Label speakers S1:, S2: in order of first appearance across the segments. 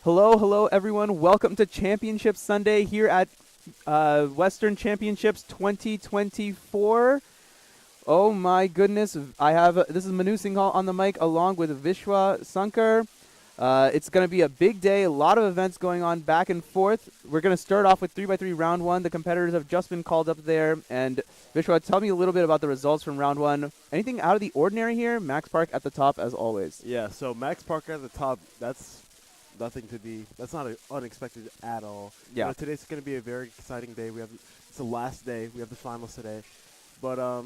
S1: Hello, hello, everyone. Welcome to Championship Sunday here at Western Championships 2024. Oh my goodness! This is Manu Singhal on the mic, along with Vishwa Sankar. It's going to be a big day. A lot of events going on back and forth. We're going to start off with 3x3 round one. The competitors have just been called up there. And Vishwa, tell me a little bit about the results from round one. Anything out of the ordinary here? Max Park at the top as always.
S2: Yeah, so Max Parker at the top, that's that's not unexpected at all.
S1: Yeah.
S2: Today's going to be a very exciting day. It's the last day. We have the finals today. But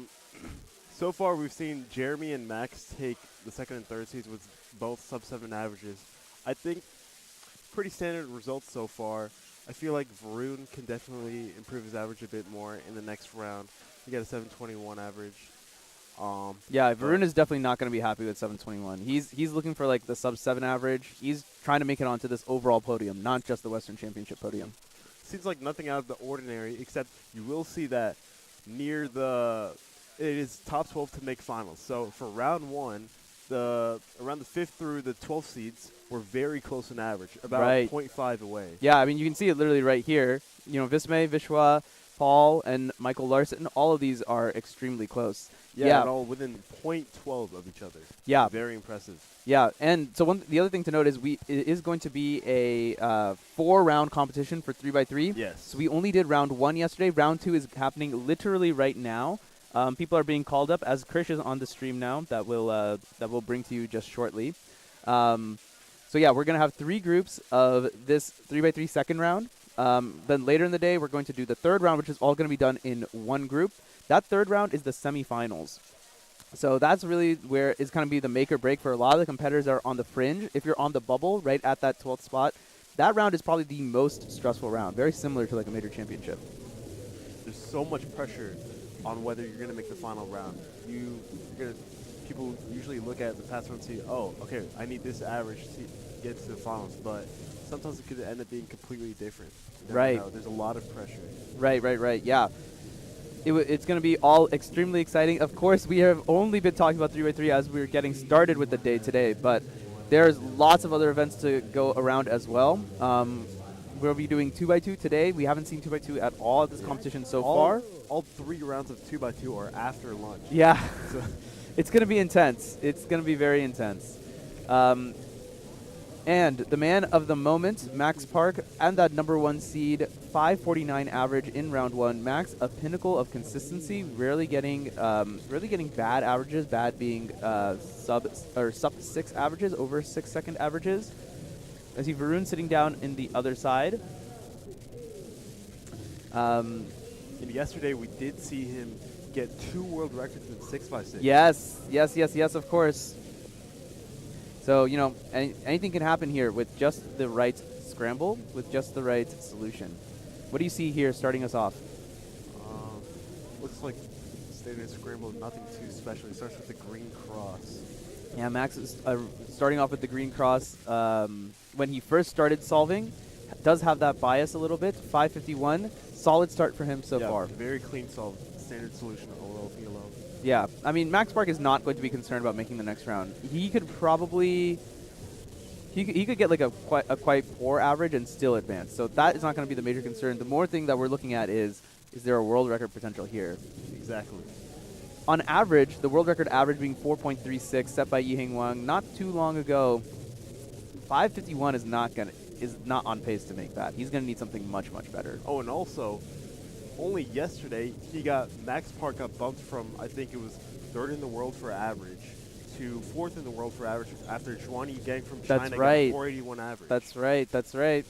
S2: so far we've seen Jeremy and Max take the second and third seeds with both sub-7 averages. I think pretty standard results so far. I feel like Varun can definitely improve his average a bit more in the next round. He got a 721 average.
S1: Yeah, Varun is definitely not going to be happy with 721. He's looking for like the sub-7 average. He's trying to make it onto this overall podium, not just the Western Championship podium.
S2: Seems like nothing out of the ordinary, except you will see that near it is top 12 to make finals. So for round one, around the 5th through the 12th seeds were very close in average, about 0.5 away.
S1: Yeah, I mean, you can see it literally right here. You know, Vismay, Vishwa, Paul, and Michael Larson, all of these are extremely close.
S2: Yeah, and all within 0.12 of each other.
S1: Yeah.
S2: Very impressive.
S1: Yeah, and so the other thing to note is it is going to be a 4-round competition for 3x3.
S2: Yes.
S1: So we only did round 1 yesterday. Round 2 is happening literally right now. People are being called up, as Krish is on the stream now, that we'll bring to you just shortly. So yeah, we're going to have 3 groups of this 3x3 second round. Then later in the day, we're going to do the third round, which is all going to be done in one group. That third round is the semifinals. So that's really where it's going to be the make or break for a lot of the competitors that are on the fringe. If you're on the bubble, right at that 12th spot, that round is probably the most stressful round, very similar to like a major championship.
S2: There's so much pressure on whether you're going to make the final round. People usually look at the past round and see, oh, okay, I need this average to get to the finals, but sometimes it could end up being completely different.
S1: Right.
S2: There's a lot of pressure.
S1: Right. Yeah. It's going to be all extremely exciting. Of course, we have only been talking about 3x3 as we're getting started with the day today, but there's lots of other events to go around as well. We'll be doing 2x2 today. We haven't seen 2x2 at all at this competition so far.
S2: All 3 rounds of 2x2 are after lunch.
S1: Yeah.
S2: So
S1: it's going to be intense. It's going to be very intense. And the man of the moment, Max Park, and that number 1 seed, 549 average in round 1. Max, a pinnacle of consistency, rarely getting bad averages. Bad being sub 6 averages, over 6-second averages. I see Varun sitting down in the other side.
S2: And yesterday we did see him get 2 world records in 6x6.
S1: Yes, of course. So, you know, anything can happen here with just the right scramble, with just the right solution. What do you see here starting us off?
S2: Looks like standard scramble, nothing too special. He starts with the green cross.
S1: Yeah, Max is starting off with the green cross. When he first started solving, does have that bias a little bit. 551, solid start for him so far.
S2: Very clean solve, standard solution, OLP alone.
S1: Yeah, I mean, Max Park is not going to be concerned about making the next round. He could probably, he could get like a quite poor average and still advance. So that is not going to be the major concern. The more thing that we're looking at is there a world record potential here?
S2: Exactly.
S1: On average, the world record average being 4.36, set by Yiheng Wang not too long ago. 551 is not on pace to make that. He's going to need something much better.
S2: Oh, and also, only yesterday, Max Park got bumped from, I think it was 3rd in the world for average to 4th in the world for average after Zhuan Yigang from China got 481 average.
S1: That's right.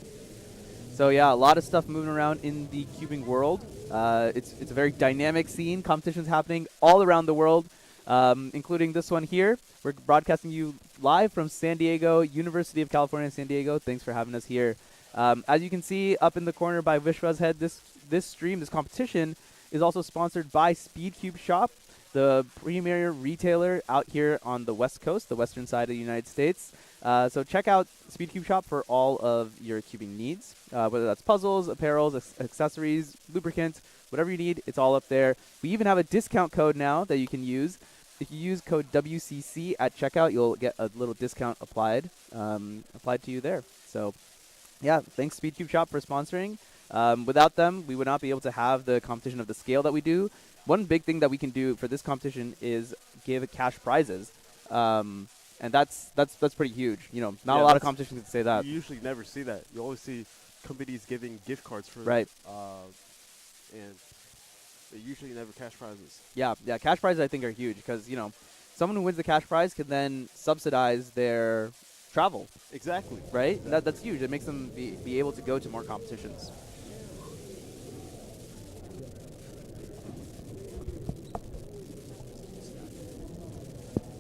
S1: So yeah, a lot of stuff moving around in the cubing world. It's a very dynamic scene. Competitions happening all around the world, including this one here. We're broadcasting you live from San Diego, University of California, San Diego. Thanks for having us here. As you can see up in the corner by Vishwa's head, this competition is also sponsored by Speedcube Shop, the premier retailer out here on the West Coast, the western side of the United States. So check out Speedcube Shop for all of your cubing needs, whether that's puzzles, apparels, accessories, lubricant, whatever you need, it's all up there. We even have a discount code now that you can use. If you use code WCC at checkout, you'll get a little discount applied to you there. So Yeah, thanks SpeedCube Shop for sponsoring. Without them, we would not be able to have the competition of the scale that we do. One big thing that we can do for this competition is give cash prizes, um, and that's pretty huge. You know, not a
S2: Yeah,
S1: lot of
S2: that's
S1: competitions can say
S2: you
S1: that.
S2: usually never see that. You always see companies giving gift cards for
S1: Right.
S2: and they usually never cash prizes.
S1: Yeah, yeah. Cash prizes I think are huge because someone who wins the cash prize can then subsidize their travel,
S2: Exactly.
S1: right? And
S2: Exactly.
S1: that's huge. It makes them be able to go to more competitions.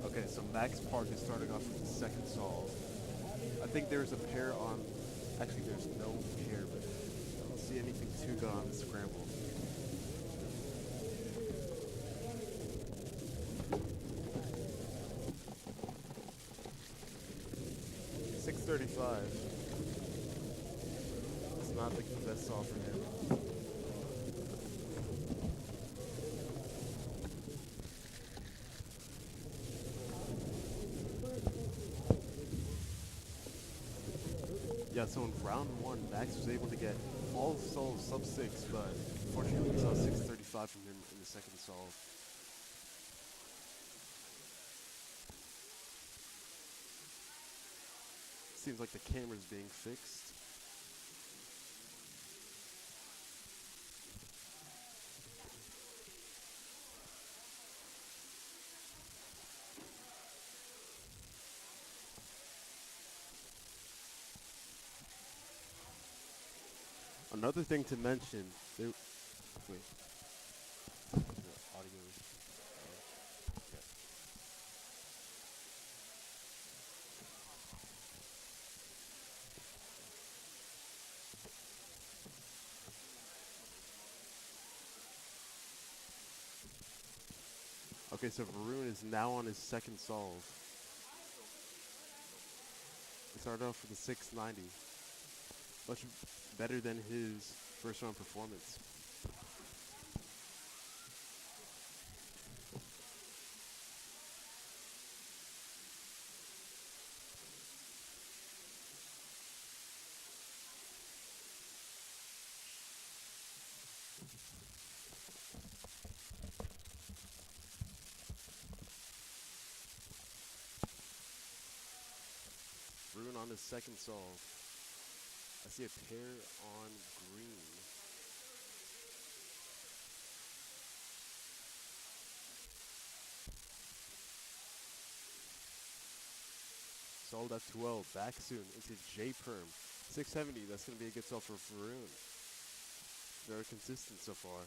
S2: Okay, so Max Park is starting off with the second solve. I think there's a pair on. Actually, there's no pair, but I don't see anything too good on the scramble. 635. It's not the best solve for him. Yeah, so in round one, Max was able to get all solves sub 6, but unfortunately we saw 635 from him in the second solve. Seems like the camera's being fixed. Another thing to mention, there, wait, the audio is, okay. Okay, so Varun is now on his second solve. He started off with a 690. Much better than his first round performance. Varun on his second solve. I see a pair on green. Solved at 12. Back soon into J Perm. 670. That's going to be a good solve for Varun. Very consistent so far.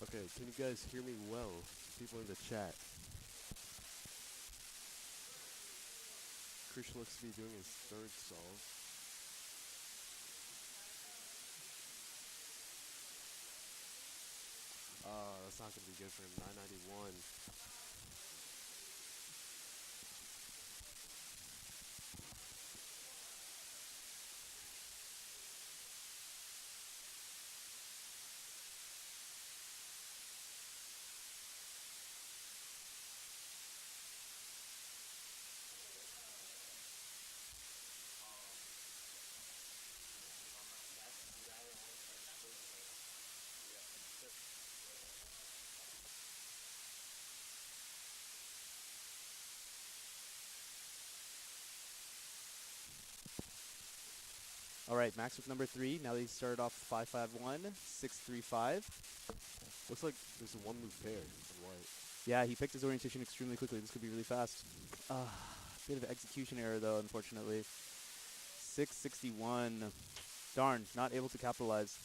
S2: Okay, can you guys hear me well? People in the chat. Christian looks to be doing his third solve. That's not going to be good for him. 991.
S1: All right, Max with number 3. Now they started off 551, 635.
S2: Looks like there's a one move pair in white.
S1: Yeah, he picked his orientation extremely quickly. This could be really fast. Bit of execution error though, unfortunately. 661. Darn, not able to capitalize.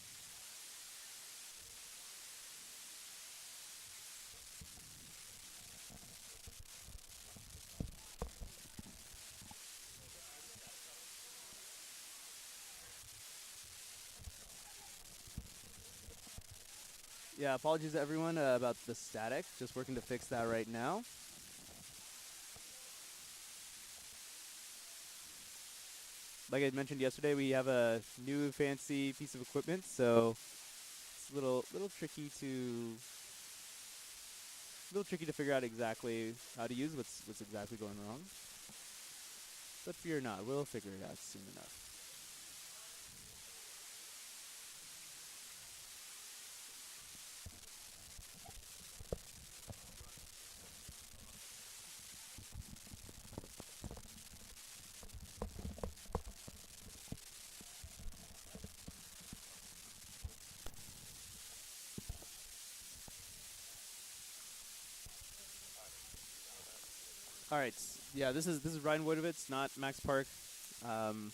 S1: Yeah, apologies to everyone about the static. Just working to fix that right now. Like I mentioned yesterday, we have a new fancy piece of equipment, so it's a little tricky to figure out exactly how to use what's exactly going wrong. But fear not, we'll figure it out soon enough. All right, yeah, this is Ryan Woodovitz, not Max Park. Um,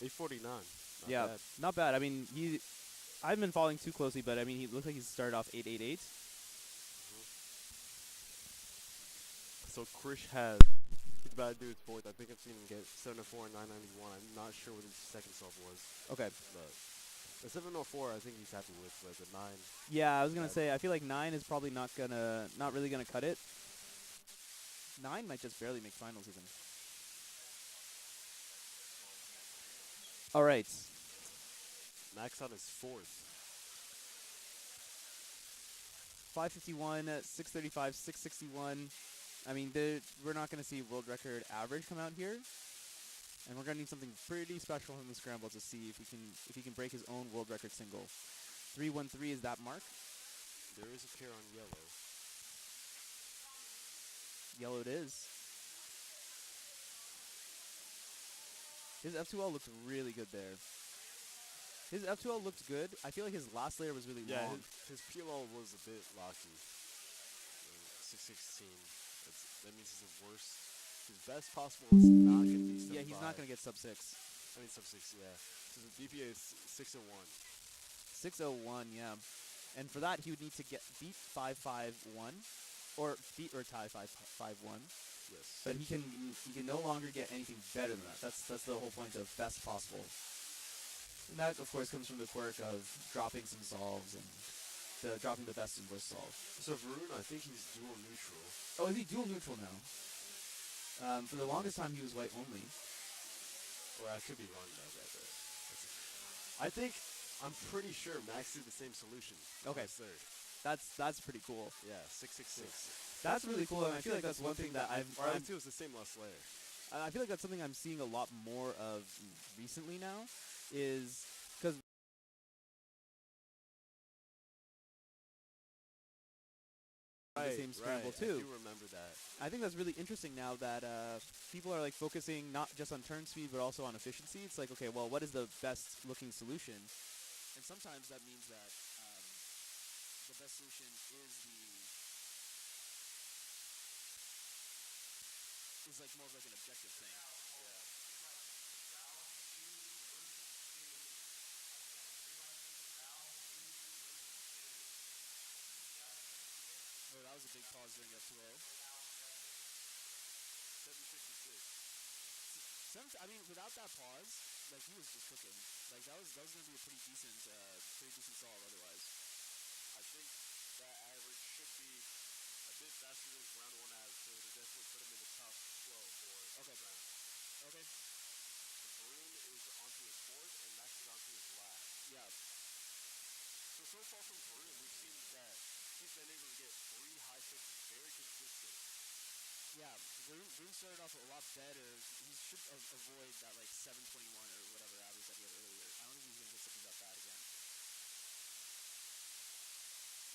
S2: 849.
S1: yeah,
S2: Bad.
S1: not bad. I mean, I haven't been following too closely, but I mean, he looks like he's started off 888.
S2: So Krish has. He's about to do his fourth. I think I've seen him get 704 and 991. I'm not sure what his second solve was.
S1: Okay.
S2: But the 704, I think he's happy with. But the 9.
S1: Yeah, I was gonna
S2: Bad.
S1: say I feel like 9 is probably not really gonna cut it. 9 might just barely make finals even. All right.
S2: Max on his fourth.
S1: 551, 635, 661. I mean, we're not going to see world record average come out here, and we're going to need something pretty special from the scramble to see if he can break his own world record single. 313 is that mark.
S2: There is a pair on yellow.
S1: Yellow it is. His F2L looks really good there. His F2L looked good. I feel like his last layer was really long.
S2: His PLL was a bit locky. 616. That means he's the worst. His best possible is not going to be sub
S1: Yeah, he's not
S2: 5.
S1: going to get sub 6.
S2: I mean sub 6, yeah. So the DPA is 601.
S1: 601, yeah. And for that, he would need to beat 551 or beat or tie 551.
S2: Yes.
S1: But he can no longer get anything better than that. That's the whole point of best possible. And that, of course, comes from the quirk of dropping some solves and dropping the best and worst solve.
S2: So Varun, I think he's dual neutral.
S1: Oh, is he dual neutral now? For the longest time, he was white only.
S2: Or I could be wrong about that. I think I'm pretty sure Max did the same solution.
S1: Okay.
S2: Third.
S1: That's pretty cool.
S2: Yeah, 666.
S1: That's really cool, and I feel like that's one thing that
S2: Or F2 is the same last layer.
S1: I feel like that's something I'm seeing a lot more of recently now, is because the same scramble too.
S2: I do remember that.
S1: I think that's really interesting now that people are like focusing not just on turn speed but also on efficiency. It's like, okay, well, what is the best looking solution? And sometimes that means that the best solution is like more of like an objective thing. Oh, that was a big pause during F2O.
S2: 766.
S1: I mean, without that pause, like he was just cooking. Like that was gonna be a pretty decent solve otherwise.
S2: I think that average should be a bit faster than his round 1 average, so it'll definitely put him in the top 12 for
S1: Okay.
S2: this round.
S1: Okay.
S2: Varun is onto his fourth, and Max is onto his last.
S1: Yeah.
S2: So far from Varun, we've seen that he's been able to get 3 high sixes very consistent.
S1: Yeah, Rune started off a lot better. He should avoid that like 721 or whatever average that he had earlier. I don't think he's gonna get something that bad again.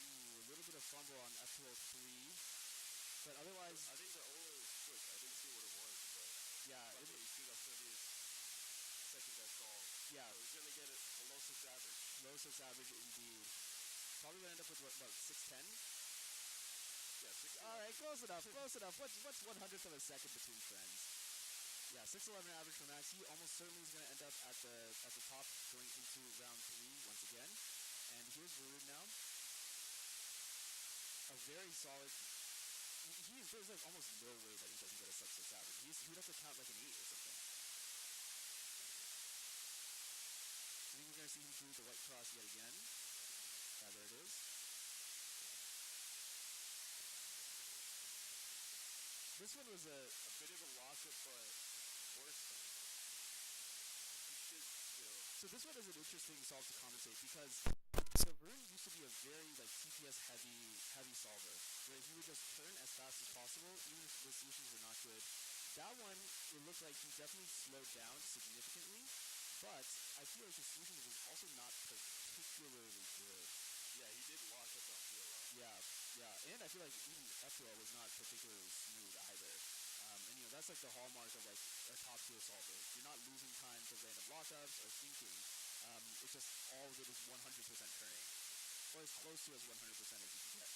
S1: Ooh, a little bit of fumble on F203, but otherwise,
S2: I think the Ola is quick. I didn't see what it was, but
S1: yeah,
S2: that's going to be his second best solve.
S1: Yeah,
S2: so he's going to get a low 6 average.
S1: Low 6 average indeed. Probably gonna end up with about 610.
S2: Yeah, 6.
S1: All right, close enough. What's 1/100th of a second between friends?
S3: Yeah, 611 average for Max. He almost certainly is going to end up at the top going into round three once again. And here's Varun now. A very solid. There's like almost no way that he doesn't get a sub six average. He'd have to count like an eight or something. I think we're going to see him do the white cross yet again. Yeah, there it is. This one was a bit of a lockup, but worse. He should still. So this one is an interesting solve to commentate because so Varun used to be a very like TPS heavy solver where he would just turn as fast as possible even if the solutions were not good. That one, it looked like he definitely slowed down significantly, but I feel like his solution was also not particularly good. Yeah, he did lock up on field. Yeah, yeah, and I feel like even FPL was not particularly smooth either. And that's like the hallmark of like a top tier solver. You're not losing time to random lockups or thinking. It's just all of it is 100% turning, or as close to as 100% as you can get.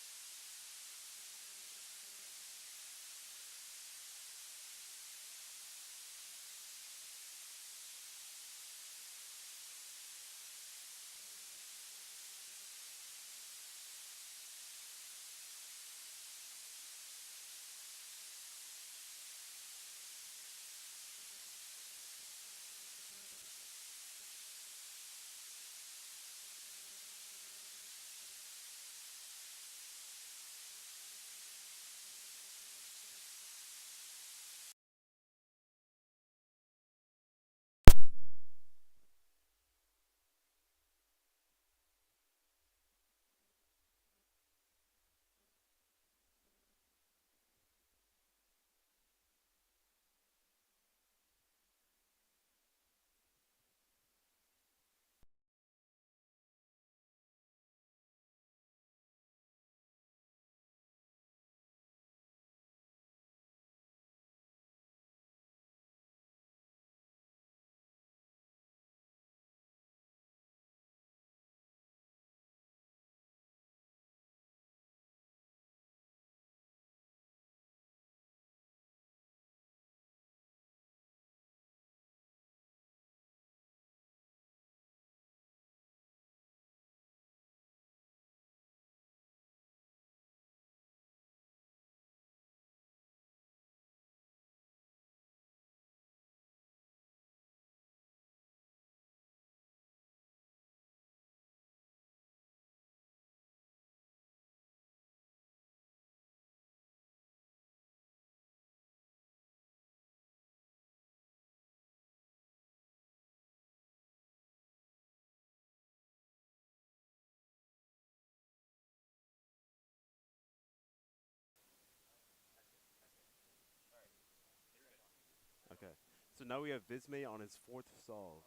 S2: Okay. So now we have Visme on his fourth solve.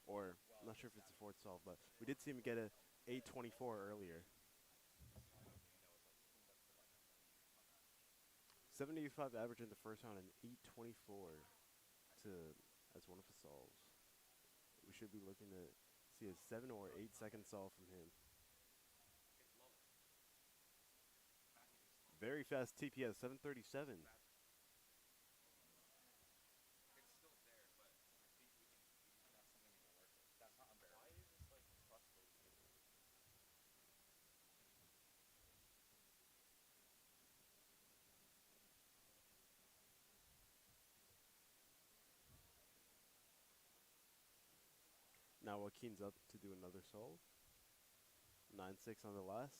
S2: Or, I'm not sure if it's a fourth solve, but we did see him get a 824 earlier. 75 average in the first round and 824 to as one of his solves. We should be looking to see a 7 or 8 second solve from him. Very fast TPS, 737. Now Joaquin's up to do another solve. 9-6 on the last.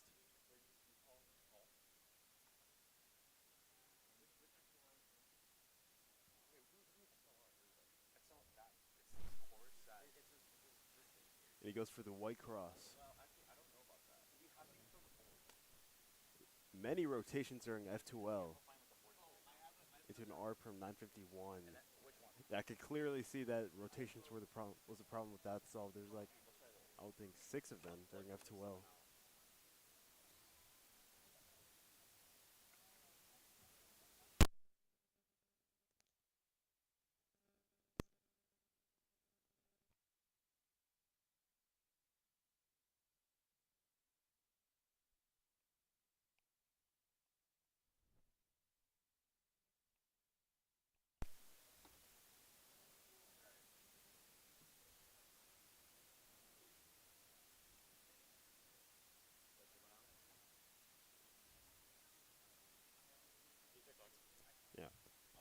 S2: And he goes for the white cross. Many rotations during F2L into an R perm 951. Yeah, I could clearly see that rotations were was the problem with that solve. There's like, I don't think 6 of them during F2L.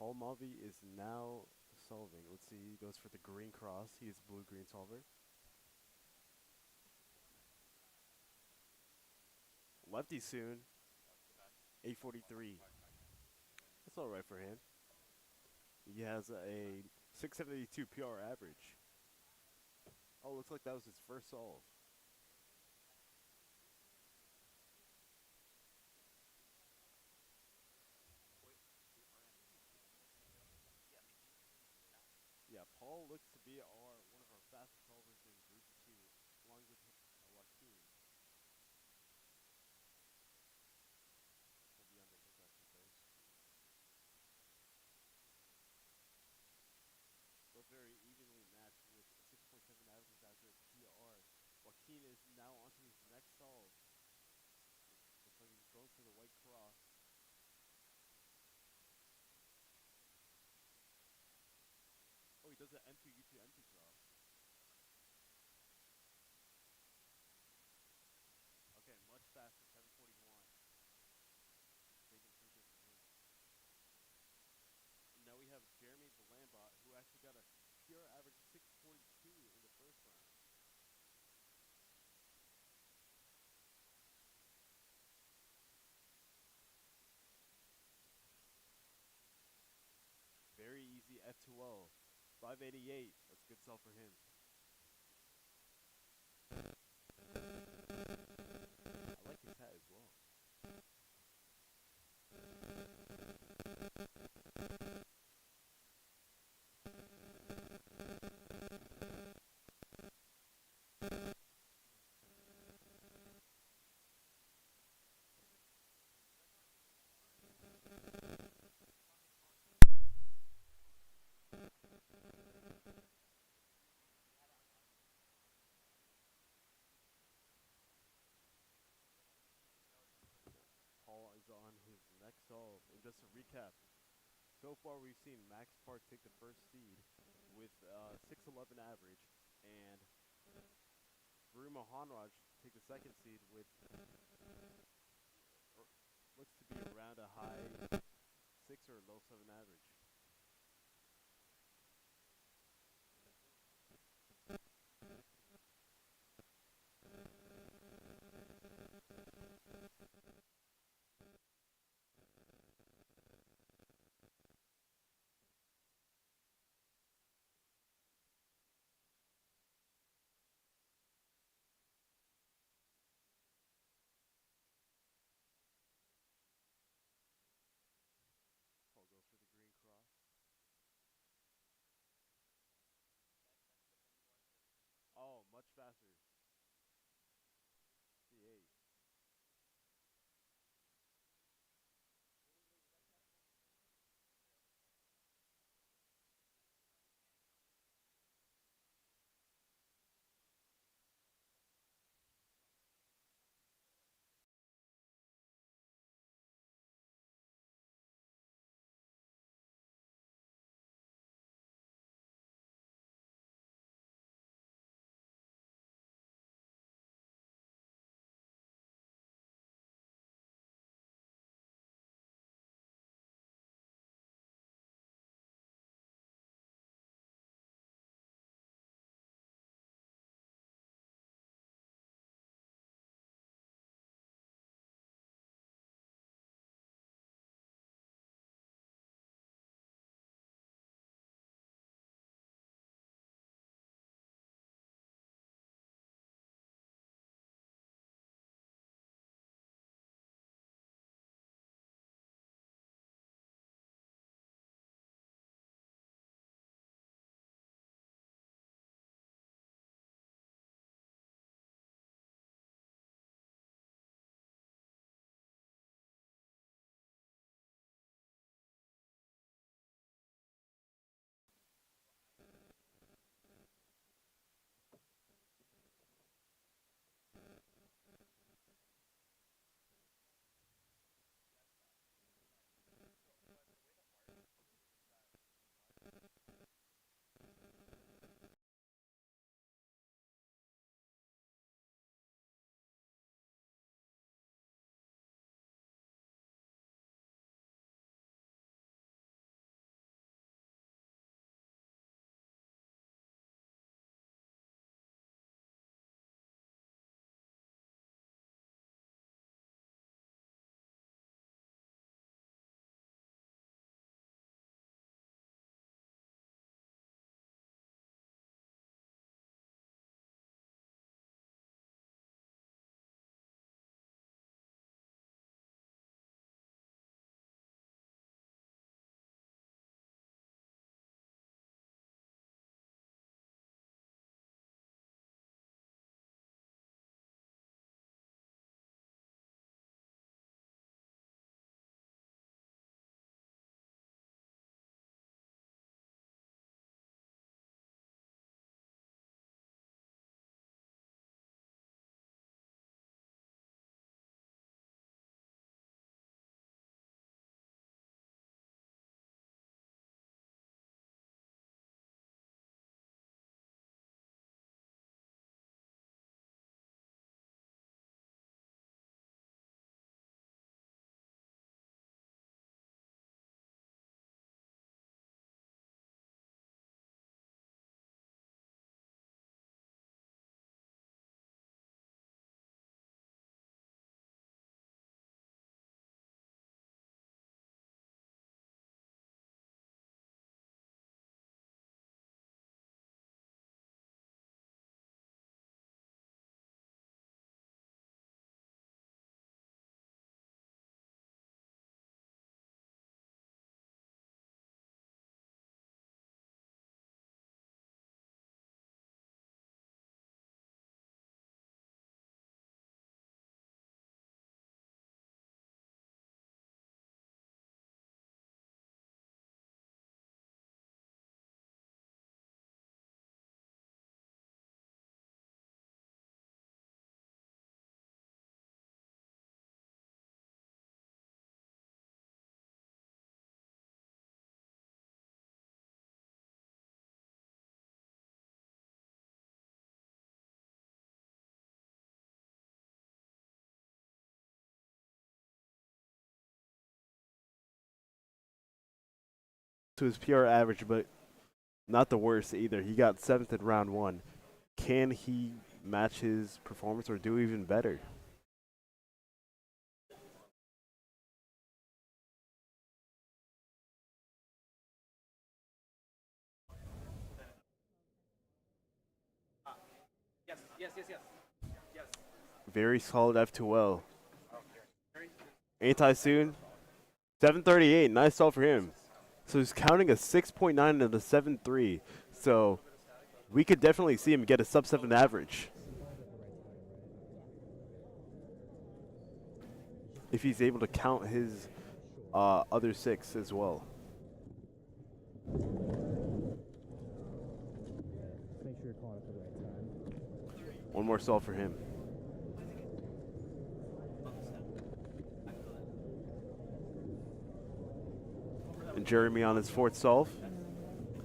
S2: Paul Mulvey is now solving. Let's see. He goes for the green cross. He is blue-green solver. Lefty soon. 843. That's all right for him. He has a 672 PR average. Oh, looks like that was his first solve. Yeah, Paul looks to be one of our fastest solvers in Group 2, along with Joaquin. We'll be on the lookout for those two. Both very evenly matched with 6.7 averages after a PR. Joaquin is now onto his next solve. Looks like he's going for the white cross. Oh, he does an M2 U2 empty cross. Okay, much faster, 741. Big improvement for him. And now we have Jeremy the Lambot, who actually got a PR average 642 in the first round. Very easy F2O. 588. That's a good sell for him. I like his hat as well. Paul is on his next solve. And just to recap, so far we've seen Max Park take the first seed with 611 average, and Varun Mohanraj take the second seed with looks to be around a high 6 or low 7 average. Paul goes for the green cross. to his PR average, but not the worst either. He got 7th in round 1. Can he match his performance or do even better? Very solid F2L. Anti-soon, 738. Nice stall for him. So he's counting a 6.9 and a 7.3. So we could definitely see him get a sub 7 average if he's able to count his other 6 as well.
S3: Make sure you're calling at the right time.
S2: One more stall for him. And Jeremy on his 4th solve.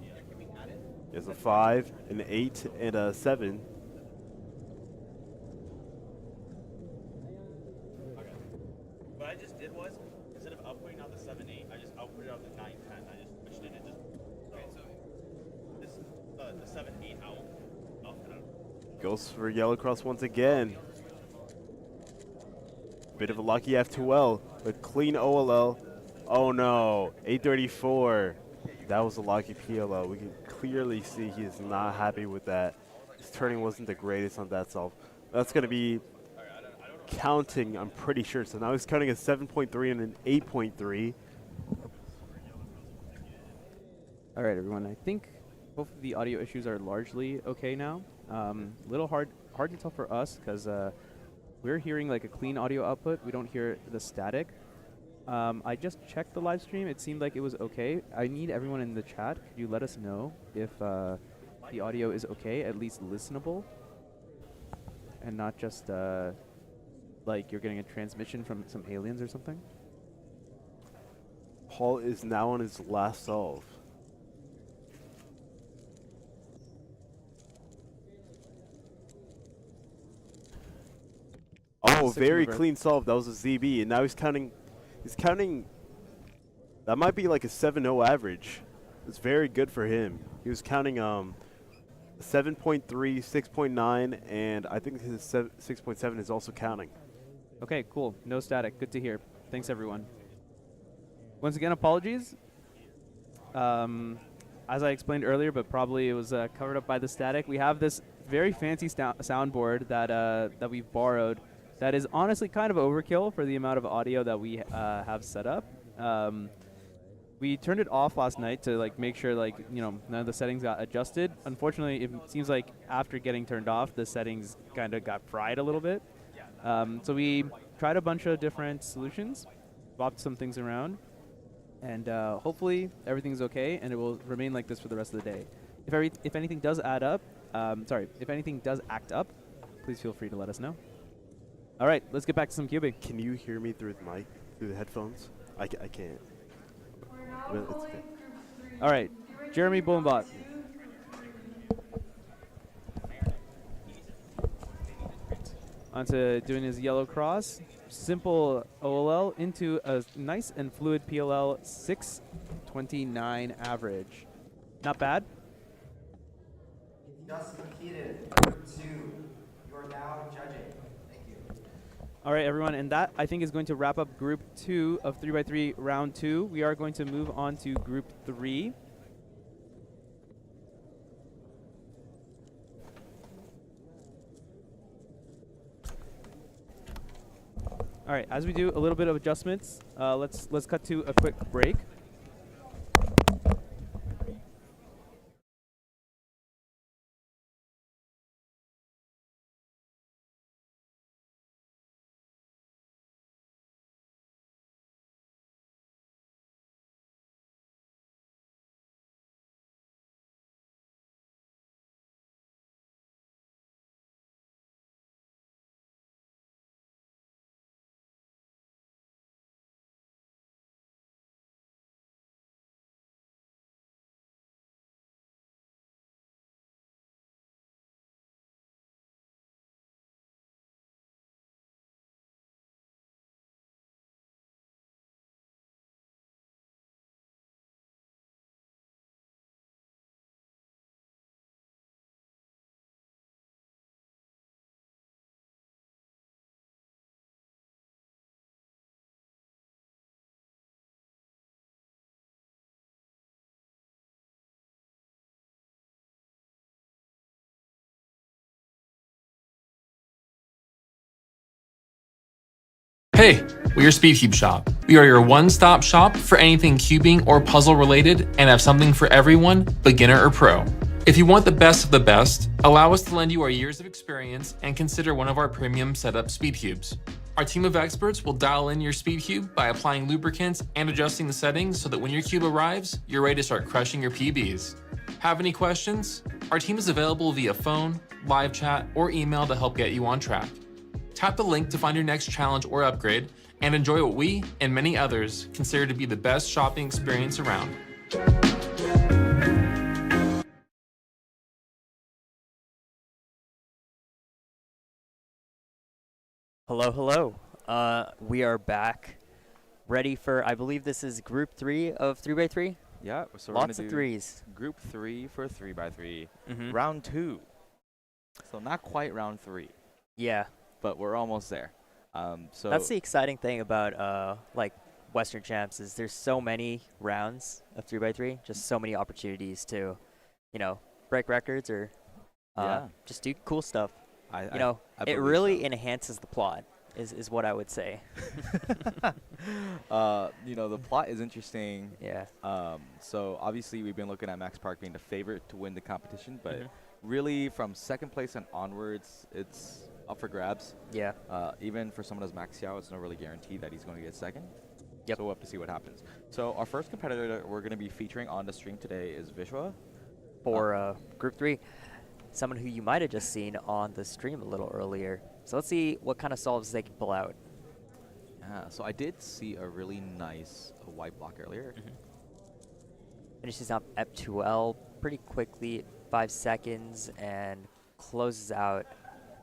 S2: He has a 5, an 8, and a 7.
S4: What I just did was, instead of outputting out the 7-8, I just outputted out the 9-10. I just switched it. Okay, so this the 7-8 out.
S2: Goes for yellow cross once again. Bit of a lucky F2L, but clean OLL. Oh no, 834. That was a lucky PLL. We can clearly see he is not happy with that. His turning wasn't the greatest on that solve. That's going to be counting, I'm pretty sure. So now he's counting a 7.3 and an 8.3.
S1: All right, everyone. I think hopefully the audio issues are largely okay now. Little hard to tell for us because we're hearing like a clean audio output. We don't hear the static. I just checked the live stream. It seemed like it was okay. I need everyone in the chat. Could you let us know if the audio is okay, at least listenable, and not just like you're getting a transmission from some aliens or something?
S2: Paul is now on his last solve. Oh, very clean solve. That was a ZB, and now he's counting. He's counting. That might be like a 7.0 average. It's very good for him. He was counting 7.3, 6.9, and I think his 6.7 is also counting.
S1: Okay, cool. No static. Good to hear. Thanks, everyone. Once again, apologies. As I explained earlier, but probably it was covered up by the static. We have this very fancy soundboard that we've borrowed. That is honestly kind of overkill for the amount of audio that we have set up. We turned it off last night to like make sure none of the settings got adjusted. Unfortunately, it seems like after getting turned off, the settings kind of got fried a little bit. So we tried a bunch of different solutions, swapped some things around, and hopefully everything's okay, and it will remain like this for the rest of the day. If anything does add up, if anything does act up, please feel free to let us know. All right, let's get back to some cubing.
S2: Can you hear me through the mic, through the headphones? I can't. But it's okay.
S1: All right, Jeremy Boombot. Onto doing his yellow cross. Simple OLL into a nice and fluid PLL 629 average. Not bad.
S5: Just completed Group 2. You are now judging. Thank you.
S1: All right, everyone, and that, I think, is going to wrap up Group 2 of 3x3 Round 2. We are going to move on to Group 3. All right, as we do a little bit of adjustments, let's cut to a quick break.
S6: Hey, we're your SpeedCube shop. We are your one-stop shop for anything cubing or puzzle related and have something for everyone, beginner or pro. If you want the best of the best, allow us to lend you our years of experience and consider one of our premium setup SpeedCubes. Our team of experts will dial in your SpeedCube by applying lubricants and adjusting the settings so that when your cube arrives, you're ready to start crushing your PBs. Have any questions? Our team is available via phone, live chat, or email to help get you on track. Tap the link to find your next challenge or upgrade and enjoy what we and many others consider to be the best shopping experience around.
S7: Hello, hello. We are back, ready for, I believe this is group 3 of 3x3.
S8: Yeah, so
S7: Lots
S8: we're
S7: of
S8: gonna do
S7: threes.
S8: Group 3 for 3x3.
S7: Mhm.
S8: Round 2. So not quite round 3,
S7: Yeah,
S8: but we're almost there. So
S7: that's the exciting thing about like Western Champs is there's so many rounds of 3x3, just so many opportunities to, break records or
S8: Yeah.
S7: just do cool stuff.
S8: I
S7: It
S8: believe
S7: really
S8: so.
S7: enhances the plot, is what I would say.
S8: The plot is interesting.
S7: Yeah.
S8: So obviously we've been looking at Max Park being the favorite to win the competition, but
S7: Mhm.
S8: really from second place and onwards, it's up for grabs.
S7: Yeah.
S8: Even for someone as Max Xiao, it's not really guaranteed that he's going to get second.
S7: Yep.
S8: So we'll have to see what happens. So our first competitor that we're going to be featuring on the stream today is Vishwa.
S7: For group 3, someone who you might have just seen on the stream a little earlier. So let's see what kind of solves they can pull out.
S8: Yeah, so I did see a really nice white block earlier.
S7: Finishes up F2L pretty quickly, 5 seconds, and closes out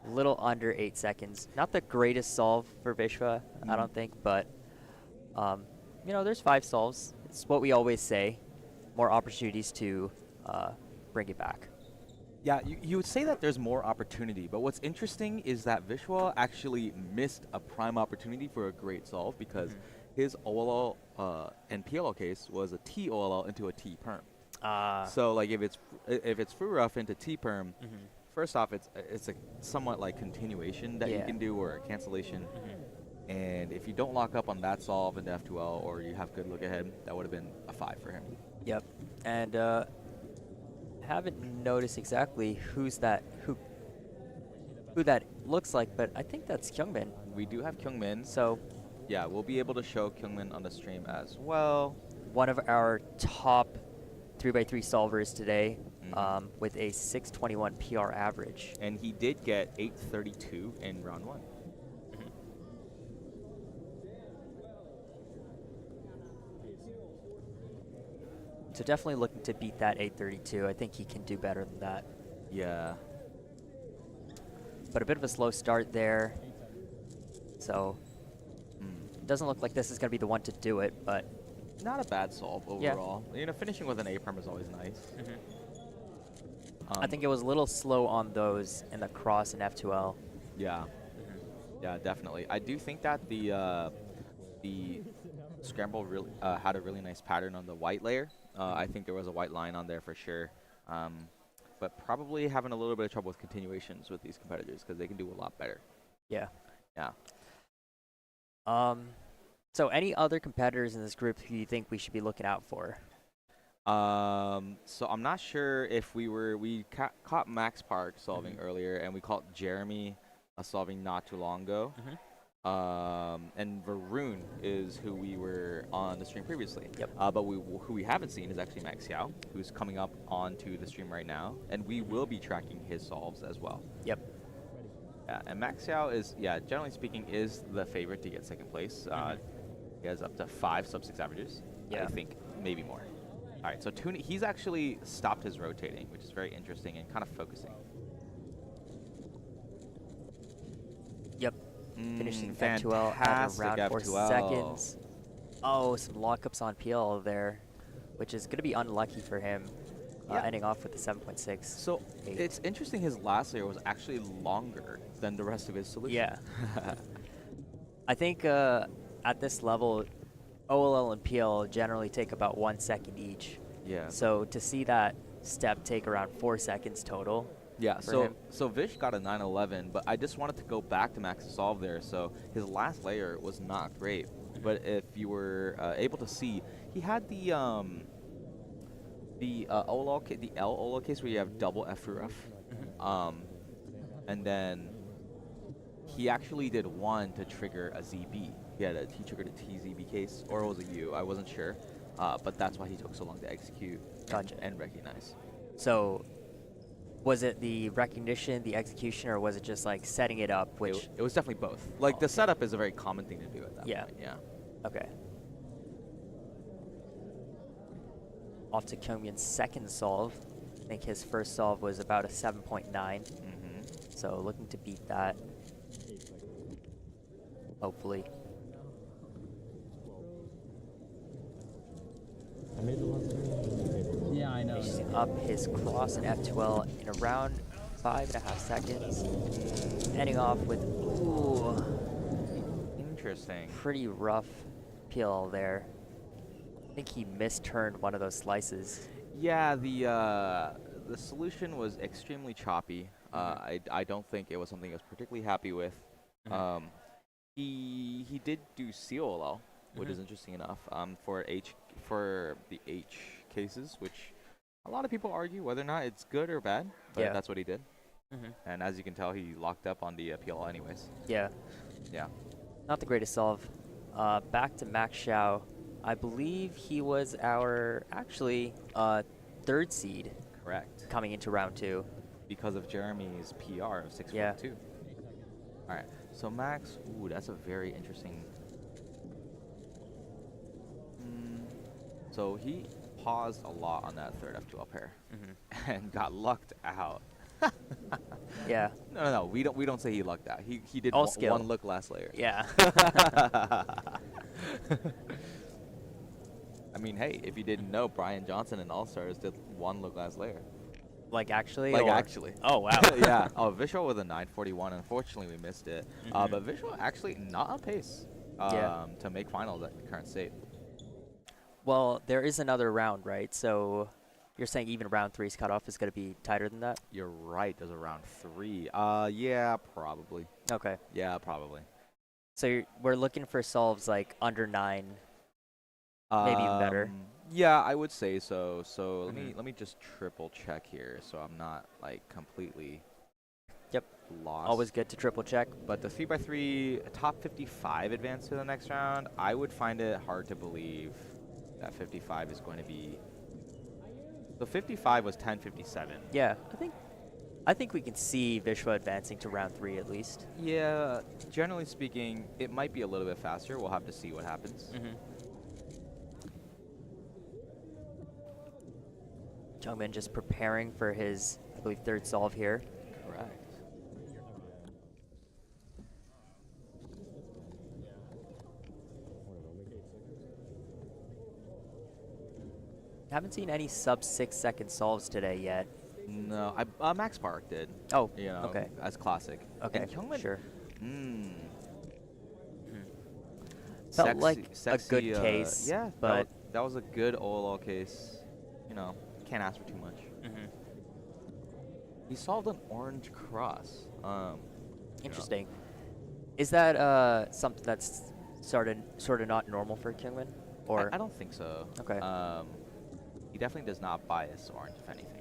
S7: a little under 8 seconds. Not the greatest solve for Vishwa, I don't think, but there's 5 solves. It's what we always say. More opportunities to bring it back.
S8: Yeah, you would say that there's more opportunity, but what's interesting is that Vishwa actually missed a prime opportunity for a great solve because his OLL and PLL case was a T OLL into a T perm. So like if it's free rough into T perm, first off it's a somewhat like continuation that you can do or a cancellation. And if you don't lock up on that solve into F2L or you have good look ahead, that would have been a 5 for him.
S7: Yep. And haven't noticed exactly who that looks like, but I think that's Kyungmin.
S8: We do have Kyungmin.
S7: So
S8: Yeah, we'll be able to show Kyungmin on the stream as well.
S7: one of our top 3x3 solvers today, with a 621 PR average.
S8: And he did get 832 in round 1.
S7: So definitely looking to beat that 832. I think he can do better than that.
S8: Yeah.
S7: But a bit of a slow start there. So it doesn't look like this is going to be the one to do it, but
S8: Not a bad solve overall. Finishing with an A perm is always nice.
S7: I think it was a little slow on those in the cross and F2L.
S8: Yeah. Yeah, definitely. I do think that the scramble really had a really nice pattern on the white layer. I think there was a white line on there for sure. But probably having a little bit of trouble with continuations with these competitors because they can do a lot better.
S7: Yeah.
S8: Yeah.
S7: So any other competitors in this group who you think we should be looking out for?
S8: So I'm not sure if we caught Max Park solving earlier, and we caught Jeremy solving not too long ago. And Varun is who we were on the stream previously.
S7: Yep.
S8: But who we haven't seen is actually Max Xiao, who's coming up onto the stream right now, and we will be tracking his solves as well.
S7: Yep.
S8: Yeah, and Max Xiao is, generally speaking, is the favorite to get second place. He has up to 5 sub-6 averages.
S7: Yeah.
S8: I think maybe more. All right, so he's actually stopped his rotating, which is very interesting and kind of focusing.
S7: Yep. Finishing
S8: Fantastic
S7: F2L at around 4
S8: F2L.
S7: seconds. Oh, some lockups on PL there, which is going to be unlucky for him, ending off with the 7.6.
S8: So it's interesting his last layer was actually longer than the rest of his solution.
S7: Yeah. I think at this level, OLL and PL generally take about 1 second each.
S8: Yeah.
S7: So to see that step take around 4 seconds total
S8: Yeah,
S7: for
S8: so
S7: him.
S8: so Vish got a 911, but I just wanted to go back to Max's solve there. So his last layer was not great, but if you were able to see, he had the the L OLO case where you have double F through F, and then he actually did one to trigger a ZB. He triggered a TZB case, or it was a U. I wasn't sure, but that's why he took so long to execute
S7: Gotcha.
S8: and recognize.
S7: So, was it the recognition, the execution, or was it just like setting it up? Which
S8: It was definitely both. Like the setup is a very common thing to do at that
S7: Yeah.
S8: point. Yeah.
S7: okay. Off to Kyungmin's second solve. I think his first solve was about a 7.9. So looking to beat that. Hopefully.
S9: Yeah, I know.
S7: Finishing up his cross and F2L in around 5.5 seconds. Ending off with, ooh,
S8: Interesting.
S7: pretty rough PL there. I think he misturned one of those slices.
S8: Yeah, the solution was extremely choppy. I don't think it was something I was particularly happy with. He did do COLL, which is interesting enough. For the H cases, which a lot of people argue whether or not it's good or bad, but
S7: Yeah.
S8: that's what he did. And as you can tell, he locked up on the PL anyways.
S7: Yeah,
S8: Yeah.
S7: not the greatest solve. Back to Max Xiao. I believe he was our actually third seed
S8: Correct.
S7: coming into round 2.
S8: Because of Jeremy's PR of 6.2.
S7: Yeah.
S8: All right. So Max, ooh, that's a very interesting. So he paused a lot on that third F2L pair and got lucked out.
S7: Yeah.
S8: No. We don't say he lucked out. He did
S7: All
S8: one,
S7: skill.
S8: one look last layer.
S7: Yeah.
S8: I mean, hey, if you didn't know, Brian Johnson and All Stars did one look last layer.
S7: Like actually?
S8: Like
S7: or-
S8: actually.
S7: Oh, wow.
S8: Yeah. Oh, Visual with a 941. Unfortunately, we missed it. But Visual actually not on pace to make finals at the current state.
S7: Well, there is another round, right? So you're saying even round 3's cutoff is going to be tighter than that?
S8: You're right. There's a round 3. Yeah, probably.
S7: Okay.
S8: Yeah, probably.
S7: So we're looking for solves like under 9, maybe even better.
S8: Yeah, I would say so. So let me just triple check here, so I'm not like completely lost.
S7: Always good to triple check.
S8: But the 3x3 top 55 advance to the next round, I would find it hard to believe that 55 is going to be. So 55 was 10:57.
S7: Yeah, I think we can see Vishwa advancing to round 3 at least.
S8: Yeah, generally speaking, it might be a little bit faster. We'll have to see what happens.
S7: Jungmin just preparing for his, I believe, third solve here.
S8: Correct.
S7: Haven't seen any sub 6-second solves today yet.
S8: No, Max Park did.
S7: Oh,
S8: You know,
S7: okay.
S8: as classic.
S7: Okay,
S8: And Kyungmin,
S7: sure.
S8: Sexy-
S7: Felt like a
S8: sexy,
S7: good case,
S8: Yeah,
S7: but
S8: that was a good OLL case. You know, can't ask for too much. He solved an orange cross.
S7: interesting. Is that something that's sort of not normal for Kyungmin? Or
S8: I don't think so.
S7: Okay.
S8: He definitely does not bias orange, if anything.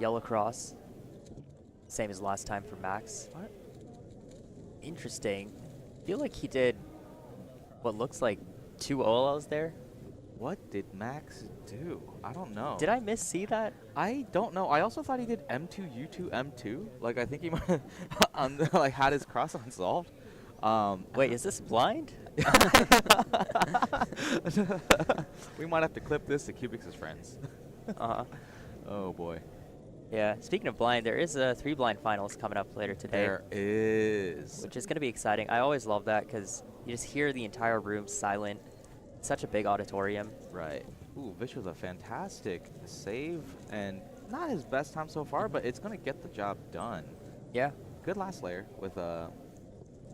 S7: yellow cross, same as last time for Max.
S8: What?
S7: Interesting. Feel like he did what looks like 2 OLLs there.
S8: What did Max do? I don't know.
S7: Did I see that?
S8: I don't know. I also thought he did M2, U2, M2. Like, I think he might have like had his cross unsolved.
S7: Wait, is this blind?
S8: We might have to clip this to Cubics' friends. Oh boy.
S7: Yeah. Speaking of blind, there is a 3 blind finals coming up later today,
S8: There is.
S7: which is going to be exciting. I always love that because you just hear the entire room silent. It's such a big auditorium.
S8: Right. Ooh, Vish was a fantastic save, and not his best time so far, but it's gonna get the job done.
S7: Yeah.
S8: Good last layer with a,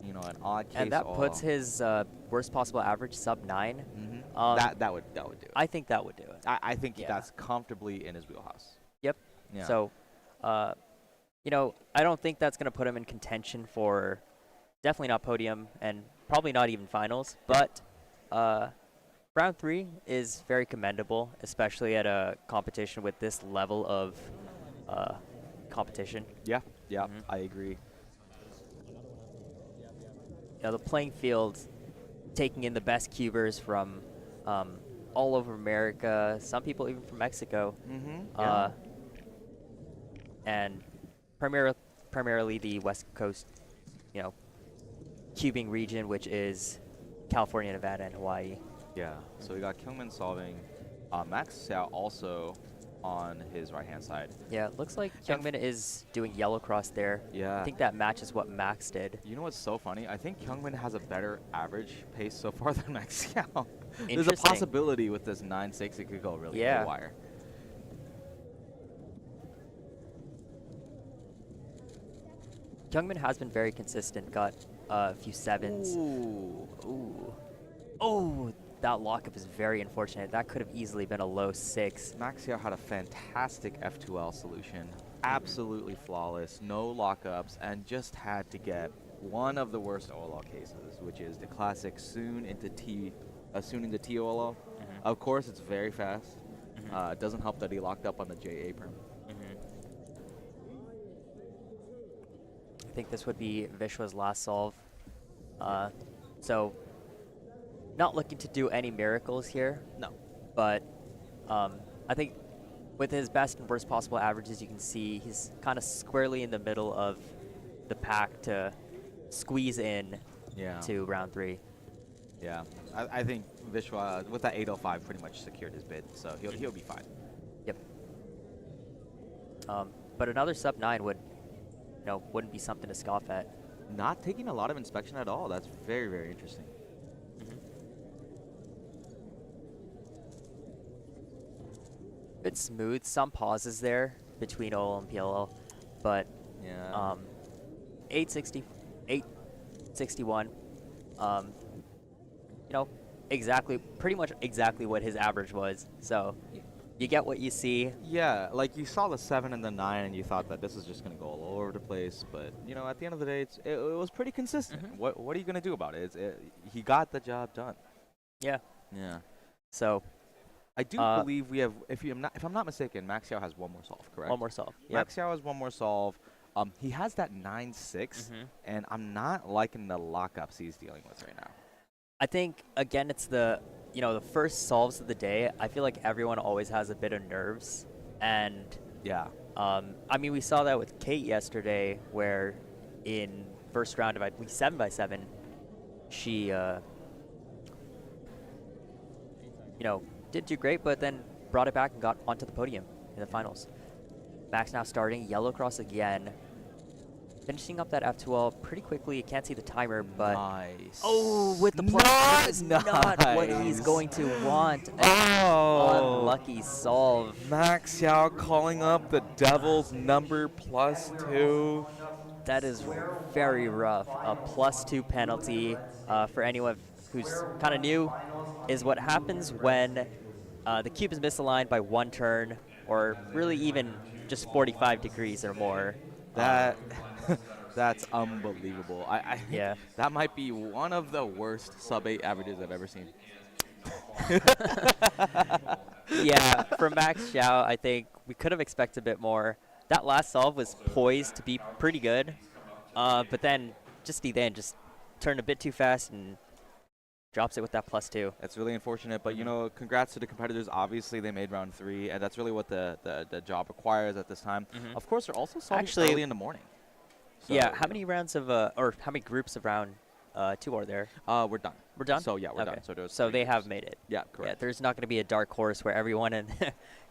S8: you know, an odd case.
S7: And that
S8: all.
S7: puts his worst possible average sub 9.
S8: That would do it.
S7: I think that would do it.
S8: I think
S7: Yeah.
S8: that's comfortably in his wheelhouse.
S7: Yep.
S8: Yeah.
S7: So, you know, I don't think that's going to put him in contention for definitely not podium and probably not even finals. But round 3 is very commendable, especially at a competition with this level of competition.
S8: Yeah, yeah,
S7: Mhm.
S8: I agree.
S7: You know, the playing field, taking in the best cubers from all over America, some people even from Mexico,
S8: Mm-hmm.
S7: and primarily the West Coast, you know, cubing region, which is California, Nevada, and Hawaii.
S8: Yeah. So we got Kyungmin solving. Max Xiao also on his right-hand side.
S7: Yeah, it looks like
S8: And
S7: Kyungmin is doing yellow cross there.
S8: Yeah.
S7: I think that matches what Max did.
S8: You know what's so funny? I think Kyungmin has a better average pace so far than Max Xiao. There's a
S7: Interesting.
S8: possibility with this 9.6 it could go really
S7: Yeah.
S8: haywire.
S7: Kyungmin has been very consistent, got a few 7s.
S8: Ooh.
S7: Ooh. Oh, that lockup is very unfortunate. That could have easily been a low 6.
S8: Max Xiao had a fantastic F2L solution. Absolutely flawless, no lockups, and just had to get one of the worst OLO cases, which is the classic soon into T OLO. Of course, it's very fast. It doesn't help that he locked up on the J apron.
S7: I think this would be Vishwa's last solve. So, not looking to do any miracles here.
S8: No.
S7: But I think with his best and worst possible averages, you can see he's kind of squarely in the middle of the pack to squeeze in
S8: Yeah.
S7: to round 3.
S8: Yeah. I think Vishwa, with that 805, pretty much secured his bid, so he'll be fine.
S7: Yep. But another sub 9 wouldn't be something to scoff at.
S8: Not taking a lot of inspection at all. That's very, very interesting.
S7: Bit smooth, some pauses there between OL and PLL, but
S8: Yeah.
S7: 860, 861, you know, pretty much exactly what his average was. So you get what you see.
S8: Yeah, like you saw the 7 and the 9 and you thought that this is just going to go all over the place, but you know, at the end of the day, it was pretty consistent. What are you going to do about it? He got the job done.
S7: Yeah.
S8: Yeah.
S7: So
S8: I do believe we have, if I'm not mistaken, Max Xiao has one more solve, correct?
S7: one more solve. Yep.
S8: Max Xiao has one more solve. He has that 9-6, and I'm not liking the lockups he's dealing with right now.
S7: I think again it's the first solves of the day. I feel like everyone always has a bit of nerves, and
S8: Yeah.
S7: I mean we saw that with Kate yesterday, where in first round of I believe 7x7, she did do great, but then brought it back and got onto the podium in the finals. Max now starting yellow cross again. Finishing up that F2L pretty quickly. You can't see the timer, but
S8: Nice.
S7: oh, with the plus, that is not what he's going to want.
S8: Oh.
S7: Unlucky solve.
S8: Max Xiao calling up the Devil's number +2.
S7: That is very rough. A +2 penalty for anyone who's kind of new is what happens when the cube is misaligned by one turn, or really even just 45 degrees or more.
S8: That's unbelievable. I
S7: Yeah.
S8: That might be one of the worst sub-8 averages I've ever seen.
S7: Yeah, from Max Xiao, I think we could have expected a bit more. That last solve was poised to be pretty good, but then just turned a bit too fast and drops it with that +2.
S8: That's really unfortunate, but you know, congrats to the competitors. Obviously, they made round 3, and that's really what the job requires at this time. Of course, they're also solving
S7: Actually,
S8: early in the morning. So
S7: Yeah, how many rounds of or how many groups of round 2 are there?
S8: we're done.
S7: We're done?
S8: So yeah, we're
S7: Okay.
S8: done. So there's
S7: So
S8: 3
S7: they
S8: groups.
S7: have made it.
S8: Yeah,
S7: Yeah,
S8: correct.
S7: there's not going to be a dark horse where everyone in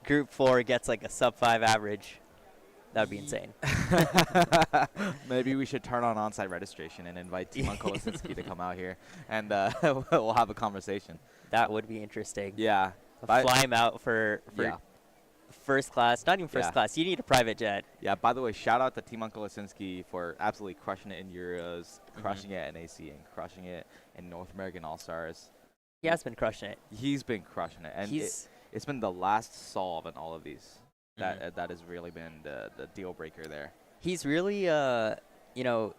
S7: group 4 gets like a sub 5 average. That would be insane.
S8: Maybe we should turn on on-site registration and invite Timon Kolosinski to come out here, and we'll have a conversation.
S7: That would be interesting.
S8: Yeah.
S7: Fly him out for
S8: Yeah.
S7: first class. Not even first
S8: Yeah.
S7: class. You need a private jet.
S8: Yeah, by the way, shout out to Timon Kolosinski for absolutely crushing it in Euros, crushing it in AC, and crushing it in North American All-Stars.
S7: He has been crushing it.
S8: He's been crushing it, and
S7: He's
S8: it's been the last solve in all of these. that has really been the deal breaker there.
S7: He's really,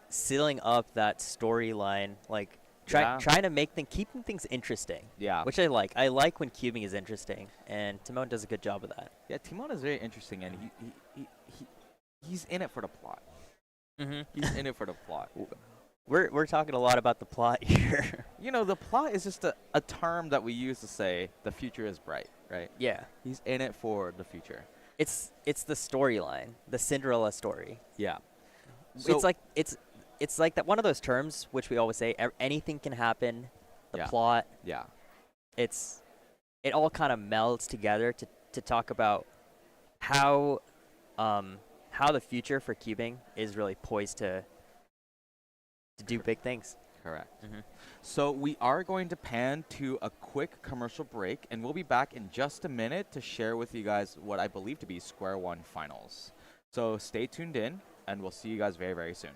S7: sealing up that storyline, like
S8: Yeah.
S7: trying to keeping things interesting.
S8: Yeah.
S7: Which I like. I like when cubing is interesting, and Timon does a good job of that.
S8: Yeah, Timon is very interesting, and he's in it for the plot.
S7: Mm-hmm.
S8: He's in it for the plot.
S7: We're talking a lot about the plot here.
S8: You know, the plot is just a term that we use to say the future is bright, right?
S7: Yeah.
S8: He's in it for the future.
S7: It's the storyline, the Cinderella story.
S8: Yeah.
S7: It's like that one of those terms which we always say anything can happen. The
S8: Yeah.
S7: plot.
S8: Yeah.
S7: It all kind of melds together to talk about how the future for cubing is really poised to do big things.
S8: Correct.
S7: Mm-hmm.
S8: So we are going to pan to a quick commercial break, and we'll be back in just a minute to share with you guys what I believe to be Square One Finals. So stay tuned in, and we'll see you guys very, very soon.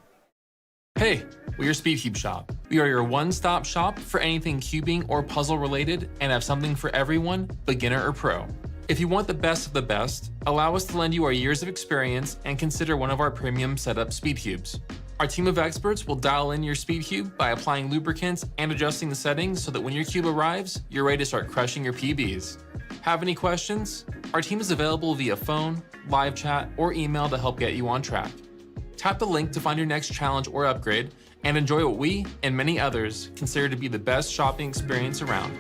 S6: Hey, we're Speedcube Shop. We are your one-stop shop for anything cubing or puzzle related and have something for everyone, beginner or pro. If you want the best of the best, allow us to lend you our years of experience and consider one of our premium setup Speedcubes. Our team of experts will dial in your Speedcube by applying lubricants and adjusting the settings so that when your cube arrives, you're ready to start crushing your PBs. Have any questions? Our team is available via phone, live chat, or email to help get you on track. Tap the link to find your next challenge or upgrade and enjoy what we and many others consider to be the best shopping experience around.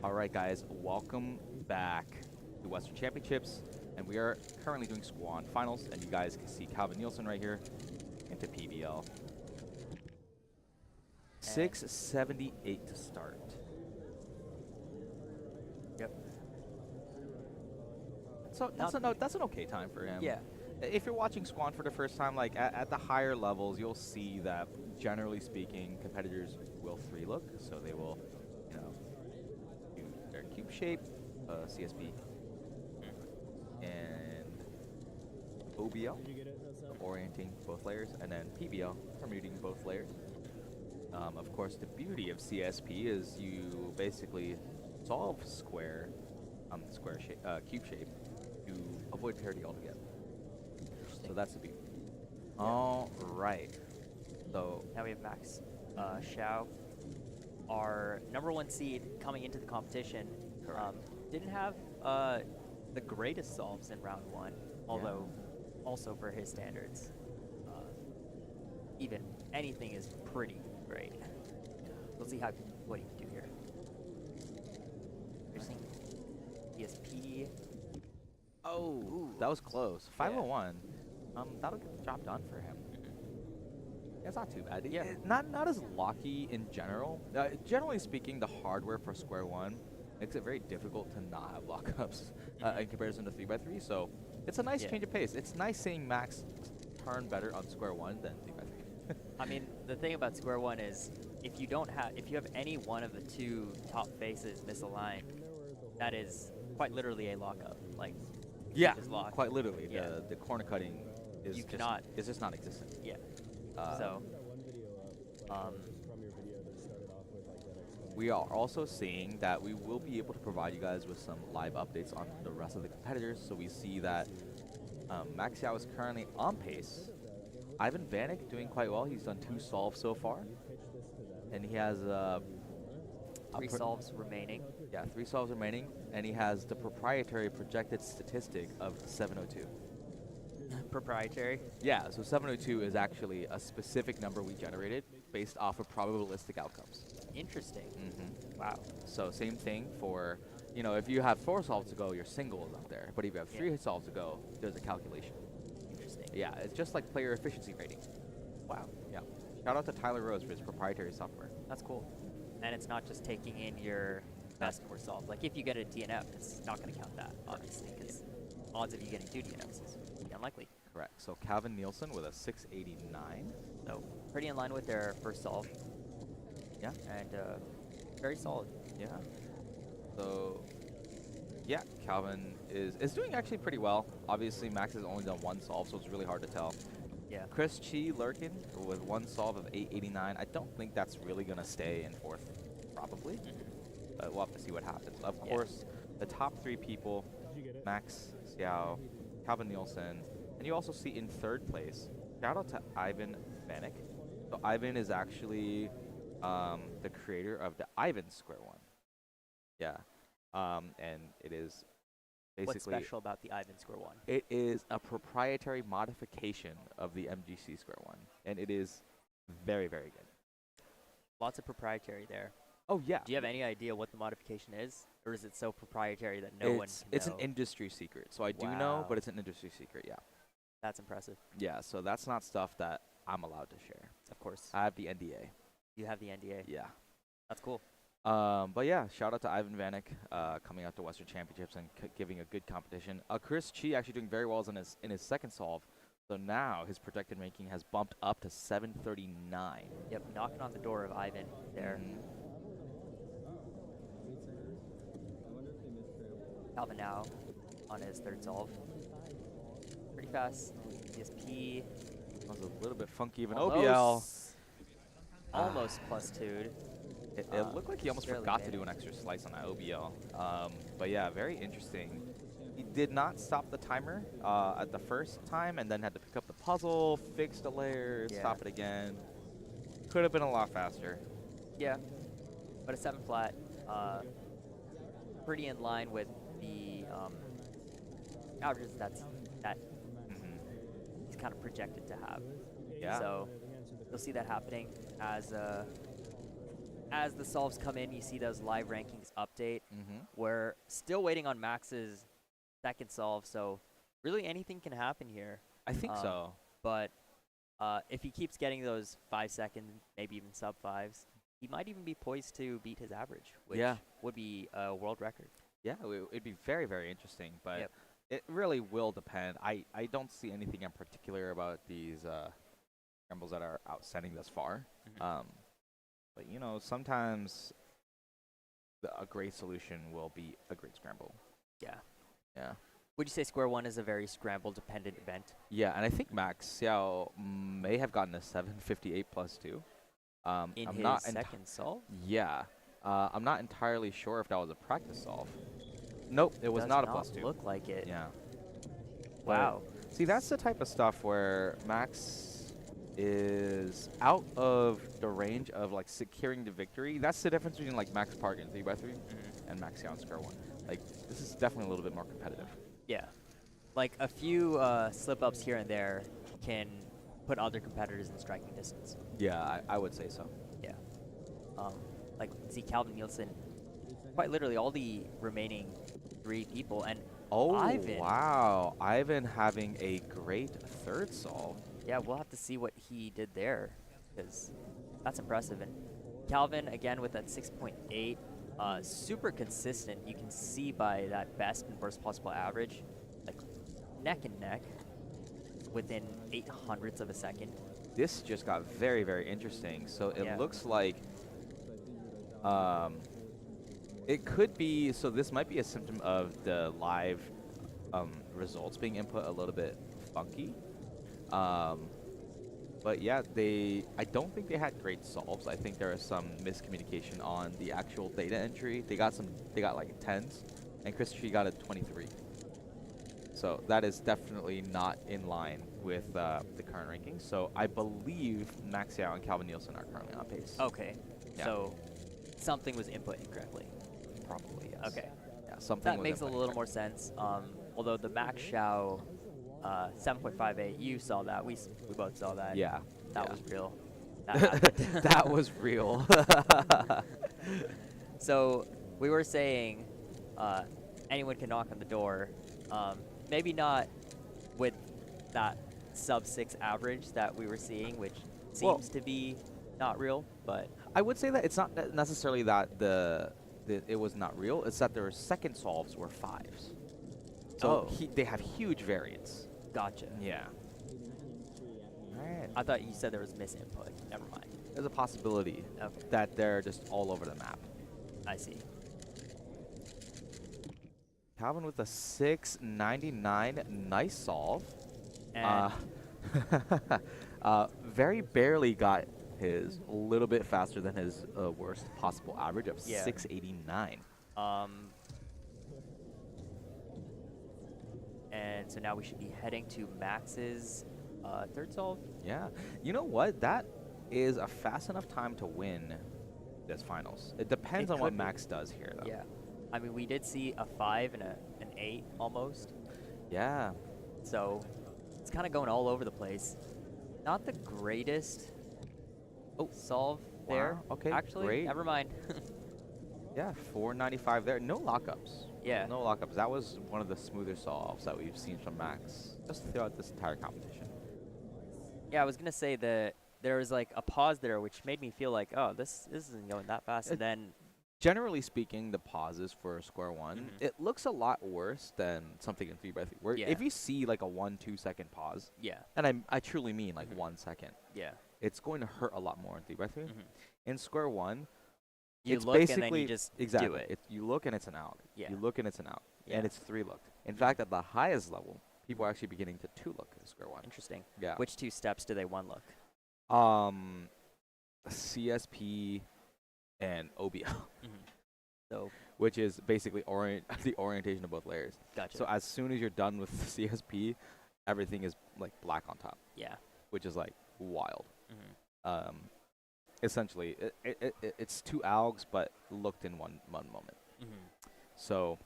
S8: All right, guys, welcome back to Western Championships, and we are currently doing Squad Finals, and you guys can see Calvin Nielsen right here into PBL. 678 to start.
S7: Yep.
S8: So that's an okay time for him.
S7: Yeah.
S8: If you're watching Squad for the first time, like at the higher levels, you'll see that generally speaking, competitors will 3-look, so they will, do their cube shape, CSP, and OBL, orienting both layers, and then PBL, permuting both layers. Of course, the beauty of CSP is you basically solve cube shape to avoid parity altogether. So that's the beauty. Yeah. All right. So
S7: Now we have Max Xiao, our #1 seed coming into the competition. Didn't have the greatest solves in round 1, although also for his standards, even anything is pretty great. We'll see what he can do here. Interesting. ESP.
S8: Oh, ooh, that was close. 501. That'll get the job done for him. It's not too bad.
S7: Yeah.
S8: Not as lucky in general. Generally speaking, the hardware for Square One makes it very difficult to not have lockups in comparison to 3x3. So it's a nice change of pace. It's nice seeing Max turn better on square one than 3x3.
S7: I mean, the thing about square one is if you have any one of the two top faces misaligned, that is quite literally a lockup. Like,
S8: Yeah,
S7: just locked.
S8: quite literally.
S7: Yeah.
S8: The corner cutting is
S7: You
S8: just,
S7: cannot-
S8: is just non-existent.
S7: Yeah.
S8: Uh,
S7: So,
S8: We are also seeing that we will be able to provide you guys with some live updates on the rest of the competitors. So we see that Max Yao is currently on pace. Ivan Vanek doing quite well. He's done 2 solves so far. And he has
S7: 3 solves remaining.
S8: Yeah, 3 solves remaining. And he has the proprietary projected statistic of 702.
S7: Proprietary.
S8: Yeah, so 702 is actually a specific number we generated based off of probabilistic outcomes.
S7: Interesting.
S8: Mm-hmm.
S7: Wow.
S8: So same thing for, you know, if you have 4 solves to go, your single is up there. But if you have 3 solves to go, there's a calculation.
S7: Interesting.
S8: Yeah, it's just like player efficiency rating.
S7: Wow.
S8: Yeah. Shout out to Tyler Rose for his proprietary software.
S7: That's cool. And it's not just taking in your best 4 solves. Like, if you get a DNF, it's not going to count that, obviously, because odds of you getting 2 DNFs is unlikely.
S8: Correct. So Calvin Nielsen with a 689.
S7: So, pretty in line with their first solve.
S8: Yeah.
S7: And very solid.
S8: Yeah. So, yeah, Calvin is doing actually pretty well. Obviously, Max has only done 1 solve, so it's really hard to tell.
S7: Yeah.
S8: Chris Chi Lurkin with 1 solve of 889. I don't think that's really going to stay in 4th, probably. But we'll have to see what happens. Of course, the top 3 people, Max Xiao, Calvin Nielsen, and you also see in 3rd place, shout out to Ivan Vanek. So Ivan is actually the creator of the Ivan Square One. Yeah. And it is basically...
S7: What's special about the Ivan Square One?
S8: It is a proprietary modification of the MGC Square One, and it is very, very good.
S7: Lots of proprietary there.
S8: Oh, yeah.
S7: Do you have any idea what the modification is? Or is it so proprietary that no one can
S8: It's
S7: know?
S8: an industry secret, so I do know, but it's an industry secret, yeah.
S7: That's impressive.
S8: Yeah, so that's not stuff that I'm allowed to share.
S7: Of course.
S8: I have the NDA.
S7: You have the NDA.
S8: Yeah.
S7: That's cool.
S8: But yeah, shout out to Ivan Vanek coming out to Western Championships and giving a good competition. Chris Chi actually doing very well in his 2nd solve. So now his projected ranking has bumped up to 739.
S7: Yep, knocking on the door of Ivan there. Calvin now on his 3rd solve. Pretty fast. ESP.
S8: That was a little bit funky of an
S7: Almost.
S8: OBL.
S7: Almost plus 2'd.
S8: It looked like he almost
S7: barely
S8: forgot
S7: made
S8: to do
S7: it.
S8: an extra slice on that OBL. But yeah, very interesting. He did not stop the timer at the first time and then had to pick up the puzzle, fix the layer, stop it again. Could have been a lot faster.
S7: Yeah, but a 7 flat, pretty in line with the averages that he's kind of projected to have.
S8: Yeah.
S7: So you'll see that happening as the solves come in. You see those live rankings update. We're still waiting on Max's 2nd solve, so really anything can happen here.
S8: I think so.
S7: But if he keeps getting those 5-second, maybe even sub 5s, he might even be poised to beat his average, which would be a world record.
S8: Yeah, it'd be very, very interesting, but it really will depend. I don't see anything in particular about these scrambles that are outstanding thus far. But, you know, sometimes a great solution will be a great scramble.
S7: Yeah.
S8: Yeah.
S7: Would you say Square One is a very scramble-dependent event?
S8: Yeah, and I think Max Xiao may have gotten a 758 plus 2.
S7: In
S8: I'm
S7: his
S8: not
S7: 2nd solve?
S8: Yeah. I'm not entirely sure if that was a practice solve. Nope, it was not a plus 2.
S7: Look like it.
S8: Yeah.
S7: Wow.
S8: But, see, that's the type of stuff where Max is out of the range of like securing the victory. That's the difference between like Max Park in 3x3 and Max Xiao in Square One. Like, this is definitely a little bit more competitive.
S7: Yeah. Like, a few slip-ups here and there can put other competitors in striking distance.
S8: Yeah, I would say so.
S7: Yeah. Like, see Calvin Nielsen, quite literally all the remaining 3 people, and Ivan.
S8: Wow. Ivan having a great 3rd solve.
S7: Yeah, we'll have to see what he did there, because that's impressive. And Calvin, again, with that 6.8, super consistent. You can see by that best and worst possible average, like neck and neck, within 0.08 of a second.
S8: This just got very, very interesting. So it
S7: Yeah.
S8: looks like it could be, so this might be a symptom of the live results being input a little bit funky. But yeah, I don't think they had great solves. I think there is some miscommunication on the actual data entry. They got like 10s, and Chris Tree got a 23. So that is definitely not in line with the current rankings. So I believe Max Yao and Calvin Nielsen are currently on pace.
S7: Okay.
S8: Yeah.
S7: So something was input incorrectly.
S8: Probably, yes.
S7: Okay.
S8: Yeah, something
S7: That
S8: was
S7: makes a
S8: input
S7: little more
S8: incorrect.
S7: sense. Although the Max Xiao 7.58, you saw that. We both saw that.
S8: Yeah.
S7: That
S8: yeah.
S7: was real. That happened.
S8: That was real.
S7: So we were saying anyone can knock on the door. Maybe not with that sub 6 average that we were seeing, which
S8: Well-
S7: seems to be not real, but
S8: I would say that it's not necessarily that it was not real. It's that their second solves were 5s. So
S7: Oh.
S8: they have huge variance.
S7: gotcha.
S8: Yeah. Alright.
S7: I thought you said there was misinput. Never mind.
S8: There's a possibility
S7: Okay,
S8: that they're just all over the map.
S7: I see.
S8: Calvin with a 699, nice solve.
S7: And
S8: Very barely got his, a little bit faster than his worst possible average of
S7: Yeah.
S8: 689.
S7: and so now we should be heading to Max's third solve.
S8: Yeah. You know what? That is a fast enough time to win this finals. It depends
S7: It
S8: on what
S7: could be.
S8: Max does here, though.
S7: Yeah. I mean, we did see a 5 and an 8 almost.
S8: Yeah.
S7: So it's kind of going all over the place. Not the greatest solve there.
S8: Wow, okay,
S7: Actually,
S8: great.
S7: never mind.
S8: Yeah, 495 there. No lockups.
S7: Yeah.
S8: No lockups. That was one of the smoother solves that we've seen from Max just throughout this entire competition.
S7: Yeah, I was gonna say that there was like a pause there, which made me feel like, oh, this isn't going that fast. And then,
S8: Generally speaking, the pauses for square one,
S7: Mhm.
S8: it looks a lot worse than something in 3x3. Where
S7: Yeah.
S8: if you see like a 1-2 second pause,
S7: yeah,
S8: and I truly mean like
S7: Mhm.
S8: 1 second,
S7: yeah.
S8: it's going to hurt a lot more in 3x3.
S7: Mhm.
S8: In square one,
S7: You
S8: it's
S7: look and
S8: basically
S7: then you just
S8: exactly.
S7: do it.
S8: You look and it's an out.
S7: Yeah.
S8: You look and it's an out.
S7: Yeah.
S8: And it's 3 looked. In fact, at the highest level, people are actually beginning to 2 look in square one.
S7: Interesting.
S8: Yeah.
S7: Which 2 steps do they 1 look?
S8: CSP and OBL,
S7: So,
S8: which is basically the orientation of both layers.
S7: gotcha.
S8: So as soon as you're done with CSP, everything is like black on top,
S7: yeah.
S8: which is like wild.
S7: Mhm.
S8: Essentially, it's 2 algs, but looked in one moment.
S7: Mhm.
S8: So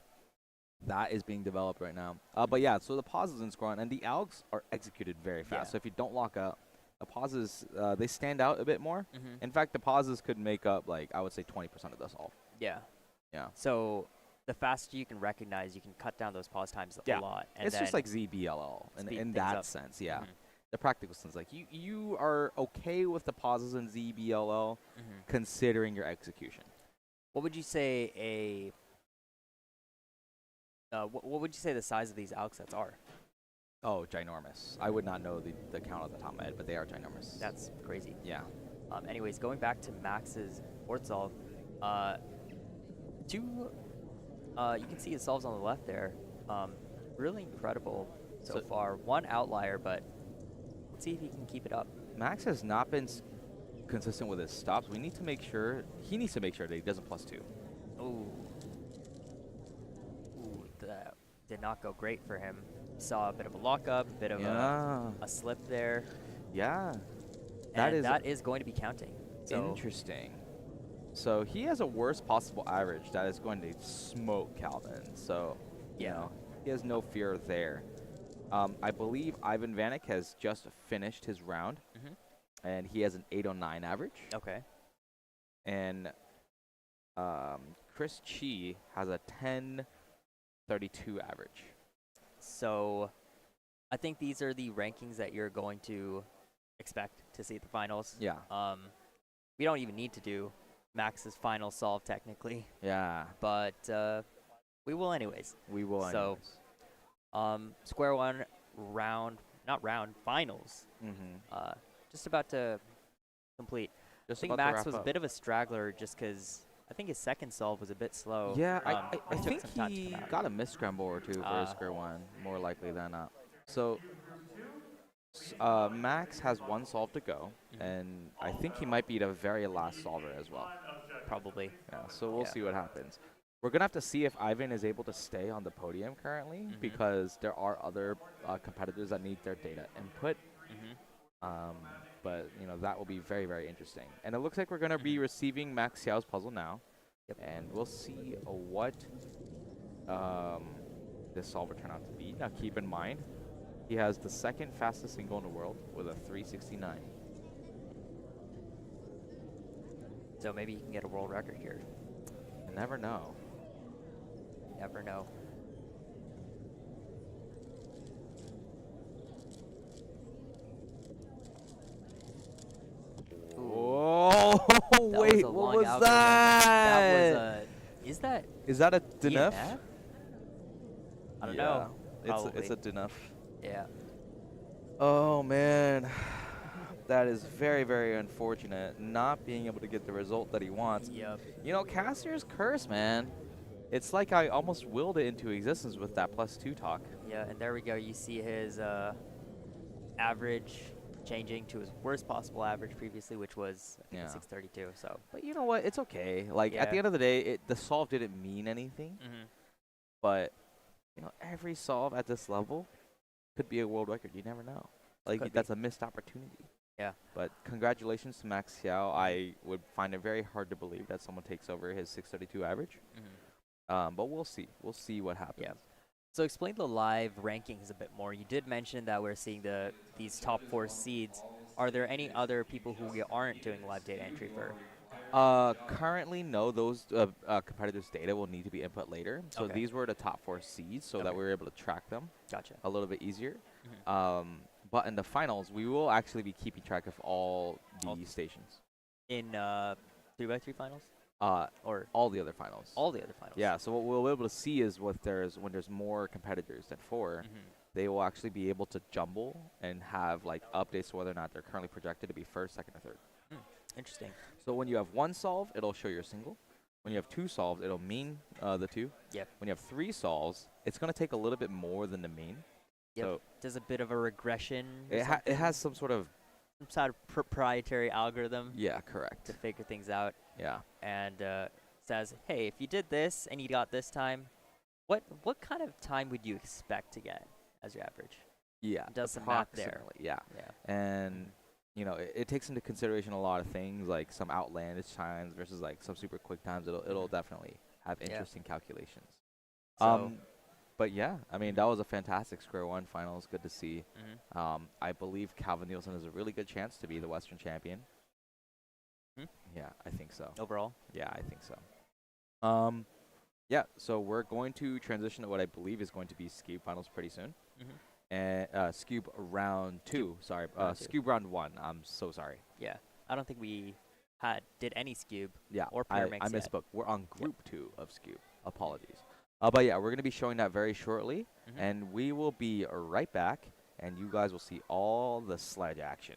S8: that is being developed right now. But yeah, so the pauses in square one, and the algs are executed very fast.
S7: Yeah.
S8: So if you don't lock up, the pauses, they stand out a bit more.
S7: Mhm.
S8: In fact, the pauses could make up, like, I would say 20% of the solve.
S7: Yeah.
S8: Yeah.
S7: So the faster you can recognize, you can cut down those pause times
S8: Yeah.
S7: a lot. And
S8: It's just
S7: then
S8: like ZBLL
S7: speed
S8: in
S7: things
S8: that
S7: up.
S8: sense, yeah.
S7: Mhm.
S8: The practical sense, like, you are okay with the pauses in ZBLL
S7: Mhm.
S8: considering your execution.
S7: What would you say what would you say the size of these alg sets are?
S8: Oh, ginormous. I would not know the count off the top of my head, but they are ginormous.
S7: That's crazy.
S8: Yeah.
S7: Anyways, going back to Max's fourth solve, you can see his solves on the left there. Really incredible so far. One outlier, but let's see if he can keep it up.
S8: Max has not been consistent with his stops. He needs to make sure that he doesn't +2.
S7: Ooh, that did not go great for him. Saw a bit of a lockup, a bit of
S8: Yeah.
S7: a slip there.
S8: Yeah.
S7: And that is going to be counting. So
S8: Interesting. So he has a worst possible average that is going to smoke Calvin. So, you
S7: Yeah.
S8: know, he has no fear there. I believe Ivan Vanek has just finished his round,
S7: Mhm.
S8: and he has an 809 average.
S7: Okay.
S8: And Chris Chi has a 1032 average.
S7: So I think these are the rankings that you're going to expect to see at the finals.
S8: Yeah.
S7: We don't even need to do Max's final solve technically,
S8: Yeah,
S7: but we will anyways.
S8: we will.
S7: So, Square One finals.
S8: Mm-hmm.
S7: Just about to complete. I
S8: Just
S7: think
S8: about to
S7: Max
S8: wrap
S7: was a
S8: up.
S7: bit of a straggler just because I think his second solve was a bit slow.
S8: Yeah, I
S7: it took
S8: think
S7: some time to
S8: he
S7: come out.
S8: got a miss scramble or two for his square one, more likely than not. So, Max has one solve to go, and I think he might be the very last solver as well.
S7: Probably.
S8: Yeah, so we'll
S7: Yeah.
S8: see what happens. We're going to have to see if Ivan is able to stay on the podium currently because there are other competitors that need their data input. But, you know, that will be very, very interesting. And it looks like we're going to be receiving Max Xiao's puzzle now.
S7: Yep.
S8: And we'll see what this solve will turn out to be. Now, keep in mind, he has the second fastest single in the world with a 369.
S7: So maybe he can get a world record here.
S8: You never know.
S7: Never know.
S8: Oh,
S7: That
S8: wait,
S7: was a
S8: what
S7: long
S8: was
S7: algorithm.
S8: that?
S7: That was is that
S8: Is that a
S7: DNF?
S8: DNF?
S7: I don't know.
S8: It's a
S7: Probably.
S8: DNF.
S7: Yeah.
S8: Oh, man. That is very, very unfortunate, not being able to get the result that he wants.
S7: Yep.
S8: You know, Caster's curse, man. It's like I almost willed it into existence with that +2 talk.
S7: Yeah, and there we go. You see his average changing to his worst possible average previously, which was I think
S8: Yeah.
S7: 632. So.
S8: But you know what? It's okay. Like, at the
S7: Yeah.
S8: end of the day, the solve didn't mean anything.
S7: Mhm.
S8: But, you know, every solve at this level could be a world record. You never know. Like,
S7: Could be.
S8: that's a missed opportunity.
S7: Yeah.
S8: But congratulations to Max Xiao. I would find it very hard to believe that someone takes over his 632 average. But we'll see. We'll see what happens.
S7: Yeah. So explain the live rankings a bit more. You did mention that we're seeing these top 4 seeds. Are there any other people who we aren't doing live data entry for?
S8: Currently, no. Those competitors' data will need to be input later. So
S7: Okay.
S8: these were the top 4 seeds so that
S7: Okay.
S8: we were able to track them
S7: Gotcha.
S8: a little bit easier. But in the finals, we will actually be keeping track of all the stations.
S7: In 3x3 finals? Or
S8: All the other finals.
S7: all the other finals?
S8: Yeah, so what we'll be able to see is when there's more competitors than 4, they will actually be able to jumble and have like updates to whether or not they're currently projected to be first, second, or third.
S7: Interesting.
S8: So when you have 1 solve, it'll show your single. When you have 2 solves, it'll mean the 2.
S7: Yep.
S8: When you have 3 solves, it's going to take a little bit more than the mean.
S7: Yep.
S8: So
S7: Does a bit of a regression. or
S8: it
S7: something?
S8: has some sort of
S7: some sort of proprietary algorithm
S8: yeah,
S7: to
S8: correct.
S7: figure things out,
S8: Yeah.
S7: and says, hey, if you did this and you got this time, what kind of time would you expect to get as your average?
S8: Yeah.
S7: Does some math there.
S8: approximately, Yeah.
S7: Yeah.
S8: And you know, it takes into consideration a lot of things like some outlandish times versus like some super quick times. It'll definitely have
S7: Yeah.
S8: interesting calculations.
S7: So,
S8: But yeah, I mean that was a fantastic Square One finals. Good to see.
S7: mhm.
S8: I believe Calvin Nielsen has a really good chance to be the Western champion. Yeah, I think so.
S7: Overall,
S8: Yeah, I think so. Yeah, so we're going to transition to what I believe is going to be Scube finals pretty soon. And Scube round 2. Sorry,
S7: Round 2.
S8: Scube round 1. I'm so sorry.
S7: yeah. I don't think we did any Scube.
S8: Yeah,
S7: Or
S8: I
S7: Pyramix yet.
S8: misspoke. We're on group 2 of Scube. Apologies. But yeah, we're going to be showing that very shortly, and we will be right back, and you guys will see all the sledge action.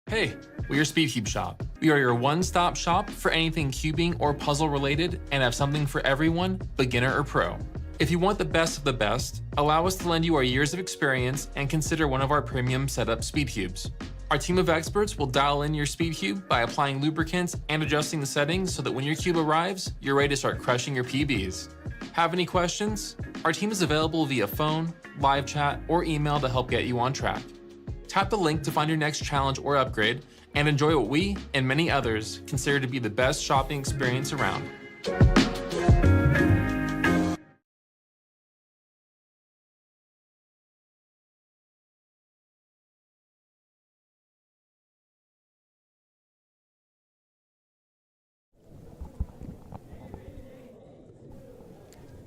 S6: Hey, we're Speedcube Shop. We are your one-stop shop for anything cubing or puzzle related and have something for everyone, beginner or pro. If you want the best of the best, allow us to lend you our years of experience and consider one of our premium setup speed cubes. Our team of experts will dial in your speed cube by applying lubricants and adjusting the settings so that when your cube arrives, you're ready to start crushing your PBs. Have any questions? Our team is available via phone, live chat, or email to help get you on track. Tap the link to find your next challenge or upgrade and enjoy what we and many others consider to be the best shopping experience around.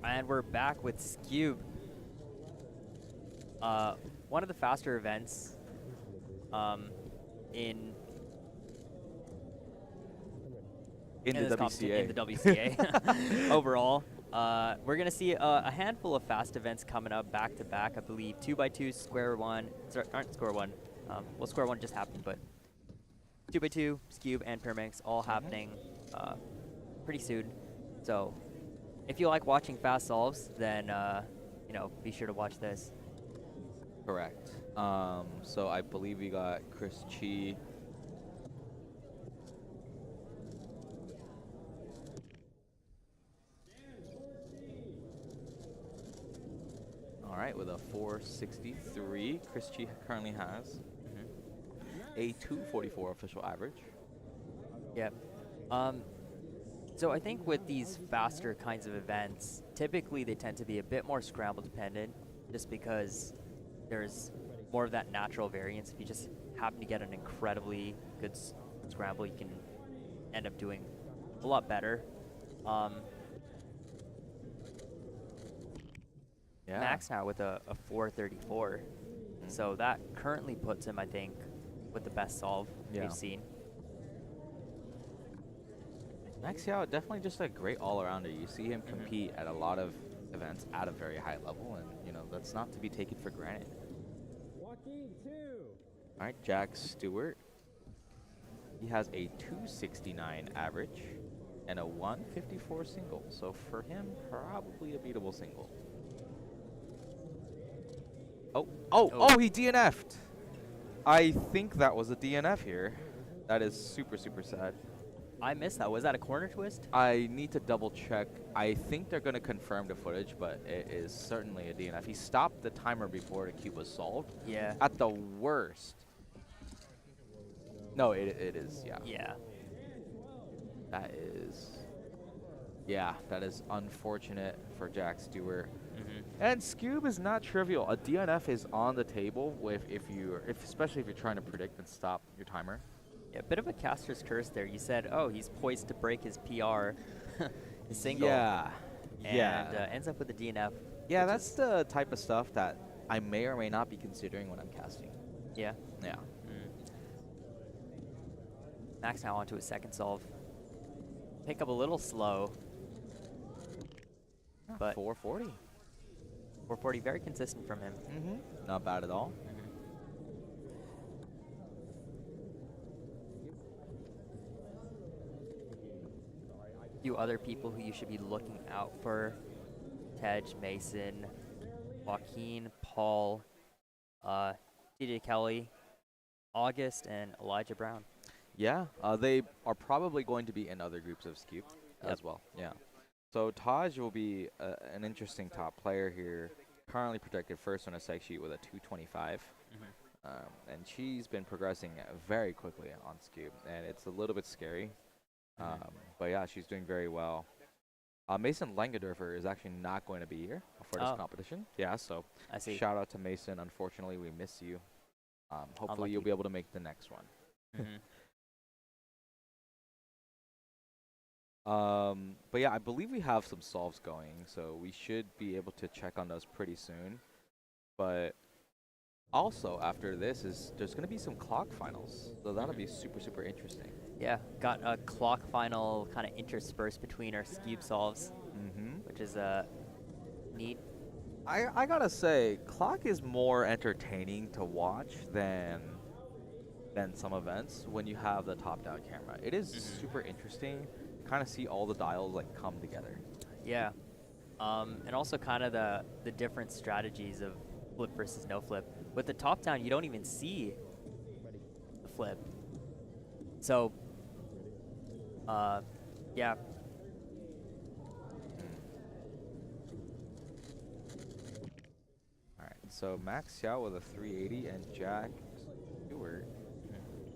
S7: And we're back with Scube. One of the faster events in
S8: In the
S7: this competi- in the
S8: WCA.
S7: WCA. Overall, we're gonna see a handful of fast events coming up back to back. I believe 2x2, Square One. Sorry, aren't Square One. Well, Square One just happened, but 2x2, Scube, and Pyraminx all happening pretty soon. So, if you like watching fast solves, then be sure to watch this.
S8: Correct. So I believe we got Chris Chi. All right, with a 463, Chris Chi currently has a 244 official average.
S7: Yeah. So I think with these faster kinds of events, typically they tend to be a bit more scramble dependent, just because there's more of that natural variance. If you just happen to get an incredibly good scramble, you can end up doing a lot better.
S8: Yeah.
S7: Max now with a 434, so that currently puts him, I think, with the best solve
S8: Yeah.
S7: we've seen.
S8: Max Yao, definitely just a great all-arounder. You see him compete at a lot of events at a very high level, and that's not to be taken for granted. All right, Jack Stewart. He has a 269 average and a 154 single. So for him, probably a beatable single. Oh, he DNF'd. I think that was a DNF here. That is super, super sad.
S7: I missed that. Was that a corner twist?
S8: I need to double check. I think they're going to confirm the footage, but it is certainly a DNF. He stopped the timer before the cube was solved.
S7: Yeah.
S8: At the worst. No, it is, yeah.
S7: Yeah.
S8: That is unfortunate for Jack Stewart. And Scoob is not trivial. A DNF is on the table especially if you're trying to predict and stop your timer.
S7: Yeah, a bit of a caster's curse there. You said, oh, he's poised to break his PR, his single.
S8: Yeah.
S7: And
S8: Yeah.
S7: ends up with a DNF.
S8: Yeah, that's the type of stuff that I may or may not be considering when I'm casting.
S7: Yeah.
S8: Yeah.
S7: Max now onto his second solve. Pick up a little slow. But
S8: 440.
S7: 440, very consistent from him.
S8: Not bad at all.
S7: Few other people who you should be looking out for: Tej, Mason, Joaquin, Paul, DJ Kelly, August, and Elijah Brown.
S8: Yeah, they are probably going to be in other groups of Scube as well. Yeah. So Taj will be an interesting top player here. Currently projected first on a sec sheet with a 225. And she's been progressing very quickly on Scube, and it's a little bit scary. But yeah, she's doing very well. Mason Langendorfer is actually not going to be here for this competition. Yeah, so
S7: I see.
S8: Shout out to Mason. Unfortunately, we miss you. Hopefully
S7: Unlucky.
S8: you'll be able to make the next one. But yeah, I believe we have some solves going, so we should be able to check on those pretty soon. But also after this there's going to be some clock finals, so that'll be super, super interesting.
S7: Yeah, got a clock final kind of interspersed between our Scube solves, which is neat.
S8: I gotta say, clock is more entertaining to watch than some events when you have the top-down camera. It is super interesting. Kind of see all the dials like come together.
S7: Yeah, and also kind of the different strategies of flip versus no flip. With the top down, you don't even see the flip. So, yeah.
S8: All right, so Max Xiao with a 380 and Jack Stewart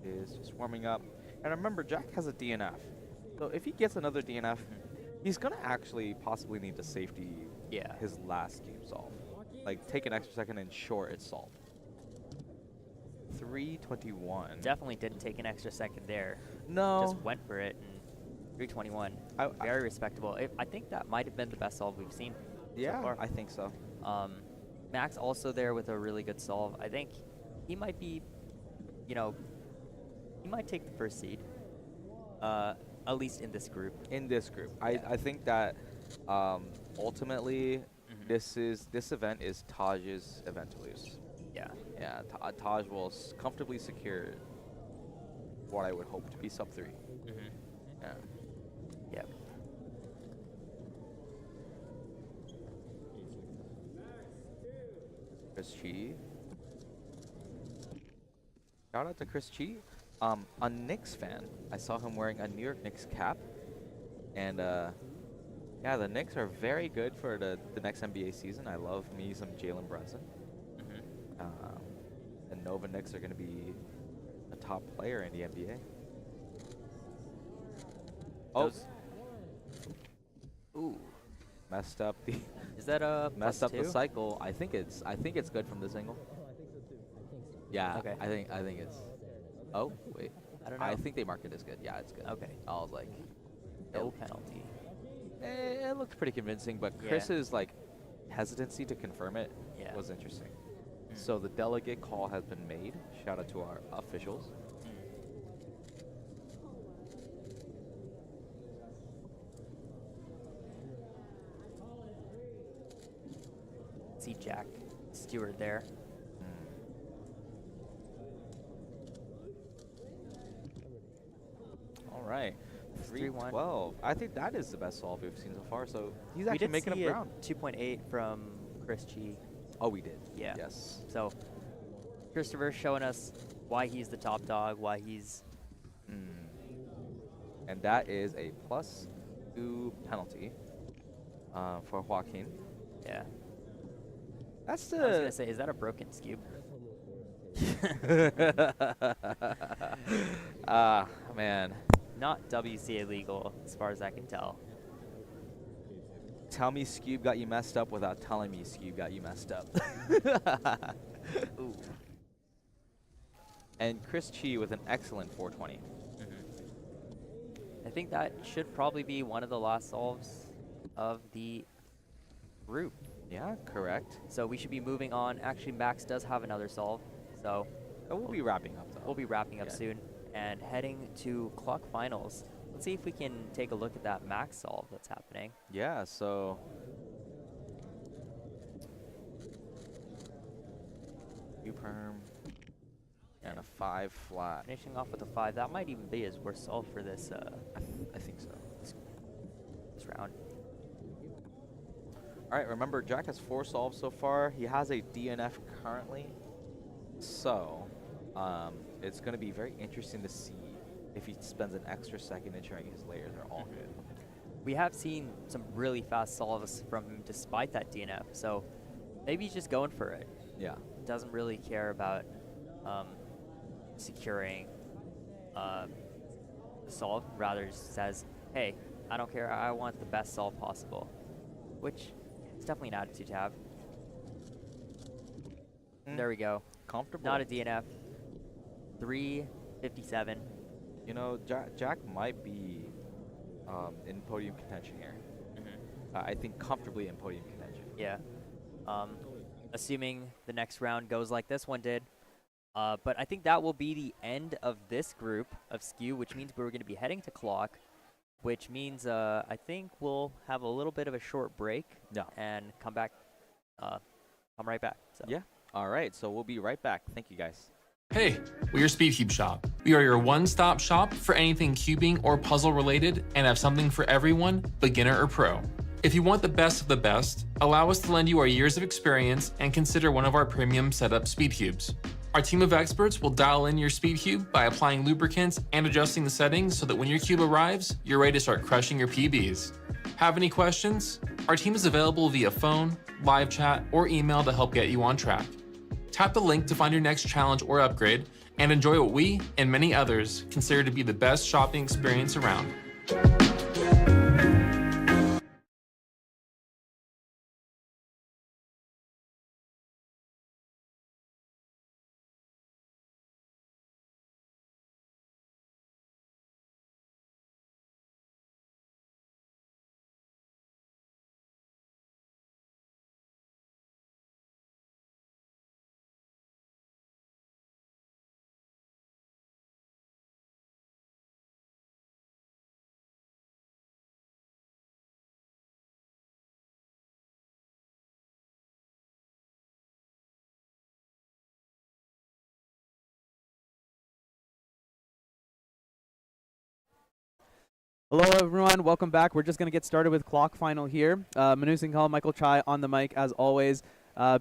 S8: is just warming up. And remember, Jack has a DNF. So if he gets another DNF, he's going to actually possibly need to safety his last game solve. Like, take an extra second and ensure it's solved. 321.
S7: Definitely didn't take an extra second there.
S8: No.
S7: Just went for it, and 321. Very respectable. I think that might have been the best solve we've seen so far.
S8: I think so.
S7: Max also there with a really good solve. I think he might be, he might take the first seed. At least in this group.
S8: in this group.
S7: Yeah.
S8: I think that ultimately
S7: Mhm.
S8: this event is Taj's event to lose.
S7: Yeah.
S8: Yeah, Taj will comfortably secure what I would hope to be sub 3.
S7: Mhm.
S8: Yeah.
S7: Yep.
S8: Chris Chi. Shout out to Chris Chi. A Knicks fan. I saw him wearing a New York Knicks cap. And yeah, the Knicks are very good for the next NBA season. I love me some Jalen Brunson.
S7: Mhm.
S8: And Nova Knicks are going to be a top player in the NBA. Oh,
S7: Those-
S8: ooh, messed up the
S7: Is that a
S8: messed up the
S7: +2?
S8: cycle. I think it's good from this angle. Yeah,
S7: Okay.
S8: I think it's. Oh wait,
S7: I don't know.
S8: I think they marked it as good. Yeah, it's good.
S7: Okay.
S8: I was like,
S7: No
S8: it,
S7: penalty.
S8: it looked pretty convincing, but
S7: Yeah.
S8: Chris's like hesitancy to confirm it
S7: Yeah.
S8: was interesting.
S7: Mm.
S8: So the delegate call has been made. Shout out to our officials.
S7: See Jack Stewart there.
S8: All right.
S7: It's
S8: 3-12.
S7: 3-1.
S8: I think that is the best solve we've seen so far. So he's
S7: We
S8: actually
S7: did
S8: making up
S7: see
S8: ground.
S7: a 2.8 from Chris Chi.
S8: Oh, we did.
S7: Yeah.
S8: Yes.
S7: So Christopher showing us why he's the top dog, why he's
S8: And that is a +2 penalty for Joaquin.
S7: yeah.
S8: That's
S7: I was
S8: the.
S7: gonna say, is that a broken scoop?
S8: Ah, man.
S7: Not WCA legal, as far as I can tell.
S8: Tell me Scube got you messed up without telling me Scube got you messed up.
S7: Ooh.
S8: And Chris Chi with an excellent 420.
S7: I think that should probably be one of the last solves of the group.
S8: Yeah, correct.
S7: So we should be moving on. Actually, Max does have another solve, so
S8: We'll be wrapping up though.
S7: we'll be wrapping up
S8: Yeah.
S7: soon and heading to clock finals. Let's see if we can take a look at that Max solve that's happening.
S8: Yeah, so U-perm and a 5 flat.
S7: Finishing off with a 5. That might even be his worst solve for this
S8: I think so.
S7: this round.
S8: All right, remember Jack has 4 solves so far. He has a DNF currently. So, it's going to be very interesting to see if he spends an extra second ensuring his layers are all good.
S7: We have seen some really fast solves from him despite that DNF, so maybe he's just going for it.
S8: Yeah.
S7: Doesn't really care about securing the solve, rather just says, hey, I don't care, I want the best solve possible, which is definitely an attitude to have. There we go.
S8: Comfortable.
S7: Not a DNF. 357.
S8: You know, Jack might be in podium contention here. I think comfortably in podium contention.
S7: Yeah. Assuming the next round goes like this one did. But I think that will be the end of this group of skew, which means we're going to be heading to clock, which means I think we'll have a little bit of a short break.
S8: Yeah.
S7: And come back. Come right back. So.
S8: Yeah. All right, so we'll be right back. Thank you, guys.
S6: Hey, we're your SpeedCube shop. We are your one-stop shop for anything cubing or puzzle related and have something for everyone, beginner or pro. If you want the best of the best, allow us to lend you our years of experience and consider one of our premium setup SpeedCubes. Our team of experts will dial in your SpeedCube by applying lubricants and adjusting the settings so that when your cube arrives, you're ready to start crushing your PBs. Have any questions? Our team is available via phone, live chat, or email to help get you on track. Tap the link to find your next challenge or upgrade and enjoy what we and many others consider to be the best shopping experience around.
S1: Hello, everyone. Welcome back. We're just going to get started with clock final here. Manu Singhal, Michael Chai on the mic as always.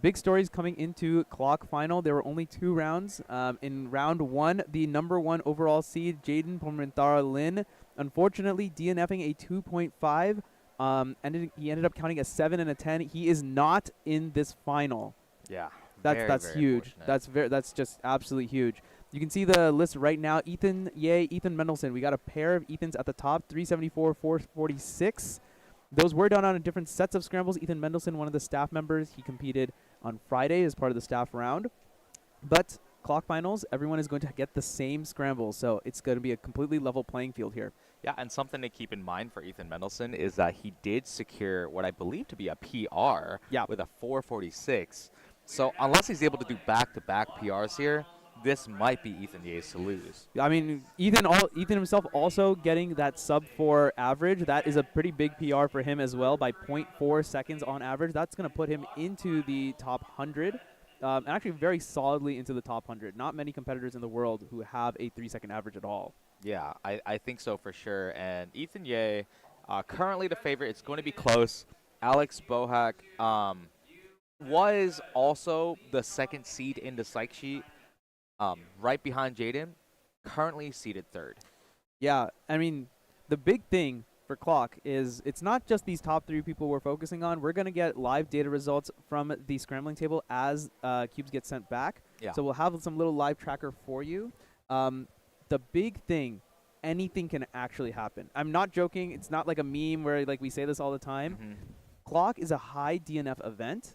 S1: Big stories coming into clock final. There were only 2 rounds. In round 1, the number 1 overall seed, Jaden Pomrintara Lin, unfortunately DNFing a 2.5. He ended up counting a 7 and a 10. He is not in this final.
S8: Yeah.
S1: That's
S8: very
S1: huge.
S8: unfortunate.
S1: That's just absolutely huge. You can see the list right now. Ethan Mendelson. We got a pair of Ethans at the top, 374, 446. Those were done on different sets of scrambles. Ethan Mendelson, one of the staff members, he competed on Friday as part of the staff round. But clock finals, everyone is going to get the same scramble, so it's going to be a completely level playing field here.
S8: Yeah, and something to keep in mind for Ethan Mendelson is that he did secure what I believe to be a PR with a 446. So unless he's able to do back-to-back PRs here, this might be Ethan Ye's to lose.
S1: I mean, Ethan himself also getting that sub-4 average. That is a pretty big PR for him as well by 0.4 seconds on average. That's going to put him into the top 100, and actually very solidly into the top 100. Not many competitors in the world who have a 3-second average at all.
S8: Yeah, I think so for sure. And Ethan Ye, currently the favorite. It's going to be close. Alex Bohak was also the 2nd seed in the psych sheet. Right behind Jaden, currently seated 3rd.
S1: Yeah, I mean, the big thing for clock is it's not just these top 3 people we're focusing on. We're going to get live data results from the scrambling table as cubes get sent back.
S8: Yeah.
S1: So we'll have some little live tracker for you. The big thing, anything can actually happen. I'm not joking. It's not like a meme where like we say this all the time.
S8: Mm-hmm.
S1: Clock is a high DNF event.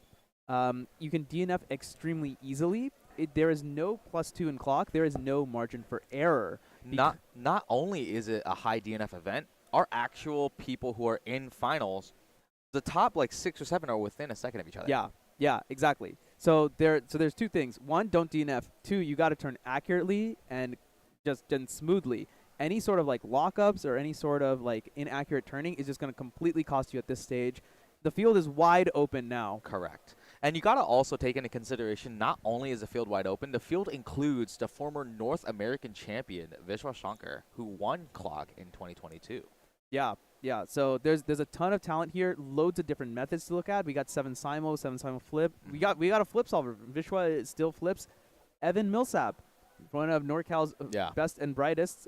S1: You can DNF extremely easily. There is no +2 in clock. There is no margin for error.
S8: Not only is it a high DNF event, our actual people who are in finals, the top like 6 or 7 are within a second of each other.
S1: Yeah, exactly. So there's 2 things. 1, don't DNF. 2, you got to turn accurately and just done smoothly. Any sort of like lockups or any sort of like inaccurate turning is just going to completely cost you at this stage. The field is wide open now.
S8: Correct. And you got to also take into consideration, not only is the field wide open, the field includes the former North American champion, Vishwa Shankar, who won clock in 2022.
S1: Yeah. So there's a ton of talent here, loads of different methods to look at. We got 7 Simo flip. We got a flip solver. Vishwa still flips. Evan Millsap, one of NorCal's best and brightest,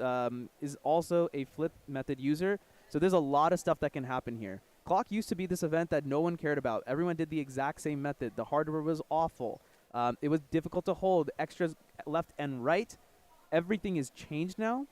S1: is also a flip method user. So there's a lot of stuff that can happen here. Clock used to be this event that no one cared about. Everyone did the exact same method. The hardware was awful. It was difficult to hold. Extras left and right. Everything is changed now.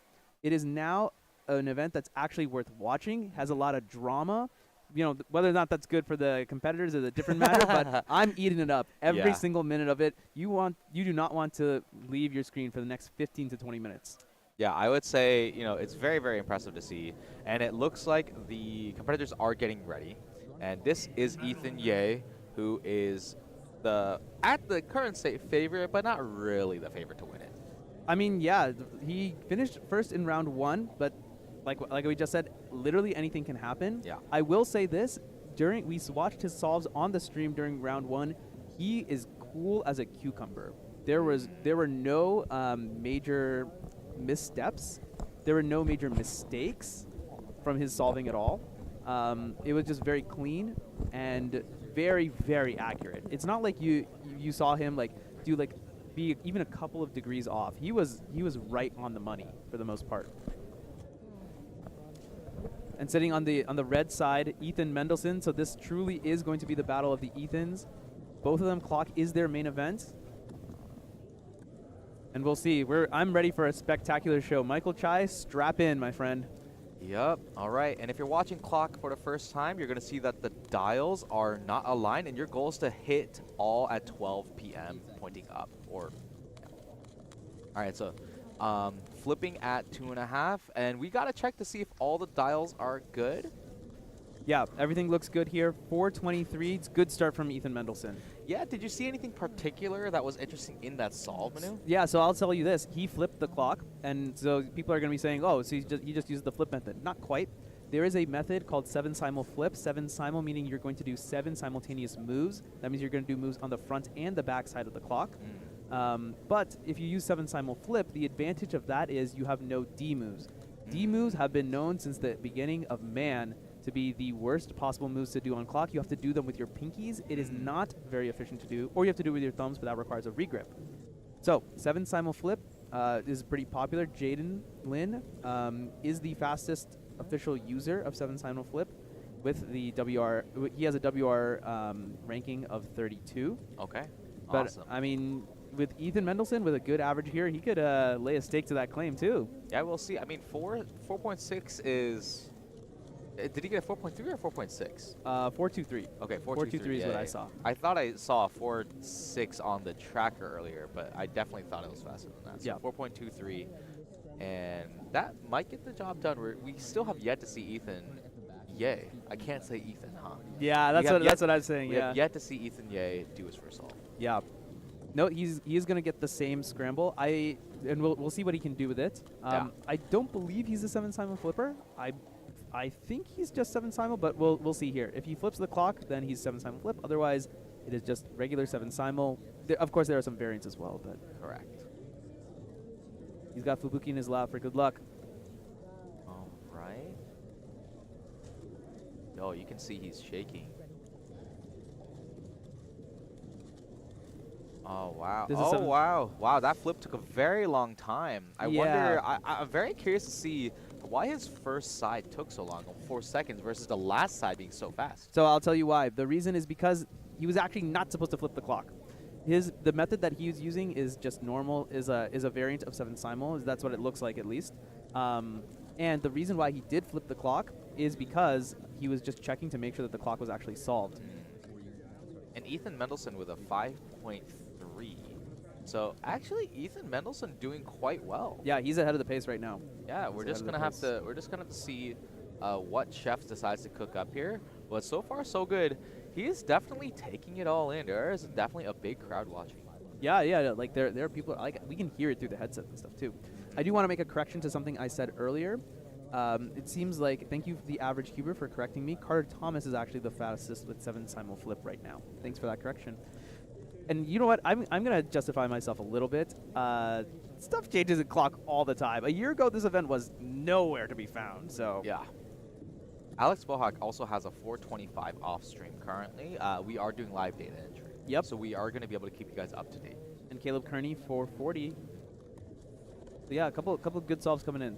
S1: It is now an event that's actually worth watching, has a lot of drama. You know, whether or not that's good for the competitors is a different matter, but I'm eating it up every single minute of it. You do not want to leave your screen for the next 15 to 20 minutes.
S8: Yeah, I would say, it's very, very impressive to see. And it looks like the competitors are getting ready. And this is Ethan Ye, who is at the current state favorite, but not really the favorite to win it.
S1: I mean, yeah, he finished first in round 1, but like we just said, literally anything can happen.
S8: Yeah.
S1: I will say this, we watched his solves on the stream during round 1. He is cool as a cucumber. There were no major missteps. There were no major mistakes from his solving at all. It was just very clean and very, very accurate. It's not like you saw him be even a couple of degrees off. He was right on the money for the most part. And sitting on the red side, Ethan Mendelson. So this truly is going to be the battle of the Ethans. Both of them, clock is their main event. And we'll see. I'm ready for a spectacular show. Michael Chai, strap in, my friend.
S8: Yep. All right. And if you're watching clock for the first time, you're going to see that the dials are not aligned, and your goal is to hit all at 12 p.m. pointing up. All right. So flipping at 2.5, and we got to check to see if all the dials are good.
S1: Yeah, everything looks good here. 423. It's good start from Ethan Mendelson.
S8: Yeah, did you see anything particular that was interesting in that solve, Manu?
S1: Yeah, so I'll tell you this. He flipped the clock, and so people are going to be saying, oh, so he just used the flip method. Not quite. There is a method called 7 simul flip. 7 simul meaning you're going to do 7 simultaneous moves. That means you're going to do moves on the front and the back side of the clock. But if you use 7 simul flip, the advantage of that is you have no D moves. D moves have been known since the beginning of man to be the worst possible moves to do on clock. You have to do them with your pinkies. It is not very efficient to do, or you have to do it with your thumbs, but that requires a regrip. So 7 simul flip is pretty popular. Jaden Lin is the fastest official user of 7 simul flip with the WR. He has a WR ranking of 32.
S9: Okay.
S1: But
S9: Awesome.
S1: I mean, with Ethan Mendelsohn with a good average here, he could lay a stake to that claim too.
S9: Yeah, we'll see. I mean, 4.6 is. Did he get a 4.3 or 4.6?
S1: 4.23.
S9: Okay,
S1: 4.23 is what I saw.
S9: I thought I saw a 4.6 on the tracker earlier, but I definitely thought it was faster than that. So
S1: Yeah.
S9: 4.23, and that might get the job done. We still have yet to see Ethan Ye. I can't say Ethan, huh?
S1: Yeah, that's what I'm saying.
S9: We
S1: Yeah.
S9: have yet to see Ethan Ye do his first solve.
S1: Yeah. No, he is gonna get the same scramble. And we'll see what he can do with it.
S9: Yeah.
S1: I don't believe he's a 7 simul flipper. I think he's just 7 simul, but we'll see here. If he flips the clock, then he's 7 simul flip. Otherwise, it is just regular 7 simul. Of course, there are some variants as well, but
S9: Correct.
S1: he's got Fubuki in his lap for good luck.
S9: All right. Oh, you can see he's shaking. Oh, wow.
S1: This is
S9: Oh,
S1: some-
S9: wow. Wow, that flip took a very long time. I
S1: Yeah.
S9: wonder, I'm very curious to see why his first side took so long, 4 seconds, versus the last side being so fast.
S1: So I'll tell you why. The reason is because he was actually not supposed to flip the clock. The method that he was using is just normal, is a variant of 7 simul. That's what it looks like at least. And the reason why he did flip the clock is because he was just checking to make sure that the clock was actually solved.
S9: And Ethan Mendelsohn with a 5.3. So actually, Ethan Mendelsohn doing quite well.
S1: Yeah, he's ahead of the pace right now.
S9: Yeah, we're
S1: He's
S9: just
S1: ahead
S9: gonna
S1: of the
S9: have
S1: pace.
S9: to see what chef decides to cook up here. But so far, so good. He is definitely taking it all in. There is definitely a big crowd watching.
S1: Yeah. Like there are people like we can hear it through the headset and stuff too. I do want to make a correction to something I said earlier. It seems like, thank you, the average cuber, for correcting me. Carter Thomas is actually the fastest with 7 simul flip right now. Thanks for that correction. And you know what? I'm gonna justify myself a little bit. Stuff changes in clock all the time. A year ago, this event was nowhere to be found. So
S9: Yeah. Alex Bohawk also has a 425 off stream currently. We are doing live data entry.
S1: Yep.
S9: So we are going to be able to keep you guys up to date.
S1: And Caleb Kearney 440. So yeah, a couple good solves coming in.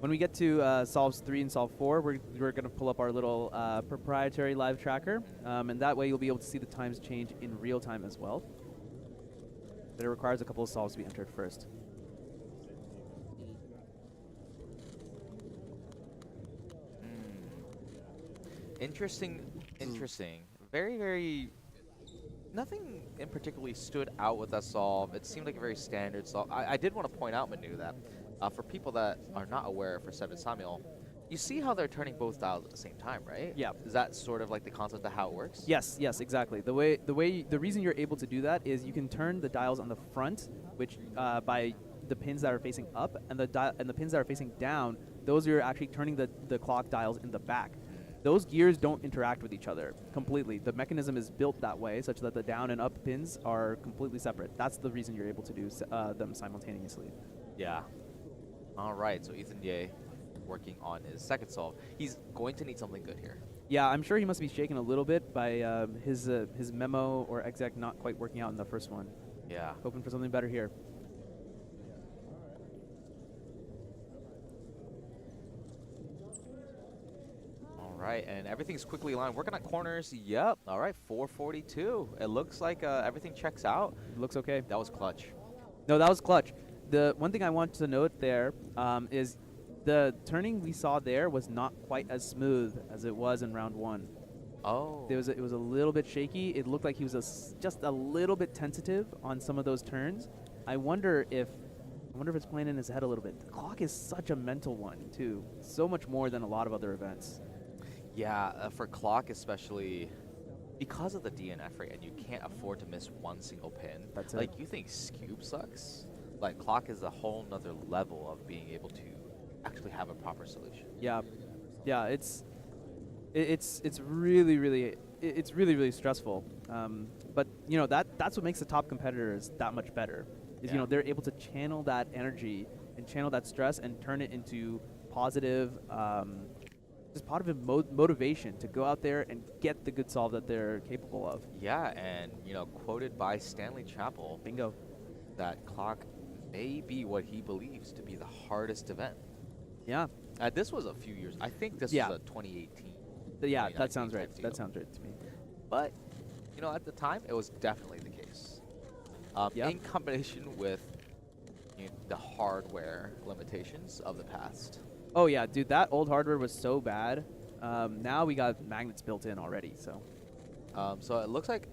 S1: When we get to solves 3 and solve 4, we're going to pull up our little proprietary live tracker, and that way you'll be able to see the times change in real time as well. But it requires a couple of solves to be entered first.
S9: Interesting. Very, very. Nothing in particularly stood out with that solve. It seemed like a very standard solve. I did want to point out, Manu, that for people that are not aware for 7 Samuel, you see how they're turning both dials at the same time, right?
S1: Yeah.
S9: Is that sort of like the concept of how it works?
S1: Yes, exactly. The reason you're able to do that is you can turn the dials on the front, which by the pins that are facing up, and the pins that are facing down, those are actually turning the clock dials in the back. Those gears don't interact with each other completely. The mechanism is built that way, such that the down and up pins are completely separate. That's the reason you're able to do them simultaneously.
S9: Yeah. All right. So Ethan Ye working on his second solve. He's going to need something good here.
S1: Yeah, I'm sure he must be shaken a little bit by his memo or exec not quite working out in the first one.
S9: Yeah.
S1: Hoping for something better here.
S9: All right, and everything's quickly aligned. Working on corners. Yep. All right, 442. It looks like everything checks out.
S1: It looks okay.
S9: That was clutch.
S1: No, that was clutch. The one thing I want to note there is the turning we saw there was not quite as smooth as it was in round 1.
S9: Oh.
S1: It was a little bit shaky. It looked like he was just a little bit tentative on some of those turns. I wonder if it's playing in his head a little bit. The clock is such a mental one too, so much more than a lot of other events.
S9: Yeah, for clock especially, because of the DNF rate, and you can't afford to miss one single pin.
S1: That's it.
S9: Like, you think Scoop sucks? Like, clock is a whole nother level of being able to actually have a proper solution.
S1: Yeah, it's really stressful. But you know that's what makes the top competitors that much better. Is
S9: Yeah.
S1: they're able to channel that energy and channel that stress and turn it into positive, just positive motivation to go out there and get the good solve that they're capable of.
S9: Yeah, and quoted by Stanley Chappell,
S1: Bingo.
S9: that clock may be what he believes to be the hardest event.
S1: Yeah.
S9: This was a few years. I think this
S1: Yeah.
S9: was a 2018.
S1: Yeah,
S9: 2019
S1: that sounds
S9: type
S1: right.
S9: deal.
S1: That sounds right to me.
S9: But at the time, it was definitely the case.
S1: Yeah.
S9: In combination with the hardware limitations of the past.
S1: Oh yeah, dude, that old hardware was so bad. Now we got magnets built in already, so.
S9: So it looks like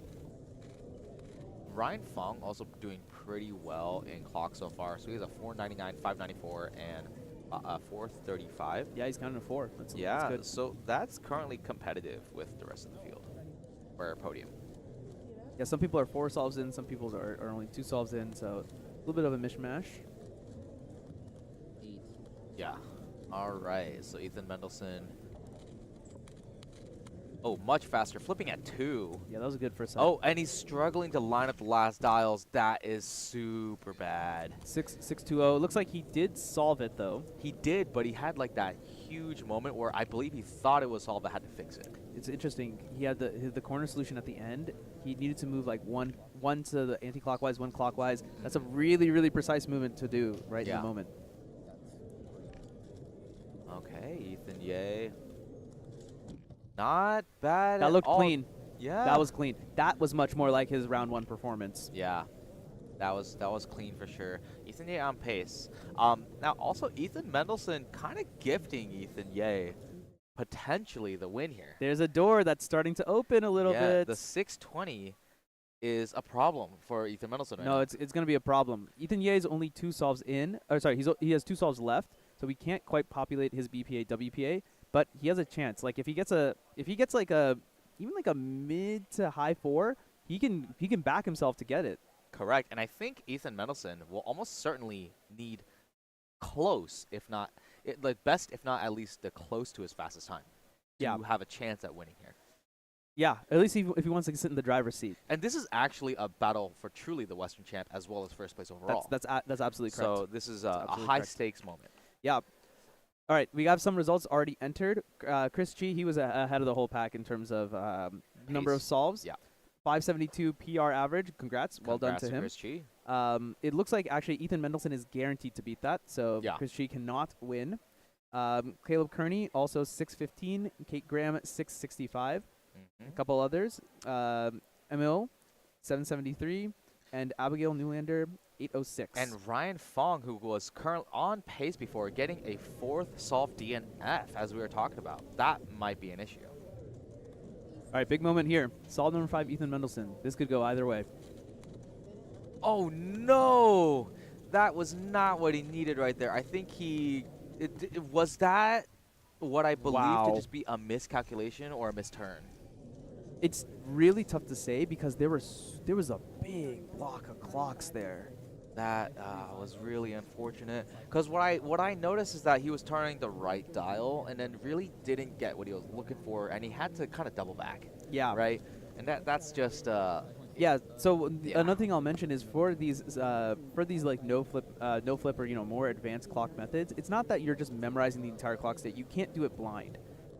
S9: Ryan Fong also doing pretty well in clock so far. So he has a 499, 594, and a 435.
S1: Yeah, he's counting a 4. That's good.
S9: So that's currently competitive with the rest of the field for a podium.
S1: Yeah, some people are 4 solves in, some people are only 2 solves in, so a little bit of a mishmash.
S9: Yeah. All right. So Ethan Mendelson. Oh, much faster. Flipping at 2.
S1: Yeah, that was a good first set.
S9: Oh, and he's struggling to line up the last dials. That is super bad.
S1: 6-2-0. Looks like he did solve it, though.
S9: He did, but he had like that huge moment where I believe he thought it was solved but had to fix it.
S1: It's interesting. He had the corner solution at the end. He needed to move like one to the anti-clockwise, 1 clockwise. That's a really, really precise movement to do right in the moment.
S9: Okay, Ethan Ye. Not bad.
S1: That looked
S9: all.
S1: clean.
S9: Yeah.
S1: That was clean. That was much more like his round 1 performance.
S9: Yeah. That was clean for sure. Ethan Ye on pace. Now also Ethan Mendelson kind of gifting Ethan Ye potentially the win here.
S1: There's a door that's starting to open a little bit.
S9: The 620 is a problem for Ethan Mendelson right now.
S1: No, it's going to be a problem. Ethan Ye is only 2 solves in. Or sorry, he has 2 solves left, so we can't quite populate his BPA WPA, but he has a chance. Like if he gets like a even like a mid to high 4, he can back himself to get it.
S9: Correct. And I think Ethan Mendelson will almost certainly need close, if not best, if not at least the close to his fastest time to have a chance at winning here.
S1: Yeah, at least if he wants to sit in the driver's seat.
S9: And this is actually a battle for truly the Western champ as well as first place overall.
S1: That's absolutely correct.
S9: So this is a high stakes moment.
S1: Yeah. All right, we have some results already entered. Chris Chi, he was ahead of the whole pack in terms of number of solves.
S9: Yeah.
S1: 572 PR average. Congrats. Well done to him.
S9: Chris Chi.
S1: It looks like actually Ethan Mendelson is guaranteed to beat that, so Chris Chi cannot win. Caleb Kearney also 615. Kate Graham 665. A couple others. Emil 773, and Abigail Newlander 806.
S9: And Ryan Fong, who was currently on pace before, getting a 4th solve DNF, as we were talking about. That might be an issue.
S1: All right, big moment here. Solve number 5, Ethan Mendelson. This could go either way.
S9: Oh, no! That was not what he needed right there. I think was that what I believe to just be a miscalculation or a misturn?
S1: It's really tough to say because there was a big block of clocks there.
S9: That was really unfortunate. Because what I noticed is that he was turning the right dial and then really didn't get what he was looking for, and he had to kind of double back.
S1: Yeah.
S9: Right. And that's just.
S1: Yeah. So another thing I'll mention is for these like no flip or more advanced clock methods, it's not that you're just memorizing the entire clock state. You can't do it blind.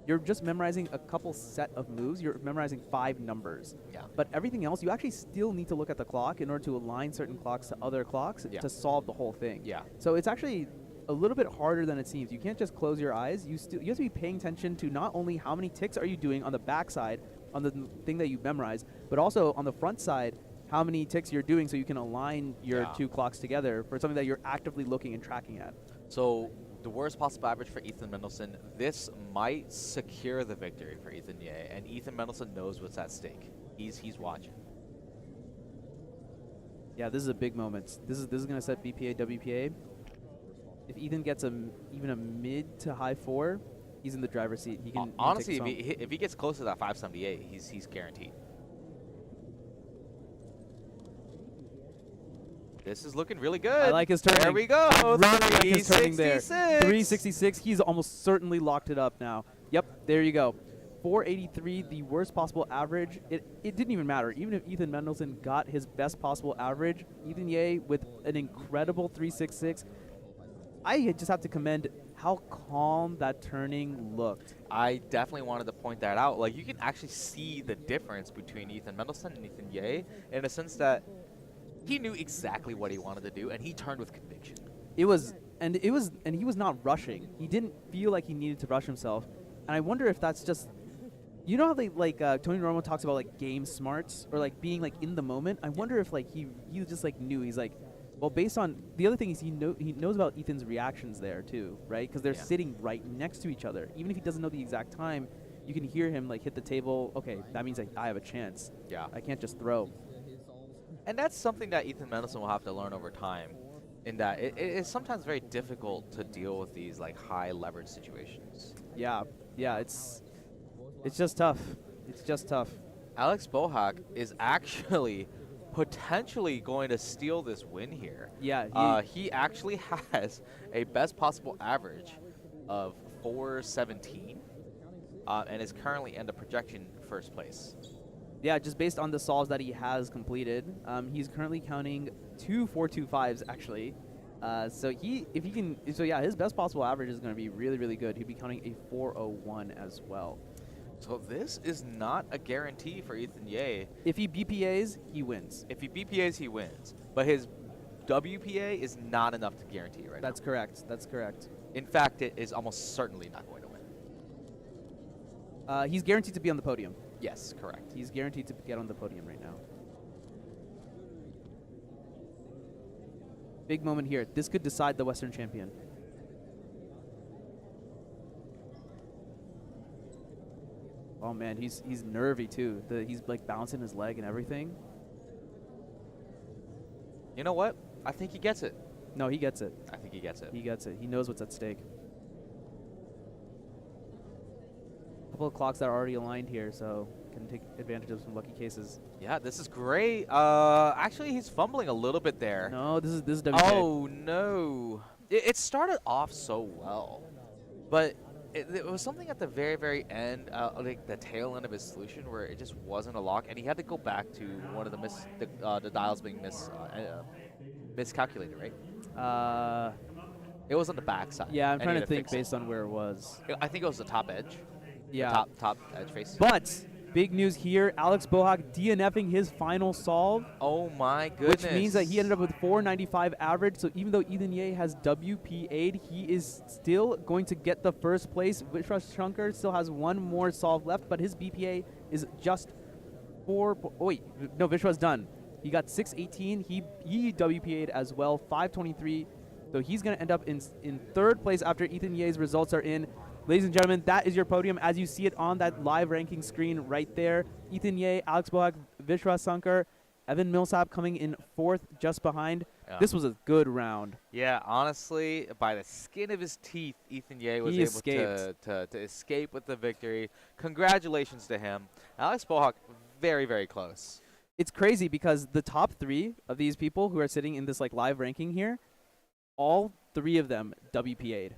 S1: You're just memorizing a couple set of moves. You're memorizing 5 numbers.
S9: Yeah.
S1: But everything else, you actually still need to look at the clock in order to align certain clocks to other clocks to solve the whole thing.
S9: Yeah.
S1: So it's actually a little bit harder than it seems. You can't just close your eyes. You have to be paying attention to not only how many ticks are you doing on the back side on the thing that you memorize, but also on the front side, how many ticks you're doing so you can align your 2 clocks together for something that you're actively looking and tracking at.
S9: So the worst possible average for Ethan Mendelson, this might secure the victory for Ethan Ye, and Ethan Mendelson knows what's at stake. He's watching.
S1: Yeah, this is a big moment. This is going to set BPA, WPA. If Ethan gets even a mid to high 4, he's in the driver's seat. He can
S9: honestly, if he gets close to that 578, he's guaranteed. This is looking really good.
S1: I like his turning.
S9: There we go.
S1: I really like his turning there.
S9: 366.
S1: 366. He's almost certainly locked it up now. Yep, there you go. 483, the worst possible average. It didn't even matter. Even if Ethan Mendelson got his best possible average, Ethan Ye with an incredible 366 I just have to commend how calm that turning looked.
S9: I definitely wanted to point that out. Like, you can actually see the difference between Ethan Mendelsohn and Ethan Ye in a sense that he knew exactly what he wanted to do, and he turned with conviction.
S1: It was, and he was not rushing. He didn't feel like he needed to rush himself. And I wonder if that's just, you know how they like Tony Romo talks about like game smarts or like being like in the moment. I wonder if like he just like knew. He's like, well, based on the other thing is he knows about Ethan's reactions there too, right? Because they're sitting right next to each other. Even if he doesn't know the exact time, you can hear him like hit the table. Okay, that means I have a chance.
S9: Yeah.
S1: I can't just throw.
S9: And that's something that Ethan Mendelsohn will have to learn over time, in that it is sometimes very difficult to deal with these like high leverage situations.
S1: Yeah, it's just tough. It's just tough.
S9: Alex Bohak is actually potentially going to steal this win here.
S1: Yeah,
S9: he actually has a best possible average of 417 and is currently in the projection first place.
S1: Yeah, just based on the solves that he has completed, he's currently counting 2 4.25s actually. So his best possible average is going to be really, really good. He'd be counting a 401 as well.
S9: So this is not a guarantee for Ethan Ye.
S1: If he BPAs, he wins.
S9: If he BPAs, he wins. But his WPA is not enough to guarantee right
S1: That's
S9: now.
S1: correct. That's correct.
S9: In fact, it is almost certainly not going to win.
S1: He's guaranteed to be on the podium.
S9: Yes, correct.
S1: He's guaranteed to get on the podium right now. Big moment here. This could decide the Western champion. Oh man, he's nervy too. He's like bouncing his leg and everything.
S9: You know what? I think he gets it.
S1: No, he gets it.
S9: I think he gets it.
S1: He gets it. He knows what's at stake. Couple of clocks that are already aligned here, so can take advantage of some lucky cases.
S9: Yeah, this is great. Actually, he's fumbling a little bit there.
S1: No, this is WK.
S9: Oh no! It started off so well, but it was something at the very, very end, like the tail end of his solution, where it just wasn't a lock, and he had to go back to one of the dials being miscalculated, right? It was on the back side.
S1: Yeah, I'm
S9: and he
S1: trying
S9: had
S1: to think
S9: fix it.
S1: based on where it was.
S9: I think it was the top edge.
S1: Yeah.
S9: The top edge face.
S1: But big news here, Alex Bohak DNFing his final solve.
S9: Oh my goodness.
S1: Which means that he ended up with 495 average. So even though Ethan Ye has WPA'd, he is still going to get the first place. Vishwas Shankar still has one more solve left, but his BPA is just 4. Vishwa's done. He got 618. He WPA'd as well, 523. So he's going to end up in third place after Ethan Ye's results are in. Ladies and gentlemen, that is your podium as you see it on that live ranking screen right there. Ethan Ye, Alex Bohak, Vishwas Shankar, Evan Millsap coming in fourth just behind.
S9: Yeah.
S1: This was a good round.
S9: Yeah, honestly, by the skin of his teeth, Ethan Ye was able to escape with the victory. Congratulations to him. Alex Bohak, very, very close.
S1: It's crazy because the top 3 of these people who are sitting in this like live ranking here, all 3 of them WPA'd.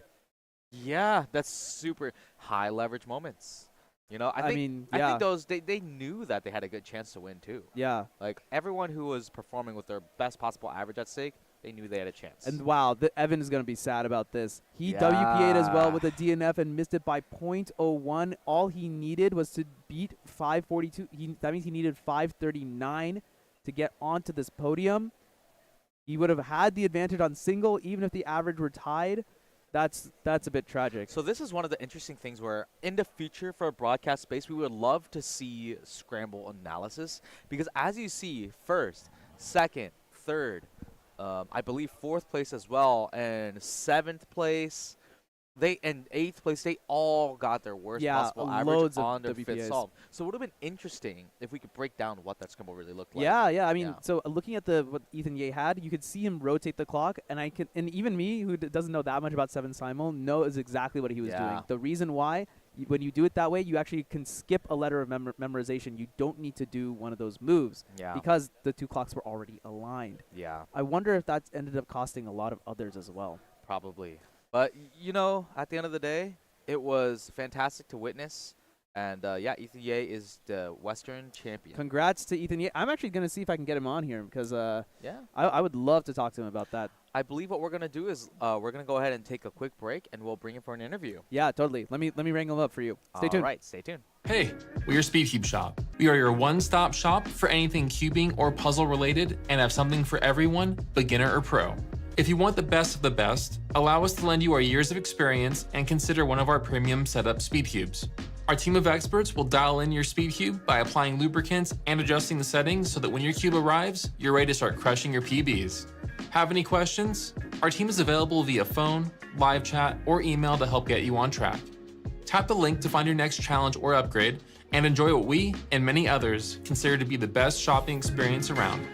S9: Yeah, that's super high leverage moments. You know, I think those they knew that they had a good chance to win too.
S1: Yeah.
S9: Like everyone who was performing with their best possible average at stake, they knew they had a chance.
S1: And wow, Evan is going to be sad about this. He WPA'd as well with a DNF and missed it by 0.01. All he needed was to beat 542. That means he needed 539 to get onto this podium. He would have had the advantage on single even if the average were tied. That's a bit tragic.
S9: So this is one of the interesting things where in the future for a broadcast space, we would love to see scramble analysis because as you see, first, second, third, I believe fourth place as well, and seventh place, and eighth place, they all got their worst possible average on their fifth solve. So it would have been interesting if we could break down what that scramble really looked like.
S1: Yeah. I mean, so looking at what Ethan Ye had, you could see him rotate the clock, and and even me, who doesn't know that much about 7 Simul, knows exactly what he was doing. The reason why, when you do it that way, you actually can skip a letter of memorization. You don't need to do one of those moves because the 2 clocks were already aligned.
S9: Yeah.
S1: I wonder if that ended up costing a lot of others as well.
S9: Probably. But, you know, at the end of the day, it was fantastic to witness And yeah, Ethan Ye is the Western champion.
S1: Congrats to Ethan. I'm actually going to see if I can get him on here because
S9: Yeah.
S1: I would love to talk to him about that.
S9: I believe what we're going to do is we're going to go ahead and take a quick break, and we'll bring him for an interview.
S1: Yeah, totally. Let me wrangle him up for you. Stay tuned.
S9: All right, stay tuned.
S6: Hey, we're your SpeedCube shop. We are your one-stop shop for anything cubing or puzzle related and have something for everyone, beginner or pro. If you want the best of the best, allow us to lend you our years of experience and consider one of our premium setup SpeedCubes. Our team of experts will dial in your SpeedCube by applying lubricants and adjusting the settings so that when your cube arrives, you're ready to start crushing your PBs. Have any questions? Our team is available via phone, live chat, or email to help get you on track. Tap the link to find your next challenge or upgrade and enjoy what we and many others consider to be the best shopping experience around.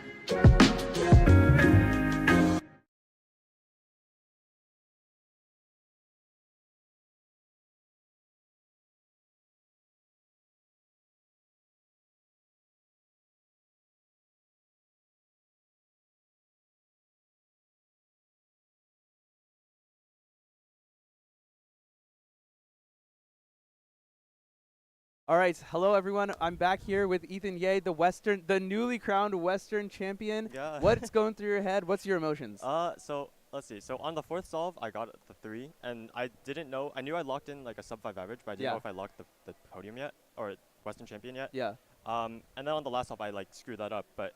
S1: All right, hello everyone. I'm back here with Ethan Ye, the newly crowned Western champion.
S10: Yeah.
S1: What's going through your head? What's your emotions?
S10: So let's see. So on the fourth solve, I got the 3, and I didn't know. I knew I locked in like a sub 5 average, but I didn't
S1: Yeah.
S10: know if I locked the podium yet or Western champion yet.
S1: Yeah.
S10: And then on the last solve, I like screwed that up, but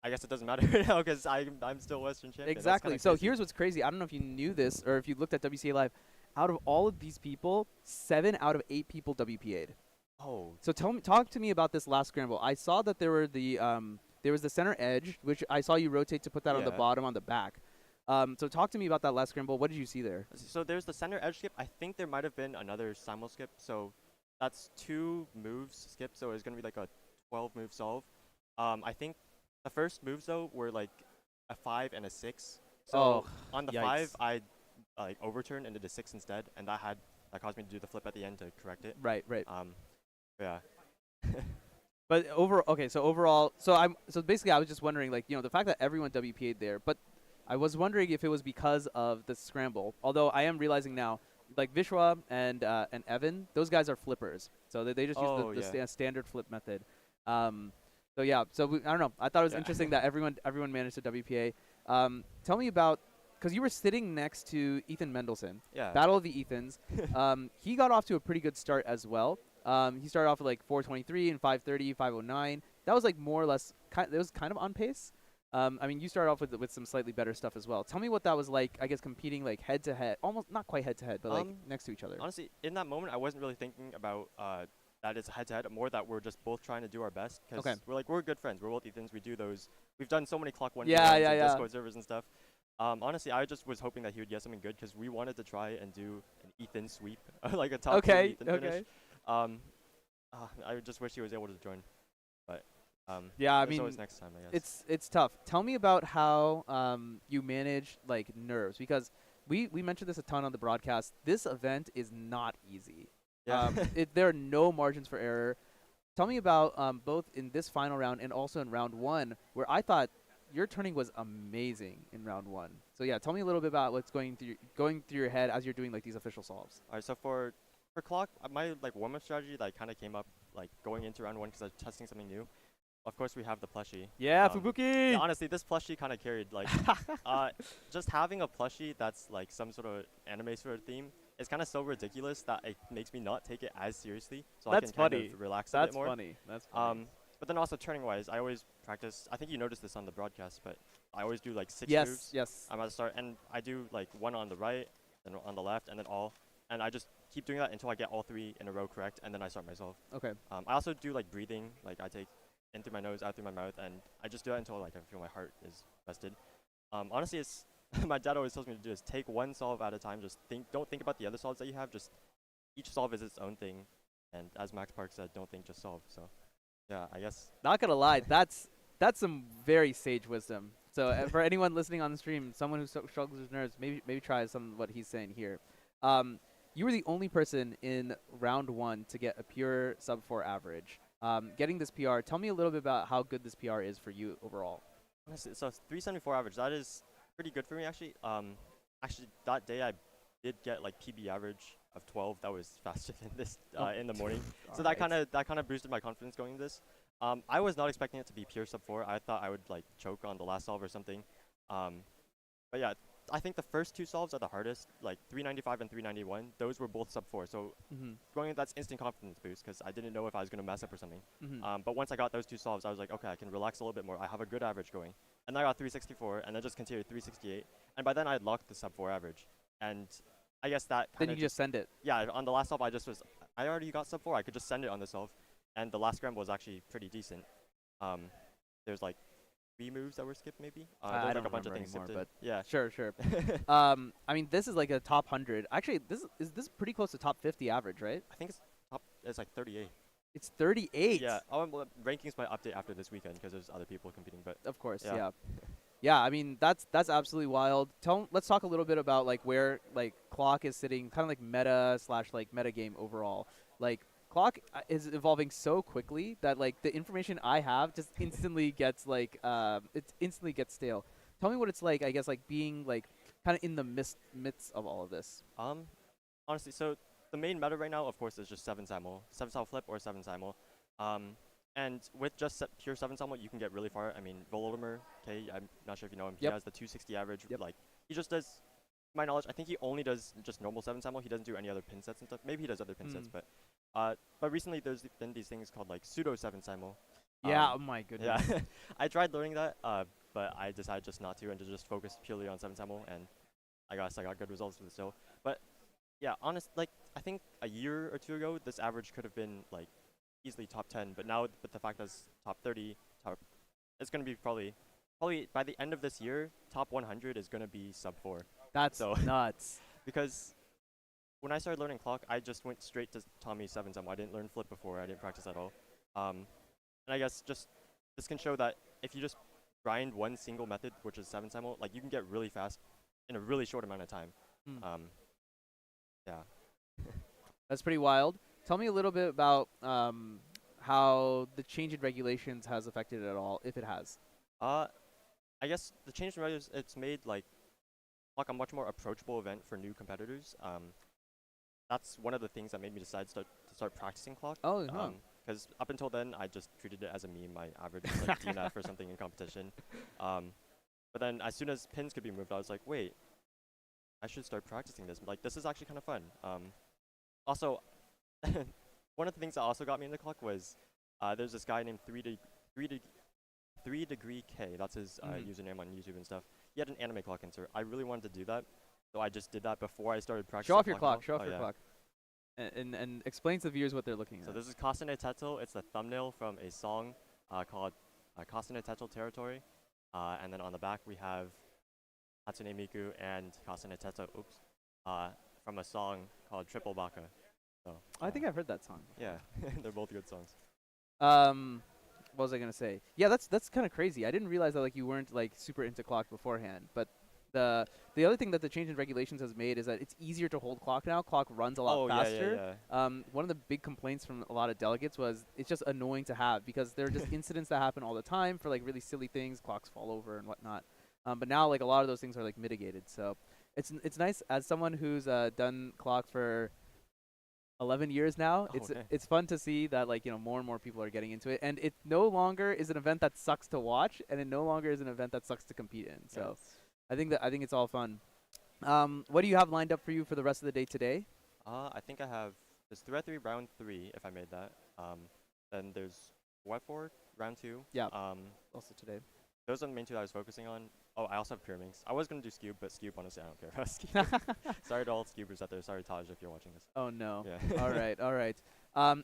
S10: I guess it doesn't matter now because I'm still Western champion. That's
S1: Exactly.
S10: kinda
S1: So
S10: crazy.
S1: here's what's crazy. I don't know if you knew this or if you looked at WCA Live. Out of all of these people, 7 out of 8 people WPA'd.
S10: Oh.
S1: So talk to me about this last scramble. I saw that there was the center edge, which I saw you rotate to put that on the
S10: Yeah.
S1: bottom on the back. So talk to me about that last scramble. What did you see there?
S10: So there's the center edge skip. I think there might have been another simul skip. So that's 2 moves skip. So it's gonna be like a 12 move solve. I think the first moves though were like a 5 and a 6. So
S1: Oh,
S10: on the
S1: yikes.
S10: 5, I like overturned into the 6 instead, and that caused me to do the flip at the end to correct it.
S1: Right.
S10: Yeah.
S1: But overall, so basically I was just wondering, like, the fact that everyone WPA'd there, but I was wondering if it was because of the scramble. Although I am realizing now, like Vishwa and Evan, those guys are flippers, so they just
S10: Oh,
S1: use the
S10: yeah.
S1: standard flip method. So yeah, I don't know. I thought it was
S10: Yeah.
S1: interesting that everyone managed to WPA. Tell me about, because you were sitting next to Ethan Mendelson.
S10: Yeah.
S1: Battle of the Ethans. He got off to a pretty good start as well. He started off with like 423 and 530, 509. That was like more or less, it was kind of on pace. I mean, you started off with some slightly better stuff as well. Tell me what that was like, I guess, competing like head to head, almost not quite head to head, but like next to each other.
S10: Honestly, in that moment, I wasn't really thinking about that it's head to head. More that we're just both trying to do our best. Because
S1: Okay.
S10: we're good friends. We're both Ethans. We do those. We've done so many clock 1
S1: Yeah,
S10: v1s
S1: yeah,
S10: and
S1: yeah.
S10: Discord servers and stuff. Honestly, I just was hoping that he would get something good because we wanted to try and do an Ethan sweep, like a top 2 Ethan finish. I just wish he was able to join, but
S1: Yeah, I
S10: there's
S1: mean,
S10: always next time, I guess.
S1: it's tough. Tell me about how you manage like nerves, because we mentioned this a ton on the broadcast. This event is not easy.
S10: Yeah.
S1: There are no margins for error. Tell me about both in this final round and also in round 1, where I thought your turning was amazing in round 1. So yeah, tell me a little bit about what's going through your head as you're doing like these official solves.
S10: All right, so for clock, my like warm up strategy that kind of came up like going into round 1 because I was testing something new. Of course, we have the plushie.
S1: Yeah, Fubuki.
S10: Yeah, honestly, this plushie kind of carried. Like, just having a plushie that's like some sort of anime sort of theme is kind of so ridiculous that it makes me not take it as seriously. So
S1: That's
S10: I can
S1: funny.
S10: kind of relax a
S1: That's
S10: bit more.
S1: funny. That's funny.
S10: But then also turning wise, I always practice. I think you noticed this on the broadcast, but I always do like 6 moves.
S1: Yes.
S10: I'm at the start, and I do like 1 on the right, then on the left, and then all. And I just keep doing that until I get all 3 in a row correct, and then I start myself.
S1: Okay.
S10: I also do like breathing, like I take in through my nose, out through my mouth, and I just do that until like I feel my heart is rested. Honestly, it's my dad always tells me to do is take 1 solve at a time. Just don't think about the other solves that you have. Just each solve is its own thing, and as Max Park said, don't think, just solve. So yeah, I guess.
S1: Not gonna lie, that's some very sage wisdom. So for anyone listening on the stream, someone who struggles with nerves, maybe try some of what he's saying here. You were the only person in round 1 to get a pure sub 4 average. Getting this PR, tell me a little bit about how good this PR is for you overall.
S10: Honestly, so 374 average, that is pretty good for me actually. Actually that day I did get like PB average of 12. That was faster than this in the morning. So
S1: Alright.
S10: that kind of boosted my confidence going into this. I was not expecting it to be pure sub 4. I thought I would like choke on the last solve or something. But yeah, I think the first two solves are the hardest, like 395 and 391. Those were both sub 4. So going in, that's instant confidence boost because I didn't know if I was going to mess up or something. But once I got those two solves, I was like, okay, I can relax a little bit more. I have a good average going. And then I got 364, and then just continued 368. And by then I had locked the sub 4 average. And I guess that
S1: Then
S10: kind
S1: you just send it.
S10: yeah, on the last solve, I already got sub 4. I could just send it on the solve. And the last scramble was actually pretty decent. There's like 3 moves that were skipped, maybe.
S1: I
S10: There's like
S1: don't
S10: a bunch of
S1: remember
S10: things
S1: anymore,
S10: skipped.
S1: but
S10: Yeah.
S1: Sure. I mean, this is like a top 100. Actually, this is pretty close to top 50 average, right?
S10: I think it's like 38.
S1: It's 38.
S10: Yeah. Oh, well, rankings might update after this weekend because there's other people competing. But
S1: Of course,
S10: Yeah.
S1: yeah. Yeah, I mean that's absolutely wild. Let's talk a little bit about like where like Clock is sitting, kind of like meta / like meta game overall. Like Clock is evolving so quickly that like the information I have just instantly gets like it instantly gets stale. Tell me what it's like, I guess, like being like kind of in the midst of all of this.
S10: honestly, so the main meta right now, of course, is just 7 simul flip or 7 simul. And with just pure 7 simul, you can get really far. I mean, Volodymyr, okay, I'm not sure if you know him.
S1: Yep.
S10: He has the 260 average.
S1: Yep.
S10: Like, he just does, to my knowledge, I think he only does just normal 7 simul. He doesn't do any other pin sets and stuff. Maybe he does other pin sets, but recently there's been these things called like pseudo 7 simul.
S1: Yeah, oh my goodness.
S10: Yeah, I tried learning that, but I decided just not to and to just focus purely on 7 simul, and I guess I got good results with it still. But yeah, like I think a year or 2 ago, this average could have been like easily top 10, but now with the fact that it's top 30, it's going to be probably by the end of this year, top 100 is going to be sub 4.
S1: That's
S10: So
S1: nuts.
S10: Because when I started learning clock, I just went straight to Tommy 7 simul. I didn't learn flip before. I didn't practice at all. And I guess just this can show that if you just grind one single method, which is 7 simul, like you can get really fast in a really short amount of time. Yeah.
S1: That's pretty wild. Tell me a little bit about how the change in regulations has affected it at all, if it has.
S10: I guess the change in regulations, it's made like a much more approachable event for new competitors. That's one of the things that made me decide to start practicing clock.
S1: Oh, huh.
S10: Because up until then, I just treated it as a meme. My average was like DNF or something in competition. But then as soon as pins could be moved, I was like, wait, I should start practicing this. Like, this is actually kind of fun. Also, one of the things that also got me into clock was there's this guy named 3 Degree K. That's his username on YouTube and stuff. He had an anime clock insert. I really wanted to do that, so I just did that before I started practicing.
S1: Show off your clock.
S10: now.
S1: Show off
S10: Oh,
S1: your
S10: yeah.
S1: clock. And explain to the viewers what they're looking
S10: So
S1: at.
S10: this is Kasane Tetto. It's the thumbnail from a song called Kasane Tetto Territory. And then on the back we have Hatsune Miku and Kasane Tetto, from a song called Triple Baka. So,
S1: I think I've heard that song.
S10: yeah, they're both good songs.
S1: What was I gonna say? Yeah, that's kind of crazy. I didn't realize that like you weren't like super into clock beforehand. But the other thing that the change in regulations has made is that it's easier to hold clock now. Clock runs a lot faster. One of the big complaints from a lot of delegates was it's just annoying to have because there are just incidents that happen all the time for like really silly things. Clocks fall over and whatnot. But now like a lot of those things are like mitigated. So it's nice as someone who's done clock for 11 years now. It's fun to see that like more and more people are getting into it, and it no longer is an event that sucks to watch, and it no longer is an event that sucks to compete in. So I think it's all fun. What do you have lined up for you for the rest of the day today?
S10: I think I have this thread 3 round 3 if I made that. Then there's web 4 round 2.
S1: Yeah. Also today.
S10: Those are the main 2 that I was focusing on. Oh, I also have Pyraminx. I was gonna do Scube, but Scube, honestly, I don't care about Scube. Sorry to all Scubers out there. Sorry, Taj, if you're watching this.
S1: Oh no.
S10: Yeah.
S1: All right.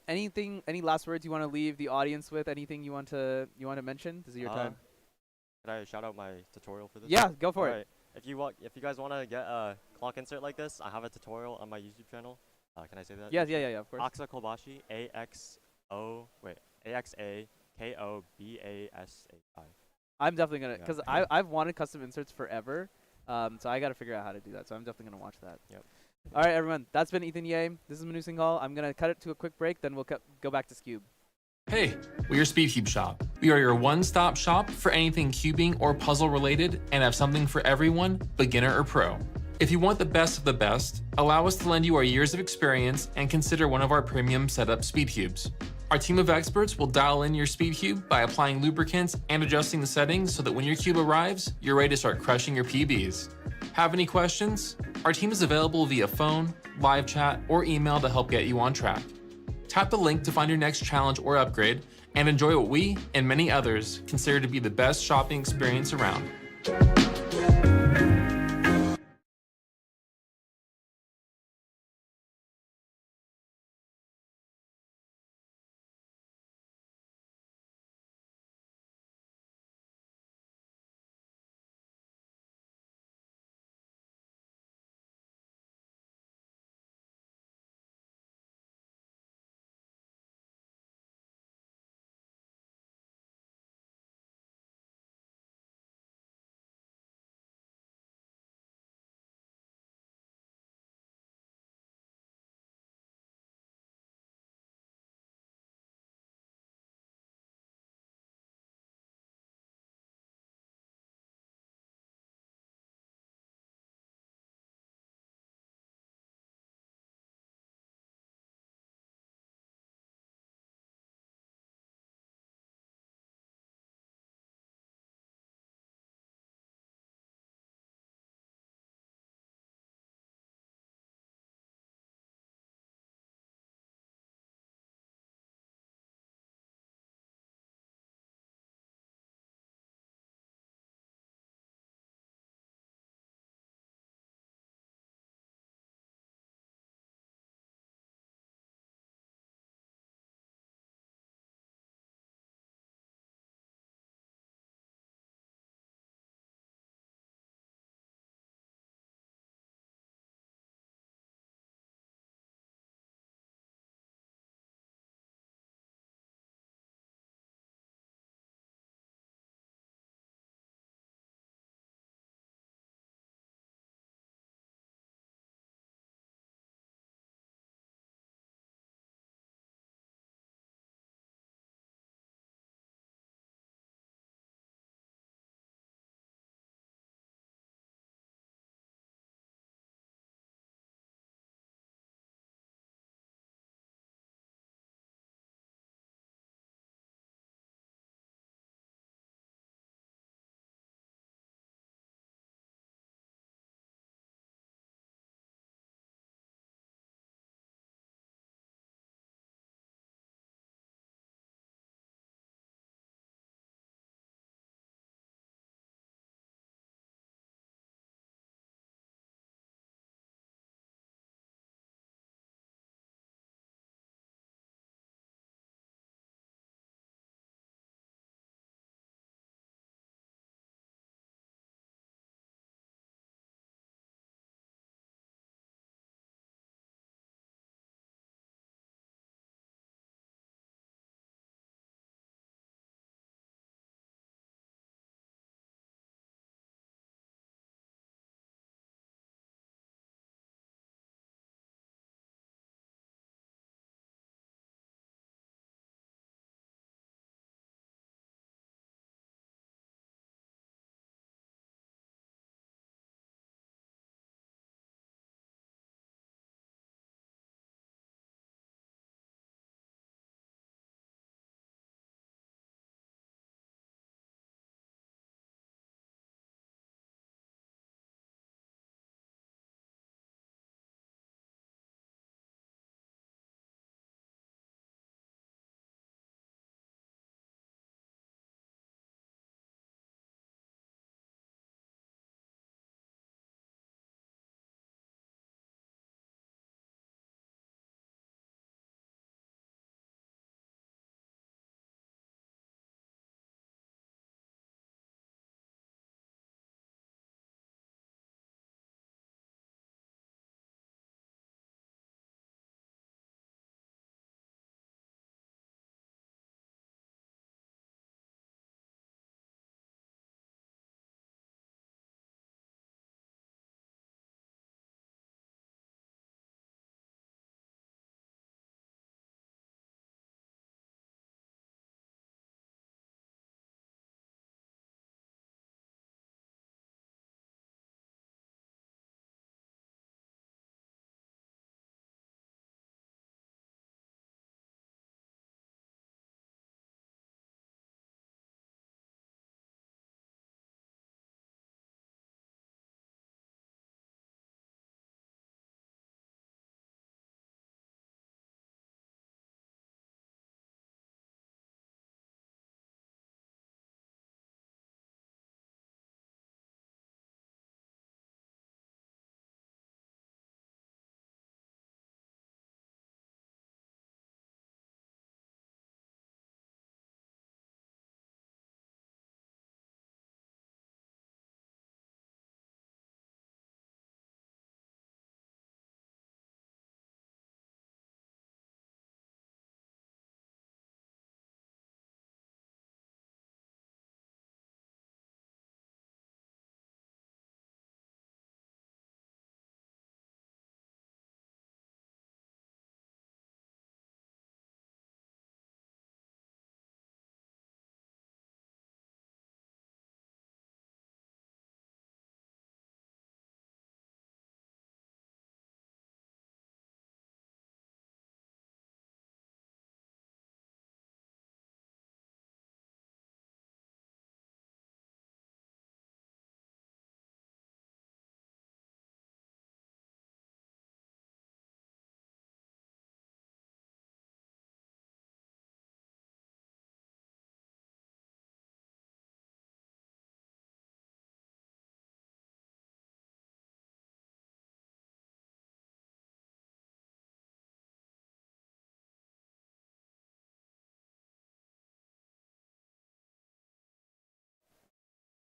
S1: Any last words you want to leave the audience with? Anything you want to mention? This is your time.
S10: Could I shout out my tutorial for this?
S1: Yeah, go for it.
S10: Alright. If you guys want to get a clock insert like this, I have a tutorial on my YouTube channel. Can I say that?
S1: Yeah, of course.
S10: Axa Kobashi, AXAKOBASHI.
S1: I'm definitely gonna, cause I've wanted custom inserts forever, so I gotta figure out how to do that. So I'm definitely gonna watch that.
S10: Yep.
S1: All right, everyone. That's been Ethan Ye. This is Manu Singhal. I'm gonna cut it to a quick break, then we'll go back to Scube.
S6: Hey, we're your SpeedCube shop. We are your one-stop shop for anything cubing or puzzle related and have something for everyone, beginner or pro. If you want the best of the best, allow us to lend you our years of experience and consider one of our premium setup speed cubes. Our team of experts will dial in your speed cube by applying lubricants and adjusting the settings so that when your cube arrives, you're ready to start crushing your PBs. Have any questions? Our team is available via phone, live chat, or email to help get you on track. Tap the link to find your next challenge or upgrade and enjoy what we and many others consider to be the best shopping experience around.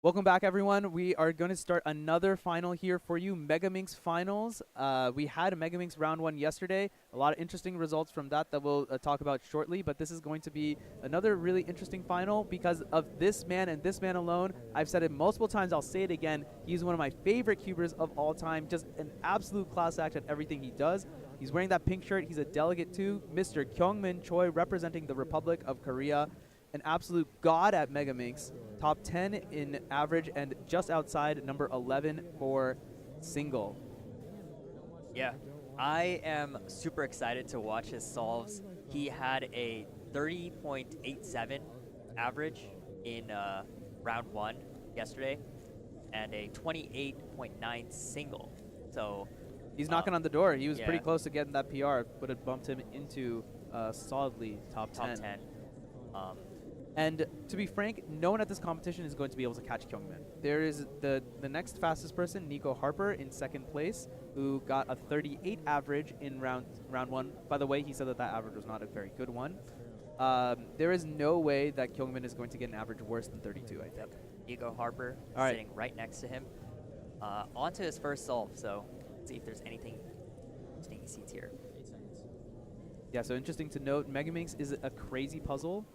S1: Welcome back, everyone. We are going to start another final here for you, Megaminx Finals. We had a Megaminx Round 1 yesterday. A lot of interesting results from that we'll talk about shortly, but this is going to be another really interesting final because of this man and this man alone. I've said it multiple times. I'll say it again. He's one of my favorite cubers of all time. Just an absolute class act at everything he does. He's wearing that pink shirt. He's a delegate too. Mr. Kyungmin Choi, representing the Republic of Korea. An absolute god at Megaminx. Top 10 in average and just outside number 11 for single.
S7: Yeah, I am super excited to watch his solves. He had a 30.87 average in round 1 yesterday and a 28.9 single. So
S1: he's knocking on the door. He was
S7: yeah.
S1: pretty close to getting that PR, but it bumped him into solidly top 10.
S7: Top 10.
S1: And to be frank, no one at this competition is going to be able to catch Kyungmin. There is the next fastest person, Nico Harper, in second place, who got a 38 average in round 1. By the way, he said that average was not a very good one. There is no way that Kyungmin is going to get an average worse than 32, I think.
S7: Yep. Nico Harper
S1: sitting
S7: right next to him. On to his first solve, so let's see if there's anything interesting he sees here.
S1: Yeah, so interesting to note, Megaminx is a crazy puzzle.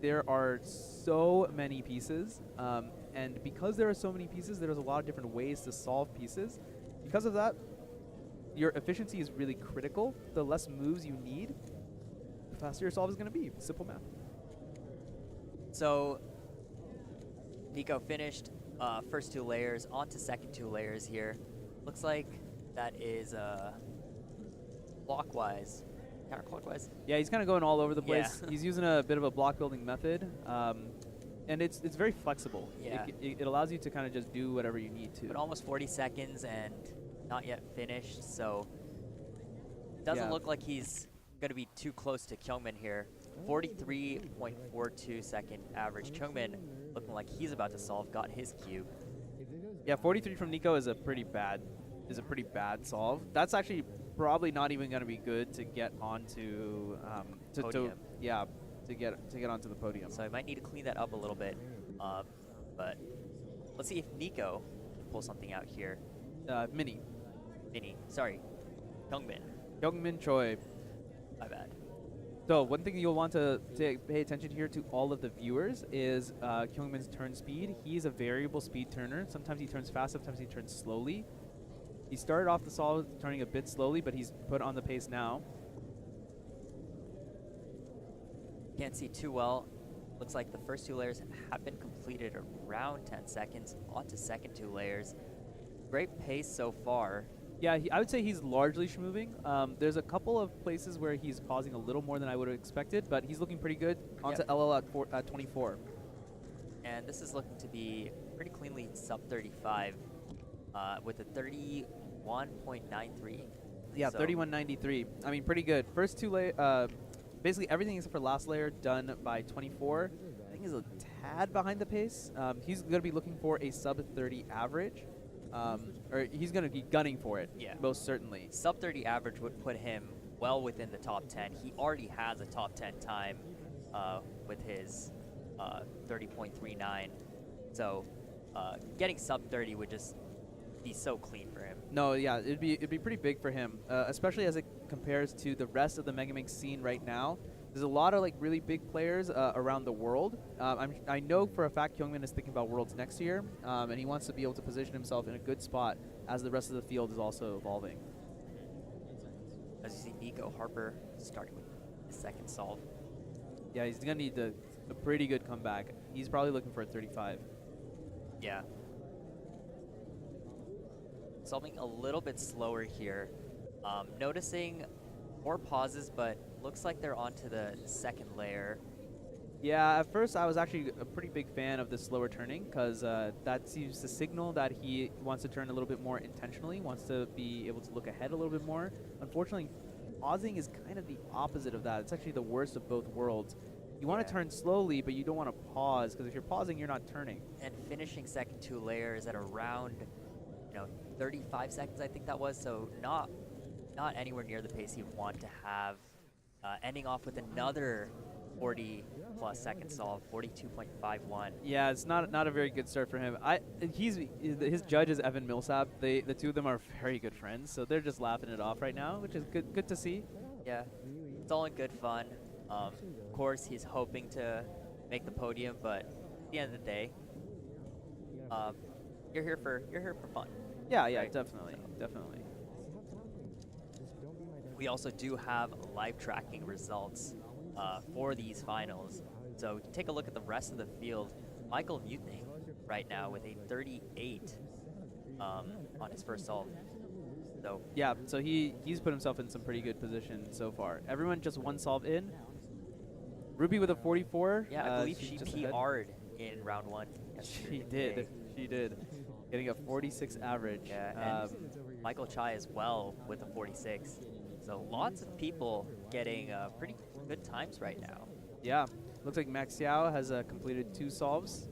S1: There are so many pieces, and because there are so many pieces, there's a lot of different ways to solve pieces. Because of that, your efficiency is really critical. The less moves you need, the faster your solve is going to be. Simple math.
S7: So Nico finished first 2 layers, on to second 2 layers here. Looks like that is clockwise. Counterclockwise?
S1: Yeah, he's kind of going all over the place. He's using a bit of a block building method, and it's very flexible.
S7: Yeah.
S1: It allows you to kind of just do whatever you need to.
S7: But almost 40 seconds and not yet finished, so doesn't look like he's going to be too close to Kyungmin here. 43.42 second average. Kyungmin looking like he's about to solve, got his cube.
S1: Yeah, 43 from Nico is a pretty bad solve. That's actually probably not even going to be good to get onto to get onto the podium.
S7: So I might need to clean that up a little bit. But let's see if Nico can pull something out here.
S1: Mini.
S7: Sorry. Kyungmin.
S1: Kyungmin Choi.
S7: My bad.
S1: So one thing you'll want to pay attention here to all of the viewers is Kyungmin's turn speed. He's a variable speed turner. Sometimes he turns fast, sometimes he turns slowly. He started off the solve turning a bit slowly, but he's put on the pace now.
S7: Can't see too well. Looks like the first 2 layers have been completed around 10 seconds. On to second 2 layers. Great pace so far.
S1: Yeah, I would say he's largely schmoving. There's a couple of places where he's pausing a little more than I would have expected, but he's looking pretty good. Onto LL at 24.
S7: And this is looking to be pretty cleanly sub 35 with a 31.93.
S1: Yeah,
S7: so
S1: 31.93. I mean, pretty good. First 2 layers, basically everything except for last layer done by 24. I think he's a tad behind the pace. He's going to be looking for a sub 30 average. Or he's going to be gunning for it, most certainly.
S7: Sub 30 average would put him well within the top 10. He already has a top 10 time with his 30.39. So getting sub 30 would just be so clean for him.
S1: No, yeah, it'd be pretty big for him, especially as it compares to the rest of the Megaminx scene right now. There's a lot of really big players around the world. I know for a fact Kyungmin is thinking about Worlds next year, and he wants to be able to position himself in a good spot as the rest of the field is also evolving.
S7: As you see, Nico Harper starting with his second solve.
S1: Yeah, he's going to need a pretty good comeback. He's probably looking for a 35.
S7: Yeah. Solving a little bit slower here. Noticing more pauses, but looks like they're onto the second layer.
S1: Yeah, at first I was actually a pretty big fan of the slower turning because that seems to signal that he wants to turn a little bit more intentionally, wants to be able to look ahead a little bit more. Unfortunately, pausing is kind of the opposite of that. It's actually the worst of both worlds. You want to turn slowly, but you don't want to pause because if you're pausing, you're not turning.
S7: And finishing second 2 layers at around 35 seconds, I think that was, so not anywhere near the pace you want to have. Ending off with another 40 plus second solve, 42.51.
S1: Yeah, it's not a very good start for him. His judge is Evan Millsap. The two of them are very good friends, so they're just laughing it off right now, which is good to see.
S7: Yeah, it's all in good fun. Of course, he's hoping to make the podium, but at the end of the day, you're here for fun.
S1: Yeah,
S7: right?
S1: definitely.
S7: We also do have live tracking results for these finals. So take a look at the rest of the field. Michael Mutiny right now with a 38 on his first solve. So
S1: Yeah, so he's put himself in some pretty good position so far. Everyone just one solve in. Ruby with a 44.
S7: yeah, I believe
S1: she's
S7: she
S1: just ahead.
S7: PR'd in round 1.
S1: She did. She did. Getting a 46 average.
S7: Yeah, and Michael Chai as well with a 46. So lots of people getting pretty good times right now.
S1: Yeah, looks like Max Xiao has completed 2 solves.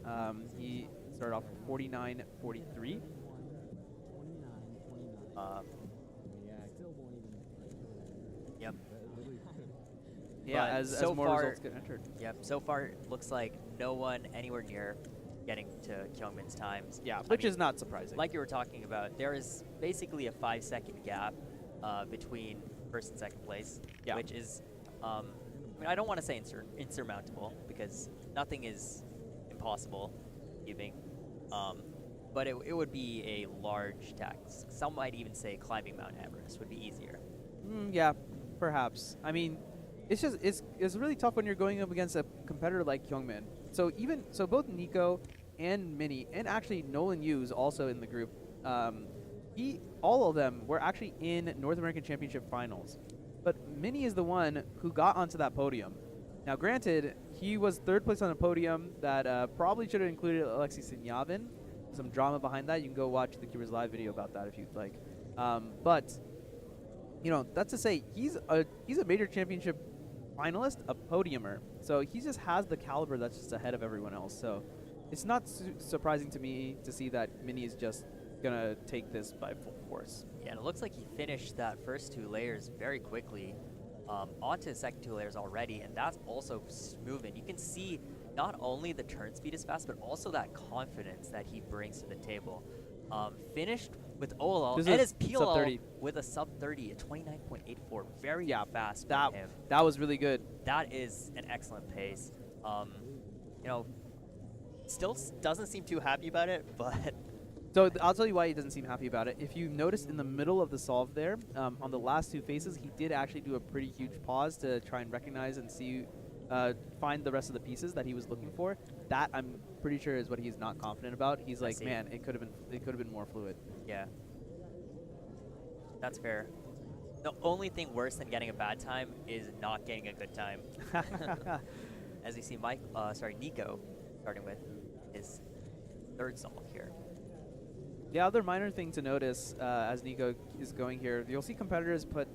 S1: He started off 49-43.
S7: Yep.
S1: Yeah,
S7: But
S1: as
S7: so
S1: more
S7: far,
S1: results get entered.
S7: Yep. So far, it looks like no one anywhere near getting to Kyungmin's times.
S1: Yeah,
S7: I
S1: which
S7: mean,
S1: is not surprising.
S7: like you were talking about, there is basically a 5-second gap between first and second place,
S1: Yeah.
S7: which is, I mean, I don't want to say insurmountable because nothing is impossible, keeping, but it would be a large task. Some might even say climbing Mount Everest would be easier.
S1: Yeah, perhaps. I mean, it's really tough when you're going up against a competitor like Kyungmin. So both Nico and Minnie, and actually Nolan Yu is also in the group. All of them were actually in North American Championship finals, but Minnie is the one who got onto that podium. Now, granted, he was 3rd place on a podium that probably should have included Alexei Sinyavin. Some drama behind that. You can go watch the Cubers Live video about that if you'd like. But you know, that's to say he's a major championship finalist, a podiumer. So he just has the caliber that's just ahead of everyone else. So it's not surprising to me to see that Minnie is just gonna take this by full force.
S7: Yeah, and it looks like he finished that first 2 layers very quickly, onto the second 2 layers already, and that's also moving. You can see not only the turn speed is fast, but also that confidence that he brings to the table. Finished with OLL
S1: This
S7: and
S1: is
S7: his PLL
S1: sub-30.
S7: with a sub-30 at 29.84. Very fast
S1: That
S7: for him.
S1: that was really good.
S7: That is an excellent pace. You know, still doesn't seem too happy about it, but
S1: So I'll tell you why he doesn't seem happy about it. If you noticed in the middle of the solve there, on the last 2 faces, he did actually do a pretty huge pause to try and recognize and see, find the rest of the pieces that he was looking for. That I'm pretty sure is what he's not confident about. He's like,
S7: see.
S1: man, it could have been more fluid.
S7: yeah, that's fair. The only thing worse than getting a bad time is not getting a good time. As you see, Nico starting with his 3rd solve here.
S1: The other minor thing to notice as Nico is going here, you'll see competitors put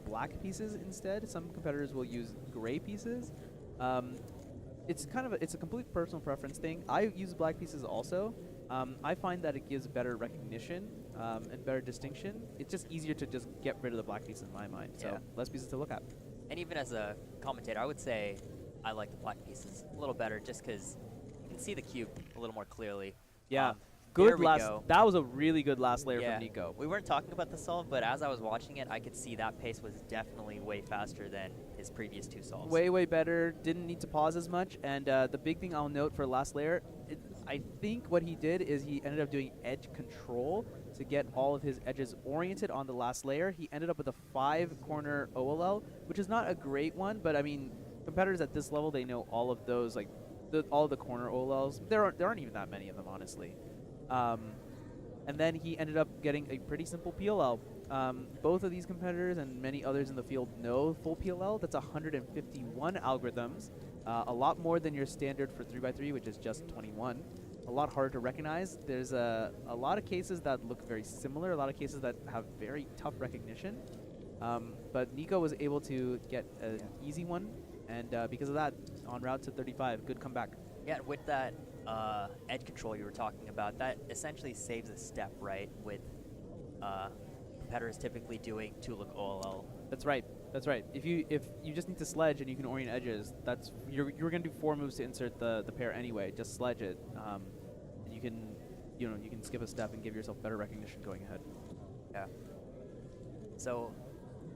S1: black pieces instead. Some competitors will use gray pieces. It's a complete personal preference thing. I use black pieces also. I find that it gives better recognition and better distinction. It's just easier to just get rid of the black pieces in my mind.
S7: Yeah.
S1: So less pieces to look at.
S7: And even as a commentator, I would say I like the black pieces a little better just because you can see the cube a little more clearly.
S1: Yeah.
S7: There
S1: Good
S7: we
S1: last.
S7: go.
S1: That was a really good last layer
S7: Yeah,
S1: from Nico.
S7: we weren't talking about the solve, but as I was watching it, I could see that pace was definitely way faster than his previous 2 solves.
S1: Way better. Didn't need to pause as much. And the big thing I'll note for last layer, I think what he did is he ended up doing edge control to get all of his edges oriented on the last layer. He ended up with a 5-corner OLL, which is not a great one, but I mean, competitors at this level, they know all of those, like all the corner OLLs. There aren't even that many of them, honestly. And then he ended up getting a pretty simple PLL. Both of these competitors and many others in the field know full PLL. That's 151 algorithms, a lot more than your standard for 3x3, which is just 21. A lot harder to recognize. There's a lot of cases that look very similar, a lot of cases that have very tough recognition. But Nico was able to get an easy one, and because of that, on route to 35, good comeback.
S7: Yeah, with that edge control you were talking about, that essentially saves a step, right, with competitors typically doing 2-look OLL.
S1: That's right. That's right. If you just need to sledge and you can orient edges, that's you're gonna do 4 moves to insert the pair anyway. Just sledge it, and you can you can skip a step and give yourself better recognition going ahead.
S7: Yeah. So,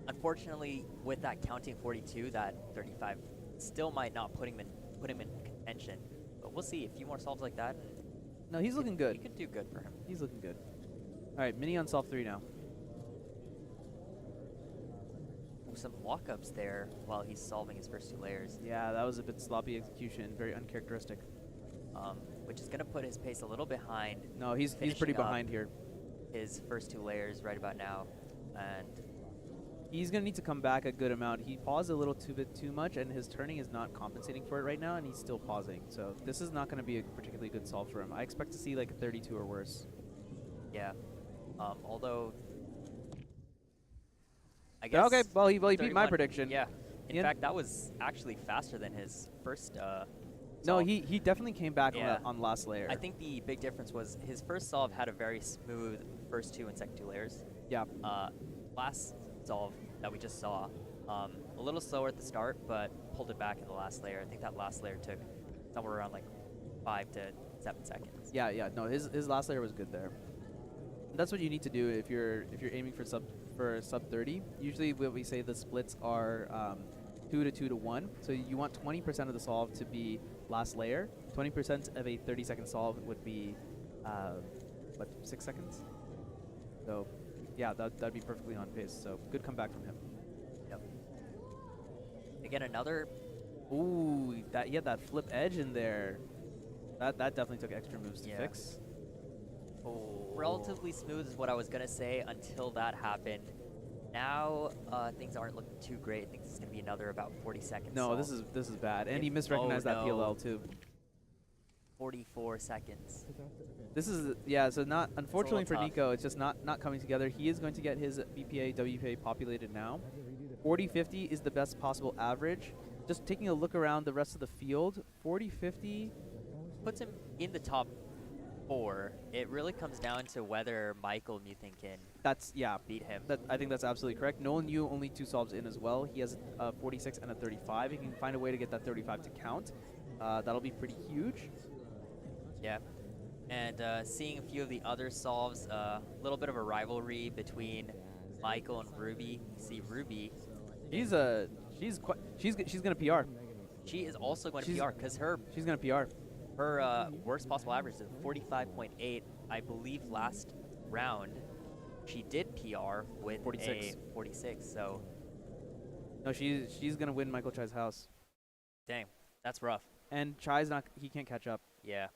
S7: unfortunately, with that counting 42, that 35 still might not put him in contention. But we'll see. A few more solves like that.
S1: No, he's looking good.
S7: You could do good for him.
S1: He's looking good. All right, Mini on solve 3 now.
S7: Some walk-ups there while he's solving his first 2 layers.
S1: Yeah, that was a bit sloppy execution, very uncharacteristic.
S7: Which is going to put his pace a little behind.
S1: No, he's pretty
S7: finishing up
S1: behind here.
S7: His first 2 layers right about now, and
S1: He's going to need to come back a good amount. He paused a little bit too much, and his turning is not compensating for it right now, and he's still pausing. So this is not going to be a particularly good solve for him. I expect to see like a 32 or worse.
S7: yeah. Although, I
S1: Yeah,
S7: guess.
S1: okay, well, he beat my
S7: 31
S1: prediction.
S7: Yeah. In
S1: Yeah.
S7: fact, that was actually faster than his first.
S1: No,
S7: solve.
S1: he definitely came back
S7: Yeah.
S1: on the last layer.
S7: I think the big difference was his first solve had a very smooth first 2 and second 2 layers.
S1: Yeah.
S7: Last solve that we just saw, a little slower at the start, but pulled it back in the last layer. I think that last layer took somewhere around like 5 to 7 seconds.
S1: Yeah. No, his last layer was good there. That's what you need to do if you're aiming for sub 30. Usually, what we say the splits are 2 to 2 to 1. So you want 20% of the solve to be last layer. 20% of a 30-second solve would be 6 seconds. So yeah, that'd be perfectly on pace. So good comeback from him.
S7: Yep. Again, another.
S1: Ooh, that flip edge in there. That definitely took extra moves to
S7: Yeah.
S1: fix.
S7: Relatively smooth is what I was gonna say until that happened. Now things aren't looking too great. I think this is gonna be another about 40 seconds.
S1: No,
S7: solve.
S1: this is bad, and he
S7: If-
S1: misrecognized that
S7: no.
S1: PLL too.
S7: 44 seconds.
S1: This is so not unfortunately for
S7: tough.
S1: Nico, it's just not coming together. He is going to get his BPA WPA populated now. 40-50 is the best possible average. Just taking a look around the rest of the field, 40-50
S7: Puts him in the top 4. It really comes down to whether Michael Muthin can
S1: that's
S7: beat him.
S1: I think that's absolutely correct. Nolan Yu only 2 solves in as well. He has a 46 and a 35. He can find a way to get that 35 to count. That'll be pretty huge.
S7: Yeah. And seeing a few of the other solves, a little bit of a rivalry between Michael and Ruby. You see Ruby.
S1: She's gonna PR.
S7: She is also going to
S1: She's-
S7: PR because her
S1: She's gonna PR.
S7: worst possible average is 45.8. I believe last round she did PR with
S1: 46.
S7: a 46. So
S1: No, she's gonna win Michael Chai's house.
S7: dang, that's rough.
S1: And Chai's he can't catch up.
S7: Yeah.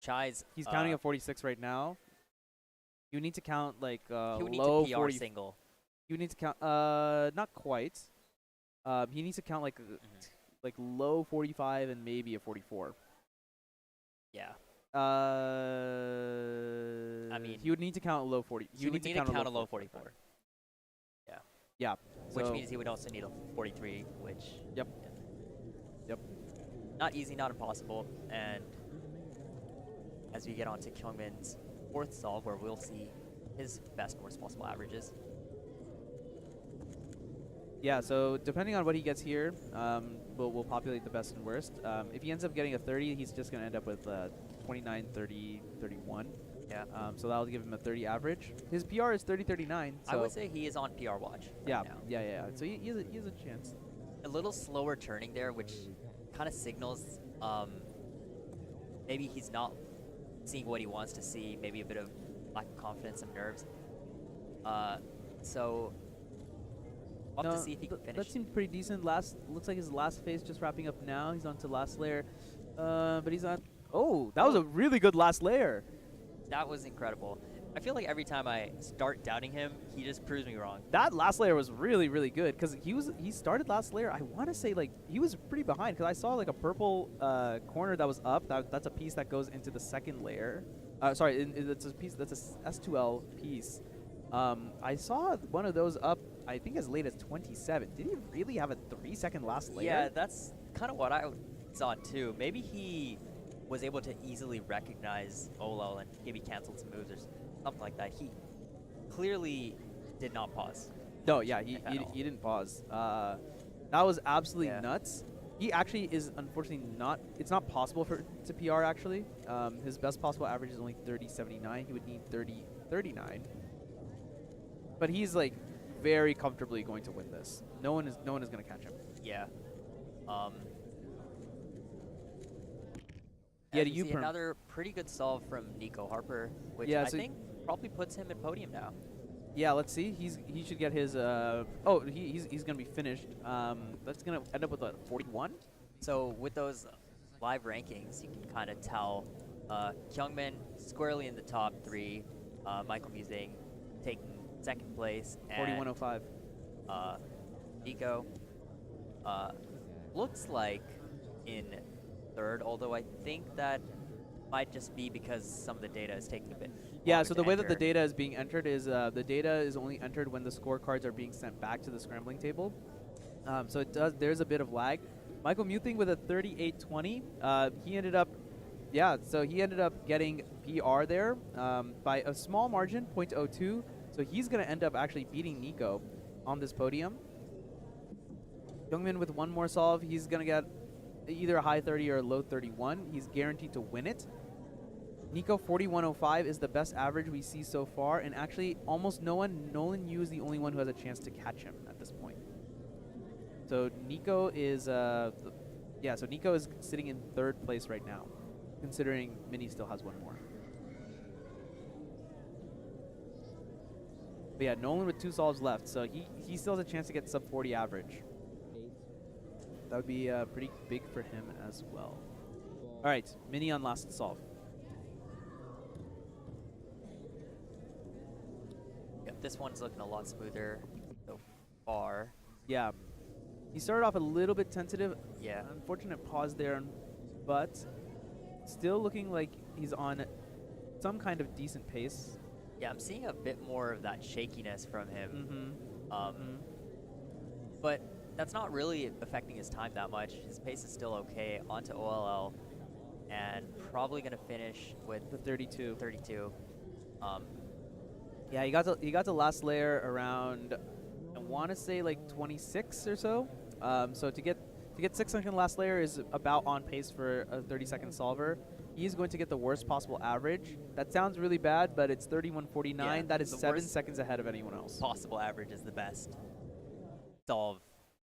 S7: Chai's
S1: He's counting a 46 right now. You need to count like
S7: he would need
S1: low
S7: to PR
S1: 40.
S7: single.
S1: You need to count not quite. He needs to count like like low 45 and maybe a 44.
S7: Yeah.
S1: I
S7: mean,
S1: he would need to count a low 40.
S7: He would need to count a low 44. Yeah.
S1: Yeah.
S7: Which
S1: so
S7: means he would also need a 43, which.
S1: Yep. Yep.
S7: Not easy, not impossible. And as we get on to Kyungmin's 4th solve, where we'll see his best and worst possible averages.
S1: Yeah, so depending on what he gets here, we'll populate the best and worst. If he ends up getting a 30, he's just going to end up with 29, 30, 31.
S7: Yeah.
S1: So that'll give him a 30 average. His PR is 30, 39. So
S7: I would say he is on PR watch.
S1: yeah,
S7: Right now.
S1: yeah. So he has a chance.
S7: A little slower turning there, which kind of signals maybe he's not seeing what he wants to see, maybe a bit of lack of confidence, some nerves. So we'll have to see if he can finish.
S1: That seemed pretty decent. Looks like his last phase just wrapping up now. He's on to last layer. But he's on. Oh, that was a really good last layer.
S7: That was incredible. I feel like every time I start doubting him, he just proves me wrong.
S1: That last layer was really, really good because he started last layer. I want to say like he was pretty behind because I saw like a purple corner that was up. That's a piece that goes into the second layer. Sorry, it's a piece that's a S2L piece. I saw one of those up. I think as late as 27. Did he really have a 3-second last layer?
S7: Yeah, that's kind of what I saw too. Maybe he was able to easily recognize Olol and maybe canceled some moves or something like that. He clearly did not pause.
S1: No, yeah, he didn't pause. That was absolutely
S7: Yeah.
S1: nuts. He actually is unfortunately not. It's not possible for to PR actually. His best possible average is only 30.79. He would need 30.39. But he's like very comfortably going to win this. No one is going to catch him.
S7: Yeah. Um,
S1: Yeah,
S7: as
S1: to
S7: we
S1: you,
S7: see
S1: Perm.
S7: another pretty good solve from Nico Harper, which
S1: Yeah,
S7: I
S1: so
S7: think probably puts him at podium now.
S1: Yeah, let's see. He should get his. He's gonna be finished. That's gonna end up with a 41.
S7: So with those live rankings, you can kind of tell Kyungmin squarely in the top 3, Michael Musing taking 2nd place, and
S1: 41.05.
S7: Nico looks like in 3rd, although I think that might just be because some of the data is taking a bit
S1: Yeah,
S7: longer
S1: so
S7: to
S1: the way that the
S7: enter.
S1: data is being entered is the data is only entered when the scorecards are being sent back to the scrambling table. So it does. There's a bit of lag. Michael Muthing with a 38.20. He ended up, So he ended up getting PR there by a small margin, 0.02. So he's gonna end up actually beating Nico on this podium. Youngmin with one more solve, he's gonna get either a high 30 or a low 31. He's guaranteed to win it. Nico 41.05 is the best average we see so far, and actually almost no one. Nolan Yu is the only one who has a chance to catch him at this point. So Nico is, so Nico is sitting in 3rd place right now, considering Mini still has one more. But yeah, Nolan with 2 solves left, so he still has a chance to get sub 40 average. That would be pretty big for him as well. All right, Mini on last solve.
S7: Yep, this one's looking a lot smoother so far.
S1: Yeah, he started off a little bit tentative.
S7: Yeah.
S1: Unfortunate pause there, but still looking like he's on some kind of decent pace.
S7: Yeah, I'm seeing a bit more of that shakiness from him.
S1: Mm-hmm.
S7: But that's not really affecting his time that much. His pace is still okay. Onto OLL, and probably gonna finish with
S1: The 32.
S7: 32.
S1: Yeah, he got to last layer around, I want to say like 26 or so. So to get 6-second last layer is about on pace for a 30-second solver. He's going to get the worst possible average. That sounds really bad, but it's 31.49.
S7: Yeah,
S1: That is
S7: the
S1: 7
S7: worst
S1: seconds ahead of anyone else.
S7: Possible average is the best solve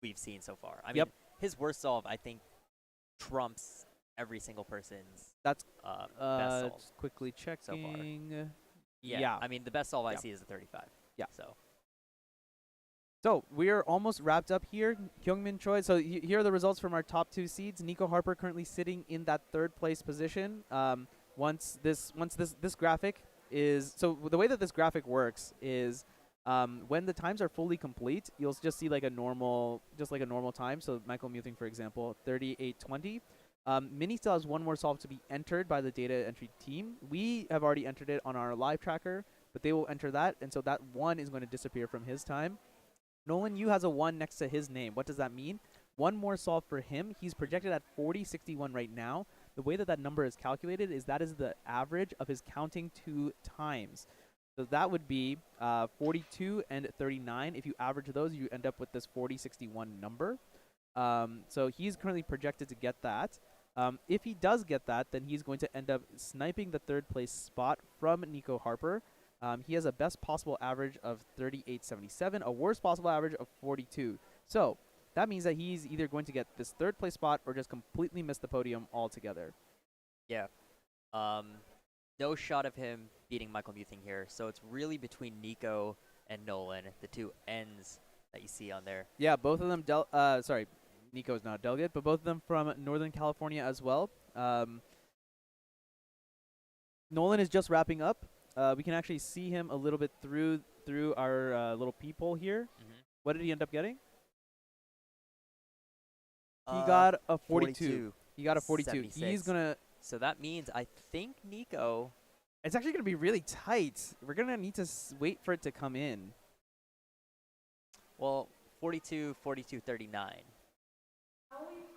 S7: we've seen so far. I mean,
S1: Yep.
S7: his worst solve, I think, trumps every single person's
S1: That's
S7: best solve.
S1: just quickly checking.
S7: Yeah. I mean, the best solve I
S1: Yeah.
S7: see is a 35.
S1: Yeah.
S7: So
S1: So we're almost wrapped up here. Kyungmin Choi. So here are the results from our top 2 seeds. Nico Harper currently sitting in that 3rd place position. Once this graphic is, so the way that this graphic works is when the times are fully complete, you'll just see like a normal time. So Michael Muthing, for example, 38.20. Mini still has one more solve to be entered by the data entry team. We have already entered it on our live tracker, but they will enter that, and so that 1 is going to disappear from his time. Nolan Yu has a 1 next to his name. What does that mean? One more solve for him. He's projected at 40.61 right now. The way that number is calculated is that is the average of his counting 2 times. So that would be 42 and 39. If you average those, you end up with this 40.61 number. So he's currently projected to get that. If he does get that, then he's going to end up sniping the 3rd place spot from Nico Harper. He has a best possible average of 38.77, a worst possible average of 42. So that means that he's either going to get this 3rd place spot or just completely miss the podium altogether.
S7: yeah, no shot of him beating Michael Muthing here. So it's really between Nico and Nolan, the 2 ends that you see on there.
S1: Yeah, both of them. Nico's not a delegate, but both of them from Northern California as well. Nolan is just wrapping up. We can actually see him a little bit through our little peephole here. What did he end up getting? He got a 42. He got a 42.
S7: 76.
S1: He's gonna.
S7: So that means I think Nico.
S1: It's actually gonna be really tight. We're gonna need to wait for it to come in.
S7: Well, 42, 42, 39.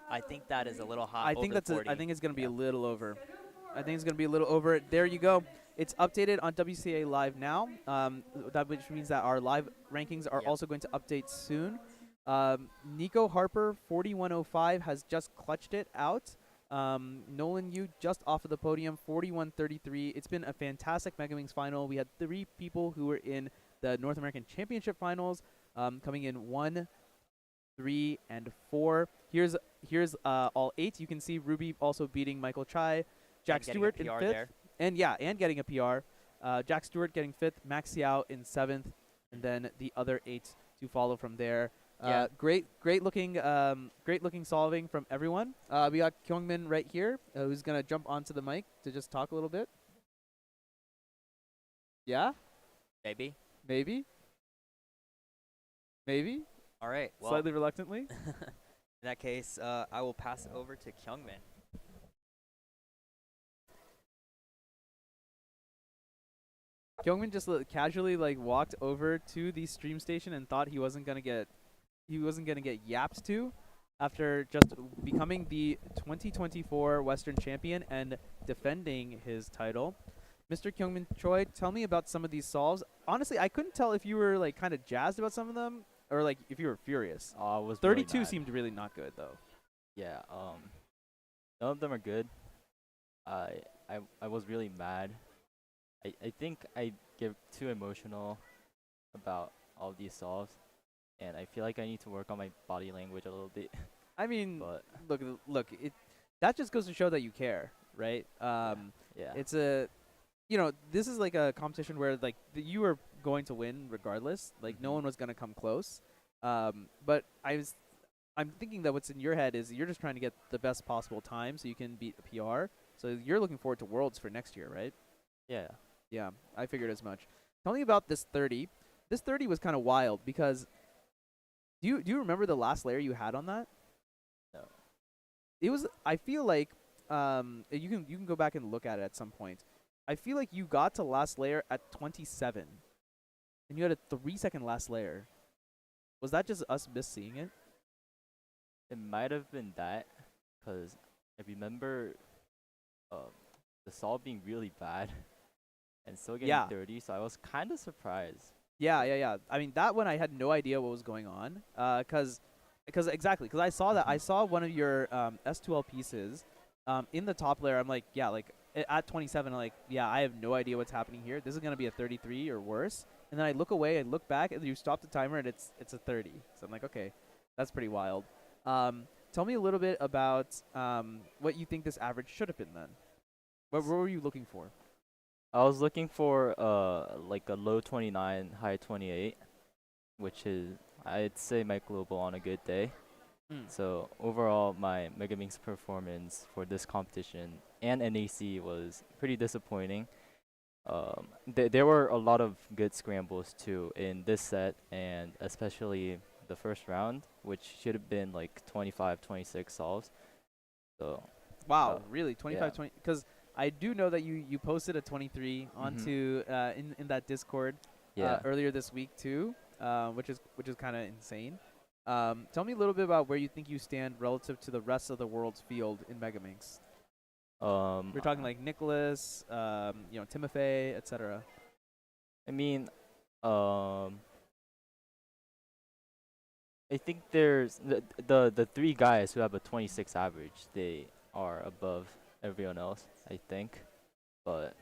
S7: I think that is a little high.
S1: I think
S7: over
S1: that's.
S7: 40.
S1: I think it's gonna be a little over. I think it's going to be a little over it. There you go. It's updated on WCA Live now, which means that our live rankings are
S7: Yep.
S1: also going to update soon. Nico Harper, 4105, has just clutched it out. Nolan Yu just off of the podium, 4133. It's been a fantastic Mega Wings final. We had 3 people who were in the North American Championship finals, coming in 1, 3, and 4. Here's all 8. You can see Ruby also beating Michael Chai, Jack
S7: getting a
S1: Stewart in
S7: PR
S1: 5th,
S7: there.
S1: and getting a PR. Jack Stewart getting 5th, Max Xiao in 7th, and then the other 8 to follow from there.
S7: Yeah.
S1: Great looking solving from everyone. We got Kyungmin right here, who's gonna jump onto the mic to just talk a little bit. Yeah,
S7: Maybe.
S1: maybe.
S7: All right. Well,
S1: Slightly reluctantly.
S7: in that case, I will pass it over to Kyungmin.
S1: Kyungmin just casually walked over to the stream station and thought he wasn't gonna get yapped to after just becoming the 2024 Western champion and defending his title. Mr. Kyungmin Choi, tell me about some of these solves. Honestly, I couldn't tell if you were kind of jazzed about some of them or if you were furious.
S11: I was
S1: 32
S11: really mad.
S1: seemed really not good though.
S11: Yeah, none of them are good. I was really mad. I think I get too emotional about all these solves, and I feel like I need to work on my body language a little bit.
S1: I mean,
S11: But
S1: look, that just goes to show that you care, right?
S11: yeah,
S1: It's this is like a competition where you are going to win regardless. No one was gonna come close. But I'm thinking that what's in your head is you're just trying to get the best possible time so you can beat a PR. So you're looking forward to Worlds for next year, right?
S11: yeah.
S1: Yeah, I figured as much. Tell me about this 30. This 30 was kind of wild because do you remember the last layer you had on that?
S11: No.
S1: It was, I feel like you can go back and look at it at some point. I feel like you got to last layer at 27 and you had a 3-second last layer. Was that just us misseeing it?
S11: It might have been that, cause I remember the solve being really bad and still getting
S1: Yeah.
S11: 30. So I was kind of surprised.
S1: Yeah. I mean, that one I had no idea what was going on. Because I saw that. I saw one of your S2L pieces in the top layer. I'm like, yeah, at 27, I'm like, yeah, I have no idea what's happening here. This is going to be a 33 or worse. And then I look away and look back, and you stop the timer, and it's a 30. So I'm like, okay, that's pretty wild. Tell me a little bit about what you think this average should have been then. What were you looking for?
S11: I was looking for like a low 29, high 28, which is I'd say my global on a good day. So overall, my Mega Minx performance for this competition and NAC was pretty disappointing. There were a lot of good scrambles too in this set, and especially the first round, which should have been like 25, 26 solves. So
S1: Wow, really? 25,
S11: yeah.
S1: 20? Because I do know that you posted a 23 onto in that Discord
S11: Yeah.
S1: earlier this week too, which is kind of insane. Tell me a little bit about where you think you stand relative to the rest of the world's field in Mega Minx. We're talking like Nicholas, Timofey, etc.
S11: I mean, I think there's the 3 guys who have a 26 average. They are above everyone else, I think. But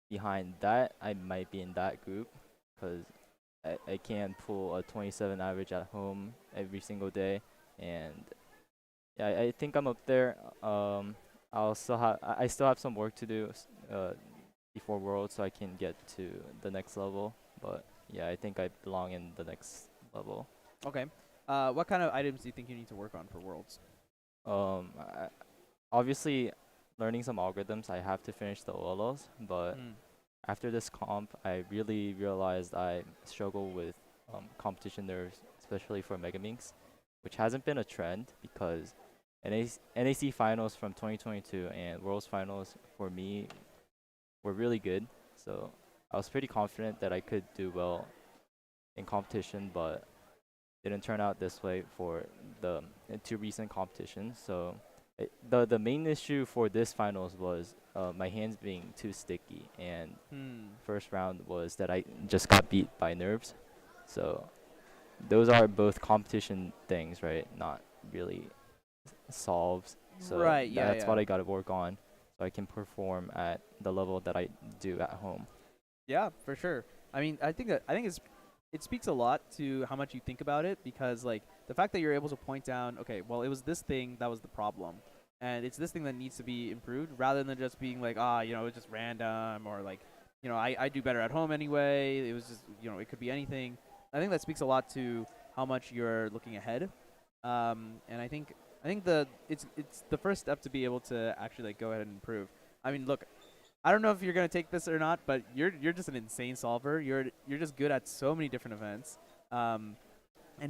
S11: behind that, I might be in that group because I can't pull a 27 average at home every single day, and yeah, I think I'm up there. I still have some work to do before Worlds, so I can get to the next level. But yeah, I think I belong in the next level.
S1: Okay. What kind of items do you think you need to work on for Worlds?
S11: Obviously, learning some algorithms. I have to finish the OLOs, but after this comp, I really realized I struggle with competition nerves, especially for Mega Minx, which hasn't been a trend because NAC finals from 2022 and Worlds finals for me were really good. So I was pretty confident that I could do well in competition, but didn't turn out this way for the 2 recent competitions. So The main issue for this finals was my hands being too sticky, and first round was that I just got beat by nerves. So those are both competition things, right? Not really solves. So
S1: Right, yeah,
S11: that's what
S1: yeah.
S11: I got to work on so I can perform at the level that I do at home.
S1: Yeah, for sure. I mean, I think it speaks a lot to how much you think about it, because like the fact that you're able to point down, okay, well, it was this thing that was the problem, and it's this thing that needs to be improved, rather than just being like, you know, it's just random, or like, you know, I do better at home anyway. It was just, you know, it could be anything. I think that speaks a lot to how much you're looking ahead, and I think it's the first step to be able to actually like go ahead and improve. I mean, look, I don't know if you're gonna take this or not, but you're just an insane solver. You're just good at so many different events, and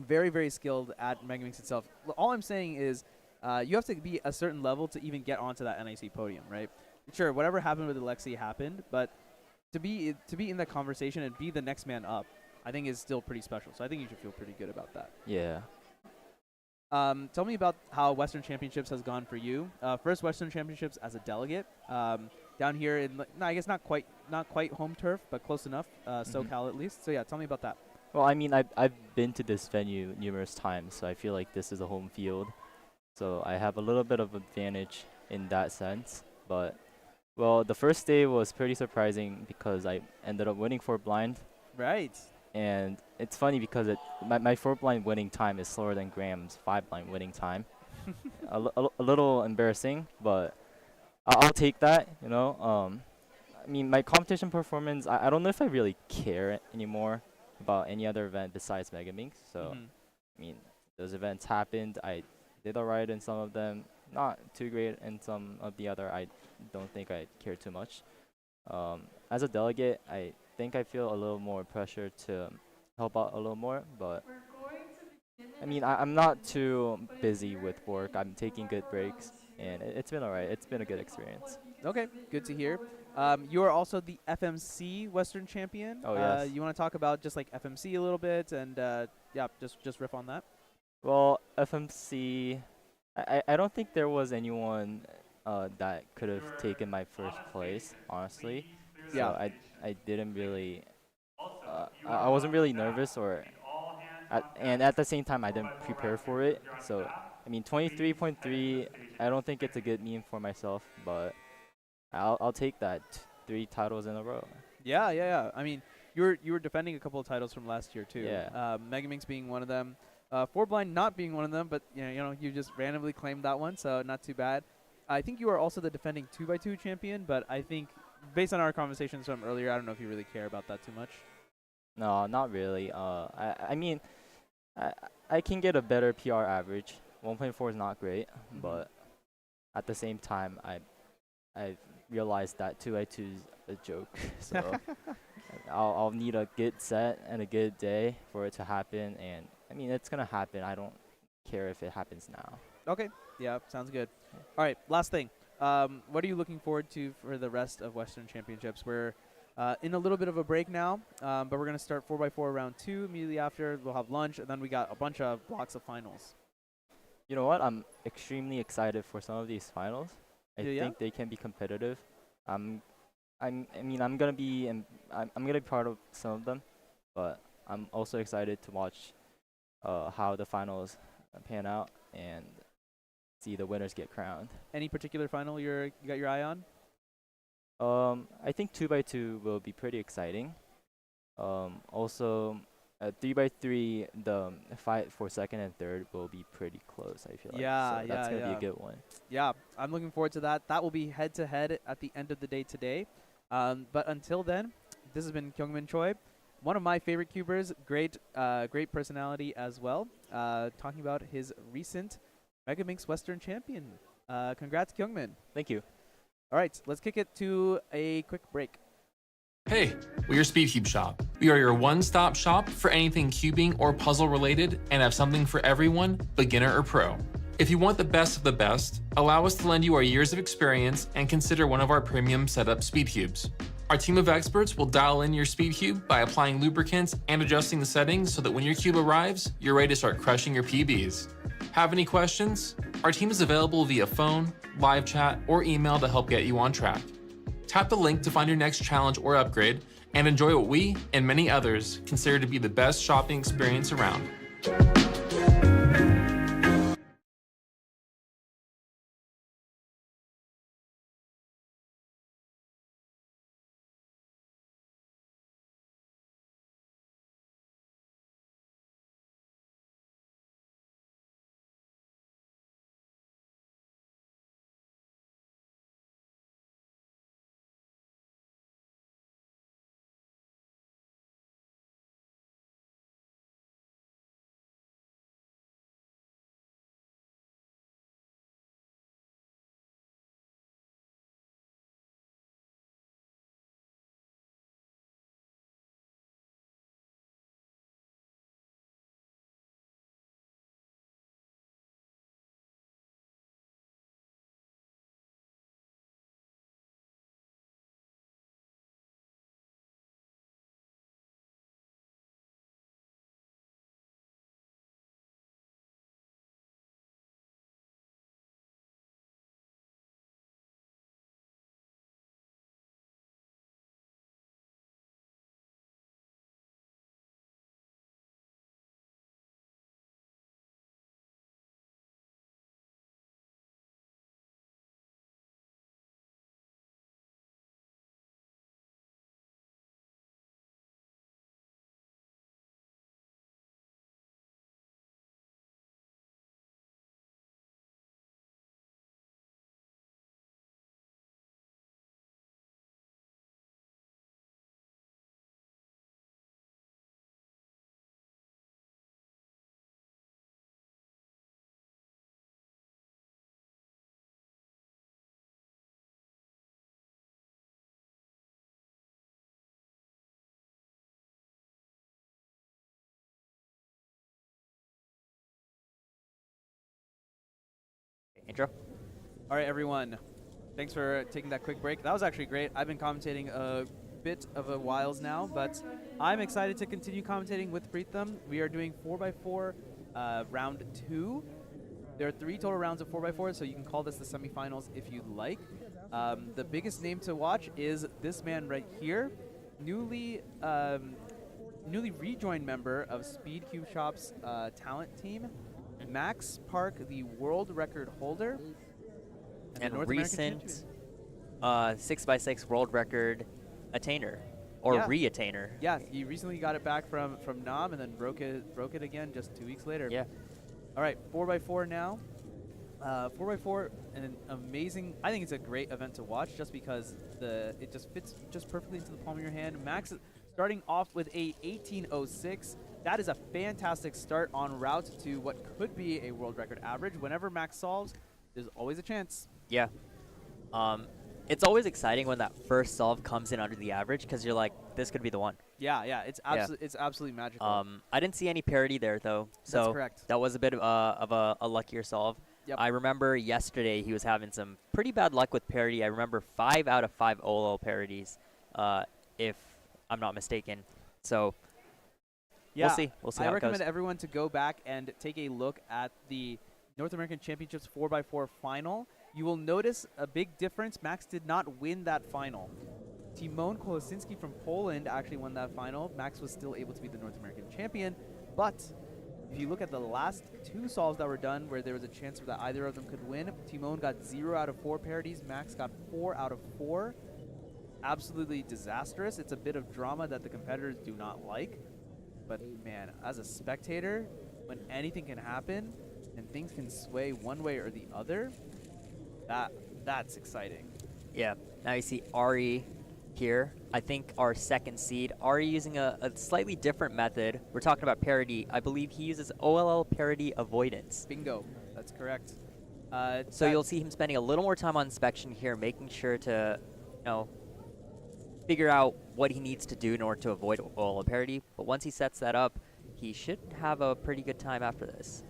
S1: very very skilled at Megaminx itself. All I'm saying is, you have to be a certain level to even get onto that NIC podium, right? Sure, whatever happened with Alexi happened, but to be in that conversation and be the next man up, I think is still pretty special. So I think you should feel pretty good about that.
S11: Yeah.
S1: Tell me about how Western Championships has gone for you. First Western Championships as a delegate. Down here in, no, I guess not quite home turf, but close enough, SoCal at least. So yeah, tell me about that.
S11: Well, I mean, I've been to this venue numerous times, so I feel like this is a home field. So I have a little bit of advantage in that sense. But, well, the first day was pretty surprising because I ended up winning 4 blind.
S1: Right.
S11: And it's funny because my 4 blind winning time is slower than Graham's 5 blind winning time. a little embarrassing, but I'll take that, you know. I mean, my competition performance, I don't know if I really care anymore about any other event besides Megaminx. So, I mean, those events happened. I did alright in some of them, not too great in some of the other. I don't think I care too much. As a delegate, I think I feel a little more pressure to help out a little more, but I mean, I'm not too busy with work. I'm taking good breaks, and it's been alright. It's been a good experience.
S1: Okay, good to hear. You are also the FMC Western Champion.
S11: Oh, yes.
S1: You want to talk about just like FMC a little bit, and yeah, just riff on that.
S11: Well, FMC, I don't think there was anyone that could have taken my first place, honestly.
S1: Yeah.
S11: So I didn't really, I wasn't really nervous, or, and at the same time, I didn't prepare for it. So, I mean, 23.3, I don't think it's a good meme for myself, but I'll take that. 3 titles in a row.
S1: Yeah. I mean, you were defending a couple of titles from last year too.
S11: Yeah.
S1: Megaminx being one of them. 4 blind not being one of them, but you know you just randomly claimed that one, so not too bad. I think you are also the defending 2x2 champion, but I think based on our conversations from earlier, I don't know if you really care about that too much.
S11: No, not really. I mean, I can get a better PR average. 1.4 is not great, but at the same time, I realized that 2x2 is a joke. So I'll need a good set and a good day for it to happen, and I mean it's gonna happen. I don't care if it happens now.
S1: Okay. Yeah, sounds good. All right, last thing. What are you looking forward to for the rest of Western Championships? We're in a little bit of a break now, but we're going to start 4x4 round 2 immediately after. We'll have lunch, and then we got a bunch of blocks of finals.
S11: You know what? I'm extremely excited for some of these finals. I
S1: Yeah?
S11: think they can be competitive. I mean, I'm gonna be part of some of them, but I'm also excited to watch how the finals pan out and see the winners get crowned.
S1: Any particular final you got your eye on?
S11: I think 2x2 will be pretty exciting. Also, 3x3, the fight for second and third will be pretty close, I feel like. So that's going to be a good one.
S1: Yeah, I'm looking forward to that. That will be head-to-head at the end of the day today. But until then, this has been Kyungmin Choi, one of my favorite cubers, great personality as well, talking about his recent Megaminx Western Champion. Congrats, Kyungmin.
S11: Thank you.
S1: All right, let's kick it to a quick break.
S6: Hey, we're your SpeedCube shop. We are your one-stop shop for anything cubing or puzzle related and have something for everyone, beginner or pro. If you want the best of the best, allow us to lend you our years of experience and consider one of our premium setup SpeedCubes. Our team of experts will dial in your SpeedCube by applying lubricants and adjusting the settings so that when your cube arrives, you're ready to start crushing your PBs. Have any questions? Our team is available via phone, live chat, or email to help get you on track. Tap the link to find your next challenge or upgrade, and enjoy what we and many others consider to be the best shopping experience around.
S7: Intro.
S1: All right, everyone. Thanks for taking that quick break. That was actually great. I've been commentating a bit of a whiles now, but I'm excited to continue commentating with Preetham. We are doing 4x4 round 2. There are 3 total rounds of 4x4, so you can call this the semifinals if you'd like. The biggest name to watch is this man right here, newly rejoined member of Speed Cube Shop's talent team, Max Park, the world record holder.
S7: And
S1: North
S7: recent 6x6 world record attainer, or
S1: Yeah.
S7: re-attainer.
S1: Yeah, he recently got it back from Nam and then broke it again just 2 weeks later.
S7: Yeah.
S1: All right, 4x4 now. 4x4, an amazing. I think it's a great event to watch just because it just fits just perfectly into the palm of your hand. Max starting off with a 18:06. That is a fantastic start en route to what could be a world record average. Whenever Max solves, there's always a chance.
S7: Yeah. It's always exciting when that first solve comes in under the average because you're like, this could be the one.
S1: Yeah, it's absolutely magical.
S7: I didn't see any parity there though, so
S1: That's correct.
S7: that was a bit of a luckier solve.
S1: Yep.
S7: I remember yesterday he was having some pretty bad luck with parity. I remember 5 out of 5 OLL parodies, if I'm not mistaken. So
S1: Yeah,
S7: we'll see. We'll see
S1: I
S7: how it
S1: recommend
S7: goes.
S1: everyone to go back and take a look at the North American Championships 4x4 final. You will notice a big difference. Max did not win that final. Timon Kolosinski from Poland actually won that final. Max was still able to be the North American champion. But if you look at the last 2 solves that were done where there was a chance that either of them could win, Timon got 0 out of 4 parodies. Max got 4 out of 4. Absolutely disastrous. It's a bit of drama that the competitors do not like. But man, as a spectator, when anything can happen and things can sway one way or the other, that's exciting.
S7: Yeah. Now you see Ari here. I think our second seed. Ari using a slightly different method. We're talking about parity. I believe he uses OLL parity avoidance.
S1: Bingo. That's correct.
S7: So you'll see him spending a little more time on inspection here, making sure to, figure out what he needs to do in order to avoid OLL parity. But once he sets that up, he should have a pretty good time after this.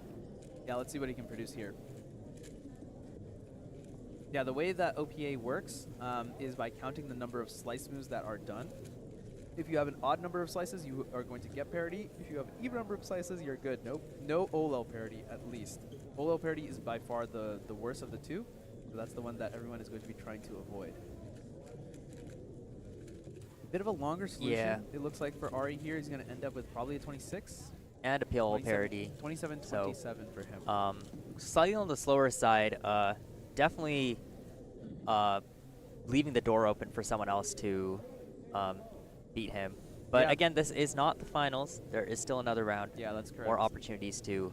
S1: Yeah, let's see what he can produce here. Yeah, the way that OPA works is by counting the number of slice moves that are done. If you have an odd number of slices, you are going to get parity. If you have an even number of slices, you're good. No OLL parity, at least. OLL parity is by far the worst of the two. So that's the one that everyone is going to be trying to avoid. Bit of a longer solution,
S7: Yeah.
S1: it looks like, for Ari here. He's going to end up with probably a 26.
S7: And a PLL parity.
S1: 27,
S7: So,
S1: 27 for him.
S7: Slightly on the slower side, definitely leaving the door open for someone else to beat him. But
S1: Yeah.
S7: again, this is not the finals. There is still another round.
S1: Yeah, that's correct.
S7: More opportunities to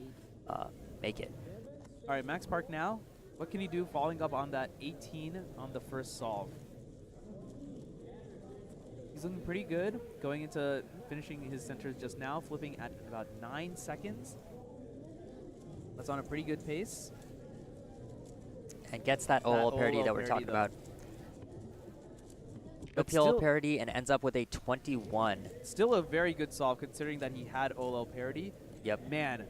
S7: make it.
S1: All right, Max Park now. What can he do following up on that 18 on the first solve? He's looking pretty good going into finishing his centers just now, flipping at about 9 seconds. That's on a pretty good pace.
S7: And gets that OL parity that we're talking about. No
S1: But
S7: PLL
S1: still-
S7: parity and ends up with a 21.
S1: Still a very good solve considering that he had OLL parity.
S7: Yep.
S1: Man,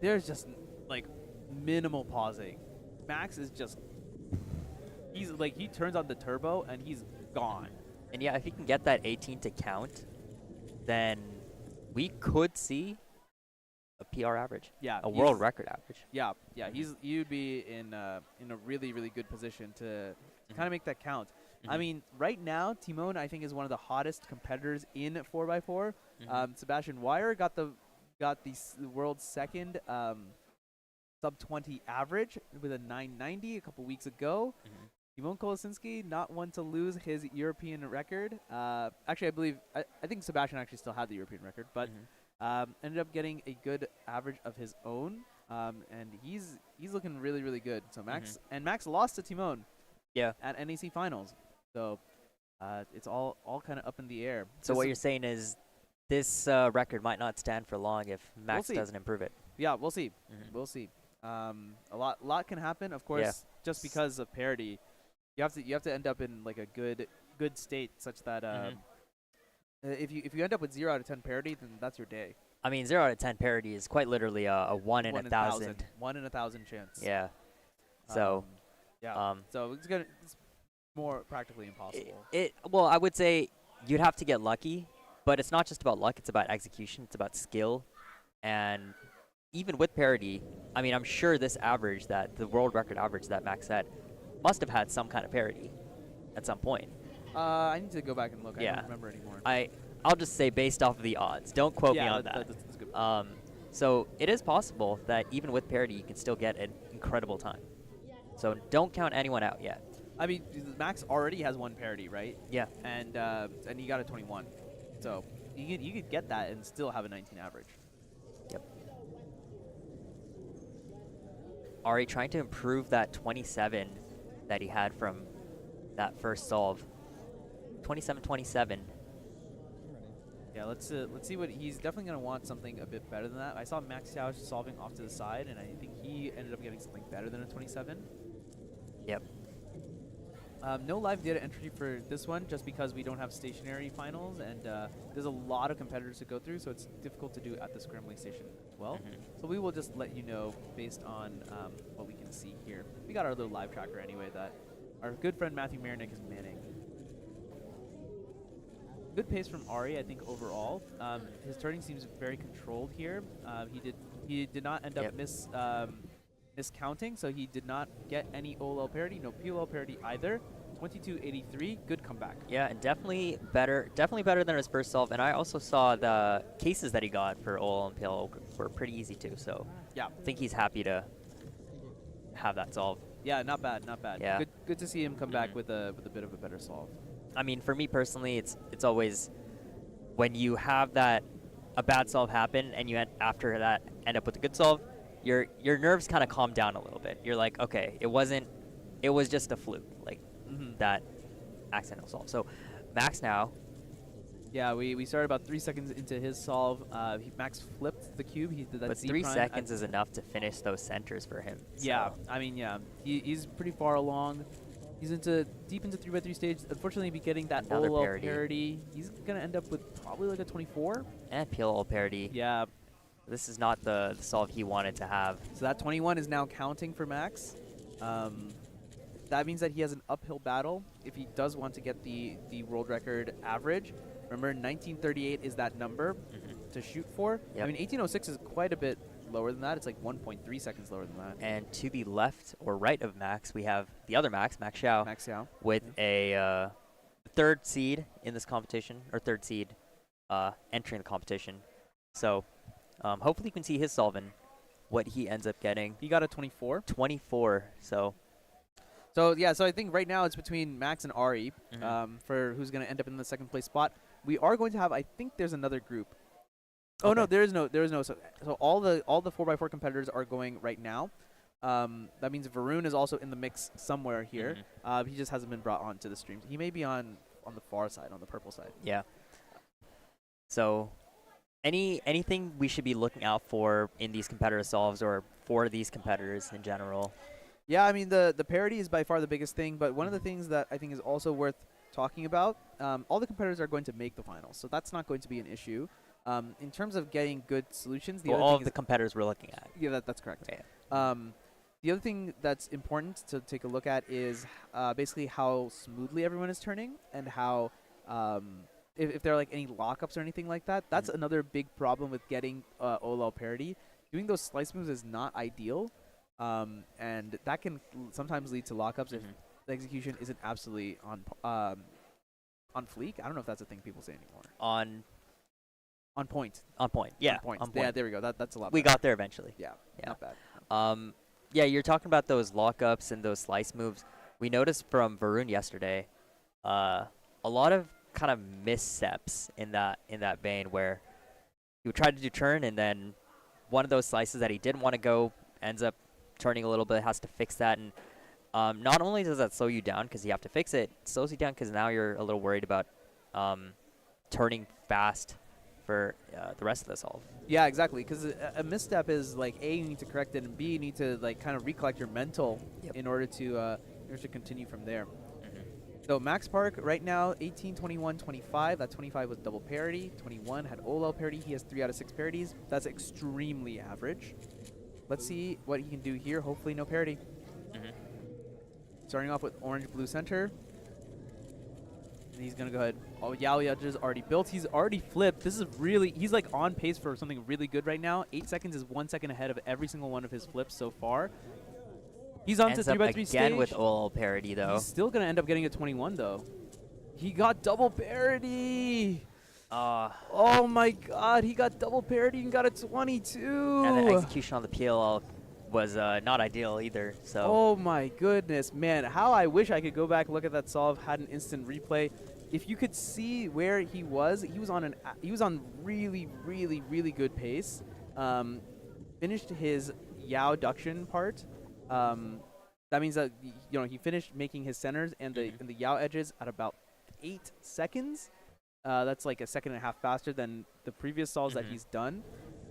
S1: there's just like minimal pausing. Max is just, he's like, he turns on the turbo and he's gone.
S7: And yeah, if he can get that 18 to count, then we could see a PR average.
S1: Yeah,
S7: A
S1: he's-
S7: world record average.
S1: Yeah, yeah, you'd be in a really, really good position to kind of make that count. I mean, right now, Timon, I think, is one of the hottest competitors in 4x4. Sebastian Weyer got the world's second sub 20 average with a 990 a couple weeks ago. Timon Kolosinski, not one to lose his European record. Actually, I think Sebastian actually still had the European record, but ended up getting a good average of his own, and he's looking really, really good. So Max Max lost to Timon.
S7: Yeah.
S1: At NEC finals. So it's all kind of up in the air.
S7: So what you're saying is this record might not stand for long if Max
S1: see.
S7: doesn't improve it.
S1: Yeah, we'll see. We'll see. A lot can happen, of course, just because of parity. You have to end up in like a good state such that if you end up with 0 out of 10 parity, then that's your day.
S7: I mean, 0 out of 10 parity is quite literally a 1 in 1,000.
S1: 1 in 1,000 chance.
S7: Yeah. So
S1: so it's more practically impossible.
S7: Well, I would say you'd have to get lucky, but it's not just about luck. It's about execution. It's about skill. And even with parity, I mean, I'm sure this average, the world record average that Max set, must have had some kind of parity at some point.
S1: I need to go back and look.
S7: Yeah.
S1: I don't remember anymore.
S7: I'll just say based off of the odds. Don't quote me on that.
S1: That's good.
S7: So it is possible that even with parity, you can still get an incredible time. So don't count anyone out yet.
S1: I mean, Max already has 1 parity, right?
S7: Yeah.
S1: And he got a 21. So you could get that and still have a 19 average.
S7: Yep. Ari trying to improve that 27 that he had from that first solve. 27-27.
S1: Yeah, let's see what he's definitely gonna want something a bit better than that. I saw Max Xiao solving off to the side, and I think he ended up getting something better than a 27.
S7: Yep.
S1: No live data entry for this one, just because we don't have stationary finals, and there's a lot of competitors to go through, so it's difficult to do at the scrambling station as well. So we will just let you know based on what we can see here. We got our little live tracker anyway that our good friend Matthew Marinick is manning. Good pace from Ari, I think, overall. His turning seems very controlled here. He did not end up miscounting, so he did not get any OLL parity, no PLL parity either. 22.83, good comeback.
S7: Yeah, and definitely better than his first solve. And I also saw the cases that he got for OL and PLL were pretty easy too. So
S1: yeah,
S7: I think he's happy to have that solve.
S1: Yeah, not bad, not bad.
S7: Yeah.
S1: Good to see him come back with a bit of a better solve.
S7: I mean, for me personally, it's always when you have a bad solve happen and you after that end up with a good solve, your nerves kind of calm down a little bit. You're like, okay, it was just a fluke, like that accidental solve. So Max now.
S1: Yeah, we started about 3 seconds into his solve. Max flipped the cube. He did that.
S7: But
S1: Z
S7: 3
S1: prime
S7: seconds is enough to finish those centers for him.
S1: Yeah,
S7: So.
S1: I mean, yeah, he's pretty far along. He's deep into 3x3 stage. Unfortunately, be getting that
S7: Another
S1: OLL
S7: parity.
S1: parity. He's gonna end up with probably like a 24.
S7: And PLL parity.
S1: Yeah.
S7: This is not the solve he wanted to have.
S1: So that 21 is now counting for Max. that means that he has an uphill battle if he does want to get the world record average. Remember, 1938 is that number to shoot for.
S7: Yep.
S1: I mean, 1806 is quite a bit lower than that. It's like 1.3 seconds lower than that.
S7: And to the left or right of Max, we have the other Max Xiao,
S1: Max Xiao.
S7: with a third seed in this competition, or third seed entering the competition. So hopefully you can see his solve and what he ends up getting.
S1: He got a 24.
S7: 24. So
S1: yeah, so I think right now it's between Max and Ari for who's going to end up in the second place spot. We are going to have, I think there's another group. Oh no, there is no. So all the 4x4 competitors are going right now. That means Varun is also in the mix somewhere here. He just hasn't been brought onto the stream. He may be on the far side, on the purple side.
S7: yeah. So anything we should be looking out for in these competitor solves or for these competitors in general?
S1: Yeah, I mean the parity is by far the biggest thing, but one of the things that I think is also worth talking about, all the competitors are going to make the finals, so that's not going to be an issue. In terms of getting good solutions, the other
S7: all
S1: thing
S7: of the competitors we're looking at.
S1: Yeah, that's correct.
S7: Okay.
S1: The other thing that's important to take a look at is basically how smoothly everyone is turning and how if there are like any lockups or anything like that. That's another big problem with getting OLL parity. Doing those slice moves is not ideal, and that can sometimes lead to lockups if the execution isn't absolutely on fleek. I don't know if that's a thing people say anymore. On point.
S7: On point. Yeah.
S1: On point.
S7: On point.
S1: Yeah, there we go. That's a lot
S7: We
S1: better.
S7: got there eventually.
S1: Yeah,
S7: Yeah.
S1: not bad.
S7: Yeah, you're talking about those lockups and those slice moves. We noticed from Varun yesterday, a lot of kind of missteps in that vein where he would try to do turn and then one of those slices that he didn't want to go ends up turning a little bit, has to fix that. And not only does that slow you down because you have to fix it, it slows you down because now you're a little worried about turning fast for the rest of the solve.
S1: Yeah, exactly. Because a misstep is like A, you need to correct it, and B, you need to like kind of recollect your mental in order to continue from there. So Max Park right now 18, 21, 25. That 25 was double parity. 21 had OLL parity. He has 3 out of 6 parities. That's extremely average. Let's see what he can do here. Hopefully no parity. Starting off with orange blue center. And he's going to go ahead. Oh, Yao Yudge already built. He's already flipped. This is really, he's like on pace for something really good right now. 8 seconds is 1 second ahead of every single one of his flips so far. He's on to 3x3 stage.
S7: Again with OLL parity though.
S1: He's still going to end up getting a 21 though. He got double parity. Oh my god, he got double parity and got a 22.
S7: And the execution on the PLL was not ideal either. So.
S1: Oh my goodness, man! How I wish I could go back and look at that solve, had an instant replay. If you could see where he was on really good pace. Finished his Yao duction part. That means that he finished making his centers and the Yao edges at about 8 seconds. That's like a second and a half faster than the previous solves that he's done.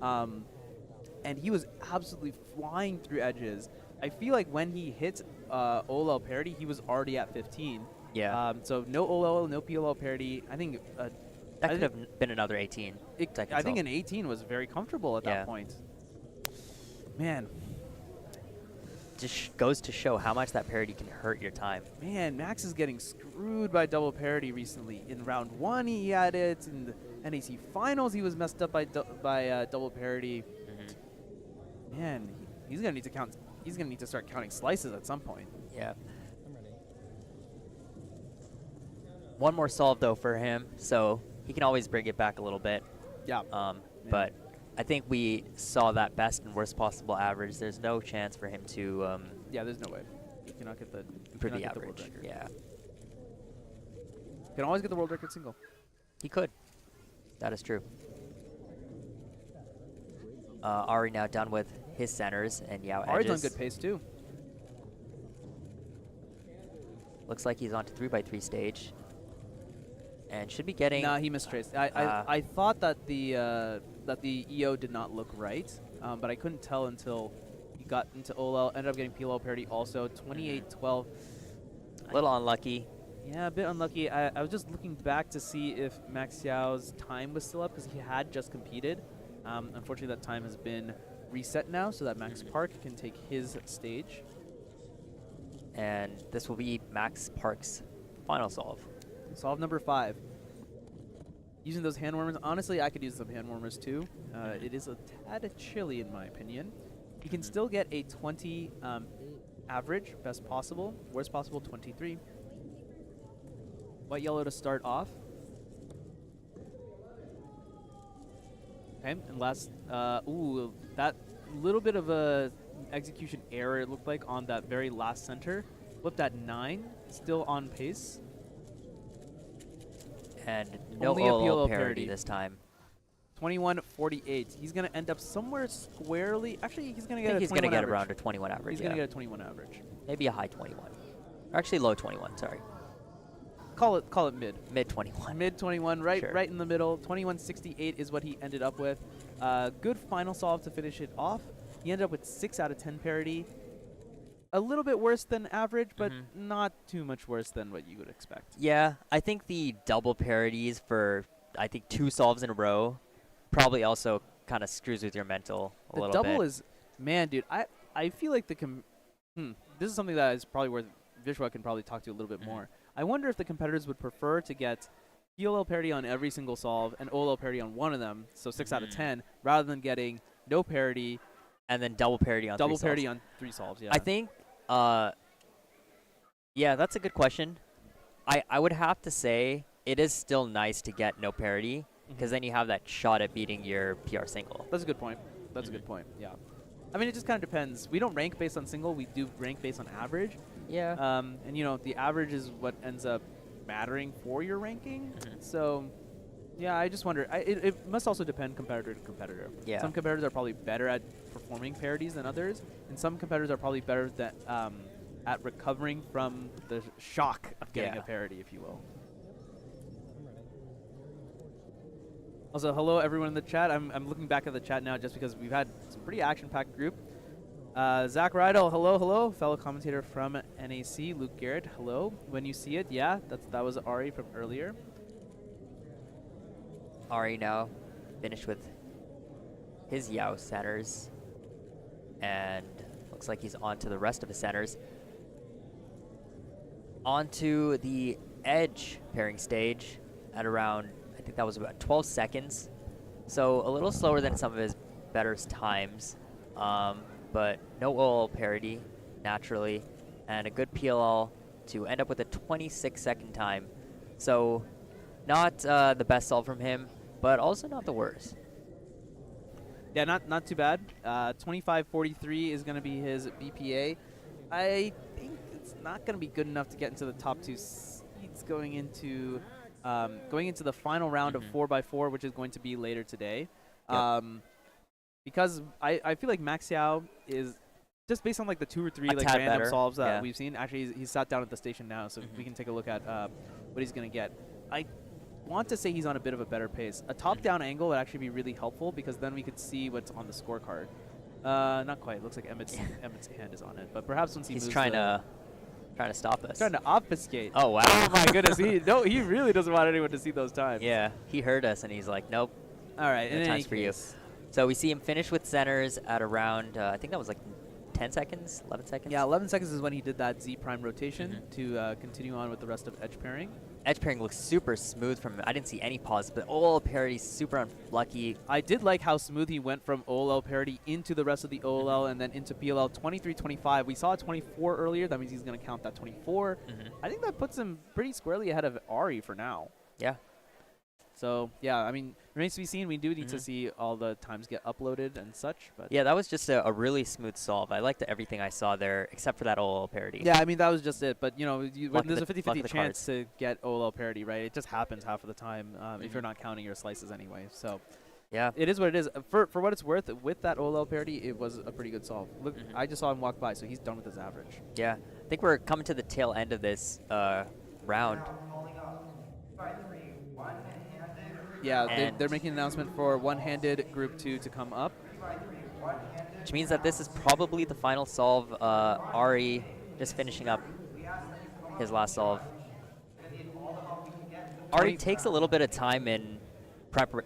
S1: And he was absolutely flying through edges. I feel like when he hit OLL parity, he was already at 15.
S7: Yeah.
S1: So no OLL, no PLL parity. I think
S7: that could have been another 18.
S1: I think an 18 was very comfortable at that point. Man.
S7: Just goes to show how much that parity can hurt your time.
S1: Man, Max is getting screwed by double parity recently. In round 1, he had it. In the NAC finals, he was messed up by double parity. Man, he's gonna need to count. He's gonna need to start counting slices at some point.
S7: Yeah. One more solve though for him, so he can always bring it back a little bit.
S1: Yeah.
S7: But I think we saw that best and worst possible average. There's no chance for him to.
S1: Yeah, there's no way. You cannot get the
S7: improve the
S1: world
S7: average.
S1: record.
S7: Yeah.
S1: Can always get the world record single.
S7: He could. That is true. Ari now done with his centers and Yao edges.
S1: Ari's on good pace too.
S7: Looks like he's on to 3x3 stage. And should be getting.
S1: Nah, he mistraced. I thought that the EO did not look right, but I couldn't tell until he got into OLL. Ended up getting PLL parity also. 28-12.
S7: A little unlucky.
S1: Yeah, a bit unlucky. I was just looking back to see if Max Xiao's time was still up because he had just competed. Unfortunately, that time has been reset now so that Max Park can take his stage.
S7: and this will be Max Park's final solve.
S1: Solve number 5. Using those hand warmers. Honestly, I could use some hand warmers too. It is a tad chilly in my opinion. You can still get a 20 average, best possible. Worst possible, 23. White yellow to start off. Okay, and last, ooh, that little bit of a execution error it looked like on that very last center. Flipped at 9, still on pace.
S7: And no
S1: Only a
S7: OLL
S1: PLL
S7: parity
S1: parity.
S7: this time.
S1: 21.48. He's going to end up somewhere squarely. Actually, he's going to
S7: I
S1: get
S7: think
S1: a
S7: he's
S1: 21
S7: going to get
S1: average.
S7: around a 21 average.
S1: He's
S7: Yeah.
S1: going to get a 21 average.
S7: Maybe a high 21. Or actually low 21, sorry.
S1: Call it mid.
S7: Mid 21.
S1: Mid 21, right
S7: Sure.
S1: right in the middle. 21.68 is what he ended up with. Good final solve to finish it off. He ended up with 6 out of 10 parity. A little bit worse than average, but not too much worse than what you would expect.
S7: Yeah, I think the double parodies for, I think, 2 solves in a row probably also kind of screws with your mental a
S1: The
S7: little bit.
S1: double is, man, dude, I feel like this is something that is probably worth Vishwa can probably talk to you a little bit more. I wonder if the competitors would prefer to get PLL parity on every single solve and OLL parity on one of them, so 6 out of 10, rather than getting no parity
S7: and then double parity on 3 solves.
S1: double parity on 3 solves. Yeah,
S7: I think, yeah, that's a good question. I would have to say it is still nice to get no parity, because then you have that shot at beating your PR single.
S1: That's a good point. That's a good point. Yeah. I mean, it just kind of depends. We don't rank based on single. We do rank based on average.
S7: Yeah.
S1: And, you know, the average is what ends up mattering for your ranking. So, yeah, I just wonder. It must also depend competitor to competitor.
S7: Yeah.
S1: Some competitors are probably better at performing parodies than others, and some competitors are probably better at recovering from the shock of getting a parody, if you will. Also, hello everyone in the chat. I'm looking back at the chat now just because we've had some pretty action-packed group. Zach Rydell, hello. Fellow commentator from NAC. Luke Garrett, hello. When you see it, yeah, that was Ari from earlier.
S7: Ari now finished with his Yao centers, and looks like he's on to the rest of his centers. On to the edge pairing stage at around, I think that was about 12 seconds. So a little slower than some of his better times, but no OLL parity, naturally, and a good PLL to end up with a 26-second time. So not the best solve from him, but also not the worst.
S1: Yeah, not too bad. 25.43 is going to be his BPA. I think it's not going to be good enough to get into the top 2 seeds going into the final round of 4x4, which is going to be later today. Because I feel like Max Yao is, just based on like the 2 or 3 like random
S7: better.
S1: solves that we've seen. Actually, he's sat down at the station now, so we can take a look at what he's going to get. I want to say he's on a bit of a better pace. A top-down angle would actually be really helpful, because then we could see what's on the scorecard. Not quite. Looks like Emmett's hand is on it, but perhaps once
S7: He's
S1: moves
S7: trying to stop us.
S1: trying to obfuscate.
S7: Oh wow!
S1: Oh my goodness! He really doesn't want anyone to see those times.
S7: Yeah, he heard us and he's like, nope.
S1: All right,
S7: No times for you. So we see him finish with centers at around, I think that was like 10 seconds, 11 seconds.
S1: Yeah, 11 seconds is when he did that Z prime rotation to continue on with the rest of edge pairing.
S7: Edge pairing looks super smooth from him. I didn't see any pause, but OLL parity super unlucky.
S1: I did like how smooth he went from OLL parity into the rest of the OLL and then into PLL. 23-25. We saw a 24 earlier. That means he's going to count that 24. I think that puts him pretty squarely ahead of Ari for now.
S7: Yeah.
S1: So, yeah, I mean, remains to be seen. We do need to see all the times get uploaded and such. But
S7: Yeah, that was just a really smooth solve. I liked everything I saw there, except for that OLL parity.
S1: yeah, I mean, that was just it. But, you know, when
S7: Luck
S1: there's
S7: of
S1: a
S7: the-
S1: 50-50
S7: luck of the
S1: chance to get OLL parity, right? It just happens half of the time if you're not counting your slices anyway. So,
S7: yeah,
S1: it is what it is. For what it's worth, with that OLL parity, it was a pretty good solve. Look, I just saw him walk by, so he's done with his average.
S7: Yeah, I think we're coming to the tail end of this round.
S1: Yeah, they're making an announcement for one-handed Group 2 to come up.
S7: Which means that this is probably the final solve. Ari just finishing up his last solve. Ari takes a little bit of time in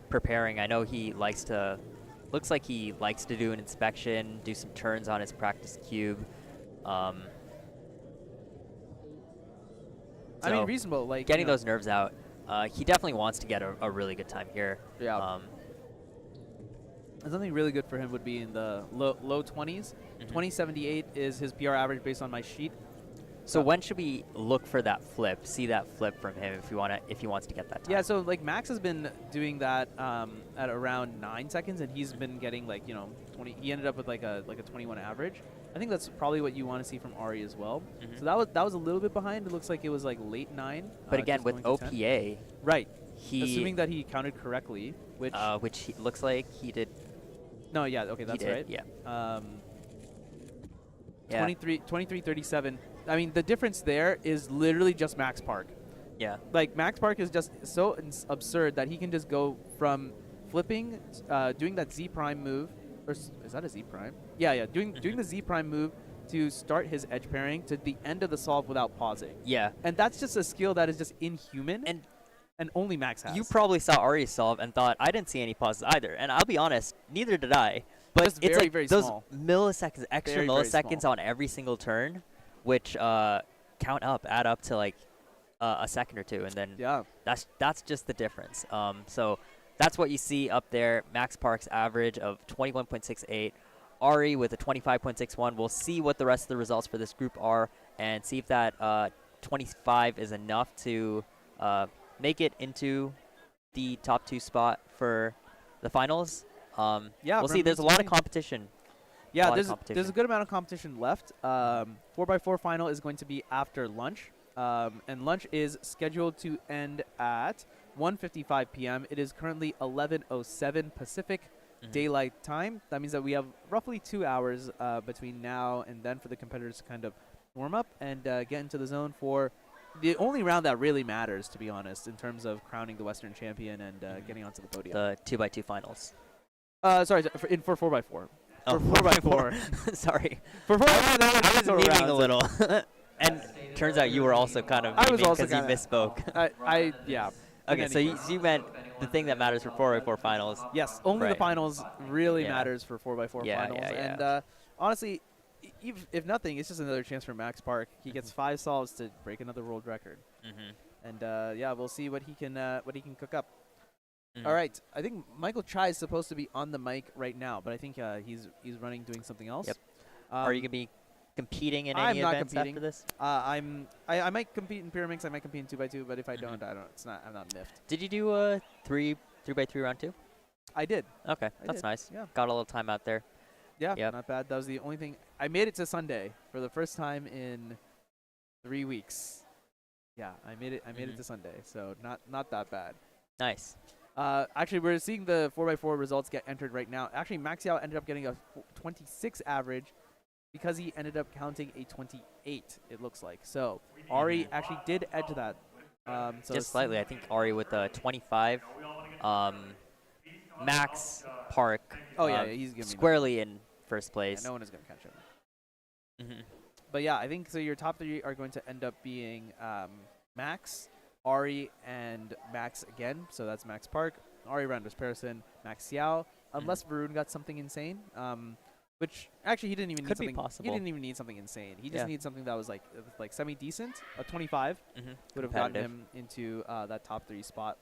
S7: preparing. I know he likes to, looks like he likes to do an inspection, do some turns on his practice cube.
S1: I mean,
S7: So,
S1: reasonable. Like
S7: getting
S1: you know,
S7: those nerves out. He definitely wants to get a really good time here.
S1: Yeah. Something really good for him would be in the low 20s. 2078 is his PR average based on my sheet.
S7: So when should we look for that flip? See that flip from him if he wants to get that time.
S1: Yeah, so like Max has been doing that at around 9 seconds, and he's been getting like 20. He ended up with like a 21 average. I think that's probably what you want to see from Ari as well. So that was a little bit behind. It looks like it was like late 9.
S7: But again,
S1: just
S7: with
S1: going to 10.
S7: OPA,
S1: right?
S7: he
S1: Assuming that he counted correctly, which
S7: he looks like he did.
S1: no, yeah, okay, that's right.
S7: Yeah.
S1: Yeah. 23:37. I mean, the difference there is literally just Max Park.
S7: Yeah.
S1: Like, Max Park is just so absurd that he can just go from flipping, doing that Z prime move, or is that a Z prime? Yeah, doing the Z prime move to start his edge pairing to the end of the solve without pausing.
S7: Yeah.
S1: And that's just a skill that is just inhuman, and only Max has.
S7: You probably saw Ari solve and thought, I didn't see any pauses either. And I'll be honest, neither did I. But
S1: Just
S7: it's
S1: very,
S7: like
S1: very
S7: those
S1: small.
S7: milliseconds, extra
S1: Very, very
S7: milliseconds
S1: small.
S7: on every single turn, which add up to like a second or two, and then that's just the difference. So that's what you see up there. Max Park's average of 21.68. Ari with a 25.61. We'll see what the rest of the results for this group are, and see if that 25 is enough to make it into the top 2 spot for the finals. We'll see. There's a lot of competition.
S1: Yeah, there's a good amount of competition left. 4x4 final is going to be after lunch, and lunch is scheduled to end at 1:55 p.m. It is currently 11:07 Pacific Daylight Time. That means that we have roughly 2 hours between now and then for the competitors to kind of warm up and get into the zone for the only round that really matters, to be honest, in terms of crowning the Western champion and getting onto the podium.
S7: The 2x2 finals.
S1: Sorry, for 4x4.
S7: Oh,
S1: for 4x4.
S7: Sorry.
S1: For 4x4,
S7: I was
S1: total
S7: memeing
S1: rounds.
S7: a little. And turns out you were also kind of
S1: I was
S7: memeing
S1: also
S7: because you
S1: kinda-
S7: misspoke.
S1: Yeah.
S7: Okay,
S1: In
S7: so
S1: any
S7: you,
S1: case.
S7: you meant the thing that matters for 4x4 finals.
S1: Yes, only the
S7: Right.
S1: finals really
S7: Yeah.
S1: matters for 4x4
S7: Yeah,
S1: finals.
S7: yeah, yeah.
S1: And honestly, if nothing, it's just another chance for Max Park. He gets 5 solves to break another world record. And yeah, we'll see what he can cook up. All right, I think Michael Chai is supposed to be on the mic right now, but I think he's running doing something else.
S7: Yep. Are you gonna be competing in
S1: I'm
S7: any
S1: not
S7: events
S1: competing.
S7: after this?
S1: I might compete in Pyraminx. I might compete in 2x2, but if I don't, I'm not miffed.
S7: Did you do a 3x3 round 2?
S1: I did.
S7: Okay,
S1: I
S7: that's
S1: did,
S7: nice.
S1: yeah.
S7: Got a little time out there.
S1: Yeah,
S7: Yep.
S1: not bad. That was the only thing. I made it to Sunday for the first time in 3 weeks. Yeah, I made it to Sunday, so not that bad.
S7: Nice.
S1: Actually, we're seeing the 4x4 results get entered right now. Actually, Max Yao ended up getting a 26 average because he ended up counting a 28, it looks like. So Ari actually did edge that. So
S7: Just slightly. I think Ari with a 25. Max Park.
S1: Oh, yeah, he's gonna be
S7: squarely in first place.
S1: Yeah, no one is going to catch him. But yeah, I think so. Your top 3 are going to end up being Max, Ari, and Max again. So that's Max Park, Ari Randers Parison, Max Xiao, unless Varun got something insane. Which actually he didn't even
S7: Could
S1: need
S7: be
S1: something.
S7: possible.
S1: He didn't even need something insane. He just
S7: Yeah.
S1: needs something that was like semi decent. A 25 would have gotten
S7: Competitive.
S1: him into that top 3 spot.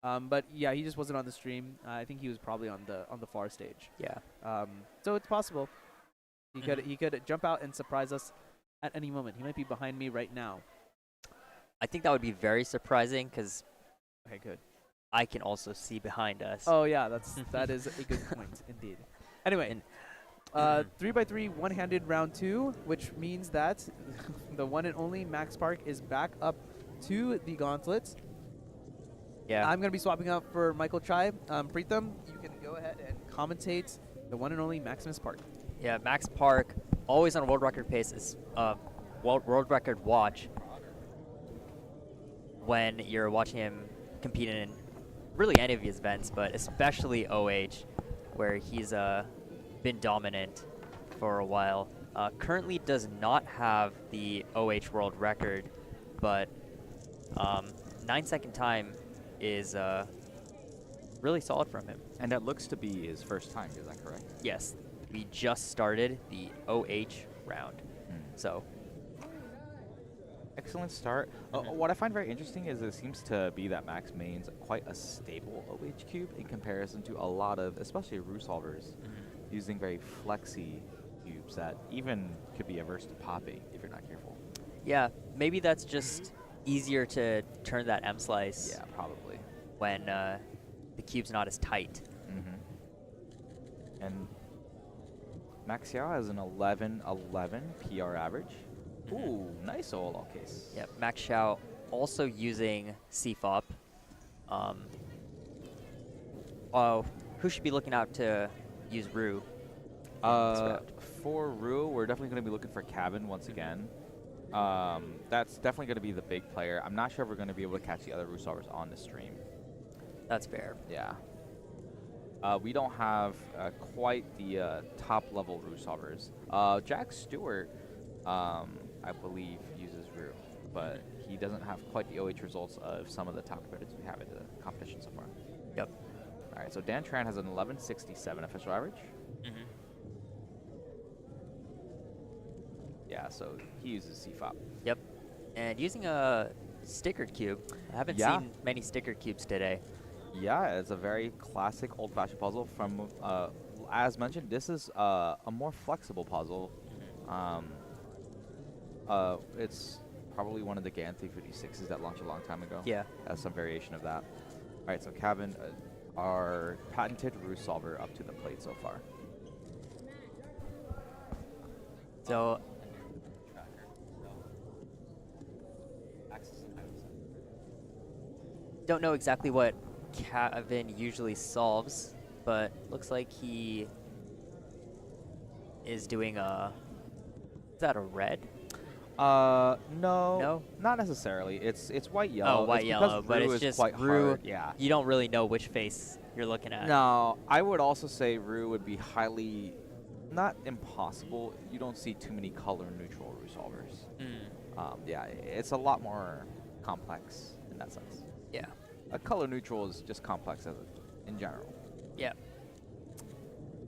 S1: But yeah, he just wasn't on the stream. I think he was probably on the far stage.
S7: Yeah.
S1: So it's possible. He could jump out and surprise us at any moment. He might be behind me right now.
S7: I think that would be very surprising because
S1: Okay, good.
S7: I can also see behind us.
S1: Oh yeah, that is a good point indeed. Anyway, 3x3 one-handed round 2, which means that the one and only Max Park is back up to the gauntlet.
S7: Yeah.
S1: I'm gonna be swapping out for Michael Chai. Preetham, you can go ahead and commentate the one and only Maximus Park.
S7: Yeah, Max Park, always on world record pace, is world record watch when you're watching him compete in really any of his events, but especially OH, where he's been dominant for a while. Currently does not have the OH world record, but 9-second time is really solid from him.
S12: And that looks to be his first time, is that correct?
S7: Yes, we just started the OH round. So
S8: excellent start. What I find very interesting is it seems to be that Max mains quite a stable OH cube in comparison to a lot of, especially Root solvers, using very flexy cubes that even could be averse to popping if you're not careful.
S7: Yeah, maybe that's just easier to turn that M slice.
S8: Yeah, probably.
S7: When the cube's not as tight.
S8: And Max Xiao has an 11-11 PR average. Ooh, nice OLL case.
S7: Yep, Max Xiao also using CFOP. Who should be looking out to use Ru?
S8: For Ru, we're definitely going to be looking for Cabin once again. That's definitely going to be the big player. I'm not sure if we're going to be able to catch the other Ru solvers on the stream.
S7: That's fair.
S8: Yeah. We don't have quite the top-level Ru solvers. Jack Stewart, I believe, uses Ru, but he doesn't have quite the OH results of some of the top credits we have in the competition so far.
S7: Yep.
S8: All right, so Dan Tran has an 1167 official average. Yeah, so he uses CFOP.
S7: Yep. And using a stickered cube. I haven't seen many stickered cubes today.
S8: Yeah, it's a very classic old-fashioned puzzle from, as mentioned, this is a more flexible puzzle. It's probably one of the GAN 356s that launched a long time ago.
S7: Yeah.
S8: Has some variation of that. All right, so Kevin, our patented Ru solver up to the plate so far.
S7: So don't know exactly what Kevin usually solves, but looks like he is doing a. Is that a red?
S8: No, not necessarily. It's white yellow.
S7: Oh, white yellow, but it's just
S8: quite
S7: Ru.
S8: hard. Yeah.
S7: You don't really know which face you're looking at.
S8: No, I would also say Ru would be highly, not impossible. You don't see too many color neutral Ru solvers. Yeah, it's a lot more complex in that sense.
S7: Yeah.
S8: A color neutral is just complex in general.
S7: Yeah.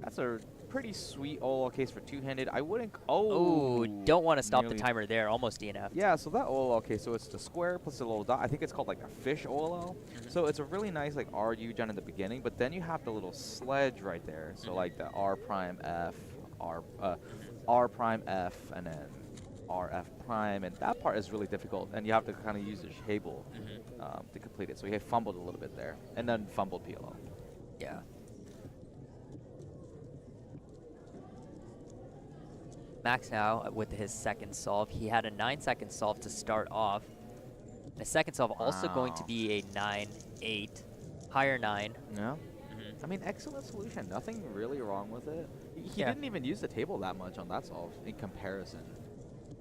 S8: That's a pretty sweet OLL case for two-handed. I wouldn't.
S7: Don't want to stop the timer there. Almost DNF.
S8: Yeah, so that OLL case, so it's the square plus a little dot. I think it's called like a fish OLL. So it's a really nice like RU gen in the beginning, but then you have the little sledge right there. So like the R prime F, R prime F, and then RF prime, and that part is really difficult, and you have to kind of use the table to complete it. So he fumbled a little bit there, and then fumbled PLO.
S7: Yeah. Max now with his second solve. He had a 9-second solve to start off. The second solve also going to be a 9-8, higher 9.
S8: Yeah. I mean, excellent solution. Nothing really wrong with it. He didn't even use the table that much on that solve in comparison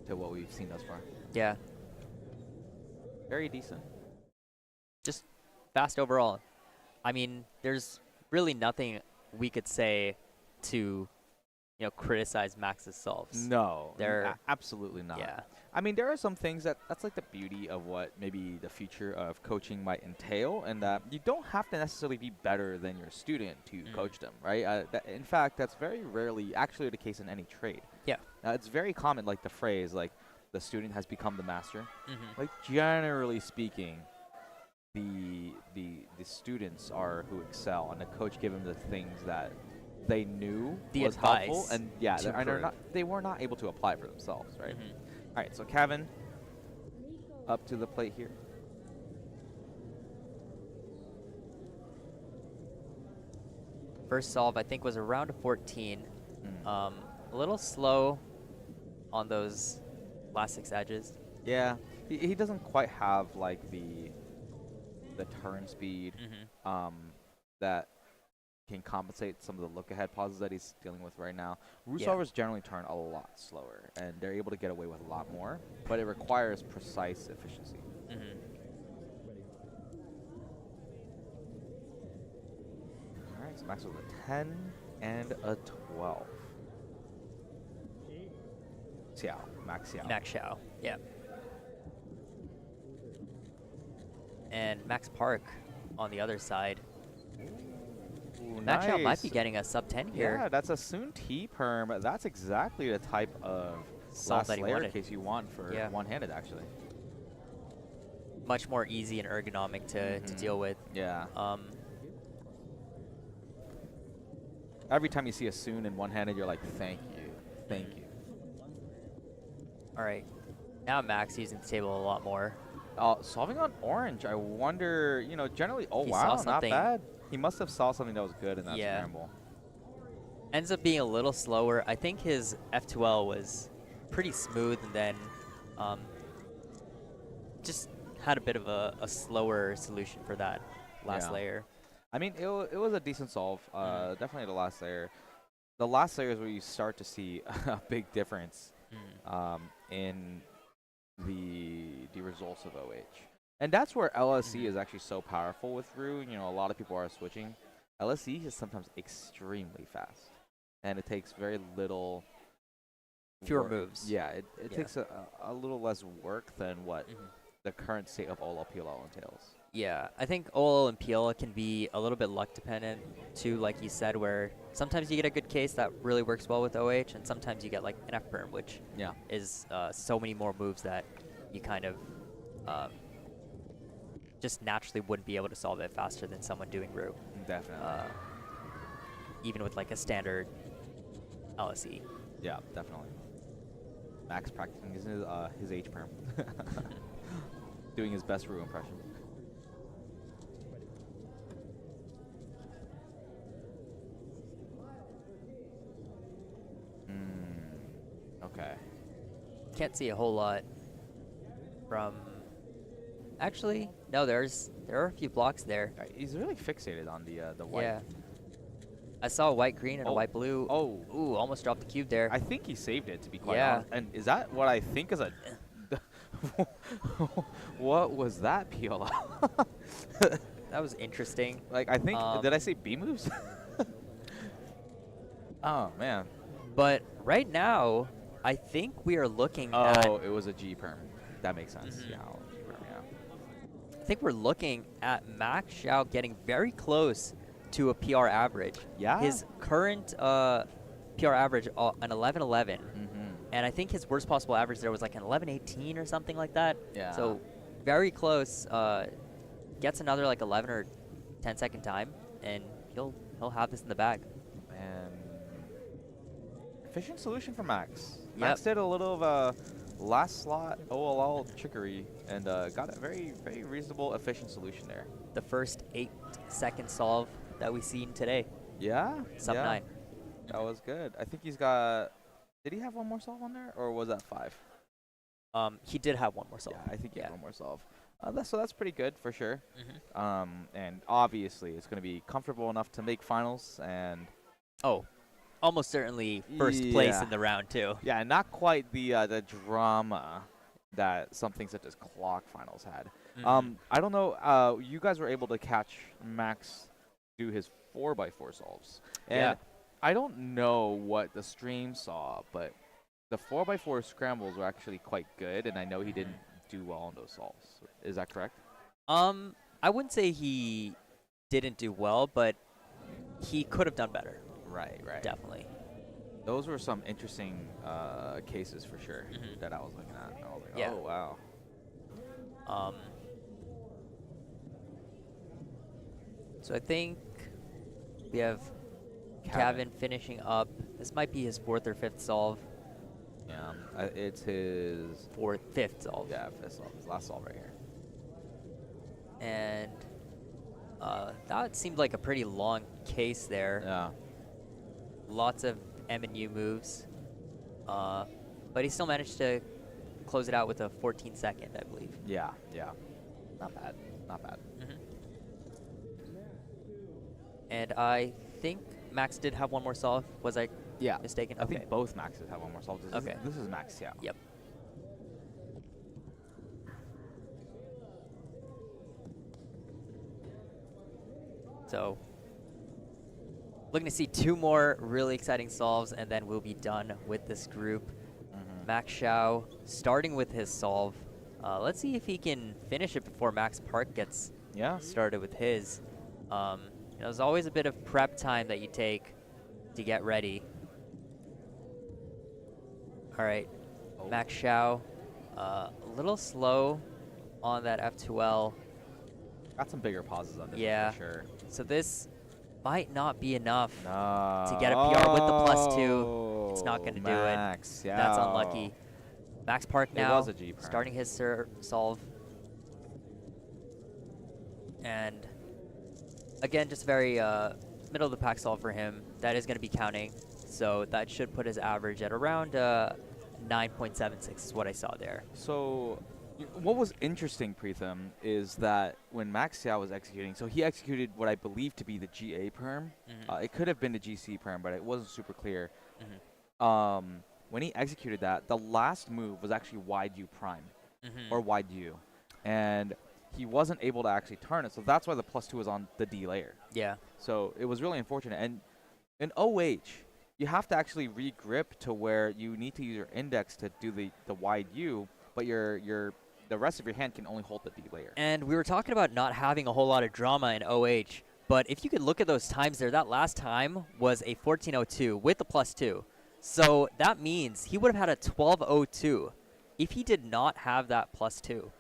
S8: to what we've seen thus far.
S7: Yeah.
S8: Very decent.
S7: Just fast overall. I mean, there's really nothing we could say to, criticize Max's solves.
S8: No,
S7: they're
S8: absolutely not.
S7: Yeah.
S8: I mean, there are some things that's like the beauty of what maybe the future of coaching might entail, and that you don't have to necessarily be better than your student to coach them, right? In fact, that's very rarely actually the case in any trade.
S7: Yeah.
S8: It's very common, like the phrase, like the student has become the master. Like generally speaking, the students are who excel, and the coach give them the things that they knew was helpful, and they were not able to apply for themselves, right? All right, so Kevin, up to the plate here.
S7: First solve, I think, was around a 14. A little slow on those last 6 edges.
S8: Yeah, he doesn't quite have like the turn speed that can compensate some of the look-ahead pauses that he's dealing with right now. Ru solvers generally turn a lot slower, and they're able to get away with a lot more, but it requires precise efficiency. All right, so Max with a 10 and a 12. Xiao, Max Xiao.
S7: Max Xiao, yeah. And Max Park on the other side.
S8: Ooh,
S7: Max Xiao might
S8: nice.
S7: be getting a sub 10 here.
S8: Yeah, that's a soon T perm. That's exactly the type of
S7: Solve
S8: last
S7: that he
S8: layer
S7: wanted.
S8: case you want for one-handed, actually.
S7: much more easy and ergonomic to deal with.
S8: Yeah. Every time you see a Soon in one-handed, you're like, thank you, thank you.
S7: All right, now Max using the table a lot more.
S8: Solving on orange, I wonder, you know, generally, oh
S7: He
S8: wow,
S7: saw
S8: not
S7: something.
S8: bad. He must have saw something that was good in that scramble.
S7: Ends up being a little slower. I think his F2L was pretty smooth, and then just had a bit of a slower solution for that last layer.
S8: I mean, it was a decent solve. Definitely the last layer. The last layer is where you start to see a big difference in the results of OH. And that's where LSE is actually so powerful with Rue. You know, a lot of people are switching. LSE is sometimes extremely fast, and it takes very little
S7: fewer moves.
S8: Yeah, it takes a little less work than what the current state of OLL PLL entails.
S7: Yeah, I think OLL and PLL can be a little bit luck dependent too, like you said, where sometimes you get a good case that really works well with OH, and sometimes you get like an F-perm, which is so many more moves that you kind of just naturally wouldn't be able to solve it faster than someone doing Rue.
S8: Definitely.
S7: Even with like a standard LSE.
S8: Yeah, definitely. Max practicing his H-perm. Doing his best Rue impression. Okay.
S7: Can't see a whole lot from. Actually, no. There are a few blocks there.
S8: He's really fixated on the white.
S7: Yeah. I saw a white green and a white blue.
S8: Oh.
S7: Ooh, almost dropped the cube there.
S8: I think he saved it, to be quite honest. And is that what I think is a... What was that, PLL?
S7: That was interesting.
S8: Like, I think... did I say B moves? Oh, man.
S7: But right now, I think we are looking at...
S8: Oh, it was a G perm. That makes sense. Yeah, G-perm, yeah.
S7: I think we're looking at Max Xiao getting very close to a PR average.
S8: Yeah.
S7: His current PR average, an 11-11. And I think his worst possible average there was like an 11-18 or something like that.
S8: Yeah.
S7: So very close. Gets another like 11 or 10 second time, and he'll have this in the bag.
S8: Man. Efficient solution for Max. Max did a little of a last slot OLL trickery and got a very, very reasonable, efficient solution there.
S7: The first 8-second solve that we've seen today.
S8: Yeah?
S7: Sub 9.
S8: That was good. I think he's got... Did he have one more solve on there, or was that 5?
S7: He did have one more solve.
S8: Yeah, I think he had one more solve. So that's pretty good for sure. And obviously, it's going to be comfortable enough to make finals. And
S7: almost certainly first place in the round too.
S8: Yeah, not quite the drama that something such as Clock finals had. I don't know. You guys were able to catch Max do his 4x4 solves. And I don't know what the stream saw, but the 4x4 scrambles were actually quite good, and I know he didn't do well on those solves. Is that correct?
S7: I wouldn't say he didn't do well, but he could have done better.
S8: Right.
S7: Definitely.
S8: Those were some interesting cases for sure that I was looking at. I was like, oh, wow.
S7: So I think we have Kevin finishing up. This might be his 4th or 5th solve.
S8: Yeah, it's his
S7: 5th solve.
S8: Yeah, 5th solve. His last solve right here.
S7: And that seemed like a pretty long case there.
S8: Yeah.
S7: Lots of M and U moves. But he still managed to close it out with a 14-second, I believe.
S8: Yeah. Not bad.
S7: And I think Max did have one more solve. Was I mistaken?
S8: I think both Maxes have one more solve. This is Max, yeah.
S7: Yep. So, looking to see 2 more really exciting solves, and then we'll be done with this group. Max Xiao starting with his solve. Let's see if he can finish it before Max Park gets started with his. There's always a bit of prep time that you take to get ready. All right, Max Xiao, a little slow on that F2L.
S8: Got some bigger pauses on this
S7: Yeah.
S8: one for sure.
S7: So this might not be enough
S8: No.
S7: to get a PR with the +2. It's not going to do it.
S8: Max, yeah.
S7: That's unlucky. Max Park
S8: It
S7: now
S8: was a G prime.
S7: starting his solve. And again, just very middle of the pack solve for him. That is going to be counting. So that should put his average at around 9.76 is what I saw there.
S8: So what was interesting, Preetham, is that when Max Xiao was executing, so he executed what I believe to be the GA perm. It could have been the GC perm, but it wasn't super clear. When he executed that, the last move was actually wide U prime, or wide U. And he wasn't able to actually turn it, so that's why the +2 was on the D layer.
S7: Yeah.
S8: So it was really unfortunate. And in OH, you have to actually re-grip to where you need to use your index to do the wide U, but the rest of your hand can only hold the D layer.
S7: And we were talking about not having a whole lot of drama in OH, but if you could look at those times there, that last time was a 14.02 with the +2. So that means he would have had a 12.02 if he did not have that +2,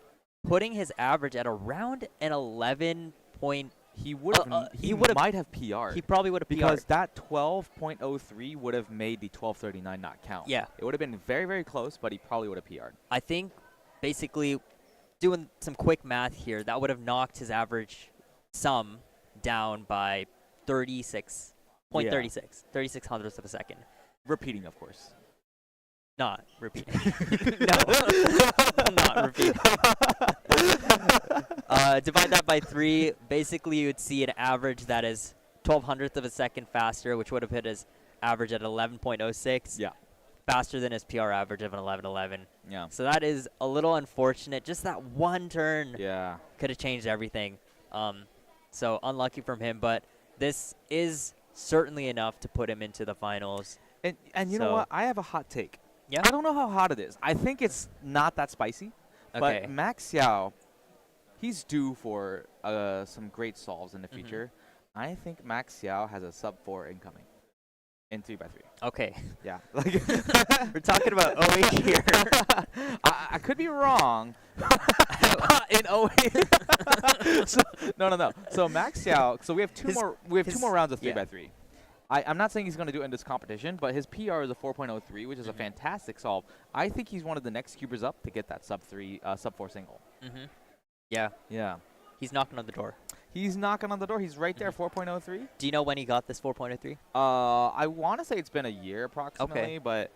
S7: putting his average at around an 11 point.
S8: He would have. he might have PR'd.
S7: He probably would have PR'd.
S8: Because that 12.03 would have made the 12.39 not count.
S7: Yeah.
S8: It would have been very, very close, but he probably would have PR'd.
S7: I think basically doing some quick math here, that would have knocked his average sum down by 36.36, 36 hundredths of a second.
S8: Repeating, of course.
S7: Not repeating. No, not repeating. Divide that by 3. Basically, you would see an average that is 12 hundredths of a second faster, which would have hit his average at 11.06.
S8: Yeah.
S7: Faster than his PR average of an 11.11.
S8: Yeah.
S7: So that is a little unfortunate. Just that one turn could have changed everything. So unlucky from him, but this is certainly enough to put him into the finals.
S8: And you know what? I have a hot take.
S7: Yeah?
S8: I don't know how hot it is. I think it's not that spicy.
S7: Okay.
S8: But Max Xiao, he's due for some great solves in the future. I think Max Xiao has a sub-4 incoming in 3x3.
S7: Okay.
S8: Yeah.
S7: We're talking about OH here.
S8: I could be wrong. In OH. No. So Max Xiao, so we have two more rounds of 3x3. I'm not saying he's going to do it in this competition, but his PR is a 4.03, which is a fantastic solve. I think he's one of the next cubers up to get that sub-4 single.
S7: Yeah.
S8: Yeah.
S7: He's knocking on the door.
S8: He's knocking on the door. He's right there, 4.03.
S7: Do you know when he got this 4.03?
S8: I want to say it's been a year approximately, but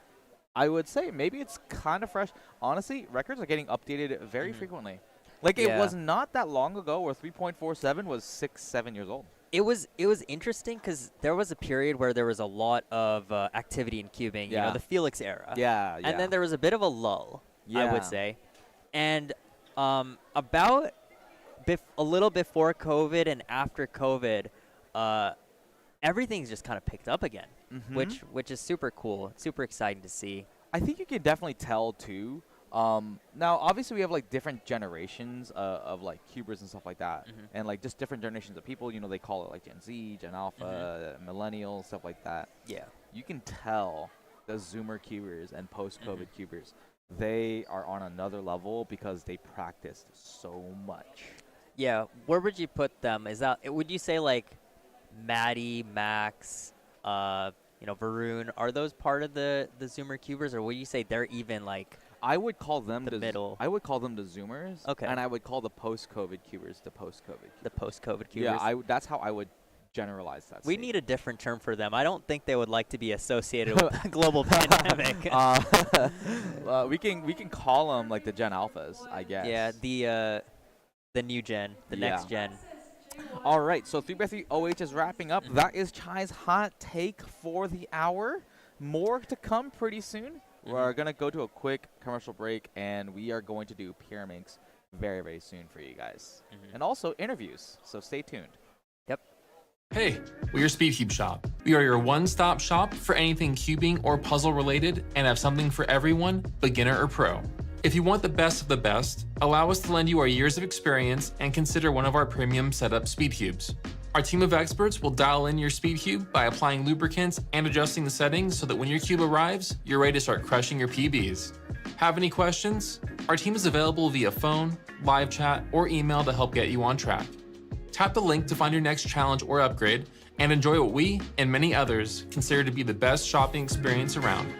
S8: I would say maybe it's kind of fresh. Honestly, records are getting updated very frequently. Like, it was not that long ago where 3.47 was 6-7 years old.
S7: It was interesting because there was a period where there was a lot of activity in cubing, you know, the Felix era.
S8: Yeah.
S7: And then there was a bit of a lull, I would say. And about a little before COVID and after COVID, everything's just kind of picked up again, which is super cool, super exciting to see.
S8: I think you can definitely tell too. Now, obviously, we have like different generations of like cubers and stuff like that, and like just different generations of people. You know, they call it like Gen Z, Gen Alpha, Millennials, stuff like that.
S7: Yeah,
S8: you can tell the Zoomer cubers and post-COVID cubers. They are on another level because they practiced so much.
S7: Yeah, where would you put them? Would you say like Maddie, Max, Varun? Are those part of the Zoomer cubers, or would you say they're even like?
S8: I would call them
S7: the middle.
S8: I would call them the Zoomers.
S7: Okay.
S8: And I would call the post-COVID cubers the post-COVID cubers.
S7: The post-COVID cubers.
S8: Yeah, that's how I would generalize that.
S7: We need a different term for them. I don't think they would like to be associated with a global pandemic.
S8: We can call them like the Gen Alphas, I guess.
S7: Yeah, the new gen, the next gen.
S8: All right, so 3x3 OH is wrapping up. That is Chai's hot take for the hour. More to come pretty soon. We're going to go to a quick commercial break, and we are going to do Pyraminx very, very soon for you guys. And also interviews, so stay tuned.
S7: Yep.
S6: Hey, we're your SpeedCube shop. We are your one-stop shop for anything cubing or puzzle related and have something for everyone, beginner or pro. If you want the best of the best, allow us to lend you our years of experience and consider one of our premium setup SpeedCubes. Our team of experts will dial in your SpeedCube by applying lubricants and adjusting the settings so that when your cube arrives, you're ready to start crushing your PBs. Have any questions? Our team is available via phone, live chat, or email to help get you on track. Tap the link to find your next challenge or upgrade, and enjoy what we and many others consider to be the best shopping experience around.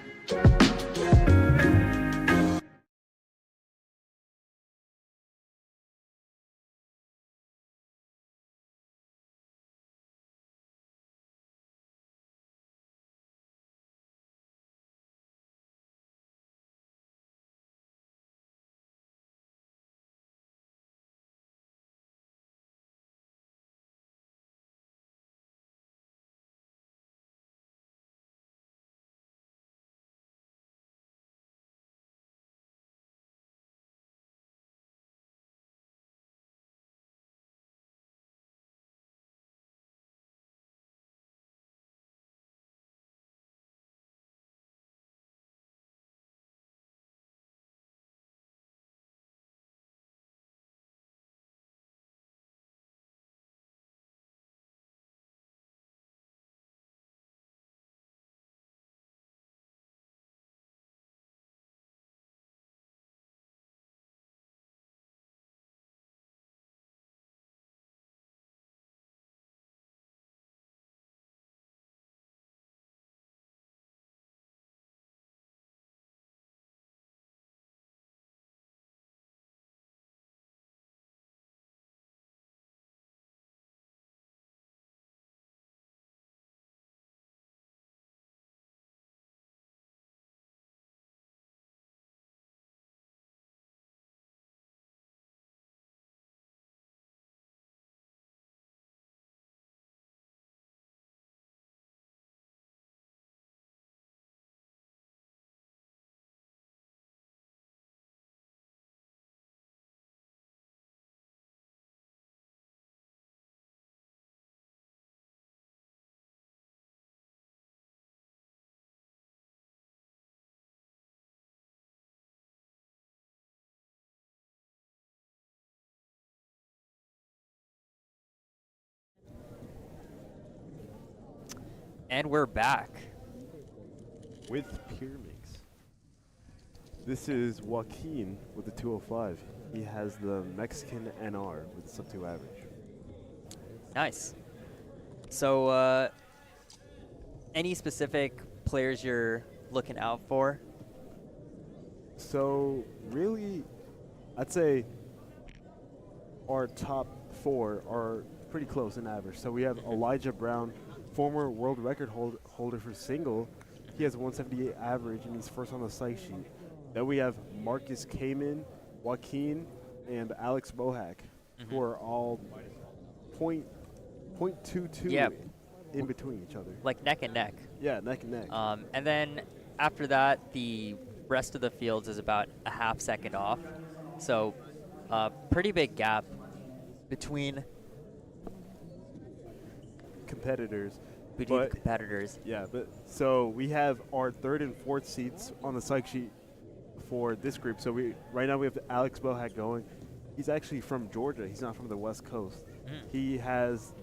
S7: And we're back.
S2: With Pyramix. This is Joaquin with the 205. He has the Mexican NR with sub 2 average.
S7: Nice. So, any specific players you're looking out for?
S2: So, really, I'd say our top 4 are pretty close in average. So we have Elijah Brown, former world record holder for single. He has 178 average, and he's first on the psych sheet. Then we have Marcus Kamen, Joaquin, and Alex Bohack, who are all .22 in between each other.
S7: Like neck and neck.
S2: Yeah, neck and neck.
S7: And then after that, the rest of the fields is about a half second off. So, pretty big gap between
S2: competitors.
S7: Yeah,
S2: but so we have our 3rd and 4th seats on the psych sheet for this group. So right now we have Alex Bohack going. He's actually from Georgia. He's not from the West Coast. He's 2nd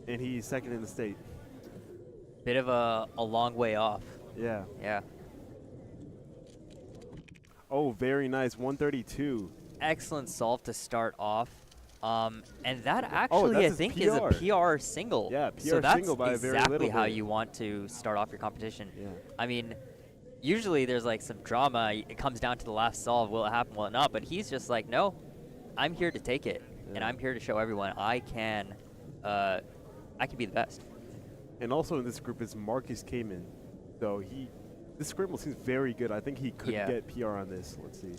S2: in the state.
S7: Bit of a long way off.
S2: Yeah.
S7: Yeah.
S2: Oh, very nice. 132.
S7: Excellent solve to start off. And that actually, I think, is a PR single.
S2: Yeah, PR
S7: so that's
S2: single by
S7: exactly
S2: a very little
S7: how
S2: bit.
S7: you want to start off your competition.
S2: Yeah.
S7: I mean, usually there's like some drama. It comes down to the last solve. Will it happen? Will it not? But he's just like, no, I'm here to take it, and I'm here to show everyone I can be the best.
S2: And also in this group is Marcus Kamen. So this scramble seems very good. I think he could get PR on this. Let's see.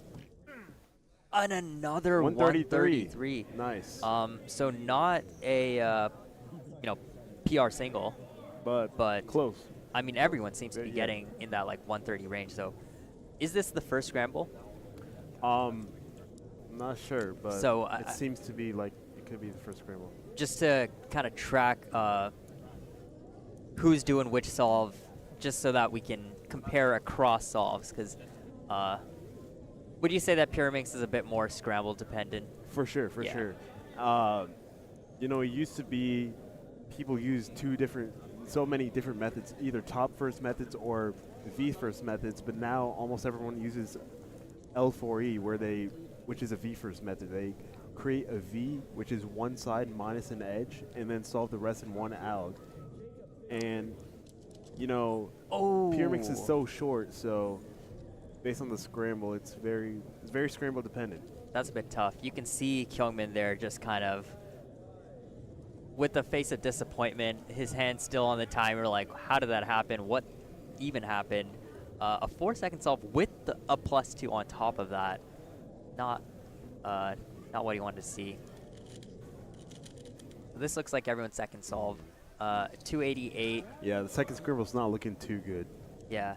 S7: And another
S2: 133. Nice.
S7: So not a PR single, but
S2: close.
S7: I mean, everyone seems to be getting in that like 130 range. So, is this the first scramble?
S2: Not sure, but
S7: so
S2: it seems to be like it could be the first scramble.
S7: Just to kind of track who's doing which solve, just so that we can compare across solves, because. Would you say that Pyramix is a bit more scramble dependent?
S2: For sure, for sure. It used to be people use so many different methods, either top first methods or V first methods, but now almost everyone uses L4E, which is a V-first method. They create a V, which is one side minus an edge, and then solve the rest in one alg. And, you know, Pyramix is so short, so based on the scramble, it's very scramble dependent.
S7: That's a bit tough. You can see Kyungmin there just kind of with the face of disappointment, his hand still on the timer, like, how did that happen? What even happened? A 4-second solve with a +2 on top of that. Not what he wanted to see. This looks like everyone's second solve. 288.
S2: Yeah, the second scramble is not looking too good.
S7: Yeah.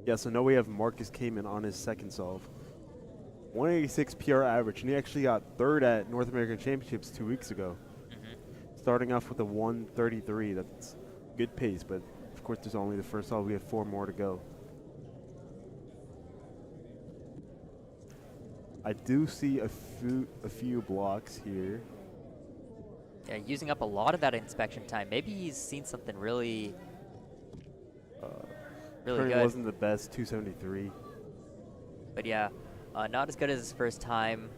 S2: Yeah, so now we have Marcus Kamen on his second solve. 186 PR average, and he actually got third at North American Championships 2 weeks ago. Starting off with a 133, that's good pace, but of course there's only the first solve. We have 4 more to go. I do see a few blocks here.
S7: Yeah, using up a lot of that inspection time. Maybe he's seen something really
S2: Current
S7: good.
S2: wasn't the best, 273.
S7: But yeah, not as good as his first time.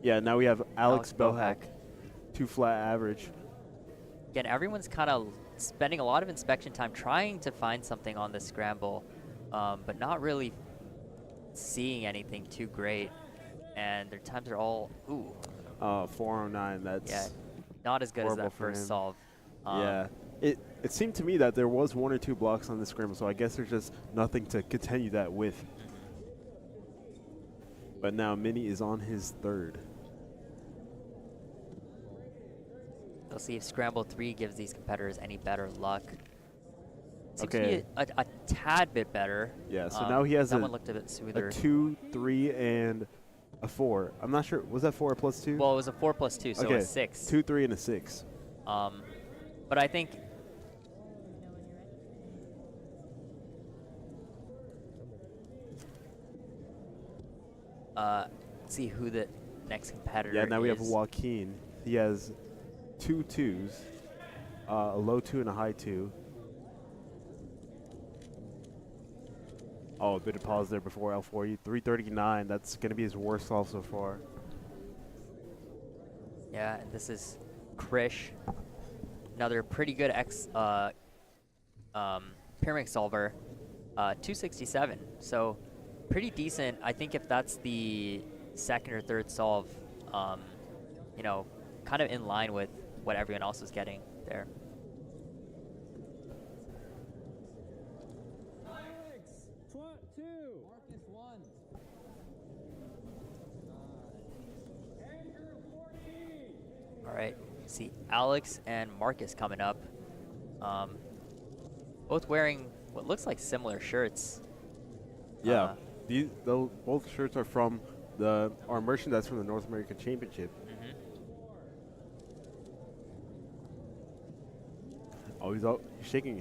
S2: Yeah, now we have Alex Bohack, 2 flat average.
S7: Again, everyone's kind of spending a lot of inspection time trying to find something on the scramble, but not really seeing anything too great. And their times are all,
S2: 409, that's
S7: not as good as
S2: horrible
S7: that
S2: for
S7: first
S2: him.
S7: solve.
S2: Yeah, it seemed to me that there was 1 or 2 blocks on the scramble, so I guess there's just nothing to continue that with. But now Mini is on his third.
S7: We'll see if Scramble 3 gives these competitors any better luck. Seems to
S2: Okay.
S7: be a tad bit better.
S2: Yeah, so now he has
S7: that one looked a bit smoother.
S2: a 2, 3, and a 4. I'm not sure, was that 4 or +2?
S7: Well, it was a 4 + 2, so
S2: okay.
S7: a 6.
S2: 2, 3, and a 6.
S7: But I think let's see who the next competitor is.
S2: Yeah, now we have Joaquin. He has 2 2s, a low 2 and a high 2. Oh, a bit of pause there before L4E. 339, that's going to be his worst solve so far.
S7: Yeah, and this is Krish, another pretty good pyramid solver, 267. So pretty decent. I think if that's the second or third solve, you know, kind of in line with what everyone else is getting there. All right, see Alex and Marcus coming up. Both wearing what looks like similar shirts.
S2: Yeah, both shirts are from our merchandise from the North American Championship. Oh, he's shaking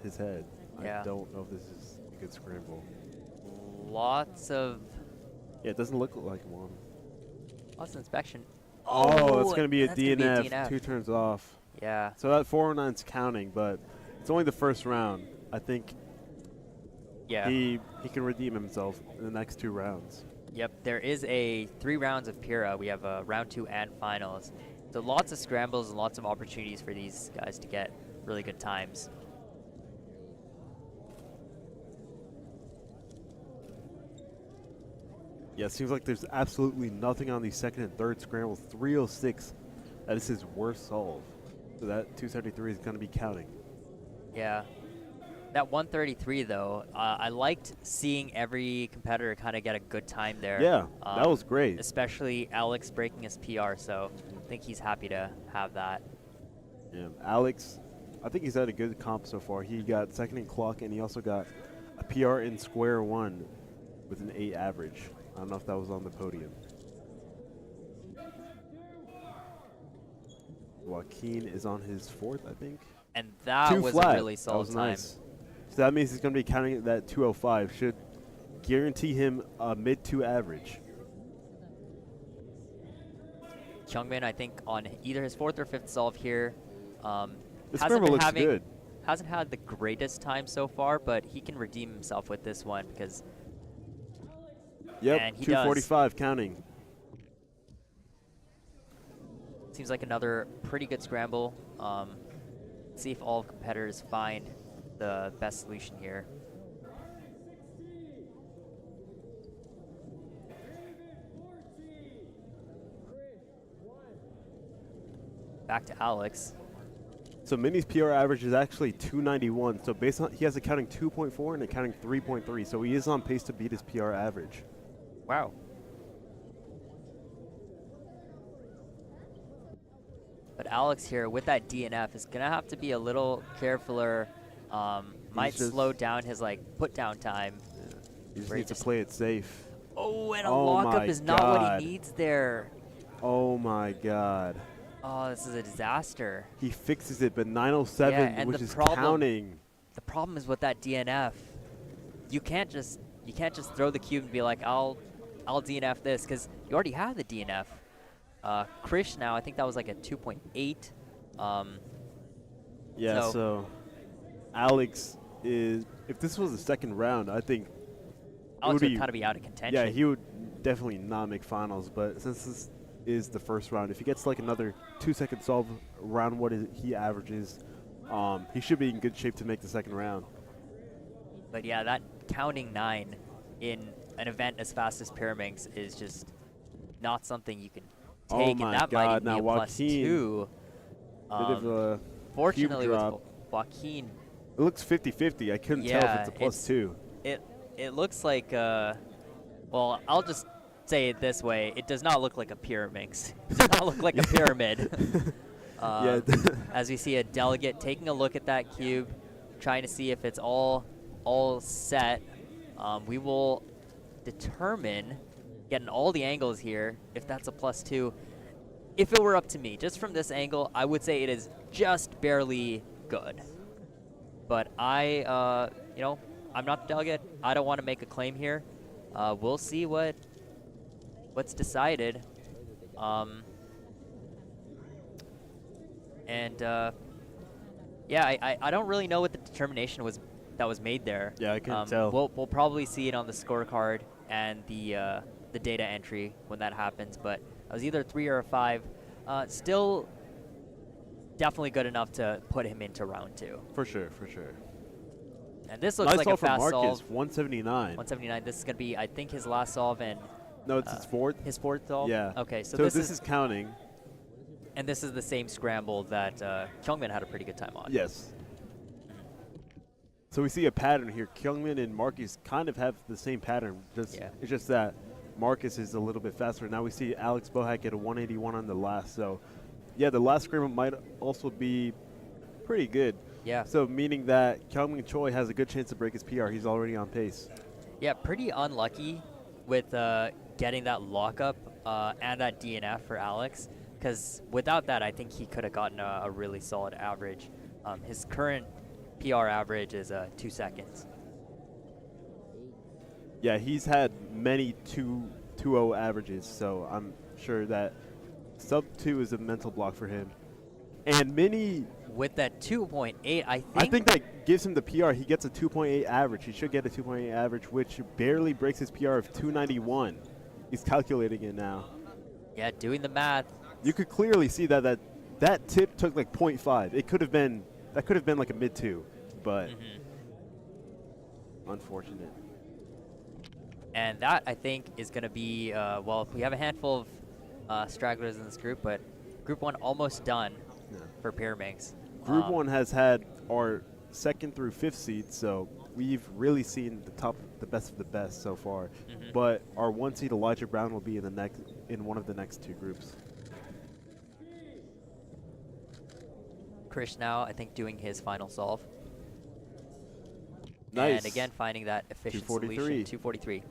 S2: his head.
S7: Yeah.
S2: I don't know if this is a good scramble.
S7: Lots of.
S2: Yeah, it doesn't look like one.
S7: Lots of inspection.
S2: Oh, it's going to be a
S7: that's gonna
S2: DNF, 2 turns off.
S7: Yeah.
S2: So that 409's counting, but it's only the first round. I think he can redeem himself in the next 2 rounds.
S7: Yep, there is a 3 rounds of Pura. We have a round 2 and finals. So lots of scrambles and lots of opportunities for these guys to get really good times.
S2: Yeah, it seems like there's absolutely nothing on the second and third scrambles. 306, that is his worst solve. So that 273 is going to be counting.
S7: Yeah. That 133, though, I liked seeing every competitor kind of get a good time there.
S2: Yeah, that was great.
S7: Especially Alex breaking his PR, so I think he's happy to have that.
S2: Yeah, Alex, I think he's had a good comp so far. He got second in clock, and he also got a PR in square 1 with an 8 average. I don't know if that was on the podium. Joaquin is on his 4th, I think.
S7: And that
S2: 2
S7: was
S2: flat.
S7: a really solid time.
S2: Nice. So that means he's going to be counting that 205. Should guarantee him a mid-2 average.
S7: Kyungmin, I think, on either his 4th or 5th solve here.
S2: This
S7: Hasn't
S2: scramble
S7: been
S2: looks
S7: having
S2: good.
S7: hasn't had the greatest time so far, but he can redeem himself with this one because
S2: Yep,
S7: and he
S2: 245 counting.
S7: seems like another pretty good scramble. See if all competitors find the best solution here. Back to Alex.
S2: So Mini's PR average is actually 291. So based on he has a counting 2.4 and a counting 3.3. So he is on pace to beat his PR average.
S7: Wow. But Alex here with that DNF is gonna have to be a little carefuler. Might slow down his put down time.
S2: He just needs to play it safe.
S7: Oh, and a lockup is not what he needs there.
S2: Oh my god.
S7: Oh, this is a disaster.
S2: He fixes it, but 907, which is counting.
S7: The problem is with that DNF. You can't just throw the cube and be like, I'll DNF this, because you already have the DNF. Krish now, I think that was like a 2.8.
S2: Yeah, so Alex is, if this was the second round, I think
S7: Alex would kind of be out of contention.
S2: Yeah, he would definitely not make finals, but since this is the first round, if he gets like another 2-second solve around what he averages, he should be in good shape to make the second round.
S7: But yeah, that counting 9 in an event as fast as Pyraminx is just not something you can take, and that might even be a +2. Fortunately with Joaquin,
S2: it looks 50-50. I couldn't tell if it's a +2.
S7: It looks like, well, I'll just say it this way. It does not look like a Pyraminx. It does not look like a pyramid. As we see a delegate taking a look at that cube, trying to see if it's all set. We will determine, getting all the angles here, if that's a +2. If it were up to me, just from this angle, I would say it is just barely good. But I, I'm not the delegate. I don't want to make a claim here. We'll see what's decided. Yeah, I don't really know what the determination was that was made there.
S2: Yeah, I couldn't tell.
S7: We'll probably see it on the scorecard and the data entry when that happens. But it was either 3 or a 5. Still, definitely good enough to put him into round 2.
S2: For sure, for sure.
S7: And this looks like a fast solve.
S2: 179.
S7: 179. This is gonna be, I think, his last solve and.
S2: No, it's his 4th.
S7: His 4th solve.
S2: Yeah.
S7: Okay, so
S2: this is counting.
S7: And this is the same scramble that Kyungmin had a pretty good time on.
S2: Yes. So we see a pattern here. Kyungmin and Marcus kind of have the same pattern. It's just that Marcus is a little bit faster. Now we see Alex Bohak get a 181 on the last. So, yeah, the last scramble might also be pretty good.
S7: Yeah.
S2: So meaning that Kyungmin Choi has a good chance to break his PR. He's already on pace.
S7: Yeah, pretty unlucky with getting that lockup and that DNF for Alex. Because without that, I think he could have gotten a really solid average. His current PR average is 2 seconds.
S2: Yeah, he's had many 2.0 averages, so I'm sure that sub 2 is a mental block for him. And Mini,
S7: with that 2.8, I
S2: think that gives him the PR. He gets a 2.8 average. He should get a 2.8 average, which barely breaks his PR of 291. He's calculating it now.
S7: Yeah, doing the math.
S2: You could clearly see that tip took like 0.5. It could have been like a mid 2, but unfortunate.
S7: And that, I think, is going to be, well, we have a handful of stragglers in this group, but Group 1 almost done for Pyraminx.
S2: Group 1 has had our 2nd through 5th seeds, so we've really seen the best of the best so far. But our 1 seed Elijah Brown will be in one of the next 2 groups.
S7: Krish now, I think, doing his final solve.
S2: Nice.
S7: And again, finding that efficient
S2: 243.
S7: solution. 243.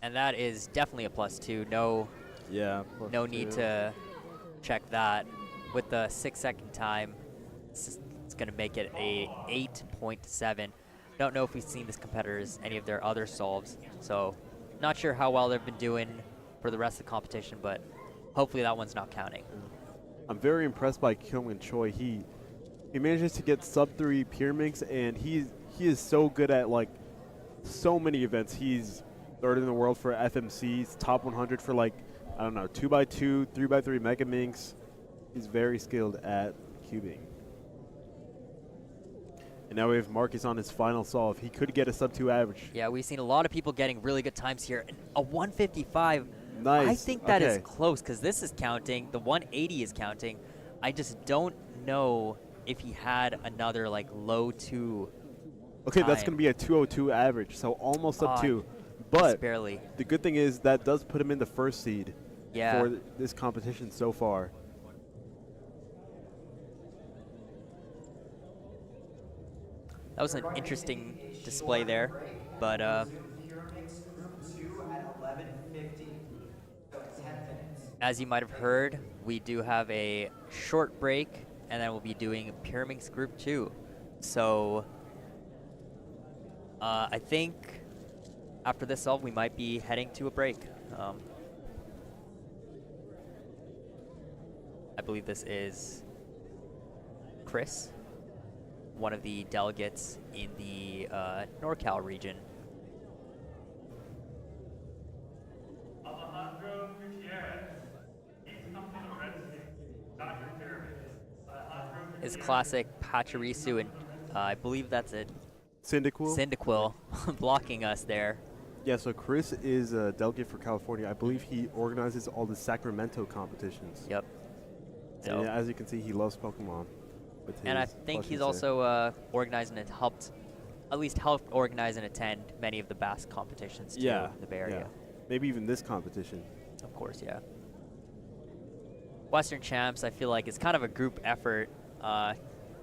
S7: And that is definitely a +2. No
S2: Yeah.
S7: No need to check that. With the 6-second time, it's going to make it a 8.7. Don't know if we've seen this competitors, any of their other solves, so not sure how well they've been doing for the rest of the competition, but hopefully that one's not counting.
S2: I'm very impressed by Kyungmin Choi. He manages to get sub 3 pyraminx, and he is so good at like so many events. He's third in the world for FMCs, top 100 for like, I don't know, 2x2, 3x3 Mega Minx. He's very skilled at cubing. And now we have Marcus on his final solve. He could get a sub 2 average.
S7: Yeah, we've seen a lot of people getting really good times here. And a 155,
S2: Nice.
S7: I think that is close because this is counting. The 180 is counting. I just don't know if he had another like low 2
S2: Okay,
S7: time.
S2: that's going to be a 202 average, so almost sub 2. But
S7: barely.
S2: the good thing is that does put him in the first seed for this competition so far.
S7: That was an interesting display there, but as you might have heard, we do have a short break, and then we'll be doing Pyraminx Group 2. So I think after this solve, we might be heading to a break. I believe this is Chris, one of the delegates in the NorCal region. His classic Pachirisu, and I believe that's it.
S2: Cyndaquil?
S7: Cyndaquil blocking us there.
S2: Yeah, so Chris is a delegate for California. I believe he organizes all the Sacramento competitions.
S7: Yep.
S2: And yeah, as you can see, he loves Pokemon.
S7: And I think he's also organized and at least helped organize and attend many of the Basque competitions too in the Bay Area.
S2: Yeah. Maybe even this competition.
S7: Of course, yeah. Western Champs, I feel like, is kind of a group effort,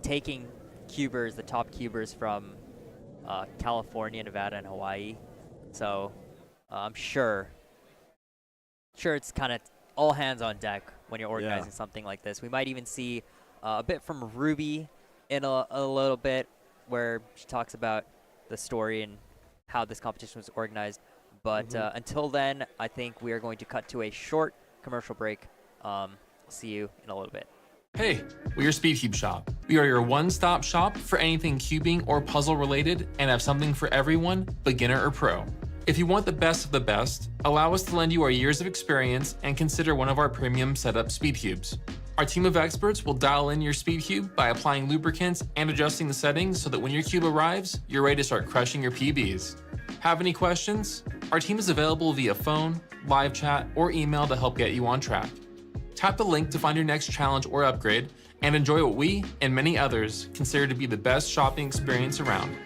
S7: taking cubers, the top cubers from California, Nevada, and Hawaii. So I'm sure it's kind of all hands on deck when you're organizing something like this. We might even see a bit from Ruby in a little bit, where she talks about the story and how this competition was organized. But until then, I think we are going to cut to a short commercial break. See you in a little bit.
S6: Hey, we're Speedcube Shop. We are your one-stop shop for anything cubing or puzzle related and have something for everyone, beginner or pro. If you want the best of the best, allow us to lend you our years of experience and consider one of our premium setup Speedcubes. Our team of experts will dial in your Speedcube by applying lubricants and adjusting the settings so that when your cube arrives, you're ready to start crushing your PBs. Have any questions? Our team is available via phone, live chat, or email to help get you on track. Tap the link to find your next challenge or upgrade and enjoy what we and many others consider to be the best shopping experience around.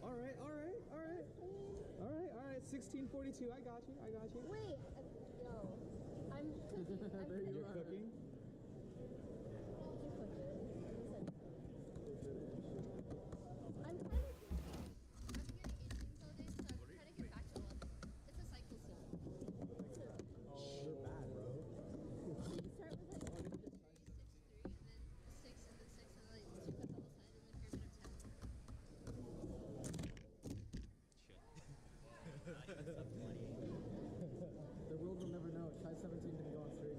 S13: All right. 1642. I got you.
S14: Wait, no. I'm cooking.
S13: You're cooking?
S14: I'm kind of getting 18s all day, so I'm trying to get back to 11. It's a cycle soon.
S13: You're bad, bro.
S14: You start with like 1, 2, 3, 6, 3, and then 6, and then 6, and then like 2 cuts on the side, and then pyramid of 10.
S13: The world will never know. Try 17 didn't go on stream.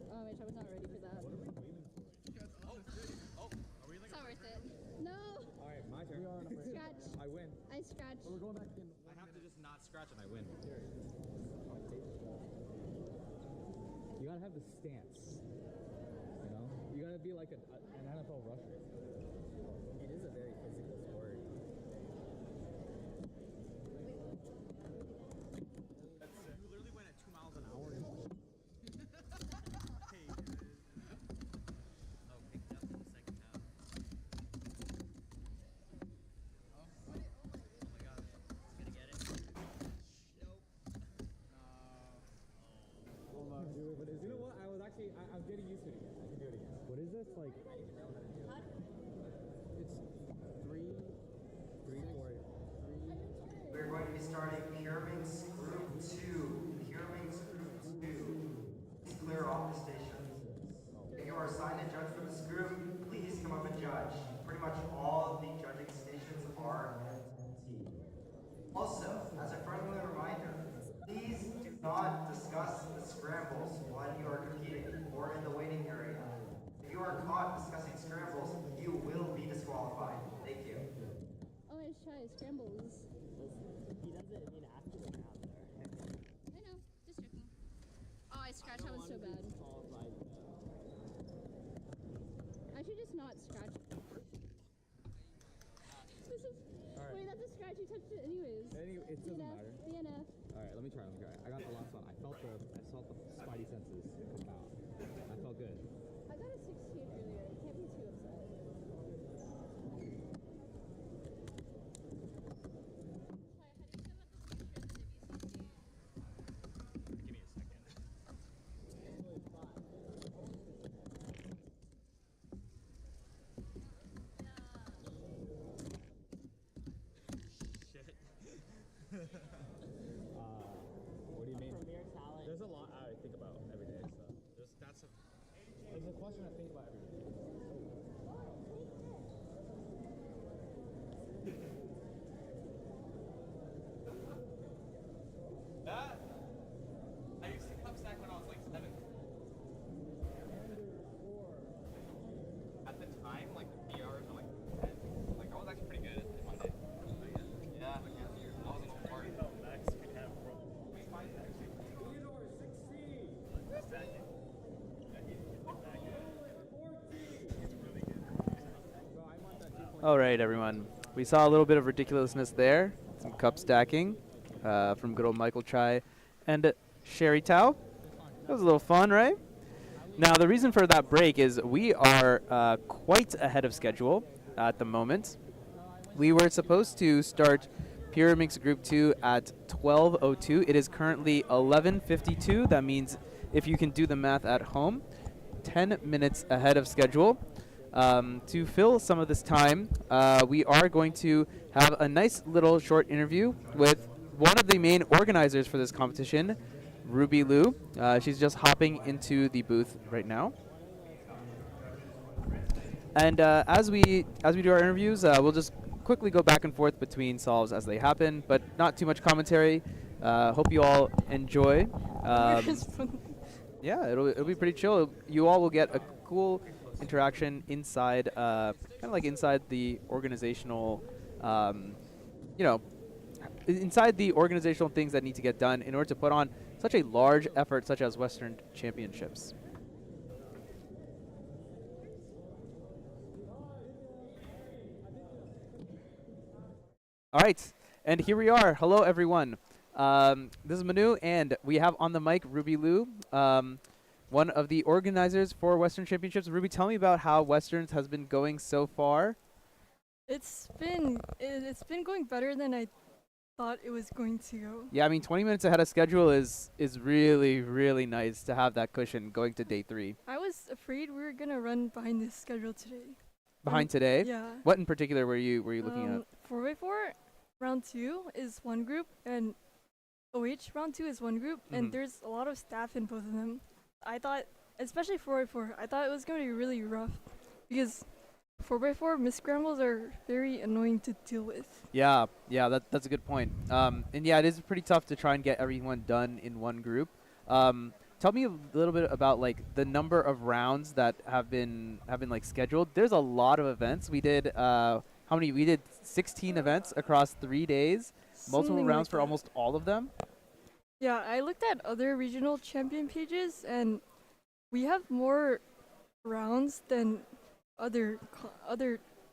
S14: Oh, wait, I was not ready for that.
S13: What are we waiting for?
S14: It's not worth it. No!
S13: Alright, my turn.
S14: Scratch.
S13: I win.
S14: I scratch.
S13: We're going back in.
S11: I have to just not scratch and I win.
S13: You gotta have the stance. You know? You gotta be like an NFL rusher. It is a very physical sport.
S11: You literally went at 2 miles an hour.
S13: You know what? I'm getting used to it again. I can do it again. What is this? Like, it's 3, 4.
S5: We're going to be starting Pyraminx Group 2. Pyraminx Group 2. Please clear off the stations. If you are assigned a judge for this group, please come up and judge. Pretty much all the judging stations are empty. Also, as a friendly reminder, please do not discuss the scrambles while you are competing or in the waiting area. If you are caught discussing scrambles, you will be disqualified. Thank you.
S14: Oh, let's try scrambles.
S13: He doesn't mean after the round there.
S14: I know, just joking. Oh, I scratched. That was so bad. I should just not scratch. This is.
S13: Alright.
S14: Wait, that's a scratch. You touched it anyways.
S13: Anyway, it doesn't matter.
S14: DNF.
S13: Alright, let me try. I got the last one. I felt the spidey senses come out. I felt good.
S14: I got a 16 earlier. You can't be too upset.
S11: Give me a second. Shit.
S13: What do you mean? There's a lot I think about every day, so. There's a question I think about every day.
S9: That? I used to cup stack when I was like 7. At the time, like the PRs were like 10. Like I was actually pretty good in my day. Yeah. I wasn't too hard.
S4: Max could have
S9: We find that actually.
S13: Theodore, 16!
S1: All right, everyone. We saw a little bit of ridiculousness there. Some cup stacking from good old Michael Chai and Sherry Tao. That was a little fun, right? Now, the reason for that break is we are quite ahead of schedule at the moment. We were supposed to start Pyraminx Group 2 at 12:02. It is currently 11:52. That means, if you can do the math at home, 10 minutes ahead of schedule. To fill some of this time, we are going to have a nice little short interview with one of the main organizers for this competition, Ruby Liu. She's just hopping into the booth right now. And as we do our interviews, we'll just quickly go back and forth between solves as they happen, but not too much commentary. Hope you all enjoy. Yeah, it'll be pretty chill. You all will get a cool interaction inside, kind of like inside the organizational, inside the organizational things that need to get done in order to put on such a large effort such as Western Championships. All right, And here we are. Hello, everyone. This is Manu, and we have on the mic Ruby Liu, one of the organizers for Western Championships. Ruby, tell me about how Westerns has been going so far.
S15: It's been going better than I thought it was going to go.
S1: Yeah, I mean, 20 minutes ahead of schedule is really, really nice to have that cushion going to day 3.
S15: I was afraid we were gonna run behind this schedule today.
S1: Behind today?
S15: Yeah.
S1: What in particular were you looking at?
S15: 4x4 round 2 is one group, and OH round 2 is one group, and there's a lot of staff in both of them. I thought, especially 4x4, I thought it was going to be really rough because 4x4 misscrambles are very annoying to deal with.
S1: Yeah, that's a good point. And yeah, it is pretty tough to try and get everyone done in one group. Tell me a little bit about like the number of rounds that have been like scheduled. There's a lot of events. We did how many? We did 16 events across 3 days. Multiple
S15: Something
S1: rounds
S15: like
S1: for
S15: that.
S1: almost all of them.
S15: Yeah, I looked at other regional champion pages, and we have more rounds than other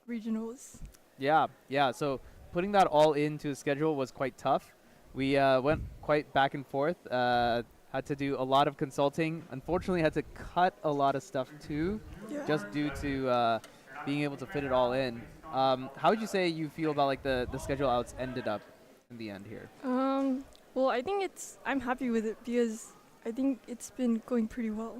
S15: regionals.
S1: Yeah. So putting that all into a schedule was quite tough. We went quite back and forth. Had to do a lot of consulting. Unfortunately, had to cut a lot of stuff too, just due to being able to fit it all in. How would you say you feel about like the schedule how it's ended up in the end here?
S15: Well, I think I'm happy with it because I think it's been going pretty well.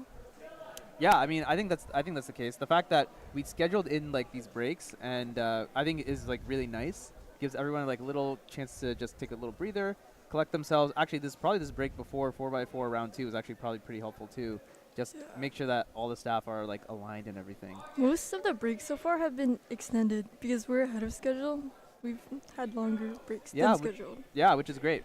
S1: Yeah, I mean, I think that's the case. The fact that we scheduled in like these breaks, and I think it is like really nice. Gives everyone like a little chance to just take a little breather, collect themselves. Actually, this break before 4x4 round 2 is actually probably pretty helpful too. Just make sure that all the staff are like aligned and everything.
S15: Most of the breaks so far have been extended because we're ahead of schedule. We've had longer breaks than scheduled.
S1: Which is great.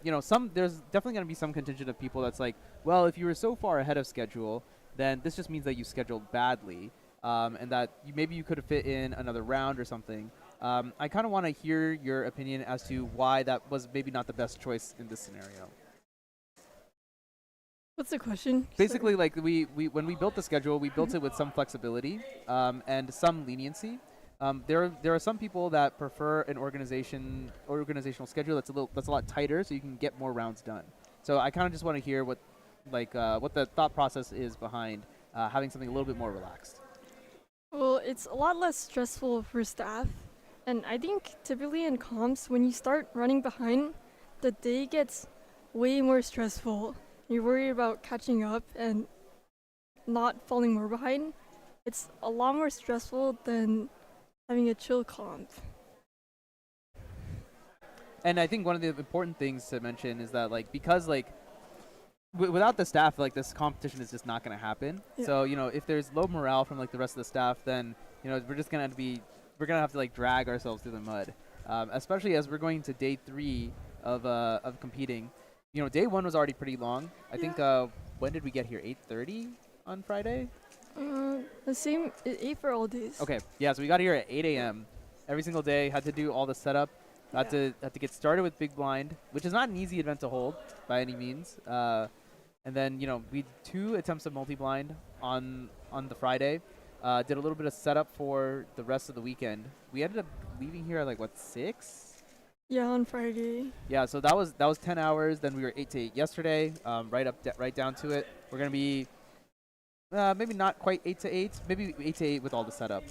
S1: You know, there's definitely going to be some contingent of people that's like, well, if you were so far ahead of schedule, then this just means that you scheduled badly, and that maybe you could have fit in another round or something. I kind of want to hear your opinion as to why that was maybe not the best choice in this scenario.
S15: What's the question?
S1: Basically, like we when we built the schedule, we built it with some flexibility and some leniency. There are some people that prefer an organizational schedule that's a lot tighter, so you can get more rounds done. So I kind of just want to hear what the thought process is behind having something a little bit more relaxed.
S15: Well, it's a lot less stressful for staff, and I think typically in comps, when you start running behind, the day gets way more stressful. You're worried about catching up and not falling more behind. It's a lot more stressful than having a chill comp.
S1: And I think one of the important things to mention is that like because like without the staff, like this competition is just not going to happen.
S15: Yeah.
S1: So you know, if there's low morale from like the rest of the staff, then you know we're gonna have to like drag ourselves through the mud, especially as we're going to day 3 of competing. You know, day 1 was already pretty long. I think when did we get here? 8:30 on Friday.
S15: The same 8 for all days.
S1: Okay, yeah. So we got here at 8 a.m. every single day. Had to do all the setup. Had to get started with Big Blind, which is not an easy event to hold by any means. And then you know we did 2 attempts of multi-blind on the Friday. Did a little bit of setup for the rest of the weekend. We ended up leaving here at like what 6?
S15: Yeah, on Friday.
S1: Yeah, so that was 10 hours. Then we were 8 to 8 yesterday. Right down to it. We're gonna be maybe not quite 8 to 8, maybe 8 to 8 with all the setup.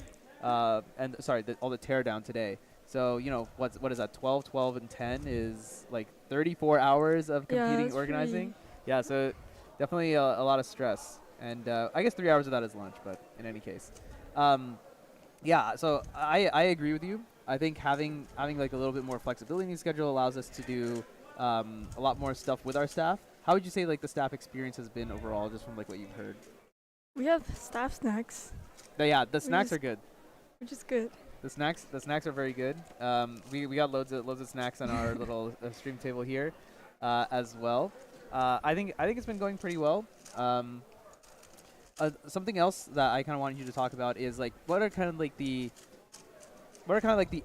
S1: And sorry, all the teardown today. So you know what is that? 12, 12, and 10 is like 34 hours of competing, organizing. Yeah, so definitely a lot of stress. And I guess 3 hours of that is lunch, but in any case, yeah. So I agree with you. I think having like a little bit more flexibility in the schedule allows us to do a lot more stuff with our staff. How would you say like the staff experience has been overall, just from like what you've heard?
S15: We have staff snacks.
S1: But yeah, the snacks are good.
S15: Which is good.
S1: The snacks are very good. We got loads of snacks on our little stream table here, as well. I think it's been going pretty well. Something else that I kind of wanted you to talk about is like what are kind of like the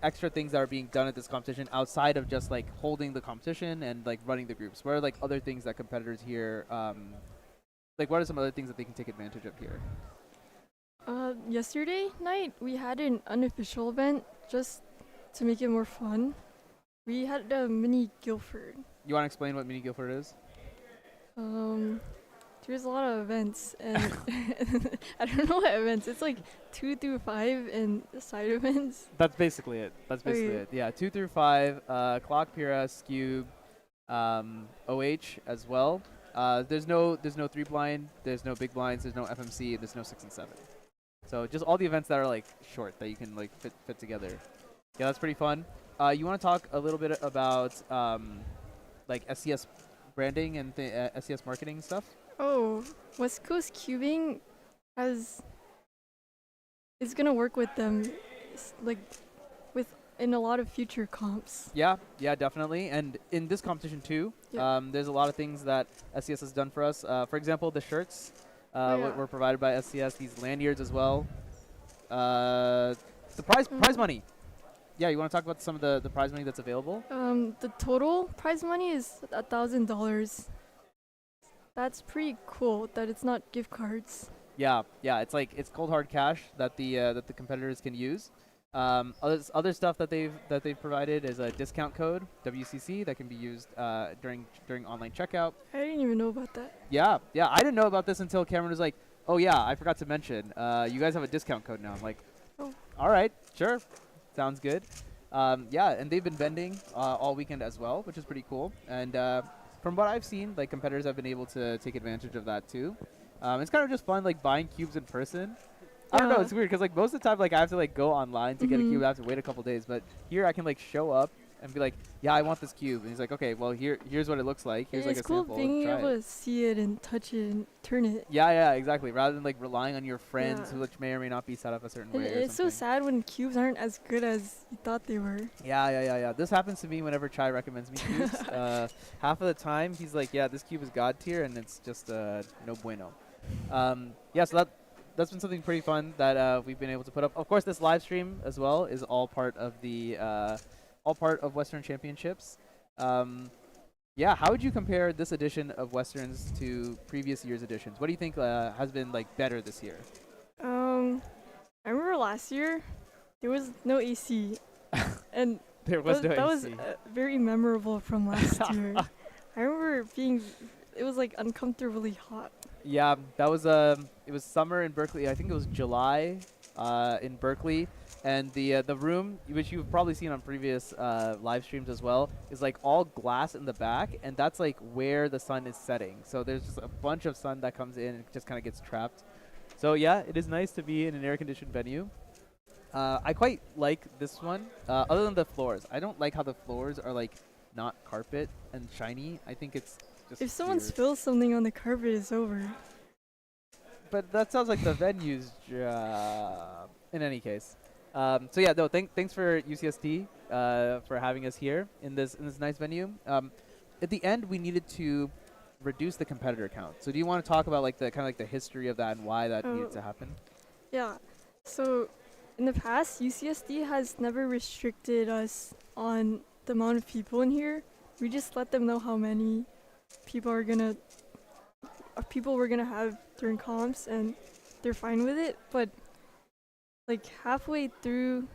S1: extra things that are being done at this competition outside of just like holding the competition and like running the groups? What are like other things that competitors here, like what are some other things that they can take advantage of here?
S15: Yesterday night we had an unofficial event just to make it more fun. We had a mini Guilford.
S1: You want to explain what Mini Guilford is?
S15: Um, there's a lot of events, and I don't know what events. It's like 2 through 5 and side events.
S1: That's basically it. That's basically
S15: Okay.
S1: it. Yeah, 2 through 5, Clock, Pira, Scube, OH as well. There's no 3 blind, there's no big blinds, there's no FMC, and there's no 6 and 7. So just all the events that are like short that you can like fit together. Yeah, that's pretty fun. You want to talk a little bit about like SCS branding and SCS marketing stuff?
S15: Oh, West Coast Cubing is gonna work with them, like with in a lot of future comps.
S1: Yeah, definitely. And in this competition too,
S15: Yeah.
S1: there's a lot of things that SCS has done for us. For example, the shirts
S15: Yeah.
S1: were provided by SCS. These lanyards as well. The prize money. Yeah, you want to talk about some of the prize money that's available?
S15: The total prize money is $1,000. That's pretty cool that it's not gift cards.
S1: Yeah, it's cold hard cash that the competitors can use. Other stuff that they've provided is a discount code WCC that can be used during online checkout.
S15: I didn't even know about that.
S1: Yeah, I didn't know about this until Cameron was like, "Oh yeah, I forgot to mention. You guys have a discount code now." I'm like,
S15: Oh.
S1: "All right, sure, sounds good." Yeah, and they've been vending all weekend as well, which is pretty cool. And from what I've seen, like competitors have been able to take advantage of that too. It's kind of just fun, like buying cubes in person. I don't know, it's weird because like most of the time, like I have to like go online to get a cube. I have to wait a couple days, but here I can like show up and be like, "Yeah, I want this cube," and he's like, "Okay, well here's what it looks like. Here's like
S15: It's
S1: a
S15: cool
S1: sample.
S15: being
S1: Try
S15: able
S1: it."
S15: to see it and touch it and turn it.
S1: Yeah, exactly. Rather than like relying on your friends,
S15: Yeah.
S1: which may or may not be set up a certain
S15: And
S1: way. Or
S15: it's so
S1: something.
S15: sad when cubes aren't as good as you thought they were.
S1: Yeah. This happens to me whenever Chai recommends me cubes. Half of the time, he's like, "Yeah, this cube is god tier," and it's just no bueno. Yeah, so that's been something pretty fun that we've been able to put up. Of course, this live stream as well is all part of the Western Championships. Yeah, how would you compare this edition of Westerns to previous year's editions? What do you think has been like better this year?
S15: I remember last year there was no AC, and
S1: There was no
S15: that was
S1: AC.
S15: very memorable from last year. I remember it was like uncomfortably hot.
S1: Yeah, that was it was summer in Berkeley. I think it was July in Berkeley, and the room, which you've probably seen on previous live streams as well, is like all glass in the back, and that's like where the sun is setting. So there's just a bunch of sun that comes in and just kind of gets trapped. So yeah, it is nice to be in an air-conditioned venue. I quite like this one, other than the floors. I don't like how the floors are like not carpet and shiny. I think it's just
S15: If someone
S1: weird.
S15: spills something on the carpet, it's over.
S1: But that sounds like the venue's job. In any case, so yeah, no. Thanks for UCST for having us here in this nice venue. At the end, we needed to reduce the competitor count. So do you want to talk about like the kind of like the history of that and why that needed to happen?
S15: Yeah. So in the past, UCSD has never restricted us on the amount of people in here. We just let them know how many people we're gonna have during comps, and they're fine with it. But like halfway through,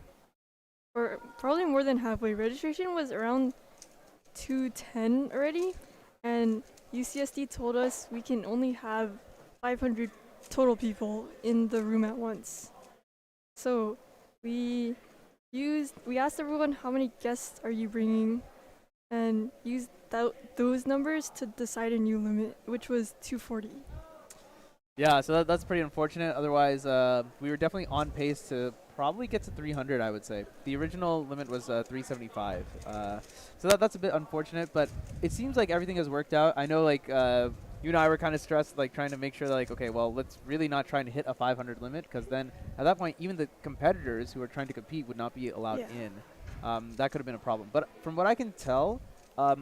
S15: or probably more than halfway, registration was around 210 already, and UCSD told us we can only have 500 total people in the room at once. So we asked everyone how many guests are you bringing, and used those numbers to decide a new limit, which was 240.
S1: Yeah, so that's pretty unfortunate. Otherwise, we were definitely on pace to probably get to 300, I would say. The original limit was 375. So that's a bit unfortunate, but it seems like everything has worked out. I know, like, you and I were kind of stressed, like, trying to make sure that, like, okay, well, let's really not try to hit a 500 limit, because then at that point, even the competitors who are trying to compete would not be allowed in. That could have been a problem. But from what I can tell,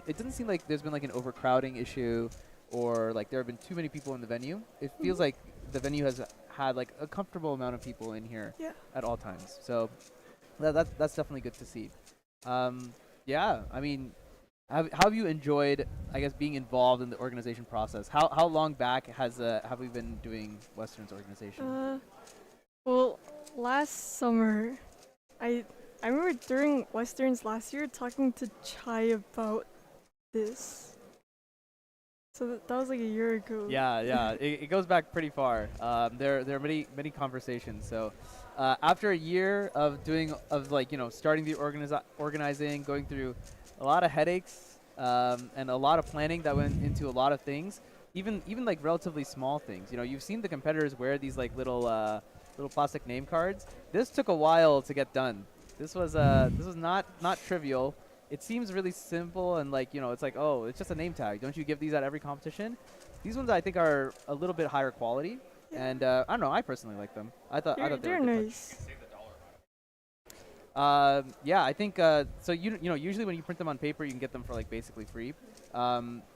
S1: it doesn't seem like there's been, like, an overcrowding issue, or like there have been too many people in the venue. It feels like the venue has had like a comfortable amount of people in here at all times. So that's definitely good to see. Yeah, I mean, how have you enjoyed, I guess, being involved in the organization process? How long back have we been doing Western's organization?
S15: Well, last summer, I I remember during Westerns last year talking to Chai about this. So that was like a year ago.
S1: Yeah, yeah, it goes back pretty far. There are many conversations. So, after a year of like starting the organizing, going through a lot of headaches, and a lot of planning that went into a lot of things, even like relatively small things. You've seen the competitors wear these like little plastic name cards. This took a while to get done. This was not trivial. It seems really simple and like it's like, oh, it's just a name tag. Don't you give these at every competition? These ones I think are a little bit higher quality, and I don't know. I personally like them. I thought they were
S15: They're
S1: a good touch.
S15: nice.
S1: Yeah, I think so. Usually when you print them on paper, you can get them for like basically free.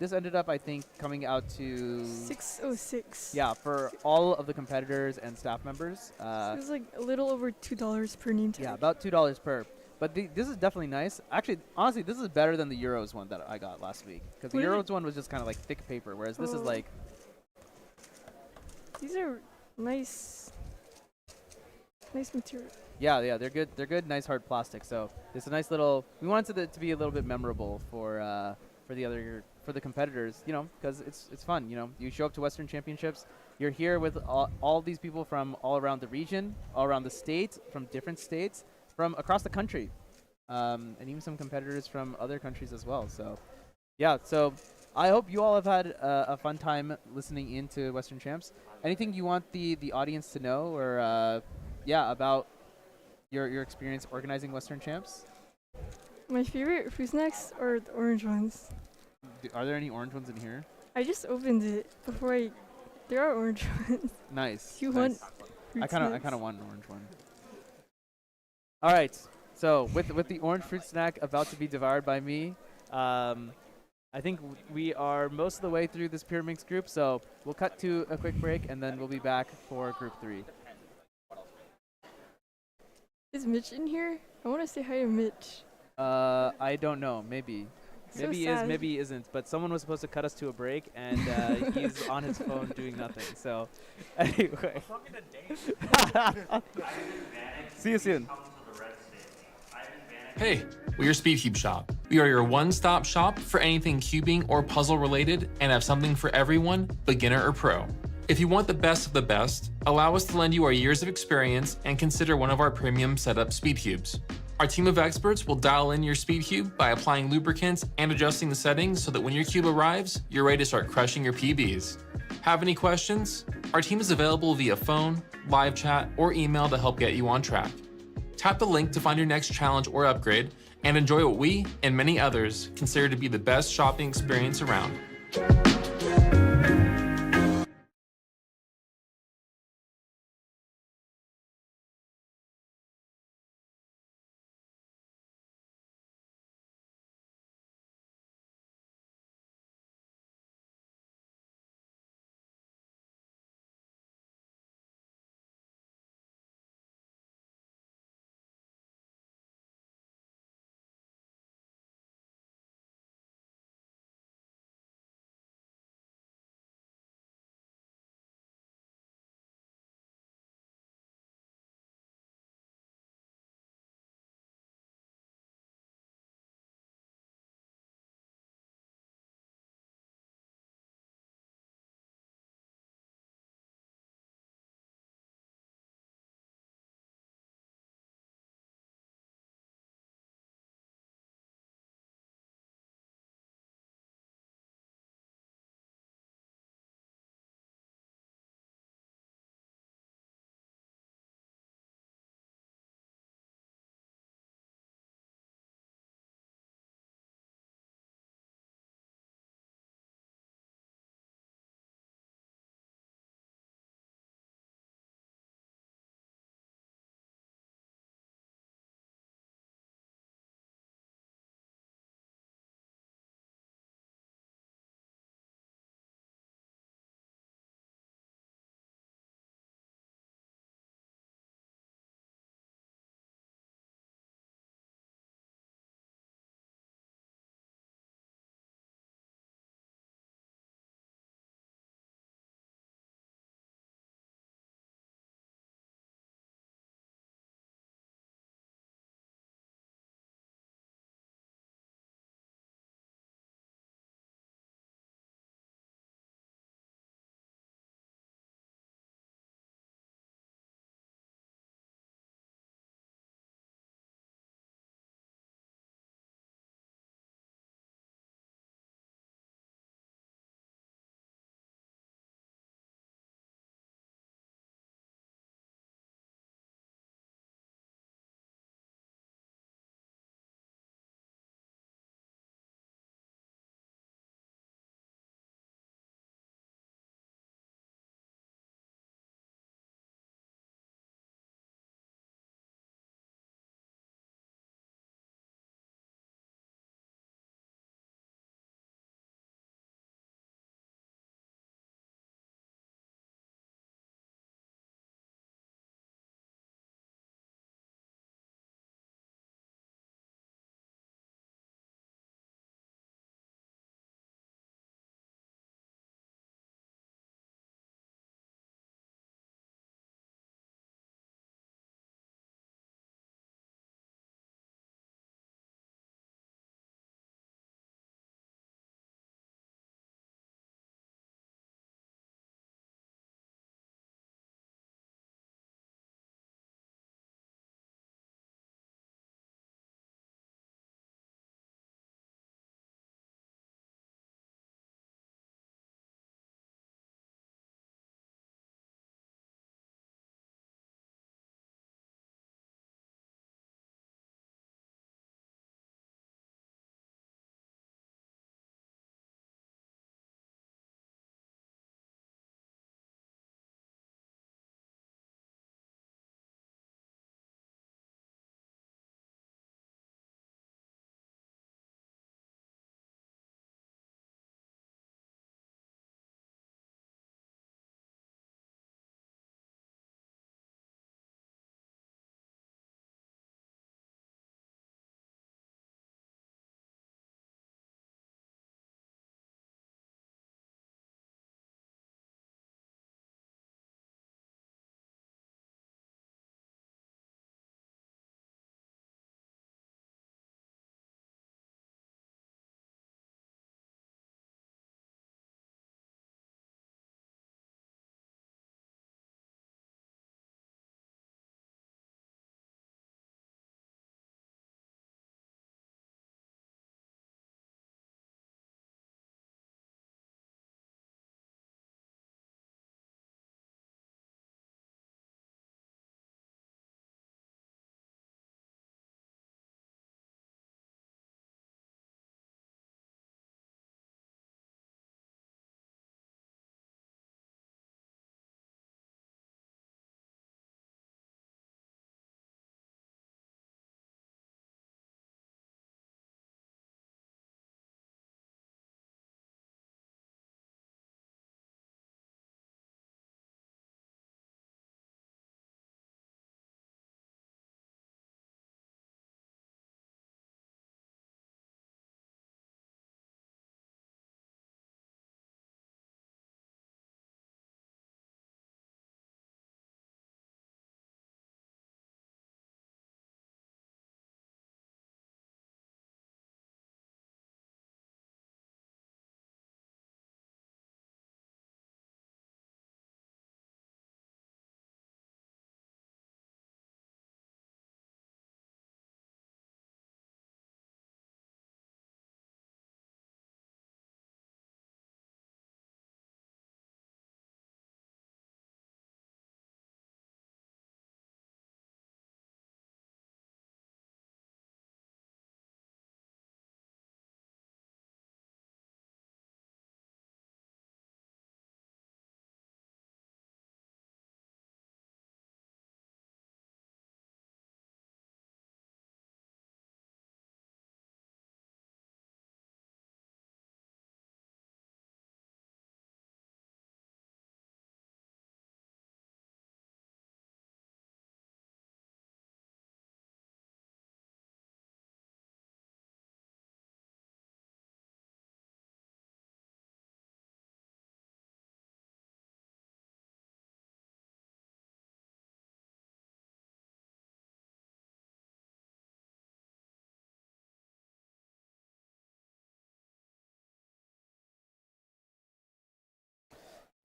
S1: This ended up, I think, coming out to
S15: 606.
S1: yeah, for all of the competitors and staff members.
S15: It was like a little over $2 per name tag.
S1: Yeah, about $2 per. But this is definitely nice. Actually, honestly, this is better than the Euros one that I got last week. Because the
S15: What is
S1: Euros one was just kind of like thick paper, whereas this is
S15: Oh.
S1: like,
S15: These are nice. Nice material.
S1: yeah, they're good. They're good, nice hard plastic. So it's a nice little. We wanted it to be a little bit memorable for the competitors, because it's fun. You show up to Western Championships. You're here with all these people from all around the region, all around the state, from different states, from across the country, and even some competitors from other countries as well. So, yeah. So I hope you all have had a fun time listening into Western Champs. Anything you want the audience to know, or about your experience organizing Western Champs?
S15: My favorite fruit snacks are the orange ones.
S1: Are there any orange ones in here?
S15: I just opened it before I. There are orange ones.
S1: Nice.
S15: You
S1: nice.
S15: want fruit
S1: I kind
S15: snacks?
S1: of want an orange one. All right. So with the orange fruit snack about to be devoured by me, I think we are most of the way through this Pyramix group. So we'll cut to a quick break and then we'll be back for group 3.
S15: Is Mitch in here? I want to say hi to Mitch.
S1: I don't know. Maybe.
S15: So
S1: Maybe he is,
S15: sad.
S1: maybe he isn't. But someone was supposed to cut us to a break, and he's on his phone doing nothing. So, anyway. See you soon.
S6: Hey, we're Speed Cube Shop. We are your one-stop shop for anything cubing or puzzle related and have something for everyone, beginner or pro. If you want the best of the best, allow us to lend you our years of experience and consider one of our premium setup speed cubes. Our team of experts will dial in your speed cube by applying lubricants and adjusting the settings so that when your cube arrives, you're ready to start crushing your PBs. Have any questions? Our team is available via phone, live chat, or email to help get you on track. Tap the link to find your next challenge or upgrade and enjoy what we and many others consider to be the best shopping experience around.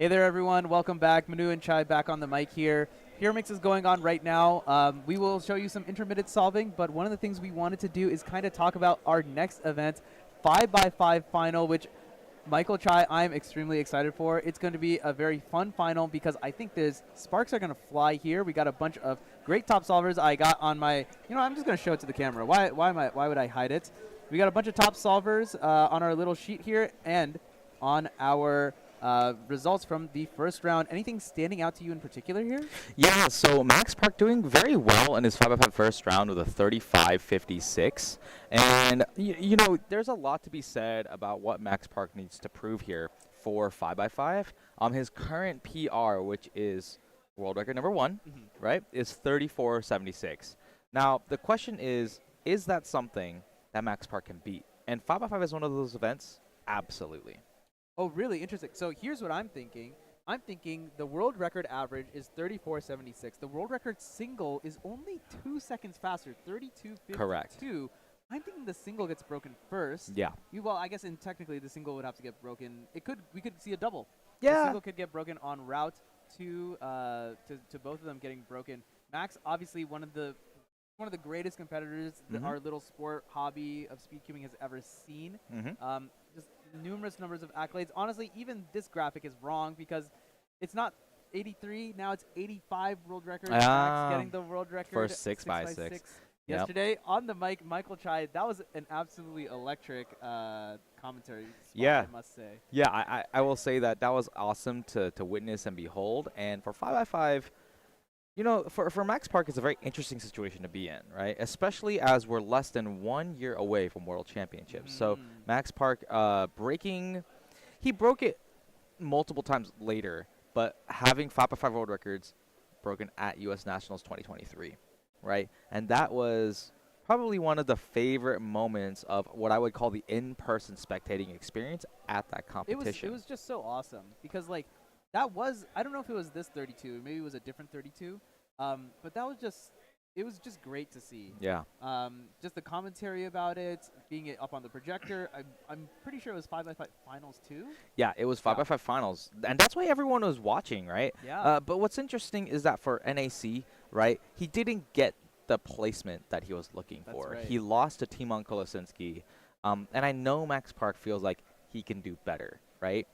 S1: Hey there, everyone. Welcome back. Manu and Chai back on the mic here. Pure Mix is going on right now. We will show you some intermittent solving, but one of the things we wanted to do is kind of talk about our next event, 5x5 final, which Michael Chai, I'm extremely excited for. It's going to be a very fun final because I think there's sparks are going to fly here. We got a bunch of great top solvers. I got on my, I'm just going to show it to the camera. Why would I hide it? We got a bunch of top solvers on our little sheet here and on our results from the first round. Anything standing out to you in particular here?
S8: Yeah, so Max Park doing very well in his 5x5 first round with a 35.56. And, there's a lot to be said about what Max Park needs to prove here for 5x5. His current PR, which is world record number 1, right, is 34.76. Now, the question is that something that Max Park can beat? And 5x5 is one of those events? Absolutely.
S1: Oh, really interesting. So here's what I'm thinking. I'm thinking the world record average is 34.76. The world record single is only 2 seconds faster, 32.52.
S8: Correct.
S1: I'm thinking the single gets broken first.
S8: Yeah.
S1: Well, I guess technically the single would have to get broken. We could see a double.
S8: Yeah.
S1: The single could get broken en route to both of them getting broken. Max, obviously one of the greatest competitors that our little sport hobby of speed cubing has ever seen. Just numerous numbers of accolades. Honestly, even this graphic is wrong because it's not 83, now it's 85 world record. Max getting the world record
S8: for 6x6.
S1: Yesterday on the mic, Michael Chai, that was an absolutely electric commentary spot,
S8: Yeah.
S1: I must say.
S8: Yeah, I will say that was awesome to witness and behold. And for 5x5, for Max Park, it's a very interesting situation to be in, right? Especially as we're less than 1 year away from World Championships. So Max Park he broke it multiple times later, but having 5x5 world records broken at U.S. Nationals 2023, right? And that was probably one of the favorite moments of what I would call the in-person spectating experience at that competition.
S1: It was just so awesome because, that was, I don't know if it was this 32, maybe it was a different 32, but it was just great to see.
S8: Yeah.
S1: Just the commentary about it, being it up on the projector. I'm pretty sure it was 5x5 finals too.
S8: Yeah, it was 5x5 finals, and that's why everyone was watching, right?
S1: Yeah.
S8: But what's interesting is that for NAC, right, he didn't get the placement that he was looking for.
S1: Right.
S8: He lost to Timon Kolosinski, and I know Max Park feels like he can do better, right?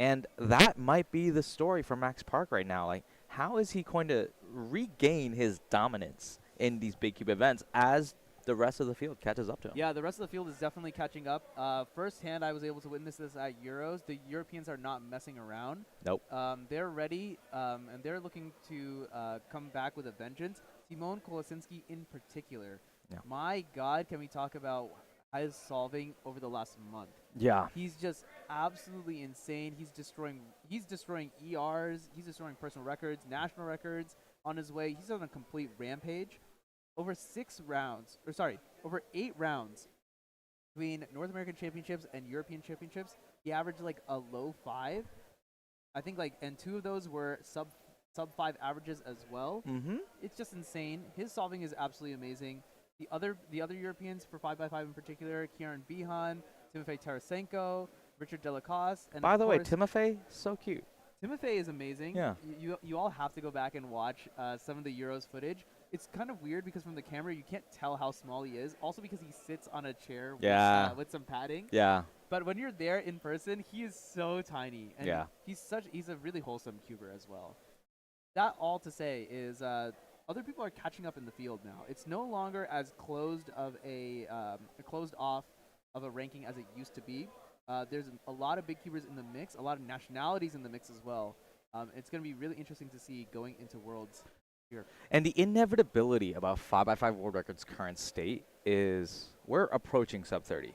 S8: And that might be the story for Max Park right now. Like, how is he going to regain his dominance in these big cube events as the rest of the field catches up to him?
S1: Yeah, the rest of the field is definitely catching up. Firsthand, I was able to witness this at Euros. The Europeans are not messing around.
S8: Nope.
S1: They're ready, and they're looking to come back with a vengeance. Timon Kolosinski in particular.
S8: Yeah.
S1: My God, can we talk about his solving over the last month?
S8: Yeah.
S1: He's just absolutely insane. He's destroying ERs. He's destroying personal records, national records on his way. He's on a complete rampage. Over 8 rounds between North American Championships and European Championships, he averaged a low 5. I think and 2 of those were sub 5 averages as well. It's just insane. His solving is absolutely amazing. The other Europeans for 5x5 in particular, Kieran Bihan, Timofey Tarasenko, Richard Delacoste, and
S8: by
S1: of
S8: the way,
S1: course,
S8: Timofey, so cute.
S1: Timofey is amazing.
S8: Yeah.
S1: You all have to go back and watch some of the Euros footage. It's kind of weird because from the camera you can't tell how small he is. Also because he sits on a chair with some padding.
S8: Yeah.
S1: But when you're there in person, he is so tiny. And
S8: yeah.
S1: He's a really wholesome cuber as well. That all to say is other people are catching up in the field now. It's no longer as closed off of a ranking as it used to be. There's a lot of big cubers in the mix, a lot of nationalities in the mix as well. It's going to be really interesting to see going into Worlds here.
S8: And the inevitability about 5x5 World Records' current state is we're approaching sub 30.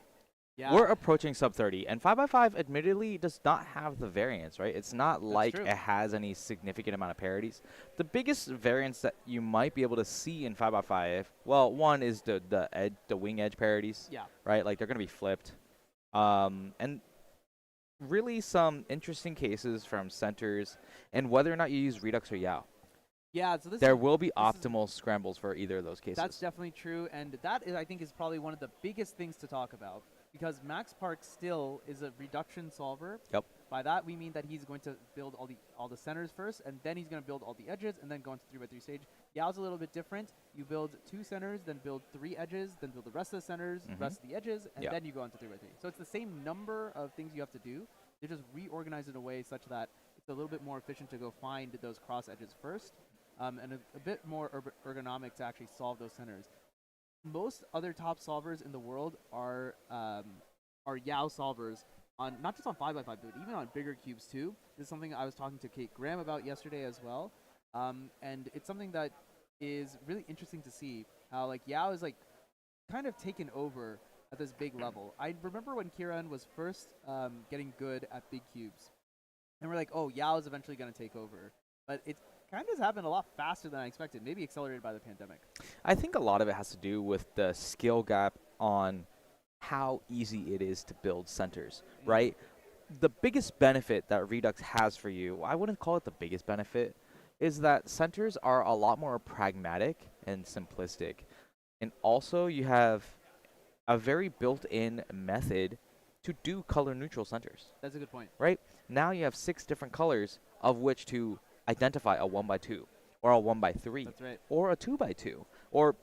S1: Yeah.
S8: We're approaching sub 30, and 5x5 admittedly does not have the variance, right? It's not like
S1: true.
S8: It has any significant amount of parodies. The biggest variance that you might be able to see in 5x5, well, one is the wing edge parodies,
S1: Yeah.
S8: right? Like they're going to be flipped. And really some interesting cases from centers and whether or not you use Redux or Yao.
S1: Yeah, so
S8: there will be optimal scrambles for either of those cases.
S1: That's definitely true, and that is, I think, is probably one of the biggest things to talk about because Max Park still is a reduction solver.
S8: Yep.
S1: By that we mean that he's going to build all the centers first, and then he's going to build all the edges, and then go into 3x3 stage. Yao's a little bit different. You build 2 centers, then build 3 edges, then build the rest of the centers, rest of the edges, and then you go into 3x3. So it's the same number of things you have to do. They just reorganize it in a way such that it's a little bit more efficient to go find those cross edges first, and a bit more ergonomic to actually solve those centers. Most other top solvers in the world are Yao solvers on not just on 5x5, but even on bigger cubes too. This is something I was talking to Kate Graham about yesterday as well, and it's something that is really interesting to see how like Yao is like kind of taken over at this big level. I remember when Kieran was first getting good at big cubes, and we're like, oh, Yao is eventually going to take over, but it kind of happened a lot faster than I expected, maybe accelerated by the pandemic.
S9: I think a lot of it has to do with the skill gap on how easy it is to build centers, right? The biggest benefit that Redux has for you, I wouldn't call it the biggest benefit, is that centers are a lot more pragmatic and simplistic. And also you have a very built-in method to do color neutral centers.
S1: That's a good point.
S9: Right? Now you have 6 different colors of which to identify a 1x2 or a 1x3.
S1: That's right.
S9: Or a 2x2 or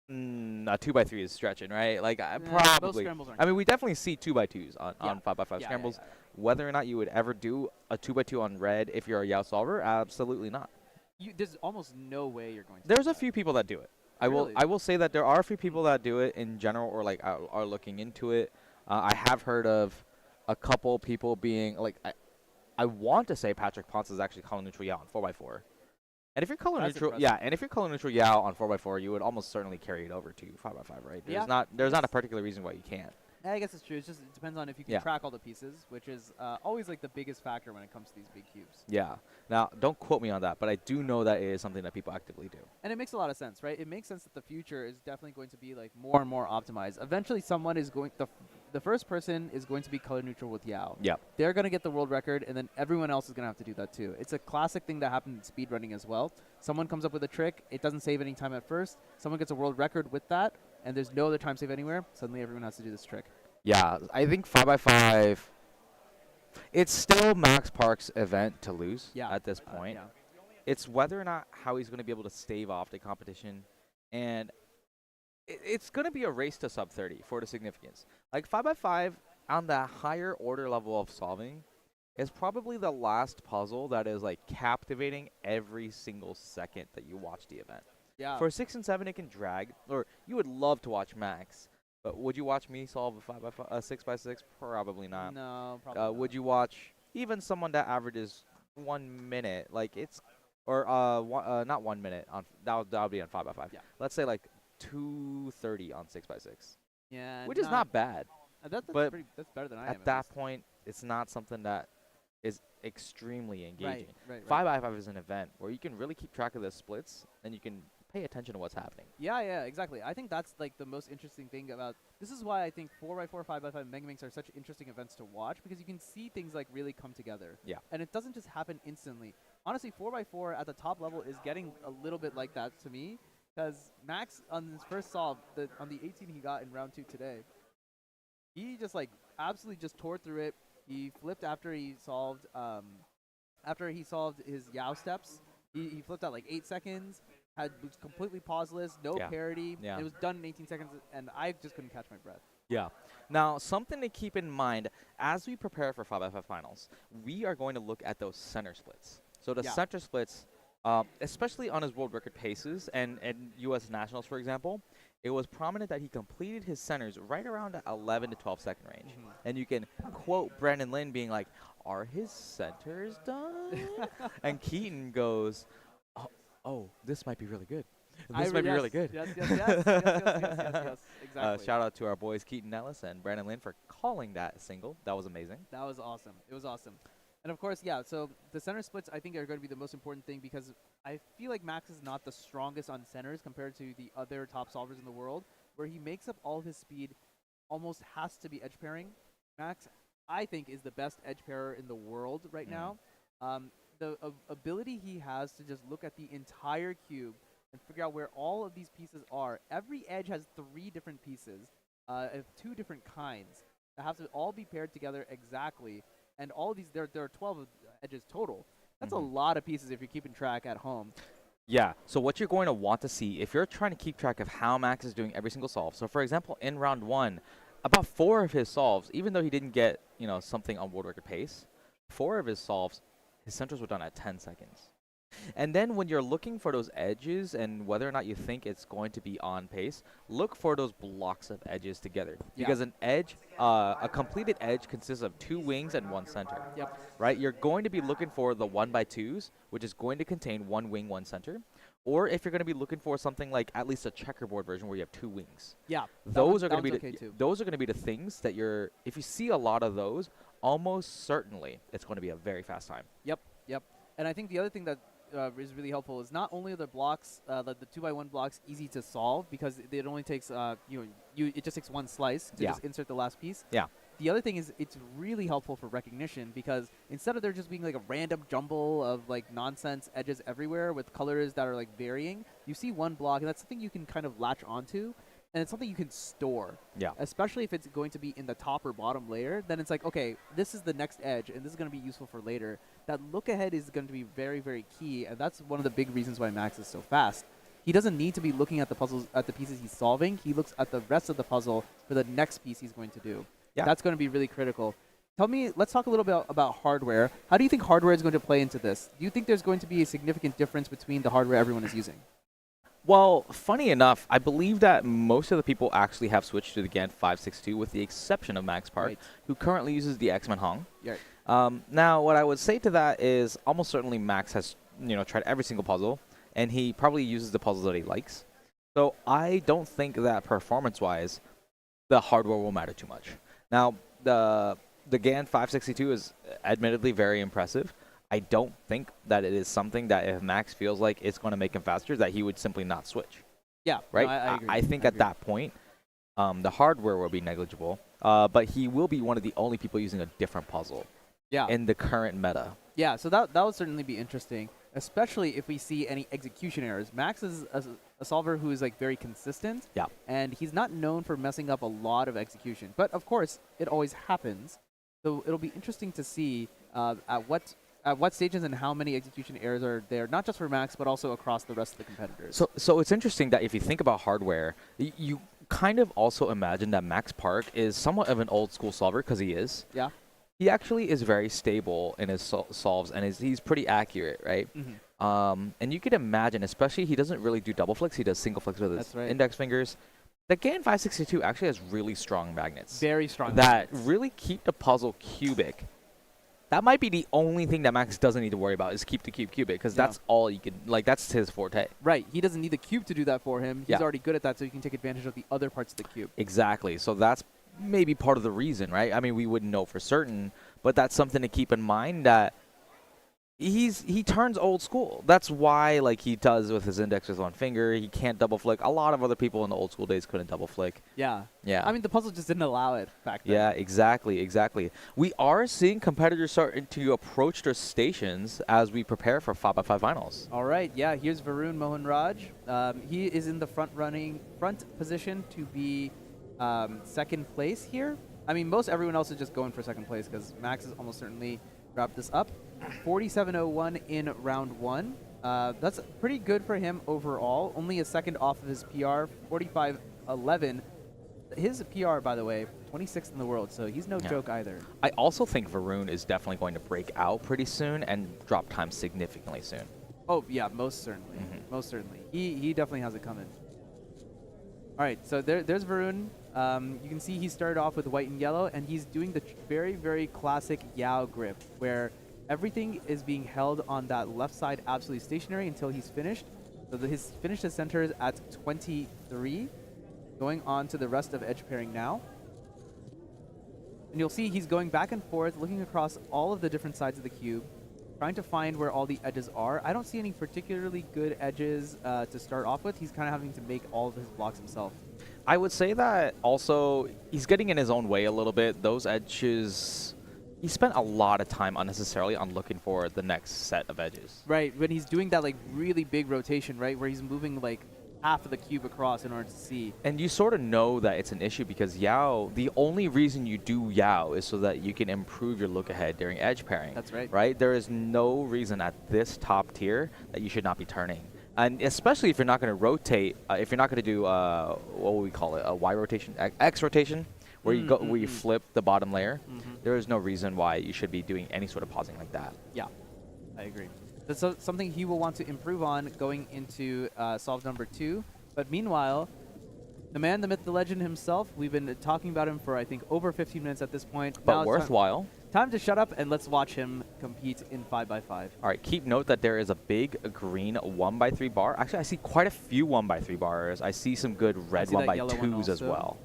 S9: a 2x3 is stretching, right? Like
S1: most
S9: probably.
S1: scrambles aren't
S9: I mean, we definitely see 2x2s on 5x5
S1: Yeah,
S9: scrambles.
S1: yeah.
S9: Whether or not you would ever do a 2x2 on red if you're a Yao solver, absolutely not.
S1: There's almost no way you're going to.
S9: There's a few people that do it.
S1: Really?
S9: I will say that there are a few people that do it in general or like are looking into it. I have heard of a couple people being like I want to say Patrick Ponce is actually color neutral Yao on 4x4. And if you're color
S1: That's
S9: neutral,
S1: impressive.
S9: and if you're color neutral Yao on 4x4, you would almost certainly carry it over to 5x5, right? There's not a particular reason why you can't.
S1: I guess it's true. It depends on if you can
S9: Yeah.
S1: track all the pieces, which is always like the biggest factor when it comes to these big cubes.
S9: Yeah. Now, don't quote me on that, but I do know that it is something that people actively do.
S1: And it makes a lot of sense, right? It makes sense that the future is definitely going to be like more and more optimized. Eventually, someone is going the first person is going to be color neutral with Yao.
S9: Yep.
S1: They're going to get the world record, and then everyone else is going to have to do that too. It's a classic thing that happened in speedrunning as well. Someone comes up with a trick, it doesn't save any time at first. Someone gets a world record with that, and there's no other time save anywhere. Suddenly, everyone has to do this trick.
S9: Yeah, I think 5x5, it's still Max Park's event to lose at this point.
S1: Yeah.
S9: It's whether or not how he's going to be able to stave off the competition. And it's going to be a race to sub 30 for the significance. Like 5x5 on the higher order level of solving is probably the last puzzle that is like captivating every single second that you watch the event.
S1: Yeah.
S9: For 6 and 7, it can drag, or you would love to watch Max. But would you watch me solve a 5x5, 6x6? Probably not.
S1: No, probably not.
S9: Would you watch even someone that averages 1 minute, like it's, or not 1 minute on that would be on 5x5.
S1: Yeah.
S9: Let's say like 2:30 on 6x6.
S1: Yeah.
S9: Which is not bad.
S1: That's
S9: but
S1: that's better than I am.
S9: at that point, it's not something that is extremely engaging.
S1: Right.
S9: 5x5 is an event where you can really keep track of the splits and you can pay attention to what's happening.
S1: Yeah, exactly. I think that's like the most interesting thing about this is why I think 4x4, 5x5 Mega Minx are such interesting events to watch, because you can see things like really come together.
S9: Yeah.
S1: And it doesn't just happen instantly. Honestly, 4x4 at the top level is getting a little bit like that to me, because Max on his first solve, on the 18 he got in round 2 today, he just like absolutely just tore through it. He flipped after he solved his Yao steps. He flipped out like 8 seconds. Was completely pauseless, no parity.
S9: Yeah.
S1: It was done in 18 seconds, and I just couldn't catch my breath.
S9: Yeah. Now, something to keep in mind as we prepare for 5x5 finals, we are going to look at those center splits. So the center splits, especially on his world record paces and U.S. nationals, for example, it was prominent that he completed his centers right around the 11 to 12 second range. And you can quote Brandon Lin being like, "Are his centers done?" And Keaton goes, "Oh, this might be really good. This might be really good."
S1: Yes. Exactly.
S9: Shout out to our boys Keaton Ellis and Brandon Lin for calling that single. That was amazing.
S1: That was awesome. It was awesome. And of course, so the center splits I think are going to be the most important thing, because I feel like Max is not the strongest on centers compared to the other top solvers in the world, where he makes up all his speed, almost has to be edge pairing. Max, I think, is the best edge pairer in the world right now. The ability he has to just look at the entire cube and figure out where all of these pieces are. Every edge has 3 different pieces of 2 different kinds that have to all be paired together exactly. and all of these, there are 12 edges total. That's a
S8: Mhm.
S1: lot of pieces if you're keeping track at home.
S8: Yeah, so what you're going to want to see, if you're trying to keep track of how Max is doing every single solve, so for example, in round 1, about 4 of his solves, even though he didn't get, something on world record pace, 4 of his solves, his centers were done at 10 seconds. And then when you're looking for those edges and whether or not you think it's going to be on pace, look for those blocks of edges together.
S1: Yeah.
S8: Because an edge, a completed edge consists of 2 wings and 1 center.
S1: Yep.
S8: Right? You're going to be looking for the 1x2s, which is going to contain 1 wing, 1 center. Or if you're going to be looking for something like at least a checkerboard version where you have 2 wings.
S1: Yeah.
S8: Those are going to be
S1: okay
S8: the,
S1: too.
S8: those are going to be the things that if you see a lot of those, almost certainly it's going to be a very fast time.
S1: Yep. And I think the other thing that is really helpful is not only are the blocks, the 2x1 blocks, easy to solve because it only takes, it just takes 1 slice to just insert the last piece.
S8: Yeah.
S1: The other thing is it's really helpful for recognition because instead of there just being like a random jumble of like nonsense edges everywhere with colors that are like varying, you see one block and that's something you can kind of latch onto. And it's something you can store.
S8: Yeah.
S1: Especially if it's going to be in the top or bottom layer, then it's like, okay, this is the next edge, and this is going to be useful for later. That look ahead is going to be very, very key, and that's one of the big reasons why Max is so fast. He doesn't need to be looking at the puzzles, at the pieces he's solving. He looks at the rest of the puzzle for the next piece he's going to do.
S8: Yeah.
S1: That's going to be really critical. Let's talk a little bit about hardware. How do you think hardware is going to play into this? Do you think there's going to be a significant difference between the hardware everyone is using?
S8: Well, funny enough, I believe that most of the people actually have switched to the GAN 562 with the exception of Max Park, who currently uses the X-Men Hong.
S1: Yeah.
S8: Now, what I would say to that is almost certainly Max has tried every single puzzle, and he probably uses the puzzles that he likes. So I don't think that performance-wise, the hardware will matter too much. Now, the GAN 562 is admittedly very impressive. I don't think that it is something that if Max feels like it's going to make him faster, that he would simply not switch.
S1: Yeah,
S8: right.
S1: No, I agree.
S8: I think at that point, the hardware will be negligible, but he will be one of the only people using a different puzzle.
S1: Yeah.
S8: In the current meta.
S1: Yeah, so that would certainly be interesting, especially if we see any execution errors. Max is a solver who is like very consistent.
S8: Yeah.
S1: And he's not known for messing up a lot of execution, but of course it always happens. So it'll be interesting to see at what stages and how many execution errors are there, not just for Max, but also across the rest of the competitors.
S8: So it's interesting that if you think about hardware, you kind of also imagine that Max Park is somewhat of an old school solver, because he is.
S1: Yeah.
S8: He actually is very stable in his solves, and he's pretty accurate, right?
S1: Mm-hmm.
S8: And you could imagine, especially he doesn't really do double flicks, he does single flicks with his index fingers. The GAN 562 actually has really strong magnets.
S1: Very strong
S8: that
S1: magnets.
S8: really keep the puzzle cubic. That might be the only thing that Max doesn't need to worry about is keep the cube cubic, because that's all you can, that's his forte.
S1: Right. He doesn't need the cube to do that for him. He's
S8: Yeah.
S1: already good at that, so he can take advantage of the other parts of the cube.
S8: Exactly. So that's maybe part of the reason, right? I mean, we wouldn't know for certain, but that's something to keep in mind that he turns old school. That's why, like he does with his index with one finger, he can't double flick. A lot of other people in the old school days couldn't double flick.
S1: Yeah.
S8: Yeah.
S1: I mean, the puzzle just didn't allow it back then.
S8: Yeah, exactly. We are seeing competitors starting to approach their stations as we prepare for 5x5 finals.
S1: All right, yeah, here's Varun Mohan Raj. He is in the front position to be second place here. I mean, most everyone else is just going for second place because Max has almost certainly wrapped this up. 47.01 in round 1. That's pretty good for him overall. Only a second off of his PR, 45.11. His PR, by the way, 26th in the world, so he's no joke either.
S8: I also think Varun is definitely going to break out pretty soon and drop time significantly soon.
S1: Oh, yeah, most certainly. Most certainly. He definitely has it coming. All right, so there's Varun. You can see he started off with white and yellow, and he's doing the very, very classic Yao grip, where everything is being held on that left side absolutely stationary until he's finished. So his finished center is at 23. Going on to the rest of edge pairing now. And you'll see he's going back and forth, looking across all of the different sides of the cube, trying to find where all the edges are. I don't see any particularly good edges to start off with. He's kind of having to make all of his blocks himself.
S8: I would say that also he's getting in his own way a little bit. Those edges, he spent a lot of time unnecessarily on looking for the next set of edges.
S1: Right, when he's doing that like really big rotation, right, where he's moving like half of the cube across in order to see.
S8: And you sort of know that it's an issue because Yao, the only reason you do Yao is so that you can improve your look ahead during edge pairing.
S1: That's right.
S8: Right? There is no reason at this top tier that you should not be turning. And especially if you're not going to rotate, if you're not going to do, what would we call it, a Y rotation, X rotation, where you go, where you flip the bottom layer, there is no reason why you should be doing any sort of pausing like that.
S1: Yeah, I agree. That's something he will want to improve on going into solve number 2. But meanwhile, the man, the myth, the legend himself, we've been talking about him for, I think, over 15 minutes at this point.
S8: But
S1: now it's
S8: worthwhile.
S1: Time to shut up and let's watch him compete in 5x5.
S8: All right, keep note that there is a big green 1x3 bar. Actually, I see quite a few 1x3 bars. I see some good red 1x2s as well.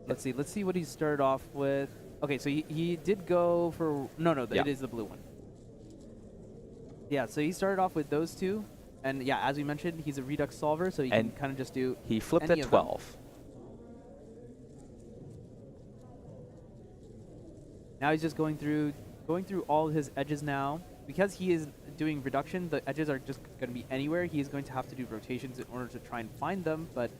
S1: Let's see what he started off with. Okay, so he did go for... No, it is the blue one. Yeah, so he started off with those two. And yeah, as we mentioned, he's a Redux solver, so he can kind of just do
S8: He flipped
S1: any
S8: at
S1: of them.
S8: 12.
S1: Now he's just going through all his edges now. Because he is doing reduction, the edges are just going to be anywhere. He is going to have to do rotations in order to try and find them. But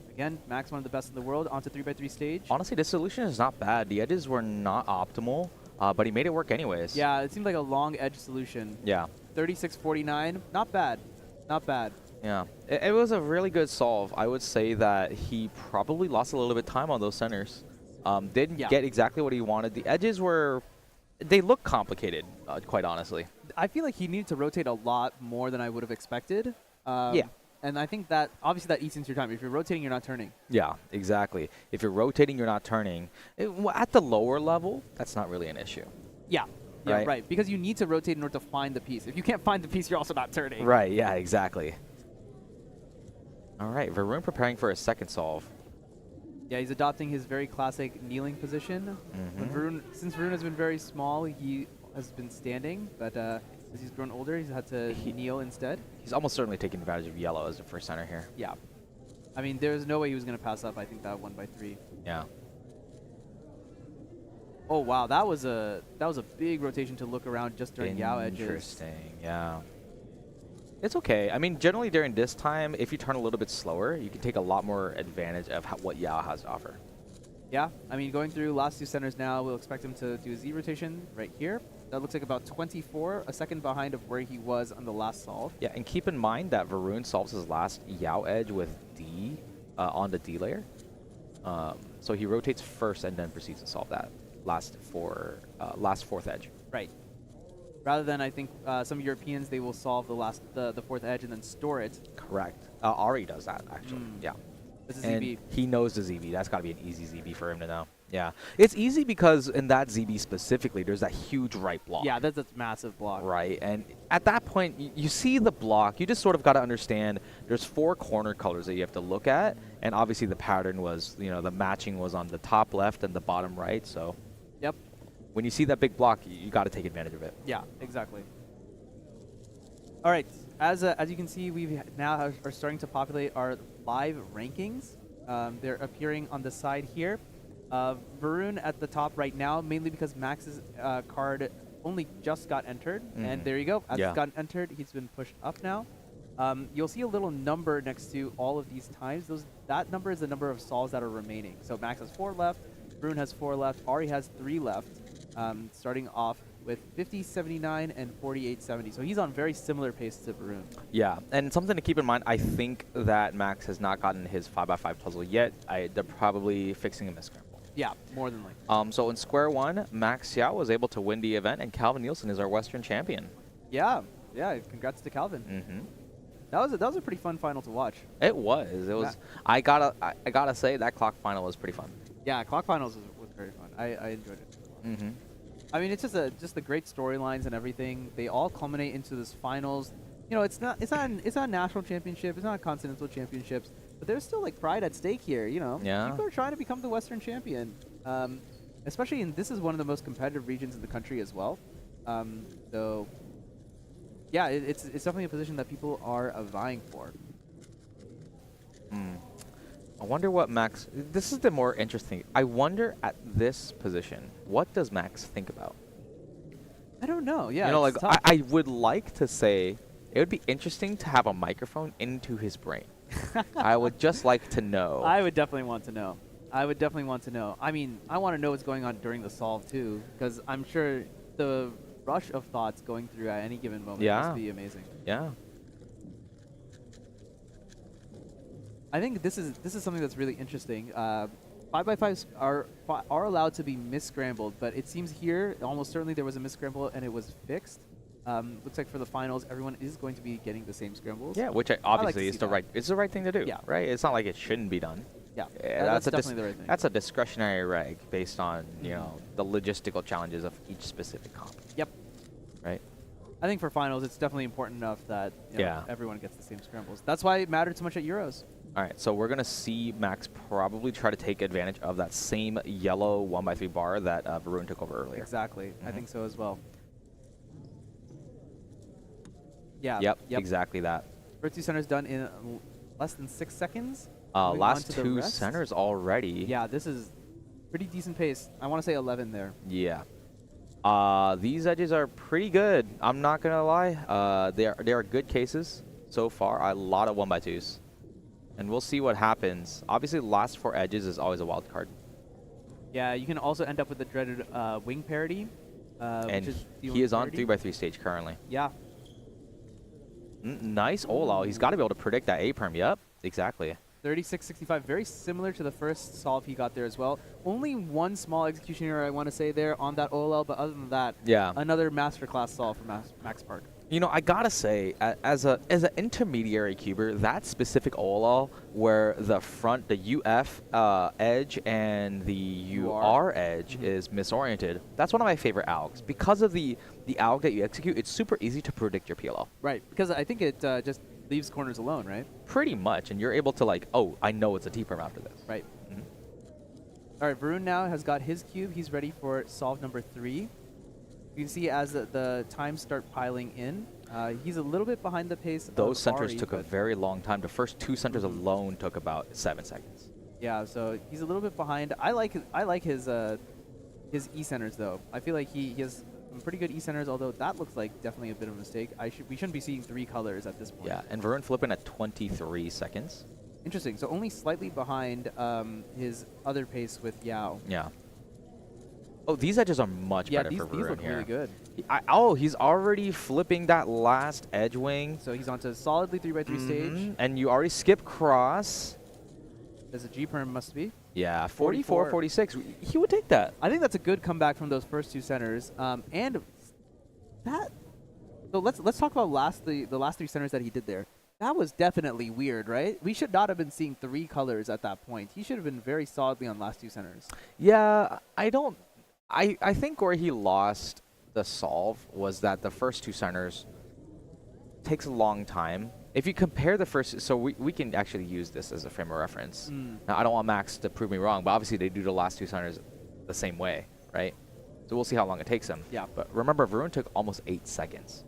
S1: again, Max, one of the best in the world, onto 3x3 stage.
S8: Honestly, this solution is not bad. The edges were not optimal, but he made it work anyways.
S1: Yeah, it seemed like a long edge solution.
S8: Yeah.
S1: 36-49, not bad. Not bad.
S8: Yeah. It was a really good solve. I would say that he probably lost a little bit of time on those centers. Didn't get exactly what he wanted. The edges were... They look complicated, quite honestly.
S1: I feel like he needed to rotate a lot more than I would have expected.
S8: Yeah.
S1: And I think that, obviously, that eats into your time. If you're rotating, you're not turning.
S8: Yeah, exactly. If you're rotating, you're not turning. At the lower level, that's not really an issue.
S1: Yeah. Yeah, right. Because you need to rotate in order to find the piece. If you can't find the piece, you're also not turning.
S8: Right, yeah, exactly. All right, Varun preparing for a second solve.
S1: Yeah, he's adopting his very classic kneeling position. Since Varun has been very small, he has been standing, but as he's grown older, he's had to kneel instead.
S8: He's almost certainly taking advantage of yellow as the first center here.
S1: Yeah. I mean, there's no way he was going to pass up, I think, that 1x3.
S8: Yeah.
S1: Oh, wow, that was a big rotation to look around just during Yao edges.
S8: Interesting, yeah. It's okay. I mean, generally during this time, if you turn a little bit slower, you can take a lot more advantage of what Yao has to offer.
S1: Yeah, I mean, going through last two centers now, we'll expect him to do a Z rotation right here. That looks like about 24, a second behind of where he was on the last solve.
S8: Yeah, and keep in mind that Varun solves his last Yao edge with D on the D layer. So he rotates first and then proceeds to solve that last fourth edge.
S1: Right. Rather than, I think, some Europeans, they will solve the fourth edge and then store it.
S8: Correct. Ari does that, actually. Yeah.
S1: This is
S8: and
S1: ZB.
S8: He knows the ZB. That's got to be an easy ZB for him to know. Yeah. It's easy because in that ZB specifically, there's that huge right block.
S1: Yeah, that's a massive block.
S8: Right. And at that point, you see the block. You just sort of got to understand there's 4 corner colors that you have to look at. And obviously the pattern was, the matching was on the top left and the bottom right. So.
S1: Yep.
S8: When you see that big block, you got to take advantage of it.
S1: Yeah, exactly. All right, as you can see, we now are starting to populate our live rankings. They're appearing on the side here. Varun at the top right now, mainly because Max's card only just got entered. And there you go. As it's gotten entered, he's been pushed up now. You'll see a little number next to all of these times. That number is the number of solves that are remaining. So Max has 4 left. Varun has 4 left. Ari has 3 left. Starting off with 50-79 and 48-70. So he's on very similar pace to Varun.
S8: Yeah, and something to keep in mind, I think that Max has not gotten his 5x5 puzzle yet. They're probably fixing a miscramble.
S1: Yeah, more than likely.
S8: So in square one, Max Xiao was able to win the event, and Calvin Nielsen is our Western champion.
S1: Yeah, congrats to Calvin. That was a pretty fun final to watch.
S8: It was. It was. I gotta say that clock final was pretty fun.
S1: Yeah, clock finals was very fun. I enjoyed it. I mean, it's just the great storylines and everything. They all culminate into this finals. It's not a national championship. It's not a continental championships. But there's still like pride at stake here.
S8: Yeah.
S1: People are trying to become the Western champion. Especially this is one of the most competitive regions in the country as well. So yeah, it's definitely a position that people are vying for.
S8: I wonder what Max... This is the more interesting... I wonder at this position, what does Max think about?
S1: I don't know. Yeah,
S8: I would like to say
S9: It would be interesting to have a microphone into his brain. I would just like to know.
S1: I would definitely want to know. I would definitely want to know. I mean, I want to know what's going on during the solve too, because I'm sure the rush of thoughts going through at any given moment must be amazing.
S9: Yeah.
S1: I think this is something that's really interesting. 5x5s are allowed to be mis-scrambled, but it seems here almost certainly there was a mis-scramble and it was fixed. Looks like for the finals, everyone is going to be getting the same scrambles.
S9: Yeah, which obviously is it's the right thing to do.
S1: Yeah.
S9: Right. It's not like it shouldn't be done.
S1: Yeah.
S9: That's
S1: definitely the right thing.
S9: That's a discretionary reg based on the logistical challenges of each specific comp.
S1: Yep.
S9: Right.
S1: I think for finals, it's definitely important enough that everyone gets the same scrambles. That's why it mattered so much at Euros.
S9: All right, so we're going to see Max probably try to take advantage of that same yellow 1x3 bar that Varun took over earlier.
S1: Exactly. I think so as well. Yeah.
S9: Yep, exactly that.
S1: First two centers done in less than 6 seconds.
S9: Last two centers already.
S1: Yeah, this is pretty decent pace. I want to say 11 there.
S9: Yeah. These edges are pretty good. I'm not going to lie. They are good cases so far. A lot of 1x2s. And we'll see what happens. Obviously, last 4 edges is always a wild card.
S1: Yeah, you can also end up with the dreaded wing parity.
S9: And
S1: which is
S9: he is on 3x3 stage currently.
S1: Yeah.
S9: Nice Olao. He's got to be able to predict that A-perm. Yep, exactly.
S1: 36-65, very similar to the first solve he got there as well. Only one small execution error I want to say there on that OLL, but other than that, another masterclass solve from Max Park.
S9: You know, I gotta say, as an intermediary cuber, that specific OLL where the front, the UF edge and the UR edge is misoriented, that's one of my favorite algs. Because of the alg that you execute, it's super easy to predict your PLO.
S1: Right, because I think it just leaves corners alone, right?
S9: Pretty much, and you're able to like, oh, I know it's a T-perm after this.
S1: Right. All right, Varun now has got his cube. He's ready for solve number 3. You can see as the times start piling in, he's a little bit behind the pace.
S9: Those centers took a very long time. The first 2 centers alone took about 7 seconds.
S1: Yeah, so he's a little bit behind. I like his E centers though. I feel like he has some pretty good E centers, although that looks like definitely a bit of a mistake. We shouldn't be seeing 3 colors at this point.
S9: Yeah, and Varun flipping at 23 seconds.
S1: Interesting. So only slightly behind his other pace with Yao.
S9: Yeah. Oh, these edges are much better for Varun
S1: these look
S9: here.
S1: really good.
S9: He's already flipping that last edge wing.
S1: So he's onto solidly 3x3 stage.
S9: And you already skip cross.
S1: There's a G-perm must be.
S9: Yeah, 44, 46. He would take that.
S1: I think that's a good comeback from those first 2 centers. And that. So let's talk about the last 3 centers that he did there. That was definitely weird, right? We should not have been seeing 3 colors at that point. He should have been very solidly on last 2 centers.
S9: Yeah, I think where he lost the solve was that the first 2 centers takes a long time. If you compare the first, so we can actually use this as a frame of reference. Now, I don't want Max to prove me wrong, but obviously they do the last 2 centers the same way, right? So we'll see how long it takes him.
S1: Yeah.
S9: But remember, Varun took almost 8 seconds.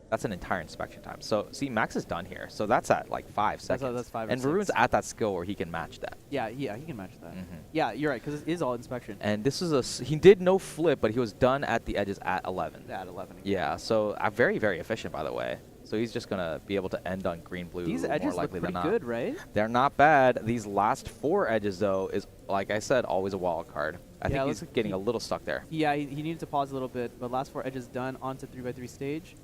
S9: That's an entire inspection time. So, see, Max is done here. So that's at like 5 seconds.
S1: That's 5 or
S9: and
S1: 6.
S9: Varun's at that skill where he can match that.
S1: Yeah, he can match that. Yeah, you're right, because it is all inspection.
S9: And this is he did no flip, but he was done at the edges at 11.
S1: At 11. Again.
S9: Yeah, so very, very efficient, by the way. So he's just going to be able to end on green-blue
S1: These
S9: more
S1: edges
S9: likely
S1: look pretty
S9: than not.
S1: good, right?
S9: They're not bad. These last 4 edges, though, is, like I said, always a wild card. I think he's getting a little stuck there.
S1: Yeah, he needed to pause a little bit, but last 4 edges done onto 3x3 stage.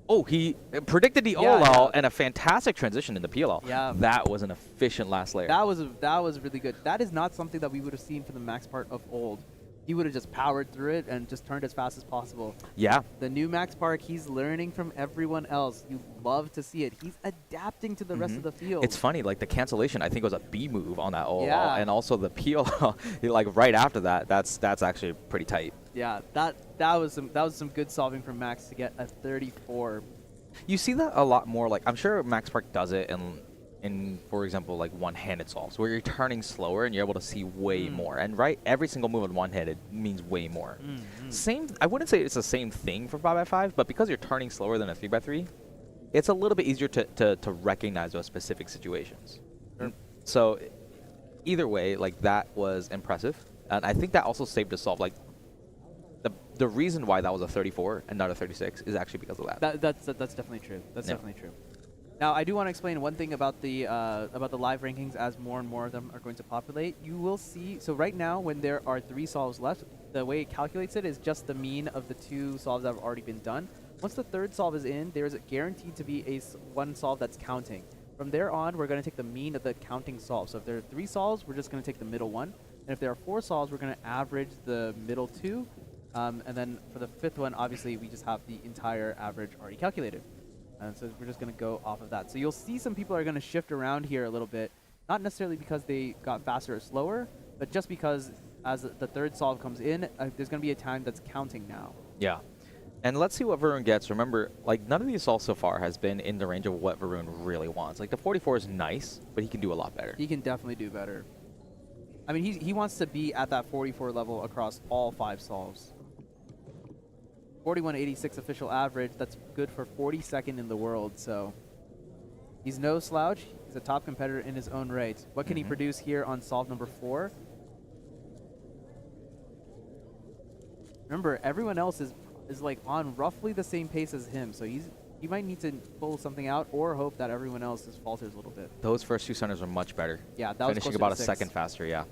S9: Oh, he predicted the OLL and a fantastic transition in the PLL.
S1: Yeah.
S9: That was an efficient last layer.
S1: That was really good. That is not something that we would have seen from the Max part of old. He would have just powered through it and just turned as fast as possible.
S9: Yeah.
S1: The new Max Park, he's learning from everyone else. You love to see it. He's adapting to the rest of the field.
S9: It's funny, like the cancellation, I think was a B move on that OLL,
S1: Yeah.
S9: and also the PLL, like right after that, that's actually pretty tight.
S1: Yeah, that was some good solving from Max to get a 34.
S9: You see that a lot more. Like I'm sure Max Park does it in for example, like one-handed solves where you're turning slower and you're able to see way more. And right, every single move on one-handed means way more. Same. I wouldn't say it's the same thing for 5x5, but because you're turning slower than a 3x3, it's a little bit easier to recognize those specific situations. So either way, like that was impressive, and I think that also saved the solve. Like
S8: the reason why that was a 34 and not a 36 is actually because of that.
S1: That's definitely true. That's
S8: Yeah.
S1: definitely true. Now, I do want to explain one thing about the live rankings as more and more of them are going to populate. You will see, so right now when there are 3 solves left, the way it calculates it is just the mean of the 2 solves that have already been done. Once the 3rd solve is in, there's guaranteed to be one solve that's counting. From there on, we're going to take the mean of the counting solves. So if there are 3 solves, we're just going to take the middle one. And if there are 4 solves, we're going to average the middle 2. And then for the 5th one, obviously, we just have the entire average already calculated. And so we're just going to go off of that. So you'll see some people are going to shift around here a little bit, not necessarily because they got faster or slower, but just because as the 3rd solve comes in, there's going to be a time that's counting now.
S8: Yeah. And let's see what Varun gets. Remember, like, none of these solves so far has been in the range of what Varun really wants. Like, the 44 is nice, but he can do a lot better.
S1: He can definitely do better. I mean, he wants to be at that 44 level across all 5 solves. 4186 official average. That's good for 42nd in the world. So he's no slouch. He's a top competitor in his own right. What can he produce here on solve number 4? Remember, everyone else is like on roughly the same pace as him. So he might need to pull something out or hope that everyone else just falters a little bit.
S8: Those first 2 centers are much better.
S1: Yeah, that was
S8: finishing
S1: closer to
S8: about a
S1: 6.
S8: second faster. Yeah.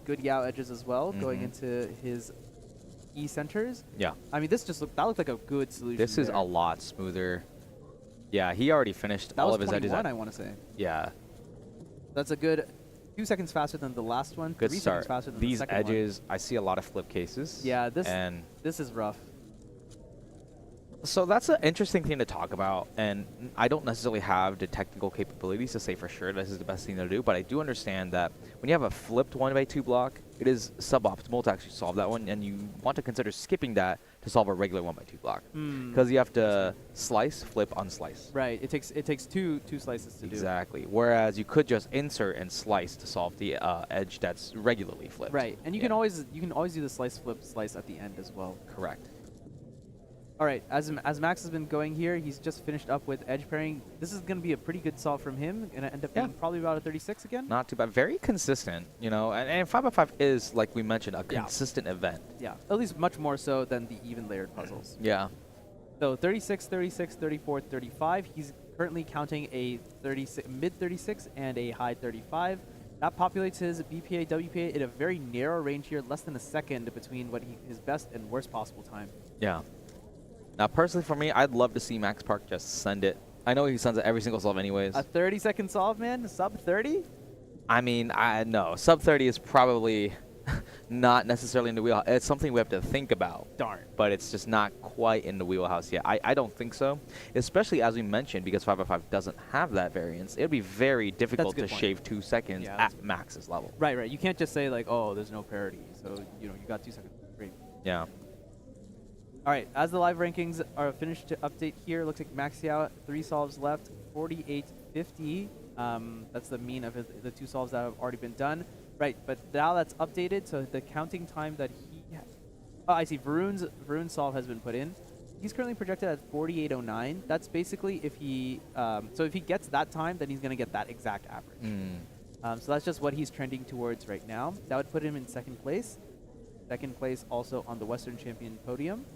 S1: Good Yao edges as well, going into his E centers.
S8: Yeah.
S1: I mean, that looked like a good solution.
S8: This is
S1: there.
S8: a lot smoother. Yeah, he already finished
S1: That
S8: all
S1: was
S8: of his edges.
S1: 21, I want to say.
S8: Yeah.
S1: That's a good 2 seconds faster than the last one.
S8: Good
S1: 3
S8: start.
S1: seconds faster than
S8: These
S1: the second
S8: edges, I see a lot of flip cases.
S1: Yeah,
S8: and
S1: this is rough.
S8: so that's an interesting thing to talk about, and I don't necessarily have the technical capabilities to say for sure this is the best thing to do, but I do understand that when you have a flipped 1x2 block, it is suboptimal to actually solve that one, and you want to consider skipping that to solve a regular 1x2 block, because you have to slice, flip, unslice.
S1: Right. It takes two slices to do.
S8: Exactly. Whereas you could just insert and slice to solve the edge that's regularly flipped.
S1: Right. And you can always do the slice flip slice at the end as well.
S8: Correct.
S1: All right, as Max has been going here, he's just finished up with edge pairing. This is going to be a pretty good solve from him. Going to end up being probably about a 36 again.
S8: Not too bad. Very consistent, you know. And 5x5 is, like we mentioned, a consistent event.
S1: Yeah, at least much more so than the even layered puzzles.
S8: Yeah.
S1: So 36, 36, 34, 35. He's currently counting a mid 36 and a high 35. That populates his BPA, WPA in a very narrow range here, less than a second between what his best and worst possible time.
S8: Yeah. Now, personally for me, I'd love to see Max Park just send it. I know he sends it every single solve anyways.
S1: A 30-second solve, man? Sub 30?
S8: I mean, no. Sub 30 is probably not necessarily in the wheelhouse. It's something we have to think about.
S1: Darn.
S8: But it's just not quite in the wheelhouse yet. I don't think so. Especially as we mentioned, because 5x5 doesn't have that variance. It would be very difficult to shave 2 seconds at Max's level.
S1: Right. You can't just say like, oh, there's no parity. So, you got 2 seconds. Great.
S8: Yeah.
S1: All right, as the live rankings are finished to update here, looks like Max Yao, 3 solves left, 48.50. That's the mean of the 2 solves that have already been done. Right, but now that's updated, so the counting time that he oh, I see, Varun's solve has been put in. He's currently projected at 48.09. That's basically if he, so if he gets that time, then he's going to get that exact average. So that's just what he's trending towards right now. That would put him in 2nd place. 2nd place also on the Western Champion podium.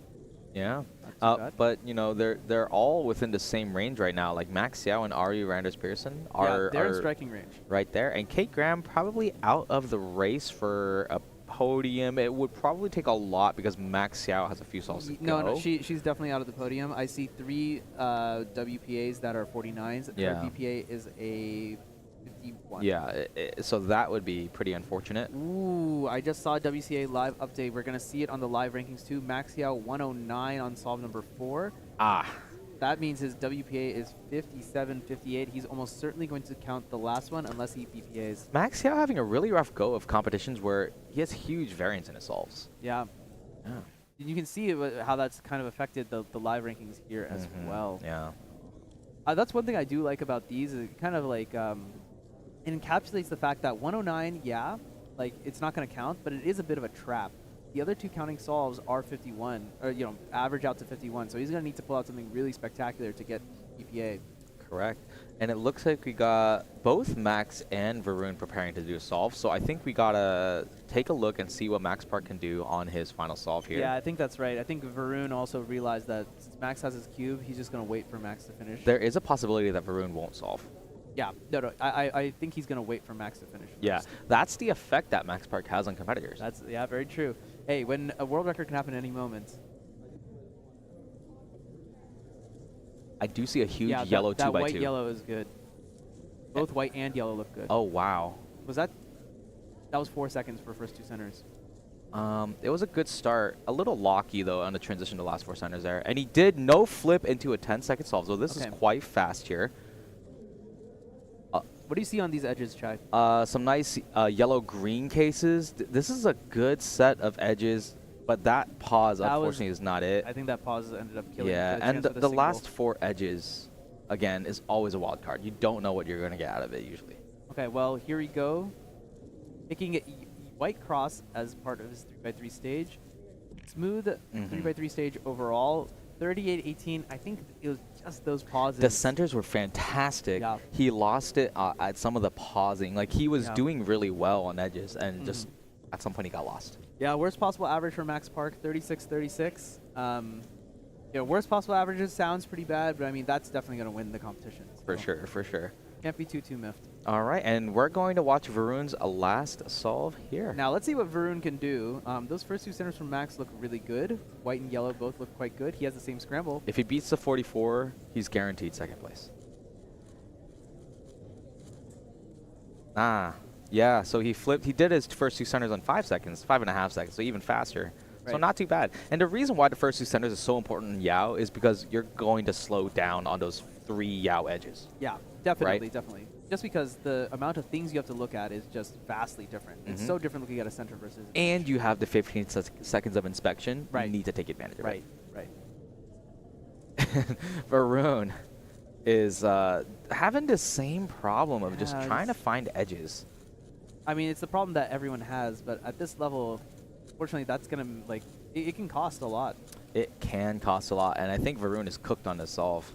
S8: Yeah, but they're all within the same range right now. Like Max Yao and Ari Randers Pearson are
S1: they're in striking range
S8: right there, and Kate Graham probably out of the race for a podium. It would probably take a lot because Max Yao has a few solves to go.
S1: No, she's definitely out of the podium. I see 3 WPAs that are 49s.
S8: Yeah.
S1: Her BPA is a 51.
S8: Yeah, so that would be pretty unfortunate.
S1: Ooh, I just saw WCA live update. We're going to see it on the live rankings too. Max Yao 109 on solve number 4. That means his WPA is 57.58. He's almost certainly going to count the last one unless he BPAs.
S8: Max Yao having a really rough go of competitions where he has huge variance in his solves.
S1: Yeah. You can see how that's kind of affected the live rankings here as well.
S8: Yeah.
S1: That's one thing I do like about these. It kind of like it encapsulates the fact that 109, like it's not going to count, but it is a bit of a trap. The other 2 counting solves are 51, or average out to 51. So he's going to need to pull out something really spectacular to get EPA.
S8: Correct. And it looks like we got both Max and Varun preparing to do a solve. So I think we gotta take a look and see what Max Park can do on his final solve here.
S1: Yeah, I think that's right. I think Varun also realized that since Max has his cube, he's just going to wait for Max to finish.
S8: There is a possibility that Varun won't solve.
S1: Yeah, no, I think he's going to wait for Max to finish.
S8: Yeah,
S1: first.
S8: that's the effect that Max Park has on competitors.
S1: That's very true. Hey, when a world record can happen at any moment.
S8: I do see a huge
S1: Yeah,
S8: yellow
S1: that
S8: 2x2.
S1: white yellow is good. Both white and yellow look good.
S8: Oh, wow.
S1: That was 4 seconds for first 2 centers.
S8: It was a good start. A little locky, though, on the transition to last 4 centers there. And he did no flip into a 10-second solve, so this is quite fast here.
S1: What do you see on these edges, Chai?
S8: Some nice yellow-green cases. This is a good set of edges, but that pause, unfortunately, is not it.
S1: I think that pause ended up killing.
S8: Yeah, and the last 4 edges, again, is always a wild card. You don't know what you're going to get out of it, usually.
S1: Okay, well, here we go. Picking white cross as part of his 3x3 stage. Smooth 3x3 stage overall. 38-18. I think it was just those pauses.
S8: The centers were fantastic.
S1: Yeah.
S8: He lost it at some of the pausing. Like, he was doing really well on edges, and just at some point he got lost.
S1: Yeah, worst possible average for Max Park, 36-36. Worst possible averages sounds pretty bad, but I mean, that's definitely going to win the competition.
S8: For sure, for sure.
S1: Can't be too miffed.
S8: All right, and we're going to watch Varun's last solve here.
S1: Now, let's see what Varun can do. Those first 2 centers from Max look really good. White and yellow both look quite good. He has the same scramble.
S8: If he beats the 44, he's guaranteed second place. Yeah, so he flipped. He did his first 2 centers on 5 seconds, 5.5 seconds, so even faster. Right. So not too bad. And the reason why the first 2 centers is so important in Yao is because you're going to slow down on those 3 Yao edges.
S1: Yeah, definitely,
S8: right?
S1: definitely. Just because the amount of things you have to look at is just vastly different. It's so different looking at a center versus.
S8: And you have the 15 seconds of inspection.
S1: Right.
S8: You need to take advantage of it.
S1: Right.
S8: Varun is having the same problem of just trying to find edges.
S1: I mean, it's the problem that everyone has, but at this level, fortunately, that's gonna it can cost a lot.
S8: It can cost a lot, and I think Varun is cooked on this solve.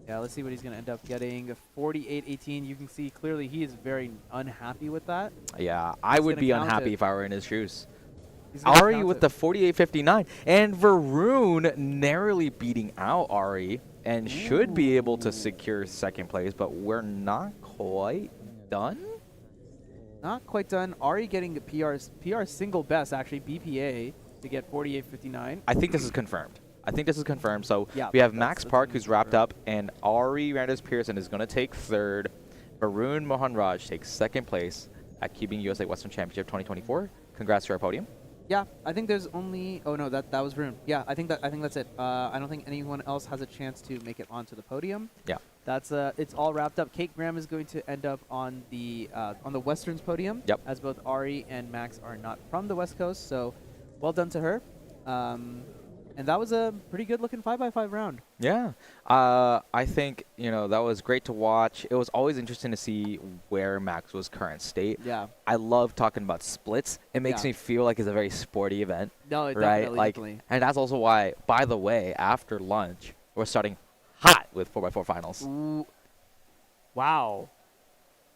S1: Yeah, let's see what he's going to end up getting. 48-18. You can see clearly he is very unhappy with that.
S8: Yeah, I would be unhappy if I were in his shoes.
S1: Ari
S8: with the 48-59, and Varun narrowly beating out Ari and should be able to secure second place, but we're not quite done.
S1: Not quite done. Ari getting the PR single best, actually, BPA, to get 48-59.
S8: I think this is confirmed. So
S1: yeah,
S8: we have Max Park, who's wrapped up, and Ari Randers Pearson is going to take third. Varun Mohan Raj takes second place at Cubing USA Western Championship 2024. Congrats to our podium.
S1: Yeah, I think there's only. Oh no, that was Varun. Yeah, I think that's it. I don't think anyone else has a chance to make it onto the podium.
S8: Yeah.
S1: That's it's all wrapped up. Kate Graham is going to end up on the Westerns podium.
S8: Yep.
S1: As both Ari and Max are not from the West Coast, so well done to her. And that was a pretty good looking 5x5 round.
S8: Yeah. I think, that was great to watch. It was always interesting to see where Max was current state.
S1: Yeah.
S8: I love talking about splits. It makes me feel like it's a very sporty event.
S1: No,
S8: right?
S1: definitely.
S8: And that's also why, by the way, after lunch, we're starting hot with 4x4 finals.
S1: Ooh. Wow.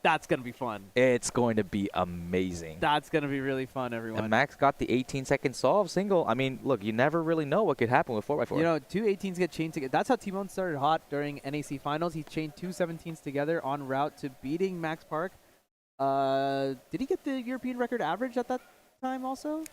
S1: That's going to be fun.
S8: It's going to be amazing.
S1: That's going to be really fun, everyone.
S8: And Max got the 18-second solve single. I mean, look, you never really know what could happen with 4x4.
S1: 2 18s get chained together. That's how Timon started hot during NAC finals. He chained 2 17s together en route to beating Max Park. Did he get the European record average at that time also?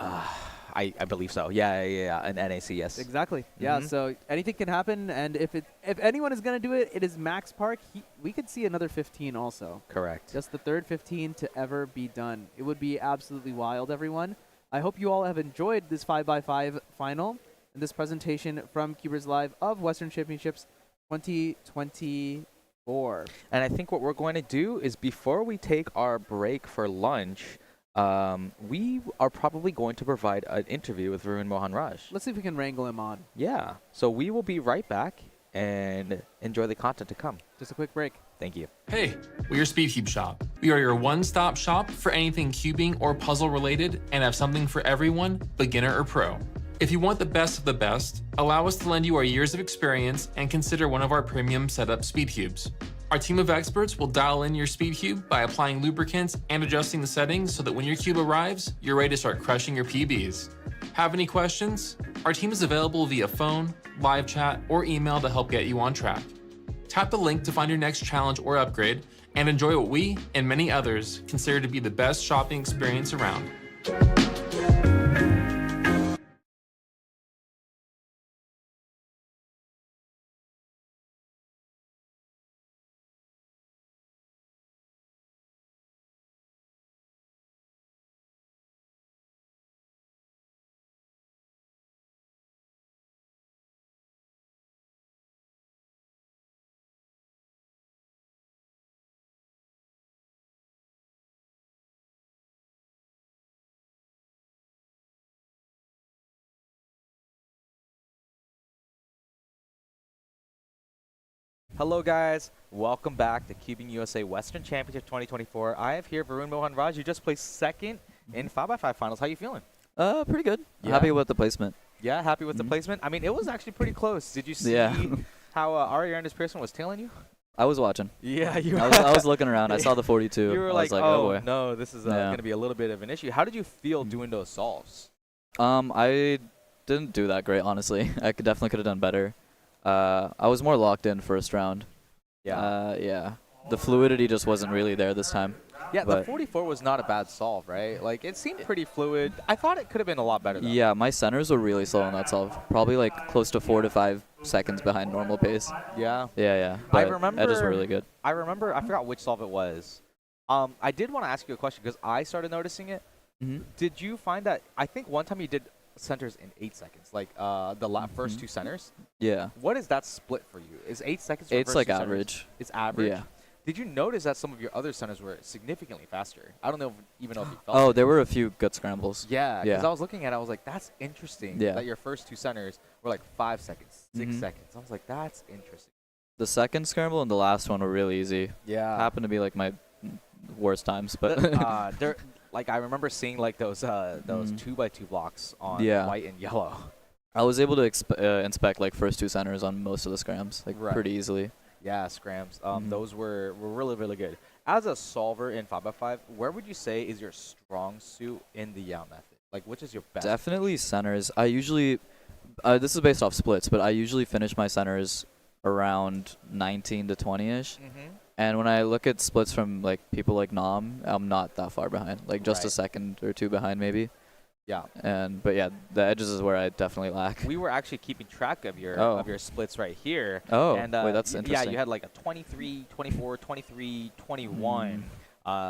S8: I believe so. Yeah, an NAC, yes.
S1: Exactly. Yeah, so anything can happen, and if anyone is going to do it, it is Max Park. We could see another 15 also.
S8: Correct.
S1: Just the third 15 to ever be done. It would be absolutely wild, everyone. I hope you all have enjoyed this 5x5 final and this presentation from Cubers Live of Western Championships 2024.
S8: And I think what we're going to do is, before we take our break for lunch, we are probably going to provide an interview with Varun Mohan Raj.
S1: Let's see if we can wrangle him on.
S8: Yeah. So we will be right back and enjoy the content to come.
S1: Just a quick break.
S8: Thank you.
S6: Hey, we're your SpeedCube shop. We are your one-stop shop for anything cubing or puzzle related and have something for everyone, beginner or pro. If you want the best of the best, allow us to lend you our years of experience and consider one of our premium setup SpeedCubes. Our team of experts will dial in your speed cube by applying lubricants and adjusting the settings so that when your cube arrives, you're ready to start crushing your PBs. Have any questions? Our team is available via phone, live chat, or email to help get you on track. Tap the link to find your next challenge or upgrade and enjoy what we and many others consider to be the best shopping experience around.
S9: Hello guys, welcome back to Cubing USA Western Championship 2024. I have here Varun Mohan Raj. You just placed second in 5x5 finals. How you feeling?
S16: Pretty good.
S9: Yeah.
S16: Happy with the placement.
S9: Yeah, happy with the placement. I mean, it was actually pretty close. Did you see how Ari Ernest Pearson was tailing you?
S16: I was watching.
S9: Yeah, you.
S16: I was looking around. I saw the 42.
S9: You were
S16: I
S9: like,
S16: was like,
S9: oh
S16: boy.
S9: no, this is going to be a little bit of an issue. How did you feel doing those solves?
S16: I didn't do that great, honestly. I definitely could have done better. I was more locked in first round. Yeah. The fluidity just wasn't really there this time.
S9: Yeah, the 44 was not a bad solve, right? Like, it seemed pretty fluid. I thought it could have been a lot better, though.
S16: Yeah, my centers were really slow on that solve. Probably like close to 4 to 5 seconds behind normal pace.
S9: Yeah.
S16: Yeah. But
S9: I remember,
S16: edges were really good.
S9: I forgot which solve it was. I did want to ask you a question because I started noticing it. Did you find that, I think one time you did centers in 8 seconds, like the first 2 centers?
S16: Yeah.
S9: What is that split for you? Is 8 seconds for
S16: It's
S9: first
S16: like
S9: 2 centers?
S16: average.
S9: It's average?
S16: Yeah.
S9: Did you notice that some of your other centers were significantly faster? I don't know even know if you felt
S16: Oh,
S9: it.
S16: there were a few good scrambles.
S9: Yeah, because I was looking at it, I was like, that's interesting that your first 2 centers were like 5 seconds, 6 seconds. I was like, that's interesting.
S16: The second scramble and the last one were really easy.
S9: Yeah.
S16: Happened to be like my worst times, but
S9: They're like, I remember seeing like those 2x2 blocks on white and yellow.
S16: I was able to inspect like first 2 centers on most of the scrams, like pretty easily.
S9: Yeah, scrams. Those were really, really good. As a solver in 5x5, where would you say is your strong suit in the Yao method? Like, which is your best?
S16: Definitely centers. I usually, this is based off splits, but I usually finish my centers around 19 to 20-ish. And when I look at splits from like people like Nam, I'm not that far behind, like just a second or 2 behind maybe.
S9: Yeah.
S16: But yeah, the edges is where I definitely lack.
S9: We were actually keeping track of your splits right here.
S16: Oh,
S9: and,
S16: wait, that's interesting.
S9: Yeah, you had like a 23, 24, 23, 21.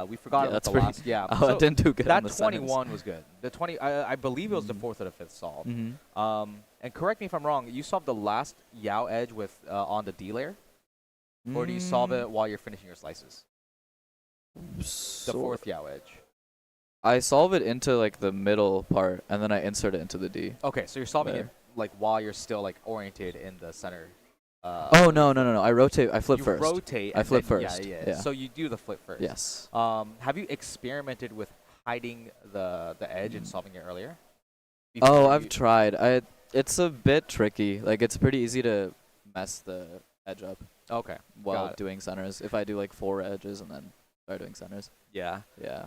S9: We forgot
S16: that's
S9: the
S16: pretty
S9: last. Yeah.
S16: Oh,
S9: so
S16: I didn't do good on the
S9: 21 was good. The 20, I believe it was the 4th or the 5th solve. And correct me if I'm wrong. You solved the last Yao edge with on the D layer, or do you solve it while you're finishing your slices? The 4th Yao edge.
S16: I solve it into like the middle part, and then I insert it into the D.
S9: Okay, so you're solving it like while you're still like oriented in the center.
S16: Oh no! I rotate. I flip first.
S9: Rotate.
S16: I flip first.
S9: Yeah. So you do the flip first.
S16: Yes.
S9: Have you experimented with hiding the edge and solving it earlier?
S16: Oh, I've tried. It's a bit tricky. Like it's pretty easy to mess the edge up.
S9: Okay.
S16: While doing centers, if I do like 4 edges and then start doing centers.
S9: Yeah.
S16: Yeah.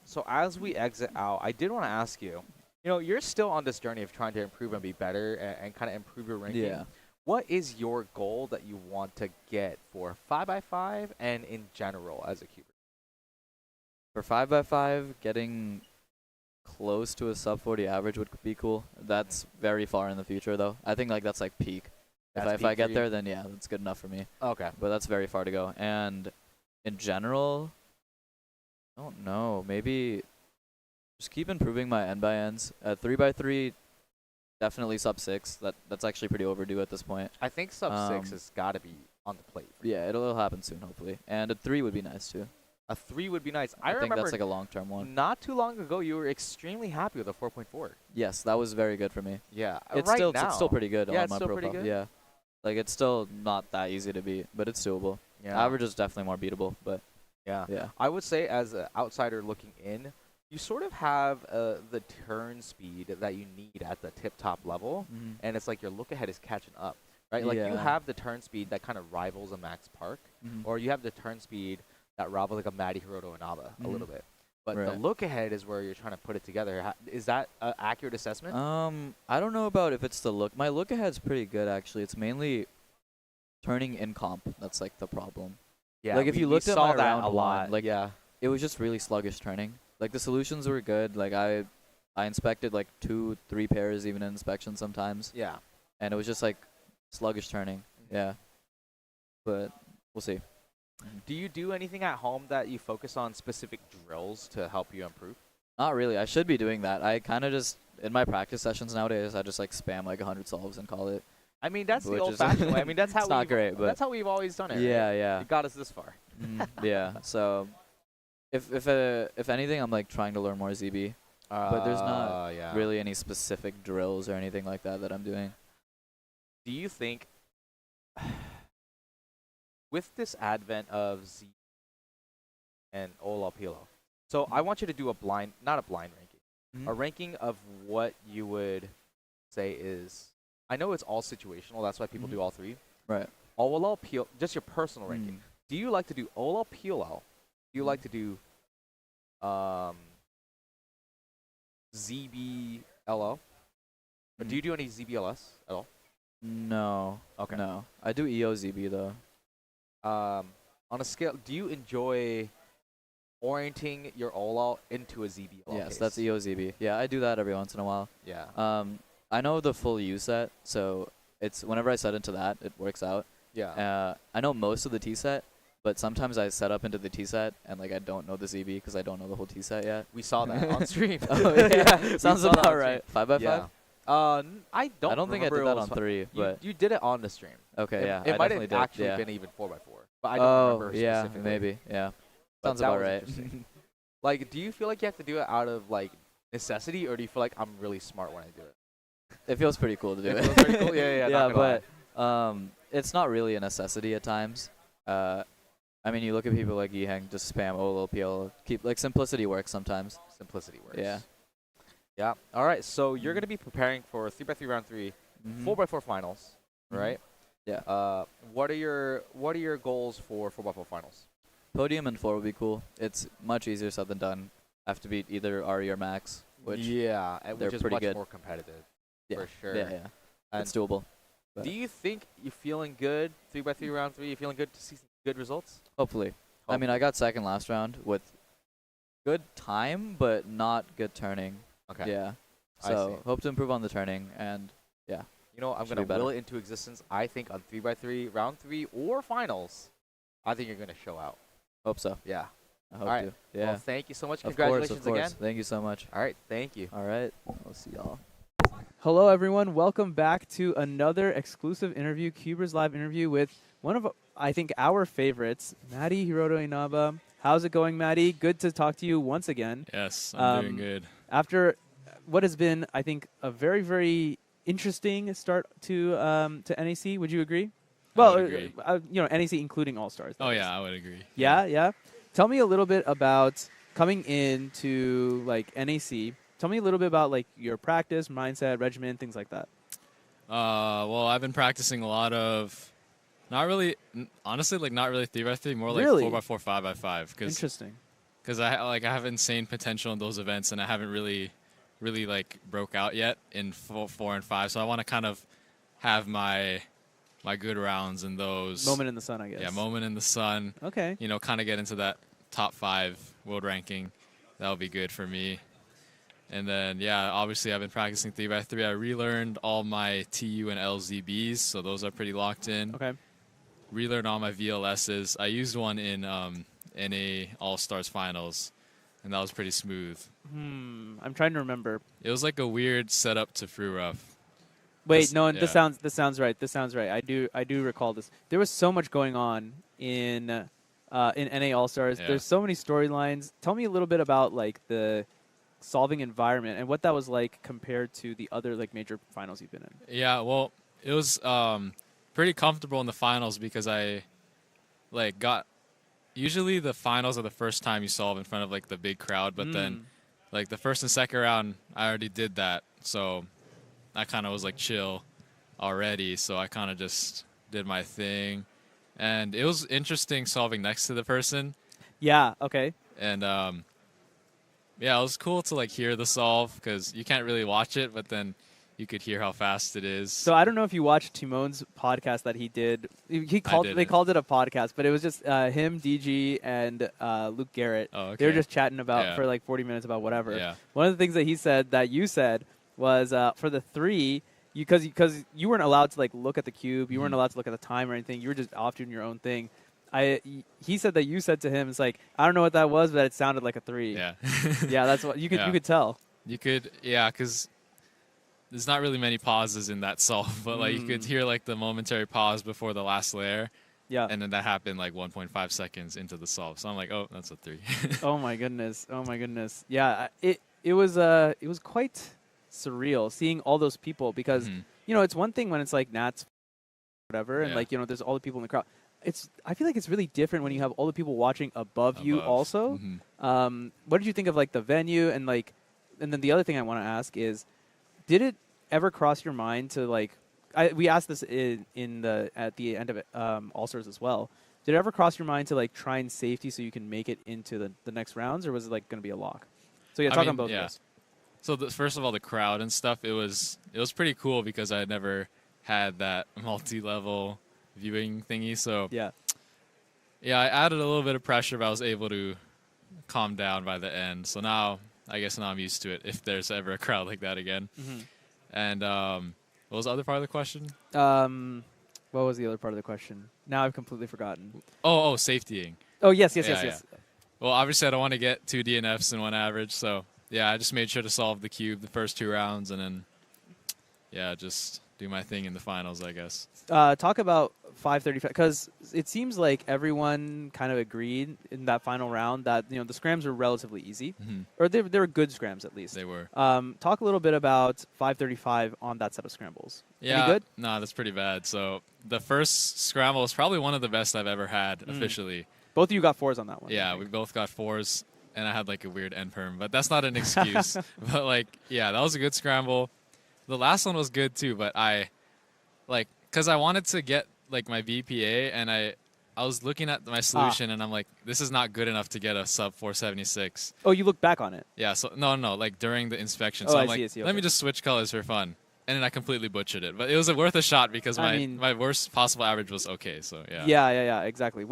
S9: So as we exit out, I did want to ask you, you're still on this journey of trying to improve and be better and kind of improve your ranking.
S16: Yeah.
S9: What is your goal that you want to get for 5x5 and in general as a cuber?
S16: For 5x5, getting close to a sub 40 average would be cool. That's very far in the future, though. I think like that's like peak. If I get there, then yeah, that's good enough for me.
S9: Okay.
S16: But that's very far to go. And in general, I don't know. Maybe just keep improving my end by ends. 3x3, definitely sub 6. That's actually pretty overdue at this point.
S9: I think sub 6 has got to be on the plate.
S16: Yeah, it'll happen soon, hopefully. And a 3 would be nice too.
S9: A 3 would be nice.
S16: I think
S9: remember
S16: that's like a long-term one.
S9: Not too long ago, you were extremely happy with a 4.4.
S16: Yes, that was very good for me.
S9: Yeah,
S16: it's
S9: right
S16: still
S9: now.
S16: it's still pretty good
S9: Yeah,
S16: on
S9: it's
S16: my
S9: still
S16: profile.
S9: pretty good?
S16: Yeah, like it's still not that easy to beat, but it's doable.
S9: Yeah.
S16: Average is definitely more beatable, but
S9: yeah. I would say as an outsider looking in, you sort of have the turn speed that you need at the tip-top level, and it's like your look ahead is catching up. right? Like you
S16: Yeah.
S9: have the turn speed that kind of rivals a Max Park, or you have the turn speed that rivals like a Matty Hiroto Inaba a little bit. But the
S16: Right.
S9: look ahead is where you're trying to put it together. Is that an accurate assessment?
S16: I don't know about if it's the look. My look ahead's pretty good actually. It's mainly turning in comp. That's like the problem.
S9: Yeah,
S16: Like if you
S9: we
S16: looked at
S9: saw
S16: my
S9: that
S16: round
S9: a
S16: one,
S9: lot.
S16: like
S9: yeah,
S16: it was just really sluggish turning. Like the solutions were good. Like I inspected like 2-3 pairs even in inspection sometimes.
S9: yeah.
S16: And it was just like sluggish turning. Yeah. But we'll see.
S9: Do you do anything at home that you focus on specific drills to help you improve?
S16: Not really. I should be doing that. I kind of just in my practice sessions nowadays, I just like spam like 100 solves and call it.
S9: I mean, that's the
S16: Which is-
S9: old-fashioned way. I mean, that's how
S16: It's not
S9: we've,
S16: great, but-
S9: that's how we've always done it.
S16: Yeah,
S9: right?
S16: yeah.
S9: It got us this far.
S16: Yeah. So if anything, I'm like trying to learn more ZB, but there's not
S9: Yeah.
S16: really any specific drills or anything like that I'm doing.
S9: Do you think, with this advent of Z and Ola Pilo, so I want you to do not a blind ranking, a ranking of what you would say is, I know it's all situational, that's why people do all three.
S16: Right.
S9: Ola Pilo, just your personal ranking. Do you like to do Ola Pilo? Do you like to do ZBLO? Or do you do any ZBLS at all?
S16: No.
S9: Okay.
S16: No. I do EOZB though.
S9: On a scale, do you enjoy orienting your OLO into a ZBLO
S16: Yes,
S9: case?
S16: that's EOZB. Yeah, I do that every once in a while.
S9: Yeah.
S16: I know the full U set, so it's whenever I set into that, it works out.
S9: Yeah.
S16: I know most of the T set, but sometimes I set up into the T set and like I don't know the ZB because I don't know the whole T set yet.
S9: We saw that on stream.
S16: Oh yeah,
S9: We
S16: sounds
S9: saw that
S16: about
S9: on
S16: right.
S9: stream.
S16: 5x5.
S9: Yeah. I don't
S16: think I
S9: remember
S16: did
S9: it
S16: that
S9: was
S16: on 3, but
S9: you did it on the stream.
S16: Okay,
S9: It-
S16: yeah,
S9: It
S16: I
S9: might
S16: definitely
S9: have
S16: did,
S9: actually
S16: yeah.
S9: been even 4x4, but I don't remember
S16: yeah,
S9: specifically.
S16: maybe, yeah.
S9: But
S16: Sounds
S9: that
S16: about
S9: was
S16: right.
S9: interesting. Like, do you feel like you have to do it out of like necessity, or do you feel like I'm really smart when I do it?
S16: It feels pretty cool to do
S9: It
S16: it.
S9: feels pretty cool? Yeah,
S16: yeah,
S9: not gonna
S16: but it's not really a necessity at times. I mean, you look at people like Yiheng, just spam OLO, PLO. Keep like simplicity works sometimes.
S9: Simplicity works.
S16: Yeah.
S9: Yeah. All right. So you're gonna be preparing for 3x3 round 3, 4x4 finals, right?
S16: Yeah.
S9: What are your goals for 4x4 finals?
S16: Podium and 4 would be cool. It's much easier said than done. I have to beat either Ari or Max, which
S9: yeah,
S16: they're
S9: which is
S16: pretty
S9: much
S16: good.
S9: more competitive.
S16: Yeah.
S9: For sure.
S16: Yeah, yeah.
S9: And
S16: It's doable.
S9: do you think you're feeling good 3x3 round 3? You feeling good to see some good results?
S16: Hopefully. I mean, I got second last round with good time, but not good turning.
S9: Okay.
S16: Yeah.
S9: I
S16: So
S9: see.
S16: hope to improve on the turning, and yeah.
S9: You know, I'm
S16: Should
S9: going
S16: be
S9: to will
S16: better.
S9: it into existence. I think on 3x3, round 3, or finals, I think you're going to show out.
S16: Hope so.
S9: Yeah.
S16: I hope
S9: All right.
S16: to. Yeah.
S9: Well, thank you so much.
S16: Of
S9: Congratulations
S16: course.
S9: again.
S16: Thank you so much.
S9: All right. Thank you.
S16: All right. We'll see y'all.
S1: Hello, everyone. Welcome back to another exclusive interview, Cubers Live interview with one of, I think, our favorites, Matty Hiroto Inaba. How's it going, Matty? Good to talk to you once again.
S17: Yes, I'm doing good.
S1: After what has been, I think, a very, very interesting start to NAC. Would you agree? Well,
S17: would agree.
S1: NAC including All Stars.
S17: Oh yeah, I would agree.
S1: Yeah. Tell me a little bit about coming into like NAC. Tell me a little bit about like your practice, mindset, regimen, things like that.
S17: Well, I've been practicing a lot of, honestly, like not really 3x3, more like
S1: Really?
S17: 4x4, 5x5.
S1: Interesting.
S17: Because I have insane potential in those events, and I haven't really like broke out yet in 4 and 5. So I want to kind of have my good rounds in those.
S1: Moment in the sun, I guess.
S17: Yeah, moment in the sun.
S1: Okay.
S17: You know, kind of get into that top 5 world ranking. That would be good for me. And then, yeah, obviously I've been practicing 3x3. I relearned all my TU and LZBs, so those are pretty locked in.
S1: Okay.
S17: Relearned all my VLSs. I used one in NA All-Stars Finals, and that was pretty smooth.
S1: I'm trying to remember.
S17: It was like a weird setup to free rough.
S1: Wait, no,
S17: yeah.
S1: this sounds right. This sounds right. I do recall this. There was so much going on in NA All Stars.
S17: Yeah.
S1: There's so many storylines. Tell me a little bit about like the solving environment and what that was like compared to the other like major finals you've been in.
S17: Yeah, well, it was pretty comfortable in the finals because I like got. Usually the finals are the first time you solve in front of like the big crowd, but then like the first and second round, I already did that, so I kind of was like chill. already, so I kind of just did my thing. And it was interesting solving next to the person.
S1: Yeah, okay.
S17: And yeah, it was cool to like hear the solve because you can't really watch it, but then you could hear how fast it is.
S1: So I don't know if you watched Timon's podcast that he did. They called it a podcast, but it was just him, DG, and Luke Garrett.
S17: Oh, okay.
S1: They were just chatting about for like 40 minutes about whatever.
S17: Yeah.
S1: One of the things that he said that you said was for the 3, because you weren't allowed to like look at the cube, you weren't allowed to look at the time or anything. You were just off doing your own thing. He said that you said to him, it's like, I don't know what that was, but it sounded like a 3.
S17: Yeah.
S1: Yeah, that's what you could you could tell.
S17: You could, yeah, because there's not really many pauses in that solve, but like you could hear like the momentary pause before the last layer.
S1: Yeah.
S17: And then that happened like 1.5 seconds into the solve. So I'm like, oh, that's a 3.
S1: Oh my goodness. Oh my goodness. Yeah, it was quite surreal seeing all those people because you know, it's one thing when it's like Nats whatever and like, you know, there's all the people in the crowd. I feel like it's really different when you have all the people watching above you also. What did you think of like the venue and then the other thing I want to ask is, did it ever cross your mind to like, we asked this at the end of All Stars as well. Did it ever cross your mind to like try and safety so you can make it into the next rounds, or was it like going to be a lock? So yeah, talk on both of those.
S17: So first of all, the crowd and stuff, it was pretty cool because I had never had that multi-level viewing thingy. So yeah, I added a little bit of pressure, but I was able to calm down by the end. So now I guess I'm used to it if there's ever a crowd like that again. And what was the other part of the question?
S1: What was the other part of the question? Now I've completely forgotten.
S17: Oh, safetying.
S1: Oh, yes.
S17: Well, obviously I don't want to get 2 DNFs in one average, so yeah, I just made sure to solve the cube the first 2 rounds, and then just do my thing in the finals, I guess.
S1: Talk about 535, because it seems like everyone kind of agreed in that final round that the scrams were relatively easy, or they were good scrams at least.
S17: They were.
S1: Talk a little bit about 535 on that set of scrambles.
S17: Yeah,
S1: any good?
S17: No, that's pretty bad. So the first scramble was probably one of the best I've ever had officially.
S1: Both of you got 4s on that one.
S17: Yeah, we both got 4s, and I had like a weird end perm, but that's not an excuse. But like, yeah, that was a good scramble. The last one was good too, but because I wanted to get like my VPA, and I was looking at my solution, and I'm like, this is not good enough to get a sub 476.
S1: Oh, you look back on it?
S17: Yeah. So no, like during the inspection.
S1: Oh,
S17: So
S1: I
S17: I'm
S1: see,
S17: like,
S1: okay.
S17: let me just switch colors for fun, and then I completely butchered it. But it was worth a shot because my worst possible average was okay. So yeah.
S1: Yeah, exactly.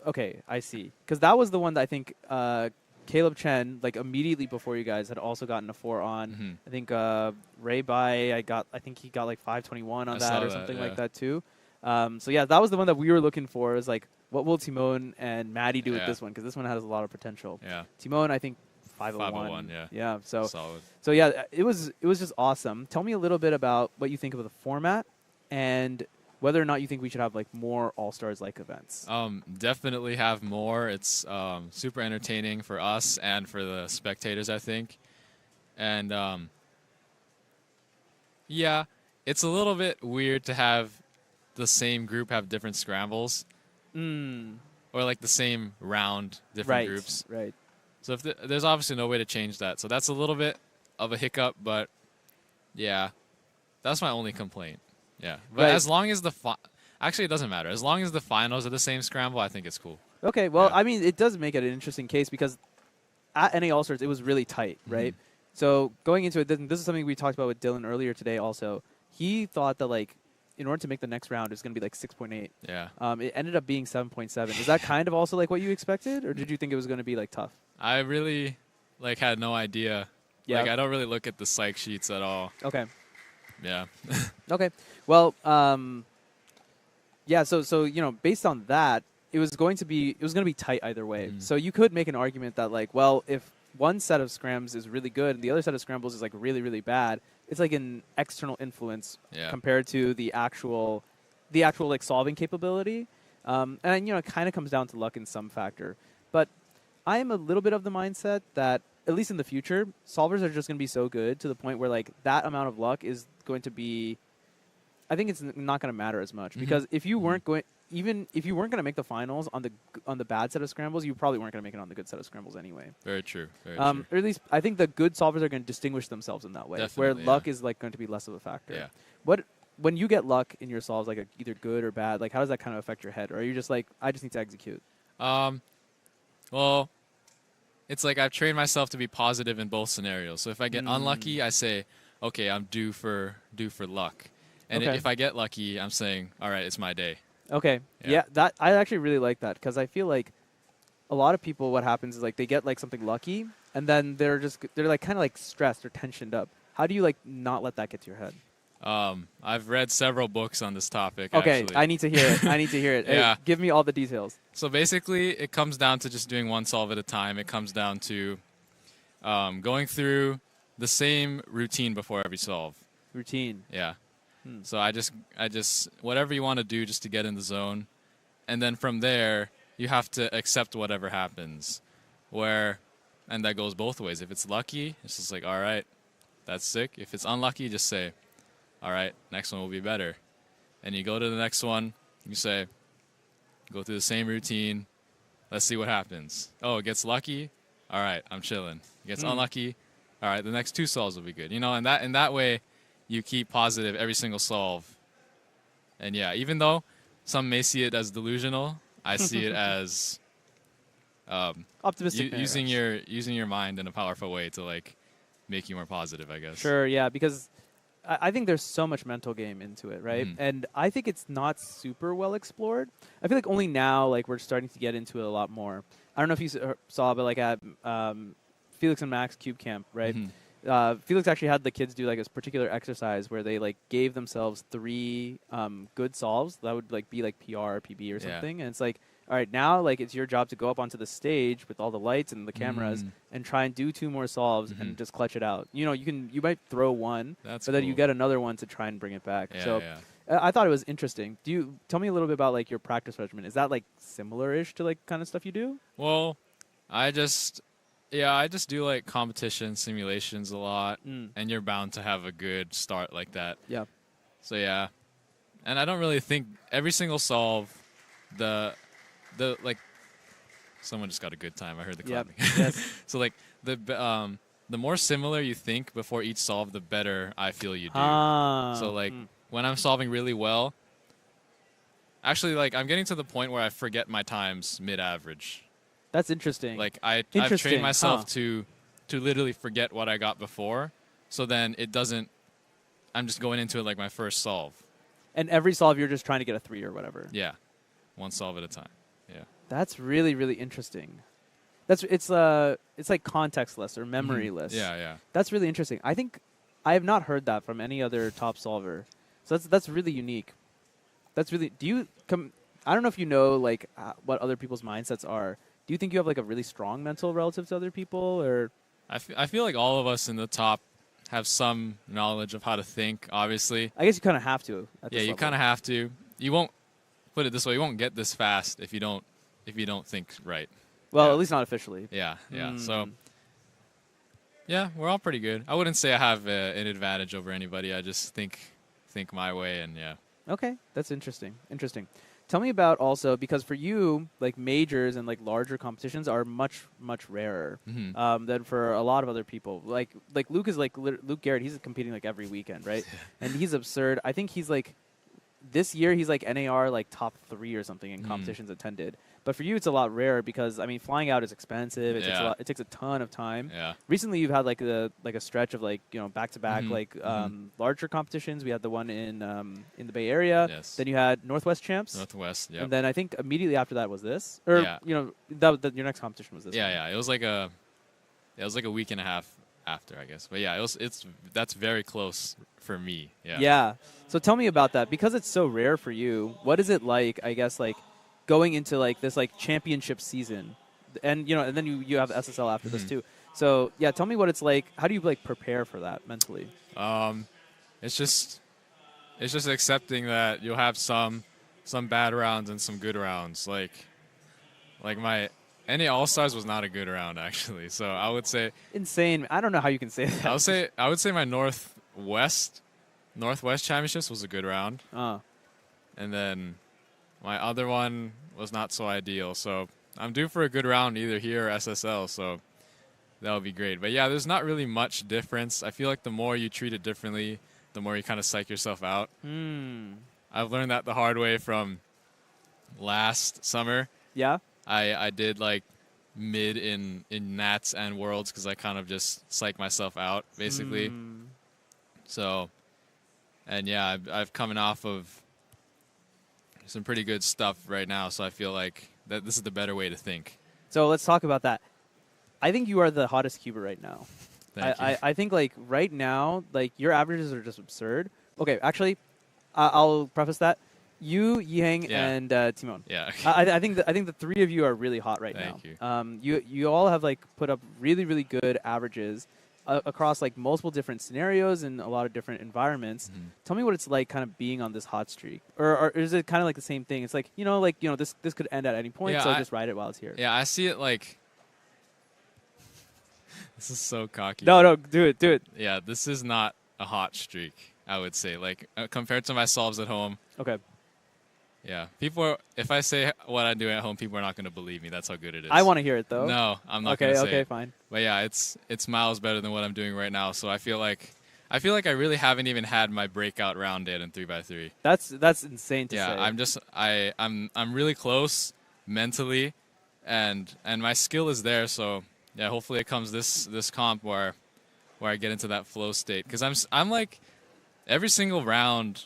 S1: Okay, I see. Because that was the one that I think Caleb Chen, like immediately before you guys, had also gotten a 4 on. I think Ray Bai, I think he got like 521 on that or something like that too. So yeah, that was the one that we were looking for. Is like, what will Timon and Maddie do with this one? Because this one has a lot of potential.
S17: Yeah.
S1: Timon, I think 501.
S17: 501, yeah.
S1: Yeah. So
S17: solid.
S1: So yeah, it was just awesome. Tell me a little bit about what you think of the format and whether or not you think we should have like more All-Stars like events.
S17: Definitely have more. It's super entertaining for us and for the spectators, I think. And yeah, it's a little bit weird to have the same group have different scrambles. Or like the same round, different groups.
S1: Right.
S17: So if there's obviously no way to change that. So that's a little bit of a hiccup, but yeah, that's my only complaint. Yeah, but as long as actually it doesn't matter. As long as the finals are the same scramble, I think it's cool.
S1: Okay, well, I mean, it does make it an interesting case because at NA All-Stars, it was really tight, right? So going into it, this is something we talked about with Dylan earlier today also. He thought that, like, in order to make the next round, it was going to be like 6.8.
S17: Yeah.
S1: It ended up being 7.7. Is that kind of also like what you expected, or did you think it was going to be like tough?
S17: I really had no idea. Yeah. Like, I don't really look at the psych sheets at all.
S1: Okay.
S17: Yeah.
S1: Okay. Well, yeah. So based on that, it was going to be tight either way. So you could make an argument that like, well, if one set of scrams is really good and the other set of scrambles is like really, really bad, it's like an external influence compared to the actual like solving capability. And it kind of comes down to luck in some factor. But I am a little bit of the mindset that at least in the future, solvers are just going to be so good to the point where like that amount of luck is going to be, I think it's not going to matter as much because if you weren't going, even if you weren't going to make the finals on the bad set of scrambles, you probably weren't going to make it on the good set of scrambles anyway.
S17: Very true. Very
S1: true. Or at least I think the good solvers are going to distinguish themselves in that way,
S17: Definitely,
S1: where luck is like going to be less of a factor.
S17: Yeah.
S1: when you get luck in your solves, like either good or bad, like how does that kind of affect your head? Or are you just like, I just need to execute?
S17: Well, it's like I've trained myself to be positive in both scenarios. So if I get unlucky, I say, okay, I'm due for luck. And
S1: Okay.
S17: if I get lucky, I'm saying, all right, it's my day.
S1: Okay. Yeah, that I actually really like that because I feel like a lot of people, what happens is like they get like something lucky and then they're like kind of like stressed or tensioned up. How do you like not let that get to your head?
S17: I've read several books on this topic.
S1: Okay,
S17: actually.
S1: I need to hear it. I need to hear it.
S17: Yeah.
S1: Hey, give me all the details.
S17: So basically, it comes down to just doing one solve at a time. It comes down to going through the same routine before every solve.
S1: Routine.
S17: Yeah. So I just whatever you want to do just to get in the zone, and then from there you have to accept whatever happens. And that goes both ways. If it's lucky, it's just like, all right, that's sick. If it's unlucky, just say, all right, next one will be better. And you go to the next one, you say, go through the same routine, let's see what happens. Oh, it gets lucky, all right, I'm chilling. It gets unlucky, all right, the next 2 solves will be good. And that way you keep positive every single solve. And yeah, even though some may see it as delusional, I see it as
S1: optimistic.
S17: Using your mind in a powerful way to like make you more positive, I guess.
S1: Sure, yeah, because I think there's so much mental game into it, right? And I think it's not super well explored. I feel like only now, like, we're starting to get into it a lot more. I don't know if you saw, but like at Felix and Max Cube Camp, right? Felix actually had the kids do like this particular exercise where they like gave themselves 3 good solves that would like be like PR or PB or something, and it's like, all right, now like it's your job to go up onto the stage with all the lights and the cameras and try and do 2 more solves and just clutch it out. You might throw one, but then you get another one to try and bring it back. I thought it was interesting. Tell me a little bit about like your practice regimen? Is that like similar-ish to like kind of stuff you do?
S17: Well, I just do like competition simulations a lot, and you're bound to have a good start like that.
S1: Yeah.
S17: So yeah, and I don't really think every single solve, the like, someone just got a good time. I heard the clapping.
S1: Yes.
S17: So like the more similar you think before each solve, the better I feel you do. So like when I'm solving really well, actually like I'm getting to the point where I forget my times mid-average.
S1: That's interesting.
S17: Like I've trained myself to literally forget what I got before, so then I'm just going into it like my first solve.
S1: And every solve you're just trying to get a 3 or whatever.
S17: Yeah, one solve at a time. Yeah.
S1: That's really, really interesting. It's like contextless or memoryless.
S17: Yeah.
S1: That's really interesting. I think I have not heard that from any other top solver. So that's really unique. That's really. I don't know if you know like what other people's mindsets are. Do you think you have like a really strong mental relative to other people, or?
S17: I feel like all of us in the top have some knowledge of how to think. Obviously.
S1: I guess you kind of have to.
S17: Yeah, you kind of have to. You won't. Put it this way, you won't get this fast if you don't think right.
S1: Well, at least not officially.
S17: Yeah. So, yeah, we're all pretty good. I wouldn't say I have an advantage over anybody. I just think my way, and yeah.
S1: Okay, that's interesting. Tell me about also, because for you, like majors and like larger competitions are much, much rarer than for a lot of other people. Like Luke is like Luke Garrett. He's competing like every weekend, right? And he's absurd. I think he's like. This year, he's like NAR like top 3 or something in competitions attended. But for you, it's a lot rarer because I mean, flying out is expensive. It takes a ton of time.
S17: Yeah.
S1: Recently, you've had like a stretch of like back to back larger competitions. We had the one in the Bay Area.
S17: Yes.
S1: Then you had Northwest Champs.
S17: Northwest. Yeah.
S1: And then I think immediately after that was this, or your next competition was this.
S17: Yeah. It was like a week and a half after, I guess. But yeah, that's very close for me. Yeah.
S1: Yeah. So tell me about that, because it's so rare for you. What is it like, I guess, like going into like this like championship season, and and then you have SSL after this too. So yeah, tell me what it's like. How do you like prepare for that mentally?
S17: It's just accepting that you'll have some bad rounds and some good rounds. Like my NA All-Stars was not a good round, actually. So I would say
S1: insane. I don't know how you can say that.
S17: I would say my Northwest Championships was a good round. And then my other one was not so ideal. So I'm due for a good round either here or SSL. So that would be great. But yeah, there's not really much difference. I feel like the more you treat it differently, the more you kind of psych yourself out.
S1: Hmm.
S17: I've learned that the hard way from last summer.
S1: Yeah.
S17: I did like mid in Nats and Worlds because I kind of just psych myself out basically. So, and yeah, I've coming off of some pretty good stuff right now, so I feel like that this is the better way to think.
S1: So let's talk about that. I think you are the hottest cuber right now.
S17: Thank you.
S1: I think like right now, like your averages are just absurd. Okay, actually, I'll preface that. You, Yihang,
S17: Yeah.
S1: and Timon.
S17: Yeah.
S1: I think the three of you are really hot right
S17: Thank
S1: now. You all have like put up really really good averages across like multiple different scenarios and a lot of different environments. Tell me what it's like kind of being on this hot streak, or is it kind of like the same thing? It's like this could end at any point,
S17: Yeah,
S1: so just ride it while it's here.
S17: Yeah, I see it like. This is so cocky.
S1: No, do it.
S17: Yeah, this is not a hot streak, I would say. Like, compared to my solves at home.
S1: Okay.
S17: Yeah. If I say what I'm doing at home, people are not going to believe me. That's how good it is.
S1: I want to hear it, though.
S17: No, I'm not going to say
S1: Okay,
S17: it.
S1: fine.
S17: But yeah, it's miles better than what I'm doing right now. So I feel like I really haven't even had my breakout round yet in 3x3.
S1: That's insane to say.
S17: Yeah, I'm really close mentally, and my skill is there. So yeah, hopefully it comes this comp where I get into that flow state, because I'm like every single round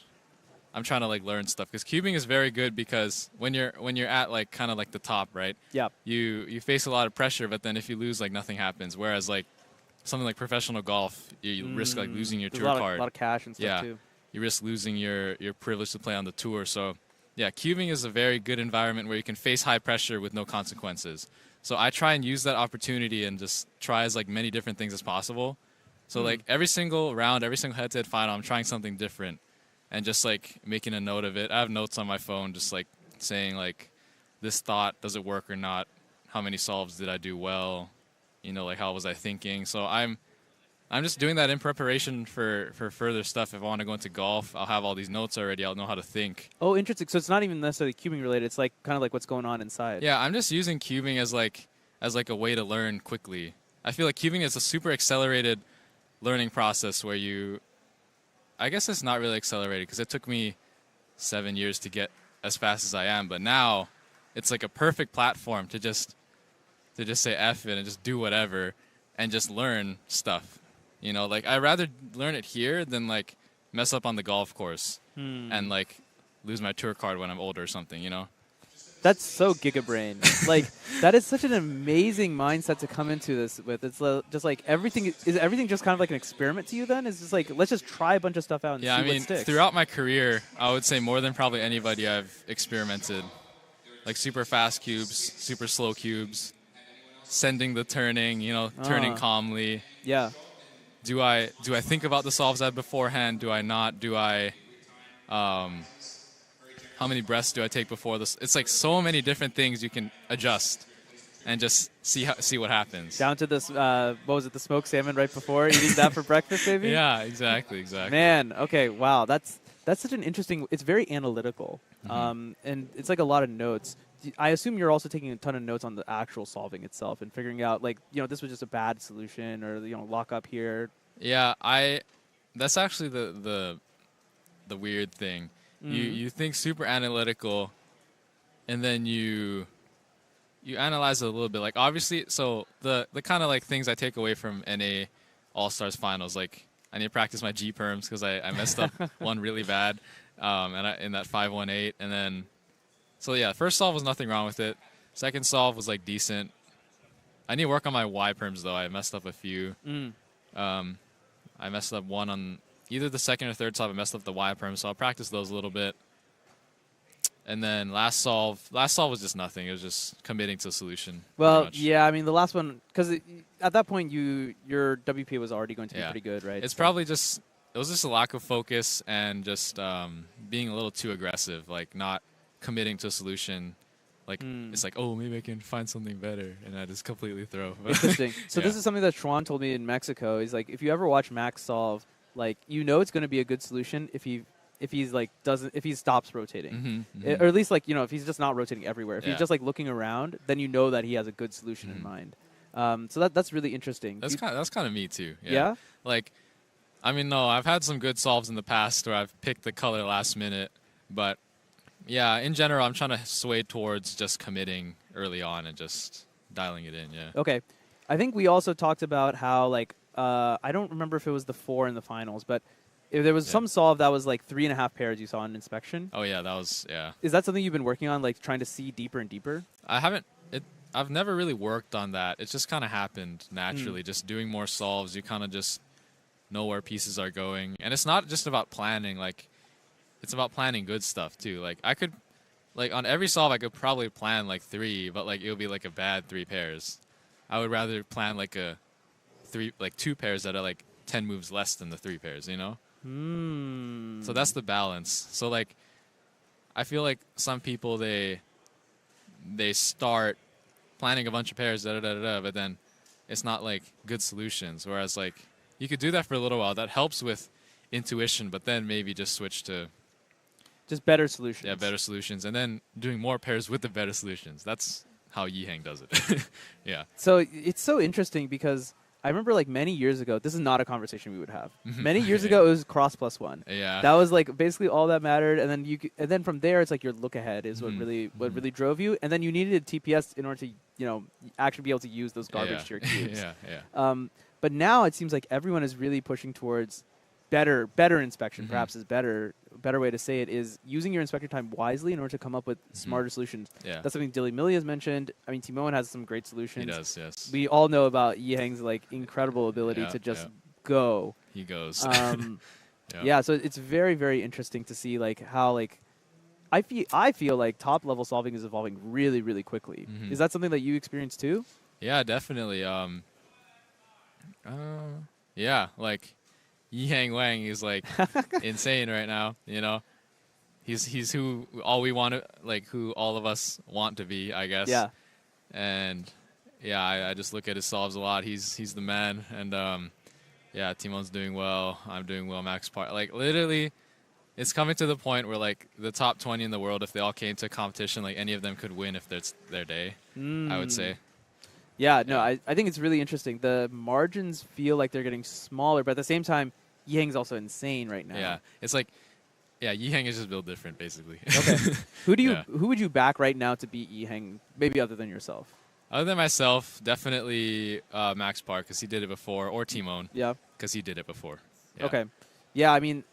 S17: I'm trying to like learn stuff, because cubing is very good, because when you're at like kind of like the top, right?
S1: Yeah.
S17: You face a lot of pressure, but then if you lose, like nothing happens. Whereas like something like professional golf, you risk like losing your
S1: There's
S17: tour
S1: a
S17: card.
S1: lot of cash and stuff
S17: yeah.
S1: too.
S17: You risk losing your privilege to play on the tour. So yeah, cubing is a very good environment where you can face high pressure with no consequences. So I try and use that opportunity and just try as like many different things as possible. So like every single round, every single head-to-head final, I'm trying something different and just like making a note of it. I have notes on my phone just like saying like, this thought, does it work or not? How many solves did I do well? You know, like how was I thinking? So I'm just doing that in preparation for further stuff. If I want to go into golf, I'll have all these notes already. I'll know how to think.
S1: Oh, interesting. So it's not even necessarily cubing related. It's like kind of like what's going on inside.
S17: Yeah, I'm just using cubing as like a way to learn quickly. I feel like cubing is a super accelerated learning process where I guess it's not really accelerated because it took me 7 years to get as fast as I am. But now it's like a perfect platform to just say F it and just do whatever and just learn stuff. You know, like I'd rather learn it here than like mess up on the golf course and like lose my tour card when I'm older or something, you know?
S1: That's so gigabrain. Like that is such an amazing mindset to come into this with. It's just like everything just kind of like an experiment to you then? It's just like, let's just try a bunch of stuff out and see
S17: I mean,
S1: what sticks.
S17: throughout my career, I would say more than probably anybody I've experimented. Like super fast cubes, super slow cubes, sending the turning, you know, turning calmly.
S1: Yeah.
S17: Do I think about the solves I had beforehand? Do I not? Do I how many breaths do I take before this? It's like so many different things you can adjust and just see what happens.
S1: Down to this, what was it, the smoked salmon right before eating that for breakfast, maybe?
S17: Yeah, exactly.
S1: Man, okay, wow, that's such an interesting. It's very analytical, and it's like a lot of notes. I assume you're also taking a ton of notes on the actual solving itself and figuring out, like, you know, this was just a bad solution, or, you know, lock up here.
S17: Yeah, that's actually the weird thing. You think super analytical, and then you analyze it a little bit. Like obviously, so the kind of like things I take away from NA All Stars finals, like I need to practice my G perms because I messed up one really bad, and in that 518, and then so yeah, first solve was nothing wrong with it. Second solve was like decent. I need to work on my Y perms though. I messed up a few. I messed up one on either the second or third solve. I messed up the Y perm, so I'll practice those a little bit. And then last solve was just nothing. It was just committing to a solution.
S1: Well, yeah, I mean the last one, because at that point your WP was already going to be pretty good, right?
S17: It's probably just it was just a lack of focus and just being a little too aggressive, like not committing to a solution. Like it's like, oh, maybe I can find something better, and I just completely throw.
S1: Interesting. So
S17: yeah.
S1: This is something that Schwan told me in Mexico. He's like, if you ever watch Max solve, like you know it's going to be a good solution if he stops rotating, or at least like, you know, if he's just not rotating everywhere. If he's just like looking around, then you know that he has a good solution in mind. So that's really interesting.
S17: That's kind of me too.
S1: Yeah?
S17: Like I mean, no, I've had some good solves in the past where I've picked the color last minute, but yeah, in general, I'm trying to sway towards just committing early on and just dialing it in. Yeah.
S1: Okay. I think we also talked about how, like, I don't remember if it was the 4 in the finals, but if there was some solve that was like 3.5 pairs you saw in inspection.
S17: Oh yeah, that was
S1: Is that something you've been working on, like trying to see deeper and deeper?
S17: I haven't. I've never really worked on that. It just kind of happened naturally. Just doing more solves, you kind of just know where pieces are going, and it's not just about planning. Like, it's about planning good stuff too. Like I could, like on every solve, I could probably plan like 3, but like it would be like a bad 3 pairs. I would rather plan like a 2 pairs that are like 10 moves less than the 3 pairs. You know. So that's the balance. So like, I feel like some people they start planning a bunch of pairs, but then it's not like good solutions. Whereas like you could do that for a little while. That helps with intuition, but then maybe just switch to
S1: just better solutions.
S17: Yeah, better solutions, and then doing more pairs with the better solutions. That's how Yiheng does it. Yeah.
S1: So it's so interesting because I remember like many years ago, this is not a conversation we would have. Many years ago, it was cross +1.
S17: Yeah.
S1: That was like basically all that mattered, and then from there, it's like your look ahead is what really drove you, and then you needed TPS in order to actually be able to use those garbage tier cubes. But now it seems like everyone is really pushing towards better inspection. Perhaps is better way to say it is using your inspector time wisely in order to come up with smarter solutions.
S17: Yeah.
S1: That's something Dilly Millie has mentioned. I mean, Timoen has some great solutions.
S17: He does, yes.
S1: We all know about Yiheng's like incredible ability to just go.
S17: He goes.
S1: Yeah, so it's very, very interesting to see like how like I feel like top level solving is evolving really, really quickly. Is that something that you experience too?
S17: Yeah, definitely. Yeah, like Yiheng Wang is like insane right now. You know, he's who all we want to, like who all of us want to be, I guess.
S1: Yeah.
S17: And yeah, I just look at his solves a lot. He's the man, and yeah, Timon's doing well. I'm doing well. Max Part, like literally, it's coming to the point where like the top 20 in the world, if they all came to a competition, like any of them could win if it's their day. I would say.
S1: Yeah, no, I think it's really interesting. The margins feel like they're getting smaller, but at the same time, Yiheng's also insane right now.
S17: Yeah, it's like, yeah, Yiheng is just built different, basically.
S1: Okay. Who would you back right now to beat Yiheng, maybe other than yourself?
S17: Other than myself, definitely Max Park, because he did it before, or Timon.
S1: Yeah.
S17: Because he did it before. Yeah.
S1: Okay. Yeah, I mean,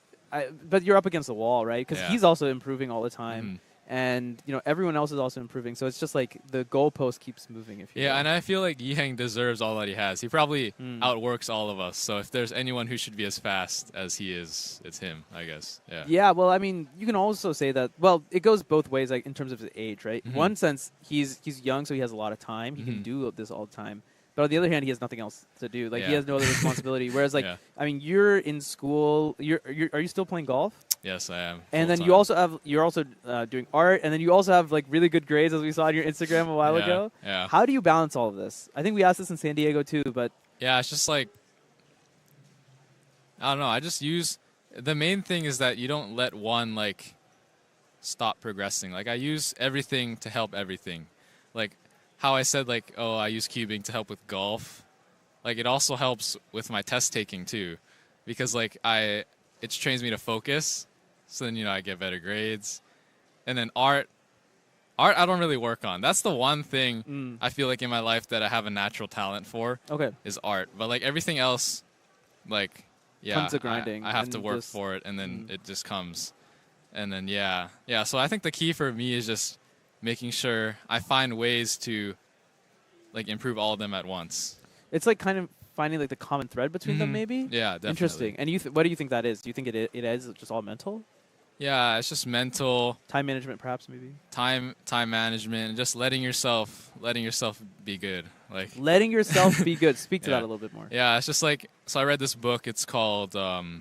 S1: but you're up against the wall, right? Because he's also improving all the time. And, everyone else is also improving. So it's just like the goalpost keeps moving. If you will.
S17: And I feel like Yiheng deserves all that he has. He probably outworks all of us. So if there's anyone who should be as fast as he is, it's him, I guess. Yeah.
S1: Yeah, well, I mean, you can also say that, well, it goes both ways, like in terms of his age, right? In one sense, he's young, so he has a lot of time. He can do this all the time. But on the other hand, he has nothing else to do. Like, he has no other responsibility. Whereas, like, I mean, you're in school. Are you still playing golf?
S17: Yes, I am.
S1: And then you're also doing art, and then you also have like really good grades, as we saw on your Instagram a while ago.
S17: Yeah.
S1: How do you balance all of this? I think we asked this in San Diego too, but
S17: yeah, it's just like, I don't know. I just use, the main thing is that you don't let one like stop progressing. Like I use everything to help everything. Like how I said, like, oh, I use cubing to help with golf. Like it also helps with my test taking too, because like it trains me to focus. So then, I get better grades. And then art I don't really work on. That's the one thing I feel like in my life that I have a natural talent for.
S1: Okay.
S17: Is art. But like everything else, like, yeah,
S1: comes to grinding.
S17: I have to work for it, and then it just comes. And then, yeah. So I think the key for me is just making sure I find ways to like improve all of them at once.
S1: It's like kind of finding like the common thread between them, maybe.
S17: Yeah, definitely.
S1: Interesting. And what do you think that is? Do you think it is just all mental?
S17: Yeah, it's just mental.
S1: Time management, perhaps, maybe.
S17: Time management, and just letting yourself be good. Like
S1: letting yourself be good. Speak to that a little bit more.
S17: Yeah, it's just like, so I read this book. It's called. I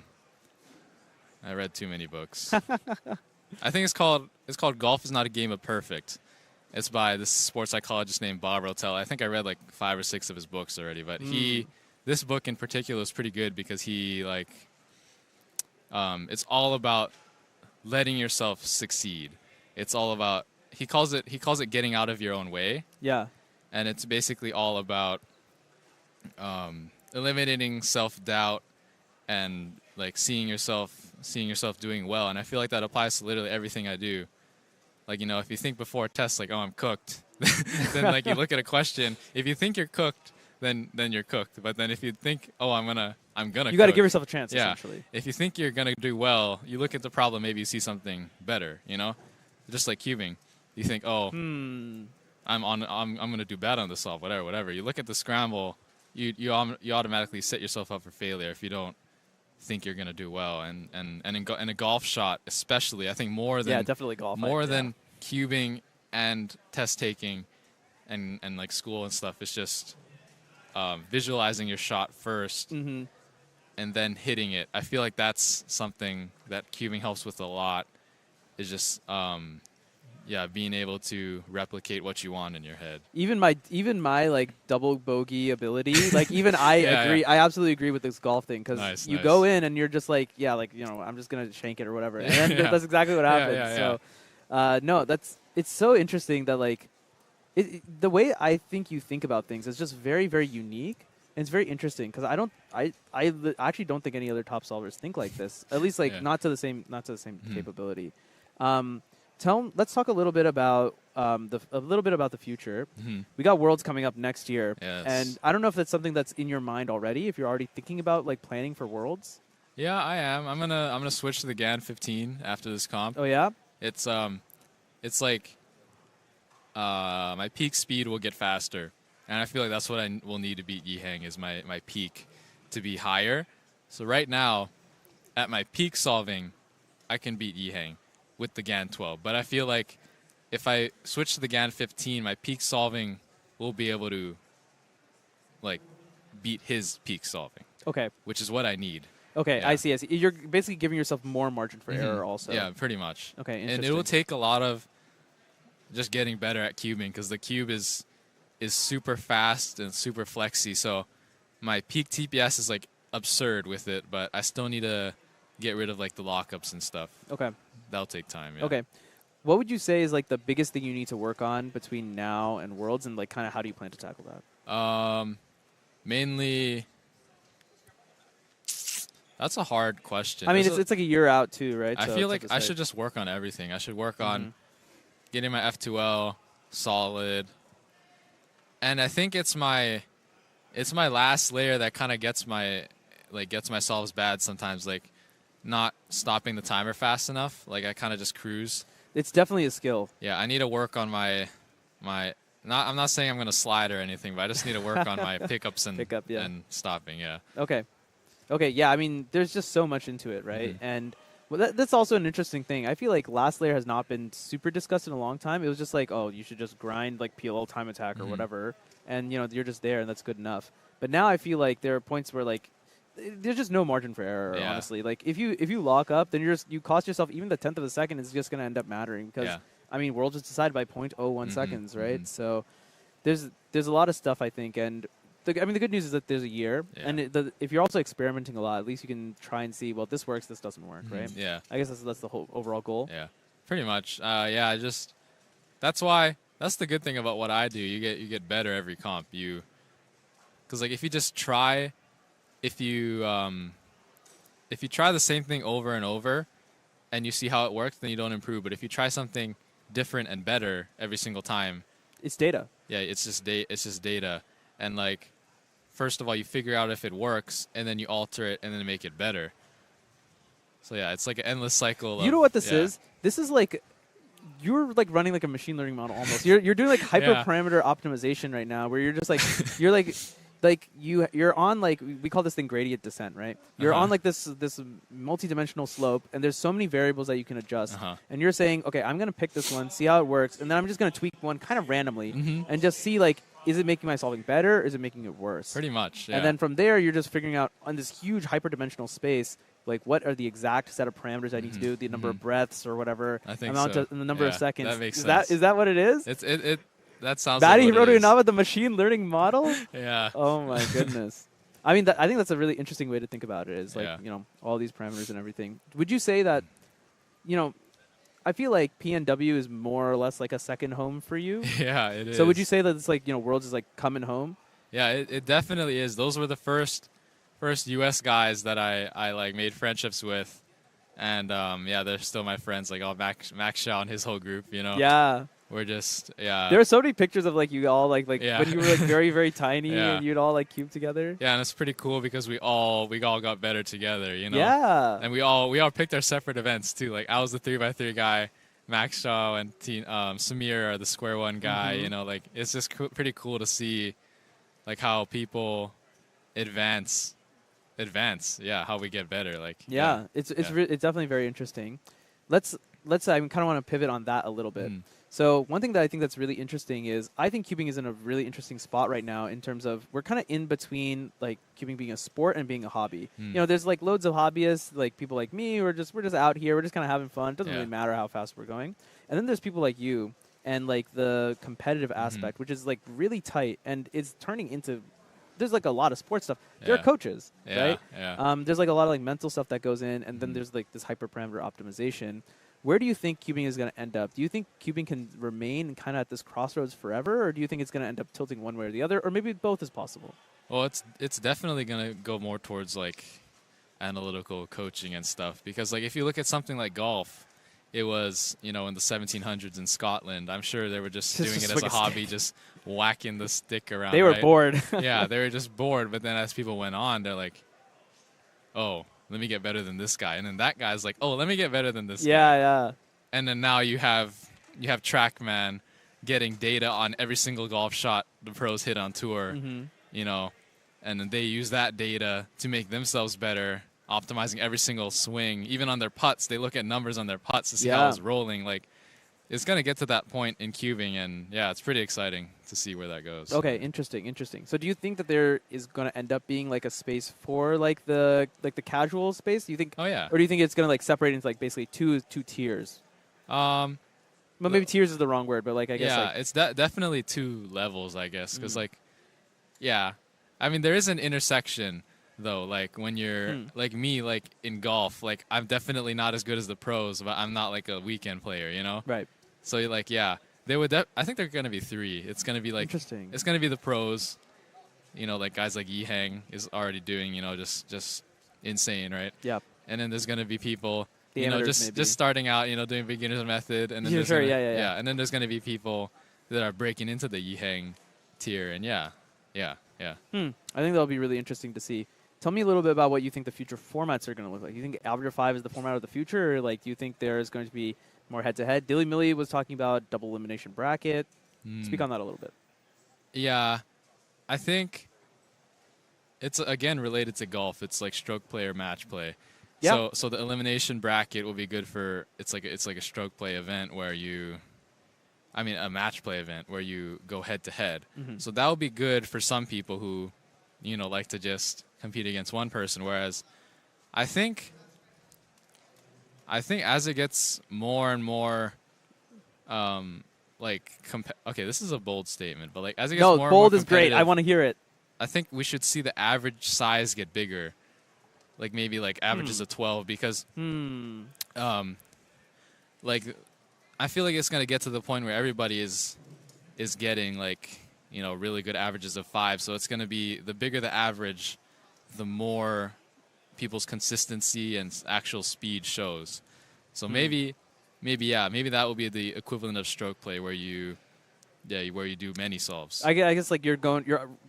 S17: read too many books. I think it's called Golf is Not a Game of Perfect. It's by this sports psychologist named Bob Rotel. I think I read like 5 or 6 of his books already, but this book in particular is pretty good because he like, it's all about letting yourself succeed. It's all about, he calls it getting out of your own way.
S1: Yeah.
S17: And it's basically all about eliminating self-doubt and like seeing yourself doing well. And I feel like that applies to literally everything I do. Like, you know, if you think before a test, like, oh, I'm cooked, then like you look at a question. If you think you're cooked, then you're cooked. But then if you think, oh, I'm gonna
S1: You got to
S17: cook,
S1: give yourself a chance,
S17: yeah.
S1: essentially.
S17: If you think you're gonna do well, you look at the problem. Maybe you see something better. You know, just like cubing. You think, oh, I'm gonna do bad on the solve, whatever. You look at the scramble, you automatically set yourself up for failure if you don't think you're gonna do well. And in a golf shot, especially, I think more than
S1: definitely golf.
S17: Than cubing and test taking, and like school and stuff. It's just visualizing your shot first, and then hitting it. I feel like that's something that cubing helps with a lot. Is just being able to replicate what you want in your head.
S1: Even my like double bogey ability, like even I agree. I absolutely agree with this golf thing, because you go in and you're just like, I'm just gonna shank it or whatever, and then that's exactly what happens. So, no, it's so interesting that like the way I think you think about things is just very, very unique, and it's very interesting because I actually don't think any other top solvers think like this. At least like not to the same capability. Let's talk a little bit about the future. We got Worlds coming up next year, and I don't know if that's something that's in your mind already. If you're already thinking about like planning for Worlds.
S17: Yeah, I am. I'm gonna switch to the GAN 15 after this comp.
S1: Oh yeah.
S17: It's like my peak speed will get faster, and I feel like that's what I will need to beat Yihang is my peak to be higher. So right now, at my peak solving, I can beat Yihang with the GAN 12. But I feel like if I switch to the GAN 15, my peak solving will be able to like beat his peak solving.
S1: Okay.
S17: Which is what I need.
S1: Okay, I see. You're basically giving yourself more margin for error also.
S17: Yeah, pretty much.
S1: Okay, interesting.
S17: And it will take a lot of just getting better at cubing, because the cube is super fast and super flexy. So my peak TPS is like absurd with it, but I still need to get rid of like the lockups and stuff.
S1: Okay.
S17: That'll take time. Yeah.
S1: Okay. What would you say is like the biggest thing you need to work on between now and Worlds, and like kind of how do you plan to tackle that?
S17: Mainly, that's a hard question.
S1: I mean, it's like a year out too, right?
S17: I
S1: So
S17: feel
S1: it's
S17: like I should just work on everything. I should work on getting my F2L solid, and I think it's my last layer that kind of gets my solves bad sometimes, like not stopping the timer fast enough. Like I kind of just cruise.
S1: It's definitely a skill.
S17: Yeah, I need to work on my I'm not saying I'm going to slide or anything, but I just need to work on my pickups and and stopping, yeah.
S1: Okay. Okay, yeah, I mean, there's just so much into it, right? And well, that's also an interesting thing. I feel like last layer has not been super discussed in a long time. It was just like, oh, you should just grind like PLL time attack or whatever, and you're just there and that's good enough. But now I feel like there are points where like there's just no margin for error, honestly. Like if you lock up, then you cost yourself even the 10th of a second is just going to end up mattering, because I mean, Worlds is decided by 0.01 seconds, right? So there's a lot of stuff, I think, and the good news is that there's a year, and if you're also experimenting a lot, at least you can try and see, well, this works, this doesn't work, right?
S17: Yeah.
S1: I guess that's the whole overall goal.
S17: Yeah, pretty much. That's the good thing about what I do. You get better every comp. Because like if you just try, if you try the same thing over and over, and you see how it works, then you don't improve. But if you try something different and better every single time,
S1: it's data.
S17: Yeah, it's just data, and like. First of all, you figure out if it works, and then you alter it, and then make it better. So yeah, it's like an endless cycle.
S1: You know what this is? This is like you're like running like a machine learning model almost. You're doing like hyperparameter optimization right now, where you're just like you're on like we call this thing gradient descent, right? You're on like this multi-dimensional slope, and there's so many variables that you can adjust. And you're saying, okay, I'm gonna pick this one, see how it works, and then I'm just gonna tweak one kind of randomly, and just see like. Is it making my solving better, or is it making it worse?
S17: Pretty much, yeah.
S1: And then from there, you're just figuring out on this huge hyperdimensional space, like what are the exact set of parameters I need to do, the number of breaths or whatever,
S17: I think
S1: amount
S17: so.
S1: of, and the number of seconds.
S17: That makes sense.
S1: Is that what it is?
S17: That sounds
S1: Batty
S17: like what it is.
S1: Hiroto with the machine learning model?
S17: Yeah.
S1: Oh my goodness. I mean, I think that's a really interesting way to think about it, is like, all these parameters and everything. Would you say that, I feel like PNW is more or less like a second home for you.
S17: Yeah, it is.
S1: So would you say that it's like, Worlds is like coming home?
S17: Yeah, it definitely is. Those were the first first U.S. guys that I like made friendships with, and yeah, they're still my friends. Like Max Shaw and his whole group, you know.
S1: Yeah.
S17: We're just yeah.
S1: There are so many pictures of like you all like
S17: Yeah.
S1: when you were like very very tiny
S17: Yeah.
S1: and you'd all like cube together.
S17: Yeah, and it's pretty cool because we all got better together, you know.
S1: Yeah.
S17: And we all picked our separate events too. Like I was the 3x3 guy, Max Shaw and Samir are the square one guy.
S1: Mhm.
S17: You know, like it's just pretty cool to see, like how people advance. Yeah, how we get better. Like
S1: Yeah, it's definitely very interesting. Let's I kind of want to pivot on that a little bit. So one thing that I think that's really interesting is I think cubing is in a really interesting spot right now in terms of we're kind of in between like cubing being a sport and being a hobby. You know, there's like loads of hobbyists, like people like me, we're just out here, we're just kind of having fun. It doesn't really matter how fast we're going. And then there's people like you and like the competitive aspect, which is like really tight and it's turning into there's like a lot of sports stuff. There are coaches, right?
S17: Yeah.
S1: There's like a lot of like mental stuff that goes in, and then there's like this hyperparameter optimization. Where do you think cubing is going to end up? Do you think cubing can remain kind of at this crossroads forever, or do you think it's going to end up tilting one way or the other, or maybe both is possible?
S17: Well, it's definitely going to go more towards like analytical coaching and stuff because like if you look at something like golf, it was, you know, in the 1700s in Scotland. I'm sure they were just doing it as a hobby, just whacking the stick around.
S1: They were
S17: right?
S1: bored.
S17: Yeah, they were just bored. But then as people went on, they're like, oh, let me get better than this guy. And then that guy's like, oh, let me get better than this guy.
S1: Yeah.
S17: And then now you have TrackMan getting data on every single golf shot the pros hit on tour, you know, and then they use that data to make themselves better, optimizing every single swing. Even on their putts, they look at numbers on their putts to see how it's rolling. Like, it's going to get to that point in cubing, and yeah, it's pretty exciting to see where that goes.
S1: Okay, interesting. So do you think that there is going to end up being like a space for like the casual space? Do you think?
S17: Oh yeah.
S1: Or do you think it's going to like separate into like basically two tiers? Well, maybe tiers is the wrong word, but like I guess.
S17: Yeah,
S1: like
S17: it's definitely two levels, I guess, because like, yeah, I mean there is an intersection though. Like when you're like me, like in golf, like I'm definitely not as good as the pros, but I'm not like a weekend player, you know?
S1: Right.
S17: So you're like, yeah, they would. I think they're gonna be three. It's gonna be like
S1: interesting.
S17: It's gonna be the pros, you know, like guys like Yi Hang is already doing, you know, just insane, right?
S1: Yep.
S17: And then there's gonna be people,
S1: The
S17: you know,
S1: amateurs
S17: just
S1: maybe.
S17: starting out, you know, doing beginner's method, and then
S1: Yeah,
S17: there's
S1: sure,
S17: gonna,
S1: yeah.
S17: and then there's gonna be people that are breaking into the Yi Hang tier, and yeah.
S1: I think that'll be really interesting to see. Tell me a little bit about what you think the future formats are going to look like. You think Avatar 5 is the format of the future, or like do you think there's going to be more head-to-head? Dilly Millie was talking about double elimination bracket. Speak on that a little bit.
S17: Yeah, I think it's again related to golf. It's like stroke play or match play.
S1: Yeah.
S17: So the elimination bracket will be good for it's like a stroke play event where a match play event where you go head to head. So that would be good for some people who, you know, like to just compete against one person. Whereas I think as it gets more and more, okay, this is a bold statement, but like as it gets more and more
S1: bold is great. I
S17: competitive,
S1: want to hear it.
S17: I think we should see the average size get bigger, like maybe like averages of 12 because, like, I feel like it's gonna get to the point where everybody is getting like, you know, really good averages of 5. So it's gonna be the bigger the average, the more people's consistency and actual speed shows. So maybe that will be the equivalent of stroke play where you do many solves.
S1: I guess like you're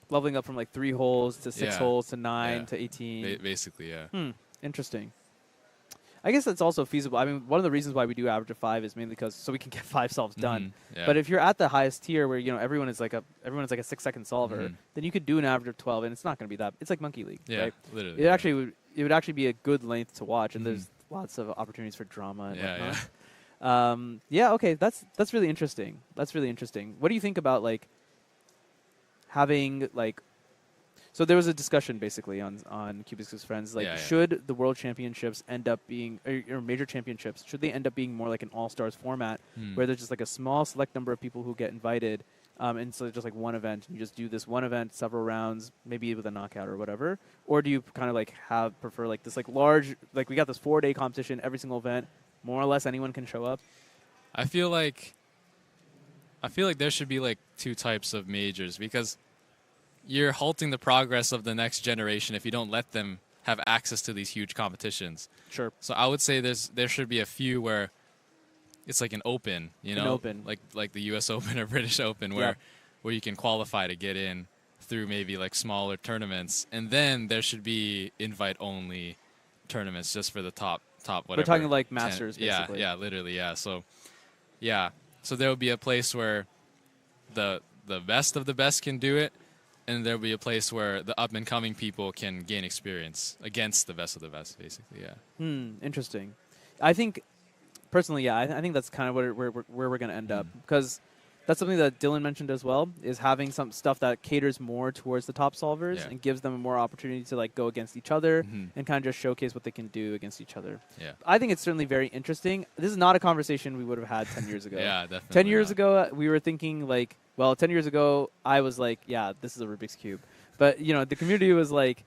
S1: leveling up from like 3 holes to 6
S17: Yeah.
S1: holes to 9
S17: Yeah.
S1: to 18.
S17: Basically, yeah.
S1: Interesting. I guess that's also feasible. I mean, one of the reasons why we do average of 5 is mainly because so we can get 5 solves done.
S17: Yeah.
S1: But if you're at the highest tier where, you know, everyone is like a 6-second solver, then you could do an average of 12 and it's not going to be that. It's like Monkey League,
S17: Yeah,
S1: right?
S17: literally.
S1: It would actually be a good length to watch, and there's lots of opportunities for drama and whatnot. Okay, that's really interesting. That's really interesting. What do you think about like having like? So there was a discussion basically on Cubix' Friends. Like, should the World Championships end up being or major championships? Should they end up being more like an all-stars format where there's just like a small select number of people who get invited, and so just like one event, and you just do this one event, several rounds, maybe with a knockout or whatever? Or do you kind of like prefer like this like large, like we got this 4-day competition, every single event, more or less anyone can show up?
S17: I feel like there should be like 2 types of majors because you're halting the progress of the next generation if you don't let them have access to these huge competitions.
S1: Sure.
S17: So I would say there should be a few where it's like an open,
S1: An open.
S17: like the U.S. Open or British Open, where you can qualify to get in through maybe like smaller tournaments, and then there should be invite only tournaments just for the top whatever.
S1: We're talking like
S17: 10.
S1: Masters, basically.
S17: Yeah, literally, yeah. So there would be a place where the best of the best can do it, and there'll be a place where the up and coming people can gain experience against the best of the best, basically. Yeah.
S1: Interesting. I think personally, I think that's kind of where we're going to end up, because that's something that Dylan mentioned as well, is having some stuff that caters more towards the top solvers and gives them more opportunity to like go against each other and kind of just showcase what they can do against each other.
S17: Yeah.
S1: I think it's certainly very interesting. This is not a conversation we would have had 10 years ago.
S17: Yeah, definitely
S1: 10 years ago, we were thinking like, well, 10 years ago, I was like, yeah, this is a Rubik's Cube. But, you know, the community was like,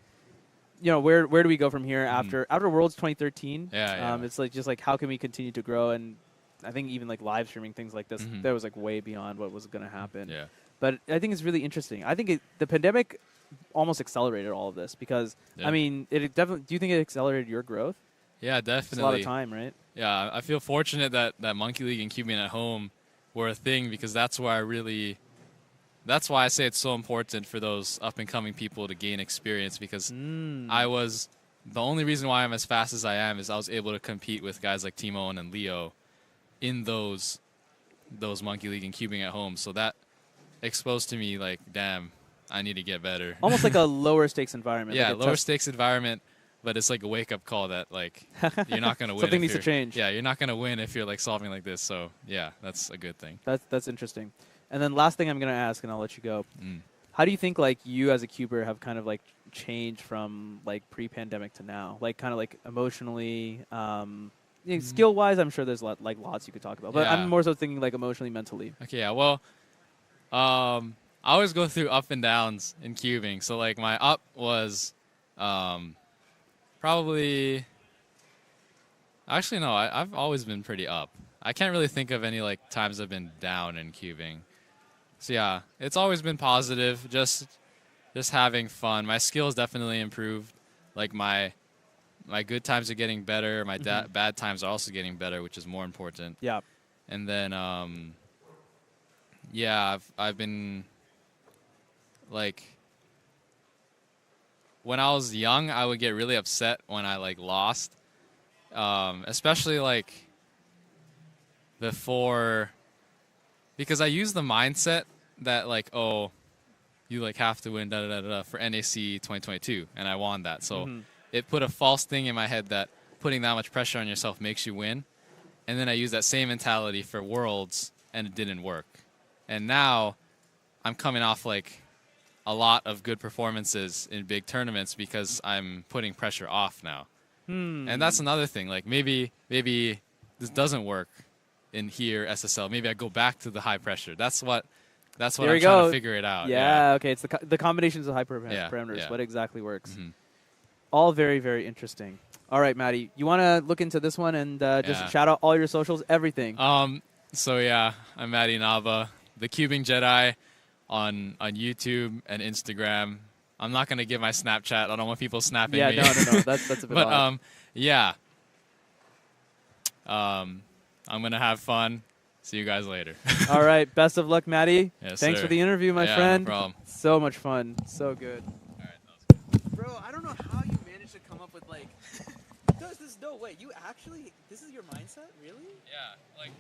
S1: you know, where do we go from here after Worlds 2013? It's like just like how can we continue to grow? And I think even like live streaming things like this, that was like way beyond what was going to happen.
S17: Yeah.
S1: But I think it's really interesting. I think the pandemic almost accelerated all of this because I mean, it definitely. Do you think it accelerated your growth?
S17: Yeah, definitely.
S1: It's a lot of time, right?
S17: Yeah, I feel fortunate that Monkey League and Cubing at home were a thing, because that's why I say it's so important for those up and coming people to gain experience, because the only reason why I'm as fast as I am is I was able to compete with guys like Timon and Leo in those Monkey League and Cubing at home. So that exposed to me like, damn, I need to get better.
S1: Almost like a lower stakes environment.
S17: Yeah,
S1: like
S17: lower stakes environment, but it's like a wake up call that like you're not gonna win.
S1: Something needs to change.
S17: Yeah, you're not gonna win if you're like solving like this. So yeah, that's a good thing.
S1: That's interesting. And then last thing I'm gonna ask, and I'll let you go. How do you think like you as a cuber have kind of like changed from like pre-pandemic to now? Like kind of like emotionally, skill-wise, I'm sure there's lots you could talk about. But I'm more so thinking like emotionally, mentally.
S17: Okay, yeah. Well, I always go through up and downs in cubing. So like my up was probably. Actually, no. I've always been pretty up. I can't really think of any like times I've been down in cubing. So yeah, it's always been positive. Just having fun. My skills definitely improved. Like my good times are getting better. My bad times are also getting better, which is more important.
S1: Yeah.
S17: And then I've been like, when I was young, I would get really upset when I like lost, especially like before, because I use the mindset that like, oh, you like have to win for NAC 2022, and I won that. So it put a false thing in my head that putting that much pressure on yourself makes you win. And then I used that same mentality for Worlds, and it didn't work. And now I'm coming off like a lot of good performances in big tournaments because I'm putting pressure off now. And that's another thing. Like maybe this doesn't work in here SSL. Maybe I go back to the high pressure. That's what I'm trying to figure it out.
S1: Yeah. Okay. It's the combinations of high parameters.
S17: Yeah.
S1: What exactly works? All very, very interesting. All right, Maddie, you want to look into this one and just shout out all your socials, everything.
S17: So yeah, I'm Maddie Nava, the Cubing Jedi on YouTube and Instagram. I'm not gonna give my Snapchat. I don't want people snapping me.
S1: Yeah, no. That's a bit odd.
S17: Yeah. I'm gonna have fun. See you guys later.
S1: All right. Best of luck, Maddie.
S17: Yes,
S1: Thanks
S17: sir.
S1: for the interview, my friend.
S17: No problem.
S1: So much fun. So good.
S17: All right, that was good.
S1: Bro, I don't know how you managed to come up with like. There's no way. You actually. This is your mindset, really?
S17: Yeah. Like.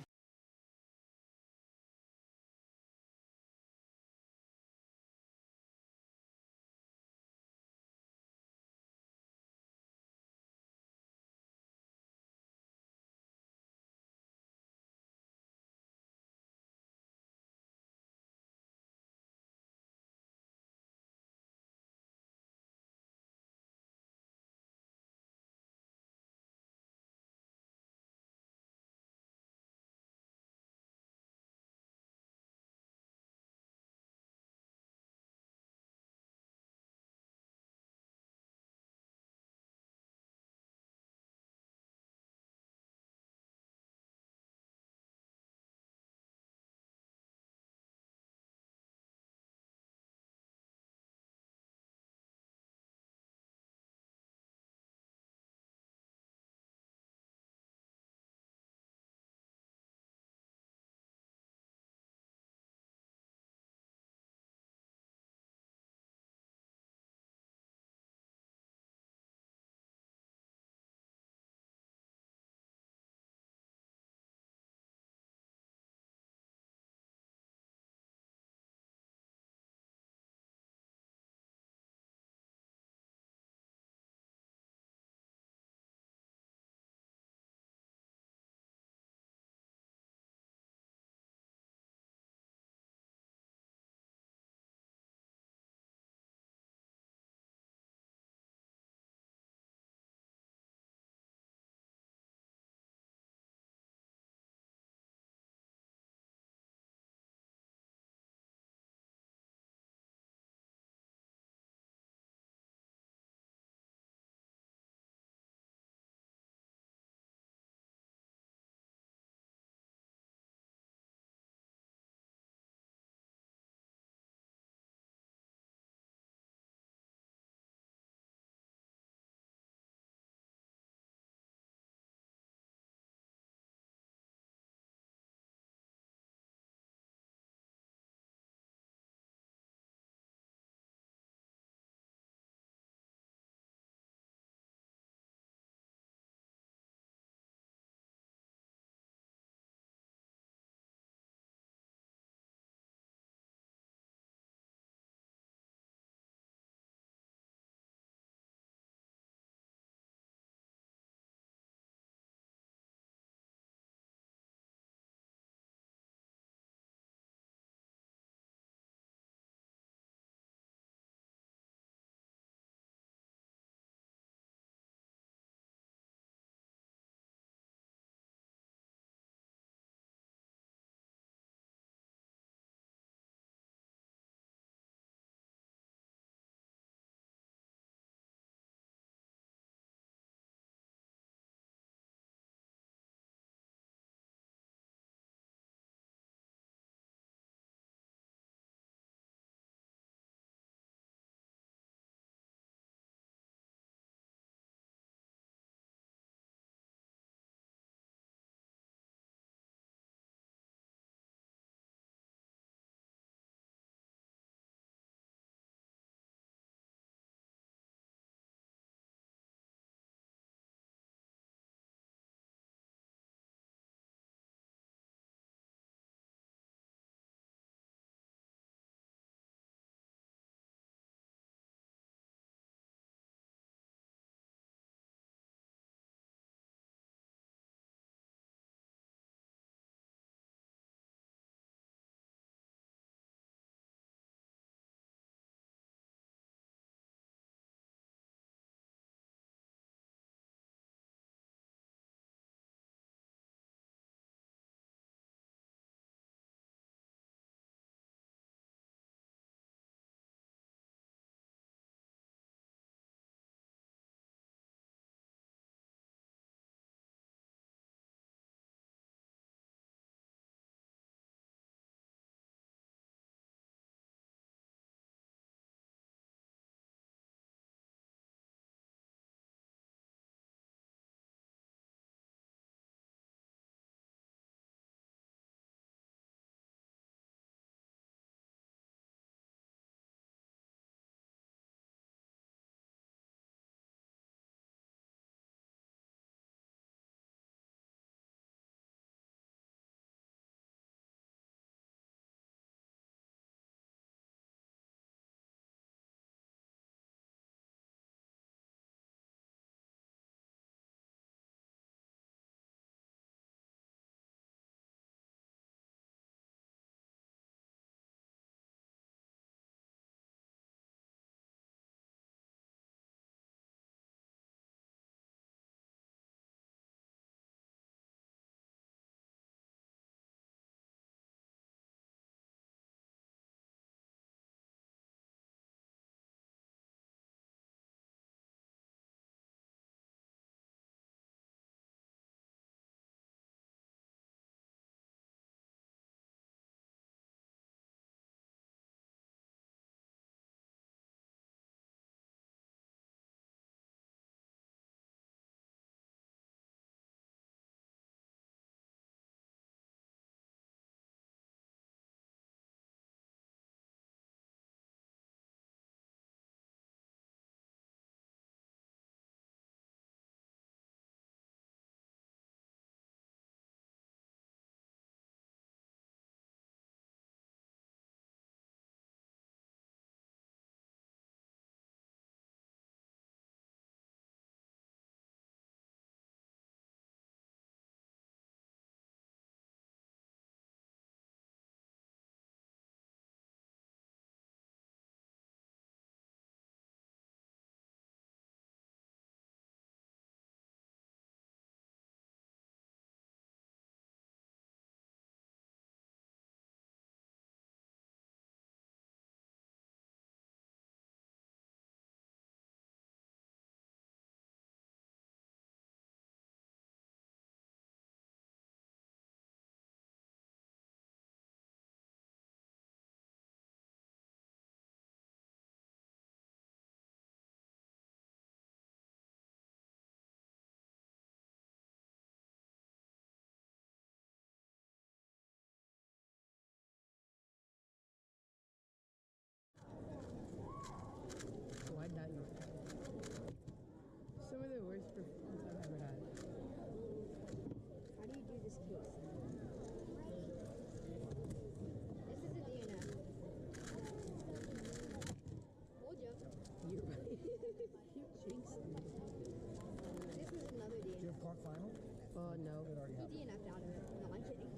S18: final?
S19: No.
S18: It already
S14: He
S18: happened.
S14: DNF'd out of it. No, I'm kidding.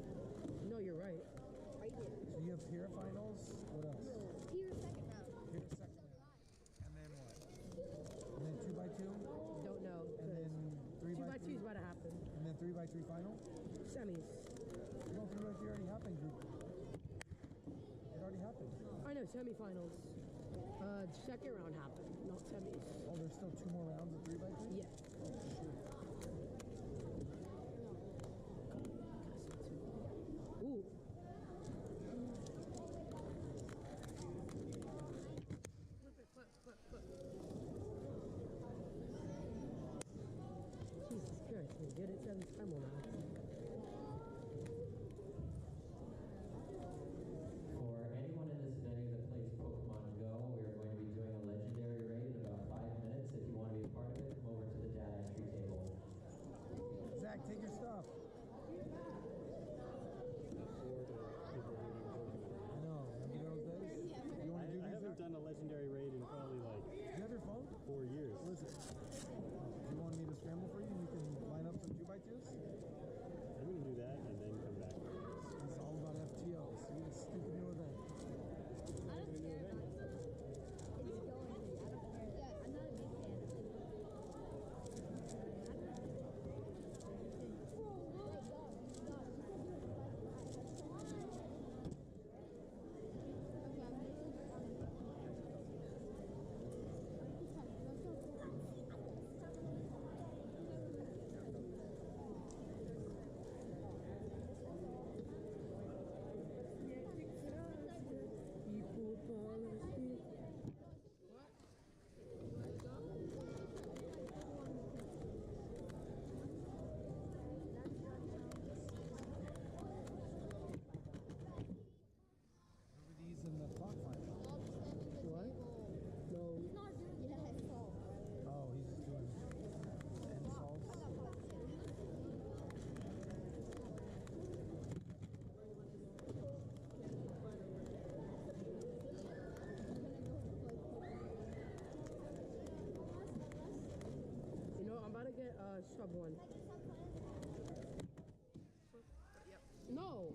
S19: No, you're right.
S14: Are you kidding?
S18: So you have peer finals. What else?
S14: Peer second round.
S18: Peer second round. And then what? And then 2x2.
S19: Don't know.
S18: And then 3x3.
S19: 2x2 is about to happen.
S18: And then 3x3 final.
S19: Semis.
S18: No, 3x3 already happened, group. It already happened.
S19: I know, semifinals. Second round happened, not semis.
S18: Oh, there's still 2 more rounds of 3x3?
S19: Yeah.
S18: Oh, shoot.
S19: Ooh. Jesus Christ, we did it 7 times now.
S20: For anyone in this venue that plays Pokemon Go, we are going to be doing a legendary raid in about 5 minutes. If you want to be a part of it, come over to the data entry table.
S18: Zach, take your stuff. I know. Remember those days? You want to do
S21: I
S18: these?
S21: haven't done a legendary raid in probably like.
S18: Do you have your phone?
S21: 4 years.
S18: Listen. Do you want me to scramble for you? You can line up some 2x2s?
S21: I'm gonna do that and then come back.
S18: It's all about FTOs. You get a stupid new event.
S14: I don't care about it. It's going. I don't care. Yeah, I'm not a big fan of it.
S18: Remember these in the clock final?
S19: What? No.
S14: He's not doing it.
S18: Oh, he's just doing end solves.
S19: You know, I'm about to get sub one. No.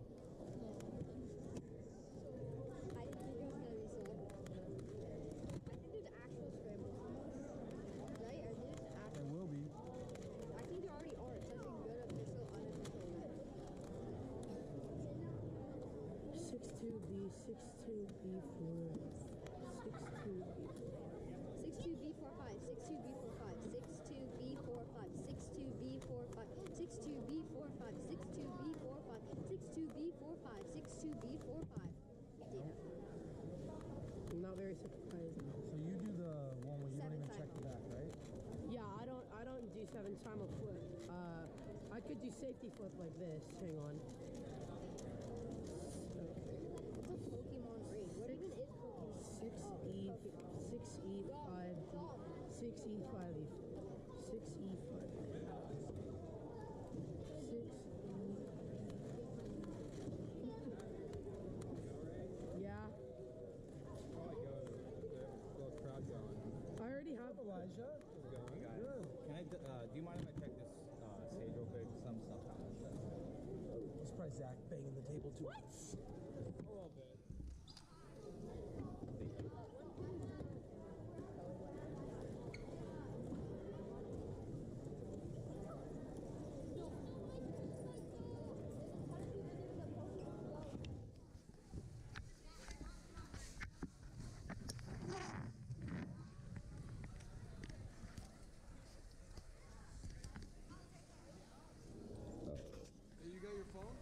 S14: I didn't think it was gonna be so. I think there's actual scrambles. Right? Or there's actual.
S18: There will be.
S14: I think there already are. It's such a good official, unofficial event.
S19: 62B, 62B4, 62B4.
S14: 62B45, 62B45, 62B45, 62B45, 62B45, 62B45, 62B45, 62B45. Damn.
S19: I'm not very surprised.
S18: So you do the one where you don't even
S14: 7
S18: check the back, right?
S19: Yeah, I don't do 7 time a flip. I could do safety flip like this. Hang on.
S14: What's a Pokemon raid? What even is Pokemon?
S19: 6E, 6E5, 6E5, 6E5, 6E. Yeah.
S13: Crowd going.
S19: I already have
S18: Elijah.
S13: How's it going, guys?
S18: Good.
S13: Can I? Do you mind if I check this stage real quick? Some stuff happened.
S18: It's probably Zach banging the table too. What?
S13: A little bit.
S18: You got your phone?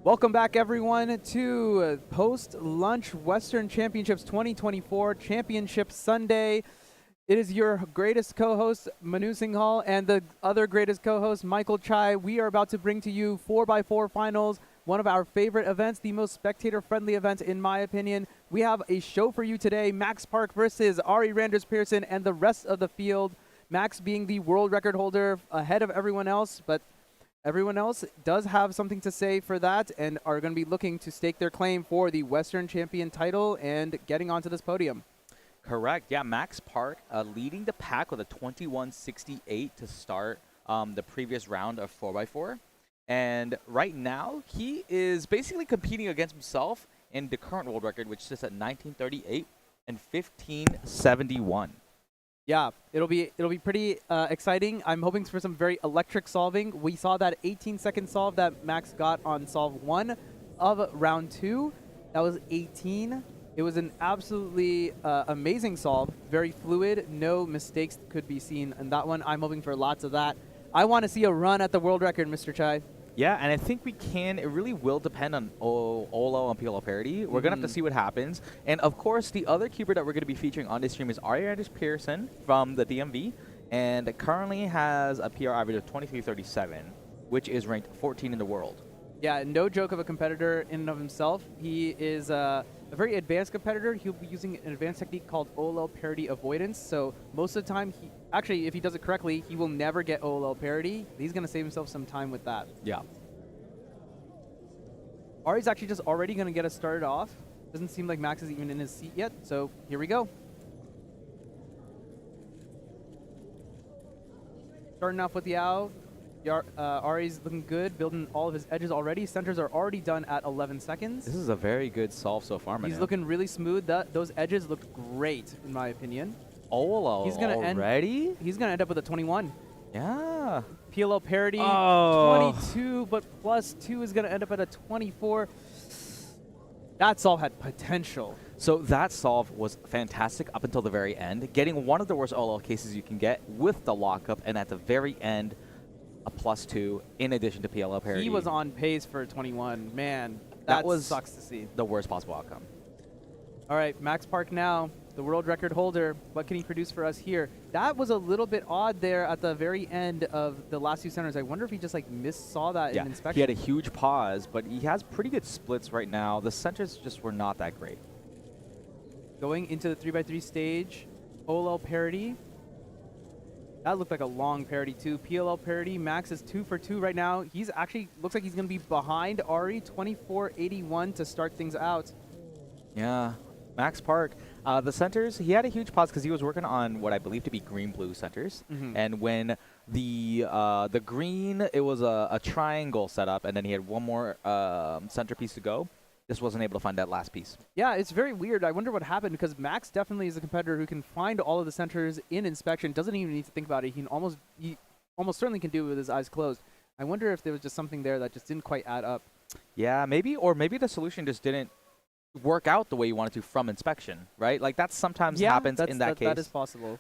S1: Welcome back, everyone, to Post-Lunch Western Championships 2024 Championship Sunday. It is your greatest co-host, Manu Singhal, and the other greatest co-host, Michael Chai. We are about to bring to you 4x4 finals, one of our favorite events, the most spectator-friendly event, in my opinion. We have a show for you today, Max Park versus Ari Randers Pearson and the rest of the field. Max being the world record holder ahead of everyone else, but everyone else does have something to say for that and are going to be looking to stake their claim for the Western champion title and getting onto this podium.
S8: Correct. Yeah, Max Park leading the pack with a 21.68 to start the previous round of 4x4. And right now, he is basically competing against himself in the current world record, which sits at 1938 and 1571.
S1: Yeah, it'll be pretty exciting. I'm hoping for some very electric solving. We saw that 18-second solve that Max got on solve 1 of round 2. That was 18. It was an absolutely amazing solve, very fluid. No mistakes could be seen in that one. I'm hoping for lots of that. I want to see a run at the world record, Mr. Chai.
S8: Yeah, and I think we can. It really will depend on OLO and PLO parity. We're going to have to see what happens. And, of course, the other keeper that we're going to be featuring on this stream is Ari Randers Pearson from the DMV, and currently has a PR average of 23.37, which is ranked 14 in the world.
S1: Yeah, no joke of a competitor in and of himself. He is a very advanced competitor. He'll be using an advanced technique called OLL parity avoidance. So most of the time, actually, if he does it correctly, he will never get OLL parity. He's going to save himself some time with that.
S8: Yeah.
S1: Ari's actually just already going to get us started off. Doesn't seem like Max is even in his seat yet. So here we go. Starting off with Yao. Ari's looking good, building all of his edges already. Centers are already done at 11 seconds.
S8: This is a very good solve so far, man.
S1: He's looking really smooth. Those edges looked great, in my opinion.
S8: Oh,
S1: he's gonna
S8: already?
S1: He's going to end up with a 21.
S8: Yeah.
S1: PLO parity,
S8: Oh.
S1: 22, but plus 2 is going to end up at a 24. That solve had potential.
S8: So that solve was fantastic up until the very end, getting one of the worst OLL cases you can get with the lockup, and at the very end, a +2 in addition to PLO parity.
S1: He was on pace for 21. Man, that sucks to see.
S8: The worst possible outcome.
S1: All right, Max Park now, the world record holder. What can he produce for us here? That was a little bit odd there at the very end of the last two centers. I wonder if he just like saw that in inspection.
S8: He had a huge pause, but he has pretty good splits right now. The centers just were not that great.
S1: Going into the 3x3 stage, OLL parity. That looked like a long parity too. PLL parity. Max is 2 for 2 right now. He's actually looks like he's going to be behind Ari, 24.81 to start things out.
S8: Yeah, Max Park. The centers, he had a huge pause because he was working on what I believe to be green-blue centers. And when the green, it was a triangle setup, and then he had one more centerpiece to go. Just wasn't able to find that last piece.
S1: Yeah, it's very weird. I wonder what happened because Max definitely is a competitor who can find all of the centers in inspection. Doesn't even need to think about it. He almost certainly can do it with his eyes closed. I wonder if there was just something there that just didn't quite add up.
S8: Yeah, maybe, or maybe the solution just didn't work out the way you wanted to from inspection, right? Like that sometimes happens in that case.
S1: That is possible.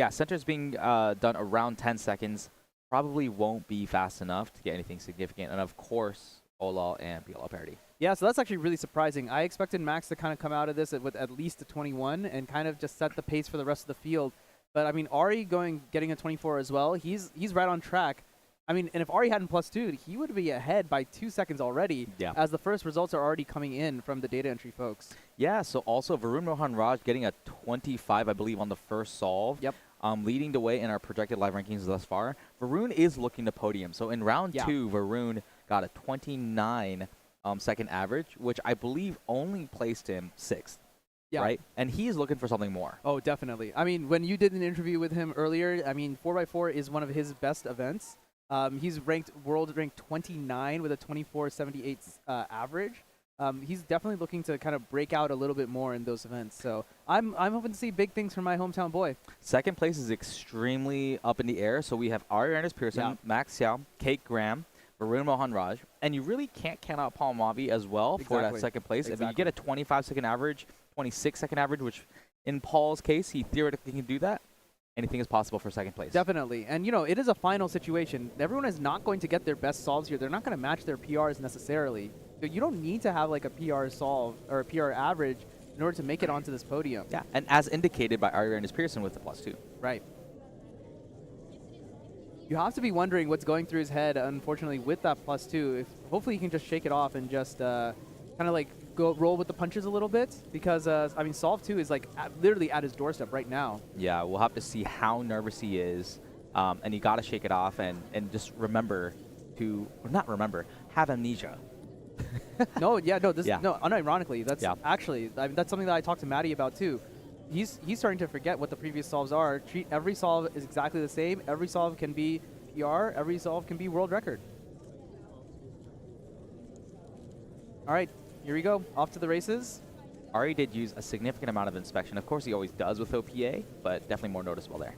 S8: Centers being done around 10 seconds probably won't be fast enough to get anything significant. And of course, OLL and PLL parity.
S1: Yeah, so that's actually really surprising. I expected Max to kind of come out of this with at least a 21 and kind of just set the pace for the rest of the field. But I mean, Ari getting a 24 as well. He's right on track. I mean, and if Ari hadn't +2, he would be ahead by 2 seconds already.
S8: Yeah.
S1: As the first results are already coming in from the data entry folks.
S8: Yeah. So also Varun Mohan Raj getting a 25, I believe, on the first solve.
S1: Yep.
S8: Leading the way in our projected live rankings thus far. Varun is looking to podium. So in round 2, Varun got a 29 second average, which I believe only placed him 6th.
S1: Yeah.
S8: Right? And he's looking for something more.
S1: Oh, definitely. I mean, when you did an interview with him earlier, I mean, 4x4 is one of his best events. He's world ranked 29 with a 24.78 average. He's definitely looking to kind of break out a little bit more in those events. So I'm hoping to see big things from my hometown boy.
S8: Second place is extremely up in the air. So we have Ari Randers Pearson, Max Xiao, Kate Graham, Varun Mohan Raj, and you really can't count out Paul Mavi as well for that second place. If you get a 25-second average, 26-second average, which in Paul's case, he theoretically can do that, anything is possible for second place.
S1: Definitely. And, it is a final situation. Everyone is not going to get their best solves here. They're not going to match their PRs necessarily. So you don't need to have like a PR solve or a PR average in order to make it onto this podium.
S8: Yeah, and as indicated by Arianes Pearson with the +2.
S1: Right. You have to be wondering what's going through his head, unfortunately, with that +2. If hopefully he can just shake it off and just kind of like go roll with the punches a little bit, because I mean, Solve 2 is like literally at his doorstep right now.
S8: Yeah, we'll have to see how nervous he is, and you got to shake it off and just remember to not remember, have amnesia.
S1: No, unironically, that's
S8: Yeah.
S1: actually that's something that I talked to Maddie about too. He's starting to forget what the previous solves are. Treat every solve is exactly the same. Every solve can be PR. Every solve can be world record. All right, here we go. Off to the races.
S8: Ari did use a significant amount of inspection. Of course, he always does with OPA, but definitely more noticeable there.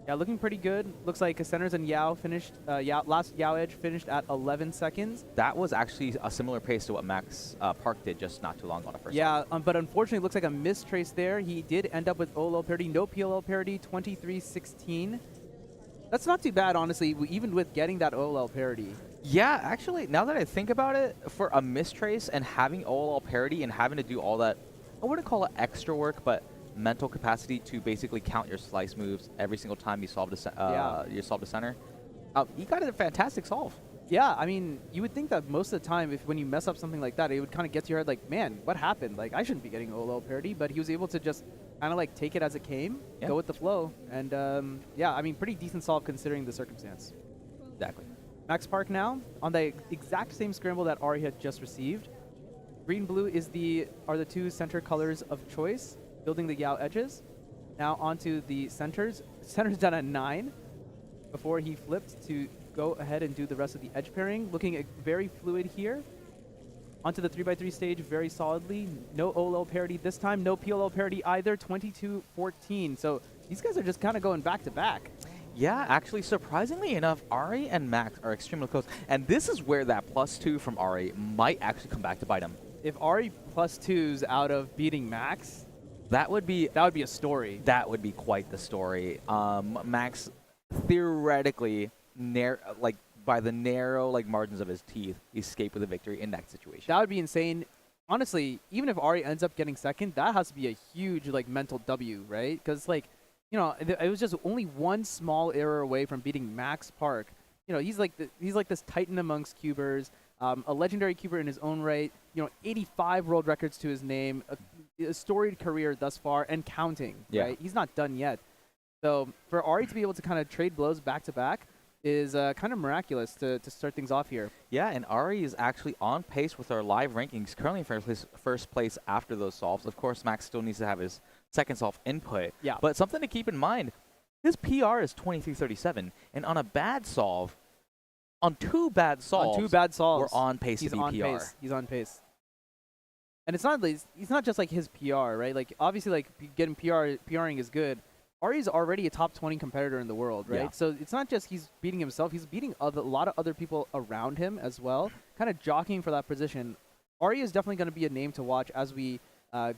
S1: Yeah, looking pretty good. Looks like Centers and Yao finished. Last Yao Edge finished at 11 seconds.
S8: That was actually a similar pace to what Max Park did just not too long ago on the first.
S1: Yeah, but unfortunately, it looks like a mistrace there. He did end up with OLL parity, no PLL parity, 23-16. That's not too bad, honestly, even with getting that OLL parity.
S8: Yeah, actually, now that I think about it, for a mistrace and having OLL parity and having to do all that, I wouldn't call it extra work, but mental capacity to basically count your slice moves every single time you solve you solve the center. You got a fantastic solve.
S1: Yeah, I mean, you would think that most of the time, when you mess up something like that, it would kind of get to your head like, man, what happened? Like, I shouldn't be getting OLL parity, but he was able to just kind of like take it as it came, go with the flow, and yeah, I mean, pretty decent solve considering the circumstance.
S8: Exactly.
S1: Max Park now on the exact same scramble that Ari had just received. Green blue are the two center colors of choice, building the Yao edges. Now onto the centers. Centers done at 9 before he flipped to go ahead and do the rest of the edge pairing. Looking very fluid here. Onto the 3x3 stage very solidly. No OLL parity this time. No PLL parity either. 22-14. So these guys are just kind of going back to back.
S8: Yeah, actually, surprisingly enough, Ari and Max are extremely close. And this is where that +2 from Ari might actually come back to bite him.
S1: If Ari +2s out of beating Max,
S8: that would be
S1: a story.
S8: That would be quite the story. Max theoretically, by the narrow margins of his teeth, escaped with a victory in that situation.
S1: That would be insane. Honestly, even if Ari ends up getting second, that has to be a huge mental W, right? Because it was just only one small error away from beating Max Park. He's like this titan amongst cubers, a legendary cuber in his own right. 85 world records to his name, a storied career thus far, and counting.
S8: Yeah.
S1: Right, he's not done yet. So for Ari to be able to kind of trade blows back to back is kind of miraculous to start things off here.
S8: Yeah, and Ari is actually on pace with our live rankings, currently in first place after those solves. Of course, Max still needs to have his second solve input.
S1: Yeah.
S8: But something to keep in mind, his PR is 23-37, and on a bad solve, on two bad solves, we're on pace to be PR.
S1: He's on pace. And it's not just his PR, right? Obviously getting PRing is good. Ari's already a top 20 competitor in the world, right?
S8: Yeah.
S1: So it's not just he's beating himself, he's beating a lot of other people around him as well, kind of jockeying for that position. Ari is definitely going to be a name to watch as we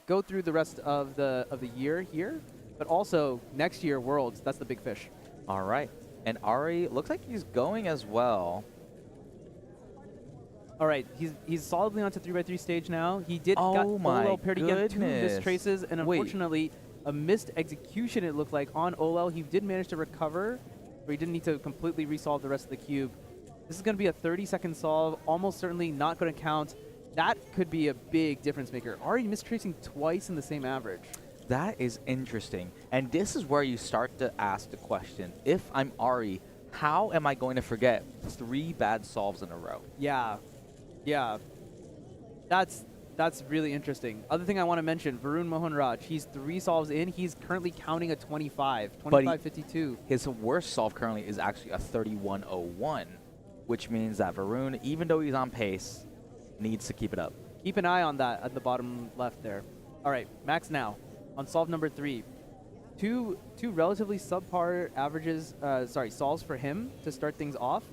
S1: go through the rest of the year here, but also next year Worlds. That's the big fish.
S8: All right. And Ari looks like he's going as well.
S1: All right, he's solidly onto 3x3 stage now. He did
S8: Oh
S1: got
S8: my
S1: OLL parity again, 2
S8: goodness.
S1: mistraces, and
S8: Wait.
S1: unfortunately a missed execution, it looked like, on OLL. He did manage to recover, but he didn't need to completely resolve the rest of the cube. This is going to be a 30-second solve, almost certainly not going to count. That could be a big difference maker. Ari mistracing twice in the same average.
S8: That is interesting. And this is where you start to ask the question, if I'm Ari, how am I going to forget 3 bad solves in a row?
S1: Yeah. That's really interesting. Other thing I want to mention, Varun Mohanraj, he's 3 solves in. He's currently counting a 25-52.
S8: His worst solve currently is actually a 31-01, which means that Varun, even though he's on pace, needs to keep it up.
S1: Keep an eye on that at the bottom left there. All right, Max now on solve number 3. Two relatively subpar solves for him to start things off.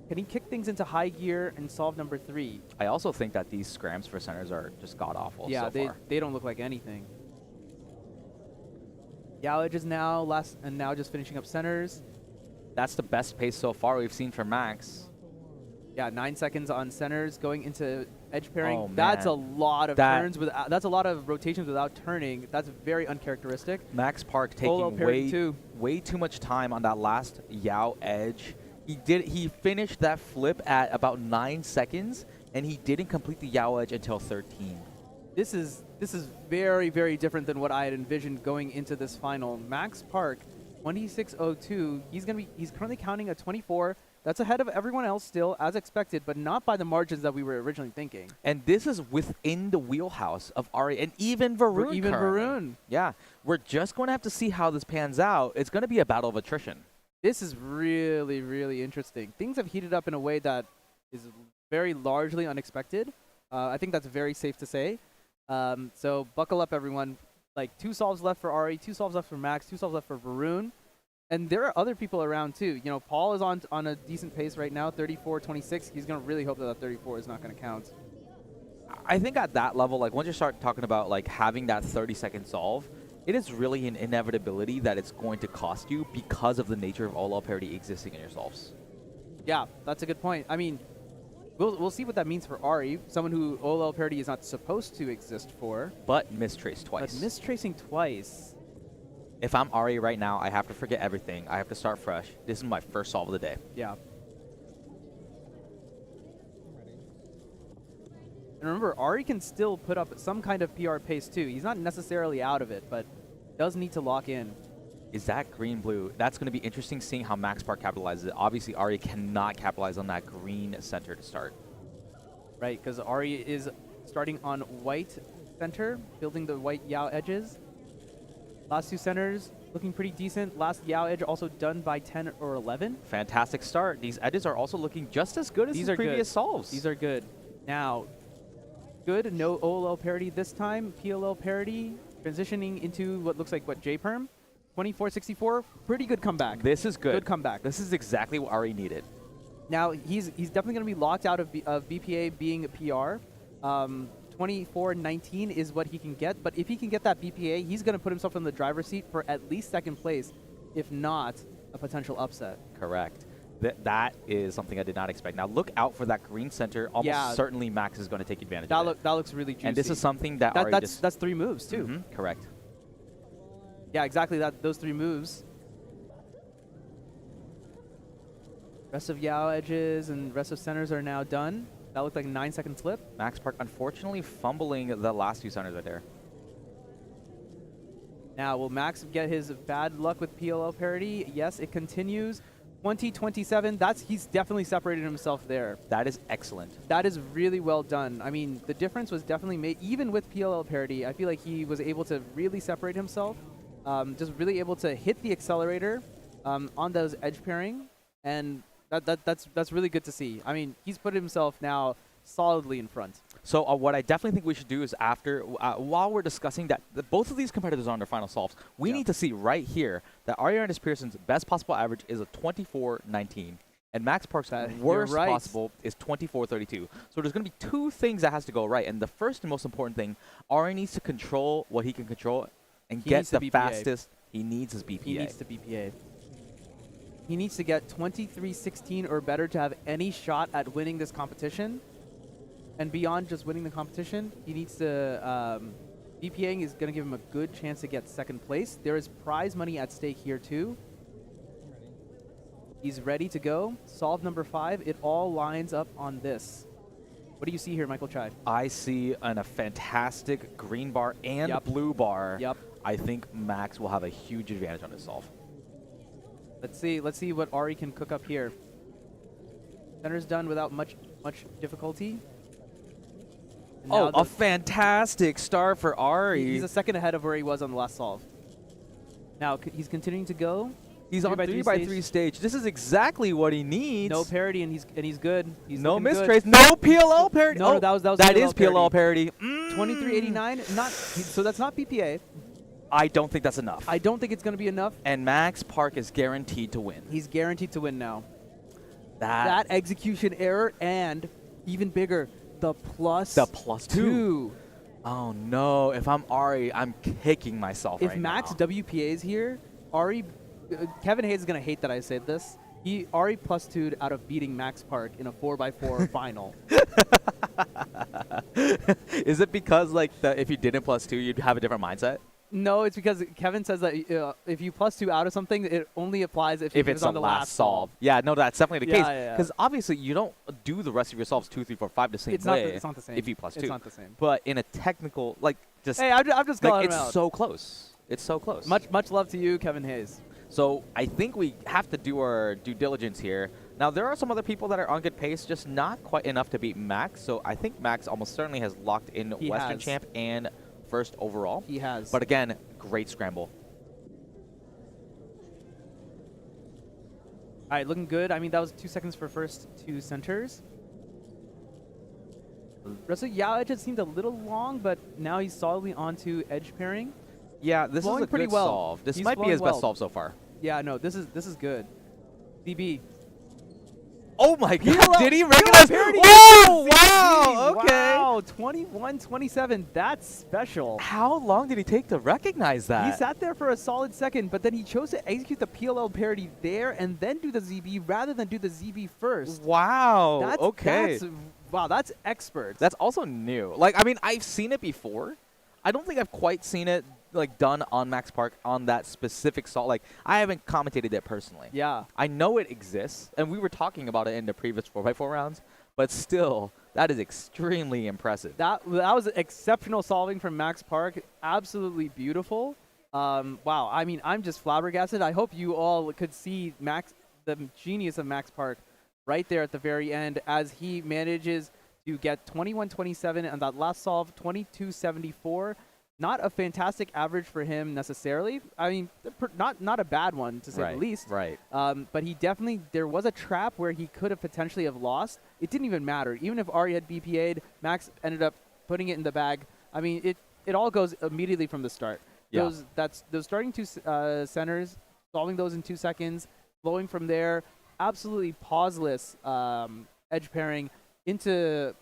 S1: Can he kick things into high gear and solve number 3?
S8: I also think that these scrams for centers are just god-awful
S1: Yeah,
S8: so far.
S1: they don't look like anything. Yao edges now, now just finishing up centers.
S9: That's the best pace so far we've seen from Max.
S1: Yeah, 9 seconds on centers going into edge pairing.
S9: Oh,
S1: That's a
S9: man.
S1: lot of
S9: That-
S1: turns that's a lot of rotations without turning. That's very uncharacteristic.
S9: Max Park
S1: Polo
S9: taking
S1: parry
S9: way too much time on that last Yao edge. He finished that flip at about 9 seconds, and he didn't complete the Yao edge until 13.
S1: This is very, very different than what I had envisioned going into this final. Max Park, 26:02. He's currently counting a 24. That's ahead of everyone else still, as expected, but not by the margins that we were originally thinking.
S9: And this is within the wheelhouse of Ari and even Varun.
S1: Even
S9: currently.
S1: Varun.
S9: Yeah, we're just going to have to see how this pans out. It's going to be a battle of attrition.
S1: This is really, really interesting. Things have heated up in a way that is very largely unexpected. I think that's very safe to say. So buckle up, everyone. Like 2 solves left for Ari, 2 solves left for Max, 2 solves left for Varun. And there are other people around too. You know, Paul is on a decent pace right now, 34-26. He's going to really hope that 34 is not going to count.
S9: I think at that level, like once you start talking about like having that 30-second solve, it is really an inevitability that it's going to cost you because of the nature of OLL parity existing in your solves.
S1: Yeah, that's a good point. I mean, we'll see what that means for Ari, someone who OLL parity is not supposed to exist for.
S9: But mistraced twice.
S1: But mistracing twice.
S9: If I'm Ari right now, I have to forget everything. I have to start fresh. This is my first solve of the day.
S1: Yeah. And remember, Ari can still put up some kind of PR pace too. He's not necessarily out of it, but does need to lock in.
S9: Is that green-blue? That's going to be interesting seeing how Max Park capitalizes it. Obviously, Ari cannot capitalize on that green center to start.
S1: Right, because Ari is starting on white center, building the white Yao edges. Last 2 centers looking pretty decent. Last Yao edge also done by 10 or 11.
S9: Fantastic start. These edges are also looking just as good as
S1: These
S9: his
S1: are
S9: previous
S1: good.
S9: solves.
S1: These are good. Now, good. No OLL parity this time. PLL parity transitioning into what looks like J-Perm. 24-64. Pretty good comeback.
S9: This is good.
S1: Good comeback.
S9: This is exactly what Ari needed.
S1: Now, he's definitely going to be locked out of BPA being a PR. 24-19 is what he can get, but if he can get that BPA, he's going to put himself in the driver's seat for at least 2nd place, if not a potential upset.
S9: Correct. That is something I did not expect. Now look out for that green center. Almost certainly Max is going to take advantage of it.
S1: That looks really juicy.
S9: And this is something that Ari
S1: that's 3 moves too.
S9: Mm-hmm, correct.
S1: Yeah, exactly those 3 moves. Rest of Yao edges and rest of centers are now done. That looked like a 9-second flip.
S9: Max Park unfortunately fumbling the last 2 centers right there.
S1: Now, will Max get his bad luck with PLL parity? Yes, it continues. 20-27, he's definitely separated himself there.
S9: That is excellent.
S1: That is really well done. I mean, the difference was definitely made, even with PLL parity, I feel like he was able to really separate himself, just really able to hit the accelerator on those edge pairing, and that's really good to see. I mean, he's put himself now solidly in front.
S9: So what I definitely think we should do is after, while we're discussing that both of these competitors are on their final solves, we need to see right here that Arianis Pearson's best possible average is a 24-19. And Max Park's worst possible is 24-32. So there's going to be 2 things that has to go right. And the first and most important thing, Ari needs to control what he can control and get the fastest. He needs his BPA.
S1: He needs the BPA. He needs to get 23-16 or better to have any shot at winning this competition. And beyond just winning the competition, he needs to, BPAing is going to give him a good chance to get 2nd place. There is prize money at stake here too. He's ready to go. Solve number 5. It all lines up on this. What do you see here, Michael Chai?
S9: I see a fantastic green bar and blue bar.
S1: Yep.
S9: I think Max will have a huge advantage on his solve.
S1: Let's see what Ari can cook up here. Center's done without much difficulty.
S9: Oh, a fantastic start for Ari.
S1: He's a second ahead of where he was on the last solve. Now he's continuing to go.
S9: He's on 3x3 stage. This is exactly what he needs.
S1: No parity, and he's good. He's
S9: no
S1: looking
S9: mistrace.
S1: good.
S9: No PLL parity.
S1: No, that was
S9: that is PLL parity.
S1: 2389. Not so. That's not BPA.
S9: I don't think that's enough.
S1: I don't think it's going to be enough.
S9: And Max Park is guaranteed to win.
S1: He's guaranteed to win now. That execution error, and even bigger, the plus 2.
S8: Oh no! If I'm Ari, I'm kicking myself
S1: If
S8: right
S1: Max
S8: now.
S1: WPA's here, Ari, Kevin Hayes is gonna hate that I said this. Ari plus 2'd out of beating Max Park in a 4x4 final.
S8: Is it because like if you didn't +2, you'd have a different mindset?
S1: No, it's because Kevin says that if you plus 2 out of something, it only applies if
S8: If it's
S1: on the last solve.
S8: Yeah, no, that's definitely the
S1: Yeah,
S8: case.
S1: yeah, yeah.
S8: Because obviously you don't do the rest of your solves 2, 3, 4, 5 the same
S1: It's
S8: way.
S1: not the- it's not the same.
S8: If you +2.
S1: It's not the same.
S8: But in a technical, like just
S1: Hey, I'm just
S8: like,
S1: calling him
S8: it's
S1: out.
S8: so close. It's so close.
S1: Much love to you, Kevin Hayes.
S8: So I think we have to do our due diligence here. Now there are some other people that are on good pace, just not quite enough to beat Max. So I think Max almost certainly has locked in
S1: He
S8: Western
S1: has.
S8: champ and first overall.
S1: He has.
S8: But again, great scramble.
S1: All right, looking good. I mean, that was 2 seconds for first 2 centers. Russell Yao edge seemed a little long, but now he's solidly onto edge pairing.
S8: Yeah, this
S1: Flowing
S8: is a
S1: pretty
S8: good
S1: well.
S8: solve. This
S1: He's
S8: might be
S1: flowing
S8: his best
S1: well.
S8: solve so far.
S1: Yeah, no, this is good. DB.
S8: Oh my
S1: PLL
S8: god, did he recognize?
S1: parity
S8: Oh,
S1: CC.
S8: wow, okay.
S1: Wow, 21-27, that's special.
S8: How long did he take to recognize that?
S1: He sat there for a solid second, but then he chose to execute the PLL parity there and then do the ZB rather than do the ZB first.
S8: Wow,
S1: That's,
S8: okay.
S1: That's expert.
S8: That's also new. Like, I mean, I've seen it before. I don't think I've quite seen it like done on Max Park on that specific solve. Like, I haven't commentated it personally.
S1: Yeah.
S8: I know it exists, and we were talking about it in the previous 4x4 rounds, but still, that is extremely impressive.
S1: That was exceptional solving from Max Park. Absolutely beautiful. Wow. I mean, I'm just flabbergasted. I hope you all could see the genius of Max Park right there at the very end as he manages to get 21-27 and that last solve 22-74. Not a fantastic average for him necessarily. I mean, not a bad one to say the least.
S8: Right.
S1: But he definitely, there was a trap where he could have potentially have lost. It didn't even matter. Even if Ari had BPA'd, Max ended up putting it in the bag. I mean, it all goes immediately from the start.
S8: Yeah.
S1: Those starting 2 centers, solving those in 2 seconds, flowing from there, absolutely pauseless edge pairing into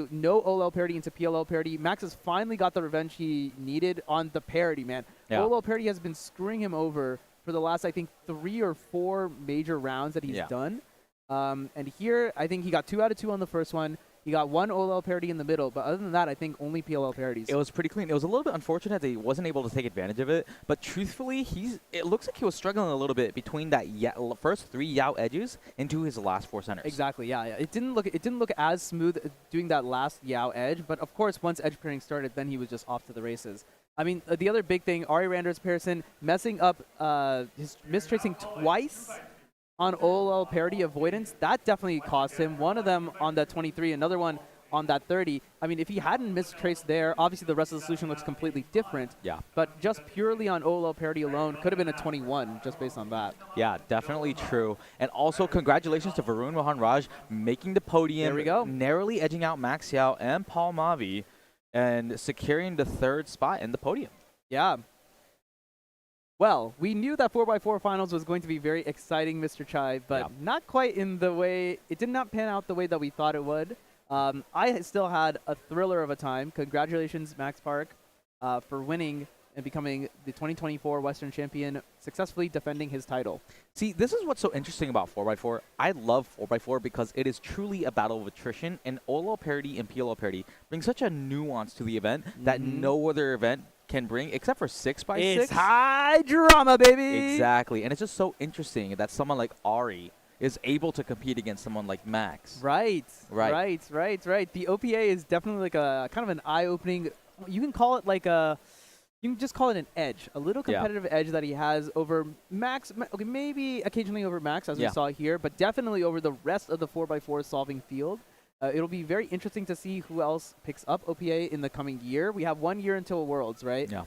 S1: no OLL parity, into PLL parity. Max has finally got the revenge he needed on the parity, man.
S8: Yeah.
S1: OLL parity has been screwing him over for the last, I think, 3 or 4 major rounds that he's done. And here, I think he got 2 out of 2 on the first one. He got 1 OLL parity in the middle, but other than that, I think only PLL parities.
S8: It was pretty clean. It was a little bit unfortunate that he wasn't able to take advantage of it, but truthfully, it looks like he was struggling a little bit between that first 3 Yao edges into his last 4 centers.
S1: Exactly, yeah. It didn't look as smooth doing that last Yao edge, but of course, once edge pairing started, then he was just off to the races. I mean, the other big thing, Ari Randers Pearson messing up his mistracing twice on OLL parity avoidance. That definitely cost him. One of them on that 23, another one on that 30. I mean, if he hadn't mistraced there, obviously the rest of the solution looks completely different.
S8: Yeah.
S1: But just purely on OLL parity alone, could have been a 21 just based on that.
S8: Yeah, definitely true. And also, congratulations to Varun Mohan Raj making the podium.
S1: There we go.
S8: Narrowly edging out Max Yao and Paul Mavi and securing the 3rd spot in the podium.
S1: Yeah. Well, we knew that 4x4 finals was going to be very exciting, Mr. Chai, but not quite in the way, it did not pan out the way that we thought it would. I still had a thriller of a time. Congratulations, Max Park, for winning and becoming the 2024 Western champion, successfully defending his title.
S8: See, this is what's so interesting about 4x4. I love 4x4 because it is truly a battle of attrition, and OLL parity and PLL parity bring such a nuance to the event that no other event can bring, except for 6x6.
S1: It's high drama, baby!
S8: Exactly, and it's just so interesting that someone like Ari is able to compete against someone like Max.
S1: Right. The OPA is definitely like a kind of an eye-opening, you can call it like you can just call it an edge, a little competitive edge that he has over Max. Okay, maybe occasionally over Max, as we saw here, but definitely over the rest of the 4x4 solving field. It'll be very interesting to see who else picks up OPA in the coming year. We have 1 year until Worlds, right?
S8: Yeah.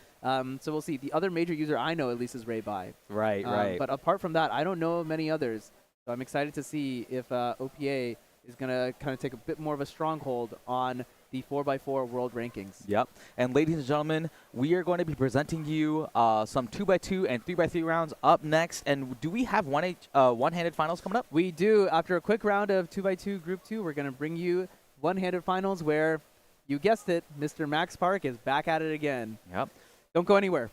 S1: So we'll see. The other major user I know at least is Ray Bai.
S8: Right.
S1: But apart from that, I don't know of many others. So I'm excited to see if OPA is going to kind of take a bit more of a stronghold on the 4x4 world rankings.
S8: Yep. And ladies and gentlemen, we are going to be presenting you some 2x2 and 3x3 rounds up next. And do we have one-handed finals coming up?
S1: We do. After a quick round of 2x2 Group 2, we're going to bring you one-handed finals where You guessed it, Mr. Max Park is back at it again.
S12: Yep.
S1: Don't go anywhere.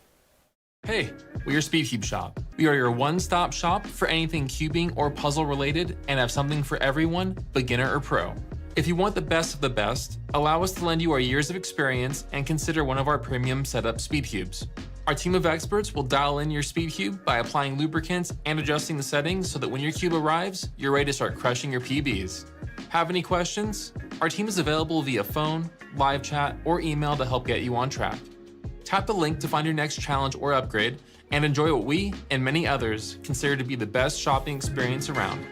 S6: Hey, we're your SpeedCube shop. We are your one-stop shop for anything cubing or puzzle related and have something for everyone, beginner or pro. If you want the best of the best, allow us to lend you our years of experience and consider one of our premium setup SpeedCubes. Our team of experts will dial in your SpeedCube by applying lubricants and adjusting the settings so that when your cube arrives, you're ready to start crushing your PBs. Have any questions? Our team is available via phone, live chat, or email to help get you on track. Tap the link to find your next challenge or upgrade and enjoy what we and many others consider to be the best shopping experience around.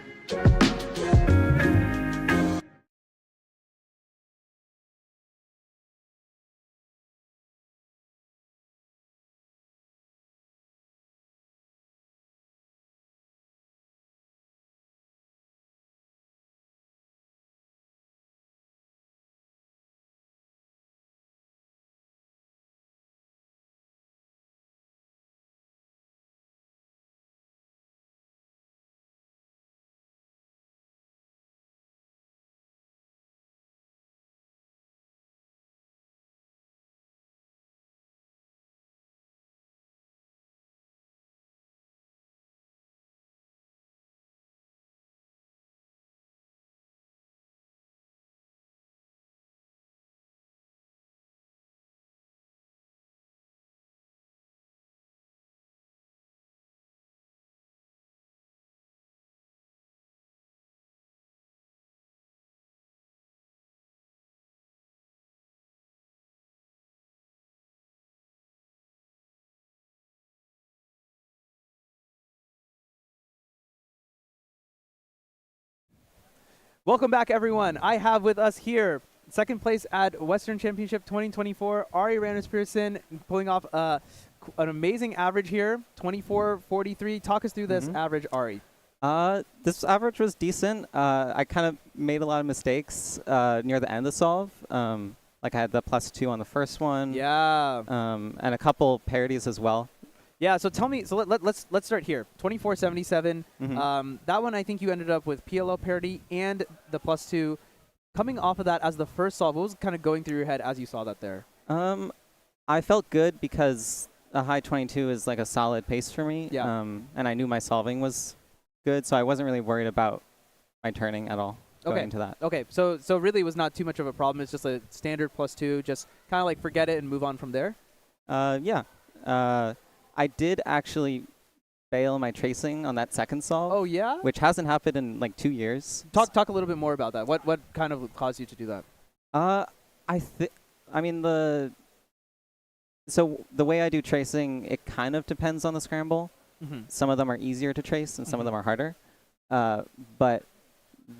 S1: Welcome back, everyone. I have with us here second place at Western Championship 2024, Ari Randers-Pearson, pulling off an amazing average here, 24.43. Talk us through this average, Ari.
S3: This average was decent. I kind of made a lot of mistakes near the end of the solve. Like I had the +2 on the first one.
S1: Yeah.
S3: And a couple parodies as well.
S1: Yeah, so tell me, so let's start here. 24.77. That one, I think you ended up with PLO parity and the +2. Coming off of that as the first solve, what was kind of going through your head as you saw that there?
S3: I felt good because a high 22 is like a solid pace for me.
S1: Yeah.
S3: And I knew my solving was good, so I wasn't really worried about my turning at all going into that.
S1: Okay, so really it was not too much of a problem. It's just a standard +2. Just kind of like forget it and move on from there?
S3: Yeah. I did actually fail my tracing on that second solve.
S1: Oh, yeah?
S3: Which hasn't happened in like 2 years.
S1: Talk a little bit more about that. What kind of caused you to do that?
S3: I mean, so the way I do tracing, it kind of depends on the scramble. Some of them are easier to trace and some of them are harder. But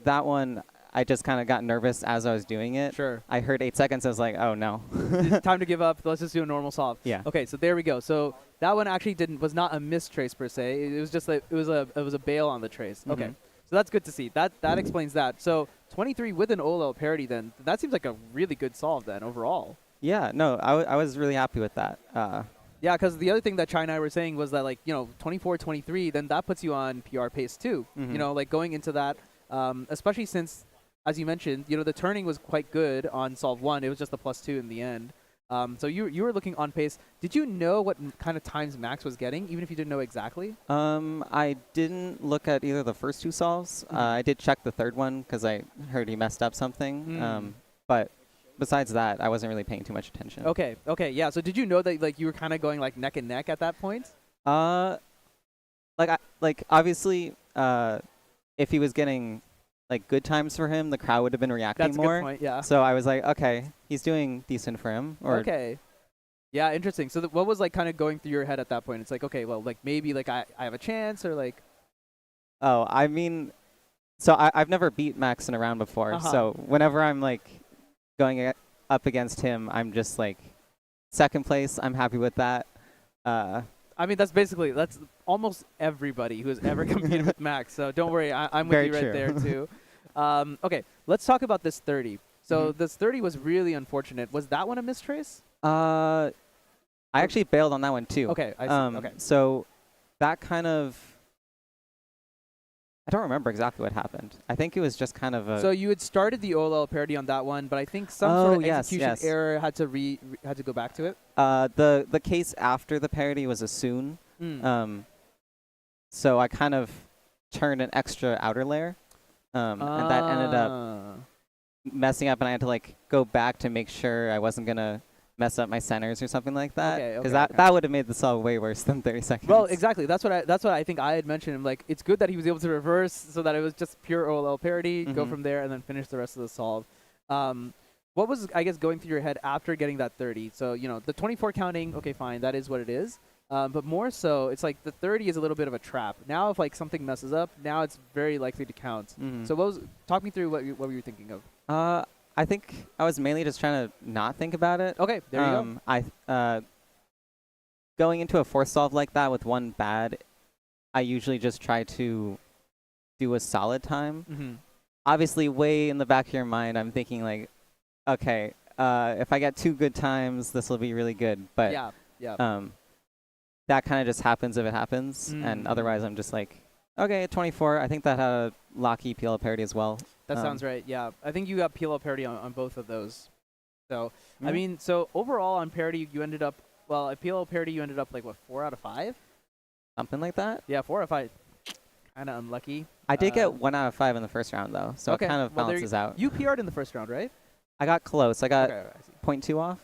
S3: that one, I just kind of got nervous as I was doing it.
S1: Sure.
S3: I heard 8 seconds. I was like, oh no.
S1: It's time to give up. Let's just do a normal solve.
S3: Yeah.
S1: Okay, so there we go. So that one actually was not a mistrace per se. It was just like it was a bail on the trace. Okay. So that's good to see. That explains that. So 23 with an OLL parity then. That seems like a really good solve then overall.
S3: Yeah, no, I was really happy with that.
S1: Yeah, because the other thing that Chai and I were saying was that, like, 24, 23, then that puts you on PR pace too. Like going into that, especially since, as you mentioned, the turning was quite good on solve 1. It was just the +2 in the end. So you were looking on pace. Did you know what kind of times Max was getting, even if you didn't know exactly?
S3: I didn't look at either of the first 2 solves. I did check the third one because I heard he messed up something. But besides that, I wasn't really paying too much attention.
S1: Okay, yeah. So did you know that like you were kind of going like neck and neck at that point?
S3: Like obviously, if he was getting like good times for him, the crowd would have been reacting
S1: That's
S3: more.
S1: a good point, yeah.
S3: So I was like, okay, he's doing decent for him.
S1: Okay. Yeah, interesting. So what was like kind of going through your head at that point? It's like, okay, well, like maybe like I have a chance or like.
S3: Oh, I mean, so I've never beat Max in a round before. So whenever I'm like going up against him, I'm just like second place. I'm happy with that.
S1: I mean, that's almost everybody who has ever competed with Max. So don't worry, I'm with
S3: Very
S1: you right
S3: true.
S1: there too. Okay, let's talk about this 30. So this 30 was really unfortunate. Was that one a mistrace?
S3: I actually bailed on that one too.
S1: Okay, I see. Okay.
S3: So that kind of I don't remember exactly what happened. I think it was just kind of a.
S1: So you had started the OLL parody on that one, but I think some sort of execution error had to had to go back to it.
S3: The case after the parody was a soon. So I kind of turned an extra outer layer, and that ended up messing up, and I had to like go back to make sure I wasn't gonna mess up my centers or something like that, because that would have made the solve way worse than 30 seconds.
S1: Well, exactly. That's what I think I had mentioned. Like, it's good that he was able to reverse so that it was just pure OLL parody, go from there, and then finish the rest of the solve. What was, I guess, going through your head after getting that 30? So, you know, the 24 counting, okay, fine, that is what it is. But more so, it's like the 30 is a little bit of a trap. Now, if like something messes up, now it's very likely to count. So, talk me through what you were thinking of.
S3: I think I was mainly just trying to not think about it.
S1: Okay, there you
S3: go. Going into a fourth solve like that with one bad, I usually just try to do a solid time. Obviously, way in the back of your mind, I'm thinking like, okay, if I get 2 good times, this will be really good. But that kind of just happens if it happens, and otherwise I'm just like, okay, 24. I think that had a Locky PL parody as well.
S1: That sounds right, yeah. I think you got PL parody on both of those. So, I mean, so overall on parody, you ended up, well, at PL parody, you ended up like, what, 4 out of 5?
S3: Something like that?
S1: Yeah, 4 out of 5. Kind of unlucky.
S3: I did get 1 out of 5 in the first round, though, so it kind of balances out.
S1: You PR'd in the first round, right?
S3: I got close. I got 0.2 off.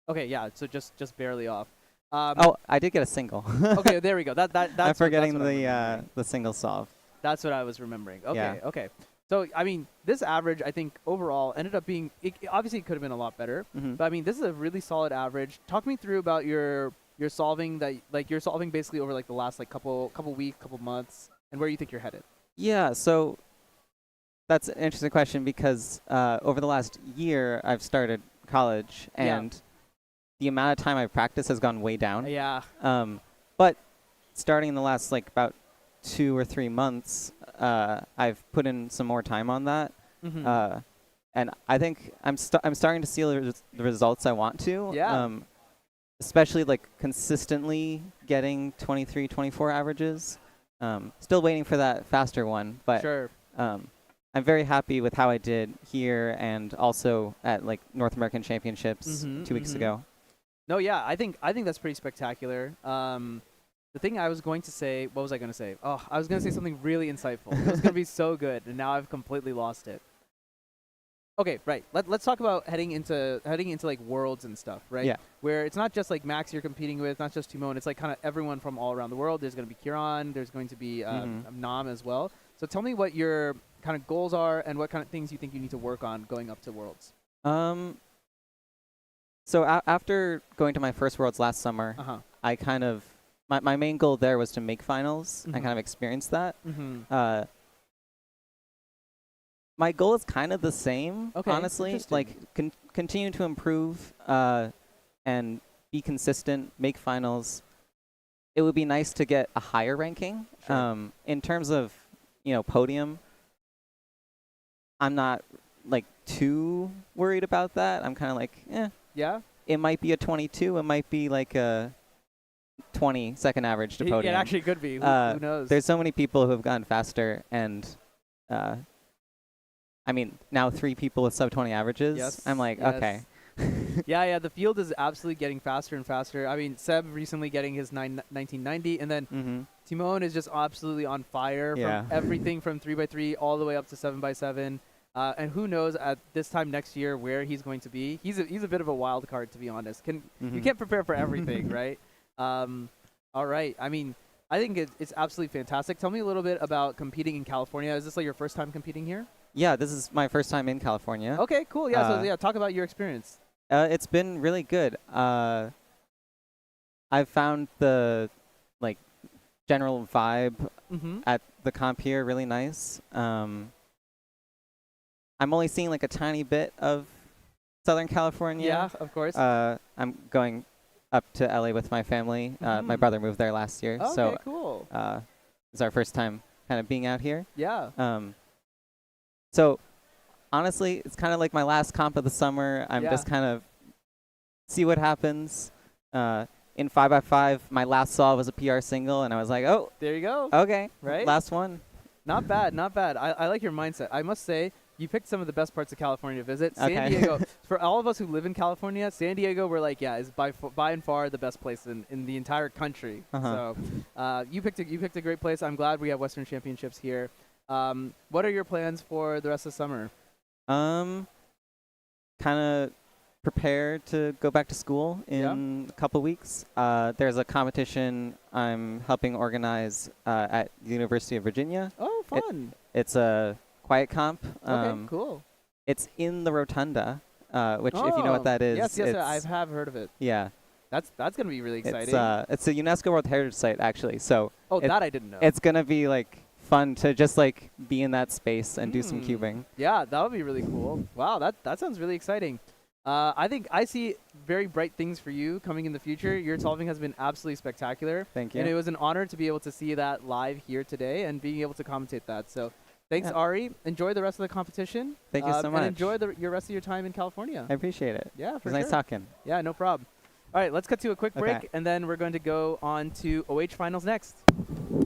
S1: Okay, yeah, so just barely off.
S3: I did get a single.
S1: Okay, there we go. That's
S3: I'm forgetting the single solve.
S1: That's what I was remembering. Okay,
S3: Yeah.
S1: okay. So, I mean, this average, I think, overall ended up being, obviously it could have been a lot better, but I mean, this is a really solid average. Talk me through about your solving that, like, you're solving basically over, like, the last, like, couple weeks, couple months, and where you think you're headed.
S3: Yeah, so that's an interesting question because over the last year, I've started college, and the amount of time I've practiced has gone way down.
S1: Yeah.
S3: But starting in the last, like, about 2 or 3 months, I've put in some more time on that, and I think I'm starting to see the results I want to.
S1: Yeah.
S3: Especially like consistently getting 23, 24 averages. Still waiting for that faster one, but
S1: sure.
S3: I'm very happy with how I did here and also at like North American Championships 2 weeks ago.
S1: No, yeah, I think that's pretty spectacular. The thing I was going to say, what was I going to say? Oh, I was going to say something really insightful. It was going to be so good, and now I've completely lost it. Okay, right. Let's talk about heading into like worlds and stuff, right?
S3: Yeah.
S1: Where it's not just like Max you're competing with, not just Timon. It's like kind of everyone from all around the world. There's going to be Kieran. There's going to be Nam as well. So tell me what your kind of goals are and what kind of things you think you need to work on going up to worlds.
S3: So after going to my first worlds last summer, I kind of my main goal there was to make finals and kind of experience that. My goal is kind of the same, honestly. Like, continue to improve and be consistent, make finals. It would be nice to get a higher ranking.
S1: Sure.
S3: In terms of, podium, I'm not, like, too worried about that. I'm kind of like,
S1: Yeah?
S3: It might be a 22. It might be, like, a 20-second average to podium.
S1: It actually could be. Who knows? There's
S3: so many people who have gone faster, and I mean, now 3 people with sub-20 averages.
S1: Yes.
S3: I'm like,
S1: yes.
S3: okay.
S1: Yeah, the field is absolutely getting faster and faster. I mean, Seb recently getting his 1990, and then Timon is just absolutely on fire from everything from 3x3 all the way up to 7x7. And who knows at this time next year where he's going to be. He's a bit of a wild card, to be honest. You can't prepare for everything, right? All right. I mean, I think it's absolutely fantastic. Tell me a little bit about competing in California. Is this like your first time competing here?
S3: Yeah, this is my first time in California.
S1: Okay, cool. Yeah, so talk about your experience.
S3: It's been really good. I've found the general vibe at the comp here really nice. I'm only seeing like a tiny bit of Southern California.
S1: Yeah, of course.
S3: I'm going up to LA with my family. My brother moved there last year, so
S1: cool.
S3: It's our first time kind of being out here.
S1: Yeah.
S3: So honestly, it's kind of like my last comp of the summer. I'm just kind of see what happens. In 5x5, my last solve was a PR single, and I was like, oh.
S1: There you go.
S3: Okay.
S1: Right?
S3: Last one.
S1: Not bad, not bad. I like your mindset. I must say, you picked some of the best parts of California to visit. San
S3: Okay.
S1: Diego, for all of us who live in California, San Diego, we're like, yeah, is by and far the best place in the entire country.
S3: Uh-huh.
S1: So you picked a great place. I'm glad we have Western Championships here. What are your plans for the rest of summer?
S3: Kind of prepare to go back to school in a couple weeks. There's a competition I'm helping organize at the University of Virginia.
S1: Oh, fun.
S3: It's a quiet comp.
S1: Okay, cool.
S3: It's in the Rotunda, which if you know what that is.
S1: Yes, I have heard of it.
S3: Yeah.
S1: That's going to be really exciting.
S3: It's a UNESCO World Heritage Site, actually. So
S1: that I didn't know.
S3: It's going to be like fun to just like be in that space and do some cubing.
S1: Yeah, that would be really cool. Wow, that sounds really exciting. I think I see very bright things for you coming in the future. Your solving has been absolutely spectacular.
S3: Thank you.
S1: And it was an honor to be able to see that live here today and being able to commentate that. So thanks, Ari. Enjoy the rest of the competition.
S3: Thank you so much.
S1: And enjoy your rest of your time in California.
S3: I appreciate it.
S1: Yeah,
S3: it was nice talking.
S1: Yeah, no problem. All right, let's cut to a quick break,
S3: Okay.
S1: and then we're going to go on to OH Finals next.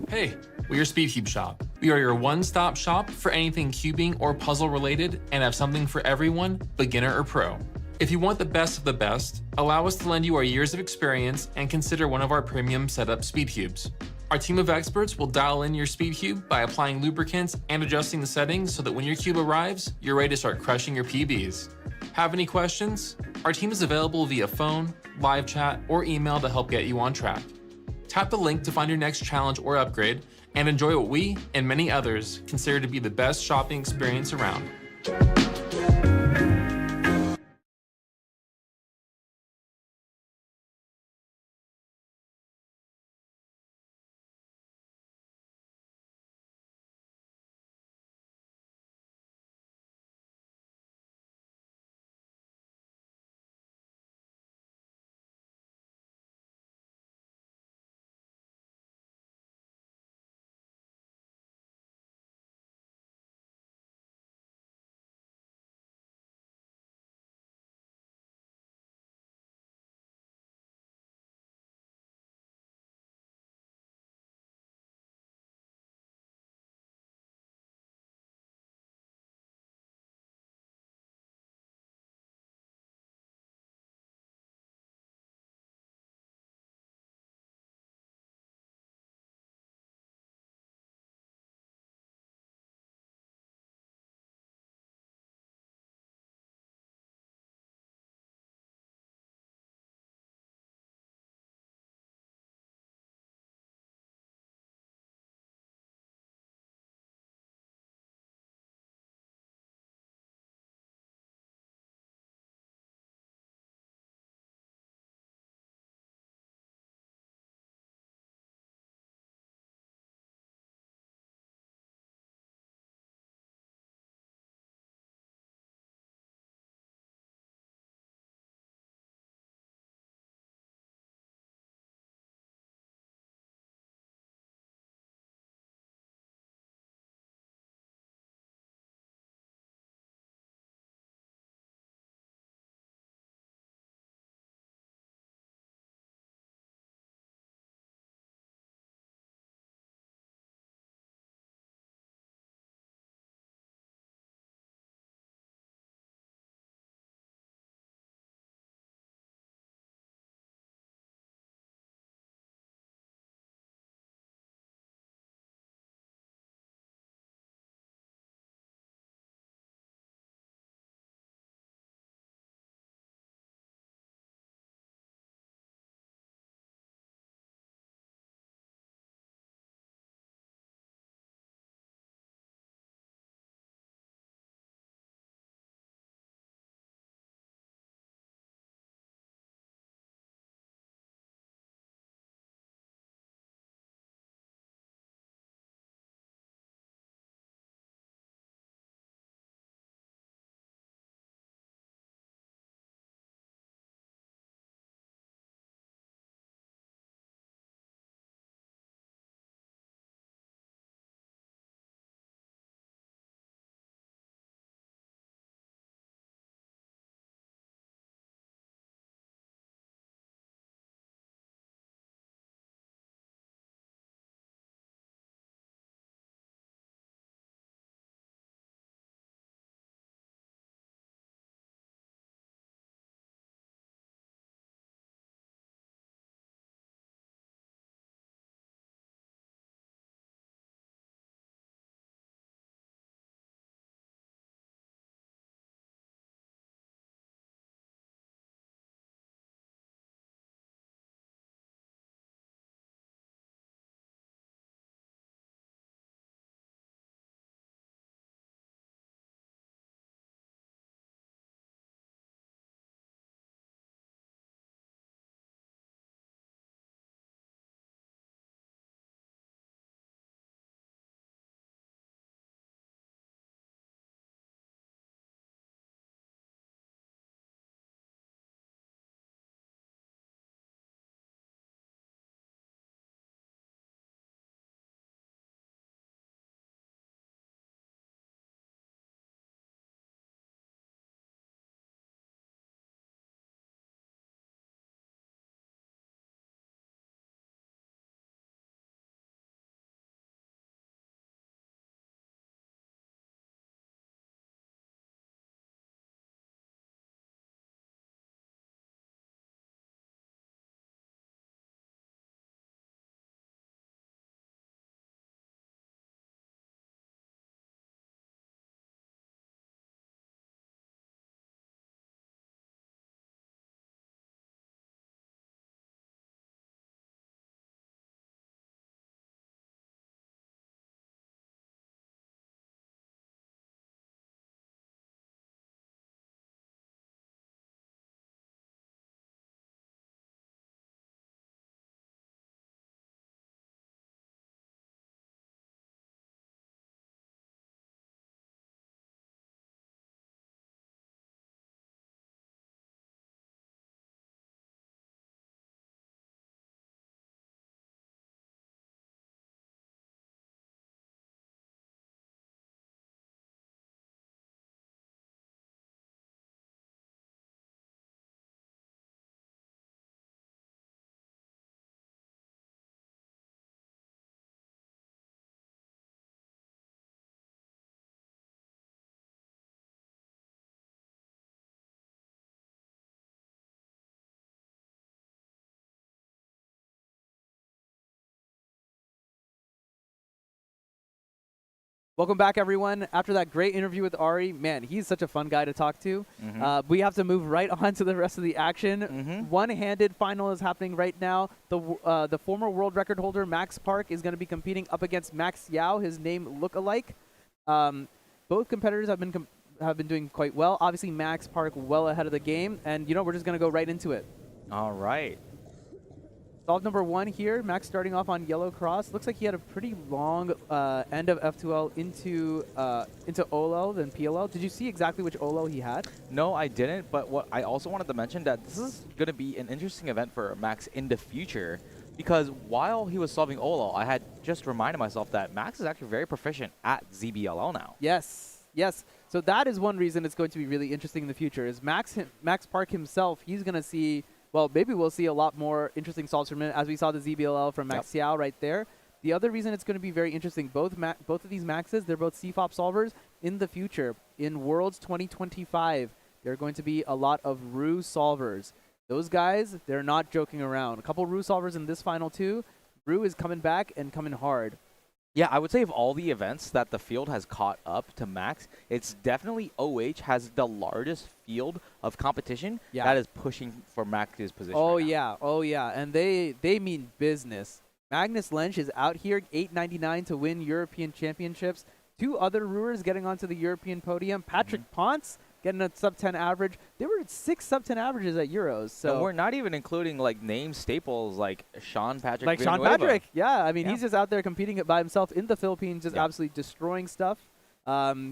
S6: Hey, we're Speedcube Shop. We are your one-stop shop for anything cubing or puzzle related and have something for everyone, beginner or pro. If you want the best of the best, allow us to lend you our years of experience and consider one of our premium setup speed cubes. Our team of experts will dial in your speed cube by applying lubricants and adjusting the settings so that when your cube arrives, you're ready to start crushing your PBs. Have any questions? Our team is available via phone, live chat, or email to help get you on track. Tap the link to find your next challenge or upgrade and enjoy what we and many others consider to be the best shopping experience around.
S1: Welcome back, everyone. After that great interview with Ari, man, he's such a fun guy to talk to. We have to move right on to the rest of the action. One-handed final is happening right now. The former world record holder, Max Park, is going to be competing up against Max Yao, his name look-alike. Both competitors have been doing quite well. Obviously, Max Park well ahead of the game. And, we're just going to go right into it.
S8: All right.
S1: Solve number 1 here. Max starting off on yellow cross. Looks like he had a pretty long end of F2L into OLL than PLL. Did you see exactly which OLL he had?
S8: No, I didn't. But what I also wanted to mention that this is going to be an interesting event for Max in the future, because while he was solving OLL, I had just reminded myself that Max is actually very proficient at ZBLL now.
S1: Yes. So that is one reason it's going to be really interesting in the future. Is Max Park himself? He's going to see. Well, maybe we'll see a lot more interesting solves from him, as we saw the ZBLL from Max Xiao right there. The other reason it's going to be very interesting, both of these Maxes, they're both CFOP solvers. In the future, in Worlds 2025, there are going to be a lot of Ru solvers. Those guys, they're not joking around. A couple Ru solvers in this final too. Ru is coming back and coming hard.
S8: Yeah, I would say of all the events that the field has caught up to Max, it's definitely OH has the largest field of competition that is pushing for Max's position.
S1: Oh,
S8: right now.
S1: oh yeah. And they mean business. Magnus Lensch is out here, $8.99 to win European championships. 2 other Ruers getting onto the European podium. Patrick Ponce getting a sub-10 average. They were at 6 sub-10 averages at Euros. So
S8: and we're not even including name staples like Sean Patrick.
S1: Like
S8: Villanueva.
S1: Sean Patrick, yeah. I mean, he's just out there competing by himself in the Philippines, just absolutely destroying stuff.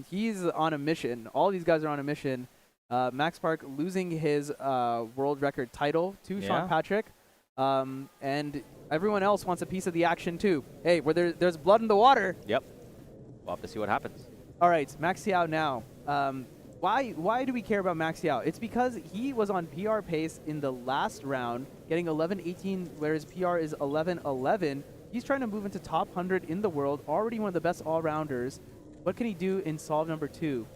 S1: He's on a mission. All these guys are on a mission. Max Park losing his world record title to Sean Patrick. And everyone else wants a piece of the action too. Hey, where there's blood in the water.
S8: Yep. We'll have to see what happens.
S1: All right, Max Xiao now. Why do we care about Max Xiao? It's because he was on PR pace in the last round, getting 11-18, whereas PR is 11-11. He's trying to move into top 100 in the world, already one of the best all-rounders. What can he do in solve number 2?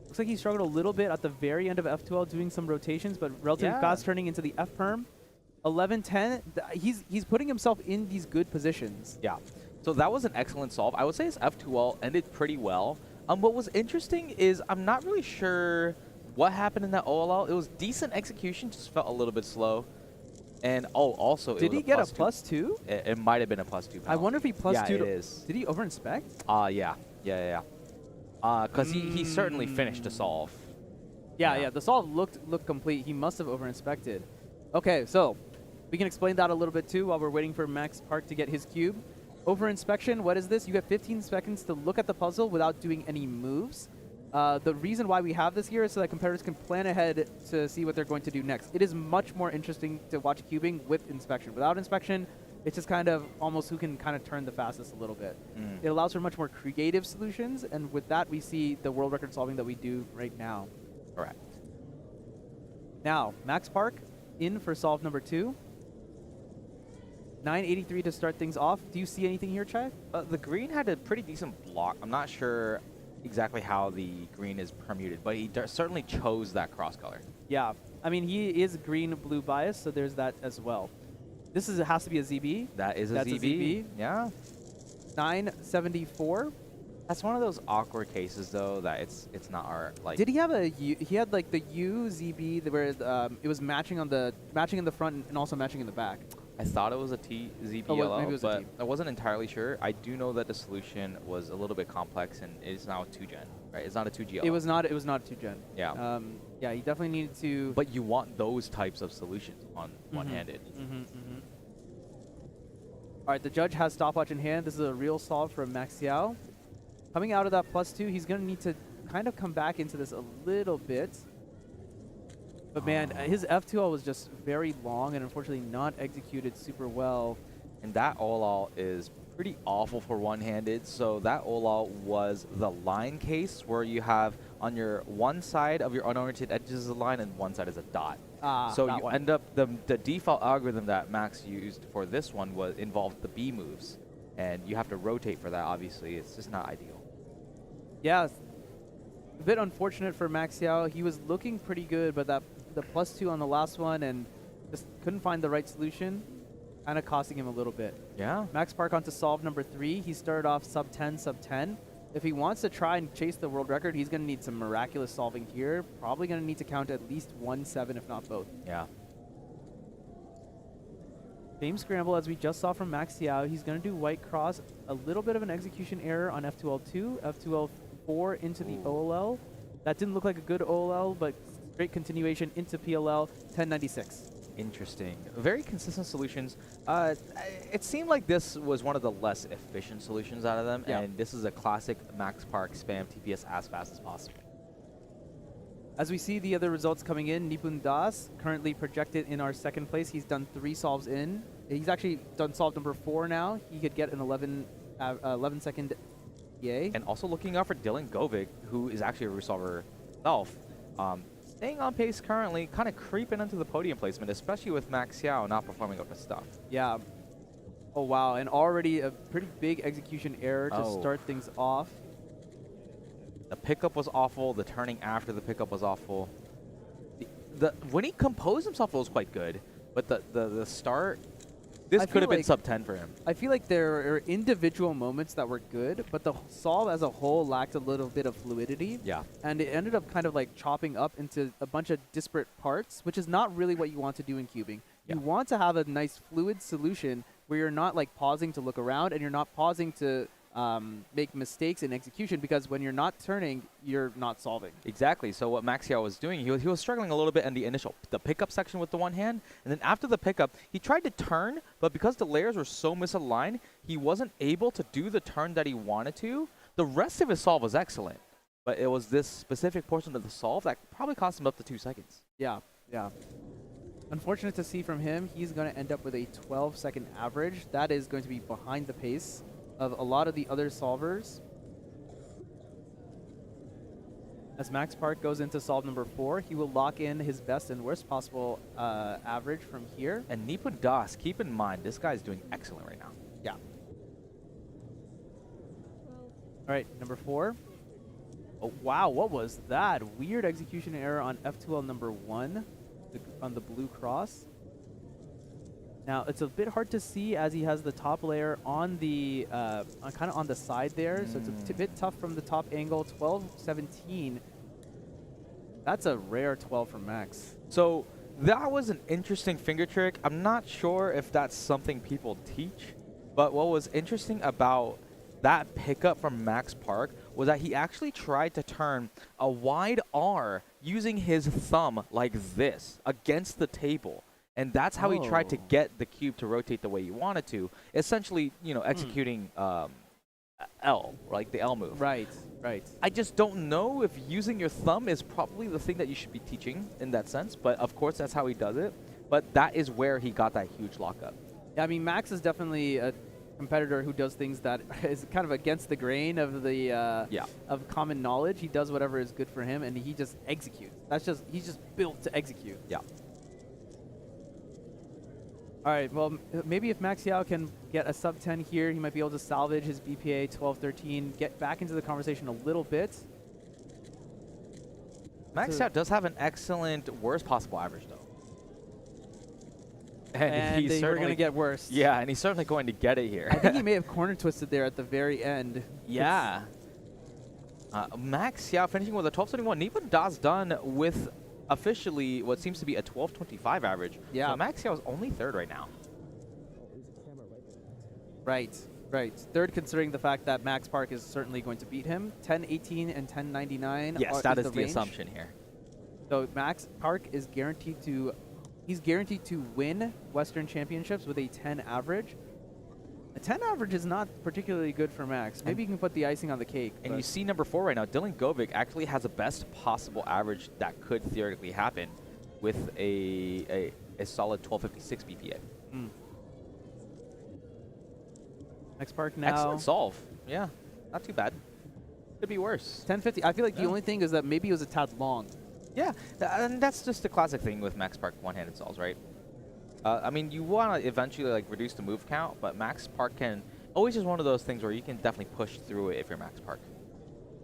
S1: Looks like he struggled a little bit at the very end of F2L doing some rotations, but relatively fast turning into the F-perm. 11-10, he's putting himself in these good positions.
S8: Yeah. So that was an excellent solve. I would say his F2L ended pretty well. What was interesting is I'm not really sure what happened in that OLL. It was decent execution, just felt a little bit slow. And also,
S1: did he get a +2?
S8: It might have been a +2 penalty.
S1: I wonder if he +2.
S8: Yeah, it is.
S1: Did he over-inspect?
S8: Yeah. Because he certainly finished the solve.
S1: Yeah. The solve looked complete. He must have over-inspected. Okay, so we can explain that a little bit too while we're waiting for Max Park to get his cube. Over inspection, what is this? You get 15 seconds to look at the puzzle without doing any moves. The reason why we have this here is so that competitors can plan ahead to see what they're going to do next. It is much more interesting to watch cubing with inspection. Without inspection, it's just kind of almost who can kind of turn the fastest a little bit. It allows for much more creative solutions, and with that, we see the world record solving that we do right now.
S8: Correct.
S1: Now, Max Park in for solve number 2. 983 to start things off. Do you see anything here, Chai?
S8: The green had a pretty decent block. I'm not sure exactly how the green is permuted, but he certainly chose that cross color.
S1: Yeah. I mean, he is green-blue bias, so there's that as well. This has to be a ZB.
S8: That is
S1: That's
S8: a ZB. Yeah.
S1: 974.
S8: That's one of those awkward cases, though, that it's not our like.
S1: Did he have a U? He had like the U ZB where it was matching in the front and also matching in the back.
S8: I thought it was a T ZBLO, but I wasn't entirely sure. I do know that the solution was a little bit complex, and it is now a 2-gen, right? It's not a 2GL.
S1: It was not a 2-gen.
S8: Yeah.
S1: Yeah, he definitely needed to.
S8: But you want those types of solutions on one-handed.
S1: All right, the judge has stopwatch in hand. This is a real solve from Max Xiao. Coming out of that +2, he's going to need to kind of come back into this a little bit. But man, his F2L was just very long and unfortunately not executed super well.
S8: And that OLL is pretty awful for one-handed. So that OLL was the line case where you have on your one side of your unoriented edges a line and one side is a dot. So you end up, the default algorithm that Max used for this one involved the B moves. And you have to rotate for that, obviously. It's just not ideal.
S1: Yeah, a bit unfortunate for Max Xiao. He was looking pretty good, but the +2 on the last one and just couldn't find the right solution. kind of costing him a little bit.
S8: Yeah.
S1: Max Park onto solve number 3. He started off sub 10, sub 10. If he wants to try and chase the world record, he's going to need some miraculous solving here. Probably going to need to count at least 1-7, if not both.
S8: Yeah.
S1: Same scramble as we just saw from Max Xiao. He's going to do white cross. A little bit of an execution error on F2L2, F2L4 into the OLL. That didn't look like a good OLL, but straight continuation into PLL, 1096.
S8: Interesting. Very consistent solutions. It seemed like this was one of the less efficient solutions out of them, and this is a classic Max Park spam TPS as fast as possible.
S1: As we see the other results coming in, Nipun Das currently projected in our second place. He's done 3 solves in. He's actually done solve number 4 now. He could get an 11-second EA.
S8: And also looking out for Dylan Govik, who is actually a resolver himself. Staying on pace currently, kind of creeping into the podium placement, especially with Max Xiao not performing up his stuff.
S1: Yeah. Oh, wow. And already a pretty big execution error to start things off.
S8: The pickup was awful. The turning after the pickup was awful. When he composed himself, it was quite good. But the start, this could have been sub 10 for him.
S1: I feel like there are individual moments that were good, but the solve as a whole lacked a little bit of fluidity.
S8: Yeah.
S1: And it ended up kind of like chopping up into a bunch of disparate parts, which is not really what you want to do in cubing. You want to have a nice fluid solution where you're not like pausing to look around and you're not pausing to make mistakes in execution, because when you're not turning, you're not solving.
S8: Exactly. So what Max Xiao was doing, he was struggling a little bit in the pickup section with the one hand, and then after the pickup, he tried to turn, but because the layers were so misaligned, he wasn't able to do the turn that he wanted to. The rest of his solve was excellent, but it was this specific portion of the solve that probably cost him up to 2 seconds.
S1: Yeah, yeah. Unfortunate to see from him, he's going to end up with a 12-second average. That is going to be behind the pace of a lot of the other solvers. As Max Park goes into solve number 4, he will lock in his best and worst possible average from here.
S8: And Nipun Das, keep in mind, this guy's doing excellent right now.
S1: Yeah. All right, number 4. Oh, wow, what was that? Weird execution error on F2L number 1 on the blue cross. Now, it's a bit hard to see as he has the top layer on the kind of on the side there, so it's a bit tough from the top angle. 12-17. That's a rare 12 from Max.
S8: So that was an interesting finger trick. I'm not sure if that's something people teach, but what was interesting about that pickup from Max Park was that he actually tried to turn a wide R using his thumb like this against the table. And that's how he tried to get the cube to rotate the way he wanted to. Essentially, you know, executing L, like the L move.
S1: Right, right.
S8: I just don't know if using your thumb is probably the thing that you should be teaching in that sense. But of course, that's how he does it. But that is where he got that huge lockup.
S1: Yeah, I mean, Max is definitely a competitor who does things that is kind of against the grain of the of common knowledge. He does whatever is good for him, and he just executes. He's just built to execute.
S8: Yeah.
S1: All right, well, maybe if Max Xiao can get a sub 10 here, he might be able to salvage his BPA 12-13, get back into the conversation a little bit.
S8: Max Xiao does have an excellent worst possible average, though.
S1: And
S8: he's
S1: we're going to get worse.
S8: Yeah, and he's certainly going to get it here.
S1: I think he may have corner twisted there at the very end.
S8: Yeah. Max Xiao finishing with a 12-21. Nipun Das done with officially what seems to be a 12-25 average.
S1: Yeah.
S8: So Max Xiao is only 3rd right now.
S1: Right, right. 3rd, considering the fact that Max Park is certainly going to beat him. 10-18 and 10-99.
S8: Yes, that is the assumption here.
S1: So Max Park is guaranteed to, he's guaranteed to win Western Championships with a 10 average. A 10 average is not particularly good for Max. Maybe you can put the icing on the cake.
S8: And you see number 4 right now, Dylan Govik actually has the best possible average that could theoretically happen with a solid 1256 BPA.
S1: Max Park now.
S8: Excellent solve. Yeah, not too bad. Could be worse.
S1: 1050. I feel like the only thing is that maybe it was a tad long.
S8: Yeah, and that's just the classic thing with Max Park one-handed solves, right? I mean, you want to eventually like reduce the move count, but Max Park can always is one of those things where you can definitely push through it if you're Max Park.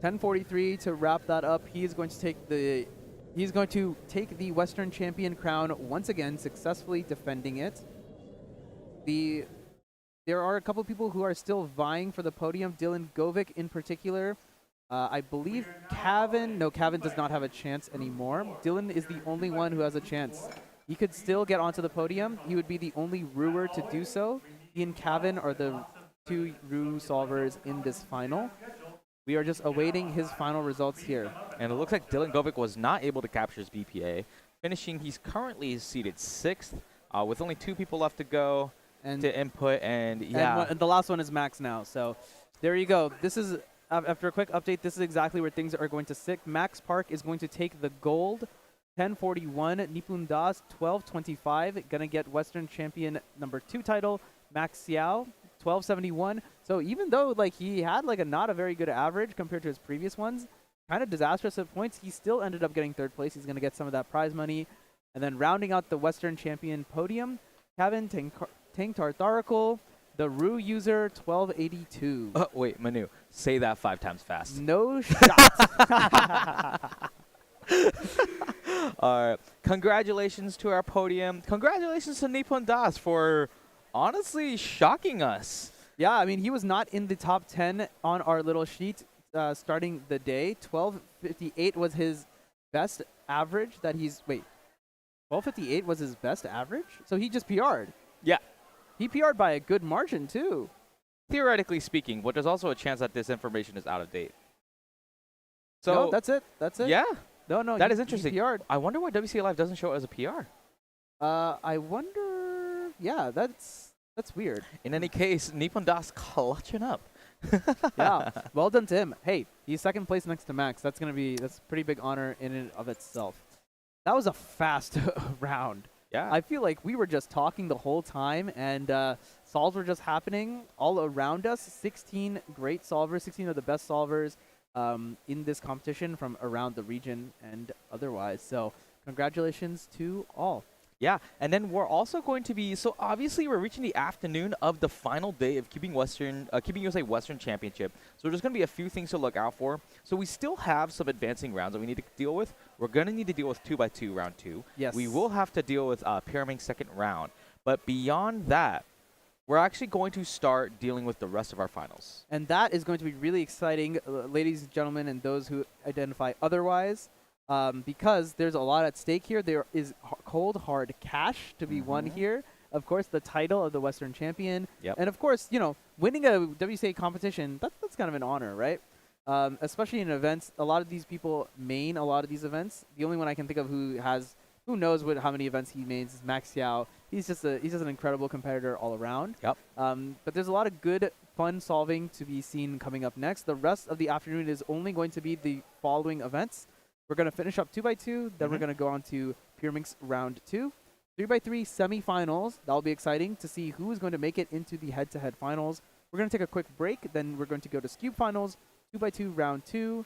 S1: 10:43 to wrap that up. He is going to take the Western champion crown once again, successfully defending it. There are a couple people who are still vying for the podium. Dylan Govik in particular. I believe Cavan does not have a chance anymore. Dylan is the only one who has a chance. He could still get onto the podium. He would be the only Ruer to do so. He and Cavan are the 2 Ru solvers in this final. We are just awaiting his final results here.
S8: And it looks like Dylan Govik was not able to capture his BPA. Finishing, he's currently seated 6th with only 2 people left to go to input. And yeah.
S1: And the last one is Max now. So there you go. This is, after a quick update, this is exactly where things are going to sit. Max Park is going to take the gold. 1041, Nipun Das, 1225, gonna get Western Champion number 2 title. Max Xiao, 1271. So even though like he had like not a very good average compared to his previous ones, kind of disastrous at points, he still ended up getting 3rd place. He's gonna get some of that prize money. And then rounding out the Western Champion podium, Kevin Tang Tartharical, the Ru user, 1282.
S8: Wait, Manu, say that 5 times fast.
S1: No shot.
S8: All right. Congratulations to our podium. Congratulations to Nippon Das for honestly shocking us.
S1: Yeah, I mean, he was not in the top 10 on our little sheet starting the day. 1258 was his best average that he's... Wait. 1258 was his best average? So he just PR'd.
S8: Yeah.
S1: He PR'd by a good margin, too.
S8: Theoretically speaking, but there's also a chance that this information is out of date. So
S1: no, that's it. That's it.
S8: Yeah.
S1: No,
S8: that is interesting.
S1: He PR'd.
S8: I wonder why WCA Live doesn't show it as a PR.
S1: I wonder... Yeah, that's weird.
S8: In any case, Nippon Das clutching up.
S1: Yeah, well done to him. Hey, he's 2nd place next to Max. That's a pretty big honor in and of itself. That was a fast round.
S8: Yeah.
S1: I feel like we were just talking the whole time, and solves were just happening all around us. 16 great solvers, 16 of the best solvers in this competition from around the region and otherwise. So congratulations to all.
S8: Yeah, and then we're also going to be, so obviously we're reaching the afternoon of the final day of Cubing USA Western Championship. So there's going to be a few things to look out for. So we still have some advancing rounds that we need to deal with. We're going to need to deal with 2x2 round 2.
S1: Yes.
S8: We will have to deal with Pyramid's 2nd round. But beyond that, we're actually going to start dealing with the rest of our finals.
S1: And that is going to be really exciting, ladies and gentlemen, and those who identify otherwise. Because there's a lot at stake here. There is cold, hard cash to be won here. Of course, the title of the Western Champion.
S8: Yep.
S1: And of course, you know, winning a WCA competition, that's kind of an honor, right? Especially in events. A lot of these people main a lot of these events. The only one I can think of who knows how many events he mains is Max Xiao. He's just an incredible competitor all around.
S8: Yep.
S1: But there's a lot of good, fun solving to be seen coming up next. The rest of the afternoon is only going to be the following events. We're going to finish up 2x2, then we're going to go on to Pyraminx round 2. 3x3 semifinals. That'll be exciting to see who is going to make it into the head-to-head finals. We're going to take a quick break, then we're going to go to Scube finals, 2x2 round 2,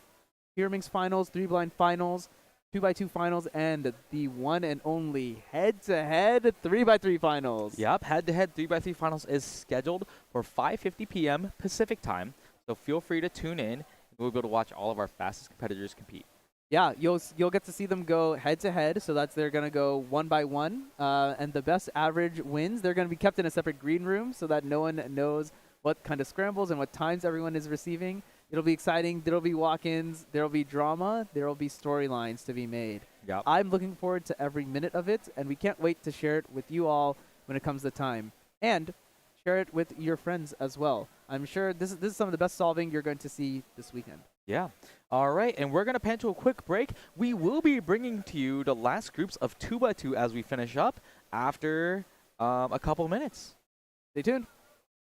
S1: Pyraminx finals, 3-blind finals, 2x2 finals, and the one and only head-to-head 3x3 finals.
S8: Yep, head-to-head 3x3 finals is scheduled for 5:50 p.m. Pacific time, so feel free to tune in. We'll be able to watch all of our fastest competitors compete.
S1: Yeah, you'll get to see them go head-to-head, so they're going to go 1 by 1, and the best average wins. They're going to be kept in a separate green room so that no one knows what kind of scrambles and what times everyone is receiving. It'll be exciting. There'll be walk-ins. There'll be drama. There'll be storylines to be made.
S8: Yep.
S1: I'm looking forward to every minute of it, and we can't wait to share it with you all when it comes to time. And share it with your friends as well. I'm sure this is some of the best solving you're going to see this weekend.
S8: Yeah. All right, and we're going to pan to a quick break. We will be bringing to you the last groups of 2x2 as we finish up after a couple minutes.
S1: Stay tuned.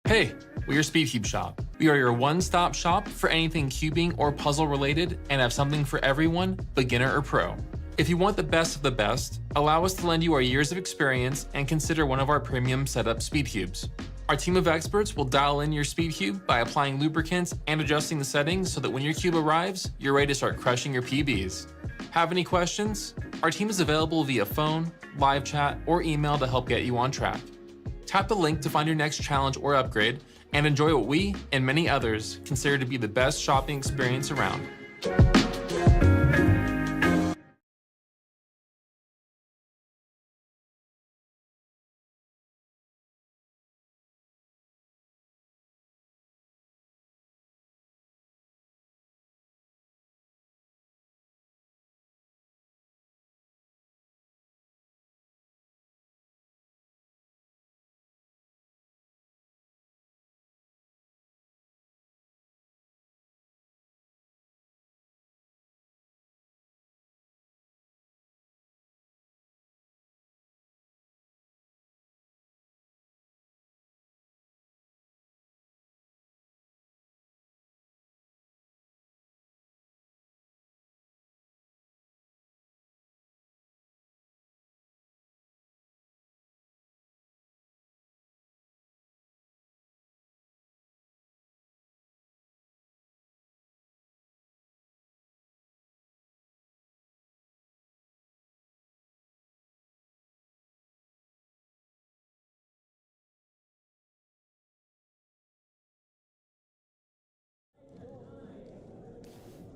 S6: Hey, we're your SpeedCube shop. We are your one-stop shop for anything cubing or puzzle related and have something for everyone, beginner or pro. If you want the best of the best, allow us to lend you our years of experience and consider one of our premium setup SpeedCubes. Our team of experts will dial in your SpeedCube by applying lubricants and adjusting the settings so that when your cube arrives, you're ready to start crushing your PBs. Have any questions? Our team is available via phone, live chat, or email to help get you on track. Tap the link to find your next challenge or upgrade and enjoy what we and many others consider to be the best shopping experience around.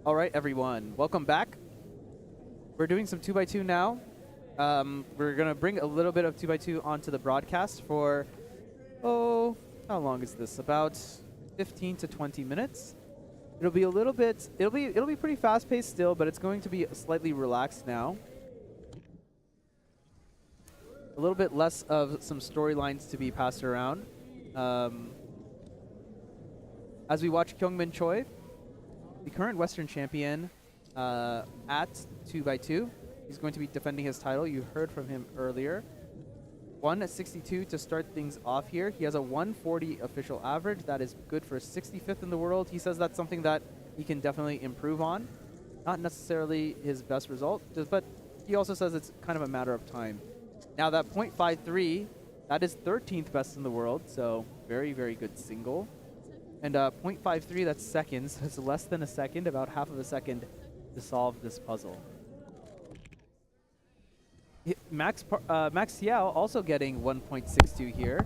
S1: All right, everyone, welcome back. We're doing some 2x2 now. We're going to bring a little bit of 2x2 onto the broadcast for, how long is this? About 15 to 20 minutes. It'll be a little bit, it'll be pretty fast-paced still, but it's going to be slightly relaxed now. A little bit less of some storylines to be passed around. As we watch Kyungmin Choi, the current Western champion at 2x2. He's going to be defending his title. You heard from him earlier. 162 to start things off here. He has a 140 official average. That is good for 65th in the world. He says that's something that he can definitely improve on. Not necessarily his best result, but he also says it's kind of a matter of time. Now that .53, that is 13th best in the world, so very, very good single. And .53, that's seconds. It's less than a second, about half of a second to solve this puzzle. Max Xiao also getting 1.62 here.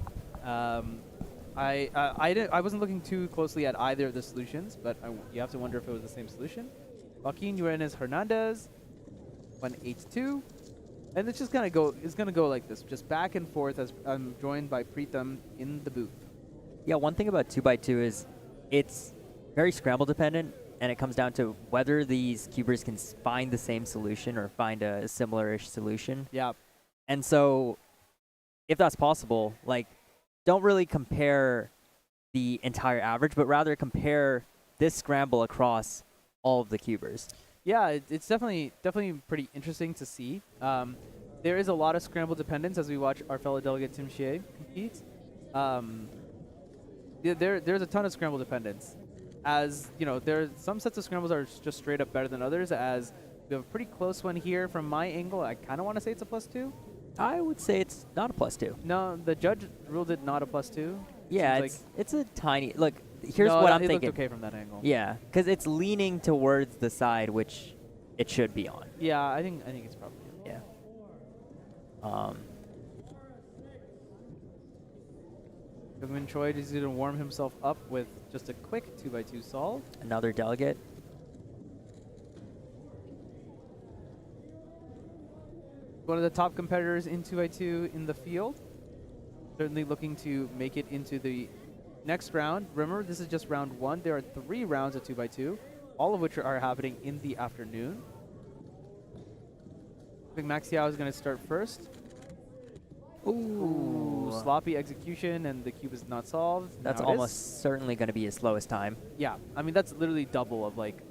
S1: I wasn't looking too closely at either of the solutions, but you have to wonder if it was the same solution. Joaquin Yurenes Hernandez, 182. And it's just gonna go. It's gonna go like this, just back and forth. As I'm joined by Preetham in the booth.
S7: Yeah, one thing about 2x2 is it's very scramble dependent, and it comes down to whether these cubers can find the same solution or find a similar-ish solution.
S1: Yeah.
S7: And so, if that's possible, like, don't really compare the entire average, but rather compare this scramble across all of the cubers.
S1: Yeah, it's definitely pretty interesting to see. There is a lot of scramble dependence as we watch our fellow delegate Tim Xie compete. There's a ton of scramble dependence. As you know, some sets of scrambles are just straight up better than others. As we have a pretty close one here from my angle. I kind of want to say it's a +2.
S7: I would say it's not a +2.
S1: No, the judge ruled it not a +2.
S7: Yeah, it's a tiny look. Here's what I'm thinking.
S1: It looked okay from that angle.
S7: Yeah, because it's leaning towards the side which it should be on.
S1: Yeah, I think it's probably
S7: yeah.
S1: Kyungmin Choi is going to warm himself up with just a quick 2x2 solve.
S7: Another delegate.
S1: One of the top competitors in 2x2 in the field. Certainly looking to make it into the next round. Remember, this is just round 1. There are 3 rounds of 2x2, all of which are happening in the afternoon. I think Max Xiao is going to start first. Ooh, sloppy execution, and the cube is not solved.
S7: That's almost certainly going to be his slowest time.
S1: Yeah, I mean that's literally double of like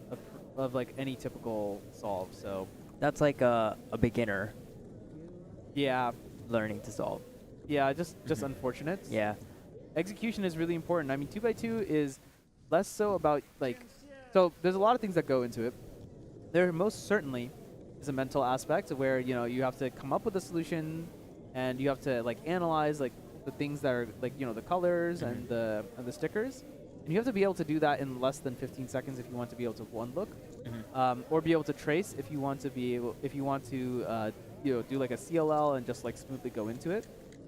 S1: any typical solve. So
S7: that's like a beginner.
S1: Yeah,
S7: learning to solve.
S1: Yeah, just unfortunate.
S7: Yeah,
S1: execution is really important. I mean, 2x2 is less so about so there's a lot of things that go into it. There most certainly is a mental aspect where you have to come up with a solution. And you have to analyze the things that are the colors and the stickers, and you have to be able to do that in less than 15 seconds if you want to be able to one look, or be able to trace if you want to do like a CLL and just smoothly go into it.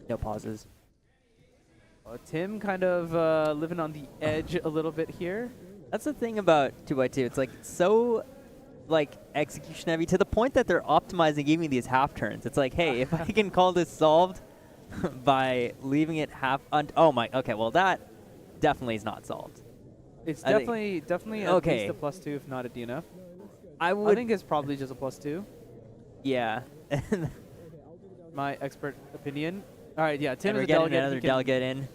S7: No pauses.
S1: Tim kind of living on the edge a little bit here.
S7: That's the thing about 2x2. It's so execution heavy to the point that they're optimizing even these half turns. It's like, hey, if I can call this solved by leaving it half okay, well that definitely is not solved.
S1: It's definitely at least a +2 if not a DNF. I think it's probably just a +2.
S7: Yeah.
S1: My expert opinion. All right, yeah, Tim
S7: is
S1: a delegate.
S7: Another delegate in.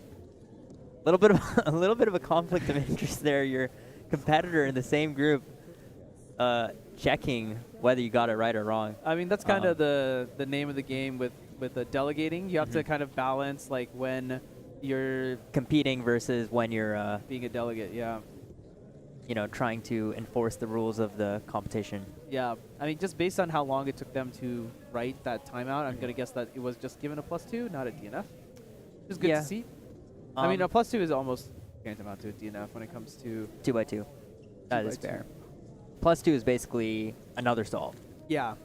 S7: A little bit of a conflict of interest there. Your competitor in the same group checking whether you got it right or wrong.
S1: I mean, that's kind of the name of the game with the delegating. You have to kind of balance when you're
S7: competing versus when you're
S1: being a delegate. Yeah.
S7: Trying to enforce the rules of the competition.
S1: Yeah. I mean, just based on how long it took them to write that timeout, I'm gonna guess that it was just given a +2, not a DNF. Which is good to see. I mean, a +2 is almost tantamount to a DNF when it comes to
S7: 2x2. That is fair. +2 is basically another solve.
S1: Yeah.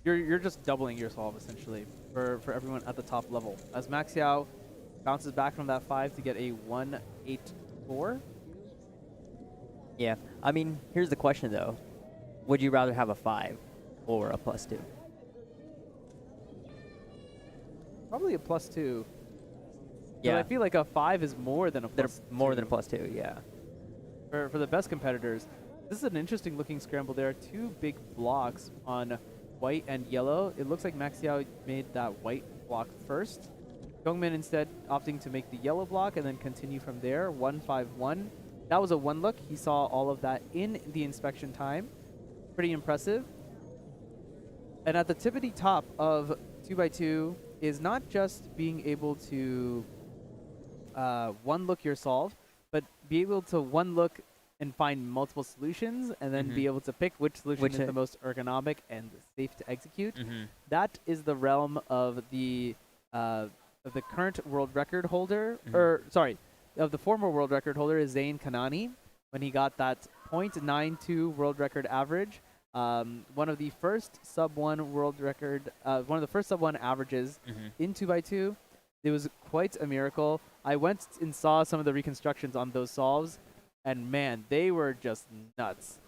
S1: You're just doubling your solve essentially for everyone at the top level. As Max Xiao bounces back from that 5 to get a 184.
S7: Yeah. I mean, here's the question though: would you rather have a 5 or a +2?
S1: Probably a +2.
S7: Yeah.
S1: I feel like a 5 is more than a
S7: They're
S1: +2.
S7: more than a +2. Yeah.
S1: For the best competitors. This is an interesting looking scramble. There are two big blocks on white and yellow. It looks like Max Yao made that white block first. Kyungmin instead opting to make the yellow block and then continue from there. 1-5-1. That was a one look. He saw all of that in the inspection time. Pretty impressive. And at the tippity top of 2x2 is not just being able to one look your solve, but be able to one look and find multiple solutions and then be able to pick which solution is the most ergonomic and safe to execute. That is the realm of the current world record holder, or sorry, of the former world record holder is Zain Kanani when he got that .92 world record average. One of the first sub-1 world record, one of the first sub-1 averages in 2x2. It was quite a miracle. I went and saw some of the reconstructions on those solves, and man, they were just nuts.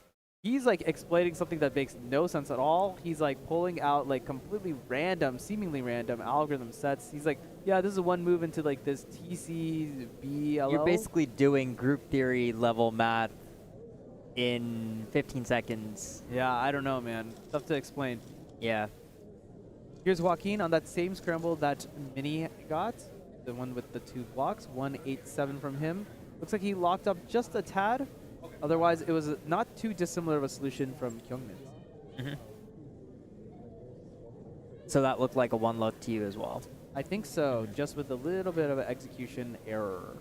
S1: He's like explaining something that makes no sense at all. He's like pulling out like completely random, seemingly random algorithm sets. He's like, yeah, this is one move into like this TCBLO.
S7: You're basically doing group theory level math in 15 seconds.
S1: Yeah, I don't know, man. Tough to explain.
S7: Yeah.
S1: Here's Joaquin on that same scramble that Mini got, the one with the two blocks, 1-8-7 from him. Looks like he locked up just a tad. Otherwise, it was not too dissimilar of a solution from Kyungmin.
S7: So that looked like a one look to you as well.
S1: I think so, just with a little bit of an execution error.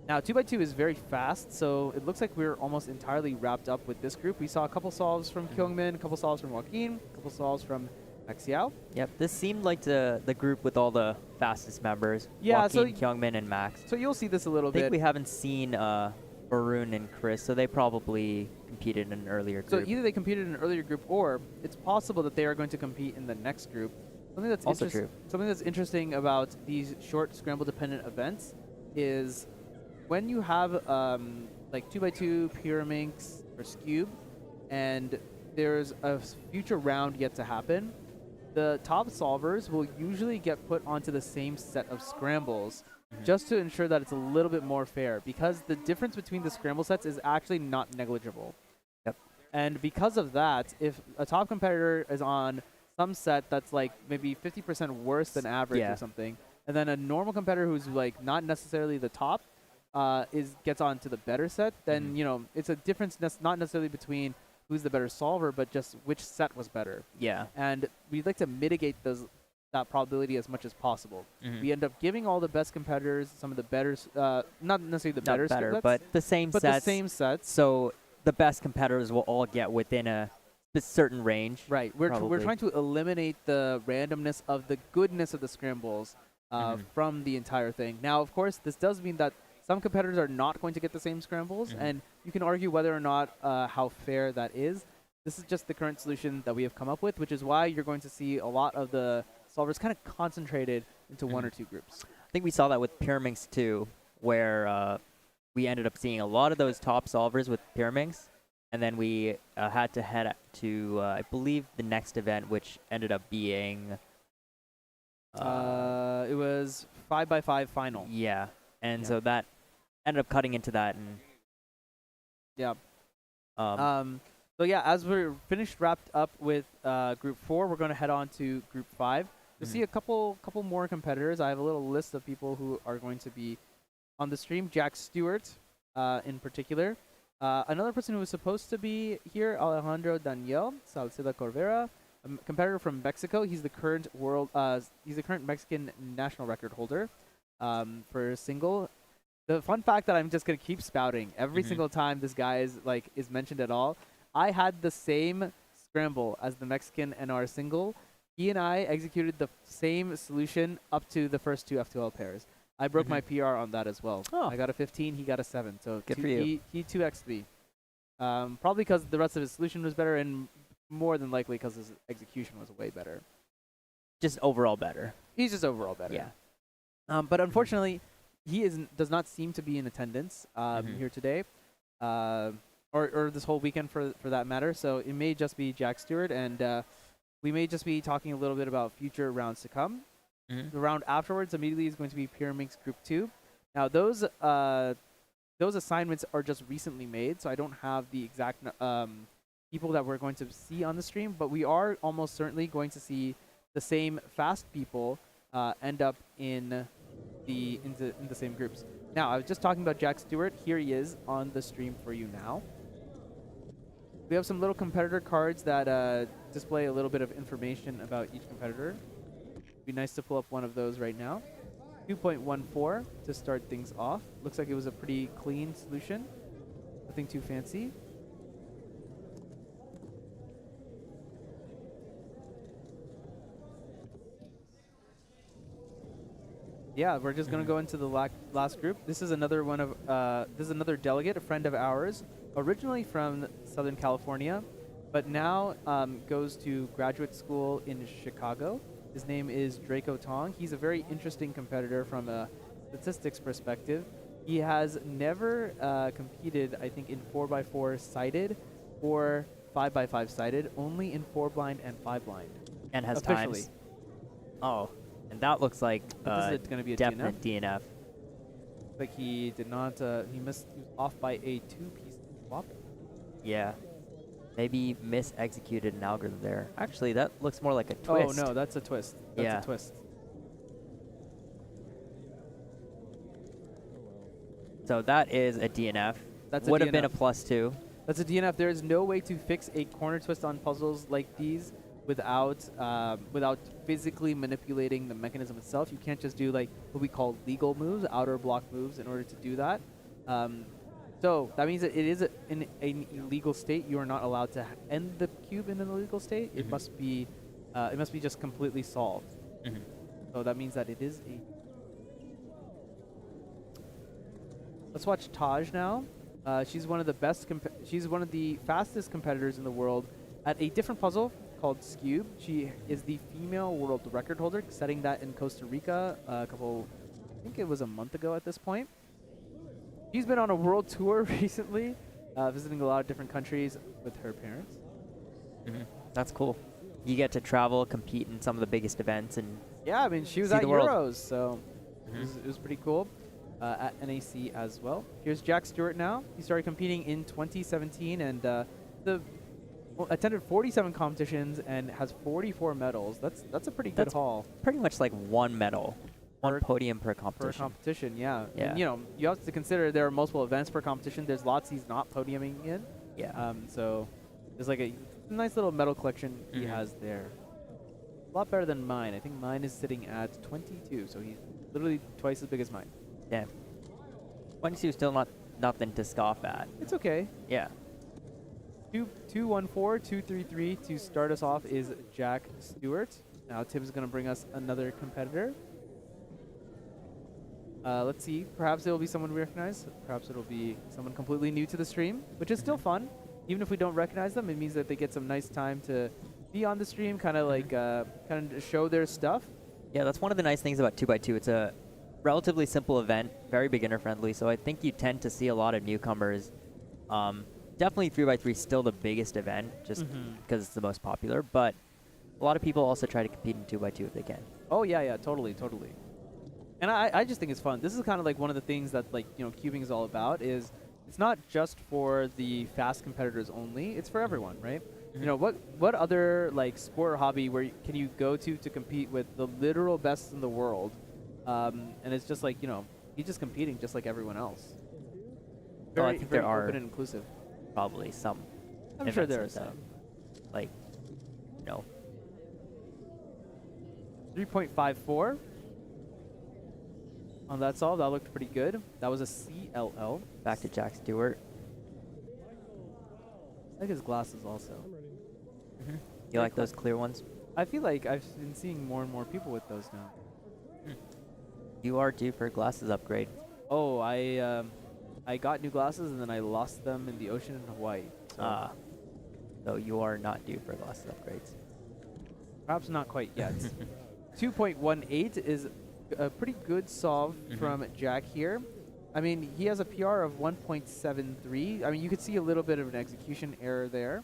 S1: Now, 2x2 is very fast, so it looks like we're almost entirely wrapped up with this group. We saw a couple solves from Kyungmin, a couple solves from Joaquin, a couple solves from Max Yao.
S7: Yep, this seemed like the group with all the fastest members.
S1: Yeah,
S7: Joaquin, Kyungmin, and Max.
S1: So you'll see this a little
S7: I think
S1: bit.
S7: we haven't seen Varun and Chris, so they probably competed in an earlier
S1: So
S7: group.
S1: either they competed in an earlier group, or it's possible that they are going to compete in the next group. Something that's
S7: Also true.
S1: Something that's interesting about these short scramble-dependent events is when you have like 2x2, Pyraminx, or Scube, and there's a future round yet to happen, the top solvers will usually get put onto the same set of scrambles just to ensure that it's a little bit more fair, because the difference between the scramble sets is actually not negligible.
S7: Yep.
S1: And because of that, if a top competitor is on some set that's like maybe 50% worse than average or something, and then a normal competitor who's like not necessarily the top gets onto the better set, then you know it's a difference not necessarily between who's the better solver, but just which set was better.
S7: Yeah.
S1: And we'd like to mitigate that probability as much as possible. We end up giving all the best competitors some of the better, not necessarily the better sets,
S7: but the same
S1: but
S7: sets.
S1: the same sets.
S7: So the best competitors will all get within a certain range.
S1: Right. We're trying to eliminate the randomness of the goodness of the scrambles from the entire thing. Now, of course, this does mean that some competitors are not going to get the same scrambles, and you can argue whether or not how fair that is. This is just the current solution that we have come up with, which is why you're going to see a lot of the solvers kind of concentrated into one or two groups.
S7: I think we saw that with Pyraminx too, where we ended up seeing a lot of those top solvers with Pyraminx, and then we had to head to, I believe, the next event, which ended up being...
S1: it was 5x5 final.
S7: Yeah, and so that ended up cutting into that. And
S1: yeah. So yeah, as we're wrapped up with Group 4, we're going to head on to Group 5. You'll see a couple more competitors. I have a little list of people who are going to be on the stream. Jack Stewart, in particular. Another person who was supposed to be here, Alejandro Daniel Salceda Corvera, a competitor from Mexico. He's the current he's the current Mexican national record holder for single. The fun fact that I'm just gonna keep spouting every single time this guy is mentioned at all. I had the same scramble as the Mexican NR single. He and I executed the same solution up to the first two F2L pairs. I broke my PR on that as well.
S7: Oh.
S1: I got a 15, he got a 7. So
S7: good for you.
S1: He 2x'd me. Probably because the rest of his solution was better, and more than likely because his execution was way better.
S7: just overall better.
S1: He's just overall better.
S7: Yeah.
S1: But unfortunately, he does not seem to be in attendance here today. or this whole weekend for that matter. So it may just be Jack Stewart, and we may just be talking a little bit about future rounds to come. The round afterwards immediately is going to be Pyraminx Group 2. Now those assignments are just recently made, so I don't have the exact people that we're going to see on the stream, but we are almost certainly going to see the same fast people end up in the same groups. Now, I was just talking about Jack Stewart. Here he is on the stream for you now. We have some little competitor cards that display a little bit of information about each competitor. It'd be nice to pull up one of those right now. 2.14 to start things off. Looks like it was a pretty clean solution. Nothing too fancy. Yeah, we're just gonna go into the last group. This is another one of this is another delegate, a friend of ours, originally from Southern California, but now goes to graduate school in Chicago. His name is Draco Tong. He's a very interesting competitor from a statistics perspective. He has never competed, I think, in 4x4 sided or 5x5 sided, only in 4 blind and 5 blind.
S7: And has
S1: officially.
S7: times. Oh, and that looks like
S1: This is going to be a
S7: definite DNF.
S1: Like he did not, he was off by a 2-piece swap.
S7: Yeah. Maybe mis-executed an algorithm there. Actually, that looks more like a twist.
S1: Oh, no, that's a twist. That's
S7: Yeah.
S1: a twist.
S7: So that is a DNF.
S1: That's a
S7: Would have been a
S1: DNF.
S7: +2.
S1: That's a DNF. There is no way to fix a corner twist on puzzles like these without without physically manipulating the mechanism itself. You can't just do like what we call legal moves, outer block moves, in order to do that. So that means that it is in an illegal state. You are not allowed to end the cube in an illegal state. It must be just completely solved. So that means that it is a. Let's watch Taj now. She's one of the best. She's one of the fastest competitors in the world at a different puzzle called Scube. She is the female world record holder, setting that in Costa Rica I think it was a month ago at this point. She's been on a world tour recently, visiting a lot of different countries with her parents.
S7: That's cool. You get to travel, compete in some of the biggest events, and
S1: yeah, I mean, she was
S7: see
S1: at
S7: the world.
S1: Euros, so it was pretty cool. At NAC as well. Here's Jack Stewart now. He started competing in 2017 and attended 47 competitions and has 44 medals. That's a pretty good haul.
S7: Pretty much like one medal, one podium per competition.
S1: Per competition, yeah.
S7: Yeah.
S1: And, you know, you have to consider there are multiple events per competition. There's lots he's not podiuming in.
S7: Yeah.
S1: So there's like a nice little medal collection he has there. A lot better than mine. I think mine is sitting at 22, so he's literally twice as big as mine.
S7: Yeah. 22 is still not nothing to scoff at.
S1: It's okay.
S7: Yeah.
S1: 214, 233 to start us off is Jack Stewart. Now Tim's going to bring us another competitor. Let's see. Perhaps it will be someone we recognize. Perhaps it'll be someone completely new to the stream, which is still fun. Even if we don't recognize them, it means that they get some nice time to be on the stream, kind of like kind of show their stuff.
S7: Yeah, that's one of the nice things about 2x2. It's a relatively simple event, very beginner friendly, so I think you tend to see a lot of newcomers. Definitely 3x3 is still the biggest event, just because it's the most popular, but a lot of people also try to compete in 2x2 if they can.
S1: Oh yeah, totally. And I just think it's fun. This is kind of like one of the things that, like, you know, cubing is all about. Is it's not just for the fast competitors only, it's for everyone, right? You know, what other like sport or hobby can you go to compete with the literal best in the world? And it's just like, you know, you're just competing just like everyone else.
S7: Well, I think
S1: very
S7: there are
S1: open and inclusive.
S7: probably some.
S1: I'm sure
S7: events
S1: there are
S7: like that.
S1: some.
S7: Like, you know.
S1: 3.54 on that solve. That looked pretty good. That was a CLL.
S7: Back to Jack Stewart.
S1: I like his glasses also.
S7: You like those clear ones?
S1: I feel like I've been seeing more and more people with those now.
S7: You are due for a glasses upgrade.
S1: Oh, I got new glasses and then I lost them in the ocean in Hawaii. So
S7: So you are not due for glasses upgrades.
S1: perhaps not quite yet. 2.18 is a pretty good solve from Jack here. I mean, he has a PR of 1.73. I mean, you could see a little bit of an execution error there,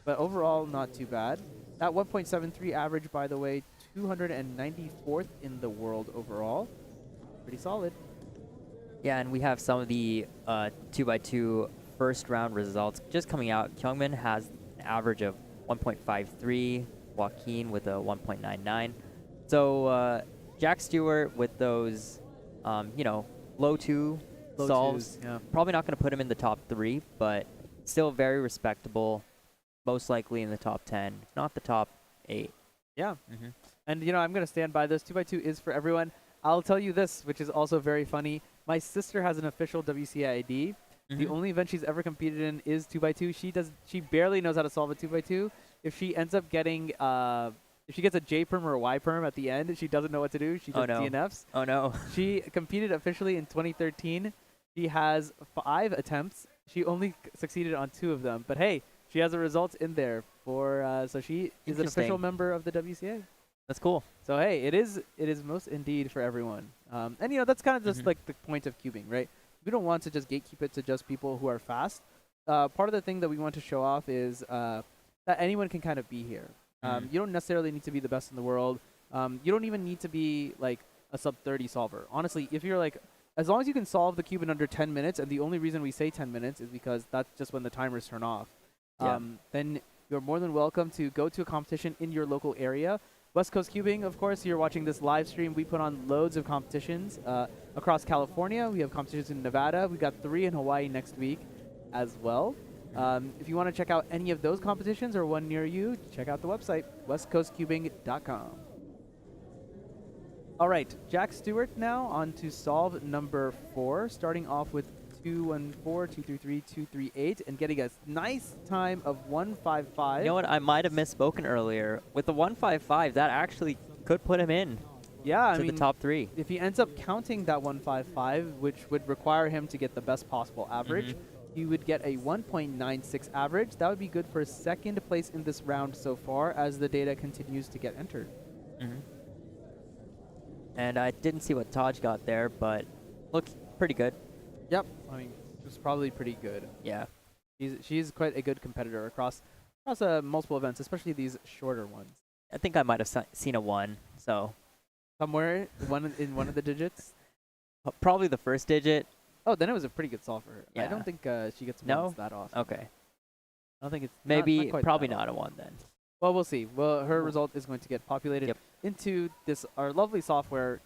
S1: but overall, not too bad. That 1.73 average, by the way, 294th in the world overall. Pretty solid.
S7: Yeah, and we have some of the 2x2 first round results just coming out. Kyungmin has an average of 1.53, Joaquin with a 1.99. So Jack Stewart with those, low two
S1: Low
S7: solves,
S1: twos, yeah.
S7: probably not going to put him in the top 3, but still very respectable, most likely in the top 10, if not the top 8.
S1: Yeah. And, I'm going to stand by this. 2x2 is for everyone. I'll tell you this, which is also very funny. My sister has an official WCA ID. The only event she's ever competed in is 2x2. She barely knows how to solve a 2x2. If she ends up getting, if she gets a J perm or a Y perm at the end, she doesn't know what to do. She just DNFs.
S7: Oh no.
S1: She competed officially in 2013. She has 5 attempts. She only succeeded on 2 of them. But hey, she has the results in there for. So she is an official member of the WCA.
S7: That's cool.
S1: So hey, it is most indeed for everyone. And that's kind of just like the point of cubing, right? We don't want to just gatekeep it to just people who are fast. Part of the thing that we want to show off is that anyone can kind of be here. You don't necessarily need to be the best in the world. You don't even need to be like a sub 30 solver. Honestly, if you're like, as long as you can solve the cube in under 10 minutes, and the only reason we say 10 minutes is because that's just when the timers turn off, then you're more than welcome to go to a competition in your local area. West Coast Cubing, of course, you're watching this live stream. We put on loads of competitions across California. We have competitions in Nevada. We got 3 in Hawaii next week as well. If you want to check out any of those competitions or one near you, check out the website, westcoastcubing.com. All right, Jack Stewart now on to solve number 4, starting off with 214, 233, 238, and getting a nice time of 155.
S7: You know what? I might have misspoken earlier. With the 155, that actually could put him in.
S1: Yeah, I
S7: mean, the top 3.
S1: If he ends up counting that 155, which would require him to get the best possible average, he would get a 1.96 average. That would be good for 2nd place in this round so far as the data continues to get entered.
S7: And I didn't see what Taj got there, but looks pretty good.
S1: Yep. I mean, it was probably pretty good.
S7: Yeah.
S1: She's quite a good competitor across multiple events, especially these shorter ones.
S7: I think I might have seen a 1, so.
S1: Somewhere in one of the digits?
S7: Probably the first digit.
S1: Oh, then it was a pretty good solver.
S7: Yeah.
S1: I don't think she gets
S7: No?
S1: ones that often.
S7: Okay.
S1: I don't think it's
S7: Maybe,
S1: not quite
S7: probably
S1: that
S7: not a
S1: often.
S7: 1 then.
S1: Well, we'll see. Well, her result is going to get populated into our lovely software,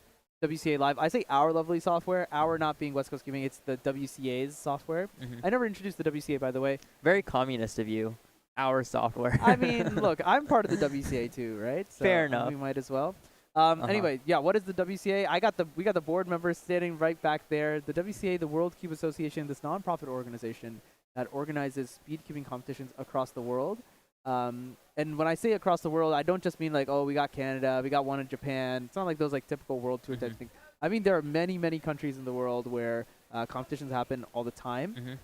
S1: WCA Live. I say our lovely software, our not being West Coast Gaming, it's the WCA's software. I never introduced the WCA, by the way.
S7: Very communist of you. Our software.
S1: I mean, look, I'm part of the WCA too, right? So
S7: Fair enough.
S1: We might as well. Anyway, yeah, what is the WCA? We got the board members standing right back there. The WCA, the World Cube Association, this nonprofit organization that organizes speed cubing competitions across the world. And when I say across the world, I don't just mean like, oh, we got Canada, we got one in Japan. It's not like those like typical world tour type thing. I mean, there are many, many countries in the world where competitions happen all the time.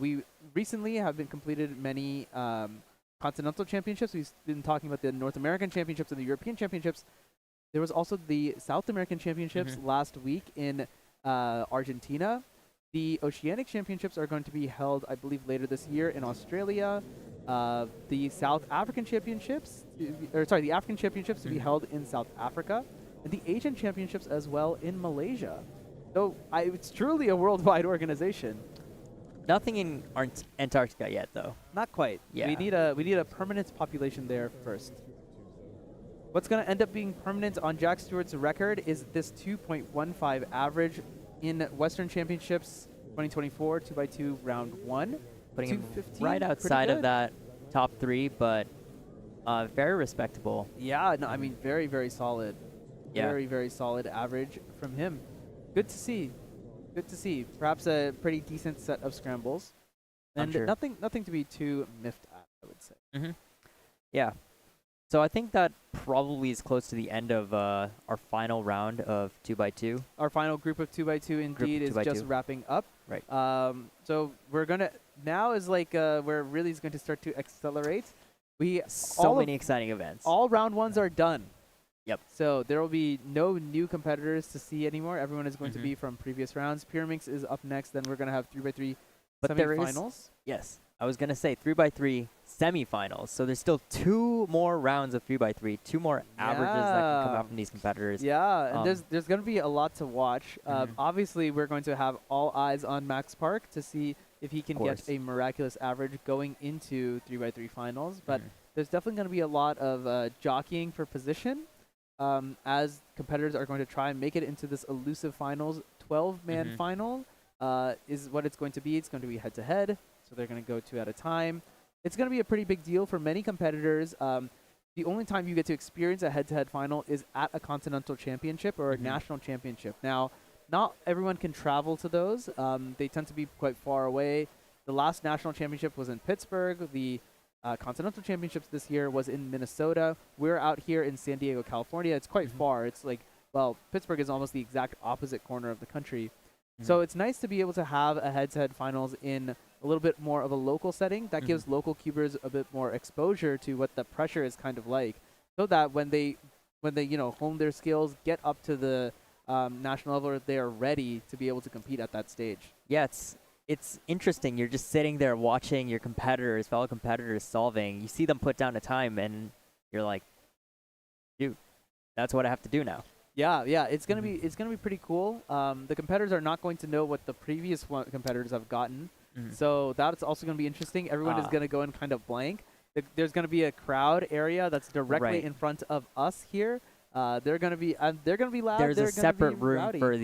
S1: We recently have been completed many continental championships. We've been talking about the North American championships and the European championships. There was also the South American championships last week in Argentina. The Oceanic championships are going to be held, I believe, later this year in Australia. The South African championships, the African championships to be held in South Africa, and the Asian championships as well in Malaysia. So it's truly a worldwide organization.
S7: Nothing in Antarctica yet, though.
S1: Not quite.
S7: Yeah.
S1: We need a permanent population there first. What's going to end up being permanent on Jack Stewart's record is this 2.15 average in Western Championships 2024 2x2 round 1.
S7: Putting him right outside of that top 3, but very respectable.
S1: Yeah, no, I mean, very, very solid.
S7: Yeah.
S1: Very, very solid average from him. Good to see. Good to see. Perhaps a pretty decent set of scrambles. And
S7: sure.
S1: nothing to be too miffed at, I would say.
S7: Yeah. So I think that probably is close to the end of our final round of 2x2.
S1: Our final group of 2x2 indeed is just wrapping up.
S7: Right.
S1: So we're gonna now is like where it really is going to start to accelerate.
S7: So many exciting events.
S1: All round 1s are done.
S7: Yep.
S1: So there will be no new competitors to see anymore. Everyone is going to be from previous rounds. Pyraminx is up next. Then we're going to have 3x3
S7: But there is
S1: semifinals.
S7: yes. I was gonna say 3x3 semifinals. So there's still 2 more rounds of 3x3, 2 more averages that can come out from these competitors.
S1: Yeah, and there's going to be a lot to watch. Obviously, we're going to have all eyes on Max Park to see if he can get a miraculous average going into 3x3 finals. But there's definitely going to be a lot of jockeying for position as competitors are going to try and make it into this elusive finals. 12-man final is what it's going to be. It's going to be head-to-head. So they're going to go 2 at a time. It's going to be a pretty big deal for many competitors. The only time you get to experience a head-to-head final is at a continental championship or a national championship. Now, not everyone can travel to those. They tend to be quite far away. The last national championship was in Pittsburgh. The continental championships this year was in Minnesota. We're out here in San Diego, California. It's quite far. It's like, well, Pittsburgh is almost the exact opposite corner of the country. So it's nice to be able to have a head-to-head finals in a little bit more of a local setting. That gives local cubers a bit more exposure to what the pressure is kind of like, so that when they hone their skills, get up to the national level, they are ready to be able to compete at that stage.
S7: Yeah, it's interesting. You're just sitting there watching your fellow competitors solving. You see them put down a time, and you're like, dude, that's what I have to do now.
S1: Yeah, it's gonna be pretty cool. The competitors are not going to know what the previous competitors have gotten, so that's also gonna be interesting. Everyone is gonna go in kind of blank. There's gonna be a crowd area that's directly in front of us here. They're gonna be loud.
S7: There's a separate room
S1: rowdy.
S7: for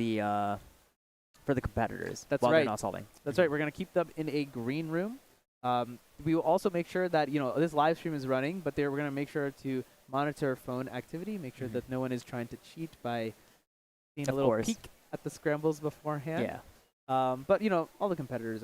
S7: the competitors.
S1: That's
S7: while
S1: right.
S7: They're not solving.
S1: That's right. We're gonna keep them in a green room. We will also make sure that this live stream is running, but we're gonna make sure to monitor phone activity, make sure that no one is trying to cheat by seeing a little peek at the scrambles beforehand.
S7: Yeah.
S1: But all the competitors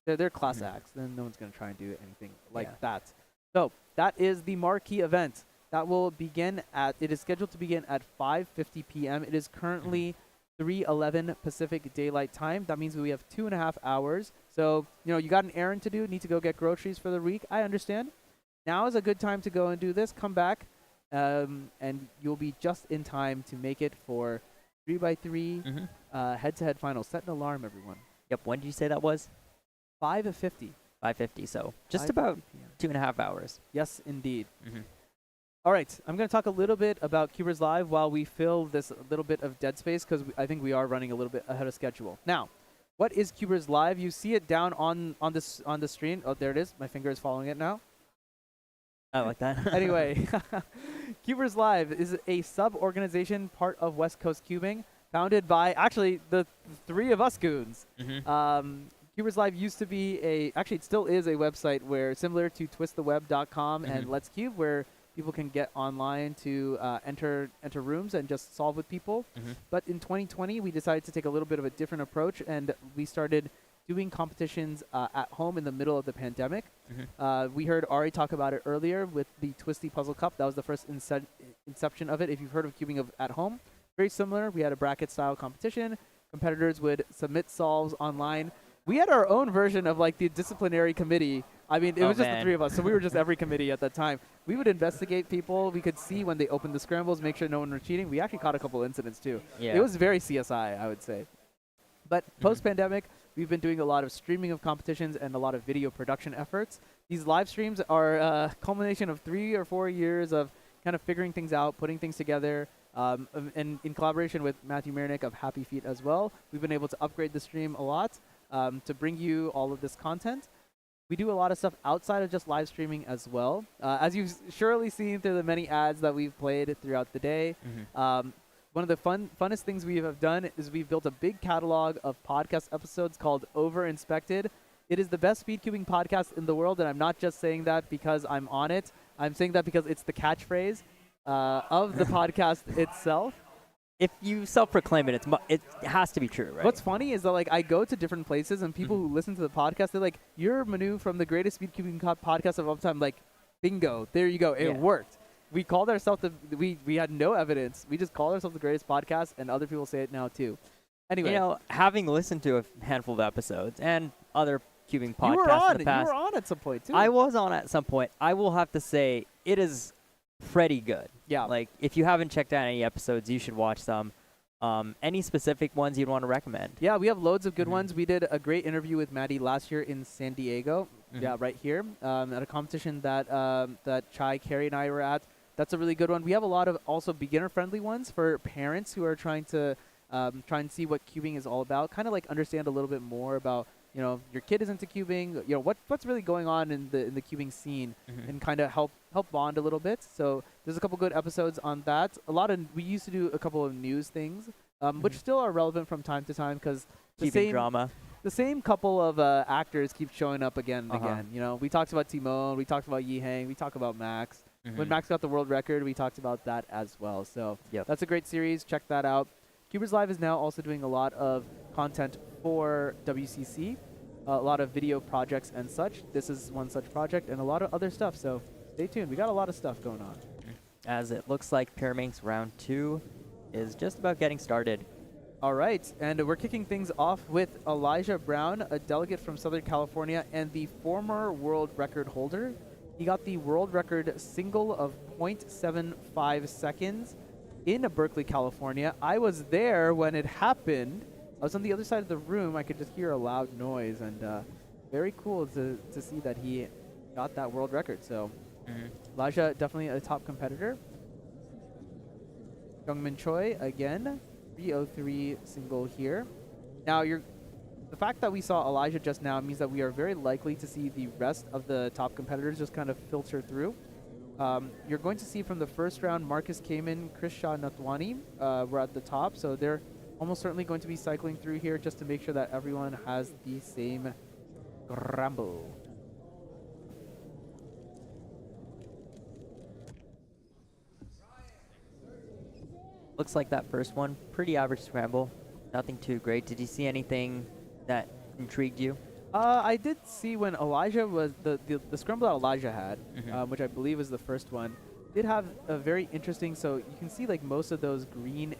S1: they're class acts. Then no one's gonna try and do anything like that. So that is the marquee event that will begin it is scheduled to begin at 5:50 p.m. It is currently 3:11 Pacific Daylight Time. That means we have 2.5 hours. So you got an errand to do, need to go get groceries for the week. I understand. Now is a good time to go and do this. Come back. And you'll be just in time to make it for 3x3 head-to-head finals. Set an alarm, everyone.
S7: Yep. When did you say that was?
S1: 5:50.
S7: 5:50. So just about 2.5 hours.
S1: Yes, indeed. All right. I'm going to talk a little bit about Cubers Live while we fill this little bit of dead space, because I think we are running a little bit ahead of schedule. Now, what is Cubers Live? You see it down on the screen. Oh, there it is. My finger is following it now.
S7: I like that.
S1: Anyway, Cubers Live is a sub-organization part of West Coast Cubing, founded by actually the 3 of us goons. Cubers Live used to be actually it still is a website where similar to twisttheweb.com and Let's Cube, where people can get online to enter rooms and just solve with people. But in 2020, we decided to take a little bit of a different approach, and we started doing competitions at home in the middle of the pandemic. We heard Ari talk about it earlier with the Twisty Puzzle Cup. That was the first inception of it. If you've heard of cubing at home, very similar. We had a bracket-style competition. Competitors would submit solves online. We had our own version of like the disciplinary committee. I mean, it was just the 3 of us, so we were just every committee at that time. We would investigate people. We could see when they opened the scrambles, make sure no one was cheating. We actually caught a couple incidents too.
S7: Yeah.
S1: It was very CSI, I would say. But post-pandemic, we've been doing a lot of streaming of competitions and a lot of video production efforts. These live streams are a culmination of 3 or 4 years of kind of figuring things out, putting things together, and in collaboration with Matthew Marinick of Happy Feet as well. We've been able to upgrade the stream a lot to bring you all of this content. We do a lot of stuff outside of just live streaming as well. As you've surely seen through the many ads that we've played throughout the day, one of the funnest things we have done is we've built a big catalog of podcast episodes called Over Inspected. It is the best speedcubing podcast in the world, and I'm not just saying that because I'm on it. I'm saying that because it's the catchphrase of the podcast itself.
S7: If you self-proclaim it, it has to be true, right?
S1: What's funny is that like I go to different places and people who listen to the podcast, they're like, "You're Manu from the greatest speedcubing podcast of all time." Like, bingo, there you go, it worked. We called ourselves we had no evidence. We just called ourselves the greatest podcast, and other people say it now too. Anyway,
S7: having listened to a handful of episodes and other cubing podcasts in the past,
S1: you were on at some point too.
S7: I was on at some point. I will have to say it is pretty good.
S1: Yeah.
S7: Like, if you haven't checked out any episodes, you should watch them. Any specific ones you'd want to recommend?
S1: Yeah, we have loads of good ones. We did a great interview with Maddie last year in San Diego. Yeah, right here at a competition that that Chai, Carrie, and I were at. That's a really good one. We have a lot of also beginner-friendly ones for parents who are trying to try and see what cubing is all about. Kind of like understand a little bit more about, you know, your kid is into cubing. You know, what's really going on in the cubing scene, and kind of help bond a little bit. So there's a couple good episodes on that. We used to do a couple of news things, which still are relevant from time to time because
S7: Cubing drama.
S1: The same couple of actors keep showing up again and again. You know, we talked about Timon, we talked about Yi Hang, we talked about Max. When Max got the world record, we talked about that as well. So that's a great series. Check that out. Cubers Live is now also doing a lot of content for WCC, a lot of video projects and such. This is one such project and a lot of other stuff. So stay tuned. We got a lot of stuff going on.
S7: As it looks like Pyraminx round 2 is just about getting started.
S1: All right, and we're kicking things off with Elijah Brown, a delegate from Southern California and the former world record holder. He got the world record single of 0.75 seconds in Berkeley, California. I was there when it happened. I was on the other side of the room. I could just hear a loud noise, and very cool to see that he got that world record. So Elijah, definitely a top competitor. Youngmin Choi, again, 303 single here. Now, the fact that we saw Elijah just now means that we are very likely to see the rest of the top competitors just kind of filter through. You're going to see from the first round, Marcus Kamen, Krish Shah Natwani were at the top, so they're almost certainly going to be cycling through here just to make sure that everyone has the same scramble.
S7: Looks like that first one, pretty average scramble. Nothing too great. Did you see anything that intrigued you?
S1: I did see when Elijah was the scramble that Elijah had, which I believe was the first one, did have a very interesting. So you can see like most of those green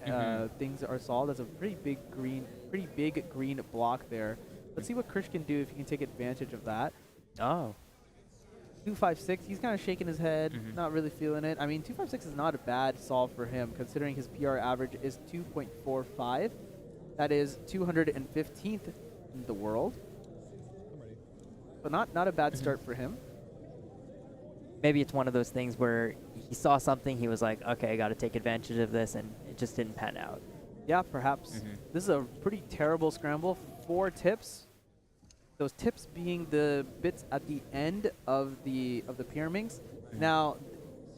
S1: things are solved. That's a pretty big green block there. Let's see what Krish can do if he can take advantage of that.
S7: Oh.
S1: 256. He's kind of shaking his head, not really feeling it. I mean, 256 is not a bad solve for him, considering his PR average is 2.45. That is 215th in the world. But not a bad start for him.
S7: Maybe it's one of those things where he saw something, he was like, okay, I got to take advantage of this, and it just didn't pan out.
S1: Yeah, perhaps. This is a pretty terrible scramble. 4 tips. Those tips being the bits at the end of the Pyraminx. Now,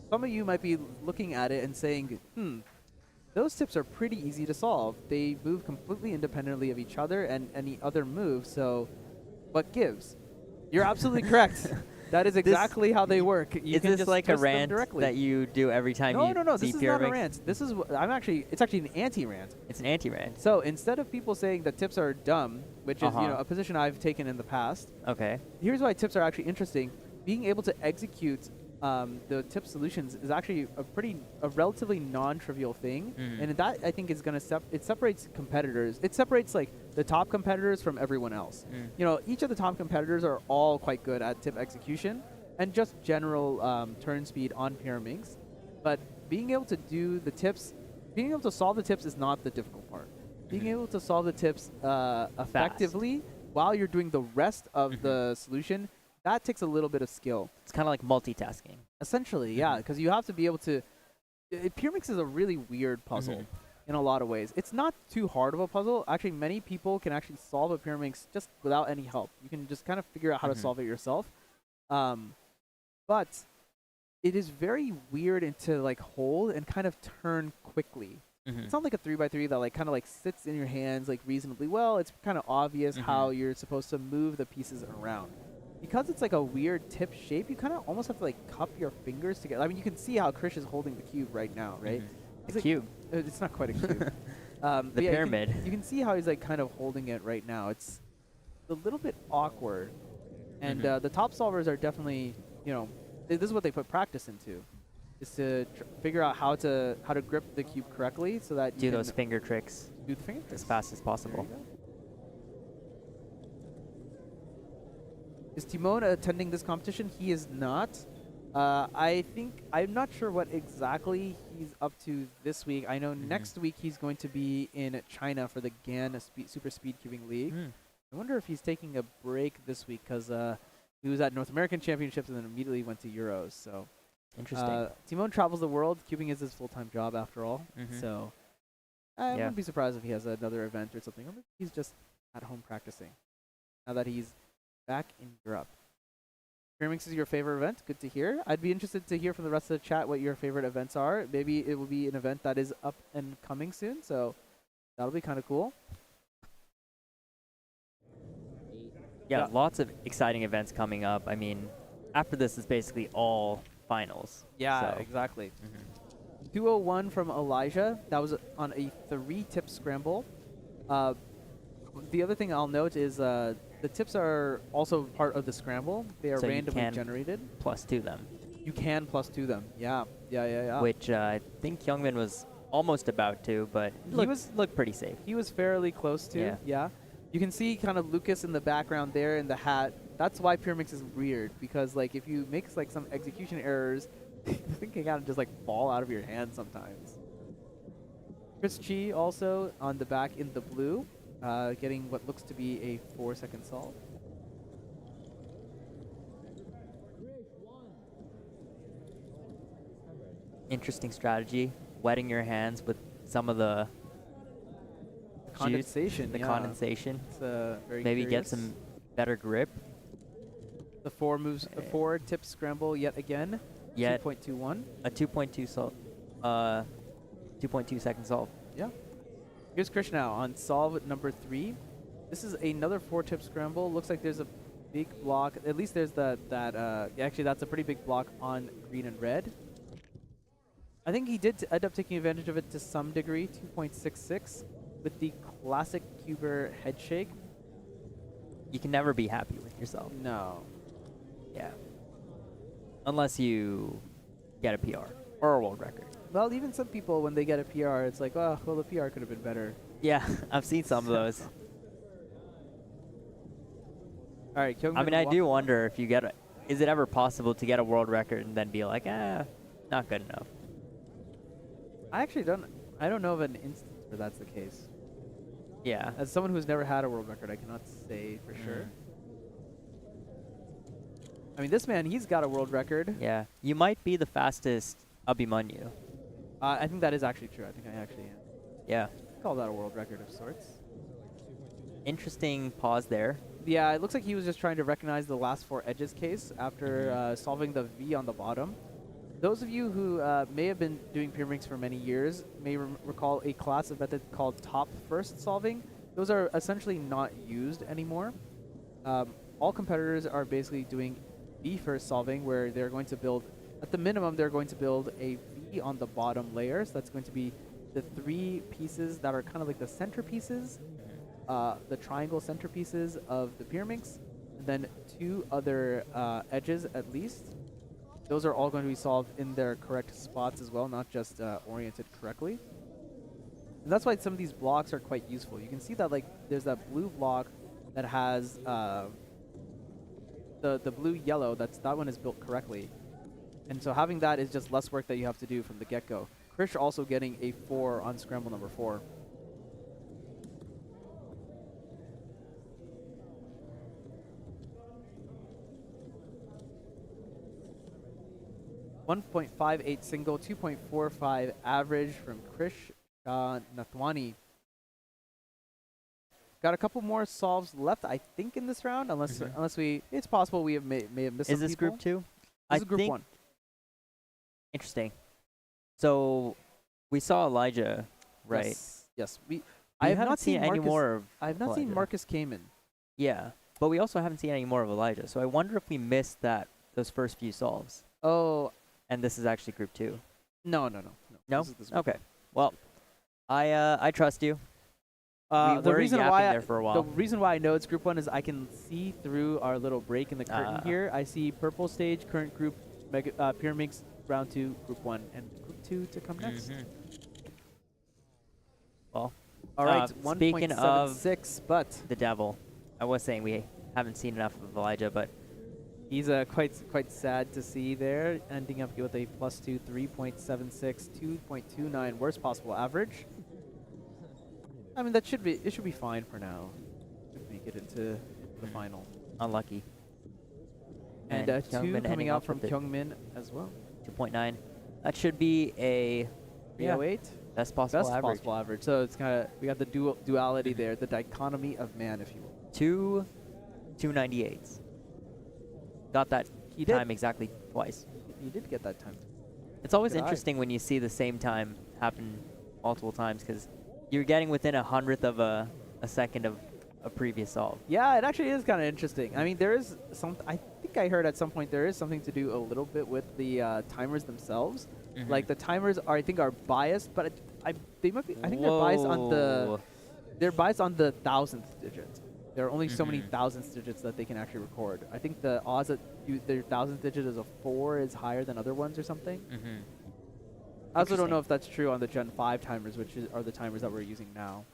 S1: some of you might be looking at it and saying, those tips are pretty easy to solve. They move completely independently of each other and any other move, so what gives? You're absolutely correct. That is exactly how they work. You
S7: Is
S1: can
S7: this
S1: just
S7: like a
S1: twist them
S7: rant
S1: directly.
S7: that you do every time you
S1: No,
S7: see
S1: this is not a
S7: Pyraminx?
S1: rant. This is it's actually an anti-rant.
S7: It's an anti-rant.
S1: So instead of people saying that tips are dumb, which is a position I've taken in the past.
S7: Okay.
S1: Here's why tips are actually interesting. Being able to execute the tip solutions is actually a relatively non-trivial thing, and that I think is going to it separates competitors. It separates like the top competitors from everyone else. You know, each of the top competitors are all quite good at tip execution and just general turn speed on Pyraminx, but being able to do the tips, being able to solve the tips is not the difficult part. Being able to solve the tips effectively while you're doing the rest of the solution, that takes a little bit of skill.
S7: It's kind of like multitasking.
S1: Essentially, yeah, because you have to be able to. Pyraminx is a really weird puzzle in a lot of ways. It's not too hard of a puzzle. Actually, many people can actually solve a Pyraminx just without any help. You can just kind of figure out how to solve it yourself. But it is very weird to like hold and kind of turn quickly. It's not like a 3x3 that like kind of like sits in your hands like reasonably well. It's kind of obvious how you're supposed to move the pieces around. Because it's like a weird tip shape, you kind of almost have to like cup your fingers together. I mean, you can see how Krish is holding the cube right now, right?
S7: It's a cube.
S1: It's not quite a cube.
S7: The pyramid.
S1: You can see how he's like kind of holding it right now. It's a little bit awkward. And the top solvers are definitely, you know, this is what they put practice into, is to figure out how to grip the cube correctly so that you
S7: do those finger tricks.
S1: Do the finger tricks
S7: as fast as possible.
S1: Is Timon attending this competition? He is not. I think I'm not sure what exactly he's up to this week. I know next week he's going to be in China for the GAN Super Speed Cubing League. I wonder if he's taking a break this week because he was at North American Championships and then immediately went to Euros. So
S7: Interesting.
S1: Timon travels the world. Cubing is his full-time job after all. So I
S7: Yeah.
S1: wouldn't be surprised if he has another event or something. Or maybe he's just at home practicing now that he's back in Europe. Pyraminx is your favorite event. Good to hear. I'd be interested to hear from the rest of the chat what your favorite events are. Maybe it will be an event that is up and coming soon. So that'll be kind of cool.
S7: Yeah, lots of exciting events coming up. I mean, after this is basically all finals.
S1: Yeah,
S7: so.
S1: exactly. 201 from Elijah. That was on a 3-tip scramble. The other thing I'll note is the tips are also part of the scramble. They are
S7: So you
S1: randomly
S7: can
S1: generated.
S7: +2 them.
S1: You can +2 them. Yeah.
S7: Which I think Kyungmin was almost about to, but he looked pretty safe.
S1: He was fairly close to. Yeah. You can see kind of Lucas in the background there in the hat. That's why Pyraminx is weird, because like if you make like some execution errors, the thing can kind of just like fall out of your hand sometimes. Chris Chi also on the back in the blue, getting what looks to be a 4-second solve.
S7: Interesting strategy, wetting your hands with some of the
S1: condensation.
S7: The condensation.
S1: It's very
S7: maybe
S1: curious.
S7: get some better grip.
S1: The 4-tip scramble yet again. 2.21.
S7: A 2.2 solve. 2.2 second solve.
S1: Yeah. Here's Krish now on solve number 3. This is another 4-tip scramble. Looks like there's a big block. At least there's actually that's a pretty big block on green and red. I think he did end up taking advantage of it to some degree. 2.66 with the classic Cuber head shake.
S7: You can never be happy with yourself.
S1: No.
S7: Yeah. Unless you get a PR or a world record.
S1: Well, even some people, when they get a PR, it's like, oh, well, the PR could have been better.
S7: Yeah, I've seen some of those.
S1: All right,
S7: I mean, I do wonder if you get a, is it ever possible to get a world record and then be like, not good enough?
S1: I actually don't know of an instance where that's the case.
S7: Yeah.
S1: As someone who's never had a world record, I cannot say for sure. I mean, this man, he's got a world record.
S7: Yeah. You might be the fastest Abhimanyu.
S1: I think that is actually true. I think I actually am.
S7: Yeah.
S1: Call that a world record of sorts.
S7: Interesting pause there.
S1: Yeah, it looks like he was just trying to recognize the last 4 edges case after solving the V on the bottom. Those of you who may have been doing Pyraminx for many years may recall a class of method called top first solving. Those are essentially not used anymore. All competitors are basically doing V first solving, where they're going to build, at the minimum, they're going to build a V on the bottom layer. So that's going to be the 3 pieces that are kind of like the centerpieces, the triangle centerpieces of the Pyraminx, and then 2 other edges at least. Those are all going to be solved in their correct spots as well, not just oriented correctly. And that's why some of these blocks are quite useful. You can see that like there's that blue block that has the blue-yellow. That one is built correctly. And so having that is just less work that you have to do from the get-go. Krish also getting a 4 on scramble number 4. .58 single, 2.45 average from Krish Nathwani. Got a couple more solves left, I think, in this round, unless it's possible we may have missed some
S7: Is this
S1: people.
S7: group 2?
S1: This is group 1.
S7: Interesting. So we saw Elijah, right?
S1: Yes. I have not seen
S7: any more of
S1: I have not seen
S7: Elijah.
S1: Marcus Kamen.
S7: Yeah, but we also haven't seen any more of Elijah. So I wonder if we missed those first few solves.
S1: Oh.
S7: And this is actually group 2.
S1: No.
S7: No?
S1: This is group
S7: Okay. Well, I trust you. We
S1: the
S7: were
S1: reason
S7: yapping
S1: why
S7: there for a while.
S1: The reason why I know it's group 1 is I can see through our little break in the curtain here. I see purple stage, current group, Pyraminx, round 2, group 1, and group 2 to come next.
S7: Well,
S1: all right,
S7: speaking of
S1: 1.76, but
S7: the devil, I was saying we haven't seen enough of Elijah, but
S1: He's quite sad to see there, ending up with a +2, 3.76, 2.29, worst possible average. I mean, it should be fine for now. Should make it into the final.
S7: Unlucky.
S1: And 2
S7: Kyungmin
S1: coming
S7: ending
S1: out
S7: up
S1: from
S7: with
S1: Kyungmin as well.
S7: 2.9. That should be a
S1: 308.
S7: Best possible
S1: Best
S7: average.
S1: possible average. So it's kind of, we got the duality there, the dichotomy of man, if you will.
S7: 298s. Got that
S1: He did.
S7: time exactly twice.
S1: He did get that time.
S7: It's always
S1: Good eye.
S7: interesting when you see the same time happen multiple times because you're getting within 100th of a second of a previous solve.
S1: Yeah, it actually is kind of interesting. I mean, there is some. I think I heard at some point there is something to do a little bit with the timers themselves.
S7: Mhm.
S1: Like the timers are, I think, are biased, but they might be. I think they're biased on the.
S7: Whoa.
S1: They're biased on the thousandth digit. There are only so many
S7: Mhm.
S1: thousandth digits that they can actually record. I think the odds that their thousandth digit is a 4 is higher than other ones or something.
S7: Mhm.
S1: I also don't
S7: Interesting.
S1: know if that's true on the Gen 5 timers, which are the timers that we're using now.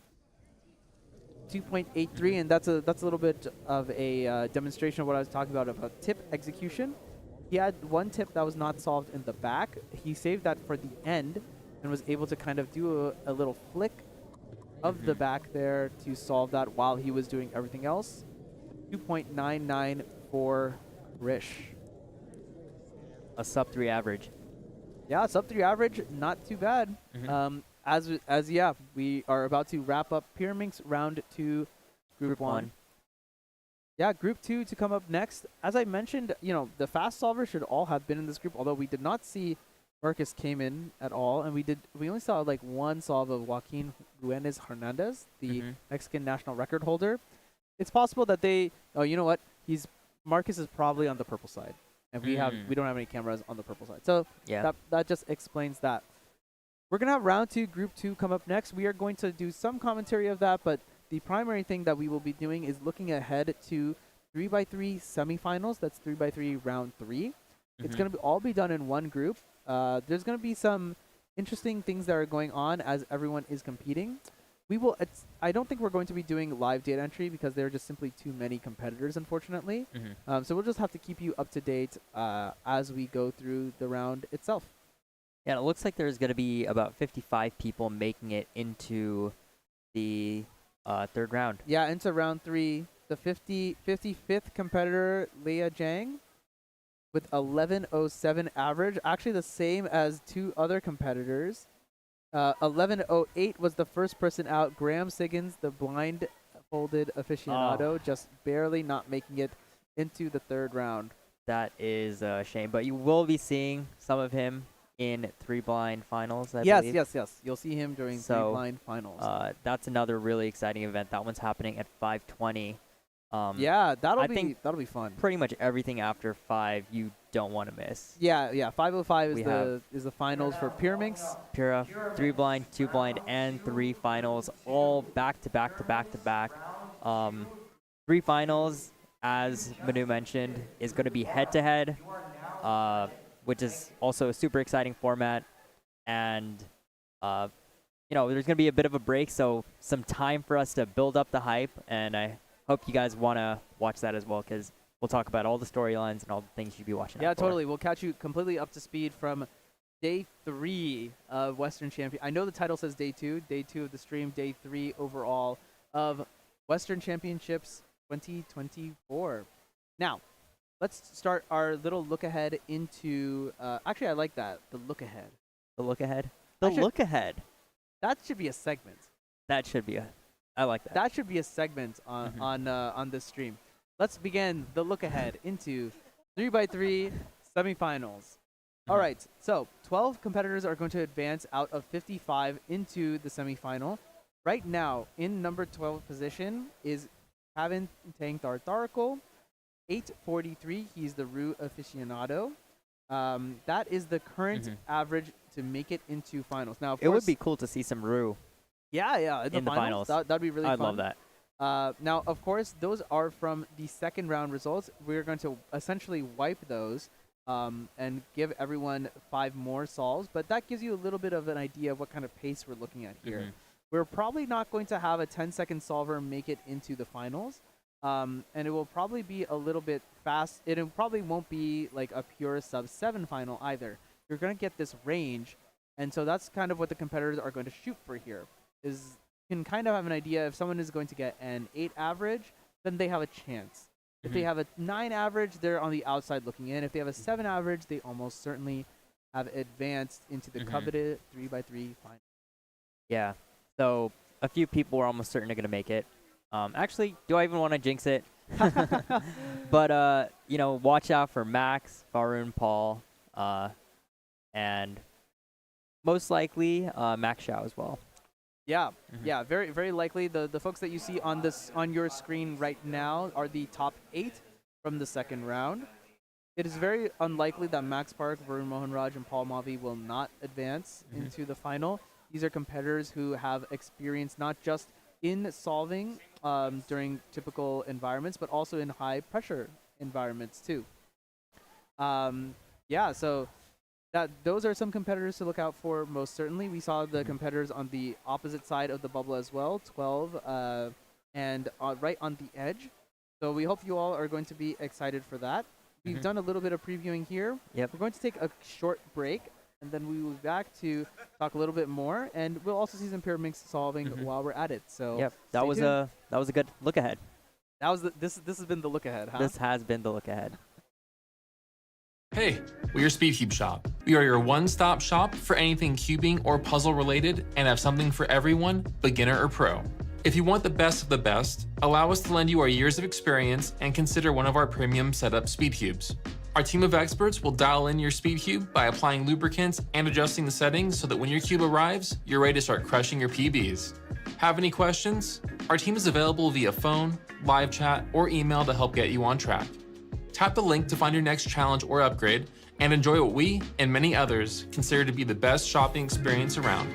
S1: 2.83, and that's a little bit of a demonstration of what I was talking about tip execution. He had one tip that was not solved in the back. He saved that for the end and was able to kind of do a little flick of the back there to solve that while he was doing everything else. 2.99 for Rish.
S7: A sub 3 average.
S1: Yeah, sub 3 average, not too bad.
S7: Mhm.
S1: We are about to wrap up Pyraminx round 2, group 1. Yeah, group 2 to come up next. As I mentioned, the fast solvers should all have been in this group, although we did not see Marcus came in at all, and we only saw like one solve of Joaquin Guenes Hernandez, the Mexican national record holder. It's possible that you know what? Marcus is probably on the purple side, and we don't have any cameras on the purple side. So
S7: Yeah.
S1: that just explains that. We're gonna have round 2, group 2 come up next. We are going to do some commentary of that, but the primary thing that we will be doing is looking ahead to 3x3 semifinals. That's 3x3 round 3. It's gonna all be done in one group. There's gonna be some interesting things that are going on as everyone is competing. I don't think we're going to be doing live data entry because there are just simply too many competitors, unfortunately. So we'll just have to keep you up to date as we go through the round itself.
S7: Yeah, it looks like there's going to be about 55 people making it into the third round.
S1: Yeah, into round 3. The 55th competitor, Leia Zhang, with 11.07 average. Actually the same as 2 other competitors. 11.08 was the first person out. Graham Siggins, the blindfolded aficionado, just barely not making it into the third round.
S7: That is a shame, but you will be seeing some of him in 3 blind finals, I believe.
S1: Yes. You'll see him during 3 blind finals.
S7: That's another really exciting event. That one's happening at 5:20.
S1: Yeah,
S7: I think
S1: that'll be fun.
S7: Pretty much everything after 5 you don't want to miss.
S1: Yeah. 5:05 is the finals for Pyraminx.
S7: Pura, 3 blind, 2 blind, and 3 finals, all back to back to back to back. 3 finals, as Manu mentioned, is going to be head to head, which is also a super exciting format. And there's going to be a bit of a break, so some time for us to build up the hype, and I hope you guys want to watch that as well, because we'll talk about all the storylines and all the things you should be watching out for.
S1: Totally. We'll catch you completely up to speed from day 3 of Western Champion. I know the title says day 2 of the stream, day 3 overall of Western Championships 2024. Now, let's start our little look ahead into. Actually, I like that, the look ahead.
S7: The look ahead. The look ahead.
S1: That should be a segment.
S7: That should be I like that.
S1: That should be a segment on this stream. Let's begin the look ahead into 3x3 semifinals. All right, so 12 competitors are going to advance out of 55 into the semifinal. Right now, in number 12 position is Pavan Tang Tartarko, 843. He's the Rue aficionado. That is the current average to make it into finals. Now, of
S7: it
S1: course,
S7: would be cool to see some Rue.
S1: Yeah, in the finals. That'd be really fun.
S7: I'd love that.
S1: Now, of course, those are from the second round results. We're going to essentially wipe those and give everyone 5 more solves, but that gives you a little bit of an idea of what kind of pace we're looking at here. We're probably not going to have a 10-second solver make it into the finals. And it will probably be a little bit fast. It probably won't be like a pure sub-7 final either. You're going to get this range, and so that's kind of what the competitors are going to shoot for here. Is you can kind of have an idea if someone is going to get an 8 average, then they have a chance. If they have a 9 average, they're on the outside looking in. If they have a 7 average, they almost certainly have advanced into the coveted 3x3 final.
S7: Yeah. So a few people are almost certainly going to make it. Actually, do I even want to jinx it? But, you know, watch out for Max, Varun, Paul, and most likely Max Xiao as well.
S1: Yeah, yeah, very, very likely. The folks that you see on your screen right now are the top 8 from the second round. It is very unlikely that Max Park, Varun Mohanraj, and Paul Mavi will not advance into the final. These are competitors who have experience not just in solving during typical environments, but also in high-pressure environments too. Yeah, so those are some competitors to look out for most certainly. We saw the competitors on the opposite side of the bubble as well, 12 and right on the edge. So we hope you all are going to be excited for that. We've done a little bit of previewing here.
S7: Yep.
S1: We're going to take a short break, and then we will be back to talk a little bit more, and we'll also see some pyramid solving while we're at it. So
S7: yep, that was
S1: tuned.
S7: a good look ahead.
S1: That was this has been the look ahead, huh?
S7: This has been the look ahead.
S6: Hey, we're Speedcube Shop. We are your one-stop shop for anything cubing or puzzle related and have something for everyone, beginner or pro. If you want the best of the best, allow us to lend you our years of experience and consider one of our premium setup speed cubes. Our team of experts will dial in your speed cube by applying lubricants and adjusting the settings so that when your cube arrives, you're ready to start crushing your PBs. Have any questions? Our team is available via phone, live chat, or email to help get you on track. Tap the link to find your next challenge or upgrade and enjoy what we and many others consider to be the best shopping experience around.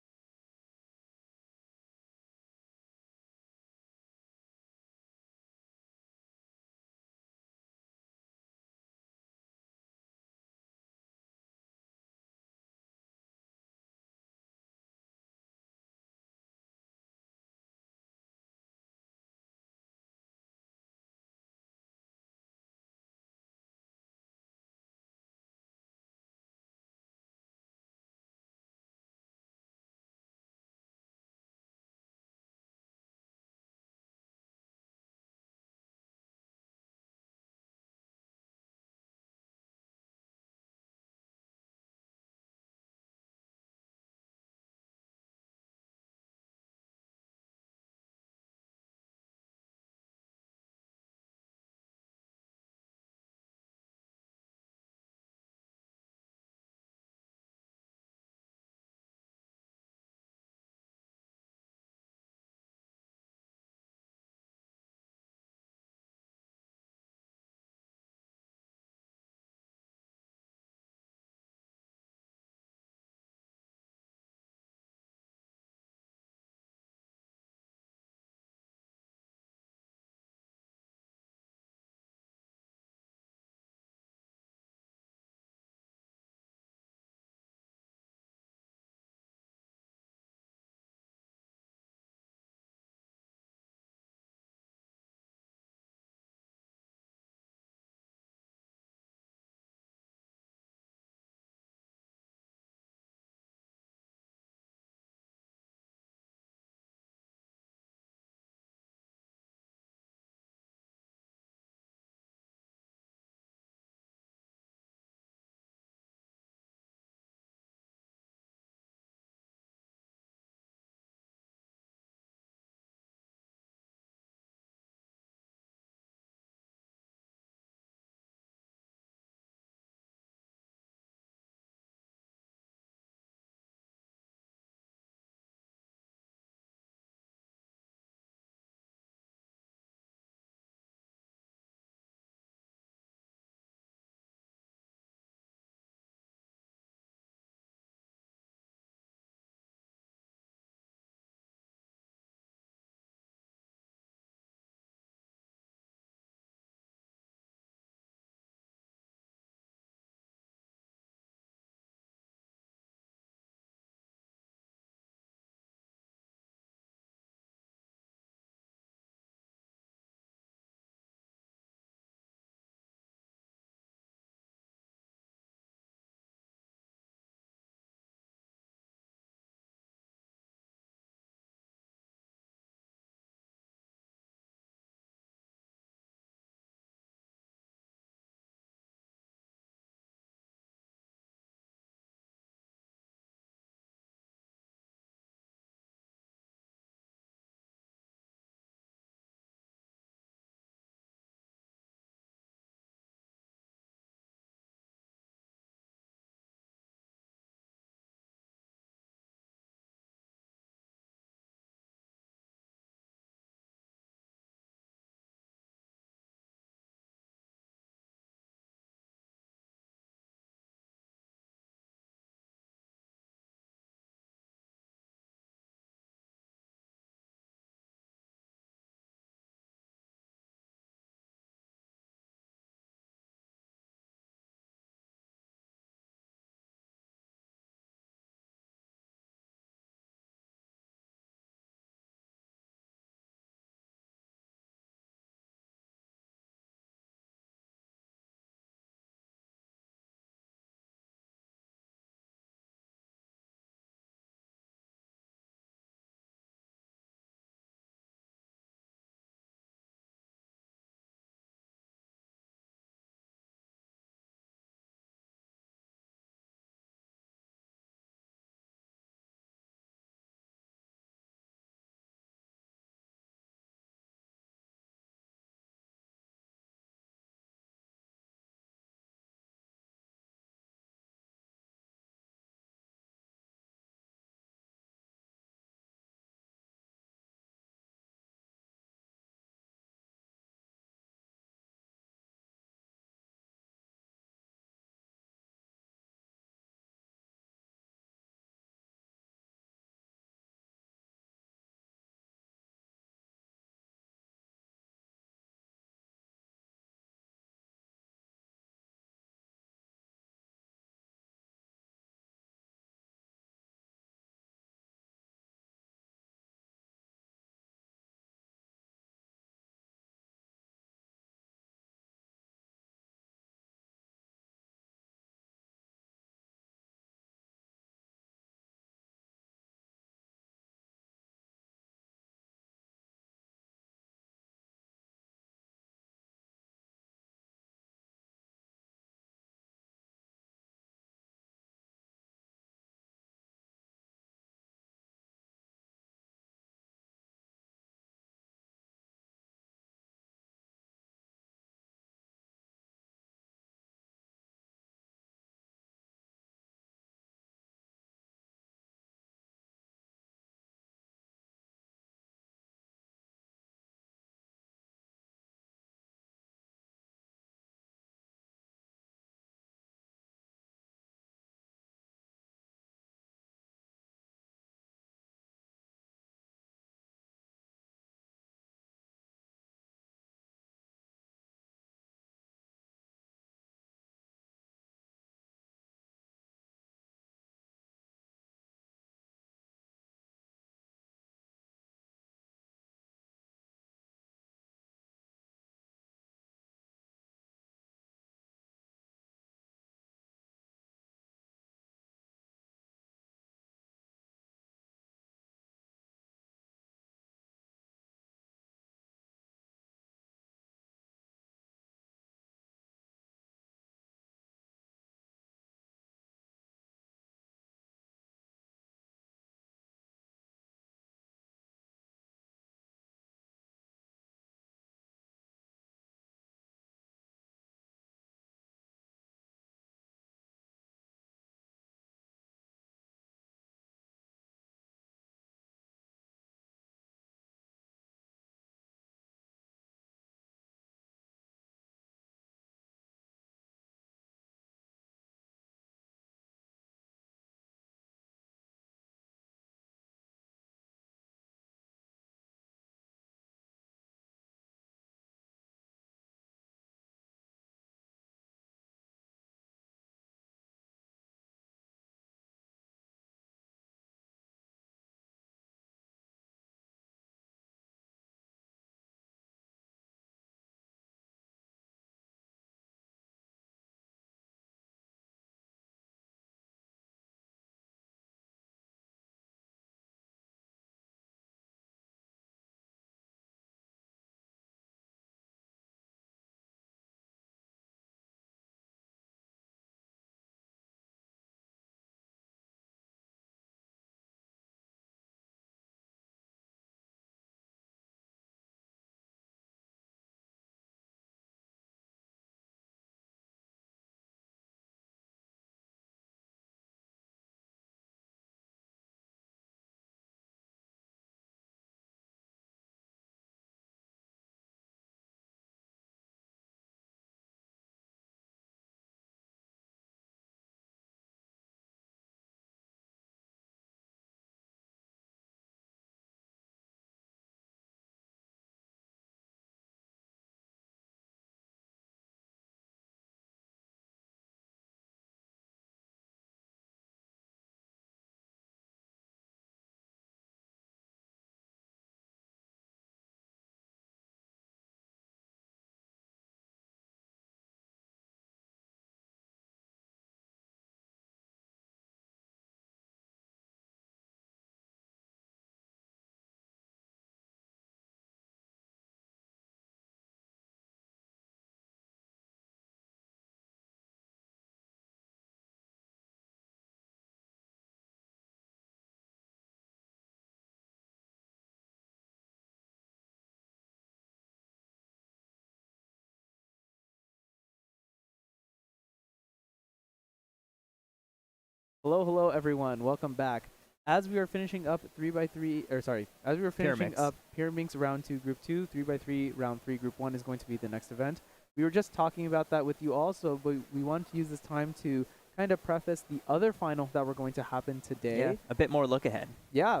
S1: Hello, hello, everyone. Welcome back. As we are finishing up 3x3, as we were finishing
S7: Pyramix.
S1: up Pyramix round 2, group 2, 3x3 round 3, group 1 is going to be the next event. We were just talking about that with you all, so we want to use this time to kind of preface the other final that we're going to happen today.
S7: Yeah, a bit more look ahead.
S1: Yeah,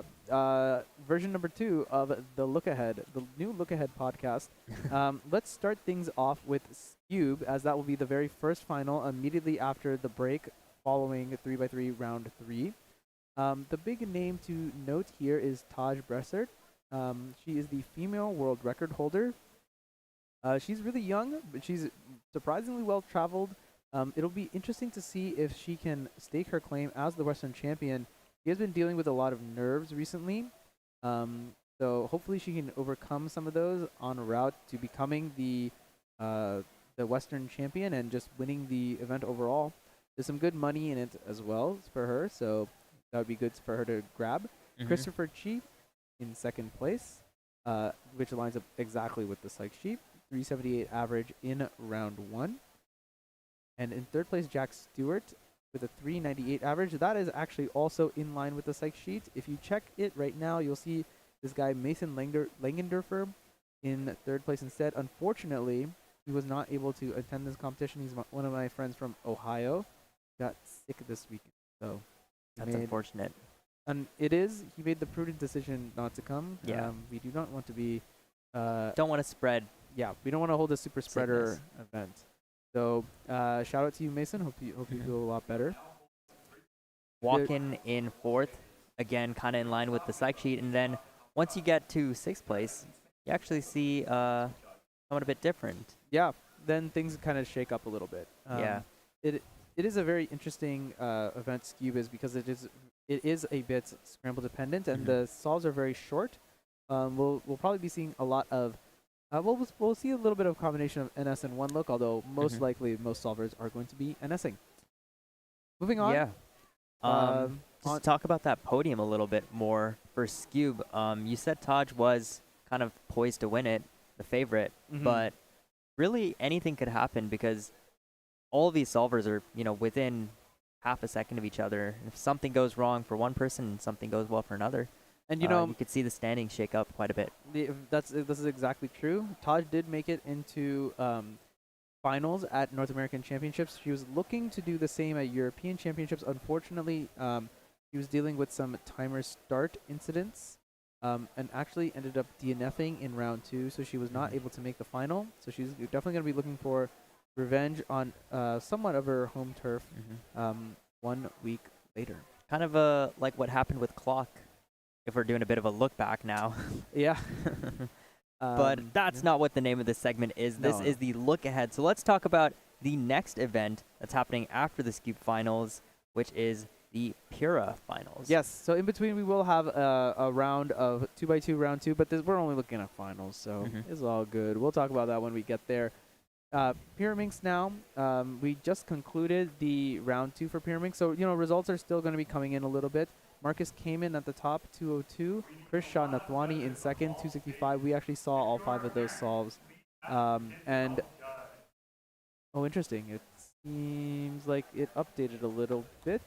S1: version number 2 of the Look Ahead, the new Look Ahead podcast. Let's start things off with Scube, as that will be the very first final immediately after the break following 3x3 round 3. The big name to note here is Taj Bressert. She is the female world record holder. She's really young, but she's surprisingly well traveled. It'll be interesting to see if she can stake her claim as the Western champion. She has been dealing with a lot of nerves recently, so hopefully she can overcome some of those on route to becoming the Western champion and just winning the event overall. There's some good money in it as well for her, so that would be good for her to grab. Christopher Chi in second place, which lines up exactly with the psych sheet. 378 average in round 1. And in third place, Jack Stewart with a 398 average. That is actually also in line with the psych sheet. If you check it right now, you'll see this guy, Mason Langendorfer, in third place instead. Unfortunately, he was not able to attend this competition. He's one of my friends from Ohio. Got sick this weekend, so
S7: That's unfortunate.
S1: And he made the prudent decision not to come.
S7: Yeah.
S1: We do not want to be
S7: don't want to spread.
S1: Yeah, we don't want to hold a super spreader event. So shout out to you, Mason. Hope you feel a lot better.
S7: Walking in fourth, again, kind of in line with the psych sheet, and then once you get to sixth place, you actually see somewhat a bit different.
S1: Yeah, then things kind of shake up a little bit.
S7: Yeah.
S1: It is a very interesting event, Scube is, because it is a bit scramble dependent, and the solves are very short. We'll probably be seeing a lot of we'll see a little bit of combination of NS and one look, although most likely most solvers are going to be NSing. Moving on.
S7: Yeah. Just to talk about that podium a little bit more for Scube. You said Taj was kind of poised to win it, the favorite, but really anything could happen because all of these solvers are, within half a second of each other. If something goes wrong for one person, something goes well for another.
S1: And
S7: you could see the standings shake up quite a bit.
S1: This is exactly true. Taj did make it into finals at North American Championships. She was looking to do the same at European Championships. Unfortunately, she was dealing with some timer start incidents and actually ended up DNFing in round 2, so she was not able to make the final. So she's definitely going to be looking for revenge on somewhat of her home turf 1 week later.
S7: Kind of like what happened with Clock, if we're doing a bit of a look back now.
S1: Yeah.
S7: But that's not what the name of this segment is. This is the look ahead. So let's talk about the next event that's happening after the Scube finals, which is the Pura finals.
S1: Yes, so in between we will have a round of 2x2 round 2, but we're only looking at finals, so it's all good. We'll talk about that when we get there. Pyraminx now, we just concluded the round 2 for Pyraminx, so results are still going to be coming in a little bit. Marcus came in at the top, 202. Chris Shah Nathwani in second, 265. We actually saw all 5 of those solves. Interesting. It seems like it updated a little bit.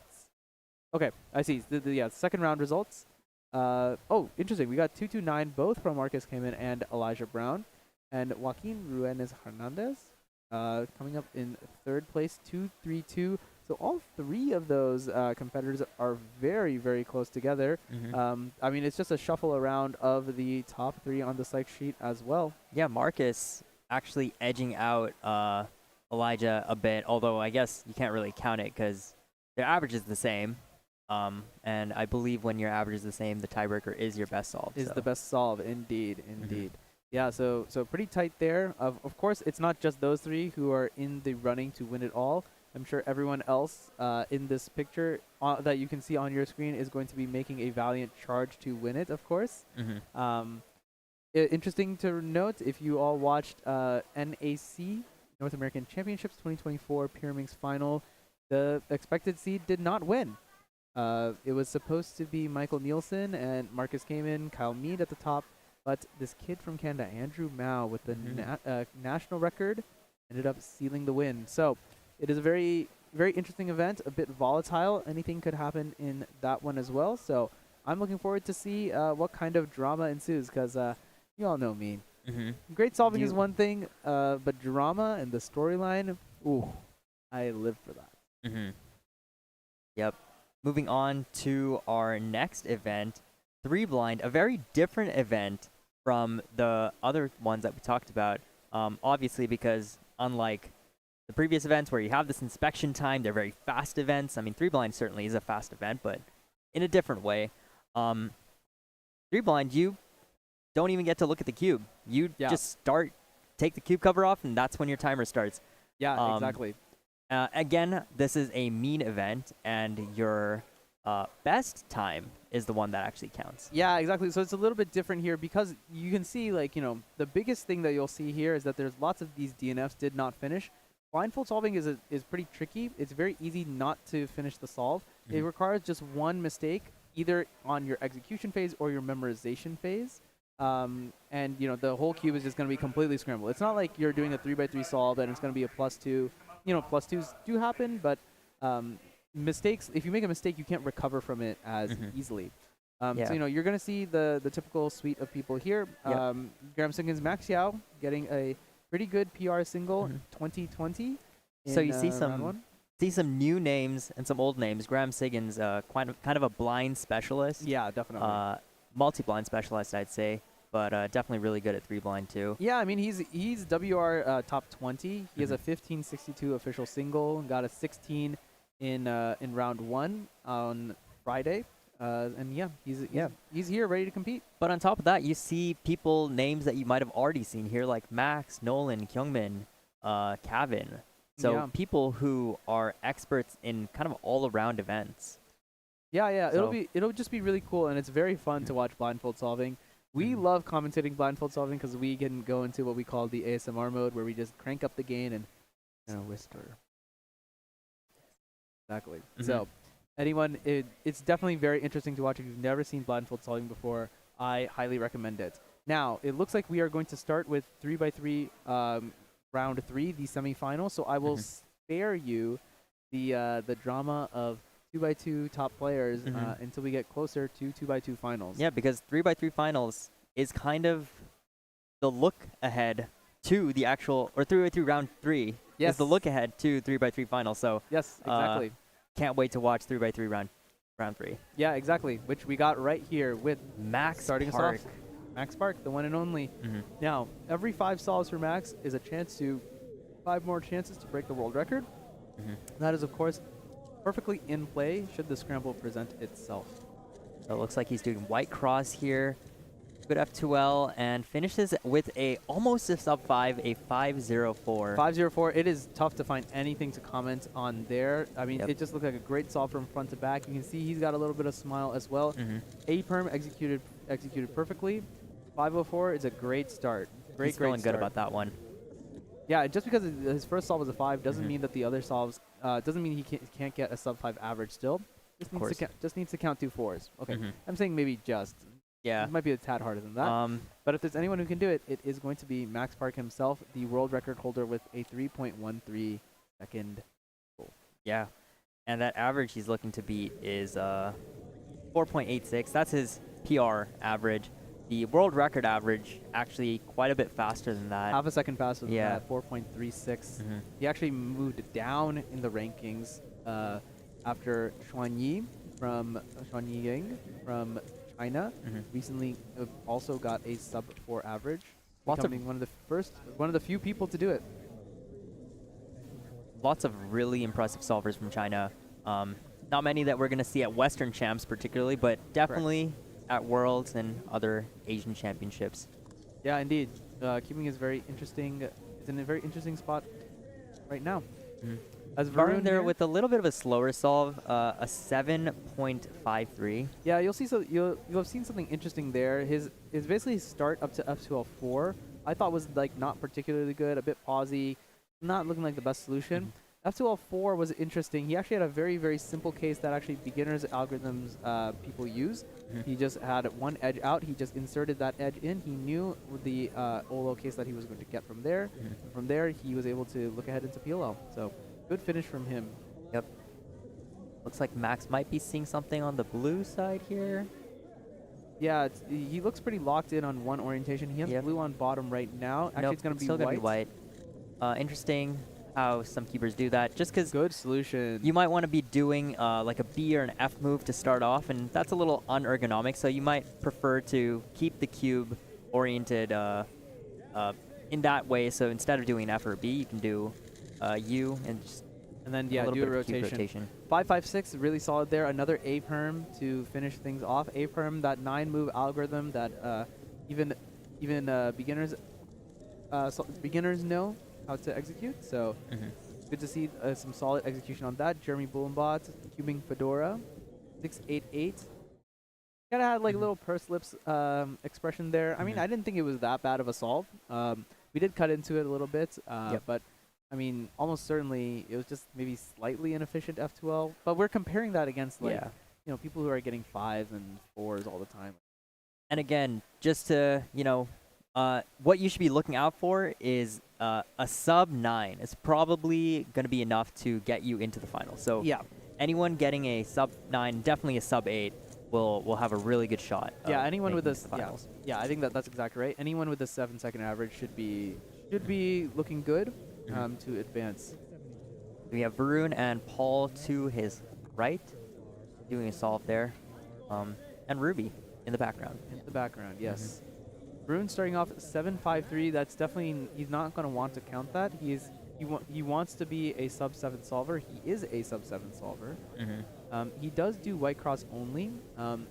S1: Okay, I see. Second round results. Interesting. We got 229 both from Marcus Kamen and Elijah Brown. And Joaquin Ruenes Hernandez coming up in third place, 232. So all 3 of those competitors are very, very close together. It's just a shuffle around of the top 3 on the psych sheet as well.
S7: Yeah, Marcus actually edging out Elijah a bit, although I guess you can't really count it because their average is the same. And I believe when your average is the same, the tiebreaker is your best solve.
S1: Is the best solve, indeed. Yeah, so pretty tight there. Of course, it's not just those 3 who are in the running to win it all. I'm sure everyone else in this picture that you can see on your screen is going to be making a valiant charge to win it, of course. Interesting to note, if you all watched NAC, North American Championships 2024 Pyraminx Final, the expected seed did not win. It was supposed to be Michael Nielsen and Marcus Kamen, Kyle Mead at the top, but this kid from Canada, Andrew Mao, with the national record, ended up sealing the win. So it is a very very interesting event, a bit volatile. Anything could happen in that one as well. So I'm looking forward to see what kind of drama ensues, because you all know me. Great solving is one thing, but drama and the storyline, ooh, I live for that.
S7: Yep. Moving on to our next event, 3 Blind, a very different event from the other ones that we talked about. Obviously, because unlike the previous events where you have this inspection time, they're very fast events. I mean, 3 Blind certainly is a fast event, but in a different way. 3 Blind, you don't even get to look at the cube. You just take the cube cover off, and that's when your timer starts.
S1: Yeah, exactly.
S7: Again, this is a mean event, and your best time is the one that actually counts.
S1: Yeah, exactly. So it's a little bit different here, because you can see, like, the biggest thing that you'll see here is that there's lots of these DNFs did not finish. Blindfold solving is pretty tricky. It's very easy not to finish the solve. It requires just one mistake, either on your execution phase or your memorization phase. And the whole cube is just going to be completely scrambled. It's not like you're doing a 3x3 solve and it's going to be a +2. +2s do happen, but mistakes, if you make a mistake, you can't recover from it as easily. So you're going to see the typical suite of people here. Graham Siggins, Max Yao getting a pretty good PR single 2020.
S7: So you see some new names and some old names. Graham Siggins, kind of a blind specialist.
S1: Yeah, definitely.
S7: Multi-blind specialist, I'd say, but definitely really good at 3 Blind too.
S1: Yeah, I mean, he's WR top 20. He has a 15.62 official single, got a 16 in round 1 on Friday. And he's here ready to compete.
S7: But on top of that, you see names that you might have already seen here, like Max, Nolan, Kyungmin, Kavin. So people who are experts in kind of all-around events.
S1: Yeah. It'll just be really cool, and it's very fun to watch blindfold solving. We love commentating blindfold solving because we can go into what we call the ASMR mode, where we just crank up the gain and whisper. Exactly. So, it's definitely very interesting to watch. If you've never seen blindfold solving before, I highly recommend it. Now, it looks like we are going to start with 3x3 round 3, the semifinal. So I will spare you the drama of 2x2 top players until we get closer to 2x2 finals.
S7: Yeah, because 3x3 finals is kind of the look ahead to the actual, or 3x3 round 3 is the look ahead to 3x3 finals. So
S1: yes, exactly.
S7: Can't wait to watch 3x3 round 3.
S1: Yeah, exactly. Which we got right here with
S7: Max
S1: starting
S7: Park.
S1: us off. Max Park, the one and only. Now, every 5 solves for Max is a chance to 5 more chances to break the world record. That is, of course, perfectly in play should the scramble present itself.
S7: So it looks like he's doing white cross here. Good F2L, and finishes with almost a sub 5, a 504.
S1: 504. It is tough to find anything to comment on there. I mean, it just looked like a great solve from front to back. You can see he's got a little bit of smile as well. A-perm executed perfectly. 504 is a great start.
S7: He's feeling good about that one.
S1: Yeah, just because his first solve was a 5 doesn't mean that the other solves doesn't mean he can't get a sub 5 average still. Just needs to count 2 4s. Okay, I'm saying maybe just.
S7: Yeah,
S1: it might be a tad harder than that. But if there's anyone who can do it, it is going to be Max Park himself, the world record holder with a 3.13 second goal.
S7: Yeah, and that average he's looking to beat is 4.86. That's his PR average. The world record average actually quite a bit faster than that.
S1: Half a second faster than that, 4.36. He actually moved down in the rankings after Xuan Ying from China. Recently also got a sub 4 average. Becoming one of the few people to do it.
S7: Lots of really impressive solvers from China. Not many that we're going to see at Western Champs particularly, but definitely at Worlds and other Asian championships.
S1: Yeah, indeed. Cubing is very interesting. It's in a very interesting spot right now. As
S7: Varun there with a little bit of a slower solve, a 7.53.
S1: Yeah, you'll have seen something interesting there. His basically start up to F2L4 I thought was like not particularly good, a bit pausy, not looking like the best solution. F2L4 was interesting. He actually had a very, very simple case that actually beginners algorithms people use. He just had one edge out. He just inserted that edge in. He knew the OLO case that he was going to get from there. From there, he was able to look ahead into PLL. So good finish from him.
S7: Yep. Looks like Max might be seeing something on the blue side here.
S1: Yeah, he looks pretty locked in on one orientation. He has blue on bottom right now. Actually,
S7: Nope,
S1: it's going to be
S7: still
S1: white.
S7: gonna be white. Interesting how some keepers do that. Just because
S1: good solution.
S7: You might want to be doing like a B or an F move to start off, and that's a little unergonomic. So you might prefer to keep the cube oriented in that way. So instead of doing F or B, you can do U and just
S1: then
S7: a little
S1: do
S7: bit
S1: a
S7: of cube
S1: rotation. 5-5-6 really solid there. Another A perm to finish things off. A perm, that 9-move algorithm that even beginners beginners know how to execute. So good to see some solid execution on that. Jeremy Bullenbot, cubing Fedora, 688. Kind of had like a little purse lips expression there. I mean, I didn't think it was that bad of a solve. We did cut into it a little bit, but I mean, almost certainly it was just maybe slightly inefficient F2L. But we're comparing that against like people who are getting 5s and 4s all the time.
S7: And again, just to what you should be looking out for is a sub 9. It's probably going to be enough to get you into the final. So anyone getting a sub 9, definitely a sub 8, will have a really good shot.
S1: Yeah, anyone with this,
S7: finals.
S1: I think that's exactly right. Anyone with a 7-second average should be looking good to advance.
S7: We have Varun and Paul to his right, doing a solve there, and Ruby in the background.
S1: In the background, yes. Varun starting off 7-5-3. That's definitely, he's not going to want to count that. He wants to be a sub 7 solver. He is a sub 7 solver. He does do white cross only.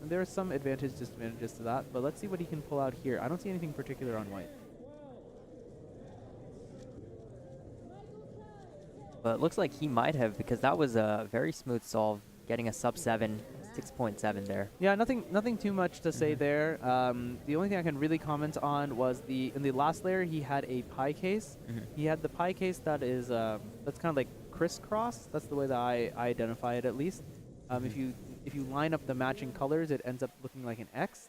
S1: There are some advantages, disadvantages to that, but let's see what he can pull out here. I don't see anything particular on white.
S7: But it looks like he might have, because that was a very smooth solve, getting a sub 7, 6.7 there.
S1: Yeah, nothing too much to say there. The only thing I can really comment on was in the last layer he had a pie case. He had the pie case that is that's kind of like crisscross. That's the way that I identify it, at least. If you line up the matching colors, it ends up looking like an X.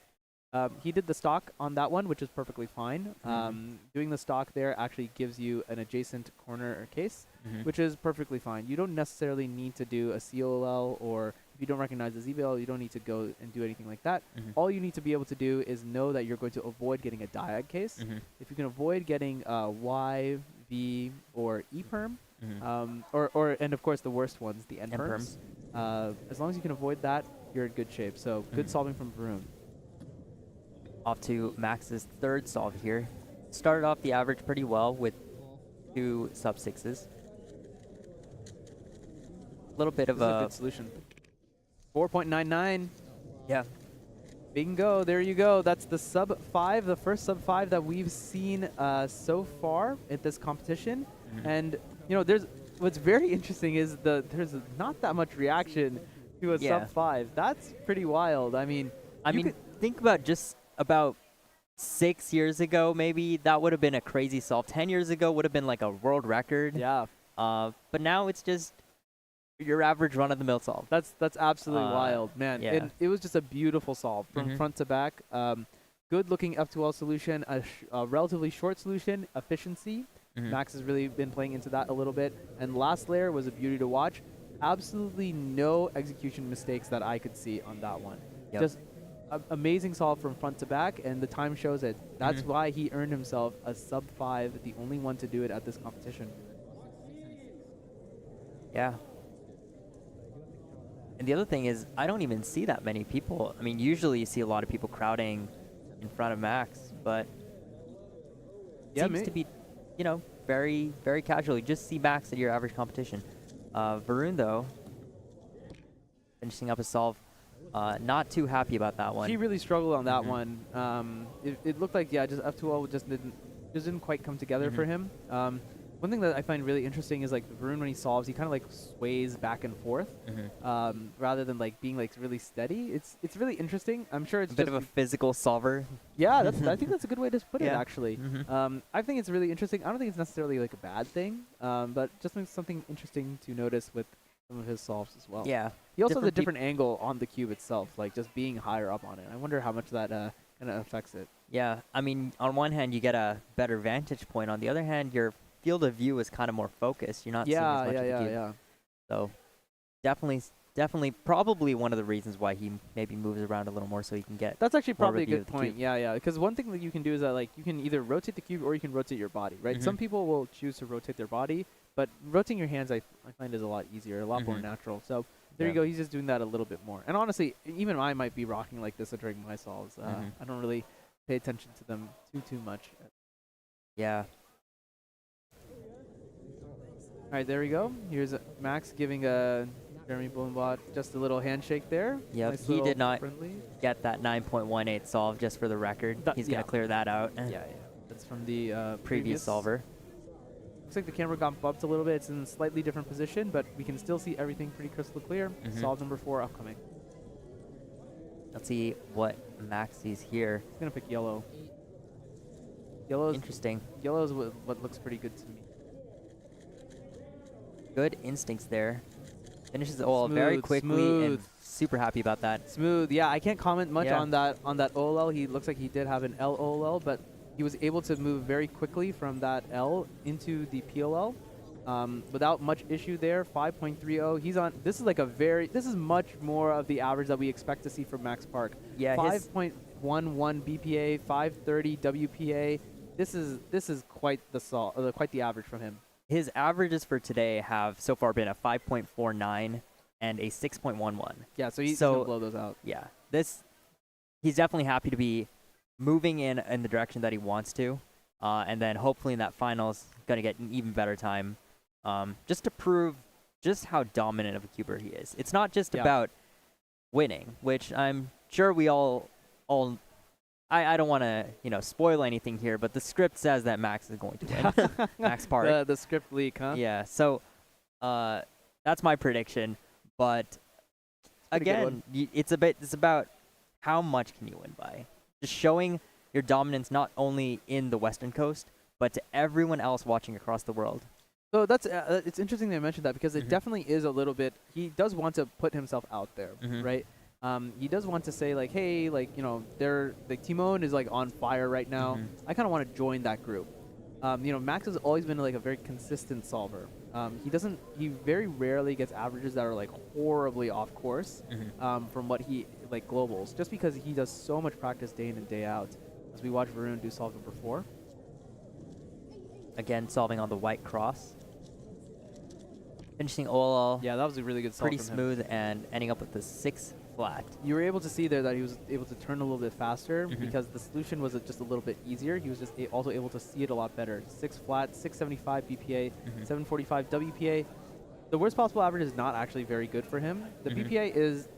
S1: He did the stock on that one, which is perfectly fine. Doing the stock there actually gives you an adjacent corner case, which is perfectly fine. You don't necessarily need to do a COL, or if you don't recognize the ZBL, you don't need to go and do anything like that. All you need to be able to do is know that you're going to avoid getting a diag case. If you can avoid getting Y, V, or E perm, and of course the worst ones, the N perms. As long as you can avoid that, you're in good shape. So good solving from Varun.
S7: Off to Max's third solve here. Started off the average pretty well with 2 sub 6s. A little bit of
S1: a good solution. 4.99.
S7: Yeah.
S1: Bingo. There you go. That's the sub 5, the first sub 5 that we've seen so far at this competition. And what's very interesting is there's not that much reaction to a sub 5. That's pretty wild. I mean,
S7: think about just about 6 years ago, maybe that would have been a crazy solve. 10 years ago would have been like a world record.
S1: Yeah.
S7: But now it's just your average run-of-the-mill solve.
S1: That's absolutely wild, man.
S7: Yeah.
S1: It was just a beautiful solve from front to back. Good-looking F2L solution, a relatively short solution, efficiency. Max has really been playing into that a little bit. And last layer was a beauty to watch. Absolutely no execution mistakes that I could see on that one. Just amazing solve from front to back, and the time shows it. That's why he earned himself a sub 5, the only one to do it at this competition.
S7: Yeah. And the other thing is, I don't even see that many people. I mean, usually you see a lot of people crowding in front of Max, but seems to be, very, very casual. You just see Max at your average competition. Varun, though, finishing up a solve. Not too happy about that one.
S1: He really struggled on that one. It looked like just F2L just didn't quite come together for him. One thing that I find really interesting is like Varun, when he solves, he kind of like sways back and forth rather than like being like really steady. It's really interesting. I'm sure it's
S7: a bit of a physical solver.
S1: Yeah, I think that's a good way to put it, actually. I think it's really interesting. I don't think it's necessarily like a bad thing, but just something interesting to notice with some of his solves as well.
S7: Yeah.
S1: He also has a different angle on the cube itself, like just being higher up on it. I wonder how much that kind of affects it.
S7: Yeah, I mean, on one hand, you get a better vantage point. On the other hand, your field of view is kind of more focused. You're not seeing as much of the cube.
S1: Yeah.
S7: So definitely, probably one of the reasons why he maybe moves around a little more so he can get.
S1: That's actually
S7: more
S1: probably a
S7: review
S1: good
S7: of the
S1: point.
S7: cube.
S1: Yeah, yeah. Because one thing that you can do is that like you can either rotate the cube or you can rotate your body, right? Some people will choose to rotate their body, but rotating your hands I find is a lot easier, a lot more natural. So there you
S7: Yeah.
S1: go. He's just doing that a little bit more. And honestly, even I might be rocking like this during my solves. I don't really pay attention to them too much.
S7: Yeah.
S1: All right, there we go. Here's Max giving Jeremy Blumenblatt just a little handshake there.
S7: Yep,
S1: Nice
S7: he
S1: little
S7: did not
S1: friendly.
S7: get that 9.18 solve, just for the record. He's going
S1: yeah.
S7: to clear that out.
S1: Yeah. That's from the
S7: Previous solver.
S1: Looks like the camera got bumped a little bit. It's in a slightly different position, but we can still see everything pretty crystal clear. Solve number 4 upcoming.
S7: Let's see what Max sees here.
S1: He's going to pick yellow. Yellow's
S7: interesting.
S1: Yellow is what looks pretty good to me.
S7: Good instincts there. Finishes the OL very quickly and super happy about that.
S1: Smooth. Yeah, I can't comment much
S7: Yeah.
S1: on that OLL. He looks like he did have an LOL, but he was able to move very quickly from that L into the PLL without much issue there. 5.30. He's on. This is like this is much more of the average that we expect to see from Max Park.
S7: Yeah,
S1: 5.11 BPA, 530 WPA. This is quite the average from him.
S7: His averages for today have so far been a 5.49 and a 6.11.
S1: Yeah, so he's gonna blow those out.
S7: Yeah, he's definitely happy to be moving in the direction that he wants to, and then hopefully in that finals gonna get an even better time, just to prove just how dominant of a cuber he is. It's not just about winning, which I'm sure we all. I don't want to spoil anything here, but the script says that Max is going to win. Max Park.
S1: The script leak, huh?
S7: Yeah. So that's my prediction. But again, it's about how much can you win by. Just showing your dominance not only in the Western Coast, but to everyone else watching across the world.
S1: So that's it's interesting that you mentioned that because it definitely is a little bit. He does want to put himself out there, right? He does want to say like, hey, like Timon is like on fire right now. I kind of want to join that group. Max has always been like a very consistent solver. He very rarely gets averages that are like horribly off course from what he like globals, just because he does so much practice day in and day out. As we watch Varun do solve number 4.
S7: Again, solving on the white cross. Finishing OLL.
S1: Yeah, that was a really good solve.
S7: Pretty
S1: from
S7: smooth
S1: him.
S7: and ending up with the 6 flat.
S1: You were able to see there that he was able to turn a little bit faster because the solution was just a little bit easier. He was just also able to see it a lot better. 6 flat, 675 BPA, 745 WPA. The worst possible average is not actually very good for him. The BPA is,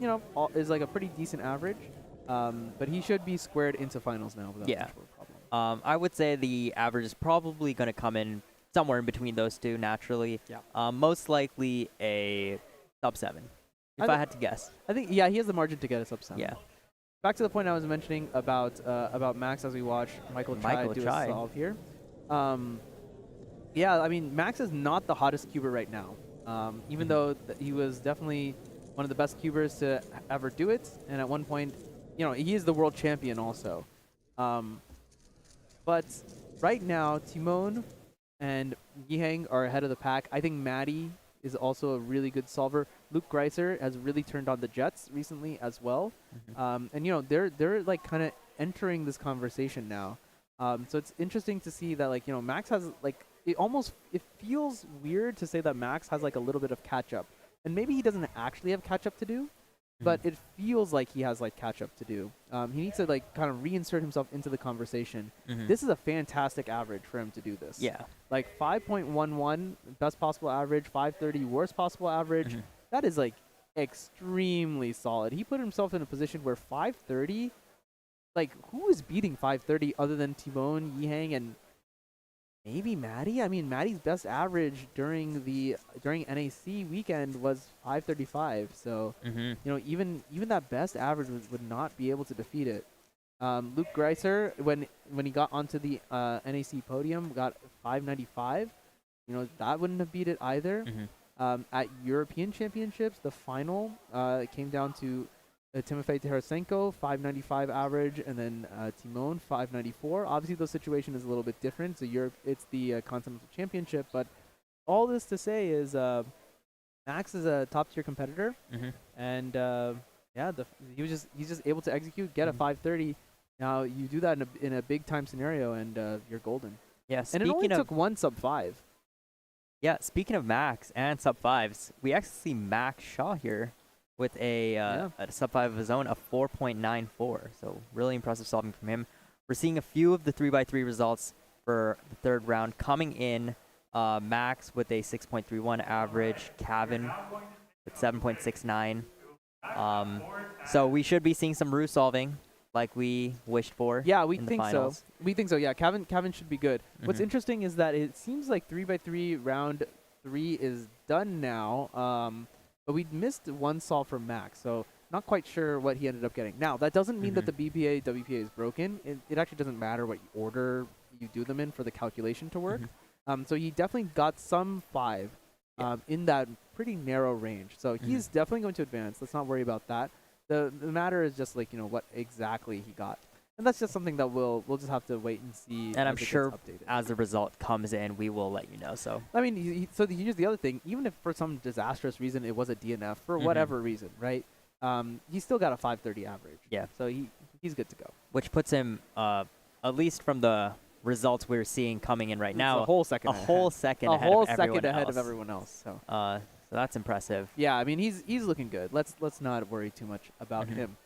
S1: is like a pretty decent average, but he should be squared into finals now without much of a problem.
S7: I would say the average is probably going to come in somewhere in between those two naturally.
S1: Yeah.
S7: Most likely a sub 7. If I had to guess.
S1: I think, yeah, he has the margin to get a sub 7.
S7: Yeah.
S1: Back to the point I was mentioning about Max as we watch Michael Chai do a solve here. Yeah, I mean, Max is not the hottest cuber right now, even though he was definitely one of the best cubers to ever do it. And at one point, he is the world champion also. But right now, Timon and Yihang are ahead of the pack. I think Maddie is also a really good solver. Luke Greiser has really turned on the Jets recently as well. And they're like kind of entering this conversation now. So it's interesting to see that Max has it feels weird to say that Max has like a little bit of catch up. And maybe he doesn't actually have catch up to do, but it feels like he has like catch up to do. He needs to like kind of reinsert himself into the conversation. This is a fantastic average for him to do this.
S7: Yeah.
S1: Like 5.11 best possible average, 530 worst possible average. That is like extremely solid. He put himself in a position where 530, like who is beating 530 other than Timon, Yihang, and maybe Maddie? I mean, Maddie's best average during NAC weekend was 535. So, even that best average would not be able to defeat it. Luke Greiser, when he got onto the NAC podium, got 595. That wouldn't have beat it either. At European Championships, the final came down to Timofey Tarasenko, 595 average, and then Timon, 594. Obviously, the situation is a little bit different. So it's the Continental Championship, but all this to say is Max is a top tier competitor,
S7: Mhm.
S1: and yeah, he's just able to execute, get a
S7: Mhm.
S1: 530. Now you do that in a big time scenario, and you're golden.
S7: Yeah,
S1: And it only
S7: speaking of
S1: took one sub 5.
S7: Yeah, speaking of Max and sub 5s, we actually see Max Shaw here with a sub 5 of his own of 4.94. So really impressive solving from him. We're seeing a few of the 3x3 results for the third round coming in. Max with a 6.31 average, Kevin with 7.69. So we should be seeing some Rue solving like we wished for.
S1: Yeah, we
S7: in the
S1: think so.
S7: finals.
S1: We think so. Yeah, Kevin should be good. What's
S7: Mhm.
S1: interesting is that it seems like 3x3 round 3 is done now. But we missed one solve from Max, so not quite sure what he ended up getting. Now that doesn't mean that the BPA WPA is broken. It actually doesn't matter what order you do them in for the calculation to work. So he definitely got some 5 in that pretty narrow range. So he's definitely going to advance. Let's not worry about that. The matter is just like, what exactly he got. And that's just something that we'll just have to wait and see.
S7: And I'm
S1: as it gets
S7: sure
S1: updated.
S7: as the result comes in, we will let you know. So
S1: I mean, here's the other thing. Even if for some disastrous reason it was a DNF, for whatever reason, right? He still got a 530 average.
S7: Yeah.
S1: So he's good to go.
S7: which puts him, at least from the results we're seeing coming in right
S1: It's
S7: now,
S1: a whole second
S7: a
S1: ahead.
S7: whole second
S1: A
S7: ahead
S1: whole
S7: of everyone
S1: second ahead
S7: else.
S1: of everyone else. So
S7: so that's impressive.
S1: yeah, I mean he's looking good. Let's not worry too much about him.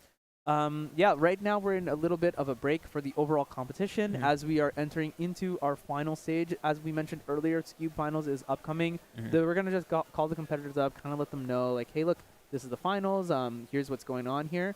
S1: Yeah, right now we're in a little bit of a break for the overall competition as we are entering into our final stage. As we mentioned earlier, Cube Finals is upcoming. We're going to just call the competitors up, kind of let them know, like, hey, look, this is the finals. Here's what's going on here.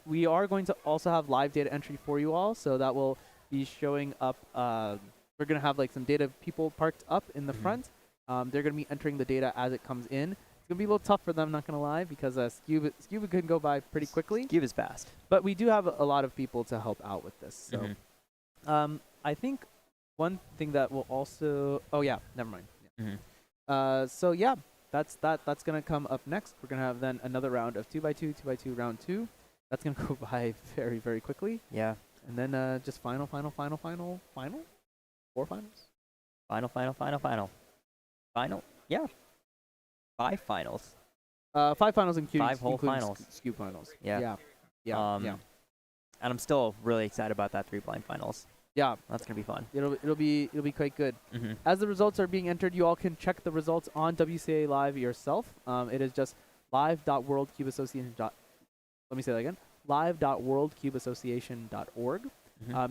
S1: We are going to also have live data entry for you all, so that will be showing up. We're going to have like some data people parked up in the front. They're going to be entering the data as it comes in. It's going to be a little tough for them, not going to lie, because Scube can go by pretty quickly.
S7: Scube is fast.
S1: But we do have a lot of people to help out with this. So I think one thing that will also... Oh, yeah, never mind. Yeah. So, yeah, that's going to come up next. We're going to have then another round of 2x2, 2x2, round 2. That's going to go by very, very quickly.
S7: Yeah.
S1: And then just final? 4 finals?
S7: Final? Yeah. 5 finals.
S1: 5 finals including
S7: 5 whole
S1: including
S7: finals.
S1: Cube finals.
S7: Yeah.
S1: Yeah.
S7: And I'm still really excited about that 3 blind finals.
S1: Yeah,
S7: that's gonna be fun.
S1: It'll be quite good. As the results are being entered, you all can check the results on WCA Live yourself. It is just live.worldcubeassociation. Let me say that again. live.worldcubeassociation.org.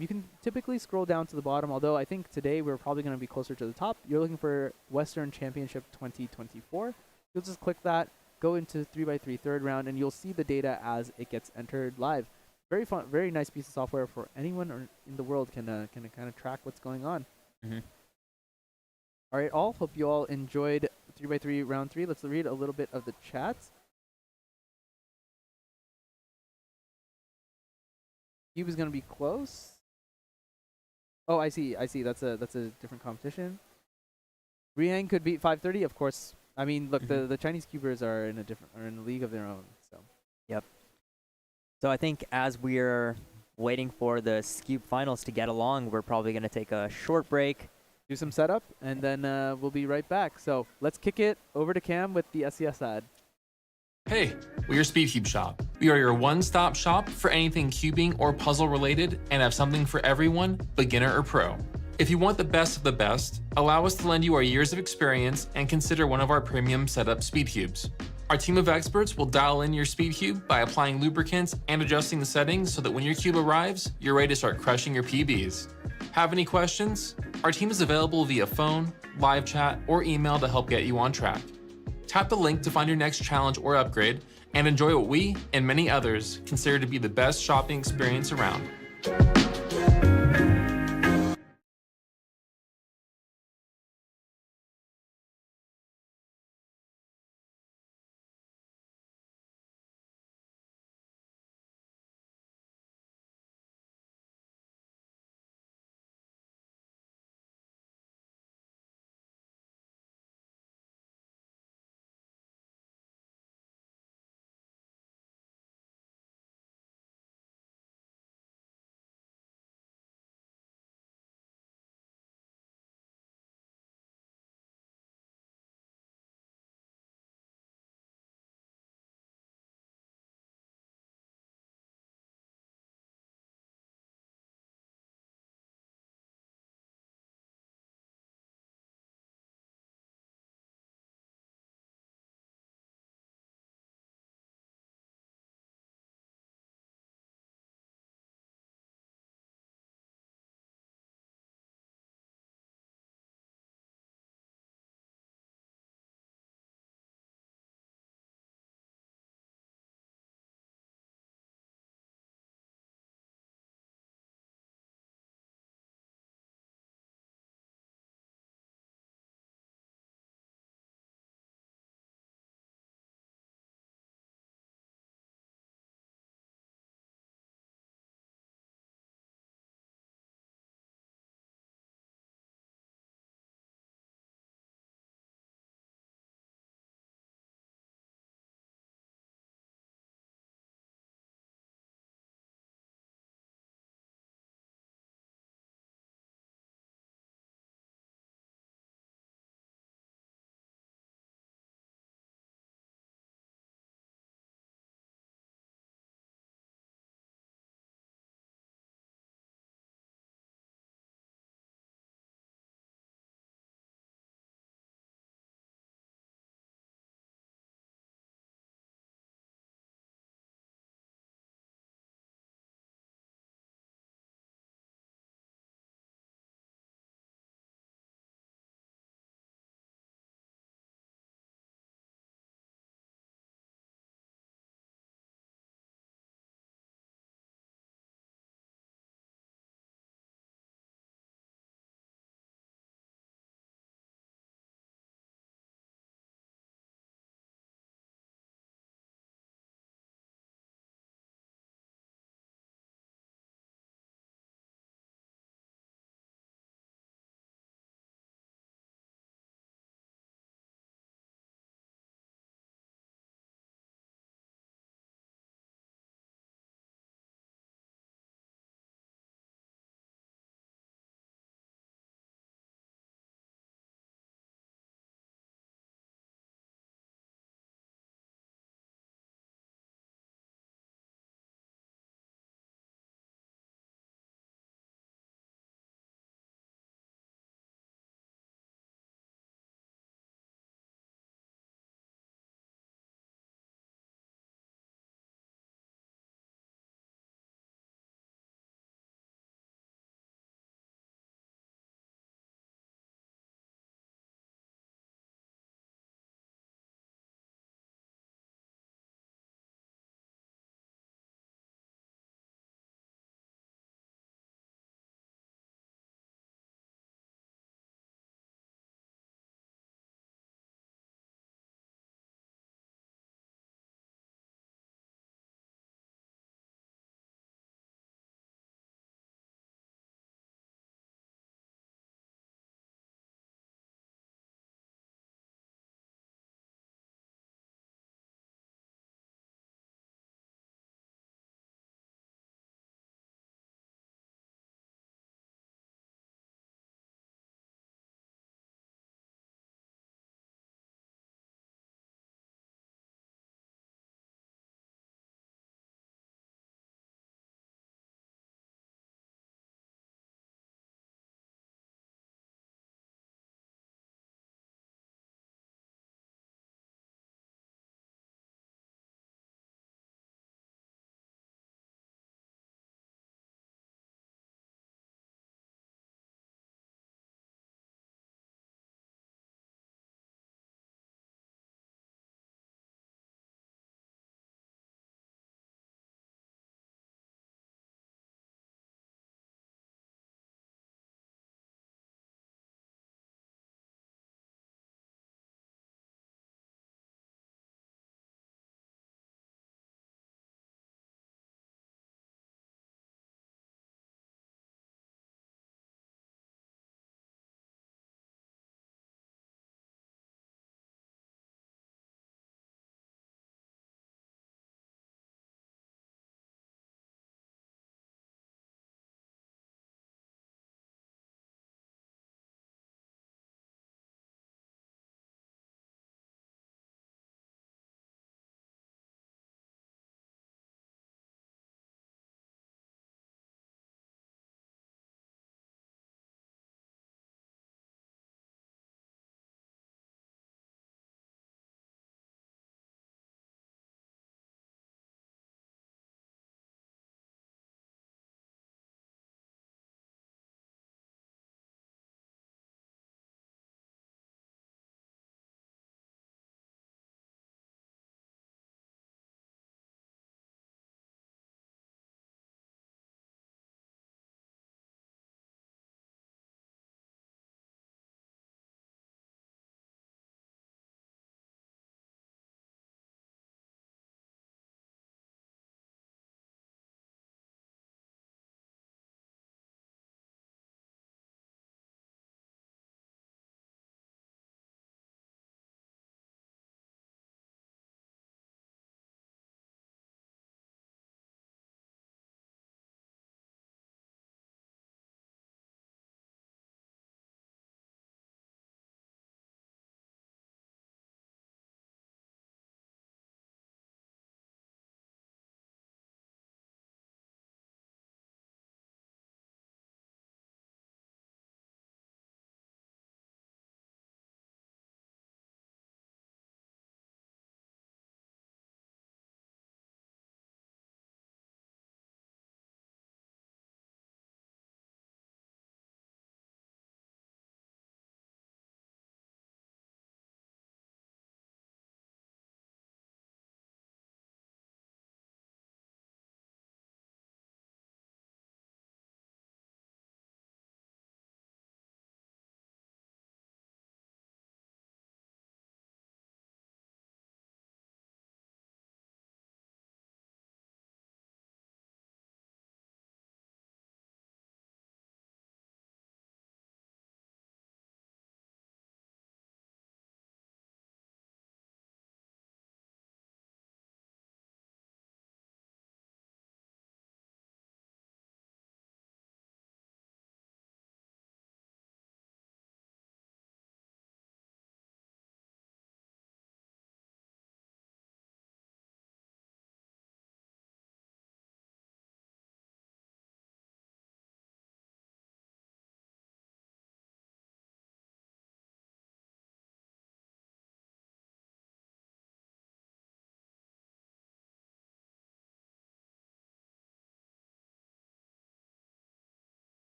S1: You can typically scroll down to the bottom, although I think today we're probably going to be closer to the top. You're looking for Western Championship 2024. You'll just click that, go into 3x3 third round, and you'll see the data as it gets entered live. Very fun, very nice piece of software for anyone in the world can kind of track what's going on. All right, all. Hope you all enjoyed 3x3 round 3. Let's read a little bit of the chats. Cube is going to be close. Oh, I see. That's a different competition. Rihang could beat 530, of course. I mean, look, the Chinese cubers are in a league of their own. So.
S7: Yep. So I think as we're waiting for the Cube finals to get along, we're probably going to take a short break,
S1: do some setup, and then we'll be right back. So let's kick it over to Cam with the SES ad.
S6: Hey, we're Speedcube Shop. We are your one-stop shop for anything cubing or puzzle related and have something for everyone, beginner or pro. If you want the best of the best, allow us to lend you our years of experience and consider one of our premium setup Speedcubes. Our team of experts will dial in your Speedcube by applying lubricants and adjusting the settings so that when your cube arrives, you're ready to start crushing your PBs. Have any questions? Our team is available via phone, live chat, or email to help get you on track. Tap the link to find your next challenge or upgrade and enjoy what we and many others consider to be the best shopping experience around.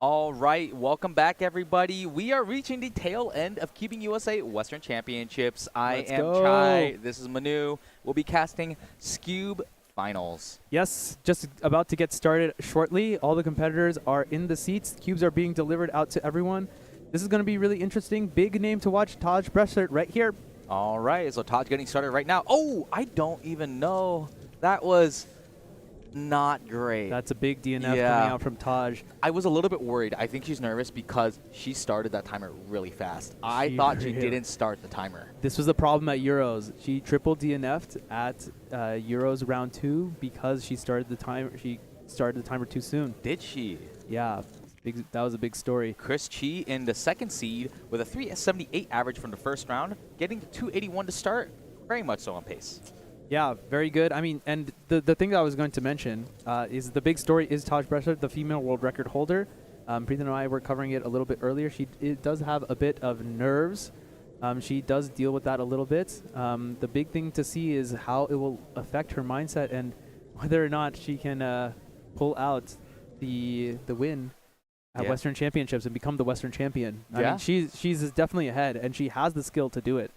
S8: All right, welcome back, everybody. We are reaching the tail end of Cubing USA Western Championships.
S1: Let's
S8: I am
S1: go.
S8: Chai. This is Manu. We'll be casting Scube Finals.
S1: Yes, just about to get started shortly. All the competitors are in the seats. Cubes are being delivered out to everyone. This is going to be really interesting. Big name to watch, Taj Bressert right here.
S8: All right, so Todd's getting started right now. Oh, I don't even know. That was not great.
S1: That's a big DNF coming out from Taj.
S8: I was a little bit worried. I think she's nervous because she started that timer really fast. I thought she didn't start the timer.
S1: This was the problem at Euros. She triple DNF'd at Euros round 2 because she started the timer. She started the timer too soon.
S8: Did she?
S1: Yeah, that was a big story.
S8: Chris Chi in the second seed with a 378 average from the first round, getting to 281 to start. Very much so on pace.
S1: Yeah, very good. I mean, and the thing that I was going to mention is the big story is Taj Bressert, the female world record holder. Preethan and I were covering it a little bit earlier. She does have a bit of nerves. She does deal with that a little bit. The big thing to see is how it will affect her mindset and whether or not she can pull out the win at Western Championships and become the Western champion. I mean, she's definitely ahead, and she has the skill to do it.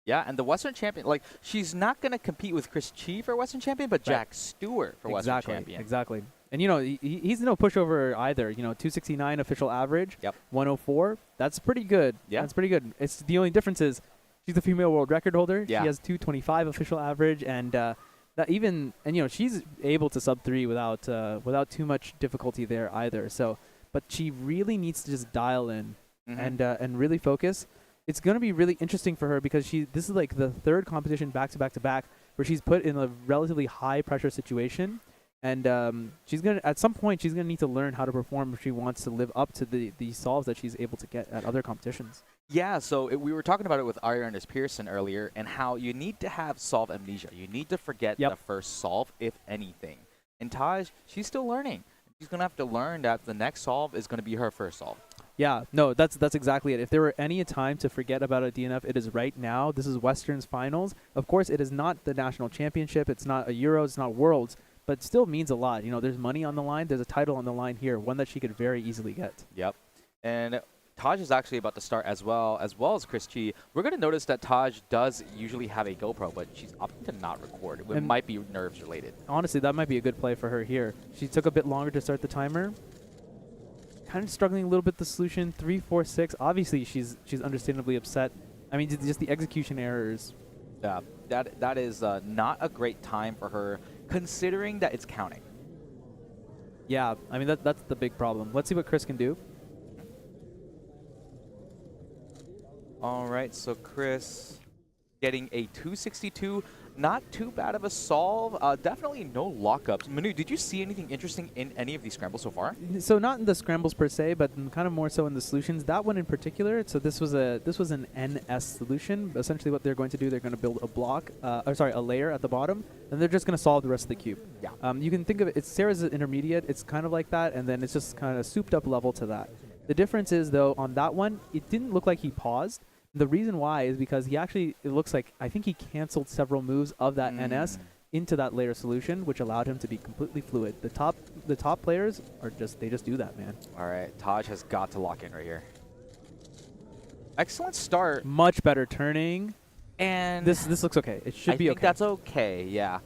S8: Yeah, and the Western champion, like, she's not going to compete with Chris Chi for Western champion, but Jack Stewart for Western champion.
S1: Exactly. And, you know, he's no pushover either. You know, 269 official average, 104. That's pretty good. Yeah. That's pretty good. It's the only difference is she's the female world record holder. Yeah. She has 225 official average, and you know, she's able to sub 3 without too much difficulty there either. So, but she really needs to just dial in and really focus. It's going to be really interesting for her because this is like the third competition back to back where she's put in a relatively high pressure situation, and she's gonna at some point she's gonna need to learn how to perform if she wants to live up to the solves that she's able to get at other competitions.
S8: Yeah, so we were talking about it with Ariarnes Pearson earlier, and how you need to have solve amnesia. You need to forget the first solve, if anything. And Taj, she's still learning. She's gonna have to learn that the next solve is gonna be her first solve.
S1: Yeah, no, that's exactly it. If there were any time to forget about a DNF, it is right now. This is Western's finals. Of course, it is not the national championship. It's not a Euros. It's not Worlds. But it still means a lot. You know, there's money on the line. There's a title on the line here, one that she could very easily get.
S8: Yep. And Taj is actually about to start as well as Chris Chi. We're going to notice that Taj does usually have a GoPro, but she's opting to not record. It might be nerves related.
S1: Honestly, that might be a good play for her here. She took a bit longer to start the timer. Kind of struggling a little bit the solution. 3, 4, 6. Obviously, she's understandably upset. I mean, just the execution errors.
S8: Yeah, that is not a great time for her, considering that it's counting.
S1: Yeah, I mean that's the big problem. Let's see what Chris can do.
S8: All right, so Chris getting a 262. Not too bad of a solve. Definitely no lockups. Manu, did you see anything interesting in any of these scrambles so far?
S1: So not in the scrambles per se, but kind of more so in the solutions. That one in particular. So this was an NS solution. Essentially, what they're going to do, they're going to build a block, a layer at the bottom, and they're just going to solve the rest of the cube.
S8: Yeah.
S1: You can think of it. It's Sarah's intermediate. It's kind of like that, and then it's just kind of souped up level to that. The difference is though on that one, it didn't look like he paused. The reason why is because it looks like, I think he canceled several moves of that NS into that layer solution, which allowed him to be completely fluid. The top players they just do that, man.
S8: All right, Taj has got to lock in right here. Excellent start.
S1: Much better turning.
S8: And
S1: this looks okay. It should be okay.
S8: I think that's okay, yeah.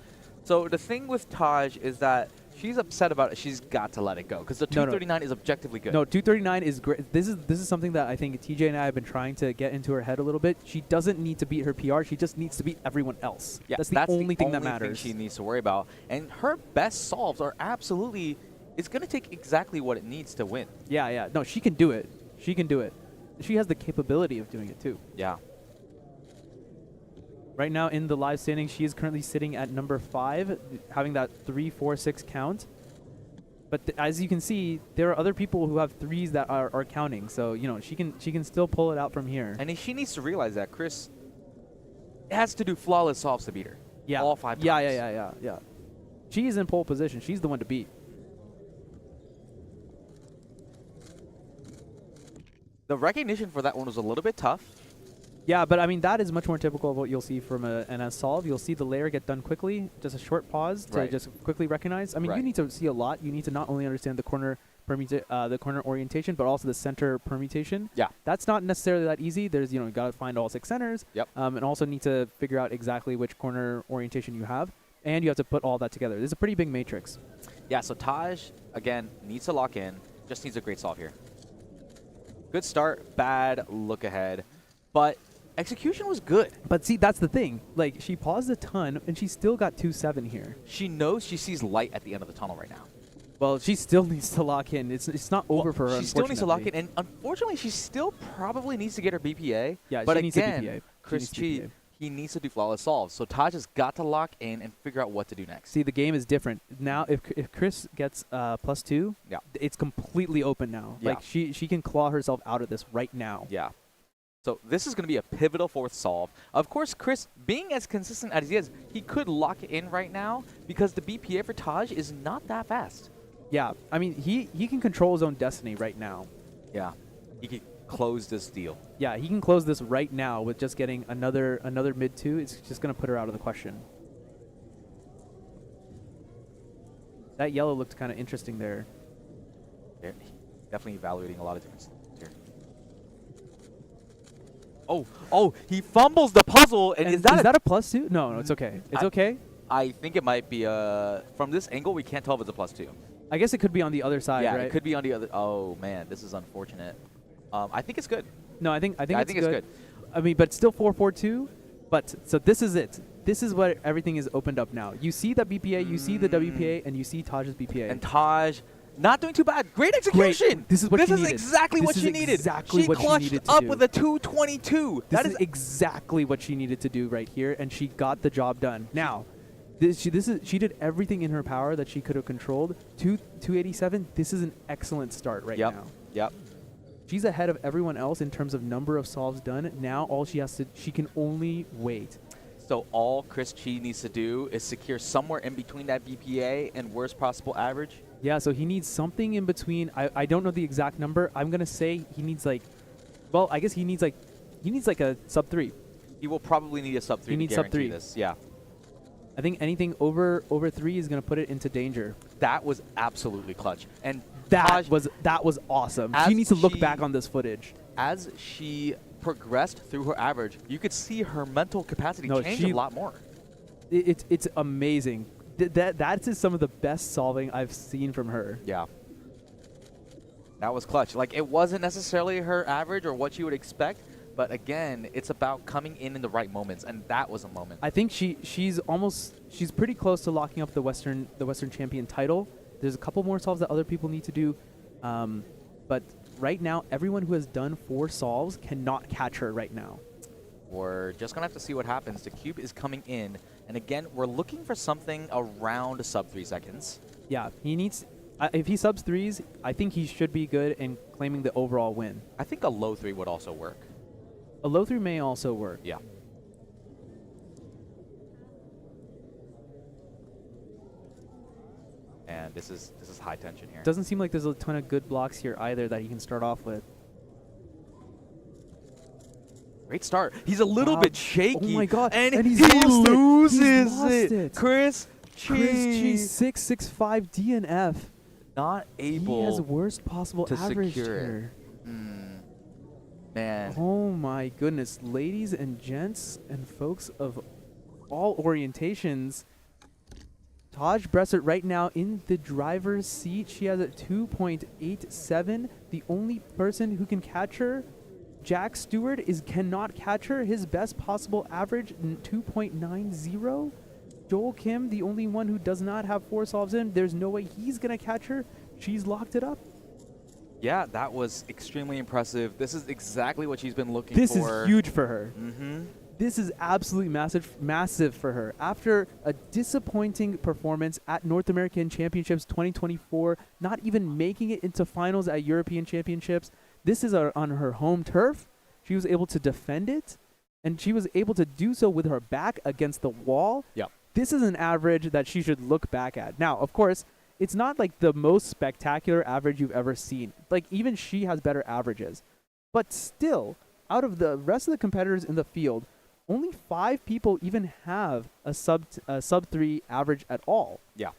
S8: So the thing with Taj is that she's upset about it. She's got to let it go because the 239 is objectively good.
S1: No, 239 is great. This is something that I think TJ and I have been trying to get into her head a little bit. She doesn't need to beat her PR. She just needs to beat everyone else.
S8: Yeah,
S1: that's the only thing that matters.
S8: She needs to worry about. And her best solves are absolutely. It's going to take exactly what it needs to win.
S1: Yeah. No, she can do it. She can do it. She has the capability of doing it too.
S8: Yeah.
S1: Right now in the live standings, she is currently sitting at number 5, having that 3, 4, 6 count. But as you can see, there are other people who have 3s that are counting. So, you know, she can still pull it out from here.
S8: And she needs to realize that Chris has to do flawless solves to beat her.
S1: Yeah.
S8: All 5 times.
S1: Yeah. She's in pole position. She's the one to beat.
S8: The recognition for that one was a little bit tough.
S1: Yeah, but I mean, that is much more typical of what you'll see from an NS solve. You'll see the layer get done quickly, just a short pause to just quickly recognize. I mean, you need to see a lot. You need to not only understand the corner the corner orientation, but also the center permutation.
S9: Yeah.
S1: That's not necessarily that easy. There's, you got to find all 6 centers.
S9: Yep.
S1: And also need to figure out exactly which corner orientation you have, and you have to put all that together. This is a pretty big matrix.
S9: Yeah, so Taj, again, needs to lock in. Just needs a great solve here. Good start, bad look ahead. But execution was good.
S1: But see, that's the thing. Like, she paused a ton, and she still got 2-7 here.
S9: She knows she sees light at the end of the tunnel right now.
S1: Well, she still needs to lock in. It's not over for her,
S9: She still needs to lock in, and unfortunately, she still probably needs to get her BPA.
S1: Yeah,
S9: but
S1: she needs a
S9: again,
S1: BPA.
S9: Chris
S1: She needs
S9: Chi,
S1: BPA.
S9: he needs to do flawless solves. So Taj has got to lock in and figure out what to do next.
S1: See, the game is different. Now, if Chris gets +2,
S9: yeah,
S1: it's completely open now.
S9: Yeah.
S1: Like, she can claw herself out of this right now.
S9: Yeah. So this is going to be a pivotal 4th solve. Of course, Chris, being as consistent as he is, he could lock it in right now because the BPA for Taj is not that fast.
S1: Yeah, I mean, he can control his own destiny right now.
S9: Yeah, he can close this deal.
S1: Yeah, he can close this right now with just getting another mid 2. It's just going to put her out of the question. That yellow looked kind of interesting there.
S9: Yeah, definitely evaluating a lot of different things here. Oh, he fumbles the puzzle, and is that
S1: a +2? No, it's okay. It's okay.
S9: I think it might be from this angle we can't tell if it's a +2.
S1: I guess it could be on the other side,
S9: yeah,
S1: right?
S9: it could be on the other. Oh man, this is unfortunate. I think it's good.
S1: No, I think
S9: it's good.
S1: I mean, but still 4-4-2. But so this is it. This is what everything is opened up now. You see the BPA, you see the WPA, and you see Taj's BPA.
S9: And Taj not doing too bad. Great execution.
S1: Great. This is what she needed.
S9: Exactly what she needed.
S1: Exactly
S9: she
S1: what she
S9: clutched
S1: needed to
S9: up
S1: do.
S9: with a 222.
S1: This is exactly what she needed to do right here, and she got the job done. Now, she did everything in her power that she could have controlled. 287. This is an excellent start right now.
S9: Yep.
S1: She's ahead of everyone else in terms of number of solves done. Now all she can only wait.
S9: So all Chris Chi needs to do is secure somewhere in between that BPA and worst possible average.
S1: Yeah, so he needs something in between. I don't know the exact number. I'm gonna say he needs I guess he needs like a sub 3.
S9: He will probably need a sub 3
S1: He
S9: to
S1: needs
S9: guarantee
S1: sub 3.
S9: this. Yeah.
S1: I think anything over 3 is gonna put it into danger.
S9: That was absolutely clutch. And
S1: that was awesome. She needs to look back on this footage.
S9: As she progressed through her average, you could see her mental capacity change a lot more.
S1: It's amazing. That is some of the best solving I've seen from her.
S9: Yeah. That was clutch. Like, it wasn't necessarily her average or what you would expect, but again, it's about coming in the right moments, and that was a moment.
S1: I think she's pretty close to locking up the Western champion title. There's a couple more solves that other people need to do, but right now, everyone who has done 4 solves cannot catch her right now.
S9: We're just going to have to see what happens. The cube is coming in, and again, we're looking for something around sub 3 seconds.
S1: Yeah, he needs... if he subs 3s, I think he should be good in claiming the overall win.
S9: I think a low 3 would also work.
S1: A low 3 may also work.
S9: Yeah. And this is high tension here.
S1: Doesn't seem like there's a ton of good blocks here either that he can start off with.
S9: Great start. He's a little bit shaky.
S1: Oh my god.
S9: And
S1: he's
S9: he
S1: lost
S9: loses
S1: He's lost it.
S9: Chris Chi.
S1: 665 DNF.
S9: Not able.
S1: He has worst possible
S9: to
S1: average
S9: secure
S1: here.
S9: Man.
S1: Oh my goodness. Ladies and gents and folks of all orientations, Taj Bressert right now in the driver's seat. She has a 2.87. The only person who can catch her, Jack Stewart, cannot catch her. His best possible average, 2.90. Joel Kim, the only one who does not have 4 solves in. There's no way he's going to catch her. She's locked it up.
S9: Yeah, that was extremely impressive. This is exactly what she's been looking
S1: This
S9: for.
S1: is huge for her.
S9: Mm-hmm.
S1: This is absolutely massive for her. After a disappointing performance at North American Championships 2024, not even making it into finals at European Championships, this is on her home turf. She was able to defend it, and she was able to do so with her back against the wall.
S9: Yep.
S1: This is an average that she should look back at. Now, of course, it's not like the most spectacular average you've ever seen. Like, even she has better averages. But still, out of the rest of the competitors in the field, only 5 people even have a sub 3 average at all.
S9: Yeah.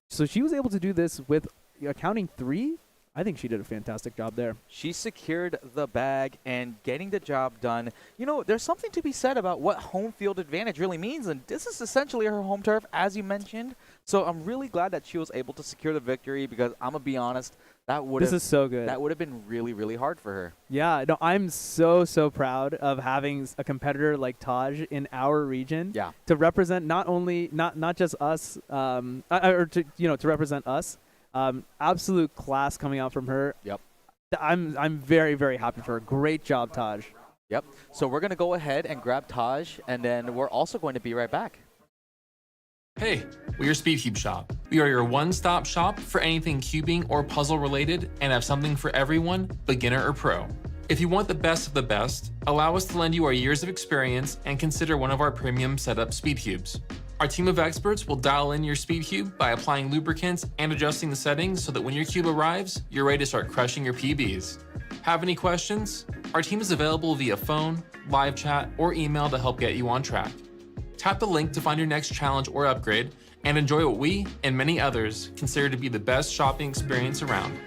S1: So she was able to do this with accounting 3. I think she did a fantastic job there.
S8: She secured the bag and getting the job done. You know, there's something to be said about what home field advantage really means, and this is essentially her home turf, as you mentioned. So I'm really glad that she was able to secure the victory because I'm going to be honest, that would
S1: This is so good.
S8: That would have been really, really hard for her.
S1: Yeah, no, I'm so proud of having a competitor like Taj in our region.
S8: Yeah.
S1: To represent not only not just us, or to represent us. Absolute class coming out from her.
S8: Yep.
S1: I'm very, very happy for her. Great job, Taj.
S8: Yep. So we're going to go ahead and grab Taj, and then we're also going to be right back.
S6: Hey, we're your Speedcube shop. We are your one-stop shop for anything cubing or puzzle related and have something for everyone, beginner or pro. If you want the best of the best, allow us to lend you our years of experience and consider one of our premium setup Speedcubes. Our team of experts will dial in your Speedcube by applying lubricants and adjusting the settings so that when your cube arrives, you're ready to start crushing your PBs. Have any questions? Our team is available via phone, live chat, or email to help get you on track. Tap the link to find your next challenge or upgrade and enjoy what we and many others consider to be the best shopping experience around.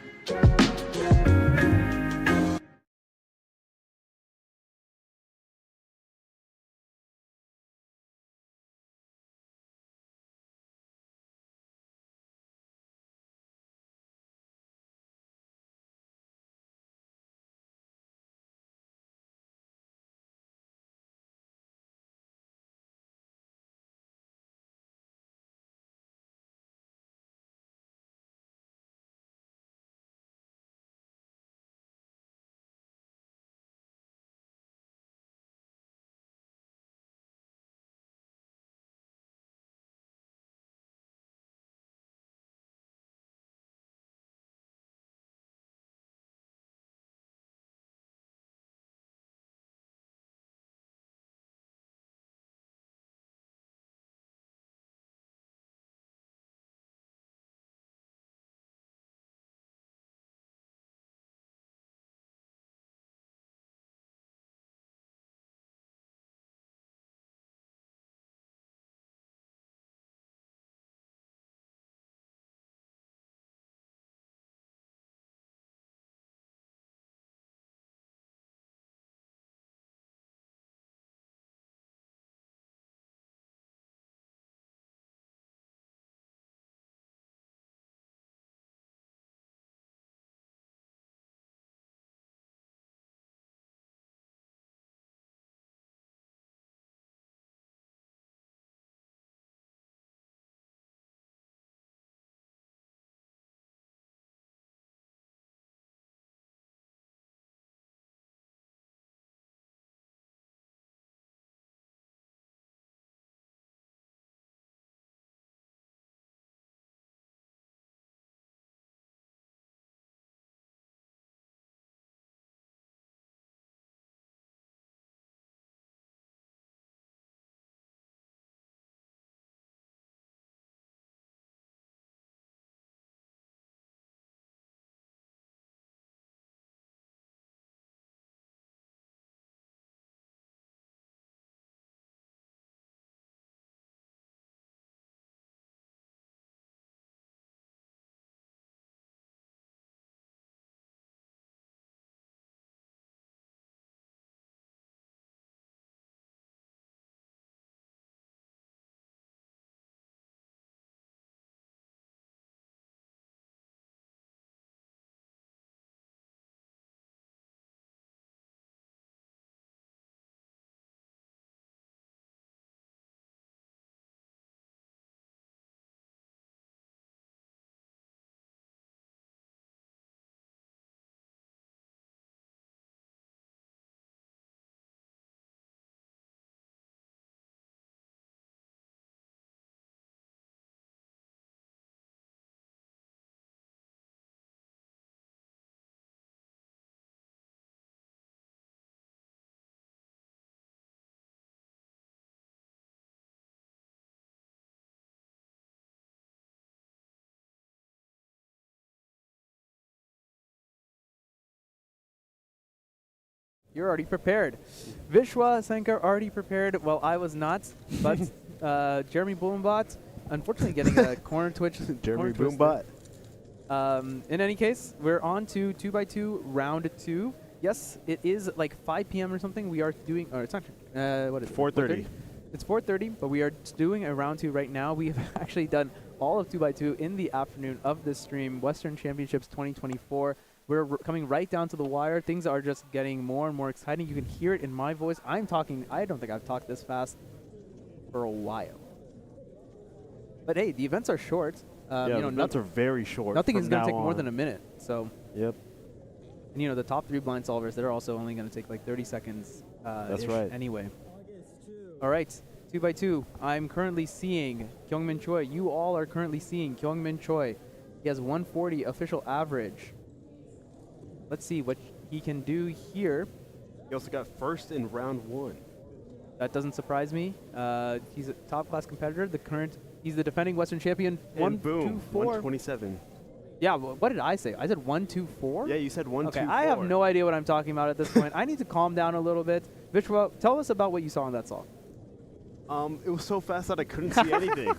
S1: You're already prepared. Vishwa Sankar already prepared. Well, I was not, but Jeremy Boombot, unfortunately, getting a corner twitch.
S2: Jeremy
S1: corner twist
S2: Boombot.
S1: In any case, we're on to 2x2 round 2. Yes, it is like 5 p.m. or something. We are doing, or it's not, what is it?
S2: 4:30.
S1: It's 4:30, but we are doing a round 2 right now. We have actually done all of 2x2 in the afternoon of this stream, Western Championships 2024. We're coming right down to the wire. Things are just getting more and more exciting. You can hear it in my voice. I'm talking, I don't think I've talked this fast for a while. But hey, the events are short.
S2: Yeah,
S1: you know,
S2: the events are very short.
S1: Nothing is
S2: from
S1: going to
S2: now
S1: take more
S2: on.
S1: than a minute. So.
S2: Yep.
S1: And you know, the top 3 blind solvers, they're also only going to take like 30 seconds.
S2: That's right.
S1: Anyway. All right, 2x2. I'm currently seeing Kyungmin Choi. You all are currently seeing Kyungmin Choi. He has 140 official average. Let's see what he can do here.
S2: He also got first in round 1.
S1: That doesn't surprise me. He's a top-class competitor. He's the defending Western champion.
S2: And boom,
S1: 1-2-4.
S2: 127.
S1: Yeah, what did I say? I said 1-2-4?
S2: Yeah, you said 1-2-4.
S1: Okay, I have no idea what I'm talking about at this point. I need to calm down a little bit. Vishwa, tell us about what you saw on that solve.
S2: It was so fast that I couldn't see anything.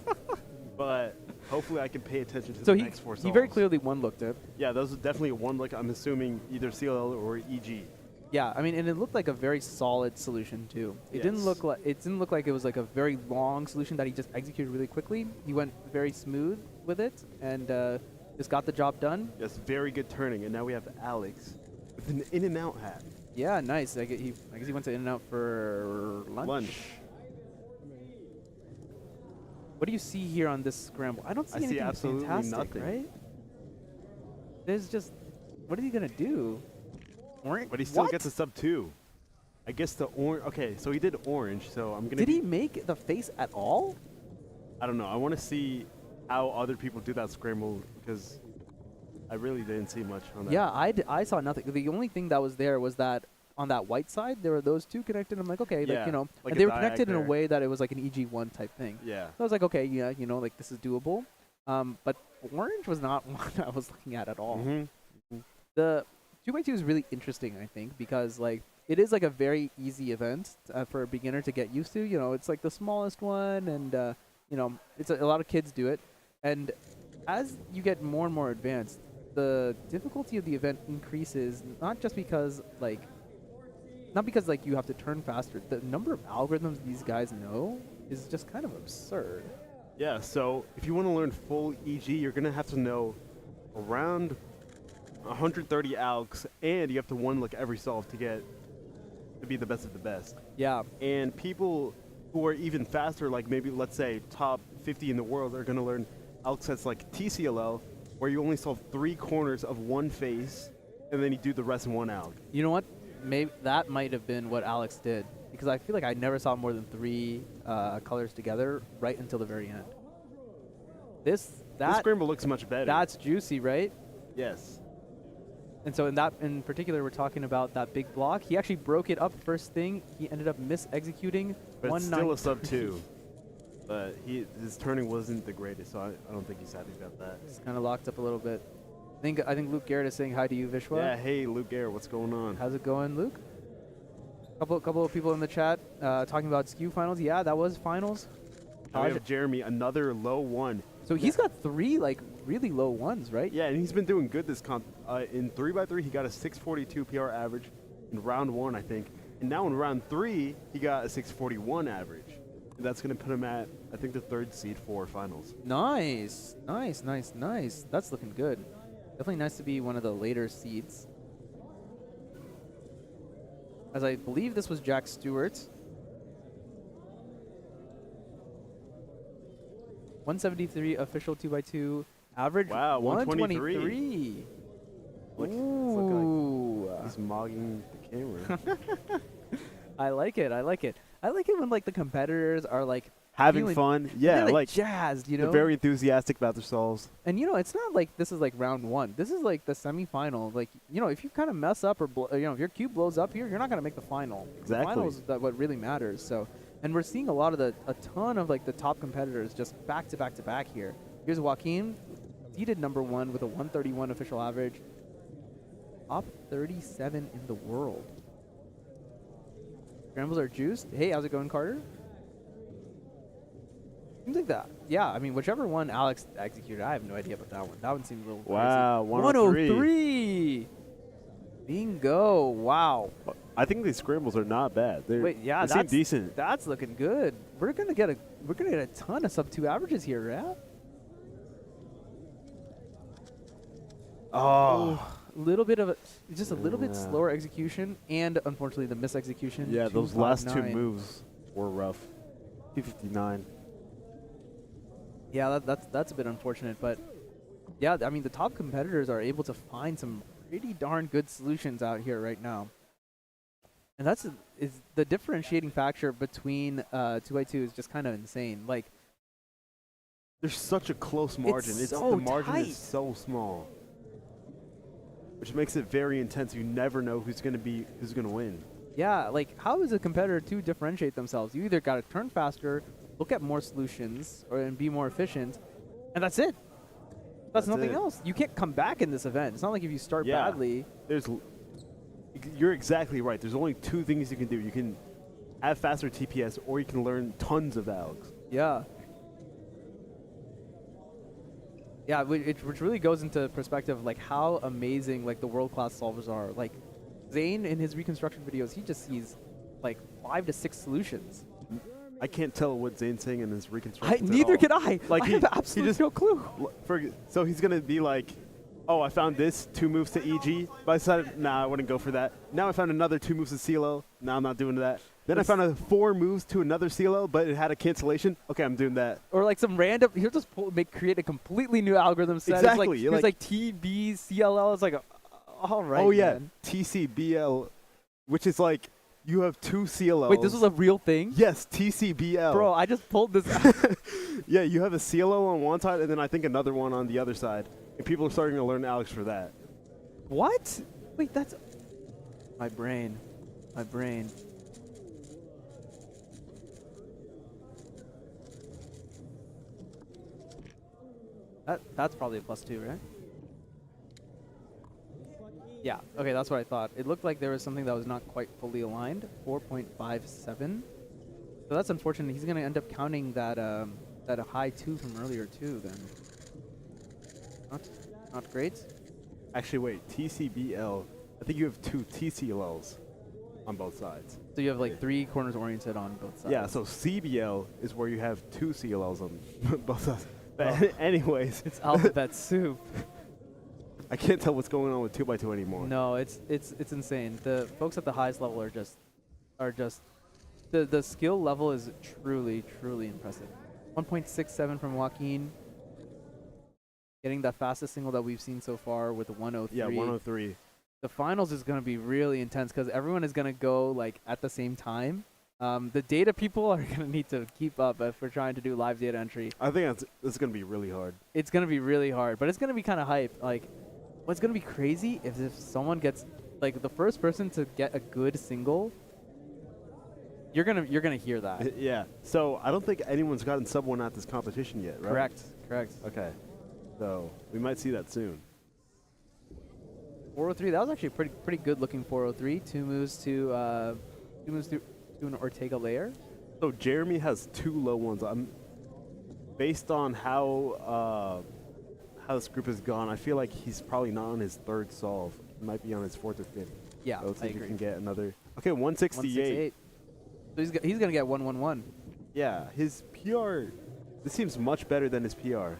S2: But hopefully I can pay attention to
S1: So
S2: the next 4 solves.
S1: he very clearly one-looked it.
S2: Yeah, that was definitely a one-look. I'm assuming either CLL or EG.
S1: Yeah, I mean, and it looked like a very solid solution too. It didn't look like it was like a very long solution that he just executed really quickly. He went very smooth with it and just got the job done.
S2: Yes, very good turning. And now we have Alex with an in-and-out hat.
S1: Yeah, nice. I guess he went to In-N-Out for lunch. What do you see here on this scramble? I don't see anything
S2: absolutely
S1: fantastic,
S2: nothing.
S1: right? There's just, what is he gonna do?
S2: But he still gets a sub 2. I guess the orange. Okay, so he did orange. So I'm gonna.
S1: Did he make the face at all?
S2: I don't know. I want to see how other people do that scramble because I really didn't see much on that.
S1: Yeah, I saw nothing. The only thing that was there was that on that white side there were those 2 connected. I'm like, okay,
S2: Yeah,
S1: like, you know,
S2: like
S1: and
S2: a
S1: they were
S2: diag
S1: connected in a
S2: there.
S1: way that it was like an EG1 type thing.
S2: Yeah.
S1: So I was like, okay, yeah, you know, like this is doable. But orange was not one I was looking at all. The 2x2 is really interesting, I think, because like it is like a very easy event for a beginner to get used to. You know, it's like the smallest one, and you know, it's a lot of kids do it. And as you get more and more advanced, the difficulty of the event increases, not because you have to turn faster. The number of algorithms these guys know is just kind of absurd.
S2: Yeah. So if you want to learn full EG, you're gonna have to know around 130 algs, and you have to one-look every solve to be the best of the best.
S1: Yeah.
S2: And people who are even faster, like maybe let's say top 50 in the world, are gonna learn alg sets like TCLL, where you only solve 3 corners of one face, and then you do the rest in one alg.
S1: You know what? Maybe that might have been what Alex did, because I feel like I never saw more than 3 colors together right until the very end. This
S2: scramble looks much better.
S1: That's juicy, right?
S2: Yes.
S1: And so in particular, we're talking about that big block. He actually broke it up first thing. He ended up mis-executing.
S2: But it's still a sub 2. But his turning wasn't the greatest, so I don't think he's happy about that.
S1: It's kind of locked up a little bit. I think Luke Garrett is saying hi to you, Vishwa.
S2: Yeah, hey, Luke Garrett, what's going on?
S1: How's it going, Luke? Couple of people in the chat talking about SKU finals. Yeah, that was finals.
S2: Now we have Jeremy, another low 1.
S1: So he's got 3 like really low ones, right?
S2: Yeah, and he's been doing good this comp. In 3x3, he got a 642 PR average in round 1, I think. And now in round 3, he got a 641 average. And that's going to put him at, I think, the 3rd seed for finals.
S1: Nice. That's looking good. Definitely nice to be one of the later seeds. As I believe this was Jack Stewart. 173 official 2x2 average.
S2: Wow,
S1: 123. Ooh.
S2: Like he's mogging the camera.
S1: I like it. I like it when like the competitors are like
S2: having fun. Yeah,
S1: they're,
S2: like
S1: jazzed, you know.
S2: They're very enthusiastic about their solves.
S1: And you know, it's not like this is like round 1. This is like the semifinal. Like, you know, if you kind of mess up or you know, if your cube blows up here, you're not gonna make the final.
S2: Exactly.
S1: The final is what really matters. So, and we're seeing a ton of like the top competitors just back to back to back here. Here's Joaquin. He did number 1 with a 131 official average. Top 37 in the world. Scrambles are juiced. Hey, how's it going, Carter? Seems like that. Yeah, I mean, whichever one Alex executed, I have no idea about that one. That one seems a little
S2: Wow,
S1: crazy.
S2: 103.
S1: 103. Bingo. Wow.
S2: I think these scrambles are not bad.
S1: Wait, yeah,
S2: they seem
S1: that's
S2: decent.
S1: That's looking good. We're gonna get a ton of sub 2 averages here, yeah.
S2: Oh,
S1: a little bit of just a little bit slower execution, and unfortunately the misexecution.
S2: Yeah, those last 2
S1: 259.
S2: moves were rough. 259.
S1: Yeah, that's a bit unfortunate, but yeah, I mean the top competitors are able to find some pretty darn good solutions out here right now, and is the differentiating factor between 2x2 is just kind of insane. Like,
S2: there's such a close margin.
S1: so
S2: the margin
S1: tight.
S2: is so small, which makes it very intense. You never know who's gonna win.
S1: Yeah, like how is a competitor to differentiate themselves? You either got to turn faster, look at more solutions, and be more efficient, and that's it. That's nothing else. You can't come back in this event. It's not like if you start badly.
S2: You're exactly right. There's only 2 things you can do. You can have faster TPS, or you can learn tons of Alex.
S1: Yeah. Yeah, which really goes into perspective, like how amazing like the world-class solvers are. Like Zane in his reconstruction videos, he just sees like 5 to 6 solutions.
S2: I can't tell what Zane's saying in his reconstruction.
S1: Neither can I.
S2: Like
S1: I have absolutely no clue.
S2: So he's gonna be like, "Oh, I found this 2 moves to EG, but I decided, nah, I wouldn't go for that. Now I found another 2 moves to CLO. Nah, I'm not doing that. Then I found 4 moves to another CLO, but it had a cancellation. Okay, I'm doing that."
S1: Or like some random, he'll just create a completely new algorithm set.
S2: Exactly.
S1: It's like TB, CLL. It's like, all right.
S2: Oh yeah,
S1: man.
S2: TCBL, which is like you have 2 CLOs.
S1: Wait, this was a real thing?
S2: Yes, TCBL.
S1: Bro, I just pulled this out.
S2: Yeah, you have a CLO on one side and then I think another one on the other side. And people are starting to learn Alex for that.
S1: What? Wait, that's... My brain. That's probably a +2, right? Yeah, okay, that's what I thought. It looked like there was something that was not quite fully aligned. 4.57. So that's unfortunate. He's going to end up counting that that a high 2 from earlier too then. Not great.
S2: Actually, wait, TCBL. I think you have 2 TCLLs on both sides.
S1: So you have like 3 corners oriented on both sides.
S2: Yeah, so CBL is where you have 2 CLLs on both sides. But anyways.
S1: It's alphabet soup.
S2: I can't tell what's going on with 2x2 anymore.
S1: No, it's insane. The folks at the highest level are just the skill level is truly impressive. 1.67 from Joaquin. Getting that fastest single that we've seen so far with a 103.
S2: Yeah, 103.
S1: The finals is going to be really intense because everyone is going to go like at the same time. The data people are going to need to keep up if we're trying to do live data entry.
S2: I think this is going to be really hard.
S1: It's going to be really hard, but it's going to be kind of hype. Like, what's going to be crazy is if someone gets, like, the first person to get a good single, you're gonna hear that.
S2: Yeah. So I don't think anyone's gotten sub 1 at this competition yet, right?
S1: Correct.
S2: Okay. So we might see that soon.
S1: 403. That was actually a pretty good looking 403. 2 moves to an Ortega layer.
S2: So Jeremy has 2 low ones. Based on how this group has gone, I feel like he's probably not on his 3rd solve. He might be on his 4th or 5th.
S1: Yeah,
S2: so let's see
S1: I
S2: if he
S1: agree.
S2: can get another. Okay, 168.
S1: So he's gonna get 111.
S2: Yeah, his PR. This seems much better than his PR.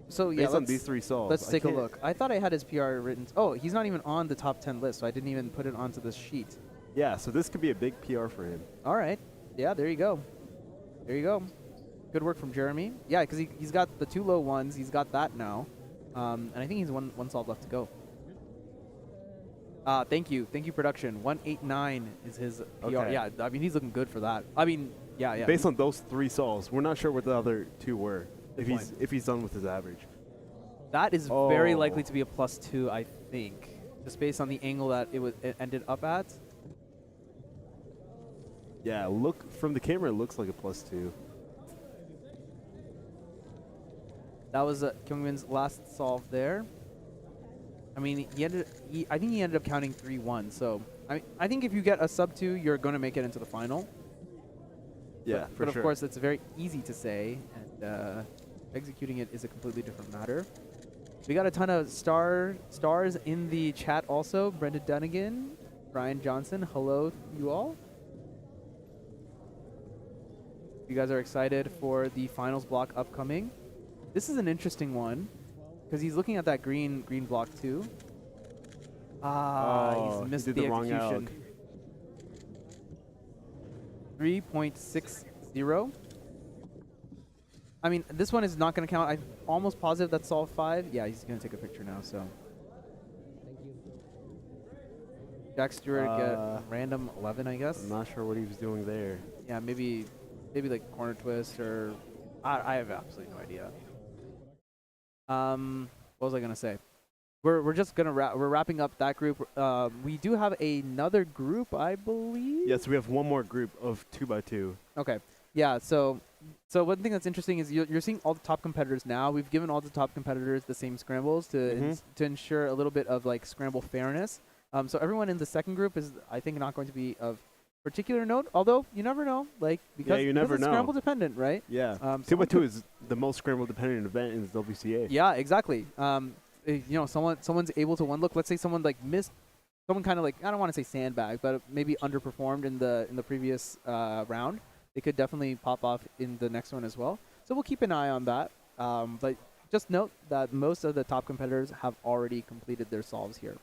S1: So yeah,
S2: based on these 3 solves.
S1: Let's take a look. I thought I had his PR written. Oh, he's not even on the top 10 list, so I didn't even put it onto this sheet.
S2: Yeah, so this could be a big PR for him.
S1: All right. Yeah, there you go. Good work from Jeremy. Yeah, because he's got the 2 low ones. He's got that now. And I think he's one solve left to go. Thank you, production. 189 is his PR.
S2: Okay.
S1: Yeah, I mean, he's looking good for that. I mean, yeah.
S2: Based on those 3 solves, we're not sure what the other 2 were. If he's done with his average.
S1: That is very likely to be a +2, I think, just based on the angle that it ended up at.
S2: Yeah, look from the camera, it looks like a +2.
S1: That was Kyungmin's last solve there. I mean, I think he ended up counting 3-1. So I think if you get a sub 2, you're going to make it into the final.
S2: Yeah,
S1: but
S2: for sure.
S1: of course, it's very easy to say, and executing it is a completely different matter. We got a ton of stars in the chat also. Brenda Dunnigan, Ryan Johnson, hello you all. You guys are excited for the finals block upcoming. This is an interesting one because he's looking at that green block too.
S2: Oh,
S1: He's missed
S2: he did
S1: the
S2: the wrong
S1: execution.
S2: alg.
S1: 3.60. I mean, this one is not going to count. I'm almost positive that's solve 5. Yeah, he's going to take a picture now, so. Jack Stewart get random 11, I guess.
S2: I'm not sure what he was doing there.
S1: Yeah, maybe like corner twist or I have absolutely no idea. What was I gonna say? We're just gonna we're wrapping up that group. We do have another group, I believe.
S2: Yes, we have one more group of 2x2.
S1: Okay. Yeah. So one thing that's interesting is you're seeing all the top competitors now. We've given all the top competitors the same scrambles to to ensure a little bit of like scramble fairness. So everyone in the second group is, I think, not going to be of particular note, although you never know, like because,
S2: you never
S1: it's
S2: know.
S1: scramble dependent, right?
S2: Yeah.
S1: Someone
S2: 2x2 is the most scramble dependent event in the WCA.
S1: Yeah, exactly. You know, someone's able to one look. Let's say someone like missed, someone kind of like, I don't want to say sandbag, but maybe underperformed in the previous round. They could definitely pop off in the next one as well. So we'll keep an eye on that. But just note that most of the top competitors have already completed their solves here.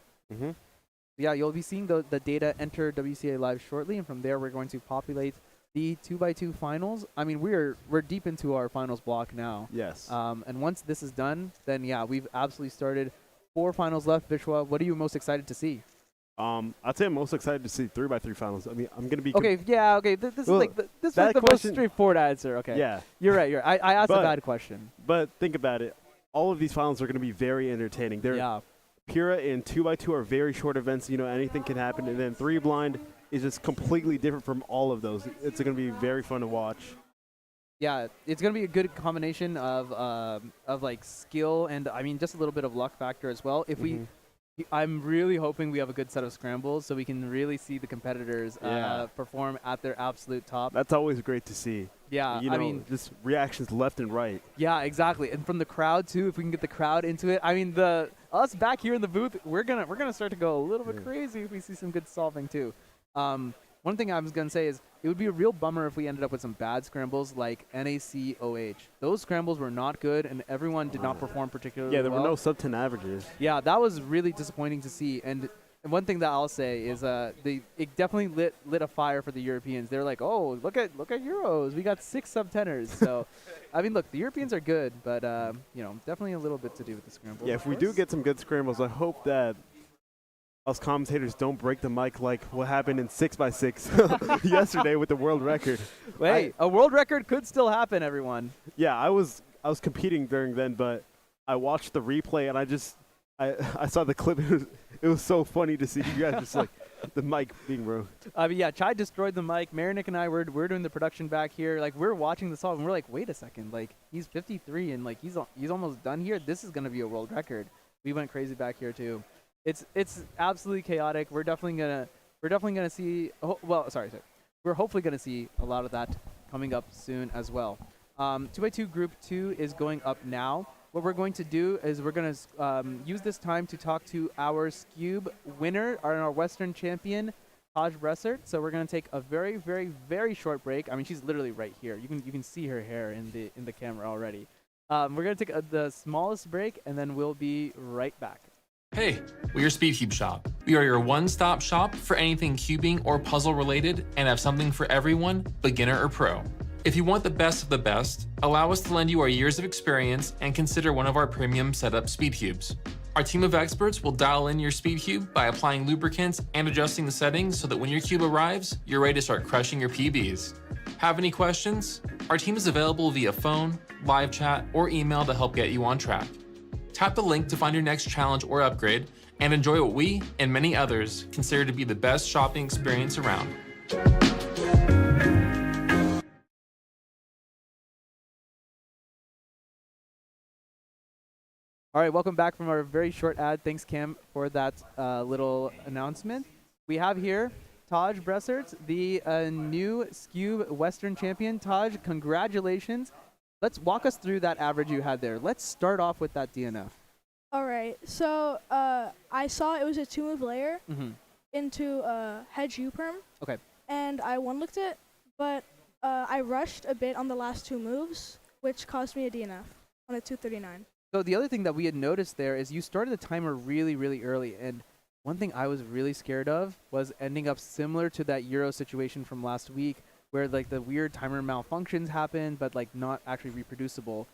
S1: Yeah, you'll be seeing the data enter WCA Live shortly, and from there we're going to populate the 2x2 finals. I mean, we're deep into our finals block now.
S2: Yes.
S1: And once this is done, then yeah, we've absolutely started 4 finals left. Vishwa, what are you most excited to see?
S2: I'd say I'm most excited to see 3x3 finals. I mean, I'm gonna be
S1: okay. Yeah. Okay. This is like this was the most straightforward answer. Okay.
S2: Yeah.
S1: You're right. I asked a bad question.
S2: But think about it. All of these finals are gonna be very entertaining. They're Pura and 2x2 are very short events. You know, anything can happen. And then 3 blind is just completely different from all of those. It's going to be very fun to watch.
S1: Yeah, it's going to be a good combination of like skill and, I mean, just a little bit of luck factor as well. If I'm really hoping we have a good set of scrambles so we can really see the competitors perform at their absolute top.
S2: That's always great to see.
S1: Yeah,
S2: you know,
S1: I mean,
S2: just reactions left and right.
S1: Yeah, exactly, and from the crowd too. If we can get the crowd into it, I mean, us back here in the booth, we're gonna start to go a little bit crazy if we see some good solving too. One thing I was gonna say is it would be a real bummer if we ended up with some bad scrambles like NACOH. Those scrambles were not good, and everyone did not perform particularly well.
S2: Yeah, there were no sub 10 averages.
S1: Yeah, that was really disappointing to see. And one thing that I'll say is it definitely lit a fire for the Europeans. They're like, oh, look at Euros. We got 6 sub-teners. So, I mean, look, the Europeans are good, but you know, definitely a little bit to do with the scrambles.
S2: Yeah, if we do get some good scrambles, I hope that us commentators don't break the mic like what happened in 6x6 yesterday with the world record.
S1: Wait, a world record could still happen, everyone.
S2: Yeah, I was competing during then, but I watched the replay and I saw the clip. It was so funny to see you guys just like the mic being broke.
S1: I mean, yeah, Chai destroyed the mic. Marinick and I we're doing the production back here. Like, we're watching the song and we're like, wait a second, like he's 53 and like he's almost done here. This is gonna be a world record. We went crazy back here too. It's absolutely chaotic. We're definitely gonna see. We're hopefully gonna see a lot of that coming up soon as well. 2x2 Group 2 is going up now. What we're going to do is we're going to use this time to talk to our Scube winner, our Western champion, Taj Bressert. So we're going to take a very, very, very short break. I mean, she's literally right here. You can see her hair in the camera already. We're going to take the smallest break, and then we'll be right back.
S6: Hey, we're SpeedCube Shop. We are your one-stop shop for anything cubing or puzzle related and have something for everyone, beginner or pro. If you want the best of the best, allow us to lend you our years of experience and consider one of our premium setup speed cubes. Our team of experts will dial in your speed cube by applying lubricants and adjusting the settings so that when your cube arrives, you're ready to start crushing your PBs. Have any questions? Our team is available via phone, live chat, or email to help get you on track. Tap the link to find your next challenge or upgrade and enjoy what we and many others consider to be the best shopping experience around.
S1: All right, welcome back from our very short ad. Thanks, Cam, for that little announcement. We have here Taj Bresserts, the new Scube Western champion. Taj, congratulations. Let's walk us through that average you had there. Let's start off with that DNF.
S10: All right. So I saw it was a 2-move layer into hedge U-perm.
S1: Okay.
S10: And I one-looked it, but I rushed a bit on the last 2 moves, which caused me a DNF on a 239.
S1: So the other thing that we had noticed there is you started the timer really, really early. And one thing I was really scared of was ending up similar to that Euro situation from last week, where like the weird timer malfunctions happened, but like not actually reproducible.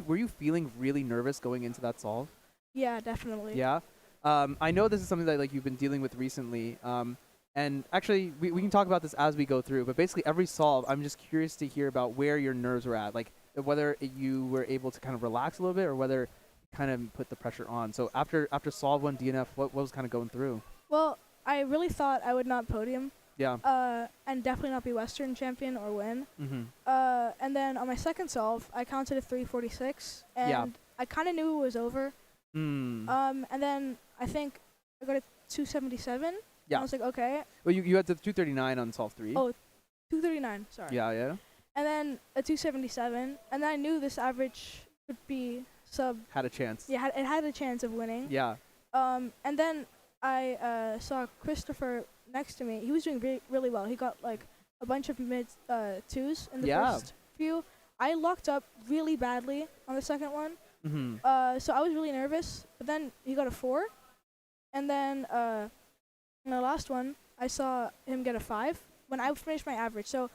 S1: Were you feeling really nervous going into that solve?
S10: Yeah, definitely.
S1: Yeah. I know this is something that like you've been dealing with recently. And actually, we can talk about this as we go through. But basically, every solve, I'm just curious to hear about where your nerves were at, like whether you were able to kind of relax a little bit, or whether you kind of put the pressure on. So after solve 1 DNF, what was kind of going through?
S10: Well, I really thought I would not podium.
S1: Yeah.
S10: And definitely not be Western champion or win.
S1: Mm-hmm.
S10: And then on my second solve, I counted a 346, and I kind of knew it was over.
S1: Mm.
S10: And then I think I got a 277.
S1: Yeah.
S10: I was like, okay.
S1: Well, you had the 239 on solve 3.
S10: Oh, 239. Sorry.
S1: Yeah, yeah.
S10: And then a 277, and then I knew this average would be sub.
S1: Had a chance.
S10: Yeah, it had a chance of winning.
S1: Yeah.
S10: And then I saw Christopher next to me. He was doing really well. He got like a bunch of mid 2s in the first few. I locked up really badly on the second one.
S1: Mm-hmm.
S10: So I was really nervous. But then he got a 4, and then in the last one I saw him get a 5 when I finished my average. So.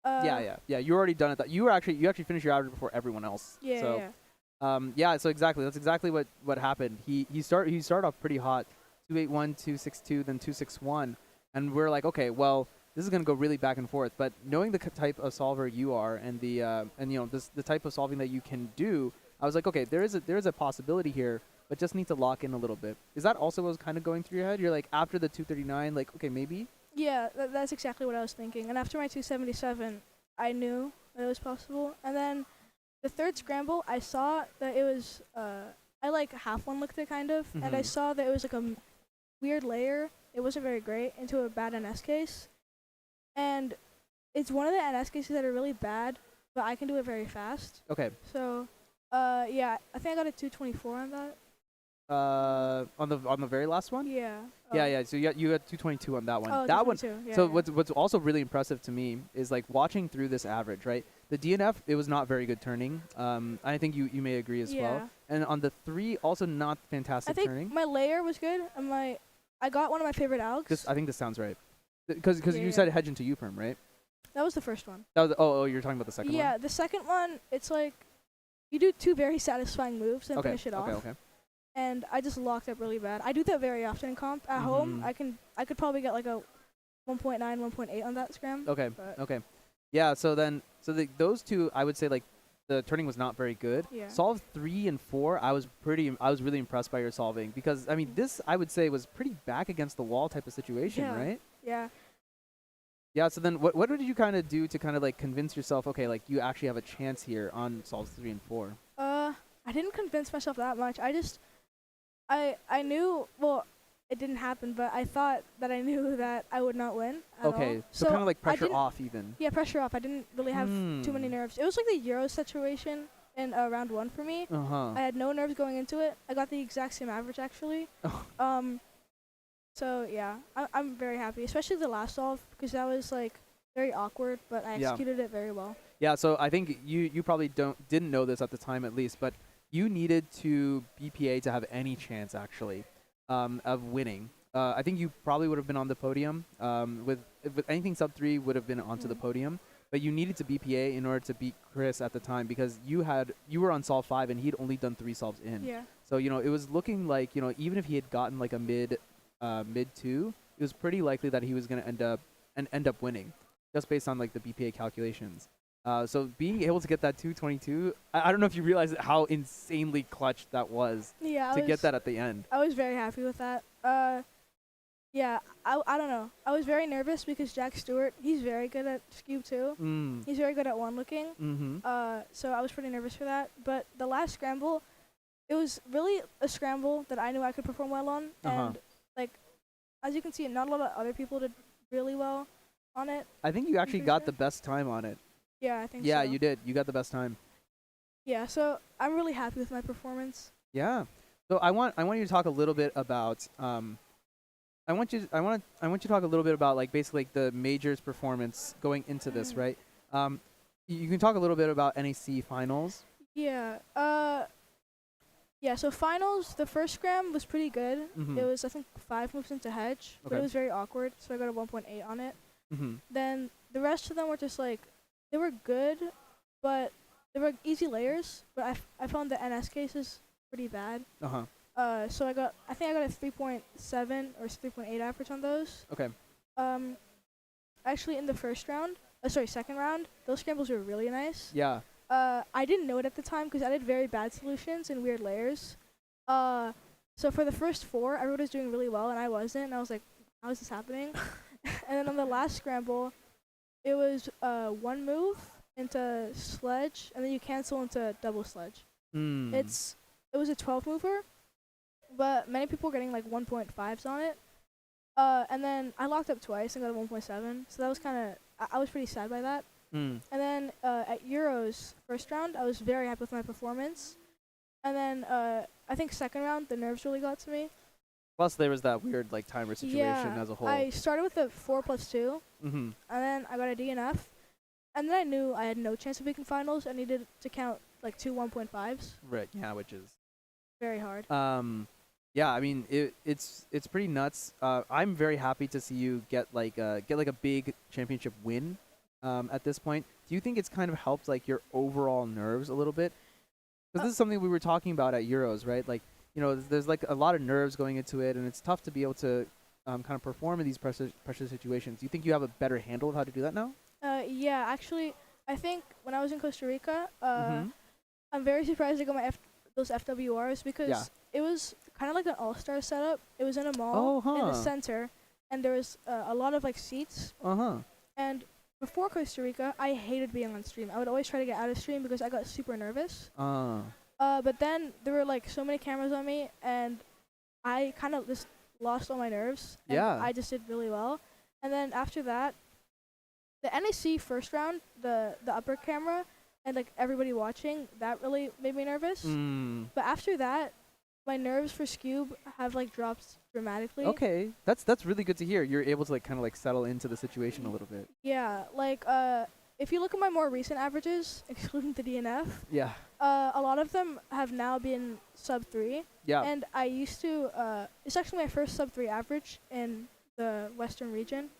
S1: Yeah. You already done it. You actually finished your average before everyone else.
S10: Yeah.
S1: So, yeah. So exactly, that's exactly what happened. He started off pretty hot, 281, 262, then 261, and we're like, okay, well, this is gonna go really back and forth. But knowing the type of solver you are, and the type of solving that you can do, I was like, okay, there is a possibility here, but just need to lock in a little bit. Is that also what was kind of going through your head? You're like, after the 239, like, okay, maybe.
S10: Yeah, that's exactly what I was thinking. And after my 277, I knew that it was possible. And then the third scramble, I saw that it was, I like half one looked it kind of, and I saw that it was like a weird layer. It wasn't very great into a bad NS case. And it's one of the NS cases that are really bad, but I can do it very fast.
S1: Okay.
S10: So, yeah, I think I got a 224 on that.
S1: On the very last one?
S10: Yeah.
S1: Yeah. So you got 222 on that one.
S10: Oh,
S1: that one.
S10: Yeah,
S1: so
S10: yeah.
S1: what's also really impressive to me is like watching through this average, right? The DNF, it was not very good turning. I think you may agree as well. And on the 3, also not fantastic turning.
S10: I think my layer was good, and I got one of my favorite algs.
S1: I think this sounds right. Because you said hedge into U-perm, right?
S10: That was the first one.
S1: That was, you're talking about the second one?
S10: Yeah, the second one, it's like you do 2 very satisfying moves and finish it off.
S1: Okay.
S10: And I just locked up really bad. I do that very often in comp. At home, I could probably get like a 1.9, 1.8 on that scram.
S1: Okay. Yeah, so those 2, I would say like the turning was not very good.
S10: Yeah.
S1: Solve 3 and 4, I was really impressed by your solving, because I mean this I would say was pretty back against the wall type of situation, right?
S10: Yeah.
S1: Yeah, so then what did you kind of do to kind of like convince yourself, okay, like you actually have a chance here on solves 3 and 4?
S10: I didn't convince myself that much. I knew, well, it didn't happen, but I thought that I knew that I would not win at all.
S1: So kind of like pressure off even.
S10: Yeah, pressure off. I didn't really have too many nerves. It was like the Euro situation in round 1 for me. I had no nerves going into it. I got the exact same average, actually. So, yeah, I'm very happy, especially the last solve, because that was, like, very awkward, but I executed it very well.
S1: Yeah, so I think you probably didn't know this at the time, at least, but you needed to BPA to have any chance, actually, of winning. I think you probably would have been on the podium. With anything sub 3 would have been onto the podium, but you needed to BPA in order to beat Chris at the time, because you were on solve 5 and he'd only done 3 solves in.
S10: Yeah.
S1: So it was looking like even if he had gotten like a mid 2, it was pretty likely that he was going to end up winning, just based on like the BPA calculations. So being able to get that 222, I don't know if you realize how insanely clutch that was.
S10: Yeah,
S1: to get that at the end.
S10: I was very happy with that. Yeah, I don't know. I was very nervous because Jack Stewart, he's very good at Scube too. He's very good at one looking. So I was pretty nervous for that. But the last scramble, it was really a scramble that I knew I could perform well on. And like, as you can see, not a lot of other people really well on it.
S1: I think you actually got the best time on it.
S10: Yeah, I think
S1: Yeah,
S10: so.
S1: you did. You got the best time.
S10: Yeah, so I'm really happy with my performance.
S1: Yeah. So I want you to talk a little bit about I want you to talk a little bit about like basically like the majors performance going into this, right? You can talk a little bit about NEC finals.
S10: Yeah. Yeah, so finals, the first scram was pretty good.
S1: Mhm.
S10: It was, I think, 5 moves into hedge, but
S1: Okay.
S10: it was very awkward, so I got a 1.8 on it.
S1: Mhm.
S10: Then the rest of them were just like, they were good, but they were easy layers, but I found the NS cases pretty bad.
S1: Uh-huh.
S10: So I think I got a 3.7 or 3.8 average on those.
S1: Okay.
S10: Actually in the second round, those scrambles were really nice.
S1: Yeah.
S10: I didn't know it at the time because I did very bad solutions and weird layers. So for the first 4, everyone was doing really well and I wasn't. And I was like, how is this happening? And then on the last scramble, it was 1 move into sledge, and then you cancel into double sledge.
S1: Mm.
S10: It was a 12 mover, but many people were getting like 1.5s on it. And then I locked up twice and got a 1.7, so that was kind of, I was pretty sad by that.
S1: Mm.
S10: And then at Euros first round, I was very happy with my performance. And then I think second round, the nerves really got to me.
S1: Plus, there was that weird like timer situation as a whole.
S10: I started with a 4+2,
S1: Mhm.
S10: and then I got a DNF. And then I knew I had no chance of making finals. I needed to count like 2 1.5s.
S1: Right. Yeah, which is
S10: very hard.
S1: Yeah, I mean it's pretty nuts. I'm very happy to see you get like a big championship win. At this point, do you think it's kind of helped like your overall nerves a little bit? Because this is something we were talking about at Euros, right? Like, you know, there's like a lot of nerves going into it, and it's tough to be able to kind of perform in these pressure situations. Do you think you have a better handle of how to do that now?
S10: Yeah, actually, I think when I was in Costa Rica,
S1: Mhm.
S10: I'm very surprised I got my those FWRs because
S1: Yeah.
S10: it was kind of like an all-star setup. It was in a mall
S1: Oh,
S10: in the
S1: huh.
S10: center, and there was a lot of like seats.
S1: Uh-huh.
S10: And before Costa Rica, I hated being on stream. I would always try to get out of stream because I got super nervous. But then there were like so many cameras on me, and I kind of just lost all my nerves. And
S1: Yeah.
S10: I just did really well. And then after that, the NAC first round, the upper camera, and like everybody watching, that really made me nervous.
S1: Mm.
S10: But after that, my nerves for Scoob have like dropped dramatically.
S1: Okay, that's really good to hear. You're able to like kind of like settle into the situation a little bit.
S10: Yeah, like if you look at my more recent averages, excluding the DNF,
S1: Yeah.
S10: a lot of them have now been sub 3.
S1: Yeah.
S10: And I used to, it's actually my first sub 3 average in the Western region,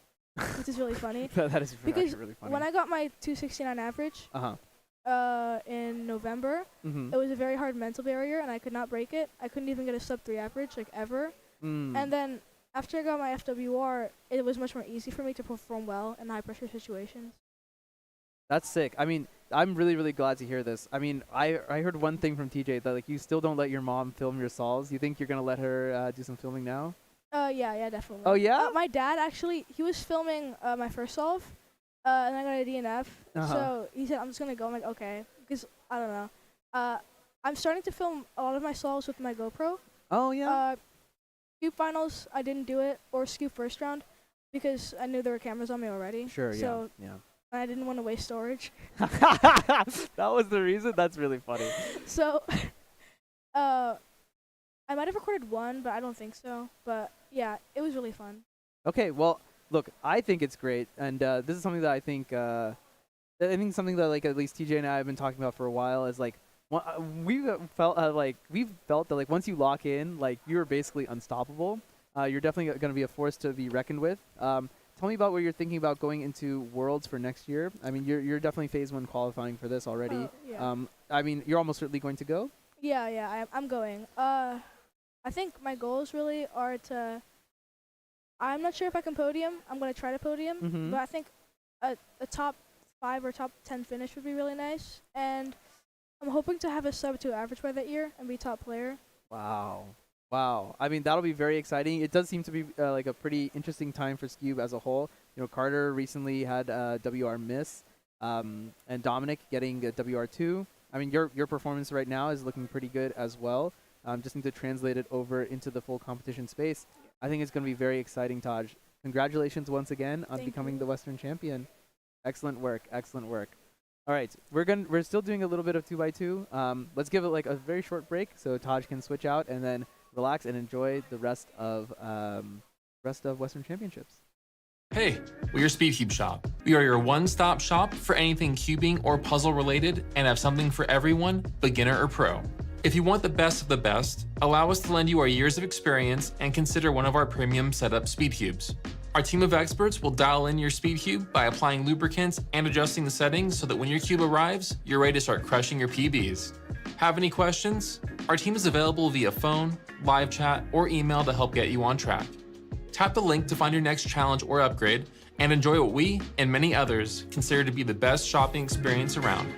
S10: which is really funny.
S1: That is
S10: because
S1: actually really funny.
S10: when I got my 269 average in November,
S1: Mhm.
S10: it was a very hard mental barrier, and I could not break it. I couldn't even get a sub 3 average, like, ever.
S1: Mm.
S10: And then after I got my FWR, it was much more easy for me to perform well in high-pressure situations.
S1: That's sick. I mean, I'm really, really glad to hear this. I mean, I heard one thing from TJ that like you still don't let your mom film your solves. You think you're gonna let her do some filming now?
S10: Yeah, definitely.
S1: Oh, yeah?
S10: My dad actually, he was filming my first solve, and I got a DNF.
S1: Uh-huh.
S10: So he said, I'm just gonna go. I'm like, okay, because I don't know. I'm starting to film a lot of my solves with my GoPro.
S1: Oh yeah.
S10: Scoop finals, I didn't do it, or Scoop first round, because I knew there were cameras on me already.
S1: Sure.
S10: So
S1: Yeah.
S10: I didn't want to waste storage.
S1: That was the reason. That's really funny.
S10: So, I might have recorded one, but I don't think so. But yeah, it was really fun.
S1: Okay. Well, look, I think it's great, and this is something that I think something that like at least TJ and I have been talking about for a while is like we've felt that like once you lock in, like you're basically unstoppable. You're definitely going to be a force to be reckoned with. Tell me about what you're thinking about going into Worlds for next year. I mean, you're definitely phase 1 qualifying for this already.
S10: Yeah.
S1: I mean, you're almost certainly going to go.
S10: Yeah, I'm going. I think my goals really are to. I'm not sure if I can podium. I'm gonna try to podium,
S1: Mhm.
S10: but I think a top 5 or top 10 finish would be really nice. And I'm hoping to have a sub 2 average by that year and be top player.
S1: Wow. I mean, that'll be very exciting. It does seem to be like a pretty interesting time for Scube as a whole. You know, Carter recently had WR miss, and Dominic getting a WR2. I mean, your performance right now is looking pretty good as well. Just need to translate it over into the full competition space. I think it's going to be very exciting, Taj, Congratulations once again on
S10: Thank
S1: becoming
S10: you.
S1: the Western champion. Excellent work. Excellent work. All right, we're still doing a little bit of 2x2. Let's give it like a very short break so Taj can switch out and then relax and enjoy the rest of Western Championships.
S6: Hey, we're your SpeedCube shop. We are your one-stop shop for anything cubing or puzzle related and have something for everyone, beginner or pro. If you want the best of the best, allow us to lend you our years of experience and consider one of our premium setup SpeedCubes. Our team of experts will dial in your SpeedCube by applying lubricants and adjusting the settings so that when your cube arrives, you're ready to start crushing your PBs. Have any questions? Our team is available via phone, live chat, or email to help get you on track. Tap the link to find your next challenge or upgrade and enjoy what we and many others consider to be the best shopping experience around.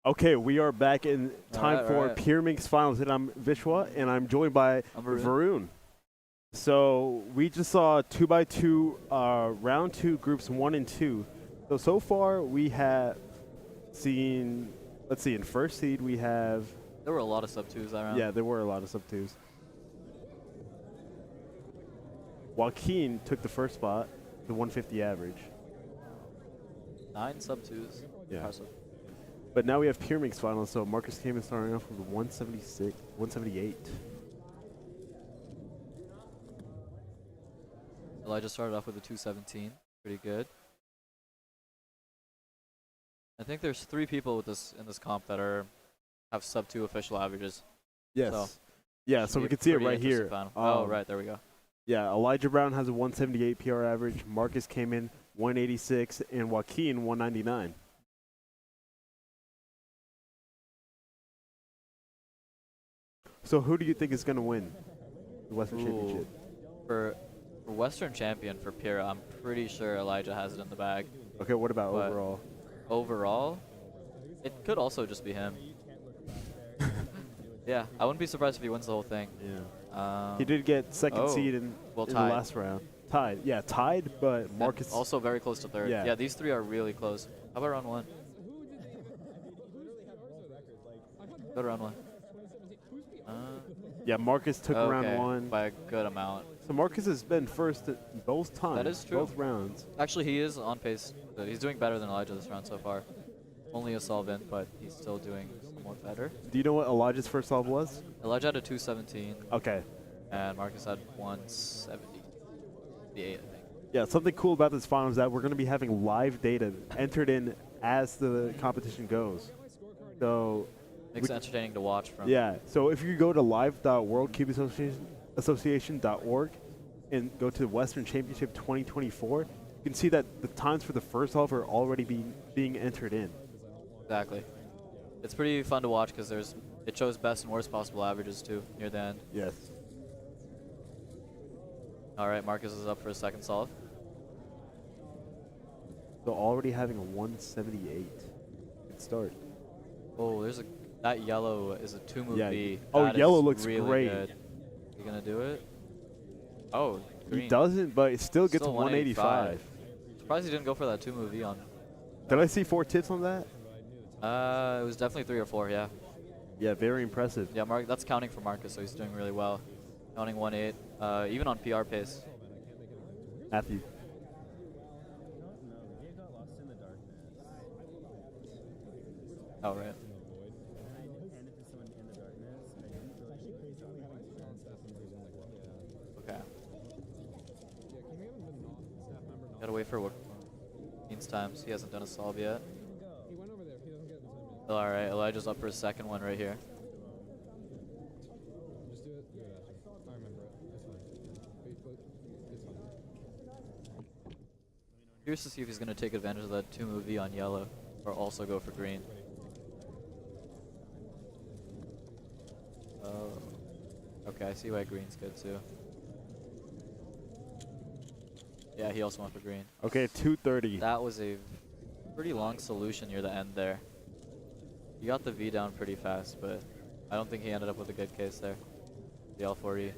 S2: Okay, we are back in time
S16: Alright,
S2: for
S16: alright.
S2: Pure Minx Finals, and I'm Vishwa, and I'm joined by
S16: I'm Varun.
S2: Varun. So we just saw 2x2 round 2 groups 1 and 2. So far we have seen, let's see, in first seed we have,
S16: There were a lot of sub 2s that round.
S2: yeah, there were a lot of sub 2s. Joaquin took the first spot, the 150 average.
S16: 9 sub 2s.
S2: Yeah.
S16: Impressive.
S2: But now we have Pure Minx Finals, so Marcus came in starting off with 178.
S16: Elijah started off with a 217. Pretty good. I think there's 3 people with this in this comp that have sub 2 official averages.
S2: Yes.
S16: So,
S2: Yeah,
S16: should
S2: so
S16: be
S2: we
S16: a
S2: can see it
S16: pretty
S2: right
S16: interesting
S2: here.
S16: final. Oh, right, there we go.
S2: Yeah, Elijah Brown has a 178 PR average. Marcus came in 186, and Joaquin 199. So who do you think is going to win the Western Championship?
S16: For Western Champion for Pure, I'm pretty sure Elijah has it in the bag.
S2: Okay, what about
S16: But
S2: overall?
S16: Overall, it could also just be him. Yeah, I wouldn't be surprised if he wins the whole thing.
S2: Yeah. He did get second seed in the
S16: tied.
S2: last round. Tied. Yeah, tied, but
S16: And
S2: Marcus
S16: also very close to third.
S2: Yeah.
S16: Yeah, these 3 are really close. How about round 1? Go to round 1.
S2: Yeah, Marcus took round
S16: Okay,
S2: 1
S16: by a good amount.
S2: So Marcus has been first at both times.
S16: That is true.
S2: Both rounds.
S16: Actually, he is on pace. He's doing better than Elijah this round so far. Only a solvent, but he's still doing somewhat better.
S2: Do you know what Elijah's first solve was?
S16: Elijah had a 217.
S2: Okay.
S16: And Marcus had 178, I think.
S2: Yeah, something cool about this final is that we're going to be having live data entered in as the competition goes. So
S16: Makes it entertaining to watch from.
S2: Yeah, so if you go to live.worldcubeassociation.org and go to Western Championship 2024, you can see that the times for the first solve are already being entered in.
S16: Exactly. It's pretty fun to watch because it shows best and worst possible averages too near the end.
S2: Yes.
S16: All right, Marcus is up for his second solve.
S2: So already having a 178. Good start.
S16: Oh, that yellow is a 2-move
S2: Yeah.
S16: B.
S2: Oh,
S16: That
S2: yellow
S16: is
S2: looks
S16: really
S2: great.
S16: Good. You gonna do it? Oh, green.
S2: He doesn't, but it still gets
S16: Still
S2: 185.
S16: Surprised he didn't go for that 2-move V on.
S2: Did I see 4 tips on that?
S16: It was definitely 3 or 4, yeah.
S2: Yeah, very impressive.
S16: Yeah, that's counting for Marcus, so he's doing really well. Counting 1-8, even on PR pace.
S2: Matthew.
S16: Oh, right. Okay. Gotta wait for what means times. He hasn't done a solve yet. All right, Elijah's up for his second one right here. Curious to see if he's going to take advantage of that 2-move V on yellow, or also go for green. Oh. Okay, I see why green's good too. Yeah, he also went for green.
S2: Okay, 230.
S16: That was a pretty long solution near the end there. He got the V down pretty fast, but I don't think he ended up with a good case there. The L4E.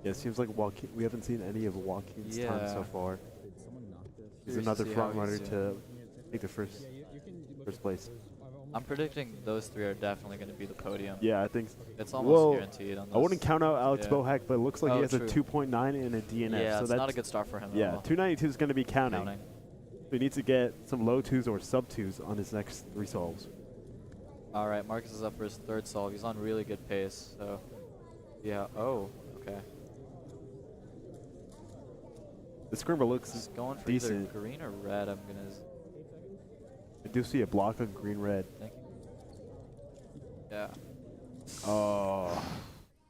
S2: Yeah, it seems like Joaquin, we haven't seen any of Joaquin's time so far. He's another front runner to take the first place.
S16: I'm predicting those 3 are definitely going to be the podium.
S2: Yeah, I think
S16: it's almost
S2: well,
S16: guaranteed. On
S2: I wouldn't count out Alex
S16: yeah.
S2: Bohack, but it looks like he has
S16: true.
S2: a 2.9 and a DNF.
S16: Yeah,
S2: so
S16: it's
S2: that's
S16: not a good start for him.
S2: Yeah,
S16: at all.
S2: 292 is going to be counting. So he needs to get some low 2s or sub 2s on his next 3 solves.
S16: All right, Marcus is up for his third solve. He's on really good pace. So, yeah. Oh, okay.
S2: The scrimmer looks
S16: He's going for
S2: decent.
S16: either green or red. I'm gonna.
S2: I do see a block of green-red.
S16: Thank you. Yeah.
S2: Oh.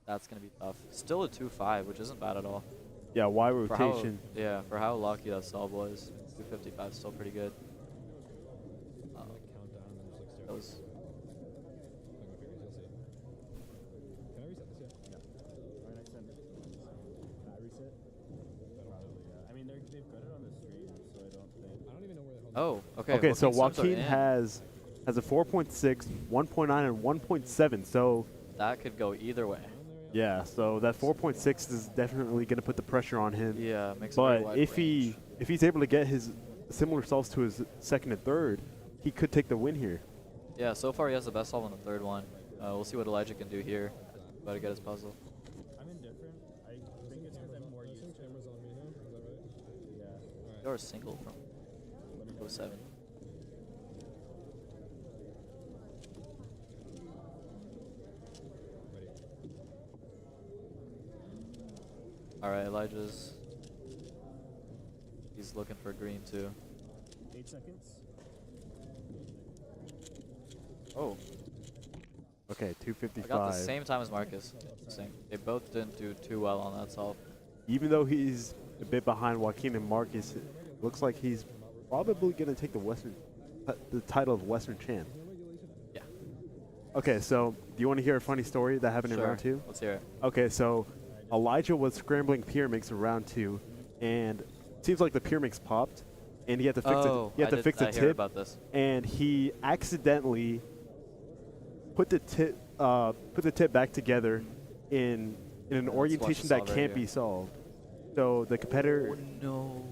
S16: That's gonna be tough. Still a 2-5, which isn't bad at all.
S2: Yeah, Y
S16: For how,
S2: rotation.
S16: yeah, for how lucky that solve was, 255 is still pretty good. That was
S13: Can I reset this? Yeah. When I send it. Reset? Probably, yeah. I mean, they've got it on the stream, so I don't think. I don't even know where the hell.
S16: Oh, okay.
S2: Okay,
S16: well,
S2: so
S16: King Subs are
S2: Joaquin
S16: in.
S2: has a 4.6, 1.9, and 1.7. So
S16: That could go either way.
S2: yeah, so that 4.6 is definitely going to put the pressure on him.
S16: Yeah, makes a very
S2: But
S16: wide
S2: if he's able to get his similar solves to his second and third, he could take the win here.
S16: Yeah, so far he has the best solve on the third one. We'll see what Elijah can do here. About to get his puzzle.
S13: I'm indifferent. I think it's because I'm more used to cameras on me now. Is that right? Yeah.
S16: You're a single from 07. Alright, he's looking for green too.
S13: 8 seconds.
S2: Oh. Okay,
S16: I
S2: 255.
S16: got the same time as Marcus. They both didn't do too well on that solve.
S2: Even though he's a bit behind Joaquin and Marcus, it looks like he's probably going to take the title of Western champ.
S16: Yeah.
S2: Okay, so do you want to hear a funny story that happened in
S16: Sure.
S2: round 2?
S16: Let's hear it.
S2: Okay, so Elijah was scrambling pyramix in round 2, and it seems like the pyramix popped, and he had to fix it. He had to fix a
S16: I heard
S2: tip,
S16: about this.
S2: and he accidentally put the tip back together in an orientation that
S16: solve right
S2: can't
S16: here.
S2: be solved. So the competitor.
S16: Oh no.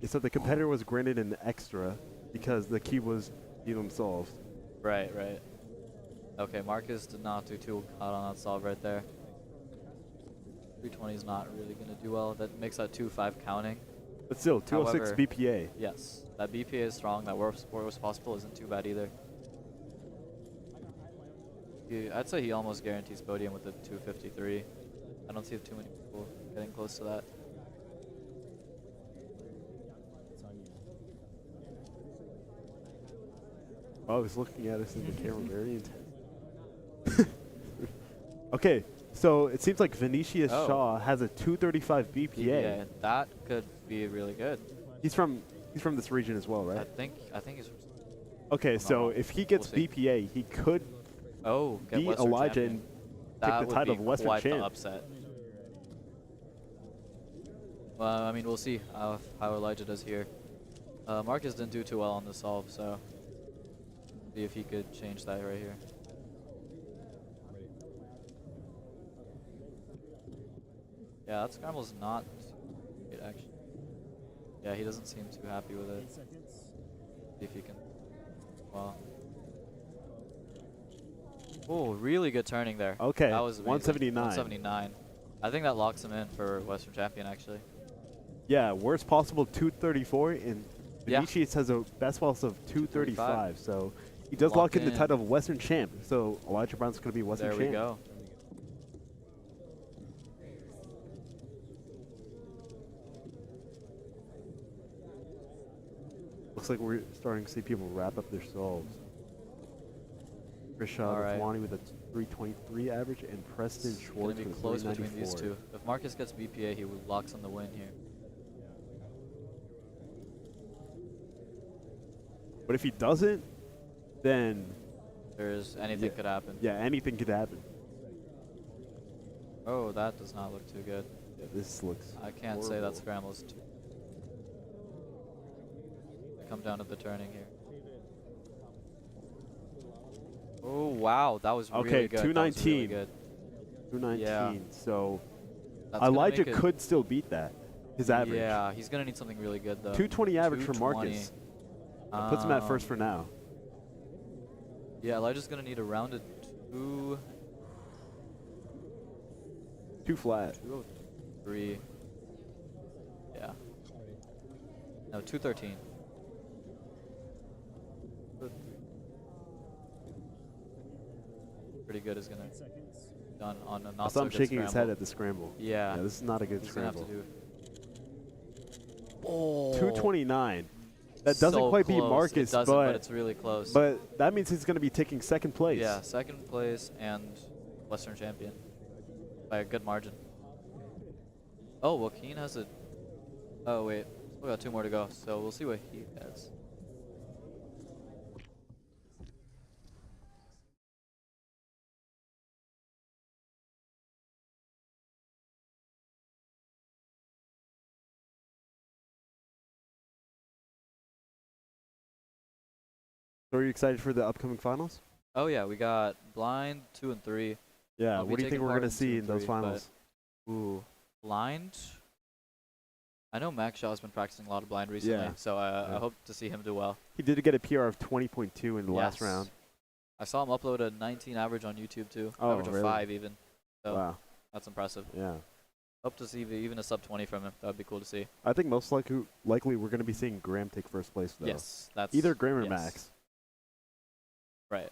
S2: So the competitor was granted an extra because the key was even solved.
S16: Right. Okay, Marcus did not do too hot on that solve right there. 320 is not really going to do well. That makes that 2-5 counting.
S2: But still, 206
S16: However,
S2: BPA.
S16: Yes, that BPA is strong. That worst was possible isn't too bad either. I'd say he almost guarantees podium with the 253. I don't see too many people getting close to that.
S2: Oh, he's looking at us in the camera very intense. Okay, so it seems like Vinicius
S16: Oh.
S2: Shaw has a 235 BPA.
S16: Yeah, that could be really good.
S2: He's from this region as well, right?
S16: I think he's.
S2: Okay, so
S16: wrong.
S2: if he gets
S16: We'll see.
S2: BPA, he could
S16: Get
S2: beat
S16: Western
S2: Elijah
S16: champion.
S2: and
S16: That
S2: take the
S16: would
S2: title
S16: be
S2: of Western
S16: quite
S2: champ.
S16: the upset. Well, I mean, we'll see how Elijah does here. Marcus didn't do too well on the solve, so see if he could change that right here. Yeah, that scramble's not great, actually. Yeah, he doesn't seem too happy with it.
S13: 8 seconds.
S16: See if he can. Well. Oh, really good turning there.
S2: Okay,
S16: That was amazing.
S2: 179.
S16: 179. I think that locks him in for Western champion, actually.
S2: Yeah, worst possible 234, and
S16: Yeah.
S2: Vinicius has a best loss of 235. So he does
S16: Lock
S2: lock in the
S16: in.
S2: title of Western champ. So Elijah Brown's going to be Western
S16: There
S2: champ.
S16: we go.
S2: Looks like we're starting to see people wrap up their solves. Chris
S16: All right.
S2: Shaw with a 323 average, and Preston
S16: It's
S2: Schwartz
S16: gonna be
S2: with
S16: close between these
S2: 394.
S16: two. If Marcus gets BPA, he locks on the win here.
S2: But if he doesn't, then
S16: Anything could happen.
S2: Yeah, anything could happen.
S16: Oh, that does not look too good.
S2: Yeah, this looks.
S16: I can't say that scrambles too. Come down to the turning here. Oh wow, that was
S2: Okay,
S16: really good.
S2: 219.
S16: That was really good.
S2: 219.
S16: Yeah.
S2: So
S16: That's gonna
S2: Elijah
S16: make it-
S2: could still beat that. His average.
S16: Yeah, he's gonna need something really good though.
S2: 220 average for
S16: 220.
S2: Marcus. That puts him at first for now.
S16: Yeah, Elijah's gonna need a rounded
S2: 2 flat.
S16: 203. Yeah. No, 213. Pretty good is gonna done on a not
S2: I saw
S16: so
S2: him
S16: good
S2: shaking his head
S16: scramble.
S2: at the scramble.
S16: Yeah.
S2: Yeah, this is not a good
S16: He's gonna have
S2: scramble.
S16: to do. Oh.
S2: 229. That doesn't
S16: So
S2: quite beat
S16: close.
S2: Marcus,
S16: It doesn't, but it's really close.
S2: But that means he's going to be taking second place.
S16: Yeah, second place and Western champion by a good margin. Oh, Joaquin has a. Oh wait, still got 2 more to go, so we'll see what he has.
S2: So are you excited for the upcoming finals?
S16: Oh yeah, we got blind 2 and 3.
S2: Yeah.
S16: I'll be
S2: What do you think
S16: taking
S2: we're
S16: part
S2: gonna
S16: in 2
S2: see
S16: and
S2: in those
S16: 3, but-
S2: finals?
S16: Ooh, blind. I know Max Shaw's been practicing a lot of blind recently,
S2: Yeah.
S16: so I
S2: Yeah.
S16: hope to see him do well.
S2: He did get a PR of 20.2 in the last
S16: Yes.
S2: round.
S16: I saw him upload a 19 average on YouTube too.
S2: Oh,
S16: Average of
S2: really?
S16: 5 even. So
S2: Wow.
S16: that's impressive.
S2: Yeah.
S16: Hope to see even a sub 20 from him. That would be cool to see.
S2: I think most likely we're gonna be seeing Graham take first place though.
S16: Yes, that's
S2: either Graham or
S16: yes.
S2: Max.
S16: Right.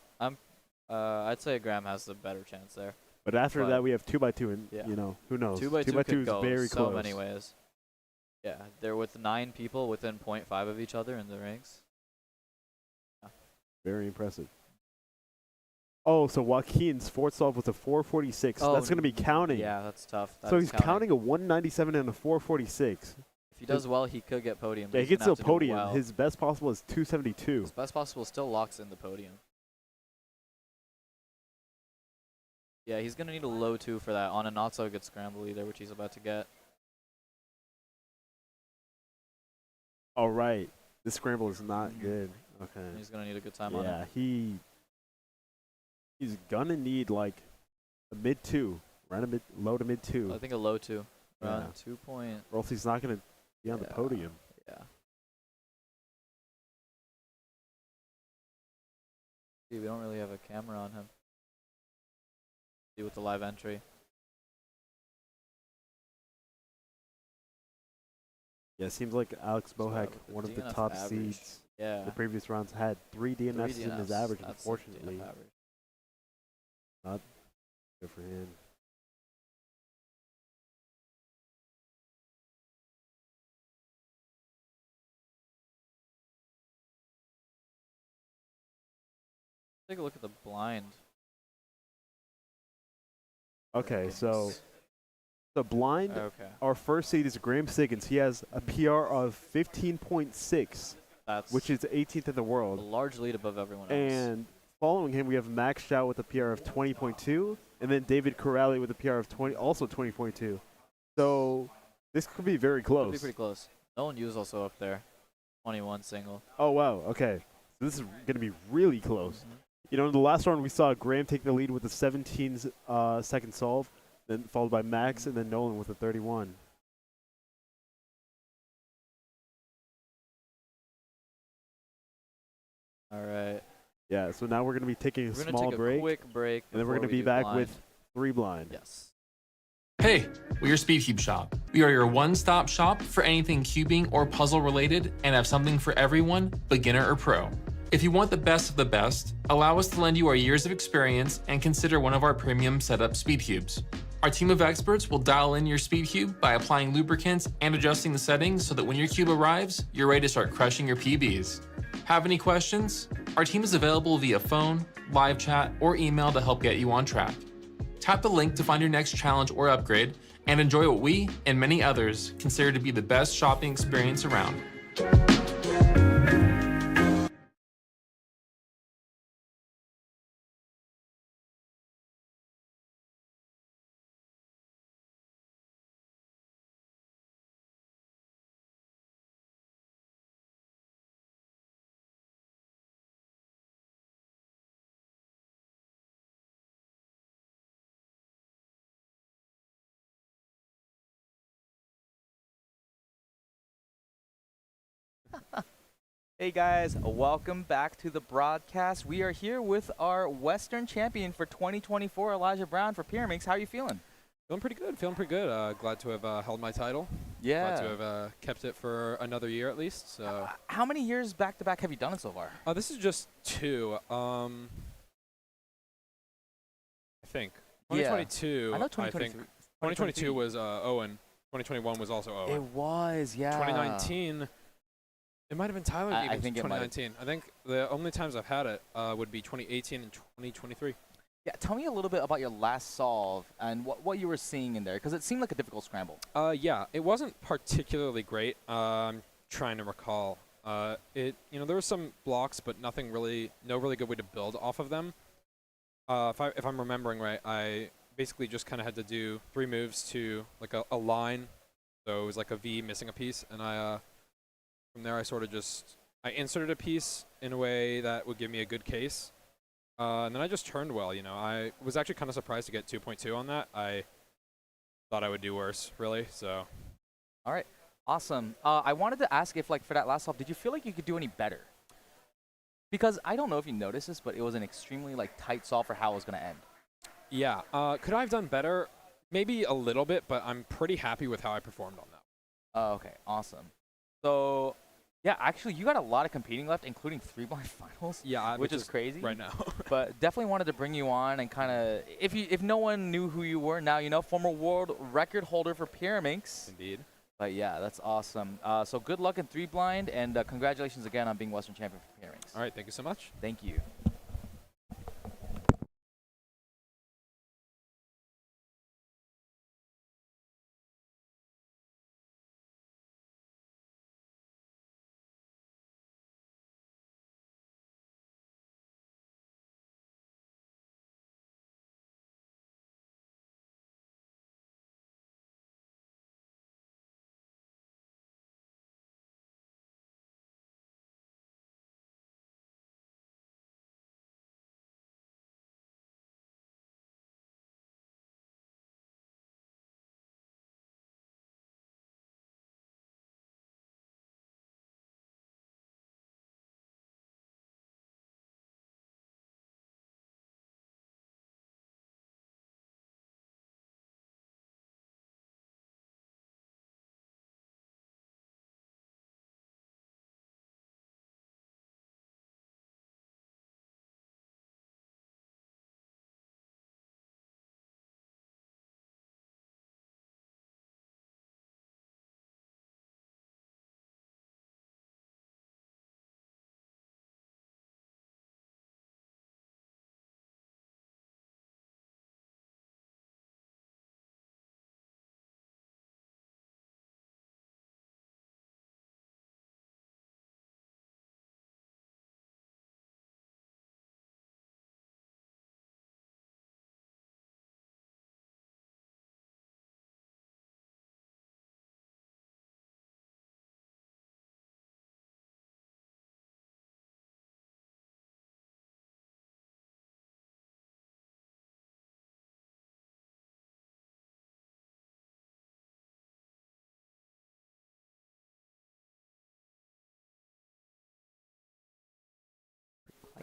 S16: I'd say Graham has the better chance there.
S2: But after that, we have 2x2, and
S16: yeah.
S2: you know, who knows?
S16: 2x2
S2: 2x2
S16: could
S2: is
S16: go
S2: very
S16: so
S2: close.
S16: many ways. Yeah, they're with 9 people within 0.5 of each other in the ranks. Yeah.
S2: Very impressive. Oh, so Joaquin's fourth solve was a 446.
S16: Oh,
S2: That's going to be counting.
S16: Yeah, that's tough.
S2: So he's counting a 197 and a 446.
S16: If he does well, he could get podium.
S2: Yeah,
S16: but
S2: he
S16: he's
S2: gets
S16: gonna
S2: to
S16: have
S2: a
S16: to do
S2: podium.
S16: well.
S2: His best possible is 272.
S16: His best possible still locks in the podium. Yeah, he's going to need a low 2 for that on a not so good scramble either, which he's about to get.
S2: All right. This scramble is not good. Okay.
S16: He's going to need a good time on it.
S2: Yeah, he's going to need like a mid 2, around a low to mid 2.
S16: I think a low 2. Around
S2: Yeah.
S16: 2 point.
S2: Or else he's not going to be on the podium.
S16: Yeah. See, we don't really have a camera on him. See with the live entry.
S2: Yeah, it seems like Alex Bohak,
S16: with the
S2: one of the
S16: DNF
S2: top
S16: average.
S2: seeds
S16: Yeah.
S2: the previous rounds, had 3 DNFs in his average,
S16: That's
S2: unfortunately.
S16: DNF average.
S2: Not good for him.
S16: Take a look at the blind.
S2: Okay, so the blind,
S16: Okay.
S2: our first seed is Graham Siggins. He has a PR of 15.6, which is 18th in the
S16: A
S2: world.
S16: large lead above everyone else.
S2: And following him, we have Max Chow with a PR of 20.2, and then David Corrali with a PR of 20.2. So this could be very close.
S16: Could be pretty close. Nolan Yu's also up there. 21 single.
S2: Oh, wow. Okay. So this is going to be really close. You know, in the last round, we saw Graham take the lead with a 17 second solve, then followed by Max, and then Nolan with a 31.
S16: All right.
S2: Yeah, so now we're going to be taking a
S16: We're
S2: small
S16: gonna take
S2: break.
S16: a quick break.
S2: And then we're
S16: before
S2: going to
S16: we
S2: be
S16: do
S2: back
S16: blind.
S2: with 3 blind.
S16: Yes.
S6: Hey, we're your SpeedCube shop. We are your one-stop shop for anything cubing or puzzle related and have something for everyone, beginner or pro. If you want the best of the best, allow us to lend you our years of experience and consider one of our premium setup SpeedCubes. Our team of experts will dial in your SpeedCube by applying lubricants and adjusting the settings so that when your cube arrives, you're ready to start crushing your PBs. Have any questions? Our team is available via phone, live chat, or email to help get you on track. Tap the link to find your next challenge or upgrade and enjoy what we and many others consider to be the best shopping experience around.
S8: Hey guys, welcome back to the broadcast. We are here with our Western champion for 2024, Elijah Brown for Pyraminx. How are you feeling?
S5: Feeling pretty good. Glad to have held my title.
S8: Yeah.
S5: Glad to have kept it for another year at least. So.
S8: How many years back to back have you done it so far?
S5: This is just 2. I think. 2022.
S8: I know
S5: I think
S8: 2022
S5: was Owen. 2021 was also Owen.
S8: It was, yeah.
S5: 2019. It might have been Tyler.
S8: I think it might have.
S5: 2019. I think the only times I've had it would be 2018 and 2023.
S8: Yeah, tell me a little bit about your last solve and what you were seeing in there, because it seemed like a difficult scramble.
S5: Yeah, it wasn't particularly great. I'm trying to recall. There were some blocks, but no really good way to build off of them. If I'm remembering right, I basically just kind of had to do 3 moves to like a line, so it was like a V missing a piece, and from there I sort of I inserted a piece in a way that would give me a good case. And then I just turned well, I was actually kind of surprised to get 2.2 on that. I thought I would do worse, really, so.
S8: All right, awesome. I wanted to ask if, like, for that last solve, did you feel like you could do any better? Because I don't know if you noticed this, but it was an extremely, like, tight solve for how it was going to end.
S5: Yeah, could I have done better? Maybe a little bit, but I'm pretty happy with how I performed on that.
S8: Okay, awesome. So, yeah, actually, you got a lot of competing left, including 3 blind finals.
S5: Yeah,
S8: which is crazy
S5: right now.
S8: But definitely wanted to bring you on and kind of, if no one knew who you were, now you know, former world record holder for Pyraminx.
S5: Indeed.
S8: But yeah, that's awesome. So good luck in 3 blind, and congratulations again on being Western champion for Pyraminx.
S5: All right, thank you so much.
S8: Thank you.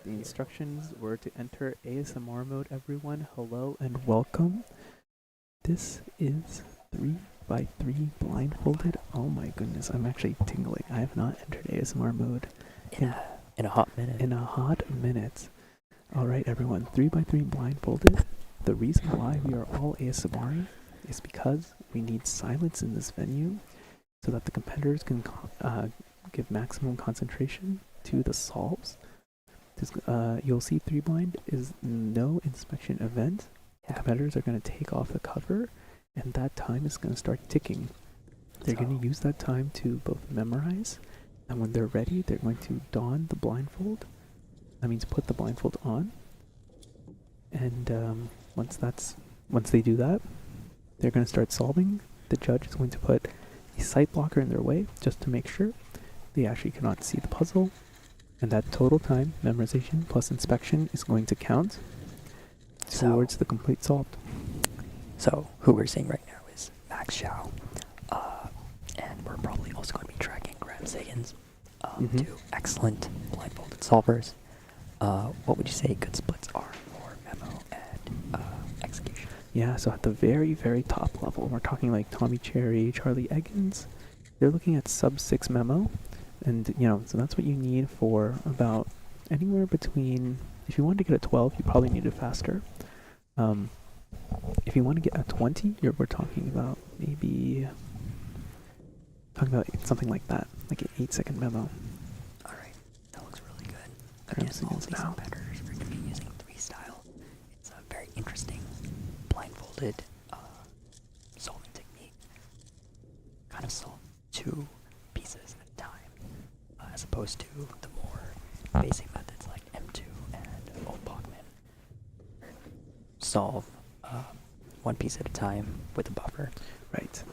S1: The instructions were to enter ASMR mode, everyone. Hello and welcome. This is 3x3 blindfolded. Oh my goodness, I'm actually tingling. I have not entered ASMR mode
S7: in a hot minute.
S1: In a hot minute. Alright everyone, 3x3 blindfolded. The reason why we are all ASMR is because we need silence in this venue so that the competitors can give maximum concentration to the solves. You'll see 3 blind is no inspection event. The competitors are going to take off the cover, and that time is going to start ticking. They're going to use that time to both memorize, and when they're ready, they're going to don the blindfold. That means put the blindfold on. And once they do that, they're going to start solving. The judge is going to put a sight blocker in their way just to make sure they actually cannot see the puzzle. And that total time, memorization plus inspection, is going to count towards the complete solved.
S7: So, who we're seeing right now is Max Xiao. And we're probably also going to be tracking Graham Sagan's 2 excellent blindfolded solvers. What would you say good splits are for memo and execution?
S1: Yeah, so at the very, very top level, we're talking like Tommy Cherry, Charlie Eggins. They're looking at sub 6 memo. And, so that's what you need for about anywhere between, if you want to get a 12, you probably need it faster. If you want to get a 20, we're talking about something like that, like an 8-second memo.
S7: Alright, that looks really good. Again, all these competitors are going to be using 3 style. It's a very blindfolded solving technique kind of solve 2 pieces at a time, as opposed to the more basic methods like M2 and Old Bachman. Solve 1 piece at a time with a buffer.
S11: Right.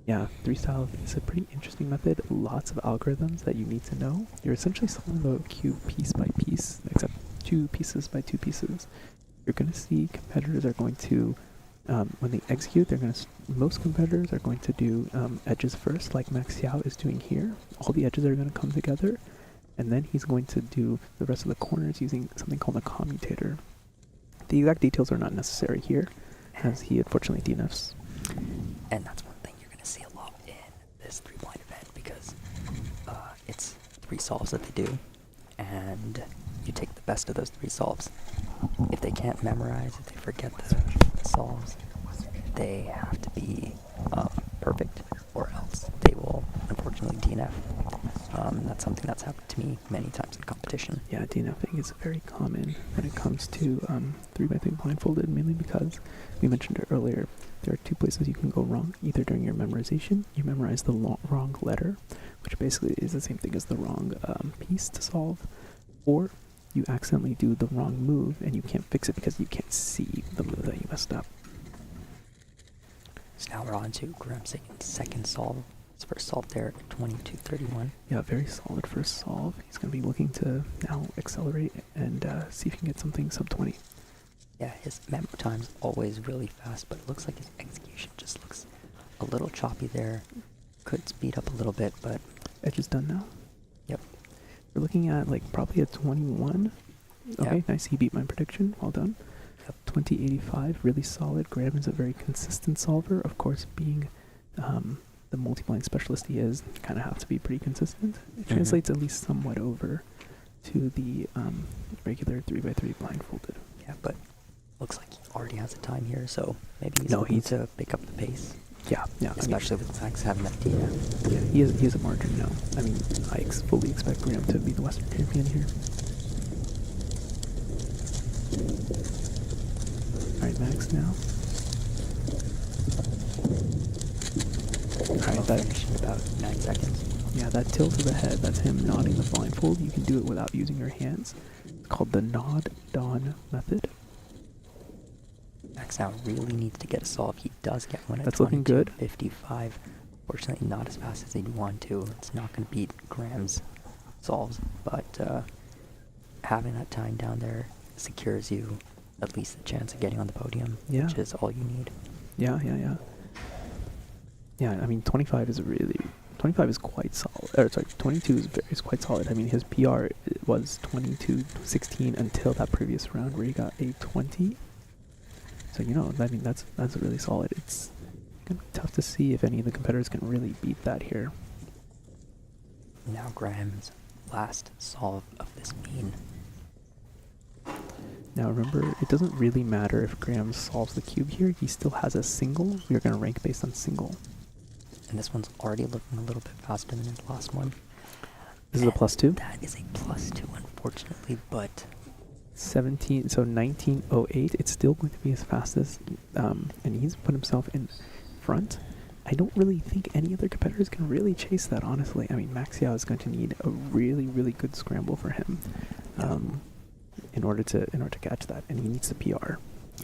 S11: Yeah, 3-style is a pretty interesting method. Lots of algorithms that you need to know. You're essentially solving the cube piece by piece, except 2 pieces by 2 pieces. You're going to see competitors are going to, when they execute, most competitors are going to do edges first, like Max Xiao is doing here. All the edges are going to come together, and then he's going to do the rest of the corners using something called a commutator. The exact details are not necessary here, as he unfortunately DNFs.
S7: And that's one thing you're going to see a lot in this 3-blind event, because it's 3 solves that they do, and you take the best of those 3 solves. If they can't memorize, if they forget the solves, they have to be perfect, or else they will unfortunately DNF. That's something that's happened to me many times in competition.
S11: Yeah, DNFing is very common when it comes to 3x3 blindfolded, mainly because we mentioned it earlier. There are 2 places you can go wrong. Either during your memorization, you memorize the wrong letter, which basically is the same thing as the wrong piece to solve, or you accidentally do the wrong move and you can't fix it because you can't see the move that you messed up.
S7: So now we're on to Graham's second solve. His first solve there at 22:31.
S11: Yeah, very solid first solve. He's going to be looking to now accelerate and see if he can get something sub 20.
S7: Yeah, his memo time's always really fast, but it looks like his execution just looks a little choppy there. Could speed up a little bit, but...
S11: Edge is done now?
S7: Yep.
S11: We're looking at probably a 21. Okay,
S7: yep.
S11: Nice. He beat my prediction. Well done.
S7: Yep.
S11: 2085, really solid. Graham is a very consistent solver. Of course, being the multi-blind specialist he is, kind of have to be pretty consistent. It translates at least somewhat over to the regular 3x3 blindfolded.
S7: Yeah, but looks like he already has a time here, so maybe he's looking to pick up the pace.
S11: Yeah.
S7: Especially with Max having that DNF.
S11: Yeah, he has a margin now. I mean, I fully expect Graham to be the Western champion here. Alright, Max now. Alright, that
S7: finished in about 9 seconds.
S11: Yeah, that tilt of the head, that's him nodding the blindfold. You can do it without using your hands. It's called the nod-don method.
S7: Max now really needs to get a solve. He does get one at
S11: That's looking good.
S7: 55. Fortunately, not as fast as he'd want to. It's not going to beat Graham's solves, but having that time down there secures you at least a chance of getting on the podium, which is all you need.
S11: Yeah. Yeah, I mean, 25 is quite solid. 22 is quite solid. I mean, his PR was 22:16 until that previous round where he got a 20. So, I mean, that's really solid. It's going to be tough to see if any of the competitors can really beat that here.
S7: Now Graham's last solve of this mean.
S11: Now remember, it doesn't really matter if Graham solves the cube here. He still has a single. We're going to rank based on single.
S7: And this one's already looking a little bit faster than his last one.
S11: This is a +2?
S7: That is a +2, unfortunately, but...
S11: 1908, it's still going to be his fastest, and he's put himself in front. I don't really think any other competitors can really chase that, honestly. I mean, Max Xiao is going to need a really, really good scramble for him in order to catch that, and he needs a PR.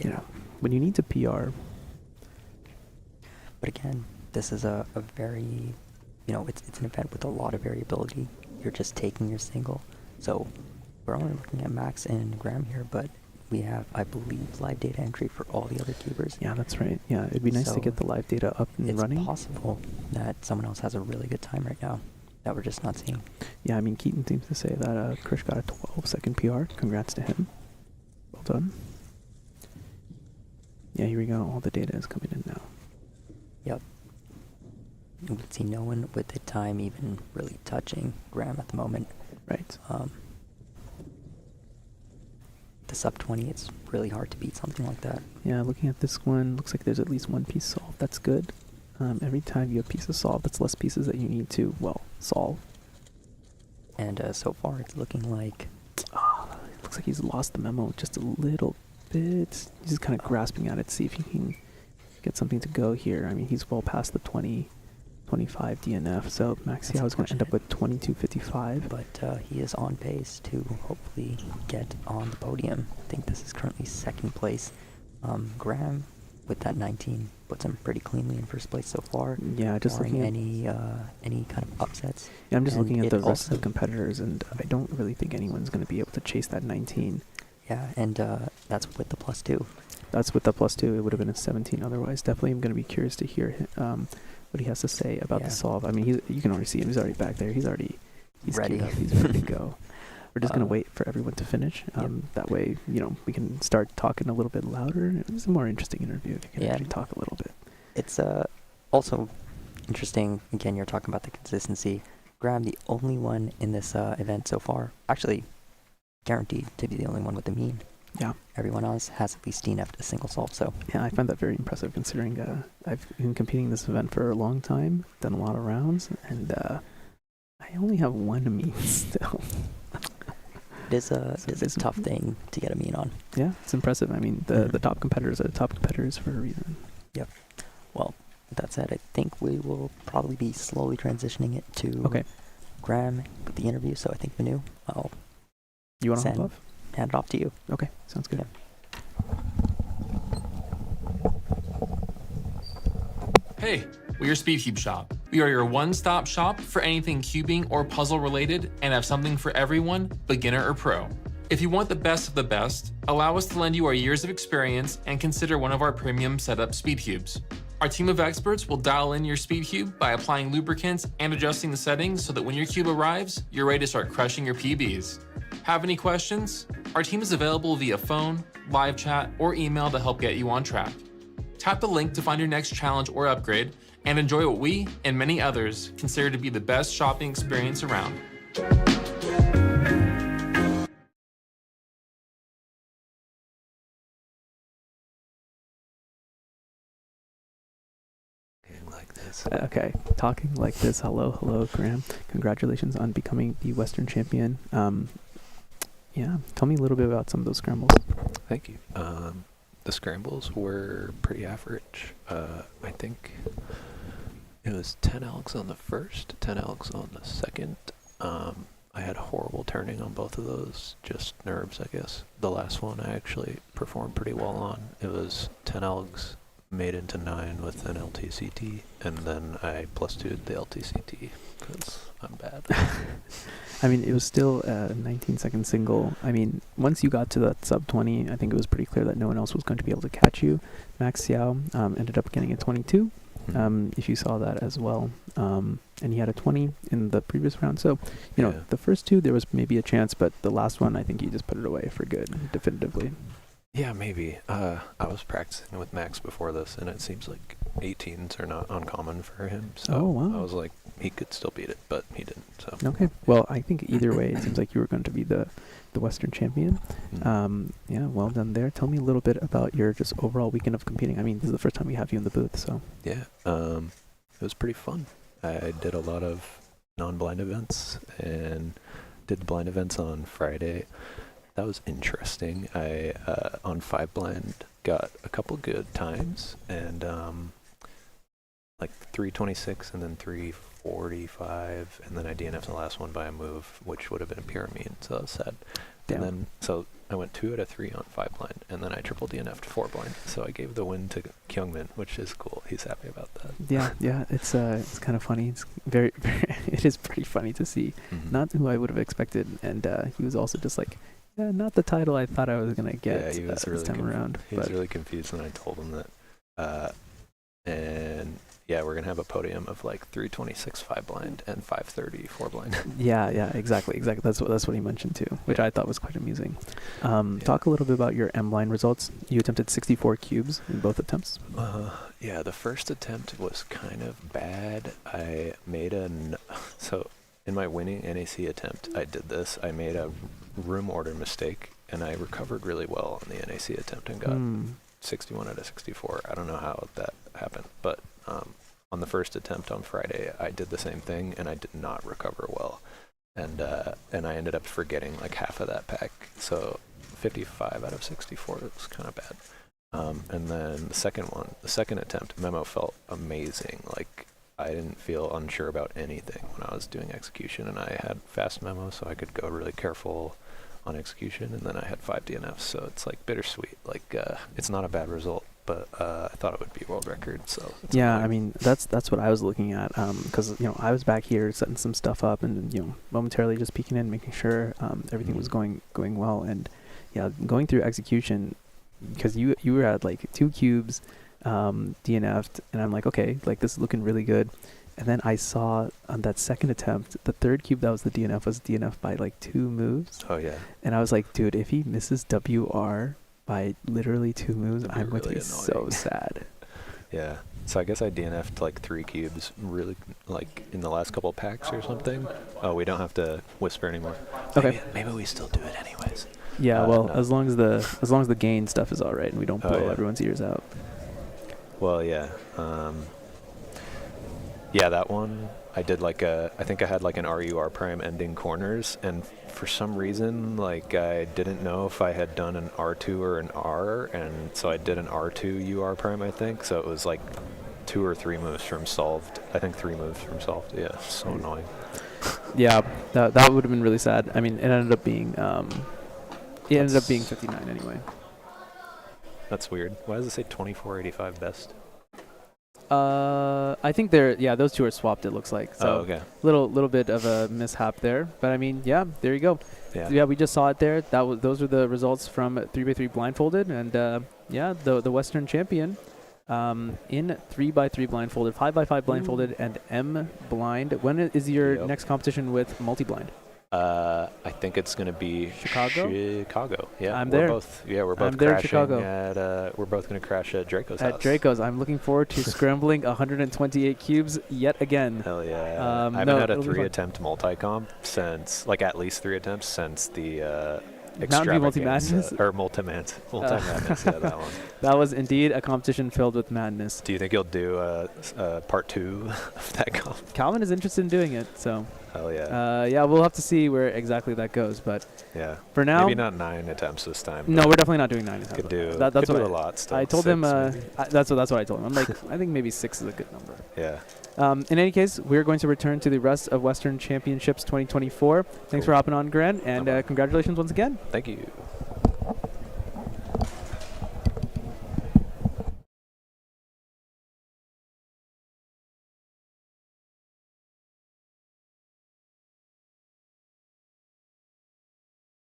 S7: Yeah.
S11: When you need to PR...
S7: But again, this is a very, it's an event with a lot of variability. You're just taking your single. So we're only looking at Max and Graham here, but we have, I believe, live data entry for all the other cubers.
S11: Yeah, that's right. Yeah, it'd be nice to get the live data up and running.
S7: It's possible that someone else has a really good time right now that we're just not seeing.
S11: Yeah, I mean, Keaton seems to say that Krish got a 12-second PR. Congrats to him. Well done. Yeah, here we go. All the data is coming in now.
S7: Yep. You can see no one with the time even really touching Graham at the moment.
S11: Right.
S7: The sub 20, it's really hard to beat something like that.
S11: Yeah, looking at this one, looks like there's at least one piece solved. That's good. Every time you have pieces solved, that's less pieces that you need to, solve.
S7: And so far, it's looking like...
S11: It looks like he's lost the memo just a little bit. He's just kind of grasping at it, see if he can get something to go here. I mean, he's well past the 25 DNF, so Max Yao is going to end up with 22.55.
S7: But he is on pace to hopefully get on the podium. I think this is currently second place. Graham, with that 19, puts him pretty cleanly in first place so far.
S11: Yeah, just looking
S7: at any kind of upsets.
S11: Yeah, I'm just
S7: And
S11: looking at
S7: it
S11: the rest of the
S7: also-
S11: competitors, and I don't really think anyone's going to be able to chase that 19.
S7: Yeah, and that's with the +2.
S11: That's with the +2. It would have been a 17 otherwise. Definitely, I'm going to be curious to hear what he has to say about the solve. I mean, you can already see him. He's already back there. He's ready. He's
S7: ready.
S11: queued up. He's ready to go. We're just going to wait for everyone to finish. That way, we can start talking a little bit louder. It's a more interesting interview if you can actually talk a little bit.
S7: It's also interesting. Again, you're talking about the consistency. Graham, the only one in this event so far, actually guaranteed to be the only one with the mean.
S11: Yeah.
S7: Everyone else has at least DNF'd a single solve. So
S11: yeah, I find that very impressive considering I've been competing in this event for a long time, done a lot of rounds, and I only have one mean still.
S7: It is a tough thing to get a mean on.
S11: Yeah, it's impressive. I mean, the top competitors are the top competitors for a reason.
S7: Yep. Well, with that said, I think we will probably be slowly transitioning it to Graham with the interview. So I think Manu,
S11: you want to hop off?
S7: Hand it off to you.
S11: Okay, sounds good.
S6: Hey, we're Speedcube Shop. We are your one-stop shop for anything cubing or puzzle related and have something for everyone, beginner or pro. If you want the best of the best, allow us to lend you our years of experience and consider one of our premium setup Speedcubes. Our team of experts will dial in your Speedcube by applying lubricants and adjusting the settings so that when your cube arrives, you're ready to start crushing your PBs. Have any questions? Our team is available via phone, live chat, or email to help get you on track. Tap the link to find your next challenge or upgrade and enjoy what we and many others consider to be the best shopping experience around.
S11: Okay, talking like this. Hello, Graham. Congratulations on becoming the Western champion. Yeah, tell me a little bit about some of those scrambles.
S4: Thank you. The scrambles were pretty average. I think it was 10 elks on the first, 10 elks on the second. I had horrible turning on both of those, just nerves, I guess. The last one I actually performed pretty well on. It was 10 elks made into 9 with an LTCT, and then I +2'd the LTCT because I'm bad.
S11: I mean, it was still a 19-second single. I mean, once you got to that sub 20, I think it was pretty clear that no one else was going to be able to catch you. Max Xiao ended up getting a 22, if you saw that as well. And he had a 20 in the previous round. So, you know, the first two, there was maybe a chance, but the last one, I think he just put it away for good, definitively.
S4: Yeah, maybe. I was practicing with Max before this, and it seems like 18s are not uncommon for him. So I was like, he could still beat it, but he didn't. So
S11: Okay. Well, I think either way, it seems like you were going to be the Western champion. Yeah, well done there. Tell me a little bit about your just overall weekend of competing. I mean, this is the first time we have you in the booth, so.
S4: Yeah, it was pretty fun. I did a lot of non-blind events and did blind events on Friday. That was interesting. I on 5 blind got a couple good times and like 326 and then 345, and then I DNF'd the last one by a move, which would have been a pure mean, so that was sad.
S11: Damn.
S4: And then so I went 2 out of 3 on 5 blind, and then I triple DNF'd 4 blind. So I gave the win to Kyungmin, which is cool. He's happy about that.
S11: Yeah, it's kind of funny. It's very it is pretty funny to see. Not who I would have expected, and he was also just like, yeah, not the title I thought I was gonna get.
S4: Yeah, he was really
S11: this time around.
S4: He was really confused, and I told him that. And yeah, we're gonna have a podium of like 326 5 blind and 530 4 blind.
S11: Yeah, exactly. That's what he mentioned too, which I thought was quite amusing. Talk a little bit about your M blind results. You attempted 64 cubes in both attempts.
S4: Yeah, the first attempt was kind of bad. I made so in my winning NAC attempt, I did this. I made a room order mistake, and I recovered really well on the NAC attempt and got 61 out of 64. I don't know how that happened, but on the first attempt on Friday, I did the same thing, and I did not recover well, and I ended up forgetting like half of that pack. So 55 out of 64 was kind of bad. And then the second attempt, memo felt amazing. Like I didn't feel unsure about anything when I was doing execution, and I had fast memo, so I could go really careful on execution, and then I had 5 DNFs, so it's like bittersweet. Like it's not a bad result, but I thought it would be a world record. So
S11: yeah, I mean that's what I was looking at, because I was back here setting some stuff up and momentarily just peeking in, making sure everything was going well, and yeah, going through execution, because you were at like 2 cubes DNF'd, and I'm like, okay, like this is looking really good. And then I saw on that second attempt, the third cube that was the DNF was DNF by like 2 moves.
S4: Oh yeah.
S11: And I was like, dude, if he misses WR by literally 2 moves, I'm going to be so sad.
S4: Yeah. So I guess I DNF'd like 3 cubes really like in the last couple packs or something. Oh, we don't have to whisper anymore.
S11: Okay.
S4: Maybe we still do it anyways.
S11: Yeah, well,
S4: no.
S11: as long as the gain stuff is all right and we don't blow everyone's ears out.
S4: Well, yeah. Yeah, that one I did like I think I had like an RUR prime ending corners, and for some reason like I didn't know if I had done an R2 or an R, and so I did an R2 UR prime, I think. So it was like 2 or 3 moves from solved. I think 3 moves from solved. Yeah, so annoying.
S11: Yeah, that would have been really sad. I mean, it ended up being 59 anyway.
S4: That's weird. Why does it say 2485 best?
S11: I think those 2 are swapped, it looks like. So
S4: okay.
S11: Little bit of a mishap there, but I mean, yeah, there you go.
S4: Yeah.
S11: So, yeah, we just saw it there. Those were the results from 3x3 blindfolded, and yeah, the Western champion in 3x3 blindfolded, 5x5 blindfolded, and M blind. When is your next competition with multi-blind?
S4: I think it's gonna be Chicago. Yeah,
S11: I'm
S4: we're
S11: there.
S4: We're both
S11: I'm there in
S4: crashing
S11: Chicago.
S4: at. We're both gonna crash at Draco's house.
S11: At Draco's, I'm looking forward to scrambling 128 cubes yet again.
S4: Hell yeah! I haven't had a 3-attempt multi-comp since, like, at least 3 attempts since the
S11: Mountain View Multi-Madness?
S4: or Multi-Madness. Yeah, that one.
S11: That was indeed a competition filled with madness.
S4: Do you think you'll do part 2 of that comp?
S11: Calvin is interested in doing it, so.
S4: Hell yeah.
S11: Yeah, we'll have to see where exactly that goes, but
S4: yeah.
S11: For now,
S4: maybe not 9 attempts this time.
S11: No, we're definitely not doing 9 attempts.
S4: Could do.
S11: That's
S4: could
S11: what
S4: do a lot still.
S11: I told
S4: 6
S11: him. That's what I told him. I'm like, I think maybe 6 is a good number.
S4: Yeah.
S11: In any case, we're going to return to the rest of Western Championships 2024. Thanks for hopping on, Grant, and congratulations once again.
S4: Thank you.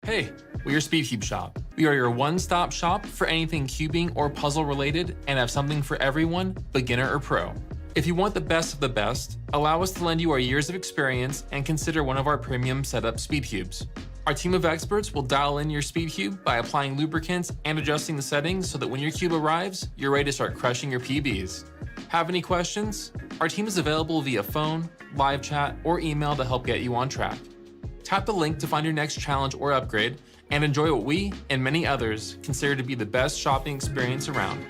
S6: Hey, we're your Speed Cube shop. We are your one-stop shop for anything cubing or puzzle related and have something for everyone, beginner or pro. If you want the best of the best, allow us to lend you our years of experience and consider one of our premium setup Speed Cubes. Our team of experts will dial in your Speed Cube by applying lubricants and adjusting the settings so that when your cube arrives, you're ready to start crushing your PBs. Have any questions? Our team is available via phone, live chat, or email to help get you on track. Tap the link to find your next challenge or upgrade and enjoy what we and many others consider to be the best shopping experience around.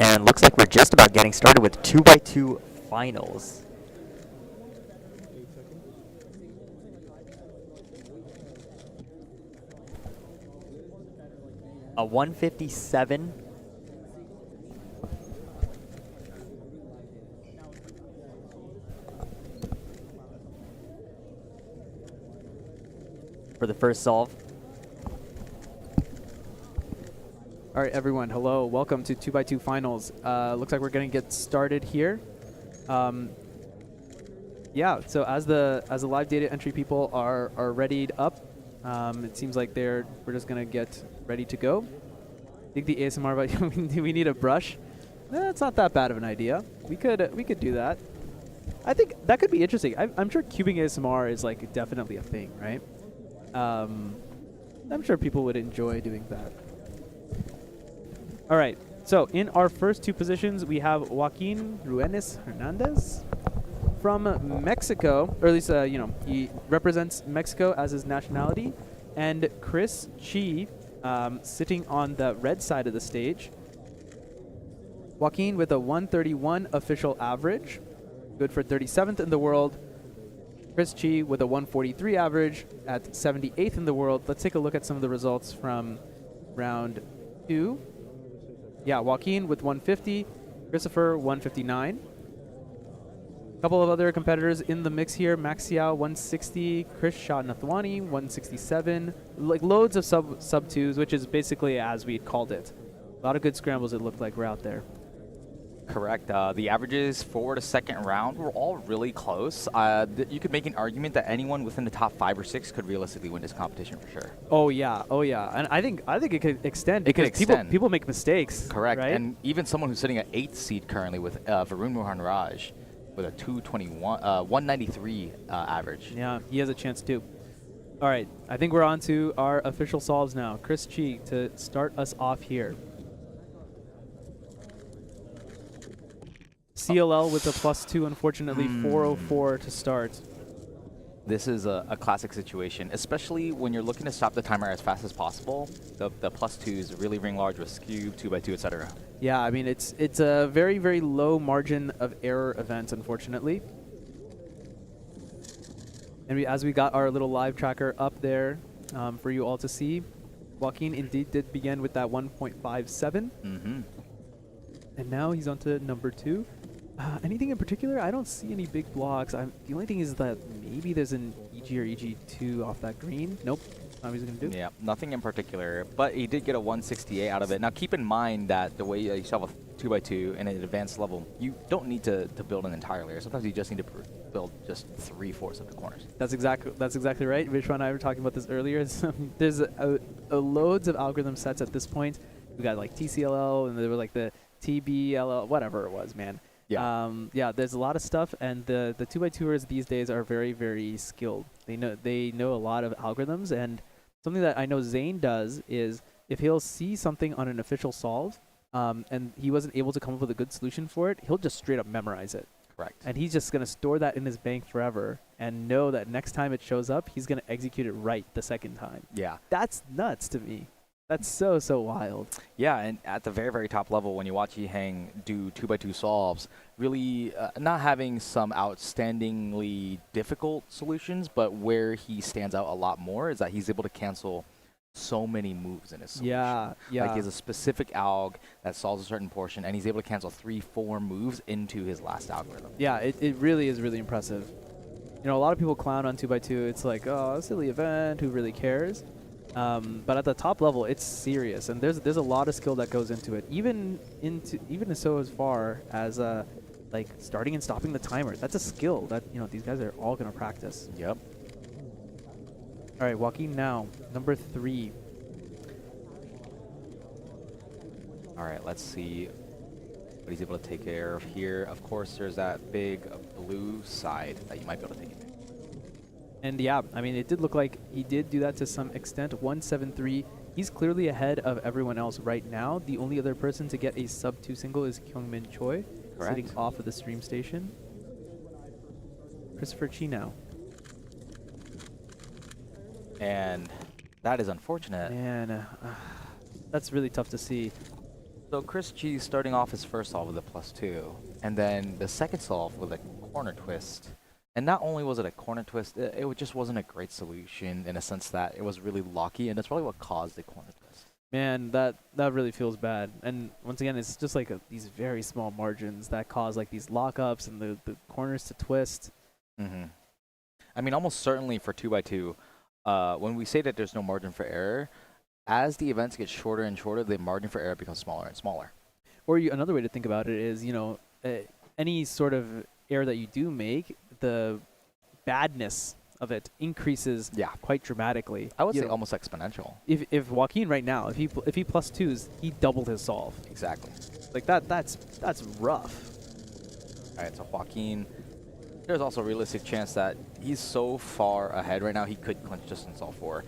S7: And looks like we're just about getting started with 2x2 finals. A 157. For the first solve.
S11: All right, everyone. Hello. Welcome to 2x2 finals. Looks like we're going to get started here. Yeah. So as the live data entry people are readied up,
S1: It seems like we're just gonna get ready to go. I think the ASMR, but we need a brush. It's not that bad of an idea. We could do that. I think that could be interesting. I'm sure cubing ASMR is like definitely a thing, right? I'm sure people would enjoy doing that. All right. So in our first two positions, we have Joaquin Ruenes Hernandez from Mexico, or at least he represents Mexico as his nationality, and Chris Chi sitting on the red side of the stage. Joaquin with a 131 official average, good for 37th in the world. Chris Chi with a 143 average at 78th in the world. Let's take a look at some of the results from round 2. Yeah, Joaquin with 150, Christopher 159. A couple of other competitors in the mix here. Max Xiao 160, Chris Shah Nathwani 167. Like loads of sub twos, which is basically as we called it. A lot of good scrambles it looked like were out there.
S9: Correct. The averages for the second round were all really close. You could make an argument that anyone within the top 5 or 6 could realistically win this competition for sure.
S1: Oh yeah, and I think it could extend.
S9: It could
S1: because
S9: extend.
S1: People make mistakes.
S9: Correct.
S1: Right?
S9: And even someone who's sitting at 8th seed currently with Varun Mohan Raj with a 193 average.
S1: Yeah, he has a chance too. All right, I think we're on to our official solves now. Chris Chi to start us off here. CLL with a +2, unfortunately, 404 to start.
S9: This is a classic situation, especially when you're looking to stop the timer as fast as possible. The +2s really ring large with skew, 2x2, etc.
S1: Yeah, I mean, it's a very, very low margin of error event, unfortunately. And as we got our little live tracker up there for you all to see, Joaquin indeed did begin with that 1.57. And now he's on to number 2. Anything in particular? I don't see any big blocks. The only thing is that maybe there's an EG or EG2 off that green. Nope. Not what he's going to do.
S9: Yeah, nothing in particular. But he did get a 168 out of it. Now, keep in mind that the way you solve a 2x2 in an advanced level, you don't need to build an entire layer. Sometimes you just need to build just 3/4 of the corners.
S1: That's exactly right. Vishwa and I were talking about this earlier. There's loads of algorithm sets at this point. We got like TCLL, and there were like the TBLL, whatever it was, man.
S9: Yeah.
S1: Yeah, there's a lot of stuff, and the 2x2ers these days are very, very skilled. They know a lot of algorithms, and something that I know Zane does is if he'll see something on an official solve, and he wasn't able to come up with a good solution for it, he'll just straight up memorize it.
S9: Correct.
S1: And he's just gonna store that in his bank forever, and know that next time it shows up, he's gonna execute it right the second time.
S9: Yeah.
S1: That's nuts to me. That's so wild.
S9: Yeah, and at the very, very top level, when you watch Yihang do 2x2 solves, really not having some outstandingly difficult solutions, but where he stands out a lot more is that he's able to cancel so many moves in his solution.
S1: Yeah.
S9: Like he has a specific alg that solves a certain portion, and he's able to cancel 3-4 moves into his last algorithm.
S1: Yeah, it really is really impressive. You know, a lot of people clown on 2x2. It's like, oh, a silly event. Who really cares? But at the top level, it's serious, and there's a lot of skill that goes into it. Even so as far as like starting and stopping the timer. That's a skill that these guys are all gonna practice.
S9: Yep.
S1: All right, Joaquin now, number 3.
S9: All right, let's see what he's able to take care of here. Of course, there's that big blue side that you might be able to take it.
S1: And yeah, I mean, it did look like he did do that to some extent. 173. He's clearly ahead of everyone else right now. The only other person to get a sub-2 single is Kyungmin Choi, sitting off of the stream station. Christopher Chi now.
S9: And that is unfortunate.
S1: Man, that's really tough to see.
S9: So Chris Chi starting off his first solve with a +2, and then the second solve with a corner twist. And not only was it a corner twist, it just wasn't a great solution in a sense that it was really locky, and that's probably what caused the corner twist.
S1: Man, that really feels bad. And once again, it's just like these very small margins that cause like these lockups and the corners to twist.
S9: I mean, almost certainly for 2x2, when we say that there's no margin for error, as the events get shorter and shorter, the margin for error becomes smaller and smaller.
S1: Or another way to think about it is, any sort of error that you do make, the badness of it increases quite dramatically.
S9: I would
S1: You
S9: say
S1: know,
S9: almost exponential.
S1: if Joaquin right now, if he plus twos, he doubled his solve.
S9: Exactly.
S1: Like that's rough.
S9: All right, so Joaquin, there's also a realistic chance that he's so far ahead right now he could clinch just in solve 4.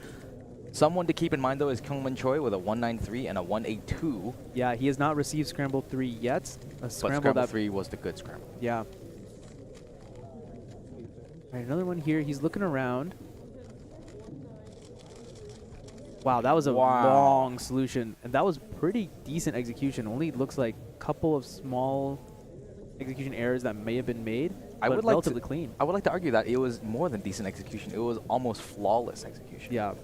S9: Someone to keep in mind though is Kyungmin Choi with a 193 and a 182.
S1: Yeah, he has not received Scramble 3 yet.
S9: But Scramble 3 was the good scramble.
S1: Yeah. All right, another one here. He's looking around. Wow, that was a long solution, and that was pretty decent execution. Only looks like a couple of small execution errors that may have been made,
S9: I
S1: but
S9: would like
S1: relatively
S9: to,
S1: clean.
S9: I would like to argue that it was more than decent execution. It was almost flawless execution.
S1: Yeah.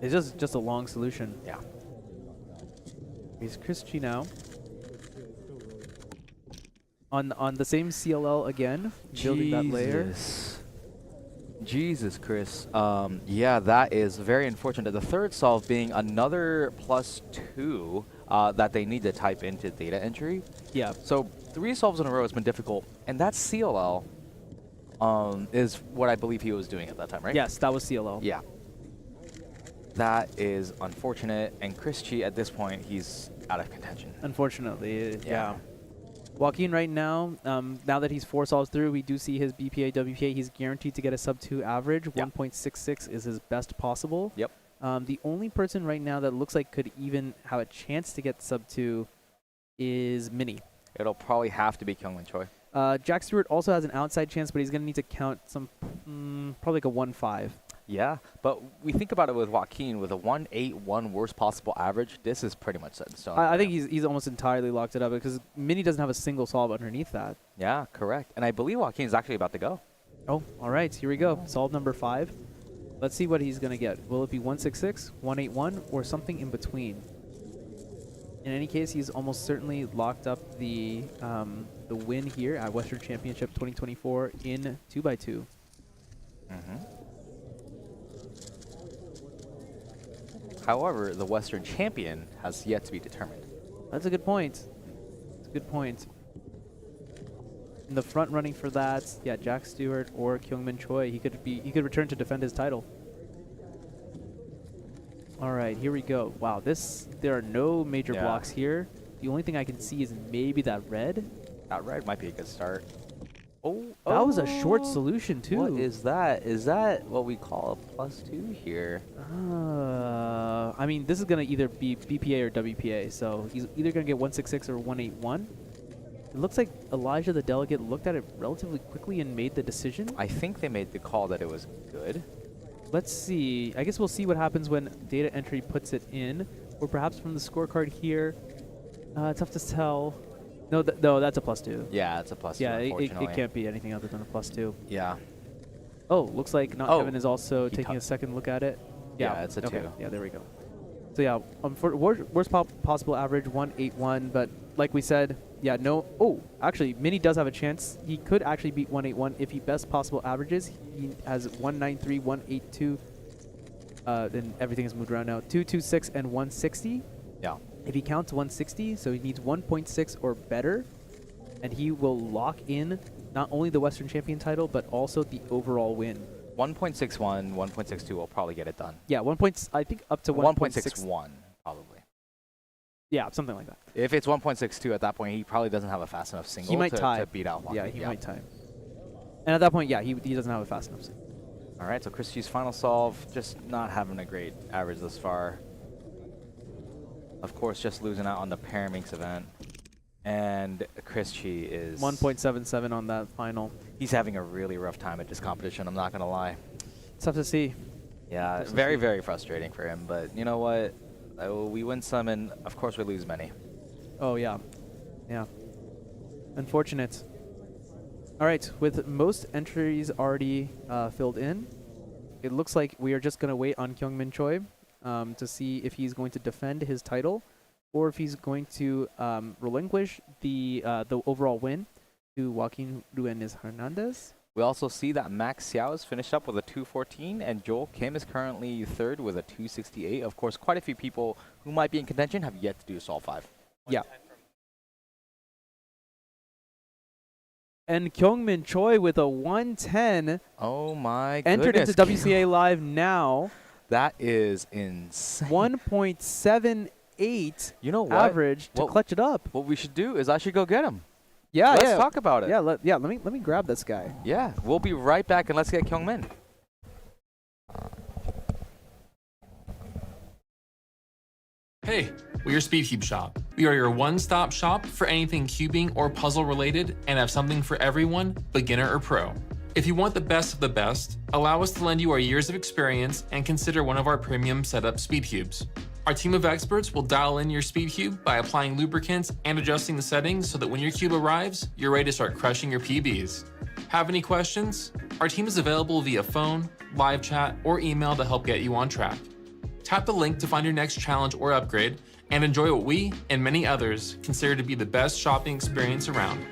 S1: It's just a long solution.
S9: Yeah.
S1: Here's Chris Chi now. On the same CLL again, building that layer.
S9: Jesus, Chris. Yeah, that is very unfortunate. The third solve being another +2 that they need to type into data entry.
S1: Yeah.
S9: So 3 solves in a row has been difficult, and that CLL is what I believe he was doing at that time, right?
S1: Yes, that was CLL.
S9: Yeah. That is unfortunate, and Chris Chi at this point, he's out of contention.
S1: Unfortunately, yeah. Joaquin right now, now that he's 4 solves through, we do see his BPA, WPA. He's guaranteed to get a sub 2 average. 1.66 is his best possible.
S9: Yep.
S1: The only person right now that looks like could even have a chance to get sub 2 is Mini.
S9: It'll probably have to be Kyungmin Choi.
S1: Jack Stewart also has an outside chance, but he's going to need to count some, probably like a 1.5.
S9: Yeah, but we think about it with Joaquin with a 181 worst possible average. This is pretty much set in stone.
S1: I think he's almost entirely locked it up because Mini doesn't have a single solve underneath that.
S9: Yeah, correct. And I believe Joaquin is actually about to go.
S1: Oh, all right. Here we go. Solve number 5. Let's see what he's going to get. Will it be 166, 181, or something in between? In any case, he's almost certainly locked up the win here at Western Championship 2024 in 2x2.
S9: However, the Western champion has yet to be determined.
S1: That's a good point. That's a good point. In the front running for that, yeah, Jack Stewart or Kyungmin Choi. He could return to defend his title. All right, here we go. Wow, there are no major blocks here. The only thing I can see is maybe that red.
S9: That red might be a good start. Oh,
S1: that was a short solution too.
S9: What is that? Is that what we call a +2 here?
S1: I mean, this is going to either be BPA or WPA, so he's either going to get 166 or 181. It looks like Elijah the delegate looked at it relatively quickly and made the decision.
S9: I think they made the call that it was good.
S1: Let's see. I guess we'll see what happens when data entry puts it in, or perhaps from the scorecard here. Tough to tell. No, that's a +2.
S9: Yeah, it's a +2.
S1: Yeah,
S9: unfortunately.
S1: it can't be anything other than a +2.
S9: Yeah.
S1: Oh, looks like Not Heaven is also taking a second look at it.
S9: Yeah, it's a 2.
S1: Yeah, there we go. So yeah, for worst possible average 181, but like we said, yeah, no. Oh, actually, Mini does have a chance. He could actually beat 181 if he best possible averages. He has 193, 182. Then everything is moved around now. 226 and 160.
S9: Yeah.
S1: If he counts 160, so he needs 1.6 or better, and he will lock in not only the Western Champion title but also the overall win.
S9: 1.61, 1.62 will probably get it done.
S1: Yeah, I think up to
S9: 1.61 probably.
S1: Yeah, something like that.
S9: If it's 1.62 at that point, he probably doesn't have a fast enough single
S1: he might tie.
S9: to beat out Joaquin.
S1: Yeah, he might tie. And at that point, yeah, he doesn't have a fast enough single.
S9: All right, so Chris Chi's final solve, just not having a great average thus far. Of course, just losing out on the Paraminx event. And Chris Chi is
S1: 1.77 on that final.
S9: He's having a really rough time at this competition, I'm not going to lie.
S1: It's tough to see.
S9: Yeah, very, very frustrating for him. But you know what? We win some, and of course we lose many.
S1: Oh, yeah. Yeah. Unfortunate. All right, with most entries already filled in, it looks like we are just going to wait on Kyungmin Choi to see if he's going to defend his title or if he's going to relinquish the overall win to Joaquin Ruenes Hernandez.
S9: We also see that Max Xiao is finished up with a 214, and Joel Kim is currently third with a 268. Of course, quite a few people who might be in contention have yet to do Solve 5.
S1: Yeah. And Kyungmin Choi with a 110.
S9: Oh my
S1: entered
S9: goodness.
S1: into WCA Live now.
S9: That is insane.
S1: 1.78
S9: You know what?
S1: average to clutch it up.
S9: What we should do is I should go get him.
S1: Yeah,
S9: Let's
S1: yeah.
S9: talk about it.
S1: Yeah, let me grab this guy.
S9: Yeah, we'll be right back and let's get Kyungmin.
S6: Hey, we're your SpeedCube shop. We are your one-stop shop for anything cubing or puzzle related and have something for everyone, beginner or pro. If you want the best of the best, allow us to lend you our years of experience and consider one of our premium setup SpeedCubes. Our team of experts will dial in your SpeedCube by applying lubricants and adjusting the settings so that when your cube arrives, you're ready to start crushing your PBs. Have any questions? Our team is available via phone, live chat, or email to help get you on track. Tap the link to find your next challenge or upgrade and enjoy what we and many others consider to be the best shopping experience around.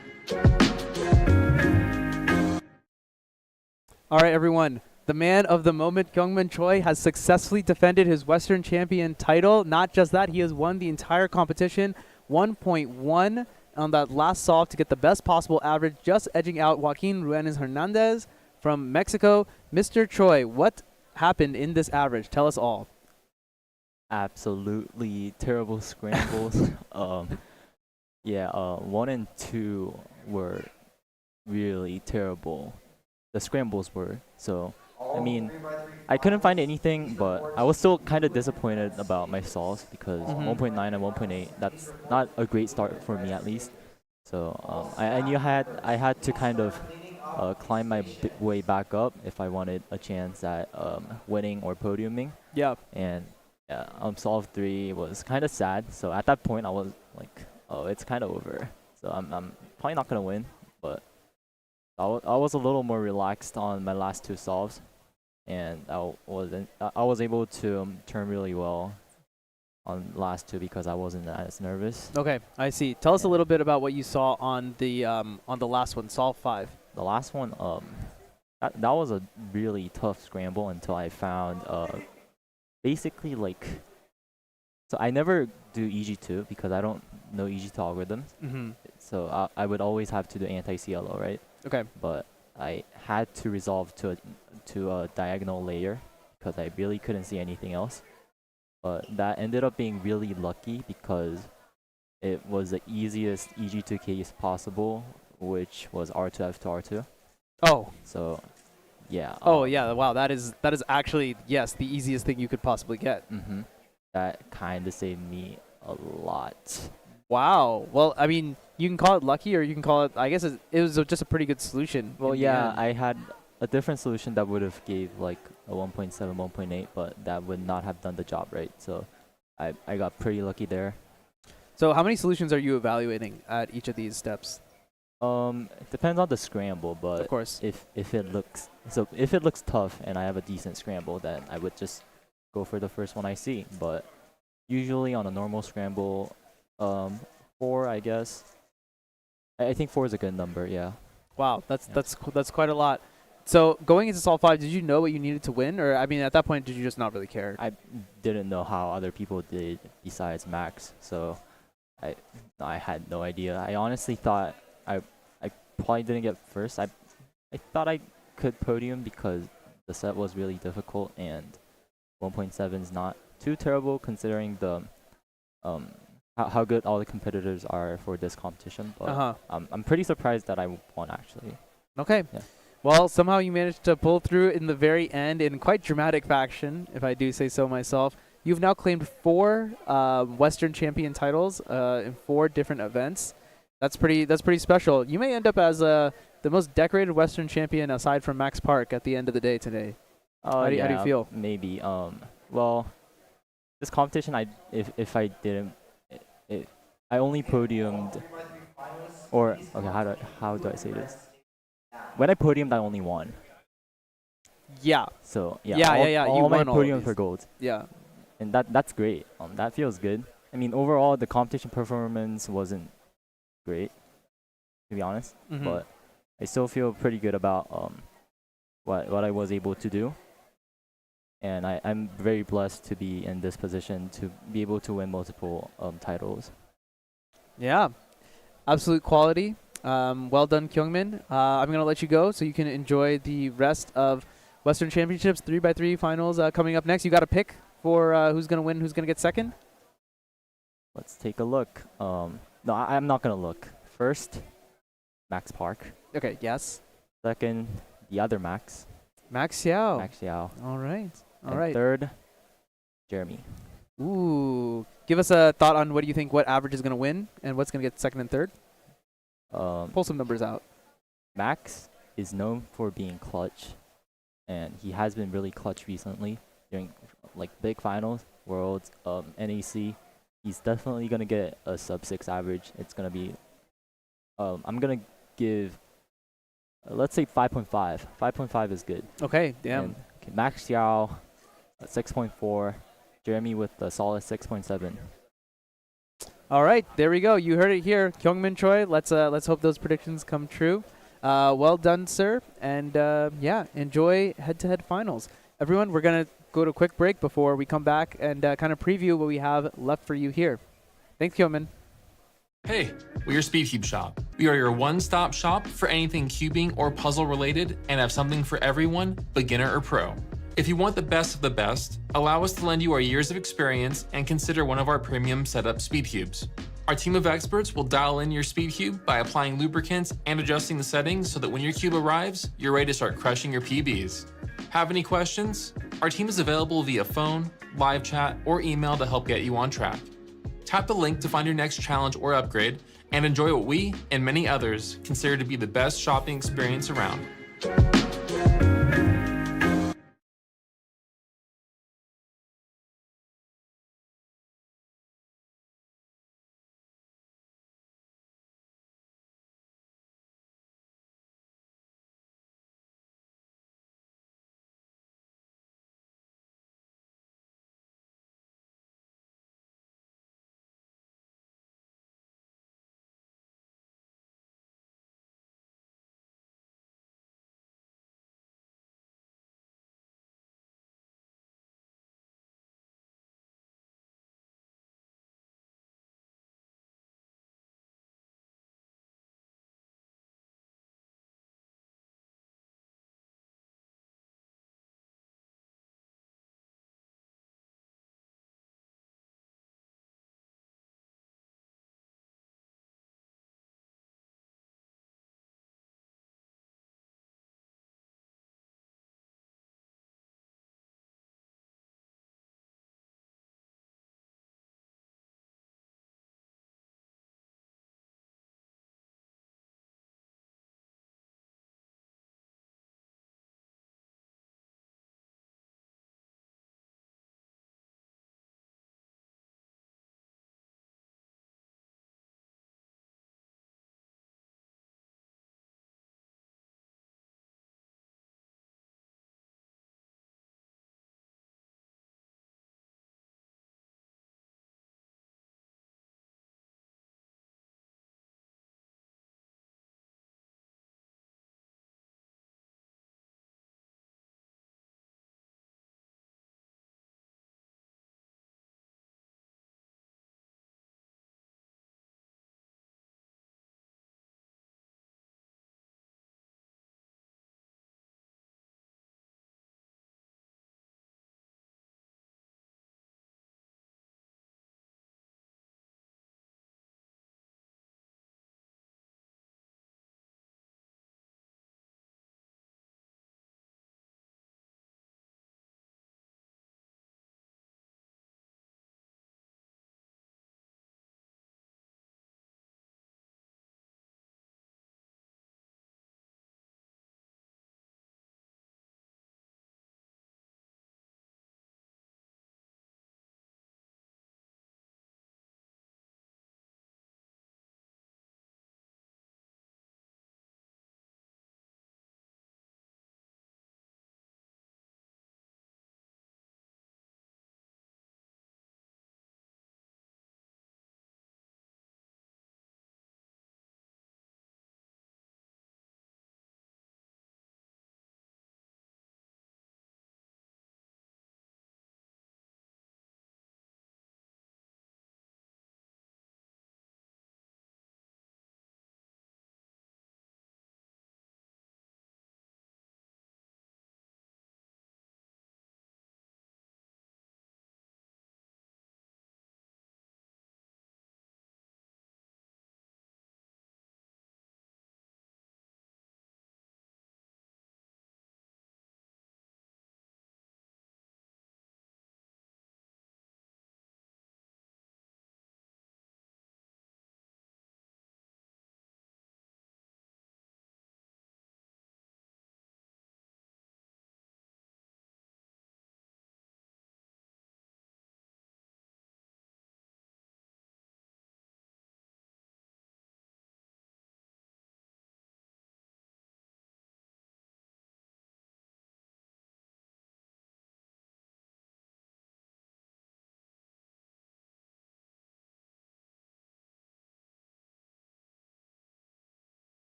S1: All right, everyone. The man of the moment, Kyungmin Choi, has successfully defended his Western champion title. Not just that, he has won the entire competition, 1.1 on that last solve to get the best possible average, just edging out Joaquin Ruenes Hernandez from Mexico. Mr. Choi, what happened in this average? Tell us all.
S3: Absolutely terrible scrambles. Yeah, 1 and 2 were really terrible. The scrambles were. So, I mean, I couldn't find anything, but I was still kind of disappointed about my solves because 1.9 and 1.8, that's not a great start for me at least. So I knew I had to kind of climb my way back up if I wanted a chance at winning or podiuming.
S1: Yeah.
S3: And solve 3 was kind of sad. So at that point, I was like, oh, it's kind of over. So I'm probably not gonna win, but I was a little more relaxed on my last 2 solves, and I was able to turn really well on last 2 because I wasn't as nervous.
S1: Okay, I see. Tell us a little bit about what you saw on the last one, solve 5.
S3: The last one, that was a really tough scramble until I found basically like. So I never do EG2 because I don't know EG2 algorithms. So I would always have to do anti-CLO, right?
S1: Okay.
S3: But I had to resolve to a diagonal layer because I really couldn't see anything else. But that ended up being really lucky because it was the easiest EG2 case possible, which was R2F to R2.
S1: Oh.
S3: So, yeah.
S1: Oh yeah! Wow, that is actually, yes, the easiest thing you could possibly get.
S3: That kind of saved me a lot.
S1: Wow. Well, I mean, you can call it lucky, or you can call it. I guess it was just a pretty good solution.
S3: Well, yeah, I had a different solution that would have gave like a 1.7, 1.8, but that would not have done the job right. So, I got pretty lucky there.
S1: So, how many solutions are you evaluating at each of these steps?
S3: It depends on the scramble, but
S1: of course,
S3: if it looks tough and I have a decent scramble, then I would just go for the first one I see. But usually on a normal scramble, 4, I guess. I think 4 is a good number. Yeah.
S1: Wow, that's quite a lot. So going into Solve 5, did you know what you needed to win, or I mean, at that point, did you just not really care?
S3: I didn't know how other people did besides Max, so I had no idea. I honestly thought I probably didn't get first. I thought I could podium because the set was really difficult and 1.7 is not too terrible considering the how good all the competitors are for this competition. But I'm pretty surprised that I won actually.
S1: Okay. Yeah. Well, somehow you managed to pull through in the very end in quite dramatic fashion, if I do say so myself. You've now claimed 4 Western champion titles in 4 different events. That's pretty special. You may end up as the most decorated Western champion aside from Max Park at the end of the day today. How do you feel?
S3: Maybe. Well, this competition, if I didn't, I only podiumed, or okay, how do I say this? When I podiumed, I only won.
S1: Yeah.
S3: So yeah.
S1: Yeah.
S3: All my podiums were gold.
S1: Yeah.
S3: And that's great. That feels good. I mean, overall, the competition performance wasn't great, to be honest. But I still feel pretty good about what I was able to do. And I'm very blessed to be in this position to be able to win multiple titles.
S1: Yeah, absolute quality. Well done, Kyungmin. I'm going to let you go so you can enjoy the rest of Western Championships 3x3 finals coming up next. You got a pick for who's going to win, who's going to get second?
S15: Let's take a look. No, I'm not going to look. First, Max Park.
S1: Okay, yes.
S15: Second, the other Max.
S1: Max Xiao.
S15: Max Xiao.
S1: All right. All
S15: and
S1: right.
S15: Third, Jeremy.
S1: Ooh. Give us a thought on what do you think, what average is going to win and what's going to get second and third? Pull some numbers out.
S15: Max is known for being clutch, and he has been really clutch recently during like big finals, Worlds, NEC. He's definitely gonna get a sub-6 average. It's gonna be, I'm gonna give, let's say 5.5. 5.5 is good.
S1: Okay, damn.
S15: And, okay, Max Xiao, 6.4. Jeremy with a solid 6.7.
S1: All right, there we go. You heard it here, Kyungmin Choi. Let's hope those predictions come true. Well done, sir. And yeah, enjoy head-to-head finals. Everyone, we're gonna go to a quick break before we come back and kind of preview what we have left for you here. Thanks, Kyungmin.
S6: Hey, we're Speedcube Shop. We are your one-stop shop for anything cubing or puzzle related and have something for everyone, beginner or pro. If you want the best of the best, allow us to lend you our years of experience and consider one of our premium setup speed cubes. Our team of experts will dial in your speed cube by applying lubricants and adjusting the settings so that when your cube arrives, you're ready to start crushing your PBs. Have any questions? Our team is available via phone, live chat, or email to help get you on track. Tap the link to find your next challenge or upgrade and enjoy what we and many others consider to be the best shopping experience around.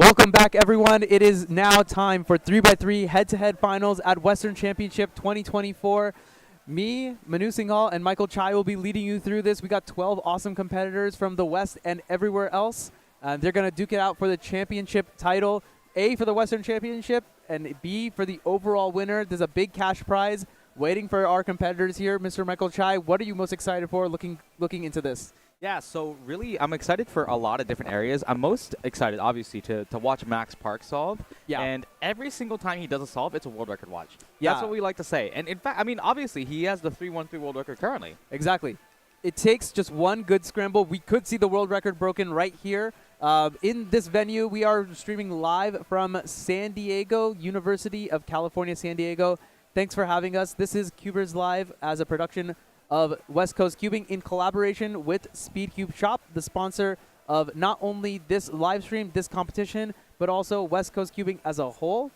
S1: Welcome back, everyone. It is now time for 3x3 head-to-head finals at Western Championship 2024. Me, Manu Singhal, and Michael Chai will be leading you through this. We got 12 awesome competitors from the West and everywhere else. They're going to duke it out for the championship title. A for the Western Championship, and B for the overall winner. There's a big cash prize waiting for our competitors here. Mr. Michael Chai, what are you most excited for looking into this?
S8: Yeah, so really, I'm excited for a lot of different areas. I'm most excited, obviously, to watch Max Park solve.
S1: Yeah.
S8: And every single time he does a solve, it's a world record watch.
S1: Yeah.
S8: That's what we like to say. And in fact, I mean, obviously, he has the 3-1-3 world record currently.
S1: Exactly. It takes just one good scramble. We could see the world record broken right here. In this venue, we are streaming live from San Diego, University of California, San Diego. Thanks for having us. This is Cubers Live as a production of West Coast Cubing in collaboration with Speedcube Shop, the sponsor of not only this live stream, this competition, but also West Coast Cubing as a whole.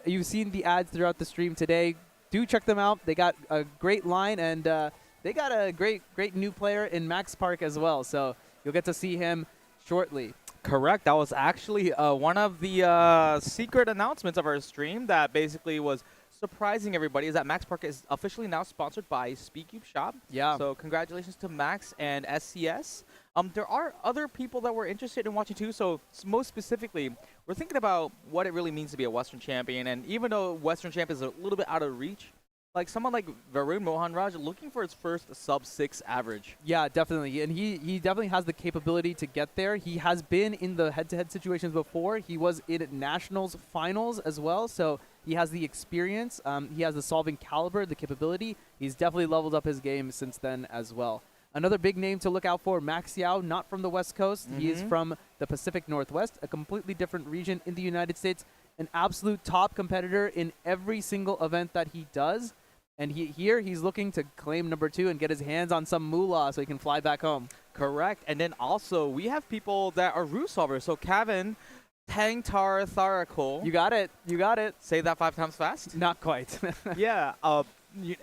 S1: You've seen the ads throughout the stream today. Do check them out. They got a great line, and they got a great new player in Max Park as well. So you'll get to see him shortly.
S8: Correct. That was actually one of the secret announcements of our stream that basically was surprising everybody, is that Max Park is officially now sponsored by Speedcube Shop.
S1: Yeah.
S8: So congratulations to Max and SCS. There are other people that we're interested in watching too. So most specifically, we're thinking about what it really means to be a Western champion. And even though Western champ is a little bit out of reach, like someone like Varun Mohanraj looking for his first sub-6 average.
S1: Yeah, definitely. And he definitely has the capability to get there. He has been in the head-to-head situations before. He was in Nationals finals as well. So he has the experience. He has the solving caliber, the capability. He's definitely leveled up his game since then as well. Another big name to look out for, Max Yao, not from the West Coast. He is from the Pacific Northwest, a completely different region in the United States. An absolute top competitor in every single event that he does. And he's looking to claim number 2 and get his hands on some moolah so he can fly back home.
S8: Correct. And then also, we have people that are root solvers. So Kevin Tangtar Tharakul.
S1: You got it. You got it.
S8: Say that 5 times fast.
S1: Not quite.
S8: Yeah.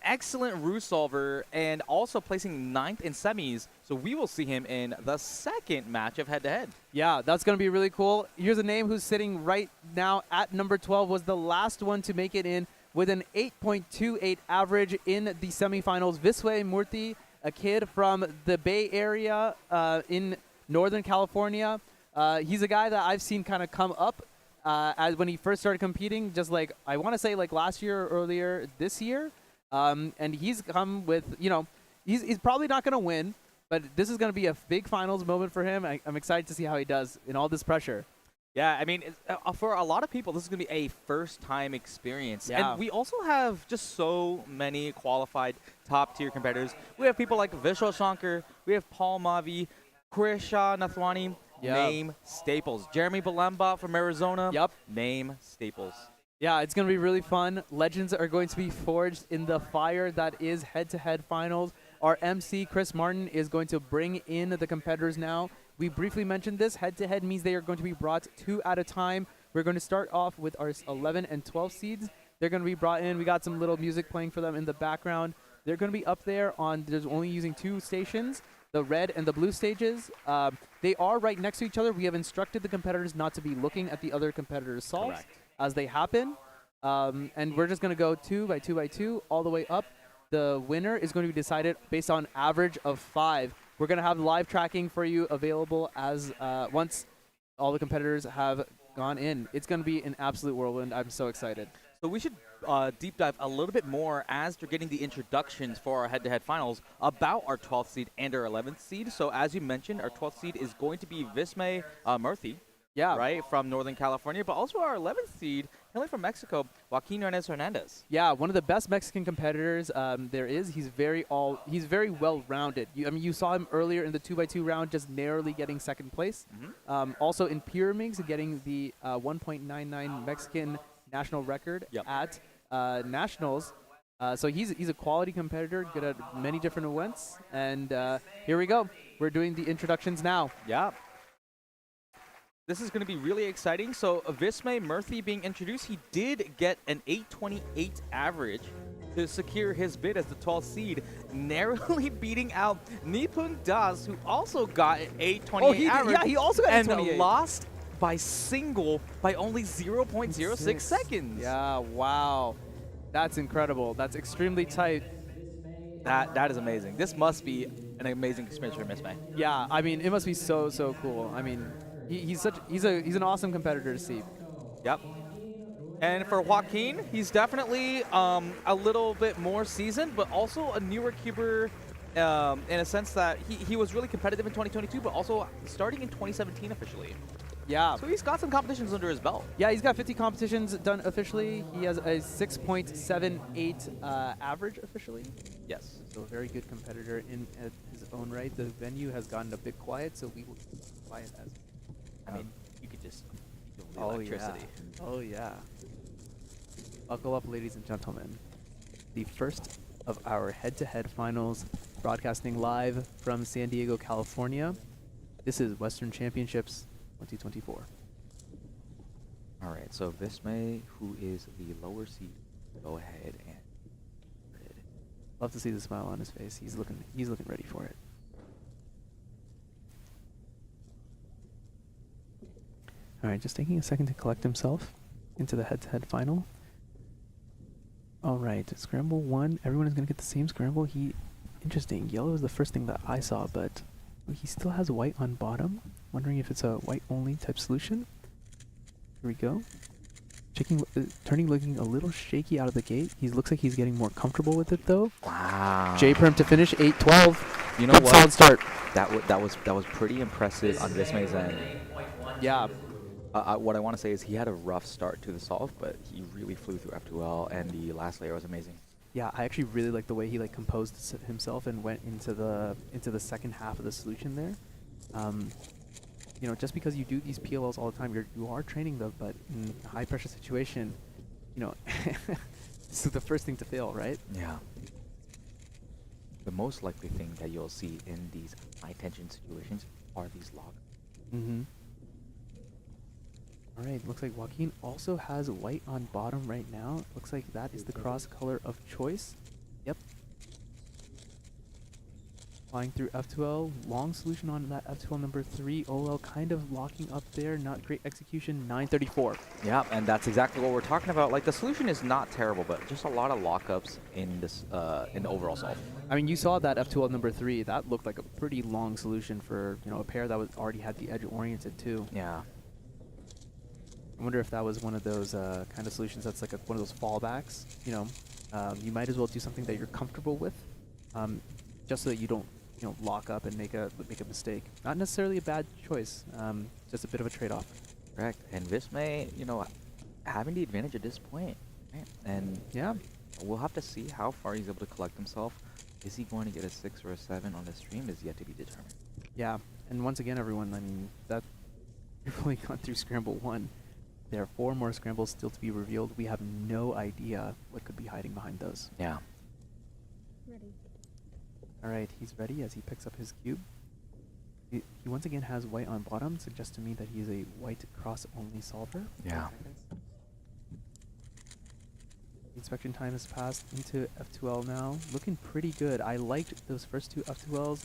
S8: Excellent root solver and also placing 9th in semis. So we will see him in the second match of head-to-head.
S1: Yeah, that's going to be really cool. Here's a name who's sitting right now at number 12, was the last one to make it in with an 8.28 average in the semifinals. Visway Murthy, a kid from the Bay Area in Northern California. He's a guy that I've seen kind of come up as when he first started competing, just like, I want to say like last year or earlier this year. And he's come with, he's probably not going to win, but this is going to be a big finals moment for him. I'm excited to see how he does in all this pressure.
S8: Yeah, I mean, for a lot of people, this is going to be a first-time experience.
S1: Yeah.
S8: And we also have just so many qualified top-tier competitors. We have people like Vishal Shankar. We have Paul Mavi, Krisha Nathwani.
S1: Yep.
S8: Name staples. Jeremy Balemba from Arizona.
S1: Yep.
S8: Name staples.
S1: Yeah, it's going to be really fun. Legends are going to be forged in the fire that is head-to-head finals. Our MC, Chris Martin, is going to bring in the competitors now. We briefly mentioned this. Head-to-head means they are going to be brought 2 at a time. We're going to start off with our 11 and 12 seeds. They're going to be brought in. We got some little music playing for them in the background. They're going to be up there on, there's only using 2 stations, the red and the blue stages. They are right next to each other. We have instructed the competitors not to be looking at the other competitors' solves.
S8: Correct.
S1: As they happen. And we're just going to go 2 by 2 by 2 all the way up. The winner is going to be decided based on average of 5. We're going to have live tracking for you available as once all the competitors have gone in. It's going to be an absolute whirlwind. I'm so excited.
S8: So we should deep dive a little bit more as you're getting the introductions for our head-to-head finals about our 12th seed and our 11th seed. So as you mentioned, our 12th seed is going to be Vismay Murthy.
S1: Yeah.
S8: Right, from Northern California, but also our 11th seed, hailing from Mexico, Joaquin Hernandez.
S1: Yeah, one of the best Mexican competitors there is. He's very well-rounded. You saw him earlier in the 2x2 round, just narrowly getting second place. Also in Pyramids, getting the 1.99 Mexican national record at Nationals. So he's a quality competitor, good at many different events. And here we go. We're doing the introductions now.
S8: Yeah. This is going to be really exciting. So Vismay Murthy being introduced, he did get an 828 average to secure his bid as the 12th seed, narrowly beating out Nipun Das, who also got an 828 average.
S1: Yeah, he also got
S8: and
S1: 828.
S8: lost by single by only 0.06 seconds.
S1: Yeah, wow. That's incredible. That's extremely tight.
S8: That is amazing. This must be an amazing experience for Miss May.
S1: Yeah, I mean, it must be so cool. I mean, he's an awesome competitor to see.
S8: Yep. And for Joaquin, he's definitely a little bit more seasoned, but also a newer cuber in a sense that he was really competitive in 2022, but also starting in 2017 officially.
S1: Yeah.
S8: So he's got some competitions under his belt.
S1: Yeah, he's got 50 competitions done officially. He has a 6.78 average officially.
S8: Yes.
S1: So a very good competitor in his own right. The venue has gotten a bit quiet, so we will keep quiet as.
S8: I mean, you could just feel the
S1: Oh
S8: electricity.
S1: yeah. Oh yeah. Buckle up, ladies and gentlemen. The first of our head-to-head finals, broadcasting live from San Diego, California. This is Western Championships 2024.
S8: All right, so Vismay, who is the lower seed, go ahead and.
S1: Love to see the smile on his face. He's looking ready for it. All right, just taking a second to collect himself into the head-to-head final. All right, scramble 1. Everyone is going to get the same scramble. Interesting. Yellow is the first thing that I saw, but he still has white on bottom. Wondering if it's a white-only type solution. Here we go. Checking, turning, looking a little shaky out of the gate. He looks like he's getting more comfortable with it though.
S8: Wow.
S1: J-Perm to finish 8-12.
S8: You know
S1: Good
S8: what?
S1: solid start.
S8: That was pretty impressive on Vismay's end.
S1: Yeah.
S8: What I want to say is he had a rough start to the solve, but he really flew through F2L, and the last layer was amazing.
S1: Yeah, I actually really like the way he composed himself and went into the second half of the solution there. You know, just because you do these PLLs all the time, you are training them, but in a high pressure situation, you know, this is the first thing to fail, right?
S8: Yeah. The most likely thing that you'll see in these high tension situations are these logs.
S1: Mm-hmm. All right, looks like Joaquin also has white on bottom right now. Looks like that is the cross color of choice. Yep. Flying through F2L, long solution on that F2L number 3. OL kind of locking up there, not great execution, 934.
S8: Yeah, and that's exactly what we're talking about. Like, the solution is not terrible, but just a lot of lockups in this in the overall solve.
S1: I mean, you saw that F2L number 3. That looked like a pretty long solution for, you know, a pair that was already had the edge oriented too.
S8: Yeah.
S1: I wonder if that was one of those kind of solutions that's like one of those fallbacks. You know, you might as well do something that you're comfortable with, just so that you don't, you know, lock up and make a mistake. Not necessarily a bad choice, just a bit of a trade-off.
S8: Correct. And Vismay, you know, having the advantage at this point, right? And
S1: yeah,
S8: we'll have to see how far he's able to collect himself. Is he going to get a 6 or a 7 on the stream is yet to be determined.
S1: Yeah, and once again, everyone, I mean, that you've only gone through Scramble 1. There are 4 more scrambles still to be revealed. We have no idea what could be hiding behind those.
S8: Yeah.
S10: Ready.
S1: All right, he's ready as he picks up his cube. He once again has white on bottom, suggests to me that he's a white cross-only solver.
S8: Yeah.
S1: Inspection time has passed into F2L now. Looking pretty good. I liked those first 2 F2Ls.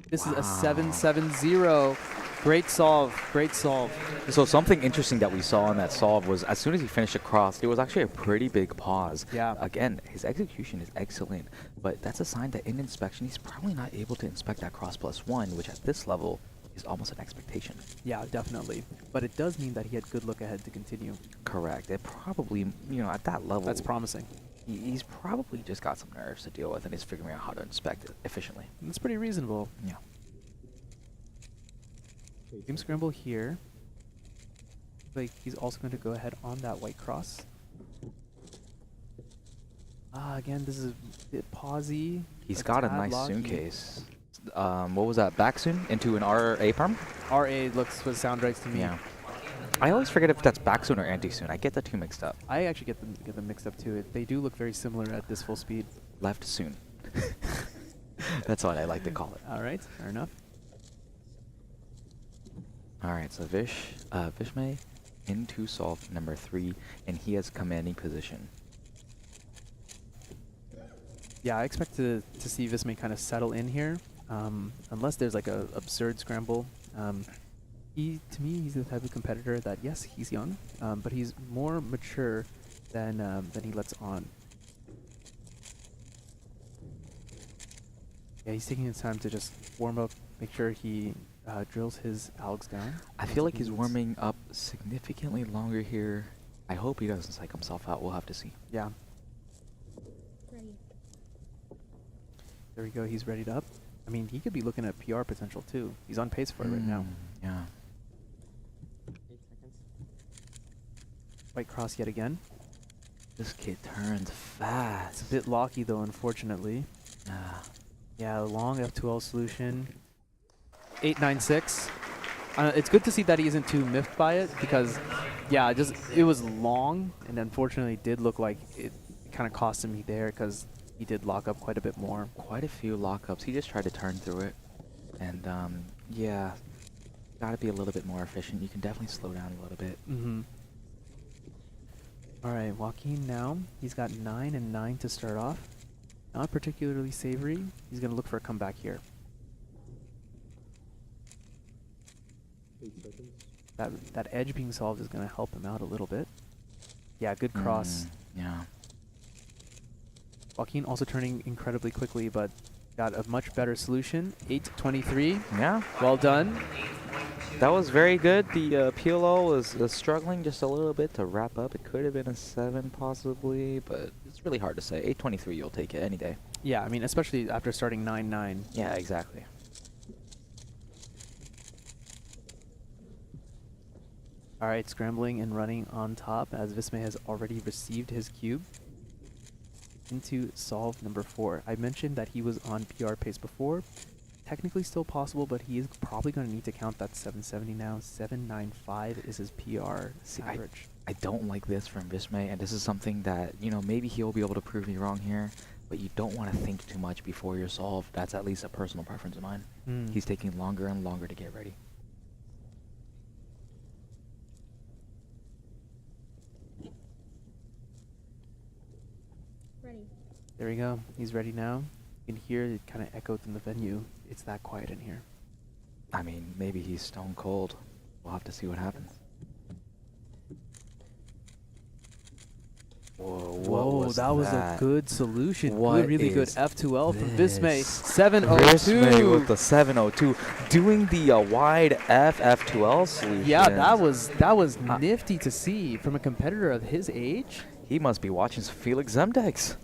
S1: This is a 7-7-0. Great solve. Great solve.
S8: So something interesting that we saw in that solve was as soon as he finished across, there was actually a pretty big pause.
S1: Yeah.
S8: Again, his execution is excellent, but that's a sign that in inspection, he's probably not able to inspect that cross +1, which at this level is almost an expectation.
S1: Yeah, definitely. But it does mean that he had good look ahead to continue.
S8: Correct. It probably, you know, at that level.
S1: That's promising.
S8: He's probably just got some nerves to deal with and is figuring out how to inspect it efficiently.
S1: That's pretty reasonable.
S8: Yeah.
S1: Team scramble here. Like he's also going to go ahead on that white cross. Again, this is a bit pausey.
S8: He's got a nice soon case. What was that? Back soon into an RA perm?
S1: RA looks what sound right to me.
S8: Yeah. I always forget if that's back soon or anti soon. I get the two mixed up.
S1: I actually get them mixed up too. They do look very similar at this full speed.
S8: Left soon. That's what I like to call it.
S1: All right, fair enough.
S8: All right, so Vishmay into solve number 3, and he has commanding position.
S1: Yeah, I expect to see Vismay kind of settle in here, unless there's like a absurd scramble.
S11: To me, he's the type of competitor that, yes, he's young, but he's more mature than he lets on. Yeah, he's taking his time to just warm up, make sure he drills his algs down.
S8: I feel like he's warming up significantly longer here. I hope he doesn't psych himself out. We'll have to see.
S11: Yeah.
S14: Ready.
S11: There we go. He's readied up. I mean, he could be looking at PR potential too. He's on pace for it right now.
S8: Yeah.
S13: 8 seconds.
S11: White cross yet again.
S8: This kid turns fast.
S11: It's a bit locky though, unfortunately. Yeah, long F2L solution. 896. It's good to see that he isn't too miffed by it because, yeah, it was long and unfortunately did look like it kind of cost him there because he did lock up quite a bit more.
S8: Quite a few lockups. He just tried to turn through it. And, yeah, gotta be a little bit more efficient. You can definitely slow down a little bit.
S11: Mm-hmm. All right, Joaquin now. He's got 9 and 9 to start off. Not particularly savory. He's going to look for a comeback here.
S21: 8 seconds.
S11: That edge being solved is going to help him out a little bit. Yeah, good cross.
S8: Yeah.
S11: Joaquin also turning incredibly quickly, but got a much better solution. 823.
S8: Yeah.
S11: Well done.
S8: That was very good. The PLO was struggling just a little bit to wrap up. It could have been a 7 possibly, but it's really hard to say. 823, you'll take it any day.
S11: Yeah, I mean, especially after starting 9-9.
S8: Yeah, exactly.
S11: All right, scrambling and running on top as Vismay has already received his cube into solve number 4. I mentioned that he was on PR pace before. Technically still possible, but he is probably going to need to count that 770 now. 795 is his PR average.
S8: I don't like this from Vismay, and this is something that, you know, maybe he'll be able to prove me wrong here, but you don't want to think too much before you're solved. That's at least a personal preference of mine. He's taking longer and longer to get ready.
S14: Ready.
S11: There we go. He's ready now. You can hear it kind of echoed in the venue. It's that quiet in here.
S8: I mean, maybe he's stone cold. We'll have to see what happens. Whoa,
S11: that was a good solution.
S8: What
S11: Really good
S8: is
S11: F2L from
S8: this?
S11: Vismay. 702.
S8: Vismay with the 702. Doing the wide F2L solution.
S11: Yeah, that was nifty to see from a competitor of his age.
S8: He must be watching some Felix Zemdex.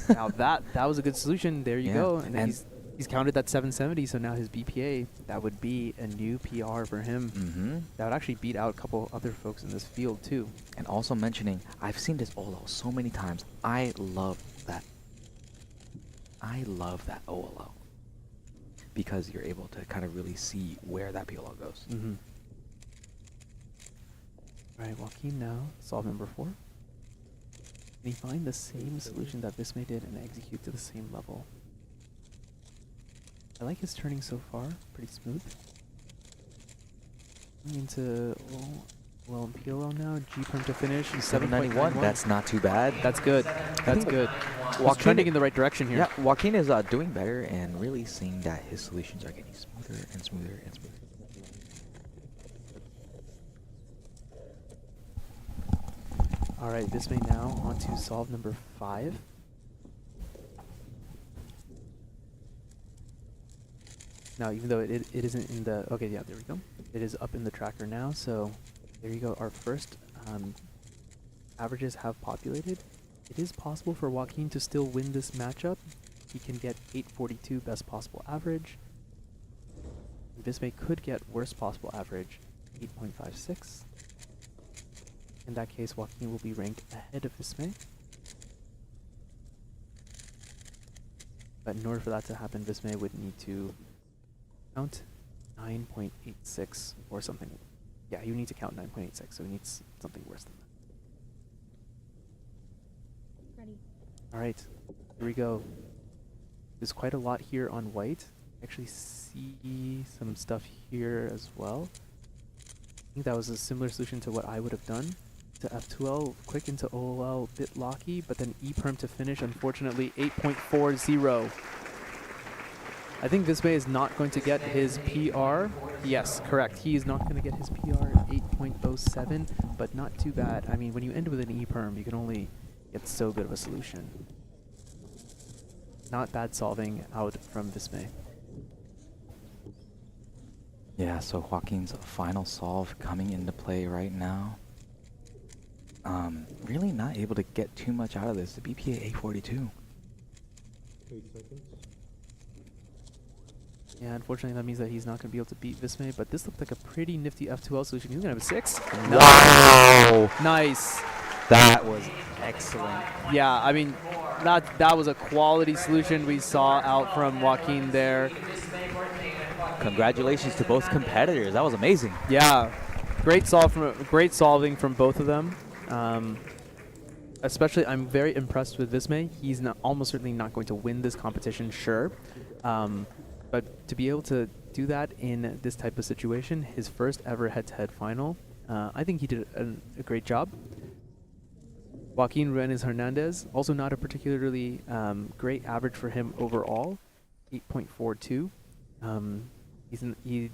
S11: Now that was a good solution. There you go. And, he's counted that 770, so now his BPA, that would be a new PR for him. That would actually beat out a couple other folks in this field too.
S8: And also mentioning, I've seen this OLO so many times. I love that OLO. Because you're able to kind of really see where that PLO goes.
S11: All right, Joaquin now, solve number 4. Can he find the same solution that Vismay did and execute to the same level? I like his turning so far, pretty smooth. Going into well in PLO now, G perm to finish.
S8: 791, that's not too bad.
S11: That's good. That's good. He's trending in the right direction here.
S8: Yeah, Joaquin is doing better and really seeing that his solutions are getting smoother and smoother and smoother.
S11: All right, Vismay now on to solve number 5. Now, even though it isn't in the... Okay, yeah, there we go. It is up in the tracker now, so there you go. Our first averages have populated. It is possible for Joaquin to still win this matchup. He can get 842 best possible average. Vismay could get worst possible average, 8.56. In that case, Joaquin will be ranked ahead of Vismay. But in order for that to happen, Vismay would need to count 9.86 or something. Yeah, he would need to count 9.86, so he needs something worse than that.
S14: Ready.
S11: All right, here we go. There's quite a lot here on white. Actually see some stuff here as well. I think that was a similar solution to what I would have done. To F2L, quick into OLL, bit locky, but then E perm to finish, unfortunately, 8.40. I think Visme is not going to get his PR. Yes, correct. He is not going to get his PR at 8.07, but not too bad. I mean, when you end with an E-perm, you can only get so good of a solution. Not bad solving out from Visme.
S8: Yeah, so Joaquin's final solve coming into play right now. Really not able to get too much out of this. The BPA 842.
S21: 8 seconds.
S11: Yeah, unfortunately that means that he's not going to be able to beat Visme, but this looked like a pretty nifty F2L solution. He's going to have a 6.
S8: Wow!
S11: Nice.
S8: That was excellent.
S11: Yeah, I mean, that was a quality solution we saw out from Joaquin there.
S8: Congratulations to both competitors. That was amazing.
S11: Yeah, great solving from both of them. Especially, I'm very impressed with Visme. He's almost certainly not going to win this competition, sure. But to be able to do that in this type of situation, his first ever head-to-head final, I think he did a great job. Joaquin Renes Hernandez, also not a particularly great average for him overall, 8.42. He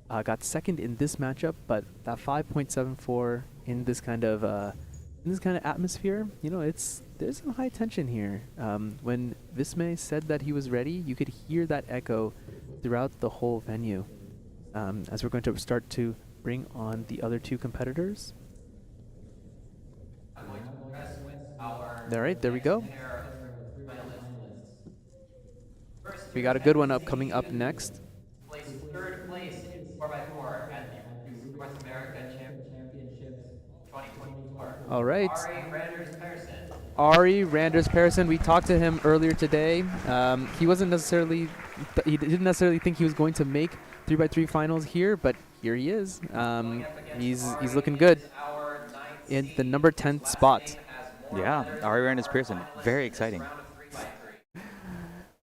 S11: got second in this matchup, but that 5.74 in this kind of atmosphere, you know, there's some high tension here. When Visme said that he was ready, you could hear that echo throughout the whole venue. As we're going to start to bring on the other two competitors. All right, there we go. We got a good one coming up next.
S20: Placed third place in 4x4 at the North America Championships 2024.
S11: All right.
S20: Ari
S11: Ari Randers Persson. We talked to him earlier today. He wasn't necessarily, he didn't necessarily think he was going to make 3x3 finals here, but here he is. He's looking good in the number 10 spot.
S8: Yeah, Ari Randers Persson, very exciting.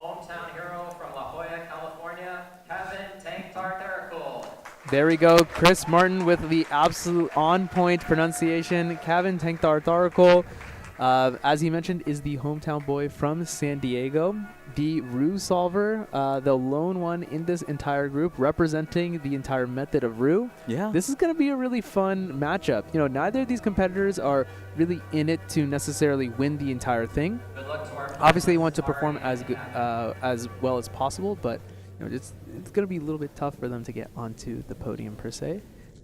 S20: Hometown hero from La Jolla, California, Kevin Tank Tartarcool.
S11: There we go. Chris Martin with the absolute on-point pronunciation. Kevin Tank Tartarcool, as he mentioned, is the hometown boy from San Diego. The Roux solver, the lone one in this entire group, representing the entire method of Roux.
S8: Yeah.
S11: This is going to be a really fun matchup. You know, neither of these competitors are really in it to necessarily win the entire thing. Obviously, they want to perform as good, as well as possible, but you know, it's going to be a little bit tough for them to get onto the podium per se.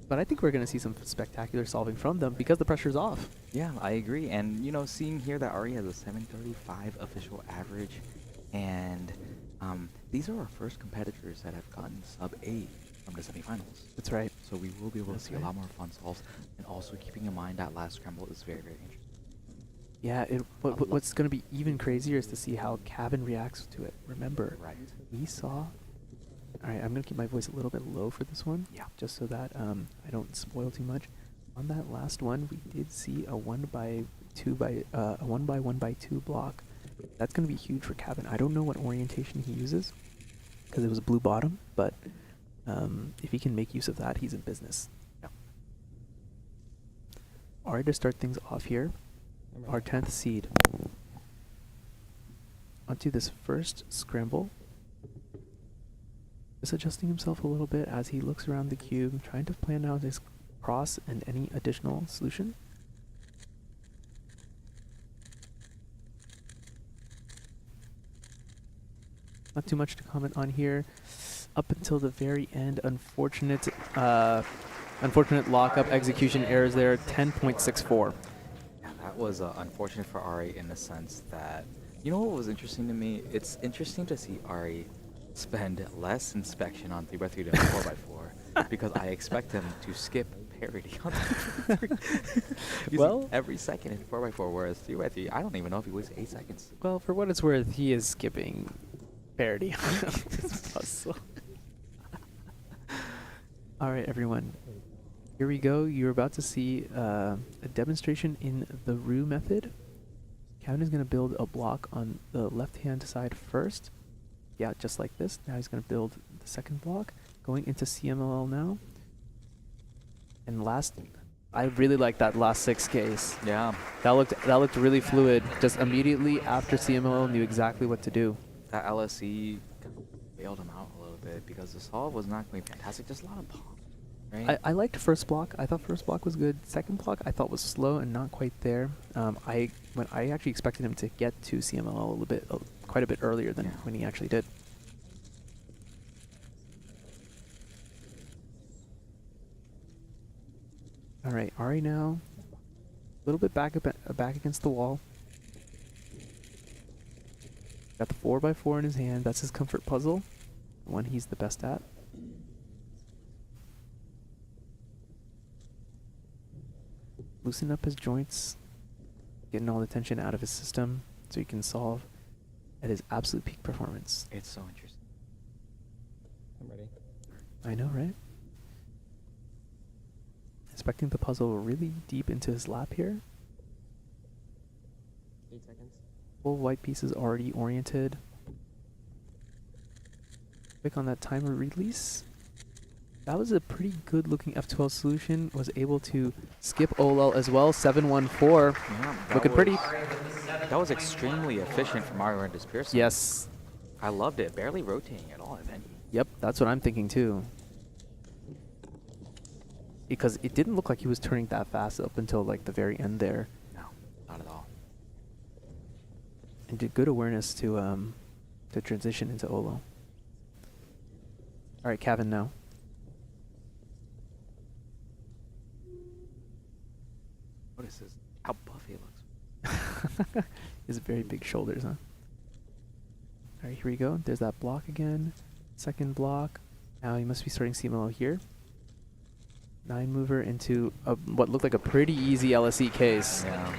S11: But I think we're going to see some spectacular solving from them because the pressure's off.
S8: Yeah, I agree. And, you know, seeing here that Ari has a 735 official average, and these are our first competitors that have gotten sub-8 from the semifinals.
S11: That's right.
S8: So we will be able to see a lot more fun solves, and also keeping in mind that last scramble is very, very interesting.
S11: Yeah, what's going to be even crazier is to see how Kevin reacts to it. Remember, we saw... All right, I'm going to keep my voice a little bit low for this one.
S8: Yeah.
S11: Just so that I don't spoil too much. On that last one, we did see a 1x1x2 block. That's going to be huge for Kevin. I don't know what orientation he uses because it was blue bottom, but if he can make use of that, he's in business.
S8: Yeah.
S11: All right, to start things off here, our 10th seed. Onto this first scramble. Just adjusting himself a little bit as he looks around the cube, trying to plan out his cross and any additional solution. Not too much to comment on here. Up until the very end, unfortunate lockup execution errors there, 10.64.
S8: Yeah, that was unfortunate for Ari in the sense that, you know what was interesting to me? It's interesting to see Ari spend less inspection on 3x3 than 4x4 because I expect him to skip parity on 3x3
S11: well,
S8: every second in 4x4, whereas 3x3, I don't even know if he wastes 8 seconds.
S11: Well, for what it's worth, he is skipping parity on this puzzle. All right, everyone. Here we go. You're about to see a demonstration in the Roux method. Kevin is going to build a block on the left-hand side first. Yeah, just like this. Now he's going to build the second block, going into CMLL now. And last, I really like that last 6 case.
S8: Yeah.
S11: That looked really fluid. Just immediately after CMLL knew exactly what to do.
S8: That LSE
S9: bailed him out a little bit because the solve was not going fantastic. Just a lot of pop, right?
S11: I liked first block. I thought first block was good. Second block I thought was slow and not quite there. I actually expected him to get to CMLL a little bit, quite a bit earlier than when he actually did. All right, Ari now, a little bit back against the wall. Got the 4x4 in his hand. That's his comfort puzzle, the one he's the best at. Loosen up his joints, getting all the tension out of his system so he can solve at his absolute peak performance.
S9: It's so interesting.
S13: I'm ready.
S11: I know, right? Expecting the puzzle really deep into his lap here.
S13: 8 seconds.
S11: Full white piece is already oriented. Click on that timer release. That was a pretty good looking F12 solution. Was able to skip OLL as well. 714.
S9: Yeah,
S11: Looking pretty.
S9: That was extremely efficient from Mario and Dispearson.
S11: Yes.
S9: I loved it. Barely rotating at all, if any.
S11: Yep, that's what I'm thinking too. Because it didn't look like he was turning that fast up until like the very end there.
S9: No, not at all.
S11: And did good awareness to transition into Olo. All right, Kevin now.
S9: What is this? How buff he looks.
S11: His very big shoulders, huh? All right, here we go. There's that block again. Second block. Now he must be starting CMLO here. 9 mover into what looked like a pretty easy LSE case.
S9: Yeah.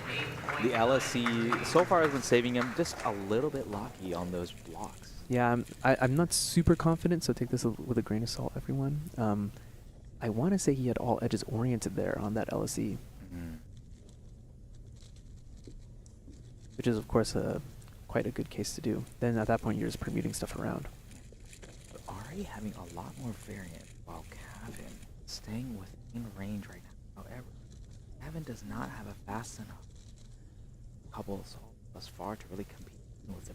S9: The LSE so far has been saving him just a little bit lucky on those blocks.
S11: Yeah, I'm not super confident, so take this with a grain of salt, everyone. I want to say he had all edges oriented there on that LSE.
S9: Mm-hmm.
S11: Which is, of course, quite a good case to do. Then at that point, you're just permuting stuff around.
S9: But Ari having a lot more variant, while Kevin staying within range right now. However, Kevin does not have a fast enough couple thus far to really compete with the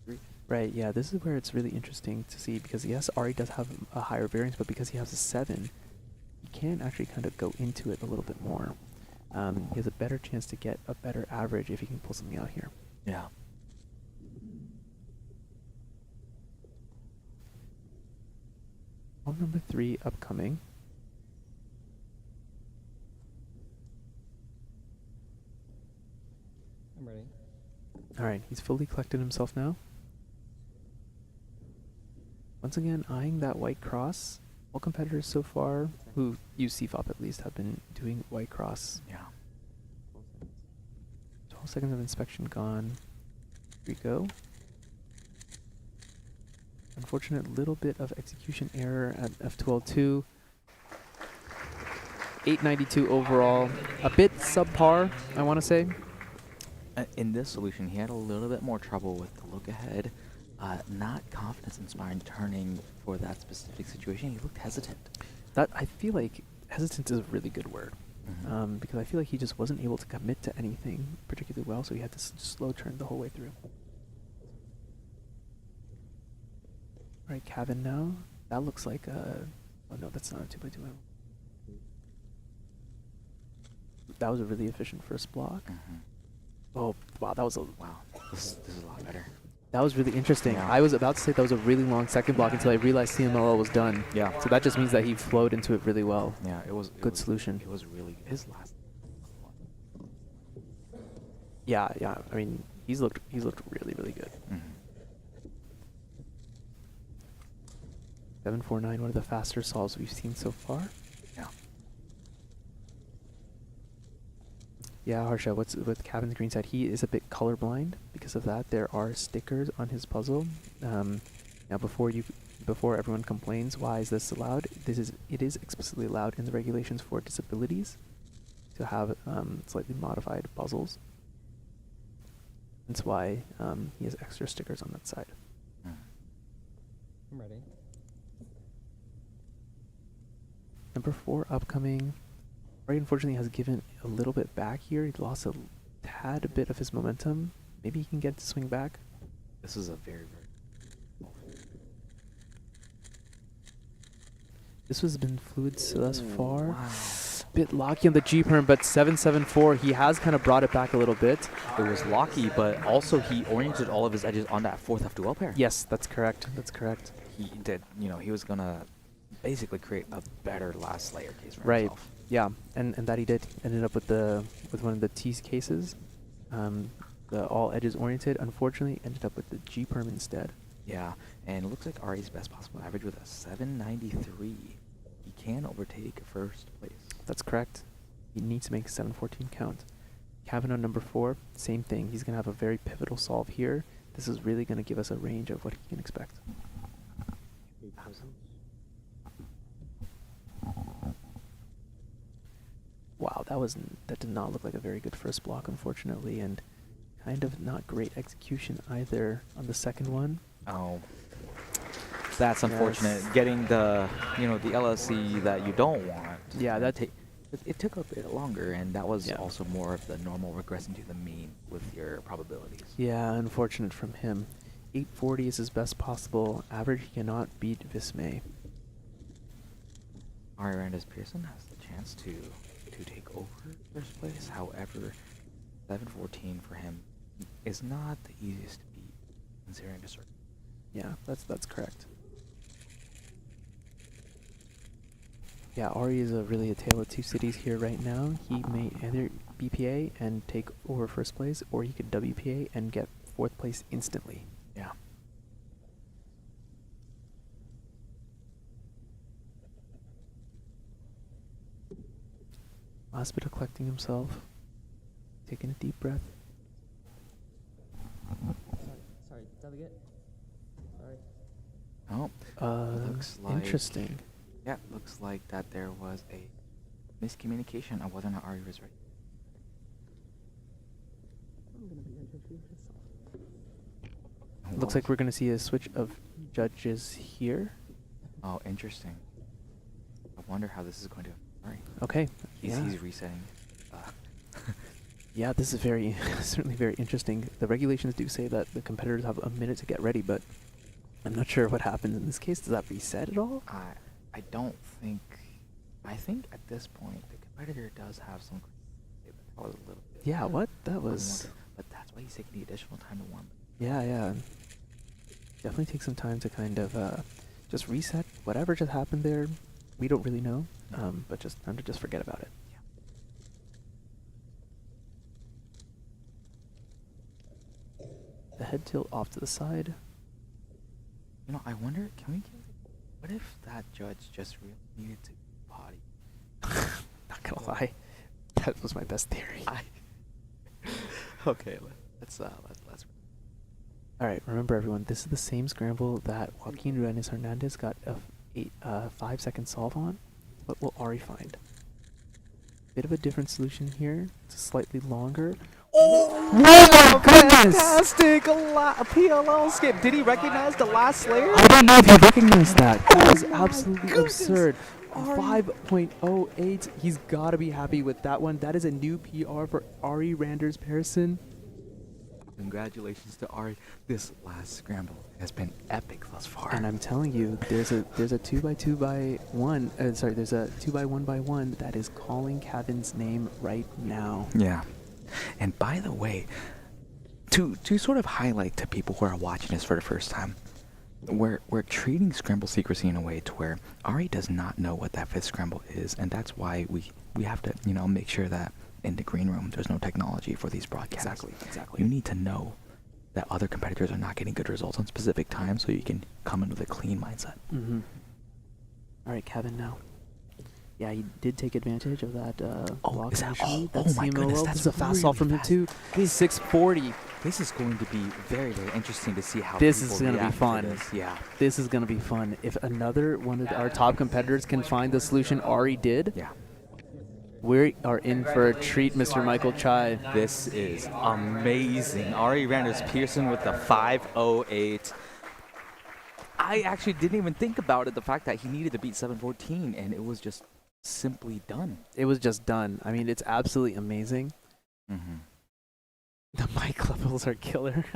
S9: group.
S11: Right, yeah, this is where it's really interesting to see, because yes, Ari does have a higher variance, but because he has a 7, he can actually kind of go into it a little bit more. He has a better chance to get a better average if he can pull something out here.
S9: Yeah.
S11: Ball number 3 upcoming.
S13: I'm ready.
S11: All right, he's fully collected himself now. Once again, eyeing that white cross. All competitors so far who use CFOP at least have been doing white cross.
S9: Yeah.
S11: 12 seconds of inspection gone. Here we go. Unfortunate little bit of execution error at F12-2. 892 overall. A bit subpar, I want to say.
S9: In this solution, he had a little bit more trouble with the look ahead. Not confidence-inspiring turning for that specific situation. He looked hesitant.
S11: That I feel like hesitant is a really good word.
S9: Mm-hmm.
S11: Because I feel like he just wasn't able to commit to anything particularly well, so he had to slow turn the whole way through. All right, Kevin now. That looks like a... Oh no, that's not a 2x2. That was a really efficient first block.
S9: Mm-hmm.
S11: Oh, wow, that was a...
S9: Wow, this is a lot better.
S11: That was really interesting.
S9: Yeah.
S11: I was about to say that was a really long second block until I realized CMLL was done.
S9: Yeah.
S11: So that just means that he flowed into it really well.
S9: Yeah, it was
S11: good solution.
S9: It was really his last.
S11: Yeah. I mean, he's looked really, really good.
S9: Mm-hmm.
S11: 749, one of the faster solves we've seen so far.
S9: Yeah.
S11: Yeah, Harsha, what's with Kevin's green side? He is a bit colorblind. Because of that, there are stickers on his puzzle. Now, before everyone complains, why is this allowed? It is explicitly allowed in the regulations for disabilities to have slightly modified puzzles. That's why he has extra stickers on that side.
S13: I'm ready.
S11: Number 4 upcoming. Ray unfortunately has given a little bit back here. He lost a tad bit of his momentum. Maybe he can get to swing back.
S9: This is a very,
S11: This has been fluid thus far.
S8: Wow.
S11: Bit locky on the G perm, but 774. He has kind of brought it back a little bit.
S8: It was locky, but also he oriented all of his edges on that fourth F2L pair.
S11: Yes, that's correct. That's correct.
S8: He did, he was gonna basically create a better last layer case for
S11: Right.
S8: himself.
S11: Yeah, and that he did. Ended up with one of the T cases. The all edges oriented. Unfortunately, ended up with the G perm instead.
S8: Yeah, and it looks like Ari's best possible average with a 793. He can overtake first place.
S11: That's correct. He needs to make 714 count. Kevin on number 4, same thing. He's going to have a very pivotal solve here. This is really going to give us a range of what he can expect. Wow, that did not look like a very good first block, unfortunately, and kind of not great execution either on the second one.
S8: Oh, that's unfortunate.
S11: Yes.
S8: Getting the the LSC that you don't want.
S11: Yeah, that
S8: it took a bit longer, and that was also more of the normal regressing to the mean with your probabilities.
S11: Yeah, unfortunate from him. 840 is his best possible average. He cannot beat Vismay.
S8: Ari Randis Pearson has the chance to take over first place. However, 714 for him is not the easiest to beat, considering the circuit.
S11: Yeah, that's correct. Yeah, Ari is really a tale of two cities here right now. He may either BPA and take over first place, or he could WPA and get fourth place instantly.
S8: Yeah.
S11: Last bit of collecting himself, taking a deep breath.
S20: Sorry, delegate. Sorry.
S8: Oh, looks like
S11: Interesting.
S8: Yeah, looks like that there was a miscommunication on whether or not Ari was right.
S11: Looks like we're going to see a switch of judges here.
S8: Oh, interesting. I wonder how this is going to. Ari.
S11: Okay.
S8: He's resetting.
S11: Yeah, this is certainly very interesting. The regulations do say that the competitors have a minute to get ready, but I'm not sure what happens in this case. Does that reset at all?
S8: I don't think. I think at this point the competitor does have some. That was a little bit.
S11: Yeah, what? That was.
S8: But that's why he's taking the additional time to warm.
S11: Yeah. Definitely take some time to kind of just reset whatever just happened there. We don't really know, but just time to just forget about it. Yeah. The head tilt off to the side.
S8: I wonder. Can we get? What if that judge just really needed to potty?
S11: Not gonna lie, that was my best theory.
S8: Okay, let's.
S11: All right, remember everyone, this is the same scramble that Joaquin Renes Hernandez got a 5-second solve on. What will Ari find? Bit of a different solution here. It's slightly longer.
S8: Oh
S11: my goodness!
S8: Fantastic! A PLL skip. Did he recognize the last layer?
S11: I don't know if he recognized that. That was absolutely absurd. 5.08. He's got to be happy with that one. That is a new PR for Ari Randers Pearson.
S8: Congratulations to Ari. This last scramble has been epic thus far.
S11: And I'm telling you, there's a 2x2x1. There's a 2x1x1 that is calling Kevin's name right now.
S8: Yeah. And by the way, to sort of highlight to people who are watching this for the first time, we're treating scramble secrecy in a way to where Ari does not know what that fifth scramble is, and that's why we have to make sure that in the green room there's no technology for these broadcasts.
S11: Exactly.
S8: You need to know that other competitors are not getting good results on specific times, so you can come in with a clean mindset.
S11: Mm-hmm. All right, Kevin. Now. Yeah, he did take advantage of that block initially.
S8: Oh my goodness,
S11: this is a fast solve from him too. 640.
S8: This is going to be very, very interesting to see how
S11: this
S8: people
S11: is going to be
S8: react
S11: fun.
S8: this. Yeah.
S11: This is going to be fun. If another one of our top competitors can find the solution Ari did, we are in for a treat, Mr. Michael Chai.
S8: This is amazing. Ari Randers Pearson with the 508. I actually didn't even think about it, the fact that he needed to beat 714, and it was just simply done.
S11: It was just done. I mean, it's absolutely amazing.
S8: Mm-hmm.
S11: The mic levels are killer.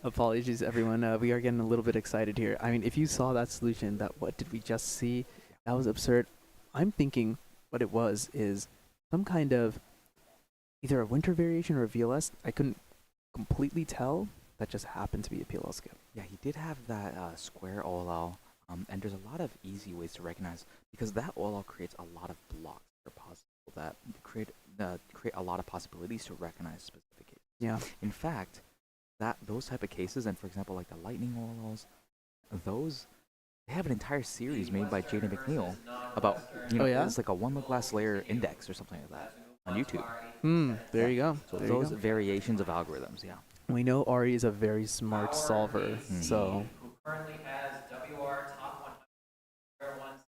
S11: Apologies, everyone. We are getting a little bit excited here. I mean, if you saw that solution, what did we just see? That was absurd. I'm thinking what it was is some kind of either a winter variation or a VLS. I couldn't completely tell. That just happened to be a PLL skip.
S8: Yeah, he did have that square OLL, and there's a lot of easy ways to recognize because that OLL creates a lot of blocks that are possible that create a lot of possibilities to recognize specific cases.
S11: Yeah.
S8: In fact, those type of cases, and for example, like the lightning OLLs, those they have an entire series made by Jaden McNeil about it's like a one look glass layer index or something like that on YouTube.
S11: There you go.
S8: So
S11: There
S8: those
S11: you go.
S8: variations of algorithms, yeah.
S11: We know Ari is a very smart solver, so.
S20: Who currently has WR top 100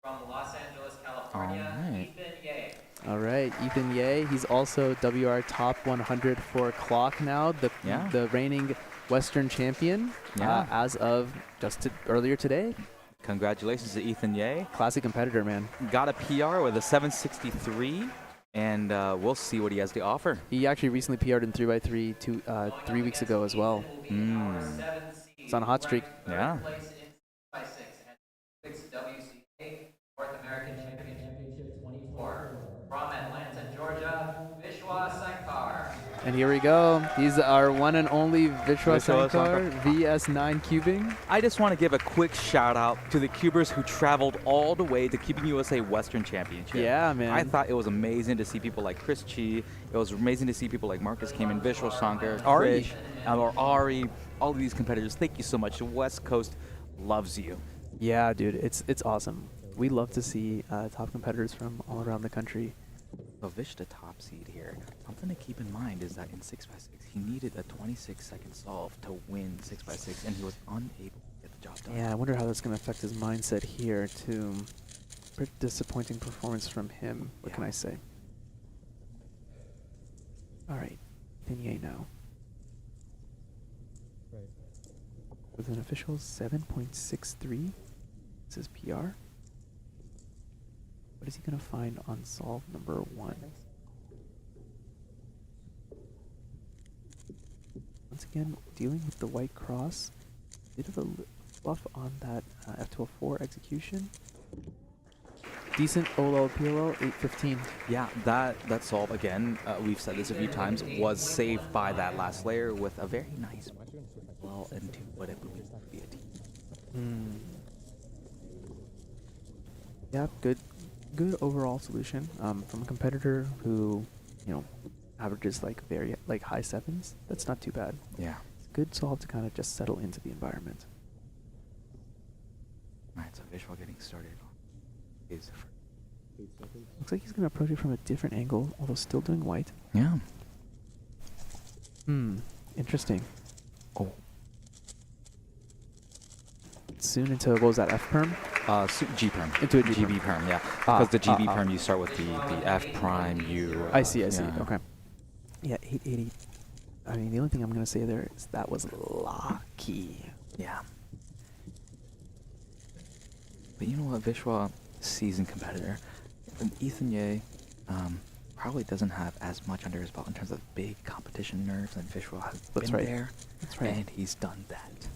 S20: from Los Angeles, California, Ethan Ye.
S11: All right, Ethan Ye. He's also WR top 100 for clock now, the reigning Western champion as of just earlier today.
S8: Congratulations to Ethan Ye.
S11: Classic competitor, man.
S8: Got a PR with a 763, and we'll see what he has to offer.
S11: He actually recently PR'd in 3x3 3 weeks ago as well. It's on a hot streak.
S8: Yeah.
S20: North American Championship 24 from Atlanta, Georgia, Vishwa Sankar.
S11: And here we go. These are one and only Vishwa Sankar, VS9 cubing.
S8: I just want to give a quick shout out to the cubers who traveled all the way to Cubing USA Western Championship.
S11: Yeah, man.
S8: I thought it was amazing to see people like Chris Chi. It was amazing to see people like Marcus Kamen, Vishwa Sankar,
S11: Ari.
S8: Krish, or Ari, all of these competitors. Thank you so much. The West Coast loves you.
S11: Yeah, dude, it's awesome. We love to see top competitors from all around the country.
S8: So Vish, the top seed here. Something to keep in mind is that in 6x6, he needed a 26-second solve to win 6x6, and he was unable to get the job done.
S11: Yeah, I wonder how that's going to affect his mindset here, too. Pretty disappointing performance from him. What can I say? All right, Denier now.
S13: Right.
S11: With an official 7.63. This is PR. What is he going to find on solve number 1? Once again, dealing with the white cross. Bit of a fluff on that F12-4 execution. Decent OLL PLL, 815.
S8: Yeah, that solve, again, we've said this a few times, was saved by that last layer with a very nice well into what I believe would be a T.
S11: Yeah, good overall solution from a competitor who, averages like high 7s. That's not too bad.
S8: Yeah.
S11: It's a good solve to kind of just settle into the environment.
S8: All right, so Vishwa getting started.
S11: Looks like he's going to approach it from a different angle, although still doing white.
S8: Yeah.
S11: Interesting.
S8: Oh.
S11: Soon into, what was that, F perm?
S8: G perm.
S11: Into a
S8: GB perm, yeah. Because the GB perm, you start with the F prime U.
S11: I see. Okay. Yeah, 880. I mean, the only thing I'm going to say there is that was lucky.
S8: Yeah. But you know what, Vishwa, seasoned competitor. And Ethan Ye probably doesn't have as much under his belt in terms of big competition nerves, and Vishwa has been there.
S11: That's right.
S8: And he's done that.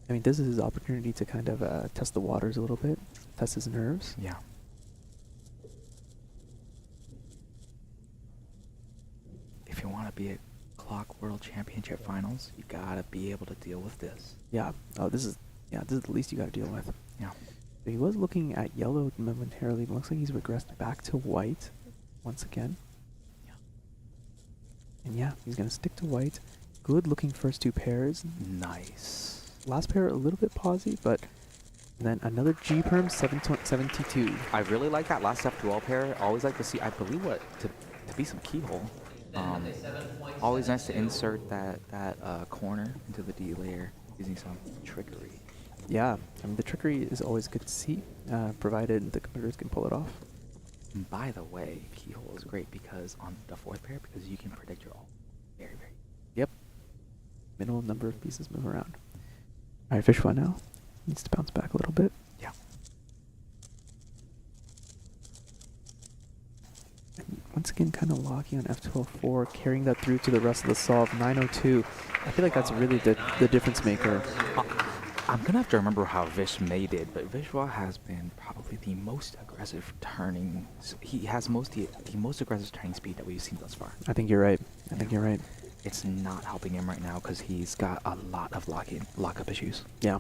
S11: I mean, this is his opportunity to kind of test the waters a little bit, test his nerves.
S8: Yeah. If you want to be at Clock World Championship Finals, you gotta be able to deal with this.
S11: Yeah. This is the least you gotta deal with.
S8: Yeah.
S11: So he was looking at yellow momentarily. It looks like he's regressed back to white once again.
S8: Yeah.
S11: And yeah, he's gonna stick to white. Good looking first 2 pairs.
S8: Nice.
S11: Last pair a little bit pausey, but then another G perm 772.
S8: I really like that last F2L pair. Always like to see, I believe, to be some keyhole. Always nice to insert that corner into the D layer using some trickery.
S11: Yeah, I mean the trickery is always good to see, provided the competitors can pull it off.
S8: And by the way, keyhole is great because on the 4th pair, because you can predict your all very, very.
S11: Yep. Minimal number of pieces move around. All right, Vishwa now needs to bounce back a little bit.
S8: Yeah.
S11: And once again, kind of locking on F12-4, carrying that through to the rest of the solve. 902. I feel like that's really the difference maker.
S8: I'm gonna have to remember how Vish made it, but Vishwa has been probably the most aggressive turning. He has the most aggressive turning speed that we've seen thus far.
S11: I think you're right. I think you're right.
S8: It's not helping him right now because he's got a lot of lockup issues.
S11: Yeah.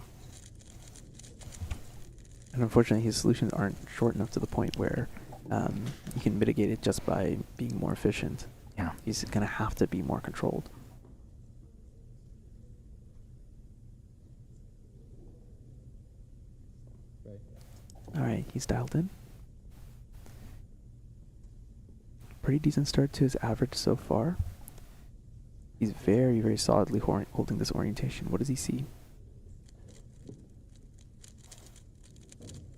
S11: And unfortunately, his solutions aren't short enough to the point where he can mitigate it just by being more efficient.
S8: Yeah.
S11: He's going to have to be more controlled. All right, he's dialed in. Pretty decent start to his average so far. He's very, very solidly holding this orientation. What does he see?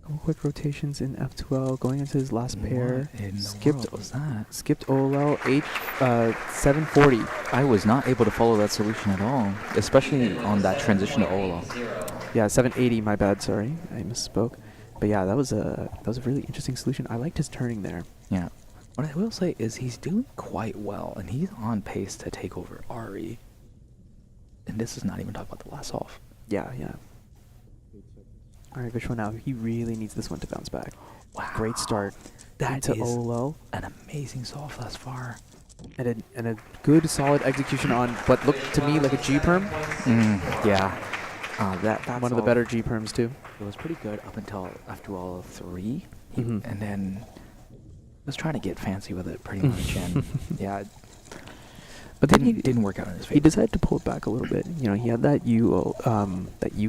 S11: Couple quick rotations in F2L, going into his last pair.
S8: What was that?
S11: Skipped OLL, 740.
S8: I was not able to follow that solution at all, especially on that transition to OLL.
S11: Yeah, 780. My bad. Sorry, I misspoke. But yeah, that was a really interesting solution. I liked his turning there.
S8: Yeah. What I will say is he's doing quite well, and he's on pace to take over Ari. And this is not even talking about the last off.
S11: Yeah, yeah. All right, Vishwa now. He really needs this one to bounce back.
S8: Wow.
S11: Great start.
S8: That
S11: into
S8: is
S11: OLL.
S8: an amazing solve thus far.
S11: And a good, solid execution on what looked to me like a G-perm.
S8: Yeah. That's
S11: one of the better G-perms, too.
S8: It was pretty good up until after all of 3.
S11: Mhm.
S8: And then was trying to get fancy with it pretty much. And yeah.
S11: But then he
S8: didn't work out in his favor.
S11: He decided to pull it back a little bit. You know, he had that U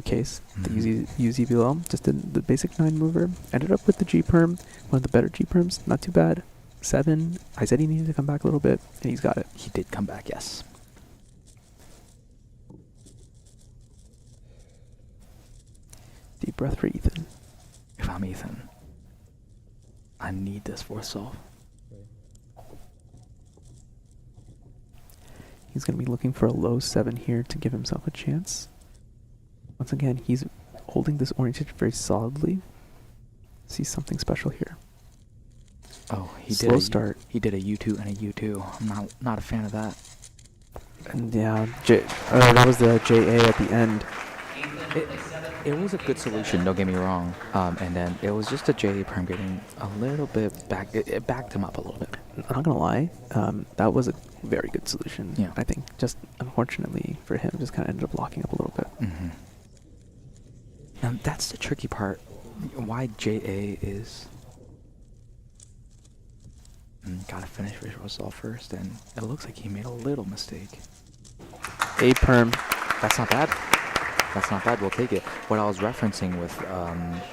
S11: case, the UZVL, just did the basic 9 mover. Ended up with the G-perm, one of the better G-perms, not too bad. 7. I said he needed to come back a little bit, and he's got it.
S8: He did come back, yes.
S11: Deep breath for Ethan.
S8: If I'm Ethan, I need this for a solve.
S11: He's going to be looking for a low 7 here to give himself a chance. Once again, he's holding this orientation very solidly. See something special here.
S8: Oh, he
S11: Slow start.
S8: He did a U2 and a U2. I'm not a fan of that.
S11: And yeah, that was the JA at the end.
S8: It was a good solution, don't get me wrong. And then it was just a JA perm getting a little bit back. It backed him up a little bit.
S11: I'm not going to lie. That was a very good solution.
S8: Yeah.
S11: I think just unfortunately for him, just kind of ended up locking up a little bit.
S8: Mm-hmm. And that's the tricky part. Why JA is... gotta finish Visual Solve first, and it looks like he made a little mistake.
S11: A perm.
S8: That's not bad. That's not bad. We'll take it. What I was referencing with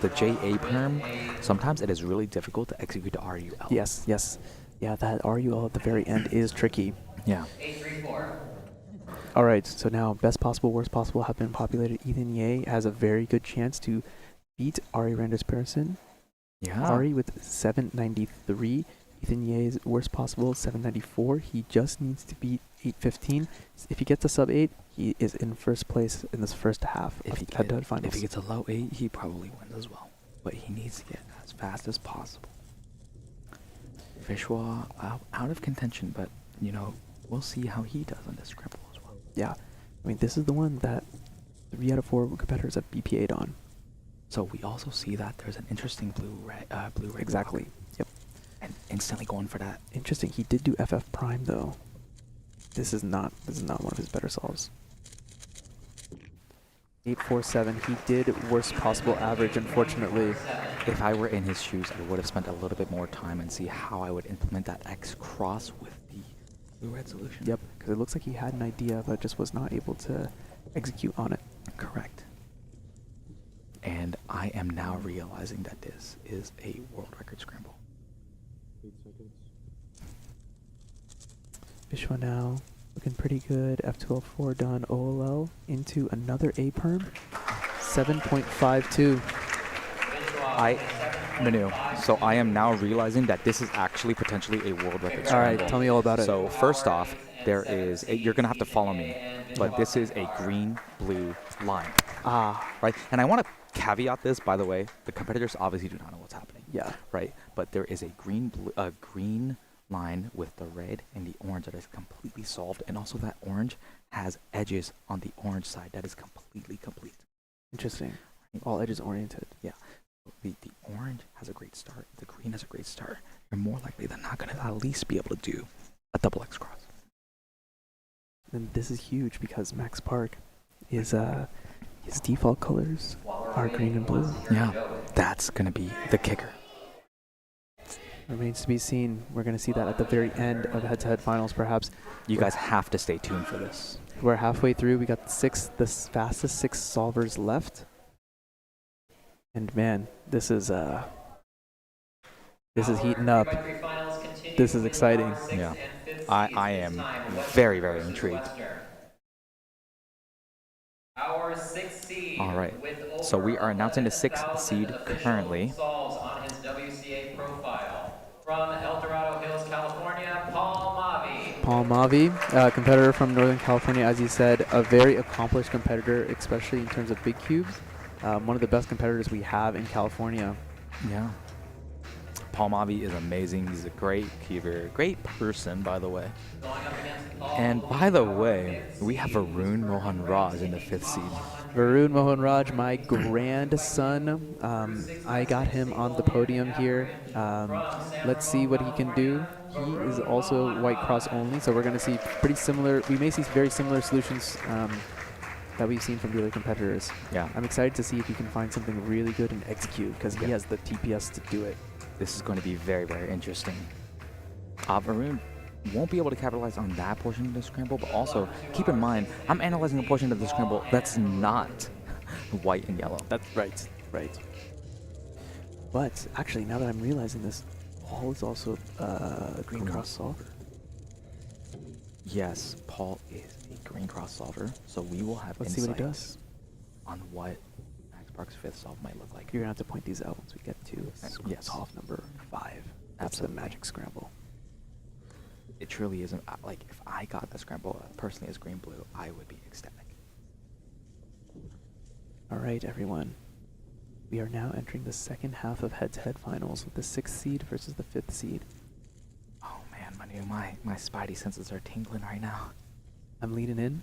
S8: the JA perm, sometimes it is really difficult to execute the RUL.
S11: Yes, yes. Yeah, that RUL at the very end is tricky.
S8: Yeah.
S11: All right, so now best possible, worst possible have been populated. Ethan Ye has a very good chance to beat Ari Randersperson.
S8: Yeah.
S11: Ari with 793. Ethan Ye's worst possible 794. He just needs to beat 815. If he gets a sub 8, he is in first place in this first half of head-to-head finals.
S8: If he gets a low 8, he probably wins as well. But he needs to get as fast as possible. Vishwa out of contention, but you know, we'll see how he does on this scramble as well.
S11: Yeah, I mean, this is the one that 3 out of 4 competitors have BPA'd on.
S8: So we also see that there's an interesting blue-red.
S11: Exactly. Yep.
S8: And instantly going for that.
S11: Interesting. He did do FF Prime though. This is not one of his better solves. 847. He did worst possible average, unfortunately.
S8: If I were in his shoes, I would have spent a little bit more time and see how I would implement that X cross with the blue-red solution.
S11: Yep, because it looks like he had an idea, but just was not able to execute on it.
S8: Correct. And I am now realizing that this is a world record scramble.
S21: 8 seconds.
S11: Vishwa now looking pretty good. F2L4 done. OLL into another A perm. 7.52.
S8: Manu, so I am now realizing that this is actually potentially a world record scramble.
S11: All right, tell me all about it.
S8: So first off, there is you're gonna have to follow me, but this is a green-blue line. Right, and I want to caveat this, by the way. The competitors obviously do not know what's happening.
S11: Yeah.
S8: Right, but there is a green line with the red and the orange that is completely solved, and also that orange has edges on the orange side that is completely complete.
S11: Interesting. All edges oriented.
S8: Yeah. The orange has a great start. The green has a great start. You're more likely than not going to at least be able to do a double X cross.
S11: And this is huge because Max Park is his default colors are green and blue.
S8: Yeah, that's going to be the kicker.
S11: Remains to be seen. We're going to see that at the very end of head-to-head finals, perhaps.
S8: You guys have to stay tuned for this.
S11: We're halfway through. We got the fastest 6 solvers left. And man, this is heating up. This is exciting.
S8: Yeah, I am very, very intrigued.
S20: Our 6th seed.
S8: All right, so we are announcing the 6th seed currently.
S20: On his WCA profile. From El Dorado Hills, California, Paul Mavi.
S11: Paul Mavi, competitor from Northern California, as you said, a very accomplished competitor, especially in terms of big cubes. One of the best competitors we have in California.
S8: Yeah. Paul Mavi is amazing. He's a great cuber, great person, by the way. And by the way, we have Varun Mohan Raj in the 5th seed.
S11: Varun Mohan Raj, my grandson. I got him on the podium here. Let's see what he can do. He is also white cross only, so we're going to see pretty similar. We may see very similar solutions that we've seen from the other competitors.
S8: Yeah.
S11: I'm excited to see if he can find something really good and execute because he has the TPS to do it.
S8: This is going to be very, very interesting. Varun won't be able to capitalize on that portion of the scramble, but also keep in mind, I'm analyzing a portion of the scramble that's not white and yellow.
S11: That's right, right. But actually, now that I'm realizing this, Paul is also a green cross solver.
S8: Yes, Paul is a green cross solver, so we will have
S11: Let's see
S8: insight
S11: what he does
S8: on what Max Park's 5th solve might look like.
S11: You're gonna have to point these out once we get to solve number 5. That's
S8: Absolutely.
S11: the magic scramble.
S8: It truly isn't like if I got the scramble personally as green blue, I would be ecstatic.
S11: All right, everyone. We are now entering the second half of head-to-head finals with the 6th seed versus the 5th seed.
S8: Oh man, Manu, my spidey senses are tingling right now.
S11: I'm leaning in.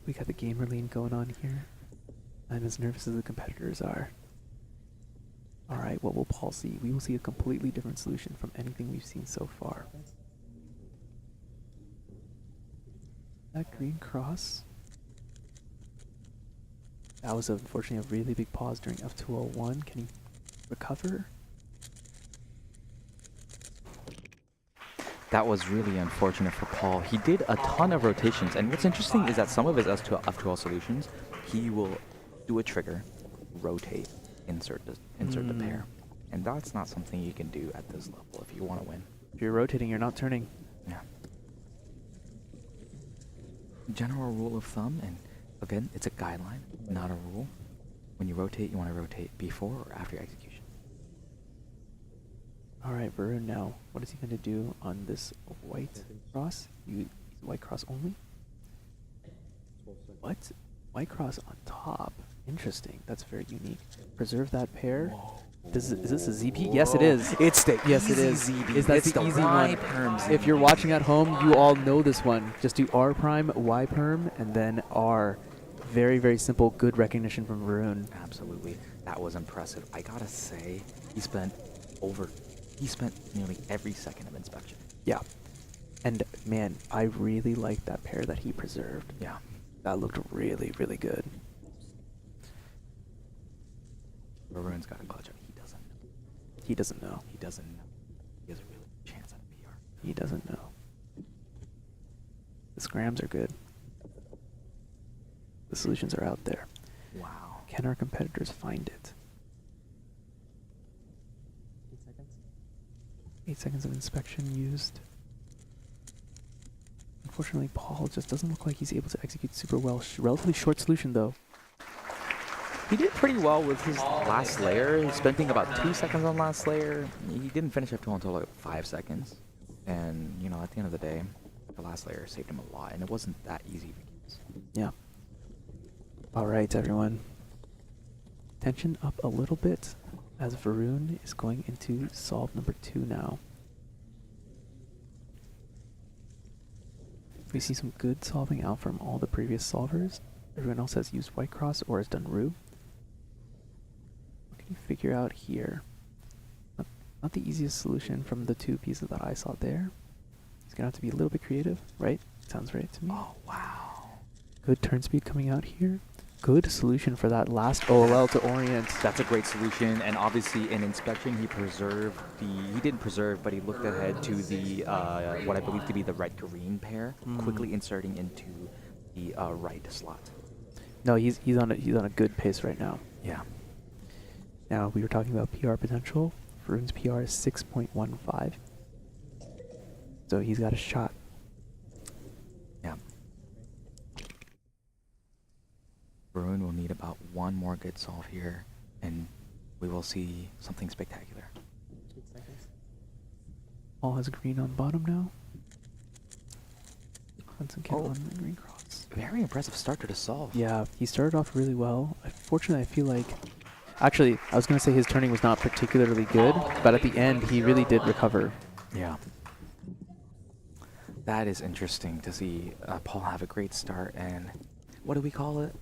S11: We got the gamer lean going on here. I'm as nervous as the competitors are. All right, what will Paul see? We will see a completely different solution from anything we've seen so far. That green cross. That was unfortunately a really big pause during F201. Can he recover?
S8: That was really unfortunate for Paul. He did a ton of rotations, and what's interesting is that some of his F2L solutions, he will do a trigger, rotate, insert the pair. And that's not something you can do at this level if you want to win.
S11: If you're rotating, you're not turning.
S8: Yeah. General rule of thumb, and again, it's a guideline, not a rule. When you rotate, you want to rotate before or after your execution.
S11: All right, Varun now. What is he going to do on this white cross? He's white cross only? What? White cross on top. Interesting. That's very unique. Preserve that pair. Whoa. Is this a ZP? Yes, it is.
S8: It's the
S11: yes,
S8: easy
S11: it is.
S8: ZP.
S11: Is that
S8: It's
S11: the
S8: the
S11: easy
S8: Y
S11: one?
S8: perm
S11: If
S8: ZP.
S11: you're watching at home, you all know this one. Just do R prime, Y perm, and then R. Very, very simple. Good recognition from Varun.
S8: Absolutely. That was impressive. I gotta say, he spent nearly every second of inspection.
S11: Yeah. And man, I really like that pair that he preserved.
S8: Yeah.
S11: That looked really, really good.
S8: Varun's got a clutch up. He doesn't know.
S11: He doesn't know.
S8: He doesn't know. He has a real chance at a PR.
S11: He doesn't know. The scrams are good. The solutions are out there.
S8: Wow.
S11: Can our competitors find it?
S3: 8 seconds.
S11: 8 seconds of inspection used. Unfortunately, Paul just doesn't look like he's able to execute super well. Relatively short solution, though.
S8: He did pretty well with his last layer. He's spending about 2 seconds on last layer. He didn't finish F2 until like 5 seconds. And, you know, at the end of the day, the last layer saved him a lot, and it wasn't that easy.
S11: Yeah. All right, everyone. Tension up a little bit as Varun is going into solve number 2 now. We see some good solving out from all the previous solvers. everyone else has used white cross or has done Rube. What can you figure out here? Not the easiest solution from the two pieces that I saw there. He's gonna have to be a little bit creative, right? Sounds right to me.
S8: Oh, wow.
S11: Good turn speed coming out here. Good solution for that last OLL to orient.
S8: That's a great solution, and obviously in inspection he didn't preserve, but he looked ahead to the what I believe to be the red-green pair, quickly inserting into the right slot.
S11: No, he's on a good pace right now.
S8: Yeah.
S11: Now we were talking about PR potential. Varun's PR is 6.15. So he's got a shot.
S8: Yeah. Varun will need about one more good solve here, and we will see something spectacular.
S11: Paul has green on bottom now. Hudson Kent on the green cross.
S8: Very impressive start to the solve.
S11: Yeah, he started off really well. Unfortunately, I feel like... Actually, I was going to say his turning was not particularly good, but at the end, he really did recover.
S8: Yeah. That is interesting to see Paul have a great start, and what do we call it?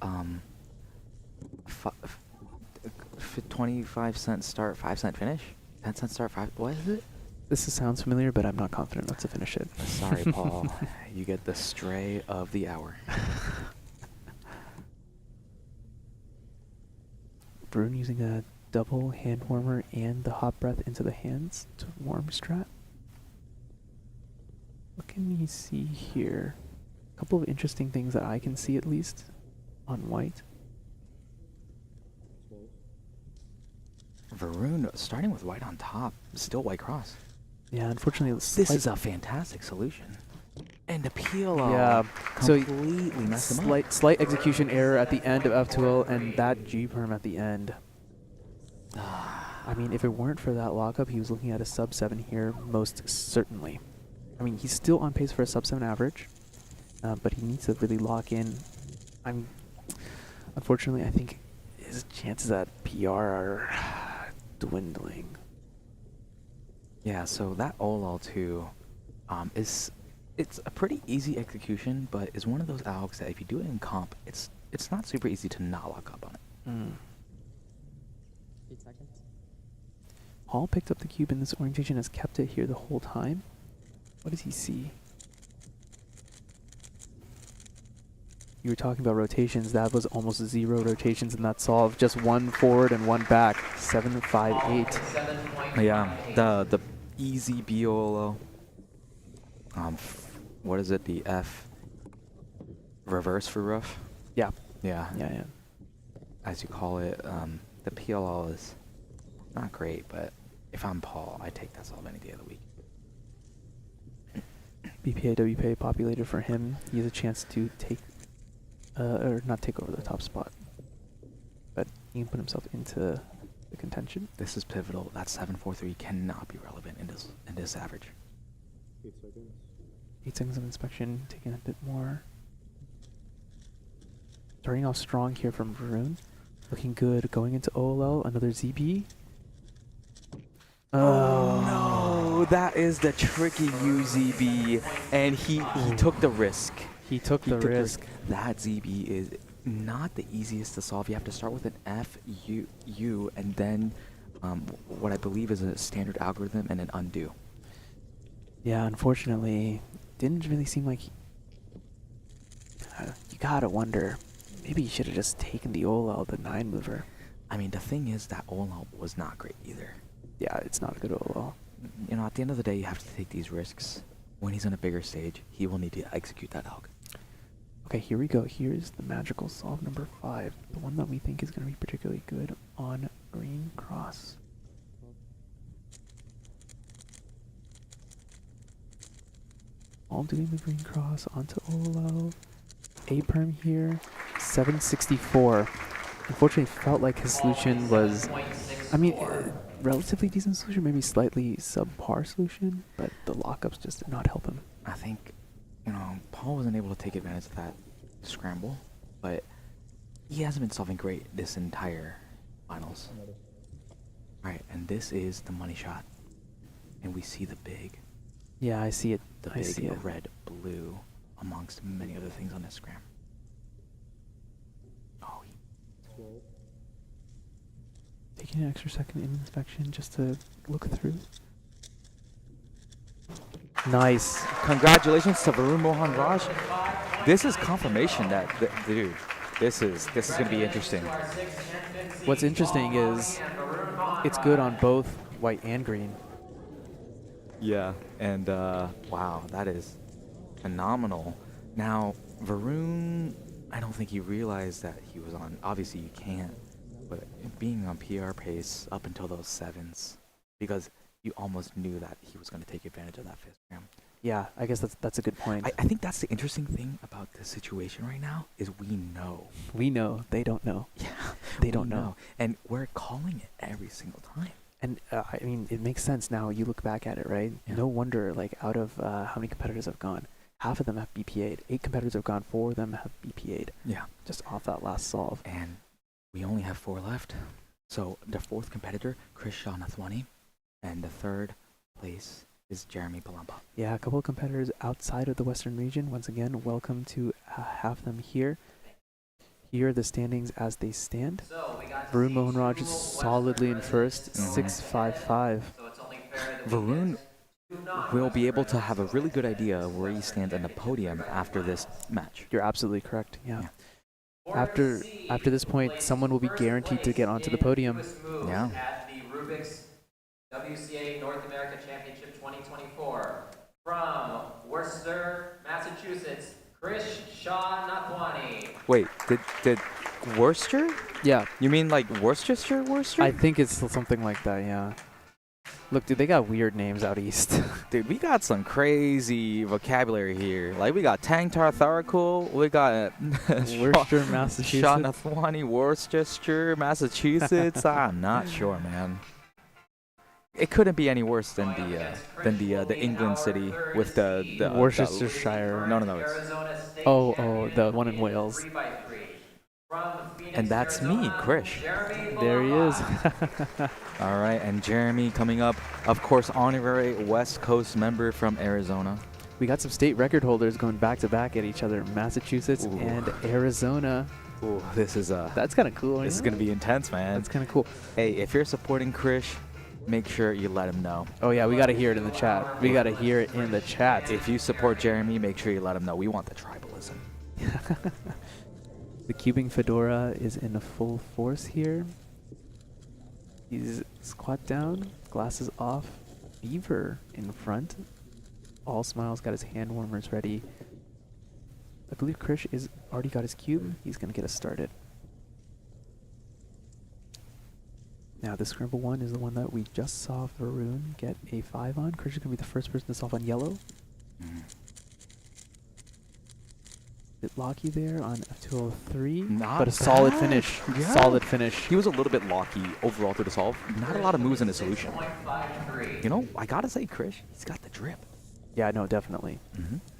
S8: 25-cent start, 5-cent finish? 10-cent start, 5... What is it?
S11: Sounds familiar, but I'm not confident enough to finish it.
S8: Sorry, Paul. You get the stray of the hour.
S11: Varun using a double hand warmer and the hot breath into the hands to warm strat. What can we see here? A couple of interesting things that I can see at least on white.
S8: Varun starting with white on top, still white cross.
S11: Yeah, unfortunately,
S8: this is a fantastic solution. And the peel completely messed him up.
S11: Slight execution error at the end of F2L and that G-perm at the end. I mean, if it weren't for that lockup, he was looking at a sub-7 here, most certainly. I mean, he's still on pace for a sub-7 average, but he needs to really lock in. Unfortunately, I think his chances at PR are dwindling.
S8: Yeah, so that OLL2 it's a pretty easy execution, but it's one of those algs that if you do it in comp, it's not super easy to not lock up on it.
S20: 8 seconds.
S11: Paul picked up the cube in this orientation, has kept it here the whole time. What does he see? You were talking about rotations. That was almost 0 rotations in that solve. Just one forward and one back. 7, 5, 8.
S8: Yeah, the easy BOLO. What is it? The F reverse for rough?
S11: Yeah.
S8: Yeah.
S11: Yeah.
S8: As you call it, the PLL is not great, but if I'm Paul, I take that solve any day of the week.
S11: BPA, WPA populated for him. He has a chance to take, or not take over the top spot, but he can put himself into the contention.
S8: This is pivotal. That 7-4-3 cannot be relevant in this average.
S21: 8 seconds.
S11: 8 seconds of inspection, taking a bit more. Starting off strong here from Varun. Looking good. Going into OLL, another ZB.
S8: Oh no, that is the tricky UZB, and he took the risk.
S11: He took the risk.
S8: That ZB is not the easiest to solve. You have to start with an F, U, and then what I believe is a standard algorithm and an undo.
S11: Yeah, unfortunately, didn't really seem like you gotta wonder. Maybe he should have just taken the OLL, the 9 mover.
S8: I mean, the thing is that OLL was not great either.
S11: Yeah, it's not a good OLL.
S8: You know, at the end of the day, you have to take these risks. When he's on a bigger stage, he will need to execute that alg.
S11: Okay, here we go. Here's the magical solve number 5. The one that we think is going to be particularly good on green cross. All doing the green cross onto OLL. A-perm here. 764. Unfortunately, felt like his solution was... I mean, relatively decent solution, maybe slightly subpar solution, but the lockups just did not help him.
S8: I think, you know, Paul wasn't able to take advantage of that scramble, but he hasn't been solving great this entire finals. Alright, and this is the money shot. And we see the big.
S11: Yeah, I see it.
S8: The big red, blue, amongst many other things on this scram.
S11: taking an extra second in inspection just to look through.
S8: Nice. Congratulations to Varun Mohan Raj. This is confirmation that, dude, this is going to be interesting.
S1: What's interesting is it's good on both white and green.
S8: Yeah, and wow, that is phenomenal. Now, Varun, I don't think he realized that he was on. Obviously, you can't, but being on PR pace up until those sevens, because you almost knew that he was going to take advantage of that fifth scram.
S1: Yeah, I guess that's a good point.
S8: I think that's the interesting thing about this situation right now is we know.
S1: We know. They don't know.
S8: Yeah,
S1: they don't know.
S8: And we're calling it every single time.
S1: And I mean, it makes sense now. You look back at it, right?
S8: Yeah.
S1: No wonder, like, out of how many competitors have gone, half of them have BPA'd. 8 competitors have gone, 4 of them have BPA'd.
S8: Yeah.
S1: Just off that last solve.
S8: And we only have 4 left. So the 4th competitor, Chris Shawnathwani, and the 3rd place is Jeremy Palumbo.
S1: Yeah, a couple of competitors outside of the Western region. Once again, welcome to have them here. Here are the standings as they stand. Varun Mohan Raj is solidly in first, 6.55.
S8: Varun will be able to have a really good idea of where he stands on the podium after this match.
S1: You're absolutely correct, yeah. After this point, someone will be guaranteed to get onto the podium.
S8: Yeah.
S20: At the Rubik's WCA North America Championship 2024 from Worcester, Massachusetts, Krish Shawnathwani.
S8: Wait, did Worcester?
S1: Yeah.
S8: You mean like Worcestershire?
S1: I think it's something like that, yeah. Look, dude, they got weird names out east.
S8: Dude, we got some crazy vocabulary here. Like, we got Tangtar Tharakul, we got
S1: Worcester, Massachusetts.
S8: Shawnathwani, Worcester, Massachusetts. I'm not sure, man. It couldn't be any worse than the England city with the
S1: Worcestershire.
S8: No.
S1: Oh, the one in Wales.
S8: And that's me, Krish.
S1: There he is.
S8: All right, and Jeremy coming up, of course, honorary West Coast member from Arizona.
S1: We got some state record holders going back to back at each other, Massachusetts and Arizona.
S8: Ooh, this is
S1: that's kind of cool.
S8: This is gonna be intense, man.
S1: That's kind of cool.
S8: Hey, if you're supporting Krish, make sure you let him know.
S1: Oh yeah, we gotta hear it in the chat. We gotta hear it in the chat.
S8: If you support Jeremy, make sure you let him know. We want the tribalism.
S1: The cubing fedora is in a full force here. He's squat down, glasses off, beaver in front. All smiles, got his hand warmers ready. I believe Krish is already got his cube. He's gonna get us started. Now the scramble one is the one that we just saw Varun get a 5 on. Krish is gonna be the first person to solve on yellow. Bit locky there on F203, but a solid finish.
S8: Yeah.
S1: Solid finish.
S8: He was a little bit locky overall through the solve. Not a lot of moves in the solution. You know, I gotta say, Krish, he's got the drip.
S1: Yeah, no, definitely.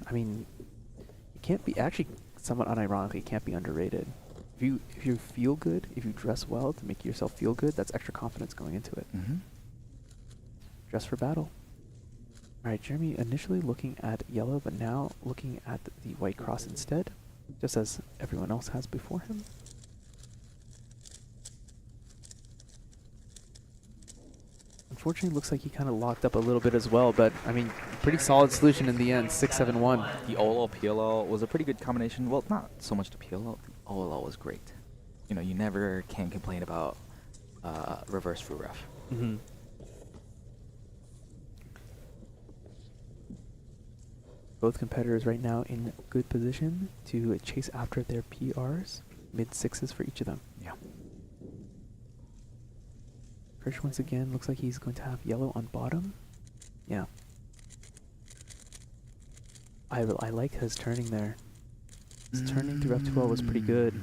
S1: I mean, you can't be actually somewhat unironically can't be underrated. If you feel good, if you dress well to make yourself feel good, that's extra confidence going into it. Dress for battle. All right, Jeremy initially looking at yellow, but now looking at the white cross instead, just as everyone else has before him. Unfortunately, looks like he kind of locked up a little bit as well, but I mean, pretty solid solution in the end, 6-7-1.
S8: The OLL PLL was a pretty good combination. Well, not so much the PLL. The OLL was great. You know, you never can complain about reverse free ref. Both competitors right now in good position to chase after their PRs, mid-6s for each of them. Yeah. Krish once again looks like he's going to have yellow on bottom. Yeah. I like his turning there. His turning through F12 was pretty good.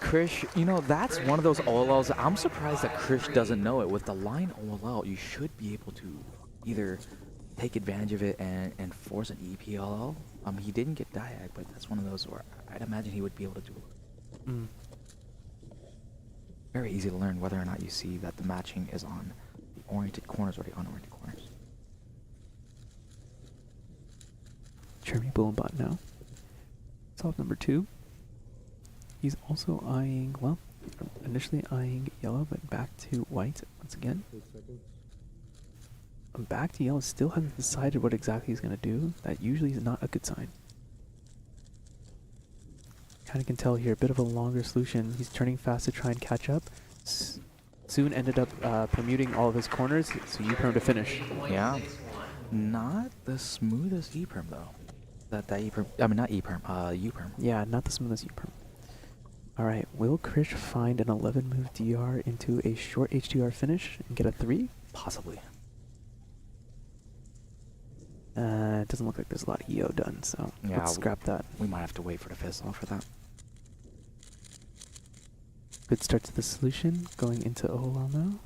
S8: Krish, you know, that's one of those OLLs. I'm surprised that Krish doesn't know it. With the line OLL, you should be able to either take advantage of it and force an EPLL. He didn't get diag, but that's one of those where I'd imagine he would be able to do it. Very easy to learn whether or not you see that the matching is on the oriented corners or the unoriented corners. Jeremy Bullenbot now. Solve number 2. He's also eyeing, well,
S11: Initially eyeing yellow, but back to white once again.
S21: 8 seconds.
S11: I'm back to yellow, still haven't decided what exactly he's going to do. That usually is not a good sign. Kind of can tell here, a bit of a longer solution. He's turning fast to try and catch up. Soon ended up permuting all of his corners, so U-perm to finish.
S8: Yeah. Not the smoothest E-perm, though. That E-perm, I mean, not E-perm, U-perm.
S11: Yeah, not the smoothest U-perm. Alright, will Krish find an 11-move DR into a short HDR finish and get a 3?
S8: Possibly.
S11: It doesn't look like there's a lot of EO done, so
S8: Yeah,
S11: let's scrap that.
S8: We might have to wait for the fizz off for that.
S11: Good start to the solution, going into OLL now.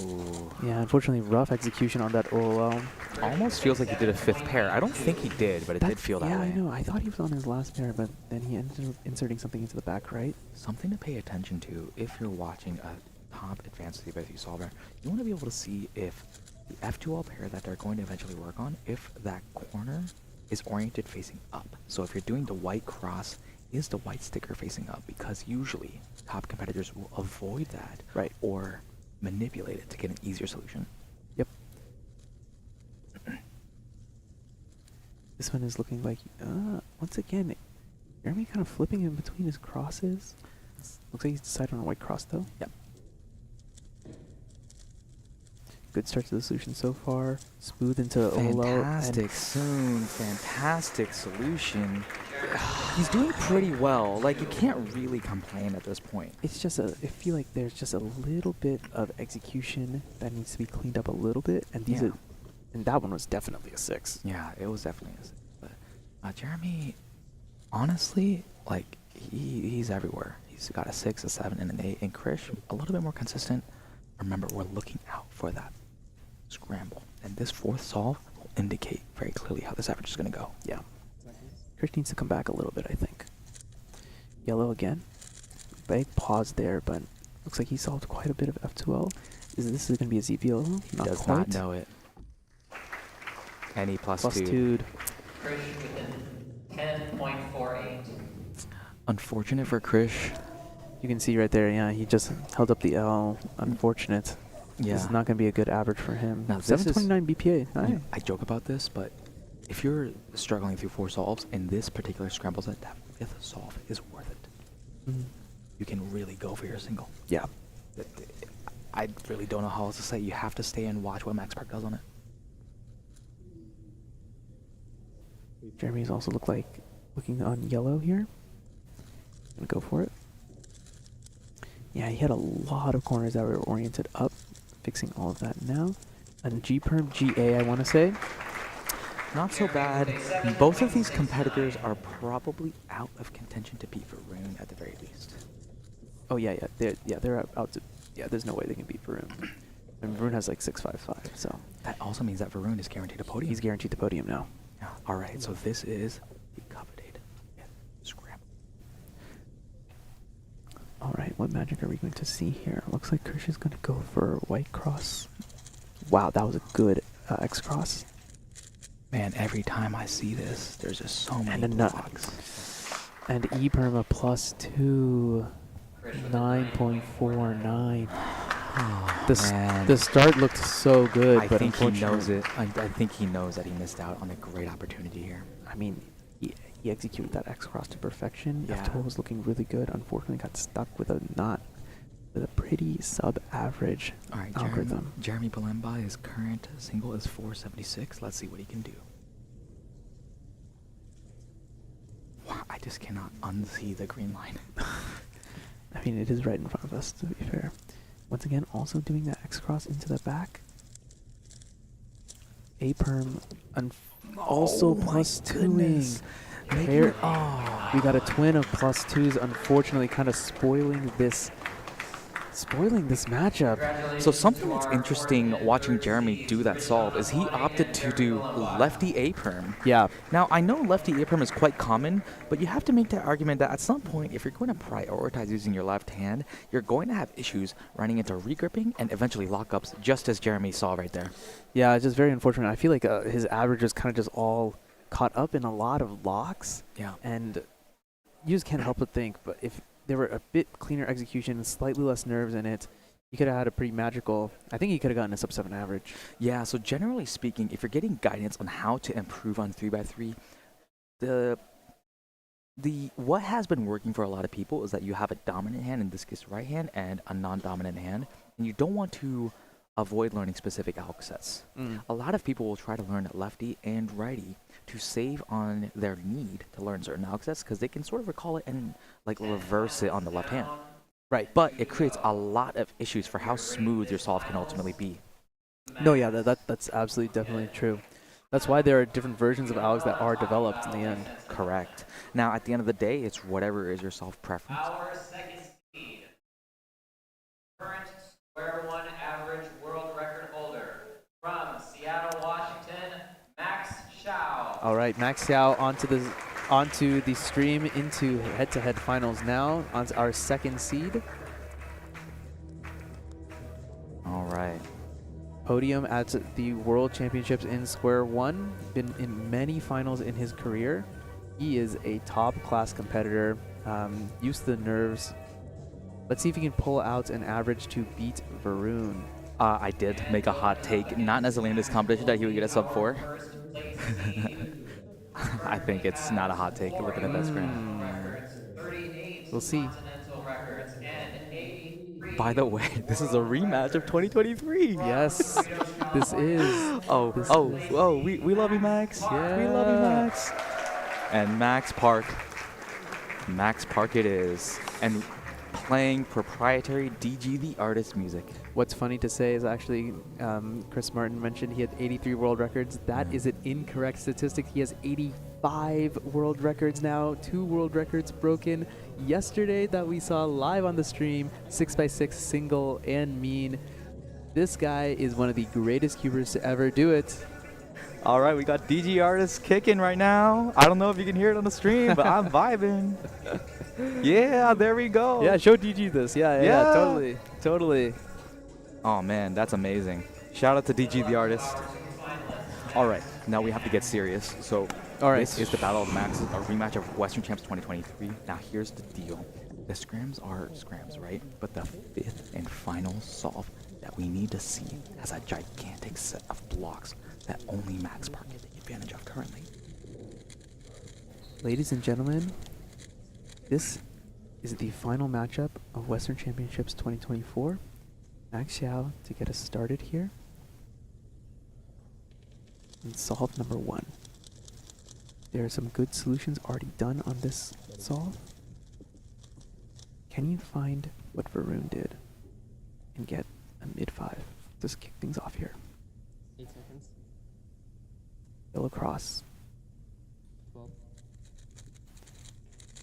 S8: Ooh.
S11: Yeah, unfortunately, rough execution on that OLL.
S8: Almost feels like he did a 5th pair. I don't think he did, but it did feel that
S11: yeah,
S8: way.
S11: I know. I thought he was on his last pair, but then he ended up inserting something into the back right.
S8: Something to pay attention to if you're watching a top advanced CBSU solver. You want to be able to see if the F2L pair that they're going to eventually work on, if that corner is oriented facing up. So if you're doing the white cross, is the white sticker facing up? Because usually top competitors will avoid that,
S11: right,
S8: or manipulate it to get an easier solution.
S11: Yep. This one is looking like, once again, Jeremy kind of flipping in between his crosses. Looks like he's decided on a white cross though.
S8: Yep.
S11: Good start to the solution so far. Smooth into
S8: Fantastic soon. Fantastic solution. He's doing pretty well. Like, you can't really complain at this point.
S11: It's just I feel like there's just a little bit of execution that needs to be cleaned up a little bit, and these are, and that one was definitely a 6.
S8: Yeah, it was definitely a 6. But Jeremy, honestly, like, he's everywhere. He's got a 6, a 7, and an 8. And Krish, a little bit more consistent. Remember, we're looking out for that scramble. And this 4th solve will indicate very clearly how this average is going to go.
S11: Yeah. Krish needs to come back a little bit, I think. Yellow again. Big pause there, but looks like he solved quite a bit of F2L. This is going to be a ZPL?
S8: He
S11: Not
S8: does
S11: quite.
S8: not know it. Any plus 2.
S11: Plus 2.
S20: Krish within 10.48.
S8: Unfortunate for Krish.
S11: You can see right there, yeah, he just held up the L. Unfortunate.
S8: Yeah.
S11: This is not going to be a good average for him.
S8: Now, this
S11: 729 BPA. Nice.
S8: I joke about this, but if you're struggling through 4 solves and this particular scramble set, that 5th solve is worth it.
S11: Mhm.
S8: You can really go for your single.
S11: Yeah.
S8: I really don't know how else to say. You have to stay and watch what Max Park does on it.
S11: Jeremy's also looking on yellow here. Gonna go for it. Yeah, he had a lot of corners that were oriented up. Fixing all of that now. And G-perm, GA, I want to say.
S8: Not so bad. Both of these competitors are probably out of contention to beat Varun at the very least.
S11: Oh yeah, they're out to. Yeah, there's no way they can beat Varun. And Varun has like 655, so.
S8: That also means that Varun is guaranteed a podium.
S11: He's guaranteed the podium now.
S8: Yeah. All right, so this is the coveted scramble.
S11: All right, what magic are we going to see here? Looks like Krish is going to go for white cross. Wow, that was a good X cross.
S8: Man, every time I see this, there's just so many blocks.
S11: And E perma plus 2, 9.49. The start looked so good,
S8: I
S11: but
S8: think he
S11: unfortunately,
S8: knows it. I think he knows that he missed out on a great opportunity here.
S11: I mean, he executed that X cross to perfection.
S8: Yeah.
S11: F2 was looking really good. Unfortunately, got stuck with a pretty sub-average algorithm.
S8: Jeremy Balemba, his current single is 476. Let's see what he can do. Wow, I just cannot unsee the green line.
S11: I mean, it is right in front of us, to be fair. Once again, also doing that X cross into the back. A perm, also plus 2ing. We got a twin of plus 2s, unfortunately, kind of spoiling this matchup.
S8: So something that's interesting watching Jeremy do that solve is he opted to do lefty A-perm.
S11: Yeah.
S8: Now, I know lefty A-perm is quite common, but you have to make that argument that at some point, if you're going to prioritize using your left hand, you're going to have issues running into regripping and eventually lockups, just as Jeremy saw right there.
S11: Yeah, it's just very unfortunate. I feel like his average is kind of just all caught up in a lot of locks.
S8: Yeah.
S11: And you just can't help but think, but if
S1: they were a bit cleaner execution and slightly less nerves in it, he could have had a pretty magical. I think he could have gotten a sub 7 average.
S8: Yeah, so generally speaking, if you're getting guidance on how to improve on 3x3, the what has been working for a lot of people is that you have a dominant hand, in this case right hand, and a non-dominant hand, and you don't want to avoid learning specific alg sets. A lot of people will try to learn lefty and righty to save on their need to learn certain alg sets because they can sort of recall it and like reverse it on the left hand.
S1: Right.
S8: But it creates a lot of issues for how smooth your solve can ultimately be.
S1: No, yeah, that's absolutely definitely true. That's why there are different versions of algs that are developed in the end.
S8: Correct. Now, at the end of the day, it's whatever is your solve preference.
S20: Our second seed, current square one average world record holder from Seattle, Washington, Max Xiao.
S1: All right, Max Xiao onto the stream into head-to-head finals now. Onto our second seed.
S8: All right.
S1: Podium at the World Championships in Square One. Been in many finals in his career. He is a top-class competitor. Used to the nerves. Let's see if he can pull out an average to beat Varun.
S8: I did make a hot take, not necessarily in this competition, that he would get a sub 4. I think it's not a hot take looking at that screen.
S1: We'll see.
S8: By the way, this is a rematch of 2023.
S1: Yes, this is.
S8: We love you, Max.
S1: Yeah.
S8: We love you, Max. And Max Park it is. And playing proprietary DG the Artist music.
S1: What's funny to say is actually, Chris Martin mentioned he had 83 world records. That is an incorrect statistic. He has 85 world records now. 2 world records broken yesterday that we saw live on the stream. 6x6 single and mean. This guy is one of the greatest cubers to ever do it.
S8: All right, we got DG Artist kicking right now. I don't know if you can hear it on the stream, but I'm vibing. Yeah, there we go.
S1: Yeah, show DG this. Yeah, totally.
S8: Oh man, that's amazing. Shout out to DG the Artist. All right, now we have to get serious. So this is the Battle of Max, a rematch of Western Champs 2023. Now here's the deal. The scrams are scrams, right? But the 5th and final solve that we need to see has a gigantic set of blocks that only Max Park can take advantage of currently.
S1: Ladies and gentlemen, this is the final matchup of Western Championships 2024. Max Xiao to get us started here. And solve number 1. There are some good solutions already done on this solve. Can you find what Varun did and get a mid-5? Just kick things off here.
S13: 8 seconds.
S1: Yellow cross.
S13: 12.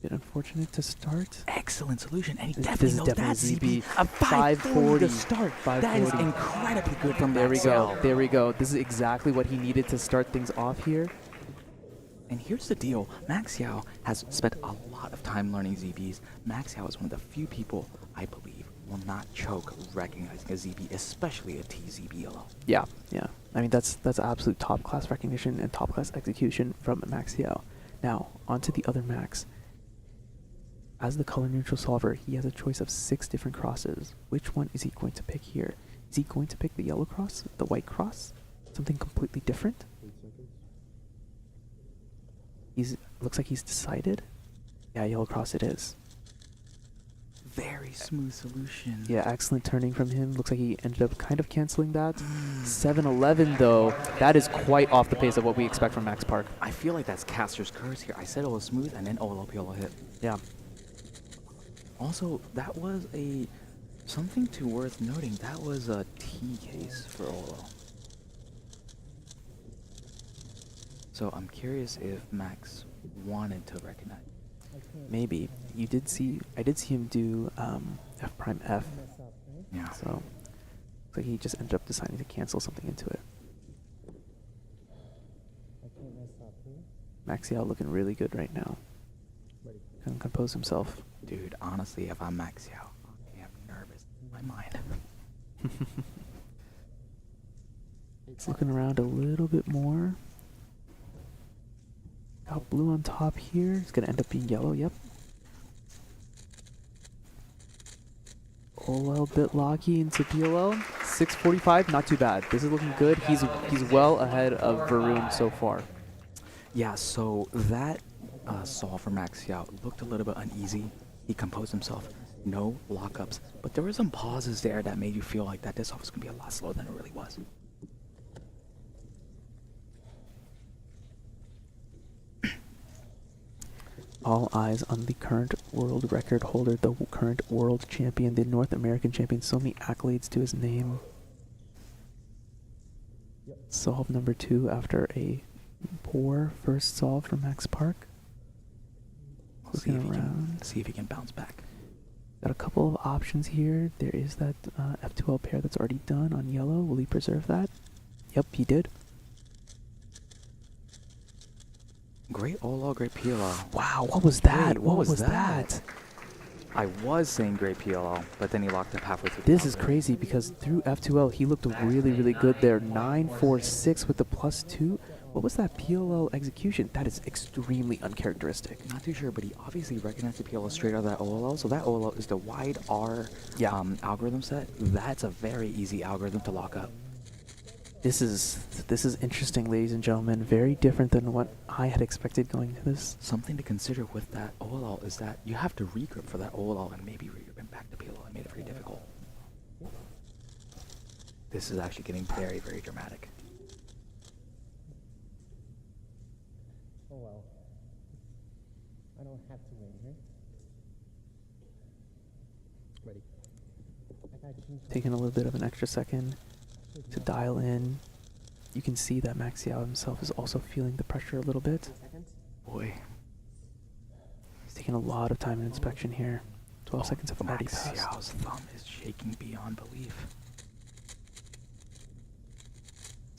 S1: Bit unfortunate to start.
S8: Excellent solution, and he
S1: This
S8: definitely
S1: is
S8: knows
S1: definitely
S8: that
S1: ZB.
S8: ZB. A 540 to start.
S1: 540.
S8: That is incredibly good from
S1: There we
S8: Max
S1: go.
S8: Xiao.
S1: There we go. This is exactly what he needed to start things off here.
S8: And here's the deal. Max Xiao has spent a lot of time learning ZBs. Max Xiao is one of the few people, I believe, will not choke recognizing a ZB, especially a TZB alone.
S1: Yeah. I mean, that's absolute top-class recognition and top-class execution from Max Xiao. Now, on to the other Max. As the color-neutral solver, he has a choice of 6 different crosses. Which one is he going to pick here? Is he going to pick the yellow cross, the white cross, something completely different?
S21: 8 seconds.
S1: Looks like he's decided. Yeah, yellow cross it is.
S8: Very smooth solution.
S1: Yeah, excellent turning from him. Looks like he ended up kind of canceling that. 7-11 though. That is quite off the pace of what we expect from Max Park.
S8: I feel like that's Caster's curse here. I said it was smooth, and then Olo hit.
S1: Yeah.
S8: Also, that was something worth noting. That was a T case for Olo. So I'm curious if Max wanted to recognize.
S1: Maybe. I did see him do F prime F.
S8: Yeah.
S1: So looks like he just ended up deciding to cancel something into it. Max Xiao looking really good right now. Can compose himself.
S8: Dude, honestly, if I'm Max Xiao, I am nervous in my mind.
S1: He's looking around a little bit more. Got blue on top here. It's gonna end up being yellow. Yep.
S11: OLL bit locky into PLL. 6:45, not too bad. This is looking good. He's well ahead of Varun so far.
S12: Yeah, so that solve for Max Xiao looked a little bit uneasy. He composed himself. No lockups. But there were some pauses there that made you feel like that this solve was going to be a lot slower than it really was.
S11: All eyes on the current world record holder, the current world champion, the North American champion. So many accolades to his name. Solve number 2 after a poor first solve from Max Park. Looking around.
S12: See if he can bounce back.
S11: Got a couple of options here. There is that F2L pair that's already done on yellow. Will he preserve that? Yep, he did.
S12: Great OLL, great PLL.
S11: Wow, what was that?
S12: Wait,
S11: what was that?
S12: I was saying great PLL, but then he locked up halfway through.
S11: This is crazy because through F2L he looked really, really good there. 9-4-6 with the +2. What was that PLL execution? That is extremely uncharacteristic.
S12: Not too sure, but he obviously recognized the PLL straight out of that OLL. So that OLL is the wide R algorithm set. That's a very easy algorithm to lock up.
S11: This is interesting, ladies and gentlemen. Very different than what I had expected going to this.
S12: Something to consider with that OLL is that you have to regrip for that OLL and maybe regrip and back to PLL. It made it very difficult. This is actually getting very, very dramatic.
S13: Oh well. I don't have to win here. Ready.
S11: Taking a little bit of an extra second to dial in. You can see that Max Xiao himself is also feeling the pressure a little bit.
S12: Boy.
S11: He's taking a lot of time in inspection here. 12 seconds have already passed.
S12: Max Xiao's thumb is shaking beyond belief.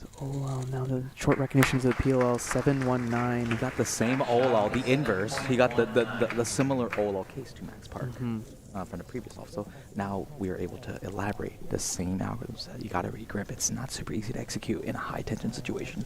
S11: So OLL, now the short recognitions of the PLL 719.
S12: He got the same OLL, the inverse. He got the similar OLL case to Max Park from the previous solve. So now we are able to elaborate the same algorithms that you got to regrip. It's not super easy to execute in a high tension situation.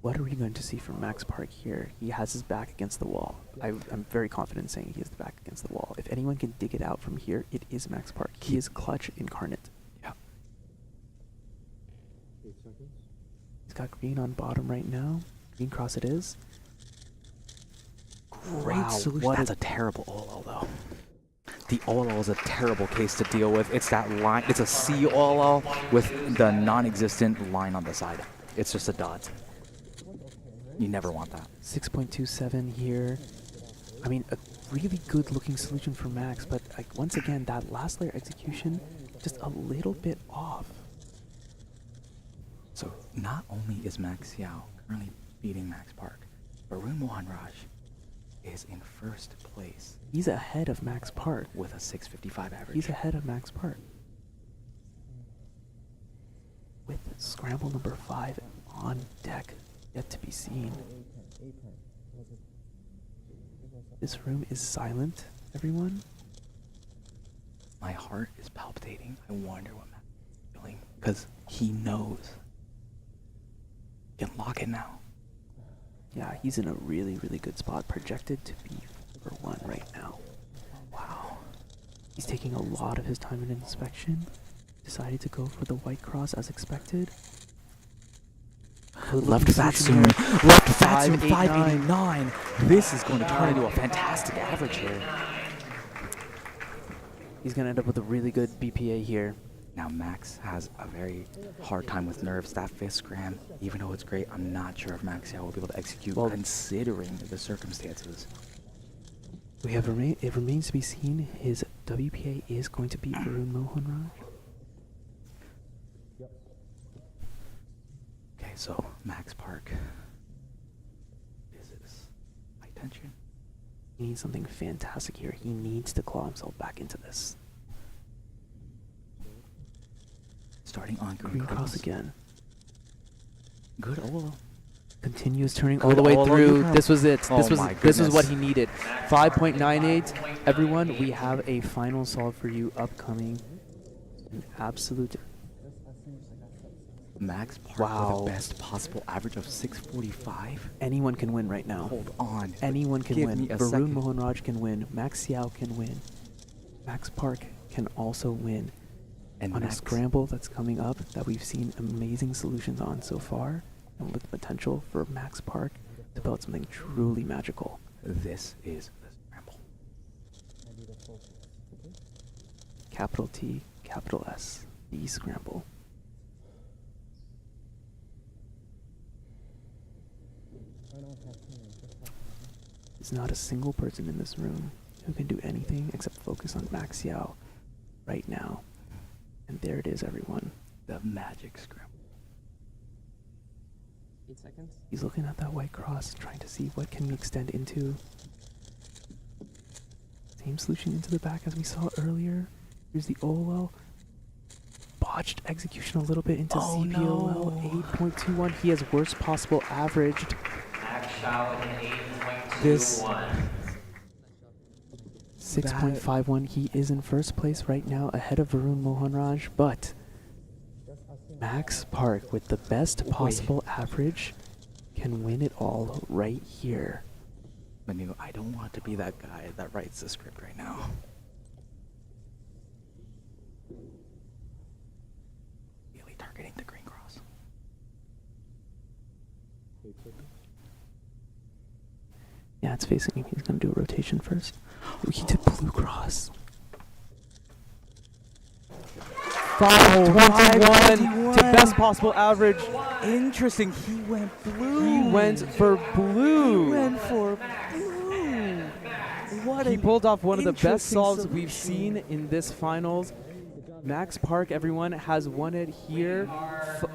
S11: What are we going to see from Max Park here? He has his back against the wall. I'm very confident in saying he has the back against the wall. If anyone can dig it out from here, it is Max Park. He is clutch incarnate.
S12: Yeah.
S21: 8 seconds.
S11: He's got green on bottom right now. Green cross it is.
S12: Great solution. That's a terrible OLL though. The OLL is a terrible case to deal with. It's that line. It's a C OLL with the non-existent line on the side. It's just a dot. You never want that.
S11: 6.27 here. I mean, a really good looking solution for Max, but like once again, that last layer execution just a little bit off.
S12: So not only is Max Xiao currently beating Max Park, Varun Mohanraj is in first place.
S11: He's ahead of Max Park
S12: with a 655 average.
S11: He's ahead of Max Park with scramble number 5 on deck, yet to be seen. This room is silent, everyone.
S12: My heart is palpitating. I wonder what Max is feeling because he knows. He can lock it now.
S11: Yeah, he's in a really, really good spot. Projected to be number 1 right now. Wow. He's taking a lot of his time in inspection. Decided to go for the white cross as expected.
S12: Left fat soon. Left fat soon. 589. This is going to turn into a fantastic average here.
S11: He's going to end up with a really good BPA here.
S12: Now Max has a very hard time with nerves. That fifth scram, even though it's great, I'm not sure if Max Xiao will be able to execute considering the circumstances.
S11: We have it remains to be seen. His WPA is going to be Varun Mohanraj.
S12: Okay, so Max Park. This is high tension.
S11: He needs something fantastic here. He needs to claw himself back into this.
S12: Starting on
S11: green cross again.
S12: Good OLL.
S11: Continues turning all the way through. This was it. This was what he needed. 5.98. Everyone, we have a final solve for you upcoming. An absolute
S12: Max Park
S11: Wow.
S12: with the best possible average of 645.
S11: Anyone can win right now.
S12: Hold on.
S11: Anyone can
S12: Give
S11: win.
S12: me a
S11: Varun
S12: second.
S11: Mohanraj can win. Max Xiao can win. Max Park can also win.
S12: And
S11: on
S12: Max-
S11: a scramble that's coming up that we've seen amazing solutions on so far, and with the potential for Max Park to build something truly magical.
S12: This is the scramble.
S11: Capital T, capital S, the scramble. There's not a single person in this room who can do anything except focus on Max Yao right now. And there it is, everyone.
S12: The magic scramble.
S17: 8 seconds.
S11: He's looking at that white cross, trying to see what can we extend into. Same solution into the back as we saw earlier. Here's the OLL. Botched execution a little bit into CPOL. 8.21. He has worst possible averaged.
S20: Max Shao with an 8.21.
S11: This 6.51. He is in first place right now, ahead of Varun Mohanraj, but Max Park with the best possible average can win it all right here.
S12: Manu, I don't want to be that guy that writes the script right now. Really targeting the green cross.
S11: Yeah, it's facing him. He's going to do a rotation first. Ooh, he did blue cross. 5.21 to best possible average.
S12: Interesting. He went blue.
S11: He went for blue.
S12: He went for blue. What
S11: He
S12: an
S11: pulled off one of the best
S12: interesting
S11: solves we've
S12: solution.
S11: seen in this finals. Max Park, everyone, has won it here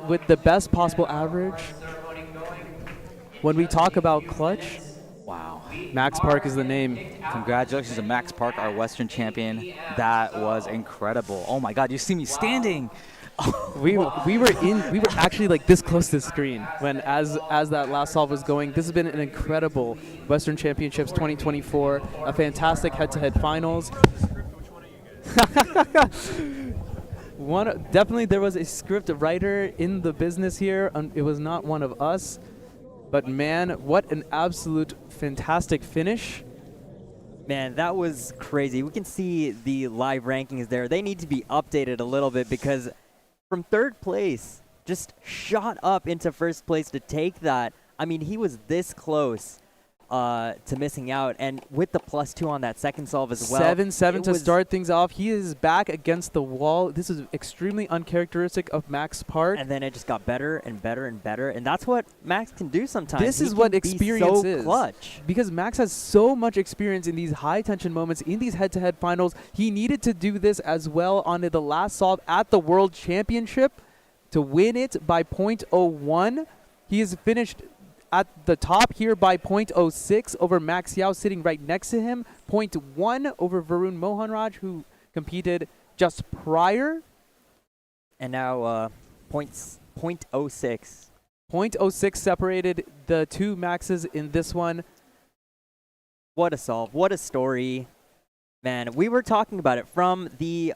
S11: with the best possible average. When we talk about clutch,
S12: wow,
S11: Max Park is the name.
S12: Congratulations to Max Park, our Western champion. That was incredible. Oh my God, you see me standing.
S11: we were actually like this close to the screen when as that last solve was going. This has been an incredible Western Championships 2024, a fantastic head-to-head finals. Definitely there was a script writer in the business here. It was not one of us, but man, what an absolute fantastic finish.
S7: Man, that was crazy. We can see the live rankings there. They need to be updated a little bit because from third place, just shot up into first place to take that. I mean, he was this close to missing out, and with the +2 on that second solve as well.
S11: 7-7 to start things off. He is back against the wall. This is extremely uncharacteristic of Max Park.
S7: And then it just got better and better and better, and that's what Max can do sometimes.
S11: This
S7: He
S11: is what
S7: can be
S11: experience
S7: so
S11: is.
S7: clutch.
S11: Because Max has so much experience in these high-tension moments, in these head-to-head finals. He needed to do this as well on the last solve at the World Championship to win it by .01. He has finished at the top here by .06 over Max Yao sitting right next to him. .1 over Varun Mohanraj, who competed just prior.
S7: And now .06.
S11: .06 separated the two Maxes in this one.
S7: What a solve. What a story. Man, we were talking about it from the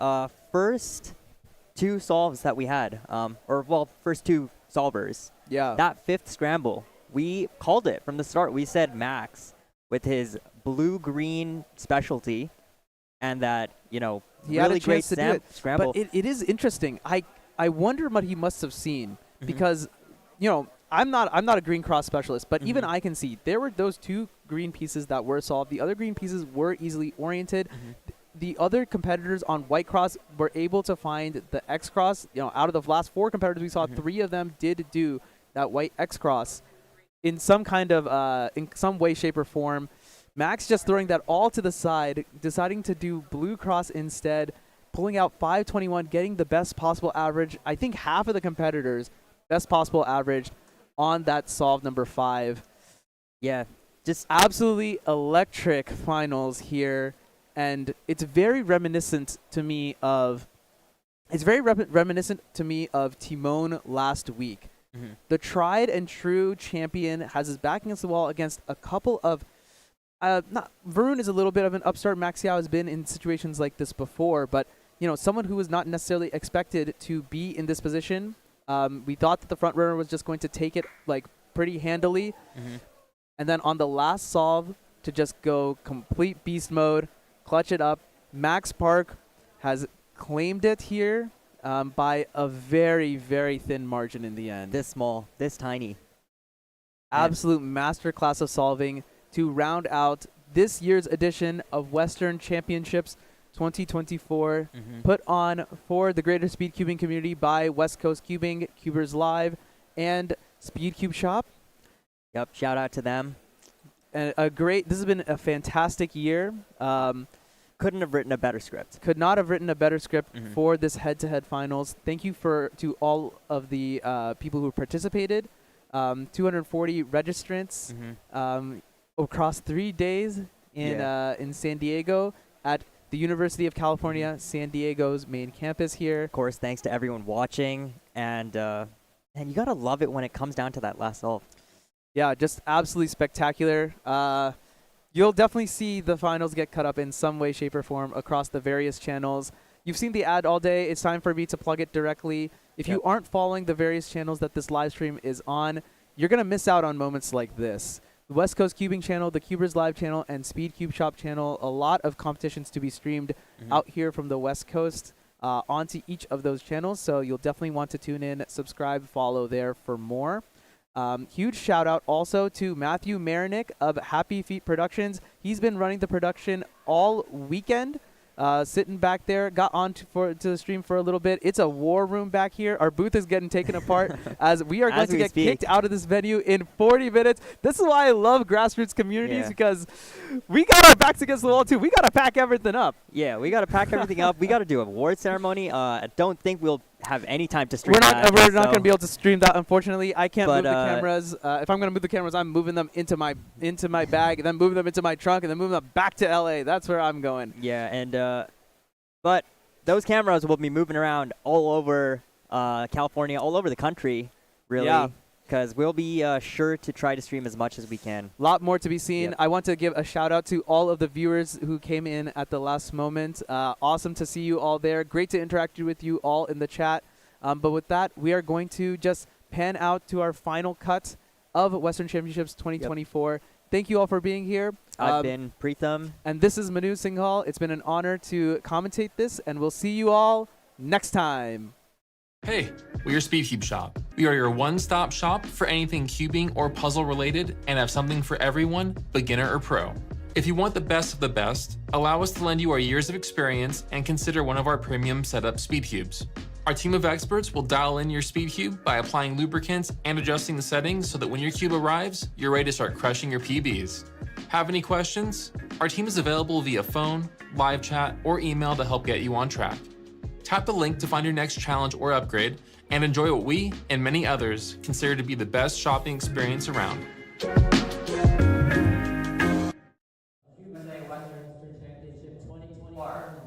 S7: first two solves that we had. First two solvers.
S11: Yeah.
S7: That fifth scramble, we called it from the start. We said Max with his blue-green specialty and that,
S11: he
S7: really
S11: had a
S7: great
S11: chance to do it.
S7: scramble.
S11: But it is interesting. I wonder what he must have seen because, I'm not a green cross specialist, but even I can see there were those two green pieces that were solved. The other green pieces were easily oriented. The other competitors on white cross were able to find the X cross. Out of the last four competitors we saw, 3 of them did do that white X cross in some kind of in some way, shape, or form. Max just throwing that all to the side, deciding to do blue cross instead, pulling out 521, getting the best possible average. I think half of the competitors best possible average on that solve number 5.
S7: Yeah,
S11: just absolutely electric finals here, and it's very reminiscent to me of Timon last week. The tried and true champion has his back against the wall against a couple of Varun is a little bit of an upstart. Max Yao has been in situations like this before, but someone who was not necessarily expected to be in this position
S1: We thought that the front runner was just going to take it like pretty handily, and then on the last solve to just go complete beast mode, clutch it up. Max Park has claimed it here by a very, very thin margin in the end.
S7: This small, this tiny.
S1: Absolute masterclass of solving to round out this year's edition of Western Championships 2024, put on for the greater speed cubing community by West Coast Cubing, Cubers Live, and Speed Cube Shop.
S7: Yep, shout out to them.
S1: And this has been a fantastic year.
S7: Couldn't have written a better script.
S1: Could not have written a better script for this head-to-head finals. Thank you to all of the people who participated. 240 registrants across 3 days in San Diego at the University of California, San Diego's main campus here.
S7: Of course, thanks to everyone watching, and you gotta love it when it comes down to that last solve.
S1: Yeah, just absolutely spectacular. You'll definitely see the finals get cut up in some way, shape, or form across the various channels. You've seen the ad all day. It's time for me to plug it directly. If you aren't following the various channels that this live stream is on, you're going to miss out on moments like this. The West Coast Cubing channel, the Cubers Live channel, and Speed Cube Shop channel. A lot of competitions to be streamed out here from the West Coast onto each of those channels. So you'll definitely want to tune in, subscribe, follow there for more. Huge shout out also to Matthew Marinick of Happy Feet Productions. He's been running the production all weekend. Sitting back there, got on to the stream for a little bit. It's a war room back here. Our booth is getting taken apart as we are going to get kicked out of this venue in 40 minutes. This is why I love grassroots communities, because we got our backs against the wall too. We got to pack everything up.
S7: Yeah, we got to pack everything up. We got to do an award ceremony. I don't think we'll have any time to stream
S1: We're
S7: that.
S1: not going to be able to stream that, unfortunately. I can't move the cameras. If I'm going to move the cameras, I'm moving them into my bag, and then moving them into my trunk, and then moving them back to LA. That's where I'm going.
S7: Yeah, and but those cameras will be moving around all over California, all over the country, really.
S1: Yeah.
S7: Because we'll be sure to try to stream as much as we can.
S1: A lot more to be seen. I want to give a shout out to all of the viewers who came in at the last moment. Awesome to see you all there. Great to interact with you all in the chat. But with that, we are going to just pan out to our final cut of Western Championships 2024. Thank you all for being here.
S7: I've been Preetham.
S1: And this is Manu Singhal. It's been an honor to commentate this, and we'll see you all next time.
S6: Hey, we're Speed Cube Shop. We are your one-stop shop for anything cubing or puzzle related and have something for everyone, beginner or pro. If you want the best of the best, allow us to lend you our years of experience and consider one of our premium setup speed cubes. Our team of experts will dial in your speed cube by applying lubricants and adjusting the settings so that when your cube arrives, you're ready to start crushing your PBs. Have any questions? Our team is available via phone, live chat, or email to help get you on track. Tap the link to find your next challenge or upgrade and enjoy what we and many others consider to be the best shopping experience around.
S20: USA Western Championship 2024.